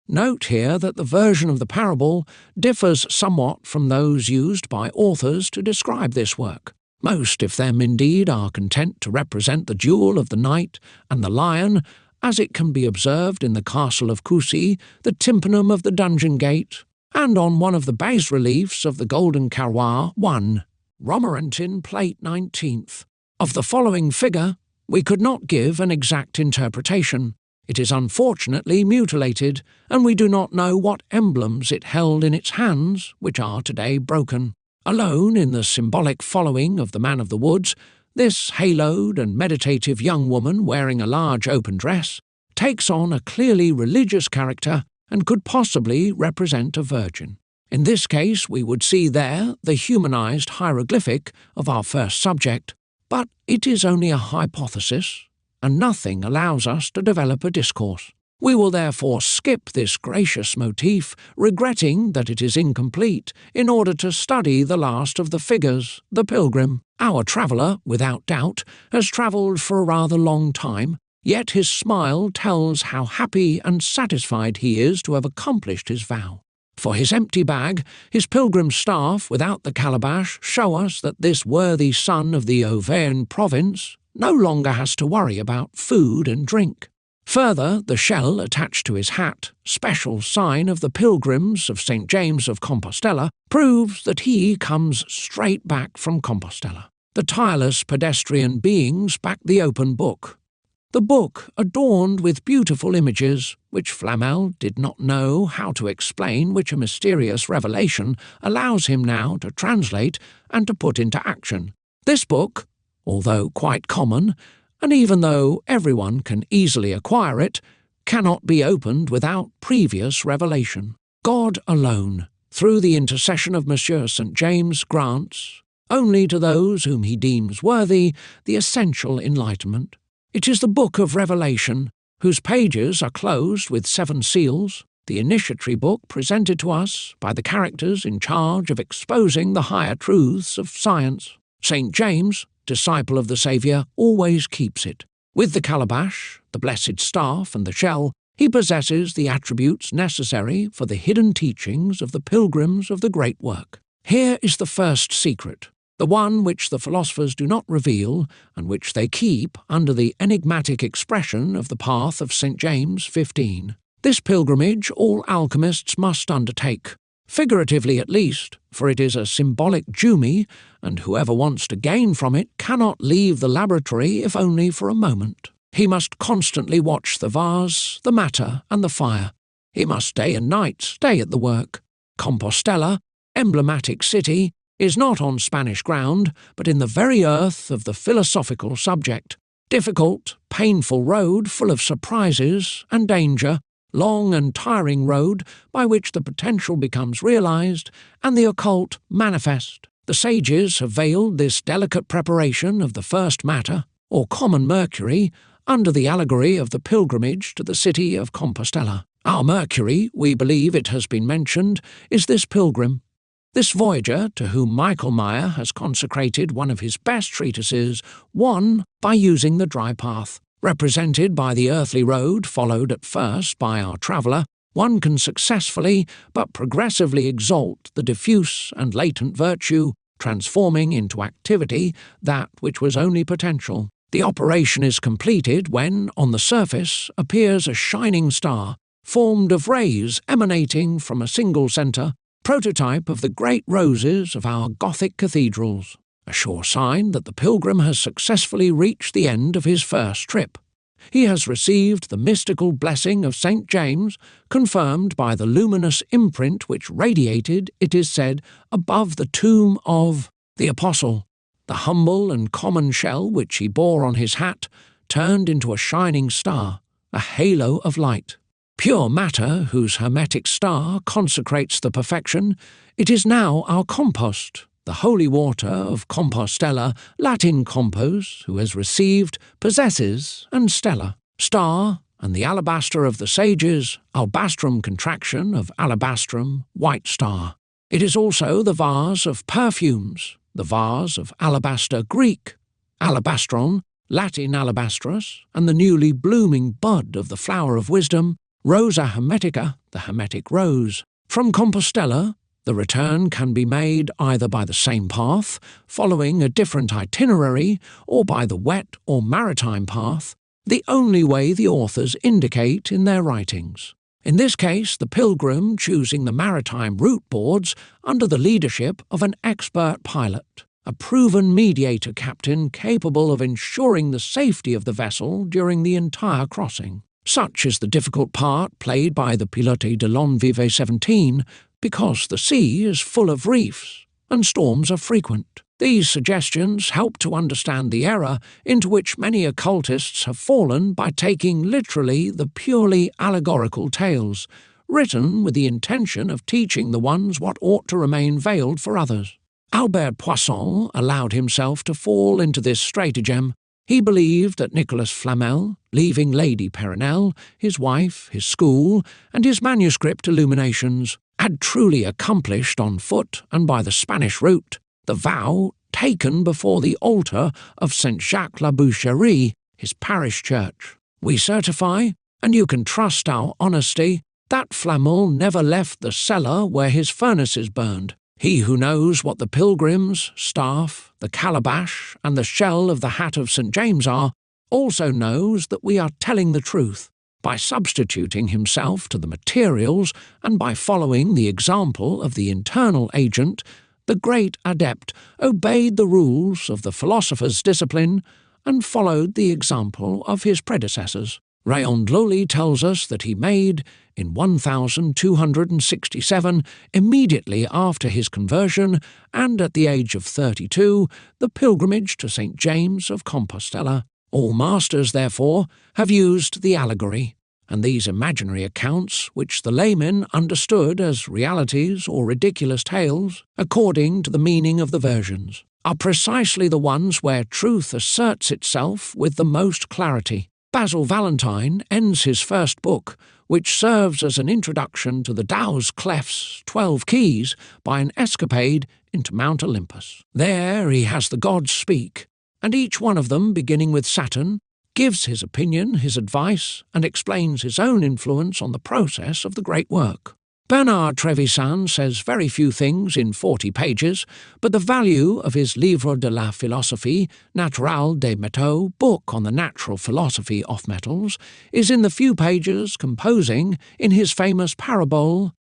A: Note here that the version of the parable differs somewhat from those used by authors to describe this work. Most of them indeed are content to represent the duel of the knight and the lion, as it can be observed in the castle of Coucy, the tympanum of the dungeon gate, and on one of the bas-reliefs of the Golden Carroir 1, Romorantin plate 19th. Of the following figure, we could not give an exact interpretation. It is unfortunately mutilated, and we do not know what emblems it held in its hands, which are today broken. Alone in the symbolic following of the man of the woods, this haloed and meditative young woman wearing a large open dress takes on a clearly religious character and could possibly represent a virgin. In this case, we would see there the humanized hieroglyphic of our first subject, but it is only a hypothesis, and nothing allows us to develop a discourse. We will therefore skip this gracious motif, regretting that it is incomplete, in order to study the last of the figures, the pilgrim. Our traveller, without doubt, has travelled for a rather long time, yet his smile tells how happy and satisfied he is to have accomplished his vow. For his empty bag, his pilgrim's staff without the calabash show us that this worthy son of the Auvergne province no longer has to worry about food and drink. Further, the shell attached to his hat, special sign of the pilgrims of St. James of Compostela, proves that he comes straight back from Compostela. The tireless pedestrian beings back the open book. The book adorned with beautiful images, which Flamel did not know how to explain, which a mysterious revelation allows him now to translate and to put into action. This book, although quite common, and even though everyone can easily acquire it, cannot be opened without previous revelation. God alone, through the intercession of Monsieur St. James, grants, only to those whom he deems worthy, the essential enlightenment. It is the book of Revelation, whose pages are closed with 7 seals, the initiatory book presented to us by the characters in charge of exposing the higher truths of science. St. James, disciple of the Saviour, always keeps it. With the calabash, the blessed staff, and the shell, he possesses the attributes necessary for the hidden teachings of the pilgrims of the great work. Here is the first secret, the one which the philosophers do not reveal and which they keep under the enigmatic expression of the path of St. James 15. This pilgrimage all alchemists must undertake, figuratively at least, for it is a symbolic journey, and whoever wants to gain from it cannot leave the laboratory if only for a moment. He must constantly watch the vase, the matter, and the fire. He must day and night stay at the work. Compostela, emblematic city, is not on Spanish ground, but in the very earth of the philosophical subject. Difficult, painful road full of surprises and danger, long and tiring road by which the potential becomes realized and the occult manifest. The sages have veiled this delicate preparation of the first matter, or common mercury, under the allegory of the pilgrimage to the city of Compostela. Our Mercury, we believe it has been mentioned, is this pilgrim, this voyager to whom Michael Meyer has consecrated one of his best treatises, won by using the dry path. Represented by the earthly road followed at first by our traveller, one can successfully but progressively exalt the diffuse and latent virtue, transforming into activity that which was only potential. The operation is completed when, on the surface, appears a shining star, formed of rays emanating from a single centre, prototype of the great roses of our Gothic cathedrals, a sure sign that the pilgrim has successfully reached the end of his first trip. He has received the mystical blessing of St. James, confirmed by the luminous imprint which radiated, it is said, above the tomb of the Apostle. The humble and common shell which he bore on his hat turned into a shining star, a halo of light. Pure matter, whose hermetic star consecrates the perfection, it is now our compost, the holy water of Compostela, Latin compos, who has received, possesses, and stella. Star, and the alabaster of the sages, albastrum contraction of alabastrum, white star. It is also the vase of perfumes, the vase of alabaster Greek, alabastron, Latin alabastrus, and the newly blooming bud of the flower of wisdom, Rosa hermetica, the hermetic rose. From Compostela, the return can be made either by the same path, following a different itinerary, or by the wet or maritime path, the only way the authors indicate in their writings. In this case, the pilgrim choosing the maritime route boards under the leadership of an expert pilot, a proven mediator captain capable of ensuring the safety of the vessel during the entire crossing. Such is the difficult part played by the Pilote de l'Envive 17, because the sea is full of reefs and storms are frequent. These suggestions help to understand the error into which many occultists have fallen by taking literally the purely allegorical tales, written with the intention of teaching the ones what ought to remain veiled for others. Albert Poisson allowed himself to fall into this stratagem. He believed that Nicolas Flamel, leaving Lady Perronel, his wife, his school, and his manuscript illuminations, had truly accomplished on foot and by the Spanish route the vow taken before the altar of St. Jacques la Boucherie, his parish church. We certify, and you can trust our honesty, that Flamel never left the cellar where his furnaces burned. He who knows what the pilgrim's staff, the calabash, and the shell of the hat of St. James are, also knows that we are telling the truth. By substituting himself to the materials and by following the example of the internal agent, the great adept obeyed the rules of the philosopher's discipline and followed the example of his predecessors. Rayon Loli tells us that he made, in 1267, immediately after his conversion, and at the age of 32, the pilgrimage to St. James of Compostela. All masters, therefore, have used the allegory, and these imaginary accounts, which the laymen understood as realities or ridiculous tales, according to the meaning of the versions, are precisely the ones where truth asserts itself with the most clarity. Basil Valentine ends his first book which serves as an introduction to the Tao's clefs, 12 keys, by an escapade into Mount Olympus. There he has the gods speak, and each one of them, beginning with Saturn, gives his opinion, his advice, and explains his own influence on the process of the great work. Bernard Trevisan says very few things in 40 pages, but the value of his Livre de la Philosophie naturelle des métaux, book on the natural philosophy of metals, is in the few pages composing in his famous parable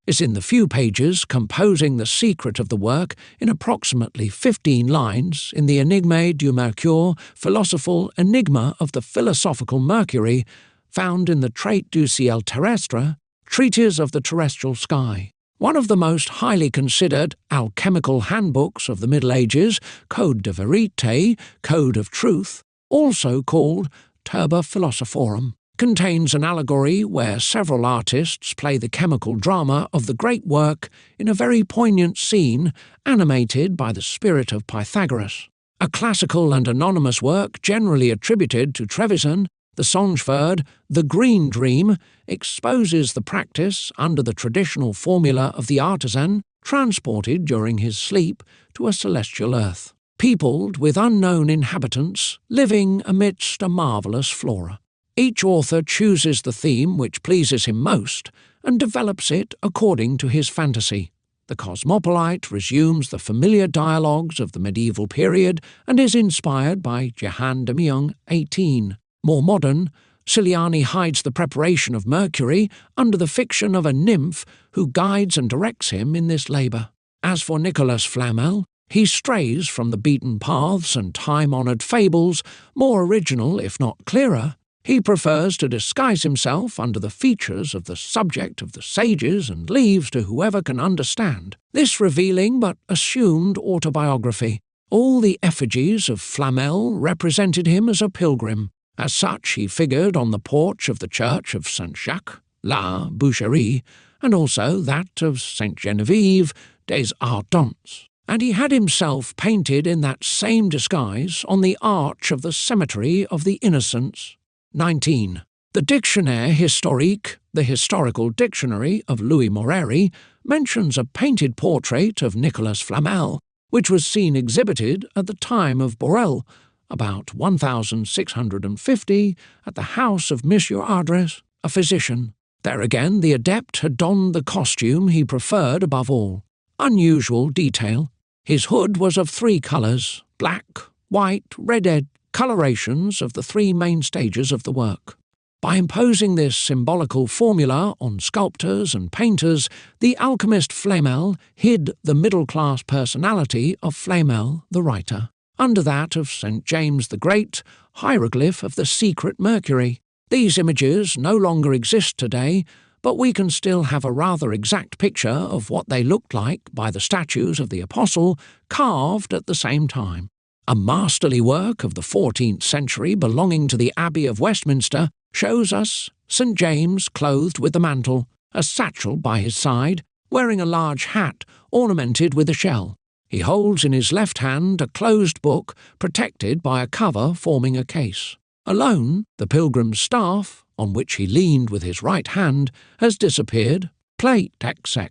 A: is in the few pages composing the secret of the work in approximately 15 lines in the Enigme du Mercure, philosophical enigma of the philosophical Mercury, found in the Traité du ciel terrestre, Treatise of the Terrestrial Sky. One of the most highly considered alchemical handbooks of the Middle Ages, Code de Vérité, Code of Truth, also called Turba Philosophorum, contains an allegory where several artists play the chemical drama of the great work in a very poignant scene animated by the spirit of Pythagoras. A classical and anonymous work generally attributed to Trevisan, the Songeverd, The Green Dream, exposes the practice under the traditional formula of the artisan transported during his sleep to a celestial earth, peopled with unknown inhabitants living amidst a marvellous flora. Each author chooses the theme which pleases him most and develops it according to his fantasy. The cosmopolite resumes the familiar dialogues of the medieval period and is inspired by Jehan de Meung, 18. More modern, Ciliani hides the preparation of Mercury under the fiction of a nymph who guides and directs him in this labour. As for Nicolas Flamel, he strays from the beaten paths and time-honoured fables, more original if not clearer. He prefers to disguise himself under the features of the subject of the sages and leaves to whoever can understand this revealing but assumed autobiography. All the effigies of Flamel represented him as a pilgrim. As such, he figured on the porch of the church of Saint-Jacques, La Boucherie, and also that of Saint Geneviève des Ardentes, and he had himself painted in that same disguise on the arch of the Cemetery of the Innocents. 19. The Dictionnaire historique, the historical dictionary of Louis Moreri, mentions a painted portrait of Nicolas Flamel, which was seen exhibited at the time of Borel, about 1650, at the house of Monsieur Ardres, a physician. There again the adept had donned the costume he preferred above all. Unusual detail. His hood was of 3 colours, black, white, red-edged, colorations of the 3 main stages of the work. By imposing this symbolical formula on sculptors and painters, the alchemist Flamel hid the middle-class personality of Flamel, the writer, under that of St. James the Great, hieroglyph of the secret Mercury. These images no longer exist today, but we can still have a rather exact picture of what they looked like by the statues of the Apostle carved at the same time. A masterly work of the 14th century belonging to the Abbey of Westminster shows us St. James clothed with the mantle, a satchel by his side, wearing a large hat ornamented with a shell. He holds in his left hand a closed book protected by a cover forming a case. Alone, the pilgrim's staff, on which he leaned with his right hand, has disappeared. Plate XX.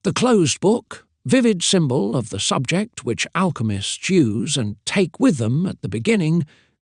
A: The closed book, vivid symbol of the subject which alchemists use and take with them at the beginning,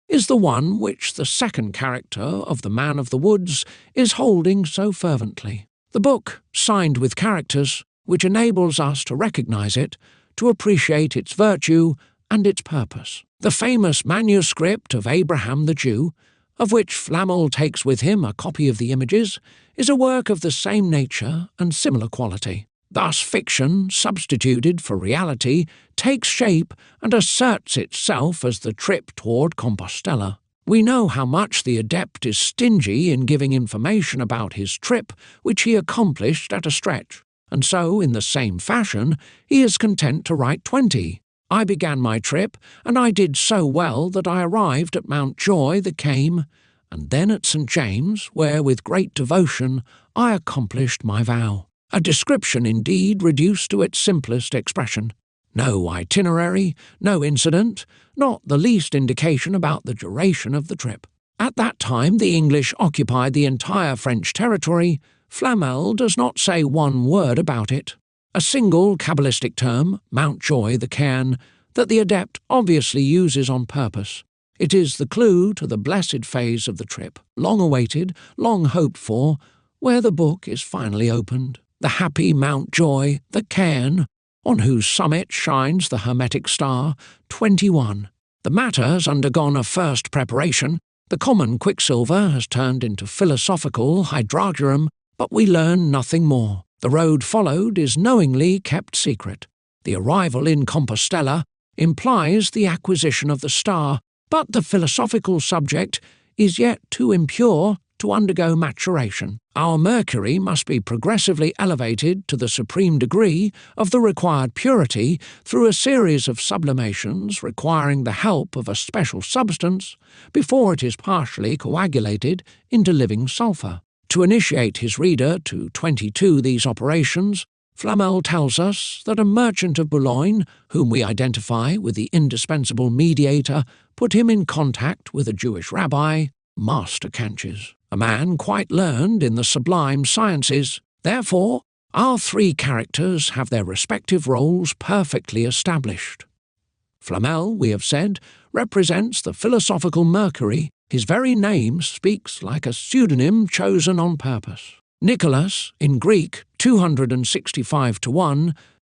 A: is the one which the second character of the Man of the Woods is holding so fervently. The book, signed with characters, which enables us to recognize it, to appreciate its virtue and its purpose. The famous manuscript of Abraham the Jew, of which Flamel takes with him a copy of the images, is a work of the same nature and similar quality. Thus fiction, substituted for reality, takes shape and asserts itself as the trip toward Compostela. We know how much the adept is stingy in giving information about his trip, which he accomplished at a stretch, and so, in the same fashion, he is content to write 20. I began my trip, and I did so well that I arrived at Mount Joy the Came, and then at St. James, where with great devotion I accomplished my vow. A description indeed reduced to its simplest expression. No itinerary, no incident, not the least indication about the duration of the trip. At that time the English occupied the entire French territory. Flamel does not say one word about it. A single Kabbalistic term, Mountjoy the cairn, that the adept obviously uses on purpose. It is the clue to the blessed phase of the trip, long awaited, long hoped for, where the book is finally opened. The happy Mountjoy, the cairn, on whose summit shines the hermetic star, 21. The matter has undergone a first preparation. The common quicksilver has turned into philosophical hydrargyrum, but we learn nothing more. The road followed is knowingly kept secret. The arrival in Compostela implies the acquisition of the star, but the philosophical subject is yet too impure to undergo maturation. Our Mercury must be progressively elevated to the supreme degree of the required purity through a series of sublimations requiring the help of a special substance before it is partially coagulated into living sulphur. To initiate his reader to 22 these operations, Flamel tells us that a merchant of Boulogne, whom we identify with the indispensable mediator, put him in contact with a Jewish rabbi, Master Canches, a man quite learned in the sublime sciences. Therefore, our three characters have their respective roles perfectly established. Flamel, we have said, represents the philosophical Mercury. His very name speaks like a pseudonym chosen on purpose. Nicholas, in Greek 265-1,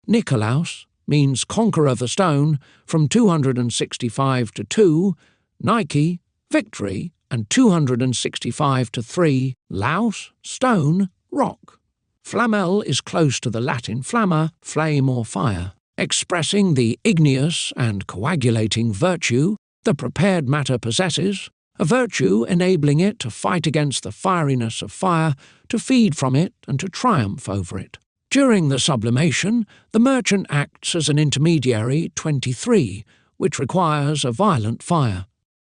A: Nikolaos, means conqueror of the stone, from 265-2, Nike, victory, and 265-3, Laos, stone, rock. Flamel is close to the Latin flamma, flame or fire, expressing the igneous and coagulating virtue the prepared matter possesses, a virtue enabling it to fight against the fieriness of fire, to feed from it and to triumph over it. During the sublimation, the merchant acts as an intermediary 23, which requires a violent fire.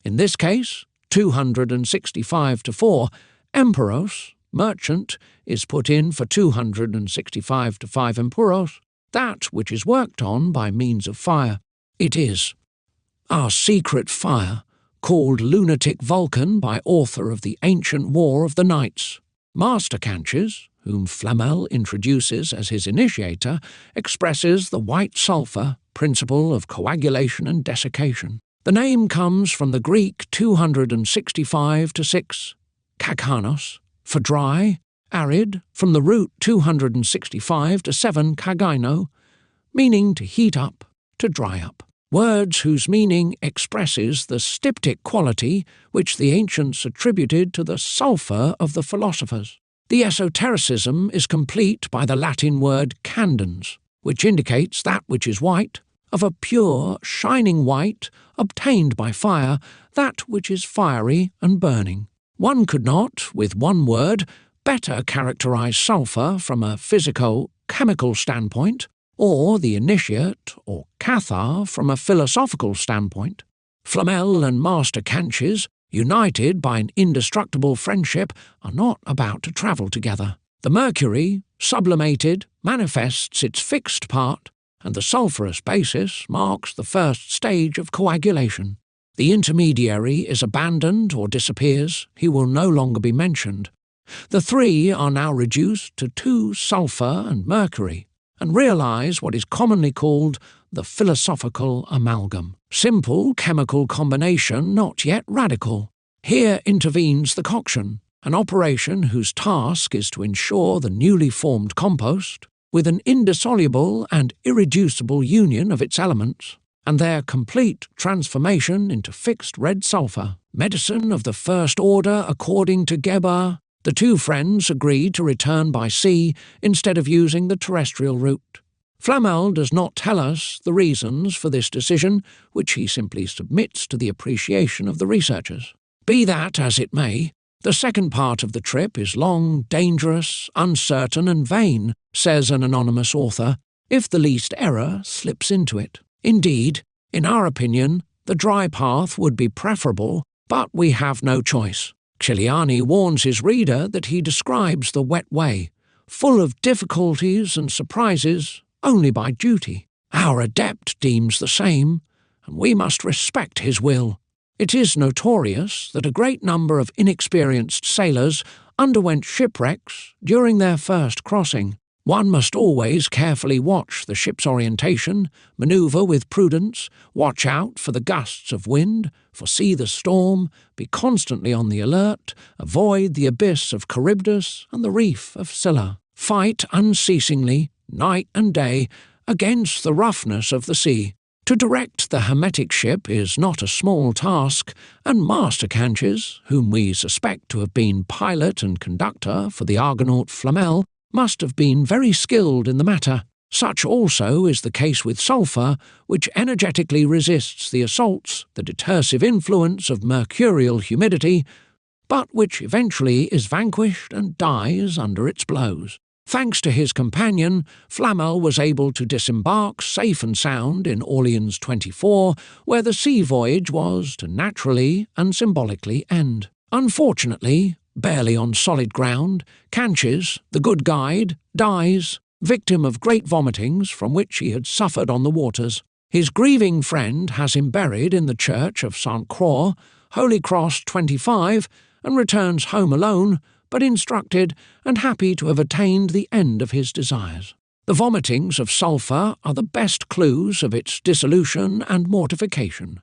A: In this case, 265-4, Emperos, merchant, is put in for 265-5 Empuros, that which is worked on by means of fire. It is our secret fire, called lunatic Vulcan by author of the Ancient War of the Knights. Master Canches, whom Flamel introduces as his initiator, expresses the white sulphur principle of coagulation and desiccation. The name comes from the Greek 265-6, kakanos, for dry, arid, from the root 265-7 kagaino, meaning to heat up, to dry up. Words whose meaning expresses the styptic quality which the ancients attributed to the sulphur of the philosophers. The esotericism is complete by the Latin word candens, which indicates that which is white, of a pure, shining white, obtained by fire, that which is fiery and burning. One could not, with one word, better characterize sulphur from a physico-chemical standpoint, or the initiate, or cathar, from a philosophical standpoint. Flamel and Master Canches, united by an indestructible friendship, are not about to travel together. The mercury, sublimated, manifests its fixed part, and the sulphurous basis marks the first stage of coagulation. The intermediary is abandoned or disappears, he will no longer be mentioned. The three are now reduced to 2 sulphur and mercury, and realize what is commonly called the philosophical amalgam. Simple chemical combination, not yet radical. Here intervenes the coction, an operation whose task is to ensure the newly formed compost, with an indissoluble and irreducible union of its elements, and their complete transformation into fixed red sulphur. Medicine of the first order according to Geber. The two friends agreed to return by sea instead of using the terrestrial route. Flamel does not tell us the reasons for this decision, which he simply submits to the appreciation of the researchers. Be that as it may, the second part of the trip is long, dangerous, uncertain and vain, says an anonymous author, if the least error slips into it. Indeed, in our opinion, the dry path would be preferable, but we have no choice. Ciliani warns his reader that he describes the wet way, full of difficulties and surprises, only by duty. Our adept deems the same, and we must respect his will. It is notorious that a great number of inexperienced sailors underwent shipwrecks during their first crossing. One must always carefully watch the ship's orientation, manoeuvre with prudence, watch out for the gusts of wind, foresee the storm, be constantly on the alert, avoid the abyss of Charybdis and the reef of Scylla, fight unceasingly, night and day, against the roughness of the sea. To direct the hermetic ship is not a small task, and Master Canches, whom we suspect to have been pilot and conductor for the Argonaut Flamel, must have been very skilled in the matter. Such also is the case with sulphur, which energetically resists the assaults, the detersive influence of mercurial humidity, but which eventually is vanquished and dies under its blows. Thanks to his companion, Flamel was able to disembark safe and sound in Orleans 24, where the sea voyage was to naturally and symbolically end. Unfortunately, barely on solid ground, Canches, the good guide, dies, victim of great vomitings from which he had suffered on the waters. His grieving friend has him buried in the church of St. Croix, Holy Cross 25, and returns home alone, but instructed and happy to have attained the end of his desires. The vomitings of sulphur are the best clues of its dissolution and mortification.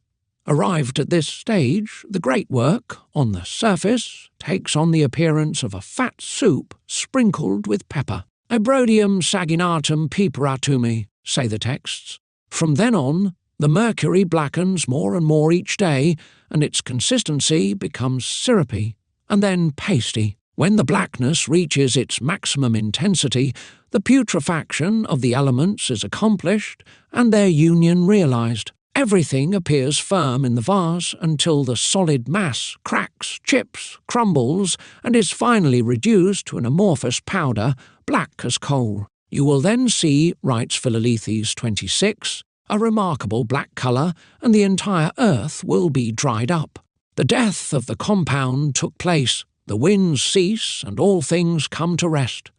A: Arrived at this stage, the great work, on the surface, takes on the appearance of a fat soup sprinkled with pepper. Abrodium saginatum piperatumi, say the texts. From then on, the mercury blackens more and more each day, and its consistency becomes syrupy, and then pasty. When the blackness reaches its maximum intensity, the putrefaction of the elements is accomplished and their union realized. Everything appears firm in the vase until the solid mass cracks, chips, crumbles, and is finally reduced to an amorphous powder, black as coal. You will then see, writes Philolethes 26, a remarkable black colour, and the entire earth will be dried up. The death of the compound took place. The winds cease, and all things come to rest.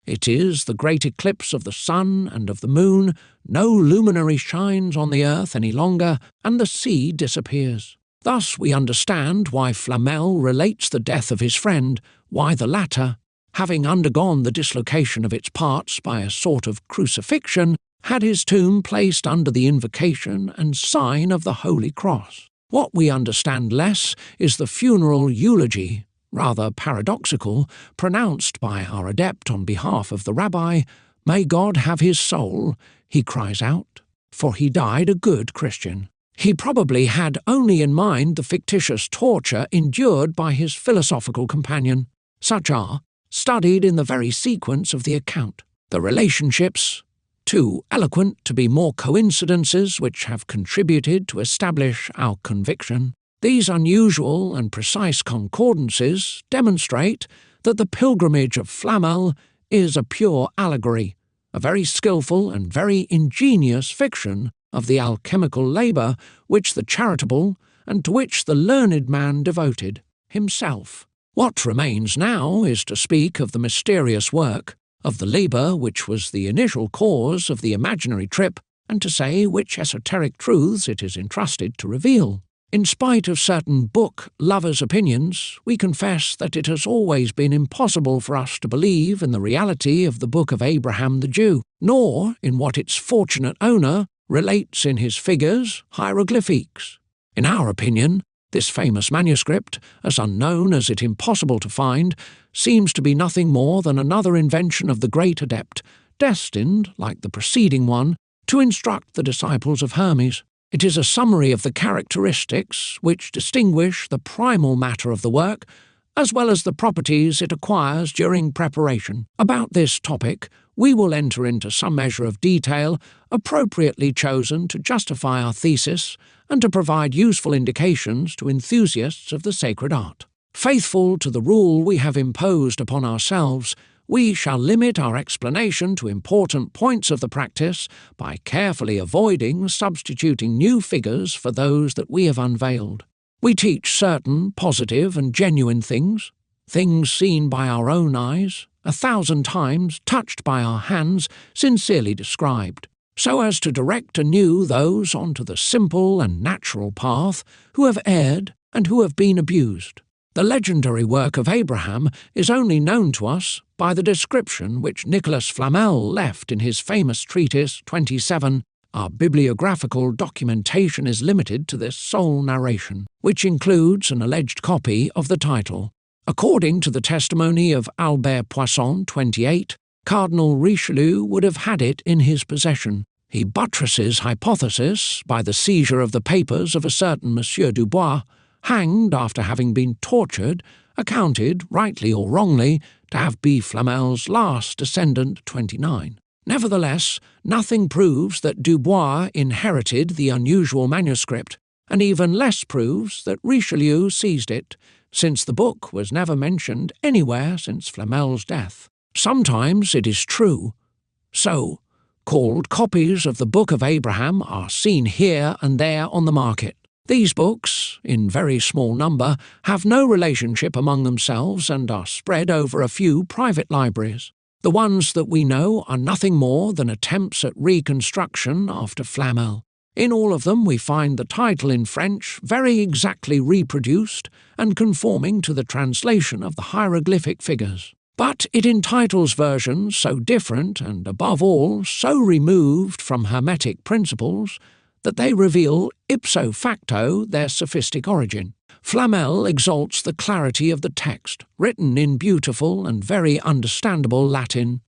A: It is the great eclipse of the sun and of the moon. No luminary shines on the earth any longer, and the sea disappears. Thus we understand why Flamel relates the death of his friend, why the latter, having undergone the dislocation of its parts by a sort of crucifixion, had his tomb placed under the invocation and sign of the Holy Cross. What we understand less is the funeral eulogy, rather paradoxical, pronounced by our adept on behalf of the rabbi. "May God have his soul," he cries out, "for he died a good Christian." He probably had only in mind the fictitious torture endured by his philosophical companion. Such are, studied in the very sequence of the account, the relationships, too eloquent to be more coincidences which have contributed to establish our conviction. These unusual and precise concordances demonstrate that the pilgrimage of Flamel is a pure allegory, a very skilful and very ingenious fiction of the alchemical labour which the charitable and to which the learned man devoted himself. What remains now is to speak of the mysterious work, of the labour which was the initial cause of the imaginary trip, and to say which esoteric truths it is entrusted to reveal. In spite of certain book lovers' opinions, we confess that it has always been impossible for us to believe in the reality of the Book of Abraham the Jew, nor in what its fortunate owner relates in his figures, hieroglyphics. In our opinion, this famous manuscript, as unknown as it impossible to find, seems to be nothing more than another invention of the great adept, destined, like the preceding one, to instruct the disciples of Hermes. It is a summary of the characteristics which distinguish the primal matter of the work, as well as the properties it acquires during preparation. About this topic, we will enter into some measure of detail, appropriately chosen to justify our thesis and to provide useful indications to enthusiasts of the sacred art. Faithful to the rule we have imposed upon ourselves, we shall limit our explanation to important points of the practice by carefully avoiding substituting new figures for those that we have unveiled. We teach certain positive and genuine things seen by our own eyes, 1,000 times, touched by our hands, sincerely described. so as to direct anew those onto the simple and natural path who have erred and who have been abused. The legendary work of Abraham is only known to us by the description which Nicholas Flamel left in his famous treatise 27. Our bibliographical documentation is limited to this sole narration, which includes an alleged copy of the title. According to the testimony of Albert Poisson, 28, Cardinal Richelieu would have had it in his possession. He buttresses hypothesis by the seizure of the papers of a certain Monsieur Dubois, hanged after having been tortured, accounted, rightly or wrongly, to have been Flamel's last descendant, 29. Nevertheless, nothing proves that Dubois inherited the unusual manuscript, and even less proves that Richelieu seized it, since the book was never mentioned anywhere since Flamel's death. Sometimes it is true. So-called copies of the Book of Abraham are seen here and there on the market. These books, in very small number, have no relationship among themselves and are spread over a few private libraries. The ones that we know are nothing more than attempts at reconstruction after Flamel. In all of them we find the title in French very exactly reproduced and conforming to the translation of the hieroglyphic figures. But it entitles versions so different and, above all, so removed from Hermetic principles that they reveal ipso facto their sophistic origin. Flamel exalts the clarity of the text, written in beautiful and very understandable Latin,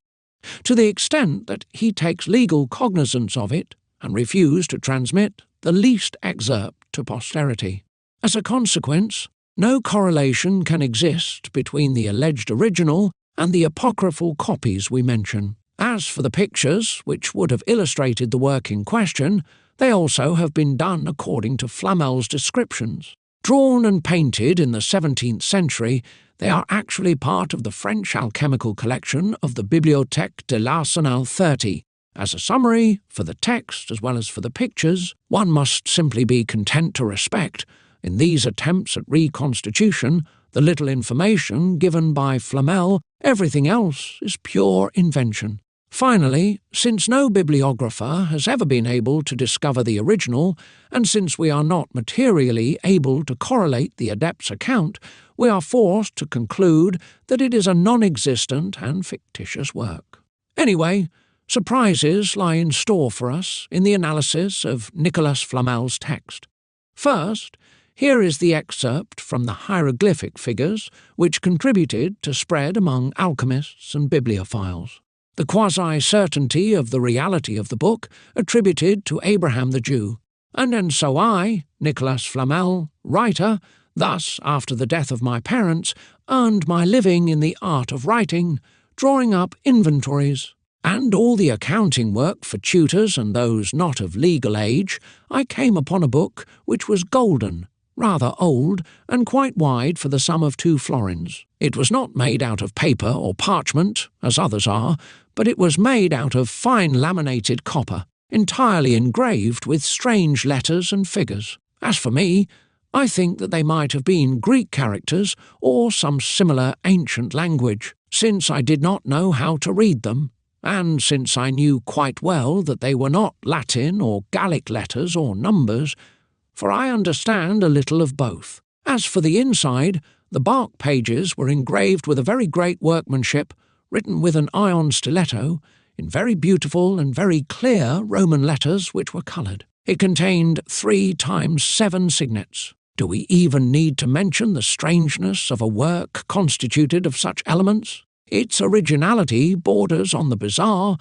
A: to the extent that he takes legal cognizance of it and refuses to transmit the least excerpt to posterity. As a consequence, no correlation can exist between the alleged original and the apocryphal copies we mention. As for the pictures, which would have illustrated the work in question, they also have been done according to Flamel's descriptions. Drawn and painted in the 17th century, they are actually part of the French alchemical collection of the Bibliothèque de l'Arsenal 30. As a summary, for the text as well as for the pictures, one must simply be content to respect, in these attempts at reconstitution, the little information given by Flamel. Everything else is pure invention. Finally, since no bibliographer has ever been able to discover the original, and since we are not materially able to correlate the adept's account, we are forced to conclude that it is a non-existent and fictitious work. Anyway, surprises lie in store for us in the analysis of Nicholas Flamel's text. First, here is the excerpt from the hieroglyphic figures which contributed to spread among alchemists and bibliophiles. The quasi-certainty of the reality of the book attributed to Abraham the Jew, and so I, Nicholas Flamel, writer, thus, after the death of my parents, earned my living in the art of writing, drawing up inventories, and all the accounting work for tutors and those not of legal age. I came upon a book which was golden, rather old, and quite wide for the sum of 2 florins. It was not made out of paper or parchment, as others are, but it was made out of fine laminated copper, entirely engraved with strange letters and figures. As for me, I think that they might have been Greek characters or some similar ancient language, since I did not know how to read them, and since I knew quite well that they were not Latin or Gallic letters or numbers, for I understand a little of both. As for the inside, the bark pages were engraved with a very great workmanship, written with an iron stiletto, in very beautiful and very clear Roman letters which were coloured. It contained 3 times 7 signets. Do we even need to mention the strangeness of a work constituted of such elements? Its originality borders on the bizarre,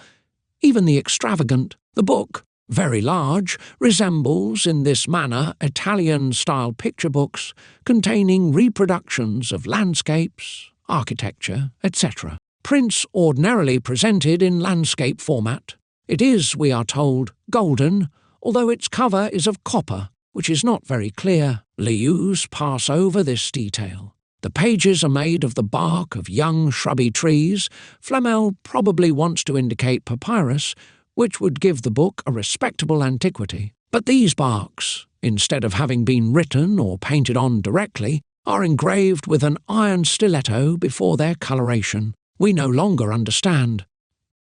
A: even the extravagant. The book, very large, resembles in this manner Italian-style picture books containing reproductions of landscapes, architecture, etc. Prints ordinarily presented in landscape format. It is, we are told, golden, although its cover is of copper, which is not very clear. Lius pass over this detail. The pages are made of the bark of young shrubby trees. Flamel probably wants to indicate papyrus, which would give the book a respectable antiquity. But these barks, instead of having been written or painted on directly, are engraved with an iron stiletto before their coloration. We no longer understand.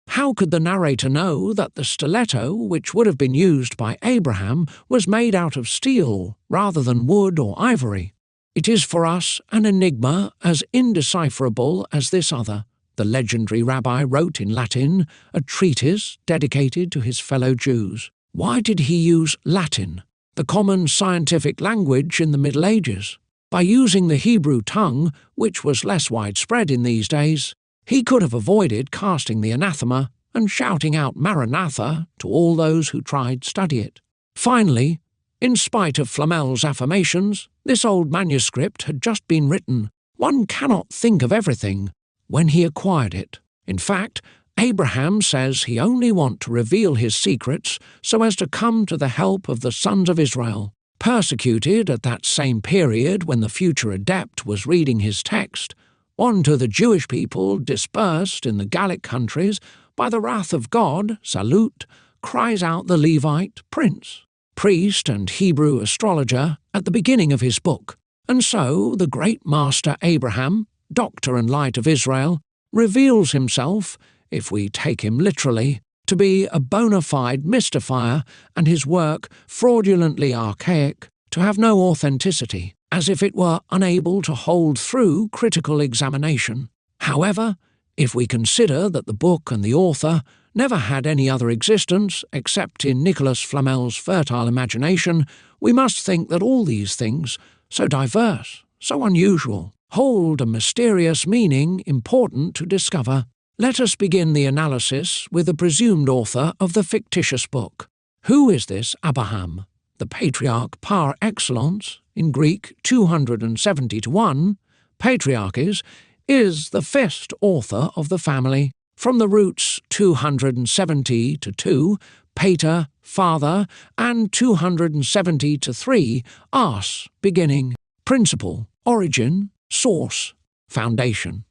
A: How could the narrator know that the stiletto, which would have been used by Abraham, was made out of steel rather than wood or ivory? It is for us an enigma as indecipherable as this other. The legendary rabbi wrote in Latin a treatise dedicated to his fellow Jews. Why did he use Latin, the common scientific language in the Middle Ages? By using the Hebrew tongue, which was less widespread in these days, he could have avoided casting the anathema and shouting out Maranatha to all those who tried to study it. Finally, in spite of Flamel's affirmations, this old manuscript had just been written. One cannot think of everything when he acquired it. In fact, Abraham says he only wants to reveal his secrets so as to come to the help of the sons of Israel, persecuted at that same period when the future adept was reading his text, on to the Jewish people dispersed in the Gallic countries by the wrath of God, Salut, cries out the Levite prince, priest and Hebrew astrologer at the beginning of his book. And so the great master Abraham, doctor and light of Israel, reveals himself, if we take him literally, to be a bona fide mystifier and his work fraudulently archaic, to have no authenticity, as if it were unable to hold through critical examination. However, if we consider that the book and the author never had any other existence except in Nicholas Flamel's fertile imagination, we must think that all these things, so diverse, so unusual, hold a mysterious meaning important to discover. Let us begin the analysis with the presumed author of the fictitious book. Who is this Abraham, the patriarch par excellence, in Greek 270-1, patriarches, is the first author of the family, from the roots 270-2, pater, father, and 270-3, ars, beginning, principle, origin, source, foundation.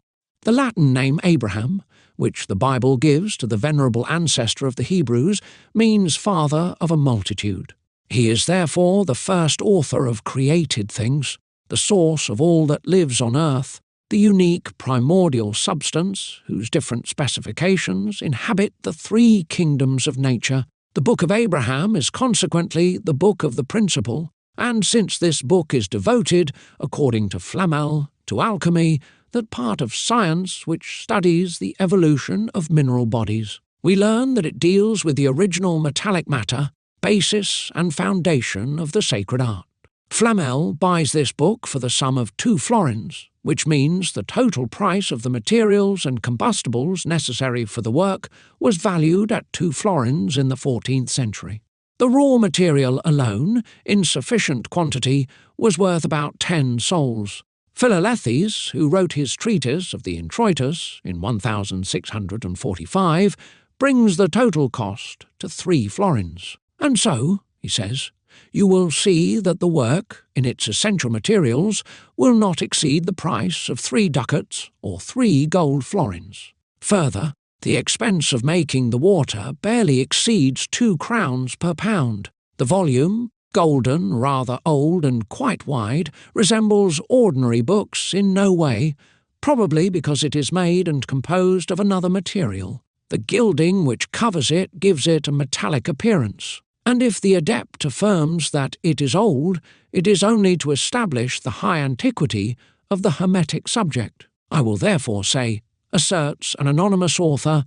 A: The Latin name Abraham, which the Bible gives to the venerable ancestor of the Hebrews, means father of a multitude. He is therefore the first author of created things, the source of all that lives on earth, the unique primordial substance whose different specifications inhabit the three kingdoms of nature. The Book of Abraham is consequently the book of the principle, and since this book is devoted, according to Flamel, to alchemy, that part of science which studies the evolution of mineral bodies, we learn that it deals with the original metallic matter, basis and foundation of the sacred art. Flamel buys this book for the sum of 2 florins, which means the total price of the materials and combustibles necessary for the work was valued at 2 florins in the 14th century. The raw material alone, in sufficient quantity, was worth about 10 sols. Philolethes, who wrote his treatise of the Introitus in 1645, brings the total cost to 3 florins. And so, he says, you will see that the work, in its essential materials, will not exceed the price of 3 ducats or 3 gold florins. Further, the expense of making the water barely exceeds 2 crowns per pound. The volume, golden, rather old and quite wide, resembles ordinary books in no way, probably because it is made and composed of another material. The gilding which covers it gives it a metallic appearance. And if the adept affirms that it is old, it is only to establish the high antiquity of the Hermetic subject. I will therefore say, asserts an anonymous author,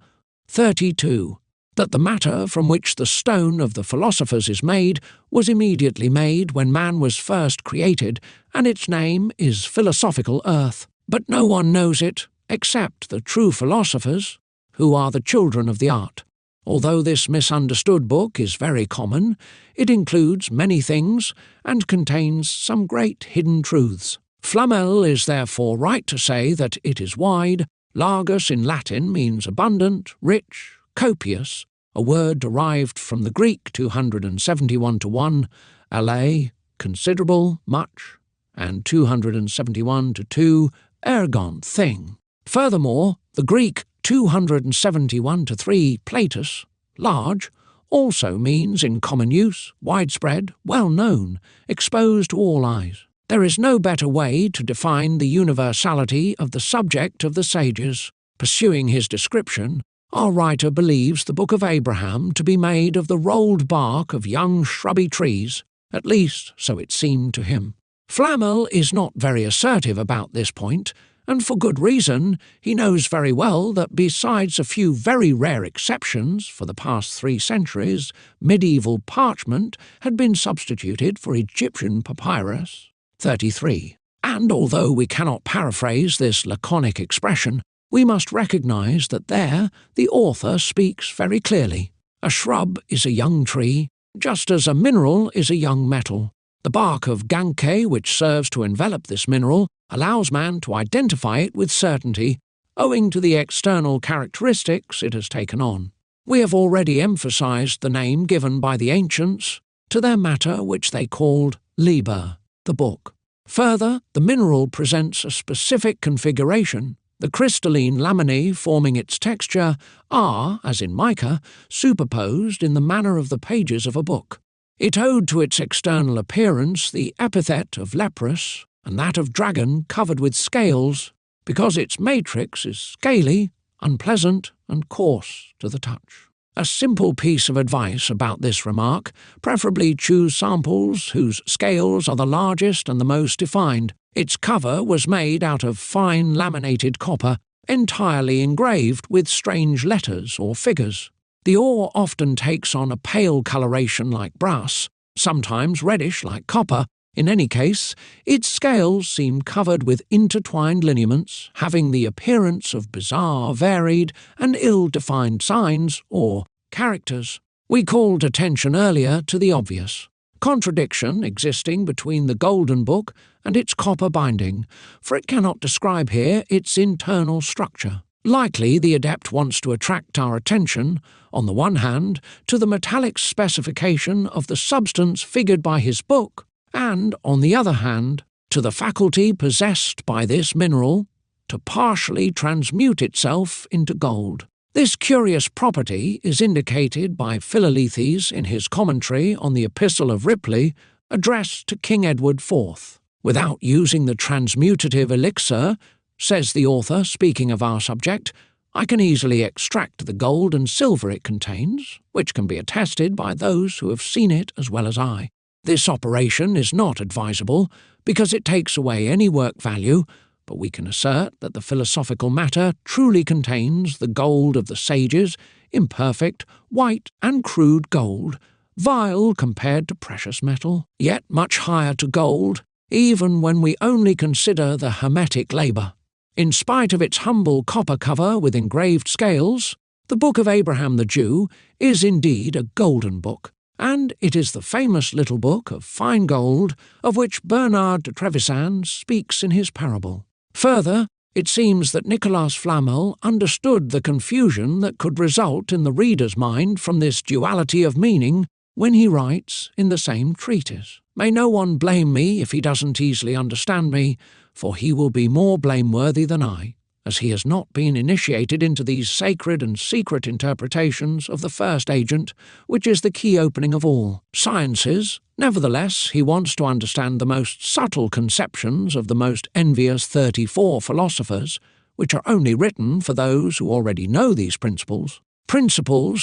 A: 32, that the matter from which the stone of the Philosophers is made was immediately made when man was first created, and its name is philosophical earth. But no one knows it except the true philosophers, who are the children of the art. Although this misunderstood book is very common, it includes many things and contains some great hidden truths. Flamel is therefore right to say that it is wide. Largus in Latin means abundant, rich, copious, a word derived from the Greek 271-1, alei, considerable, much, and 271-2, ergon, thing. Furthermore, the Greek 271-3, platus, large, also means in common use, widespread, well known, exposed to all eyes. There is no better way to define the universality of the subject of the sages. Pursuing his description, Our writer believes the Book of Abraham to be made of the rolled bark of young shrubby trees, at least so it seemed to him. Flamel is not very assertive about this point, and for good reason. He knows very well that besides a few very rare exceptions, for the past 3 centuries, medieval parchment had been substituted for Egyptian papyrus. 33. And although we cannot paraphrase this laconic expression, we must recognize that there the author speaks very clearly. A shrub is a young tree, just as a mineral is a young metal. The bark of Ganke, which serves to envelop this mineral, allows man to identify it with certainty, owing to the external characteristics it has taken on. We have already emphasized the name given by the ancients to their matter which they called liber, the book. Further, the mineral presents a specific configuration. The crystalline laminae forming its texture are, as in mica, superposed in the manner of the pages of a book. It owed to its external appearance the epithet of leprous and that of dragon covered with scales, because its matrix is scaly, unpleasant, and coarse to the touch. A simple piece of advice about this remark: preferably choose samples whose scales are the largest and the most defined. Its cover was made out of fine laminated copper, entirely engraved with strange letters or figures. The ore often takes on a pale coloration like brass, sometimes reddish like copper. In any case, its scales seem covered with intertwined lineaments, having the appearance of bizarre, varied, and ill-defined signs or characters. We called attention earlier to the obvious contradiction existing between the Golden Book and its copper binding, for it cannot describe here its internal structure. Likely the adept wants to attract our attention, on the one hand, to the metallic specification of the substance figured by his book, and, on the other hand, to the faculty possessed by this mineral to partially transmute itself into gold. This curious property is indicated by Philolethes in his commentary on the Epistle of Ripley, addressed to King Edward IV. Without using the transmutative elixir, says the author, speaking of our subject, I can easily extract the gold and silver it contains, which can be attested by those who have seen it as well as I. This operation is not advisable because it takes away any work value, but we can assert that the philosophical matter truly contains the gold of the sages, imperfect, white and crude gold, vile compared to precious metal, yet much higher to gold, even when we only consider the hermetic labour. In spite of its humble copper cover with engraved scales, the Book of Abraham the Jew is indeed a golden book, and it is the famous little book of fine gold of which Bernard de Trevisan speaks in his parable. Further, it seems that Nicolas Flamel understood the confusion that could result in the reader's mind from this duality of meaning when he writes in the same treatise. May no one blame me if he doesn't easily understand me, for he will be more blameworthy than I, as he has not been initiated into these sacred and secret interpretations of the first agent, which is the key opening of all sciences. Nevertheless, he wants to understand the most subtle conceptions of the most envious 34 philosophers, which are only written for those who already know these principles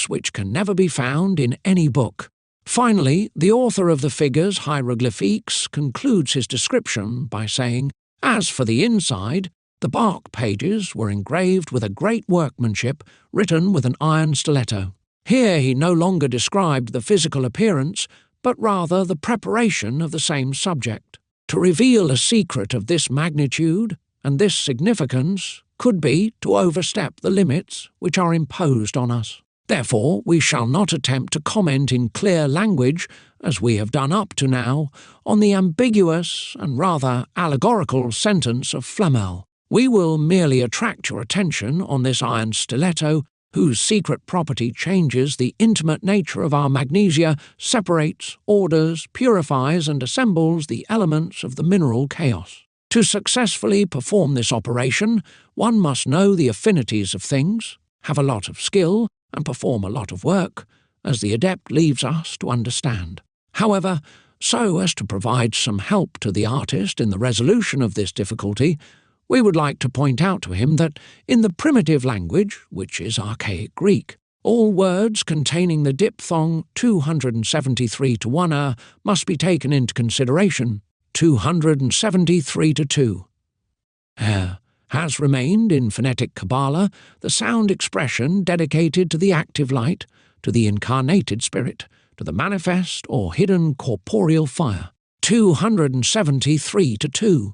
A: which can never be found in any book. Finally, the author of the figures hieroglyphiques concludes his description by saying, as for the inside, the bark pages were engraved with a great workmanship, written with an iron stiletto. Here he no longer described the physical appearance, but rather the preparation of the same subject. To reveal a secret of this magnitude and this significance could be to overstep the limits which are imposed on us. Therefore, we shall not attempt to comment in clear language, as we have done up to now, on the ambiguous and rather allegorical sentence of Flamel. We will merely attract your attention on this iron stiletto, whose secret property changes the intimate nature of our magnesia, separates, orders, purifies, and assembles the elements of the mineral chaos. To successfully perform this operation, one must know the affinities of things, have a lot of skill, and perform a lot of work, as the adept leaves us to understand. However, so as to provide some help to the artist in the resolution of this difficulty, We would like to point out to him that in the primitive language, which is archaic Greek, all words containing the diphthong 273 to 1 must be taken into consideration, 273 to 2. Has remained in phonetic Kabbalah the sound expression dedicated to the active light, to the incarnated spirit, to the manifest or hidden corporeal fire, 273 to 2.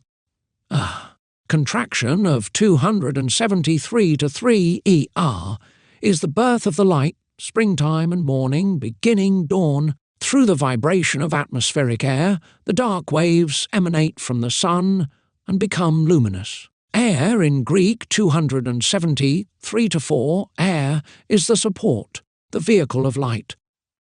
A: Contraction of 273 to 3 ER is the birth of the light, springtime and morning, beginning dawn. Through the vibration of atmospheric air, the dark waves emanate from the sun and become luminous. Air in Greek 273 to 4, air is the support, the vehicle of light.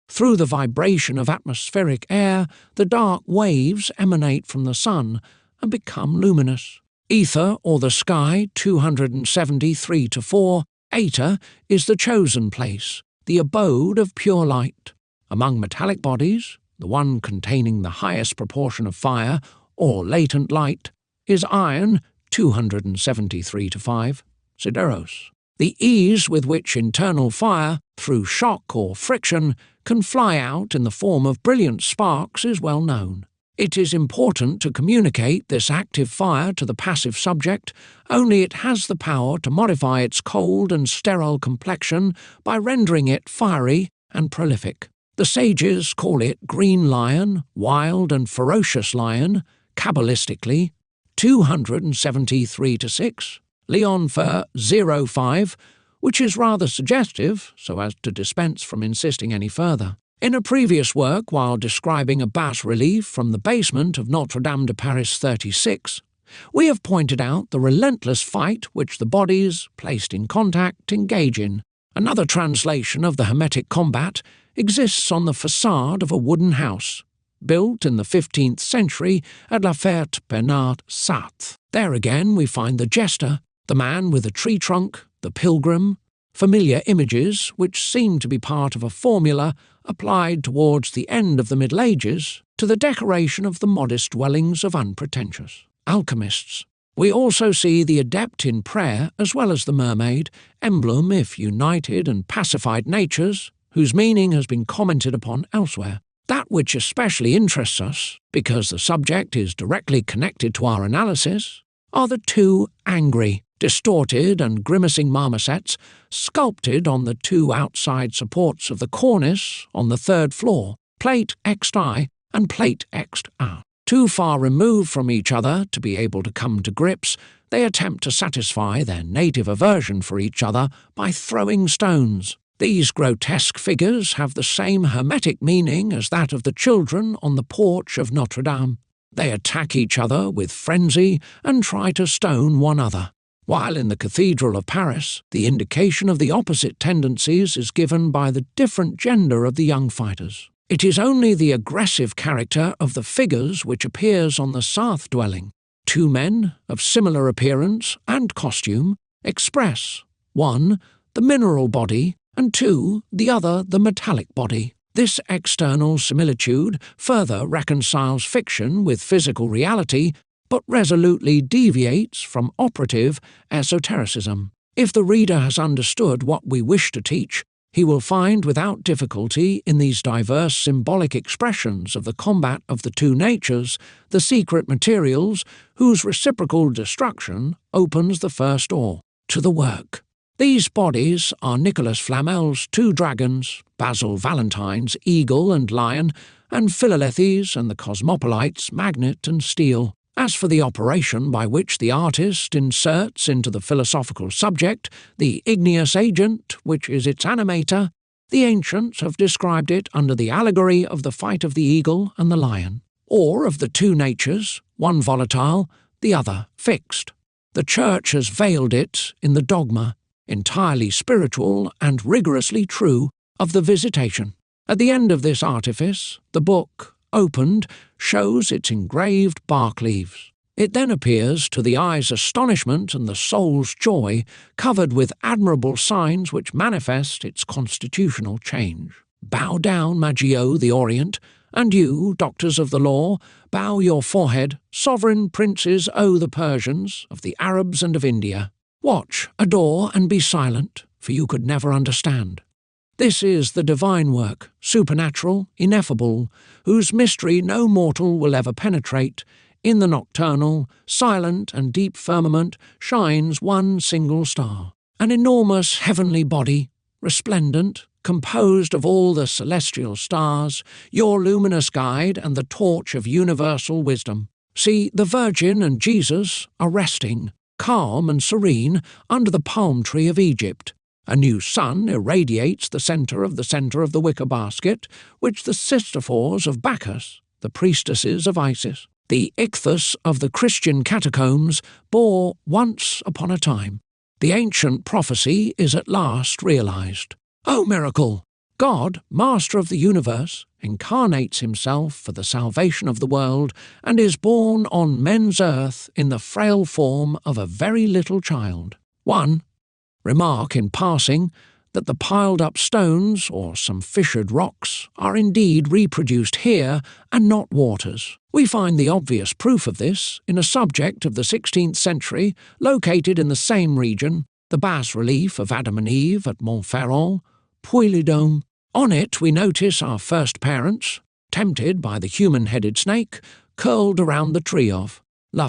A: Through the vibration of atmospheric air, the dark waves emanate from the sun and become luminous. Ether, or the sky, 273 to 4, Eta is the chosen place, the abode of pure light. Among metallic bodies, the one containing the highest proportion of fire, or latent light, is iron, 273 to 5, Sideros. The ease with which internal fire, through shock or friction, can fly out in the form of brilliant sparks is well known. It is important to communicate this active fire to the passive subject, only it has the power to modify its cold and sterile complexion by rendering it fiery and prolific. The sages call it green lion, wild and ferocious lion, Kabbalistically, 273 to 6, Leon Fer 05, which is rather suggestive, so as to dispense from insisting any further. In a previous work, while describing a bas-relief from the basement of Notre-Dame de Paris 36, we have pointed out the relentless fight which the bodies, placed in contact, engage in. Another translation of the Hermetic combat exists on the facade of a wooden house, built in the 15th century at La Ferte-Bernard, Sarthe. There again we find the jester, the man with a tree trunk, the pilgrim, familiar images which seem to be part of a formula applied towards the end of the Middle Ages to the decoration of the modest dwellings of unpretentious alchemists. We also see the adept in prayer as well as the mermaid, emblem if united and pacified natures, whose meaning has been commented upon elsewhere. That which especially interests us, because the subject is directly connected to our analysis, are the two angry, distorted and grimacing marmosets sculpted on the two outside supports of the cornice on the third floor, plate XI and plate XA. Too far removed from each other to be able to come to grips, they attempt to satisfy their native aversion for each other by throwing stones. These grotesque figures have the same hermetic meaning as that of the children on the porch of Notre Dame. They attack each other with frenzy and try to stone one another. While in the Cathedral of Paris, the indication of the opposite tendencies is given by the different gender of the young fighters. It is only the aggressive character of the figures which appears on the Sarthe dwelling. Two men, of similar appearance and costume, express 1. The mineral body, and 2. The other the metallic body. This external similitude further reconciles fiction with physical reality, but resolutely deviates from operative esotericism. If the reader has understood what we wish to teach, he will find without difficulty in these diverse symbolic expressions of the combat of the two natures the secret materials whose reciprocal destruction opens the first door to the work. These bodies are Nicholas Flamel's two dragons, Basil Valentine's eagle and lion, and Philolethes and the cosmopolite's magnet and steel. As for the operation by which the artist inserts into the philosophical subject the igneous agent which is its animator, the ancients have described it under the allegory of the fight of the eagle and the lion, or of the two natures, one volatile, the other fixed. The Church has veiled it in the dogma, entirely spiritual and rigorously true, of the visitation. At the end of this artifice, the book, opened, shows its engraved bark leaves. It then appears to the eye's astonishment and the soul's joy, covered with admirable signs which manifest its constitutional change. Bow down, Maggio the Orient, And you, doctors of the law, bow your forehead, sovereign princes owe the Persians, of the Arabs and of India. Watch, adore, and be silent, for you could never understand. This is the divine work, supernatural, ineffable, whose mystery no mortal will ever penetrate. In the nocturnal, silent, and deep firmament shines one single star, an enormous heavenly body, resplendent, composed of all the celestial stars, your luminous guide and the torch of universal wisdom. See, the Virgin and Jesus are resting, calm and serene, under the palm tree of Egypt. A new sun irradiates the centre of the wicker basket, which the sisterphores of Bacchus, the priestesses of Isis, the ichthus of the Christian catacombs, bore once upon a time. The ancient prophecy is at last realized. O miracle! God, master of the universe, incarnates himself for the salvation of the world and is born on men's earth in the frail form of a very little child. 1. Remark in passing that the piled-up stones, or some fissured rocks, are indeed reproduced here and not waters. We find the obvious proof of this in a subject of the 16th century located in the same region, the bas-relief of Adam and Eve at Montferrand, Puy-le-Dôme. On it we notice our first parents, tempted by the human-headed snake, curled around the tree of La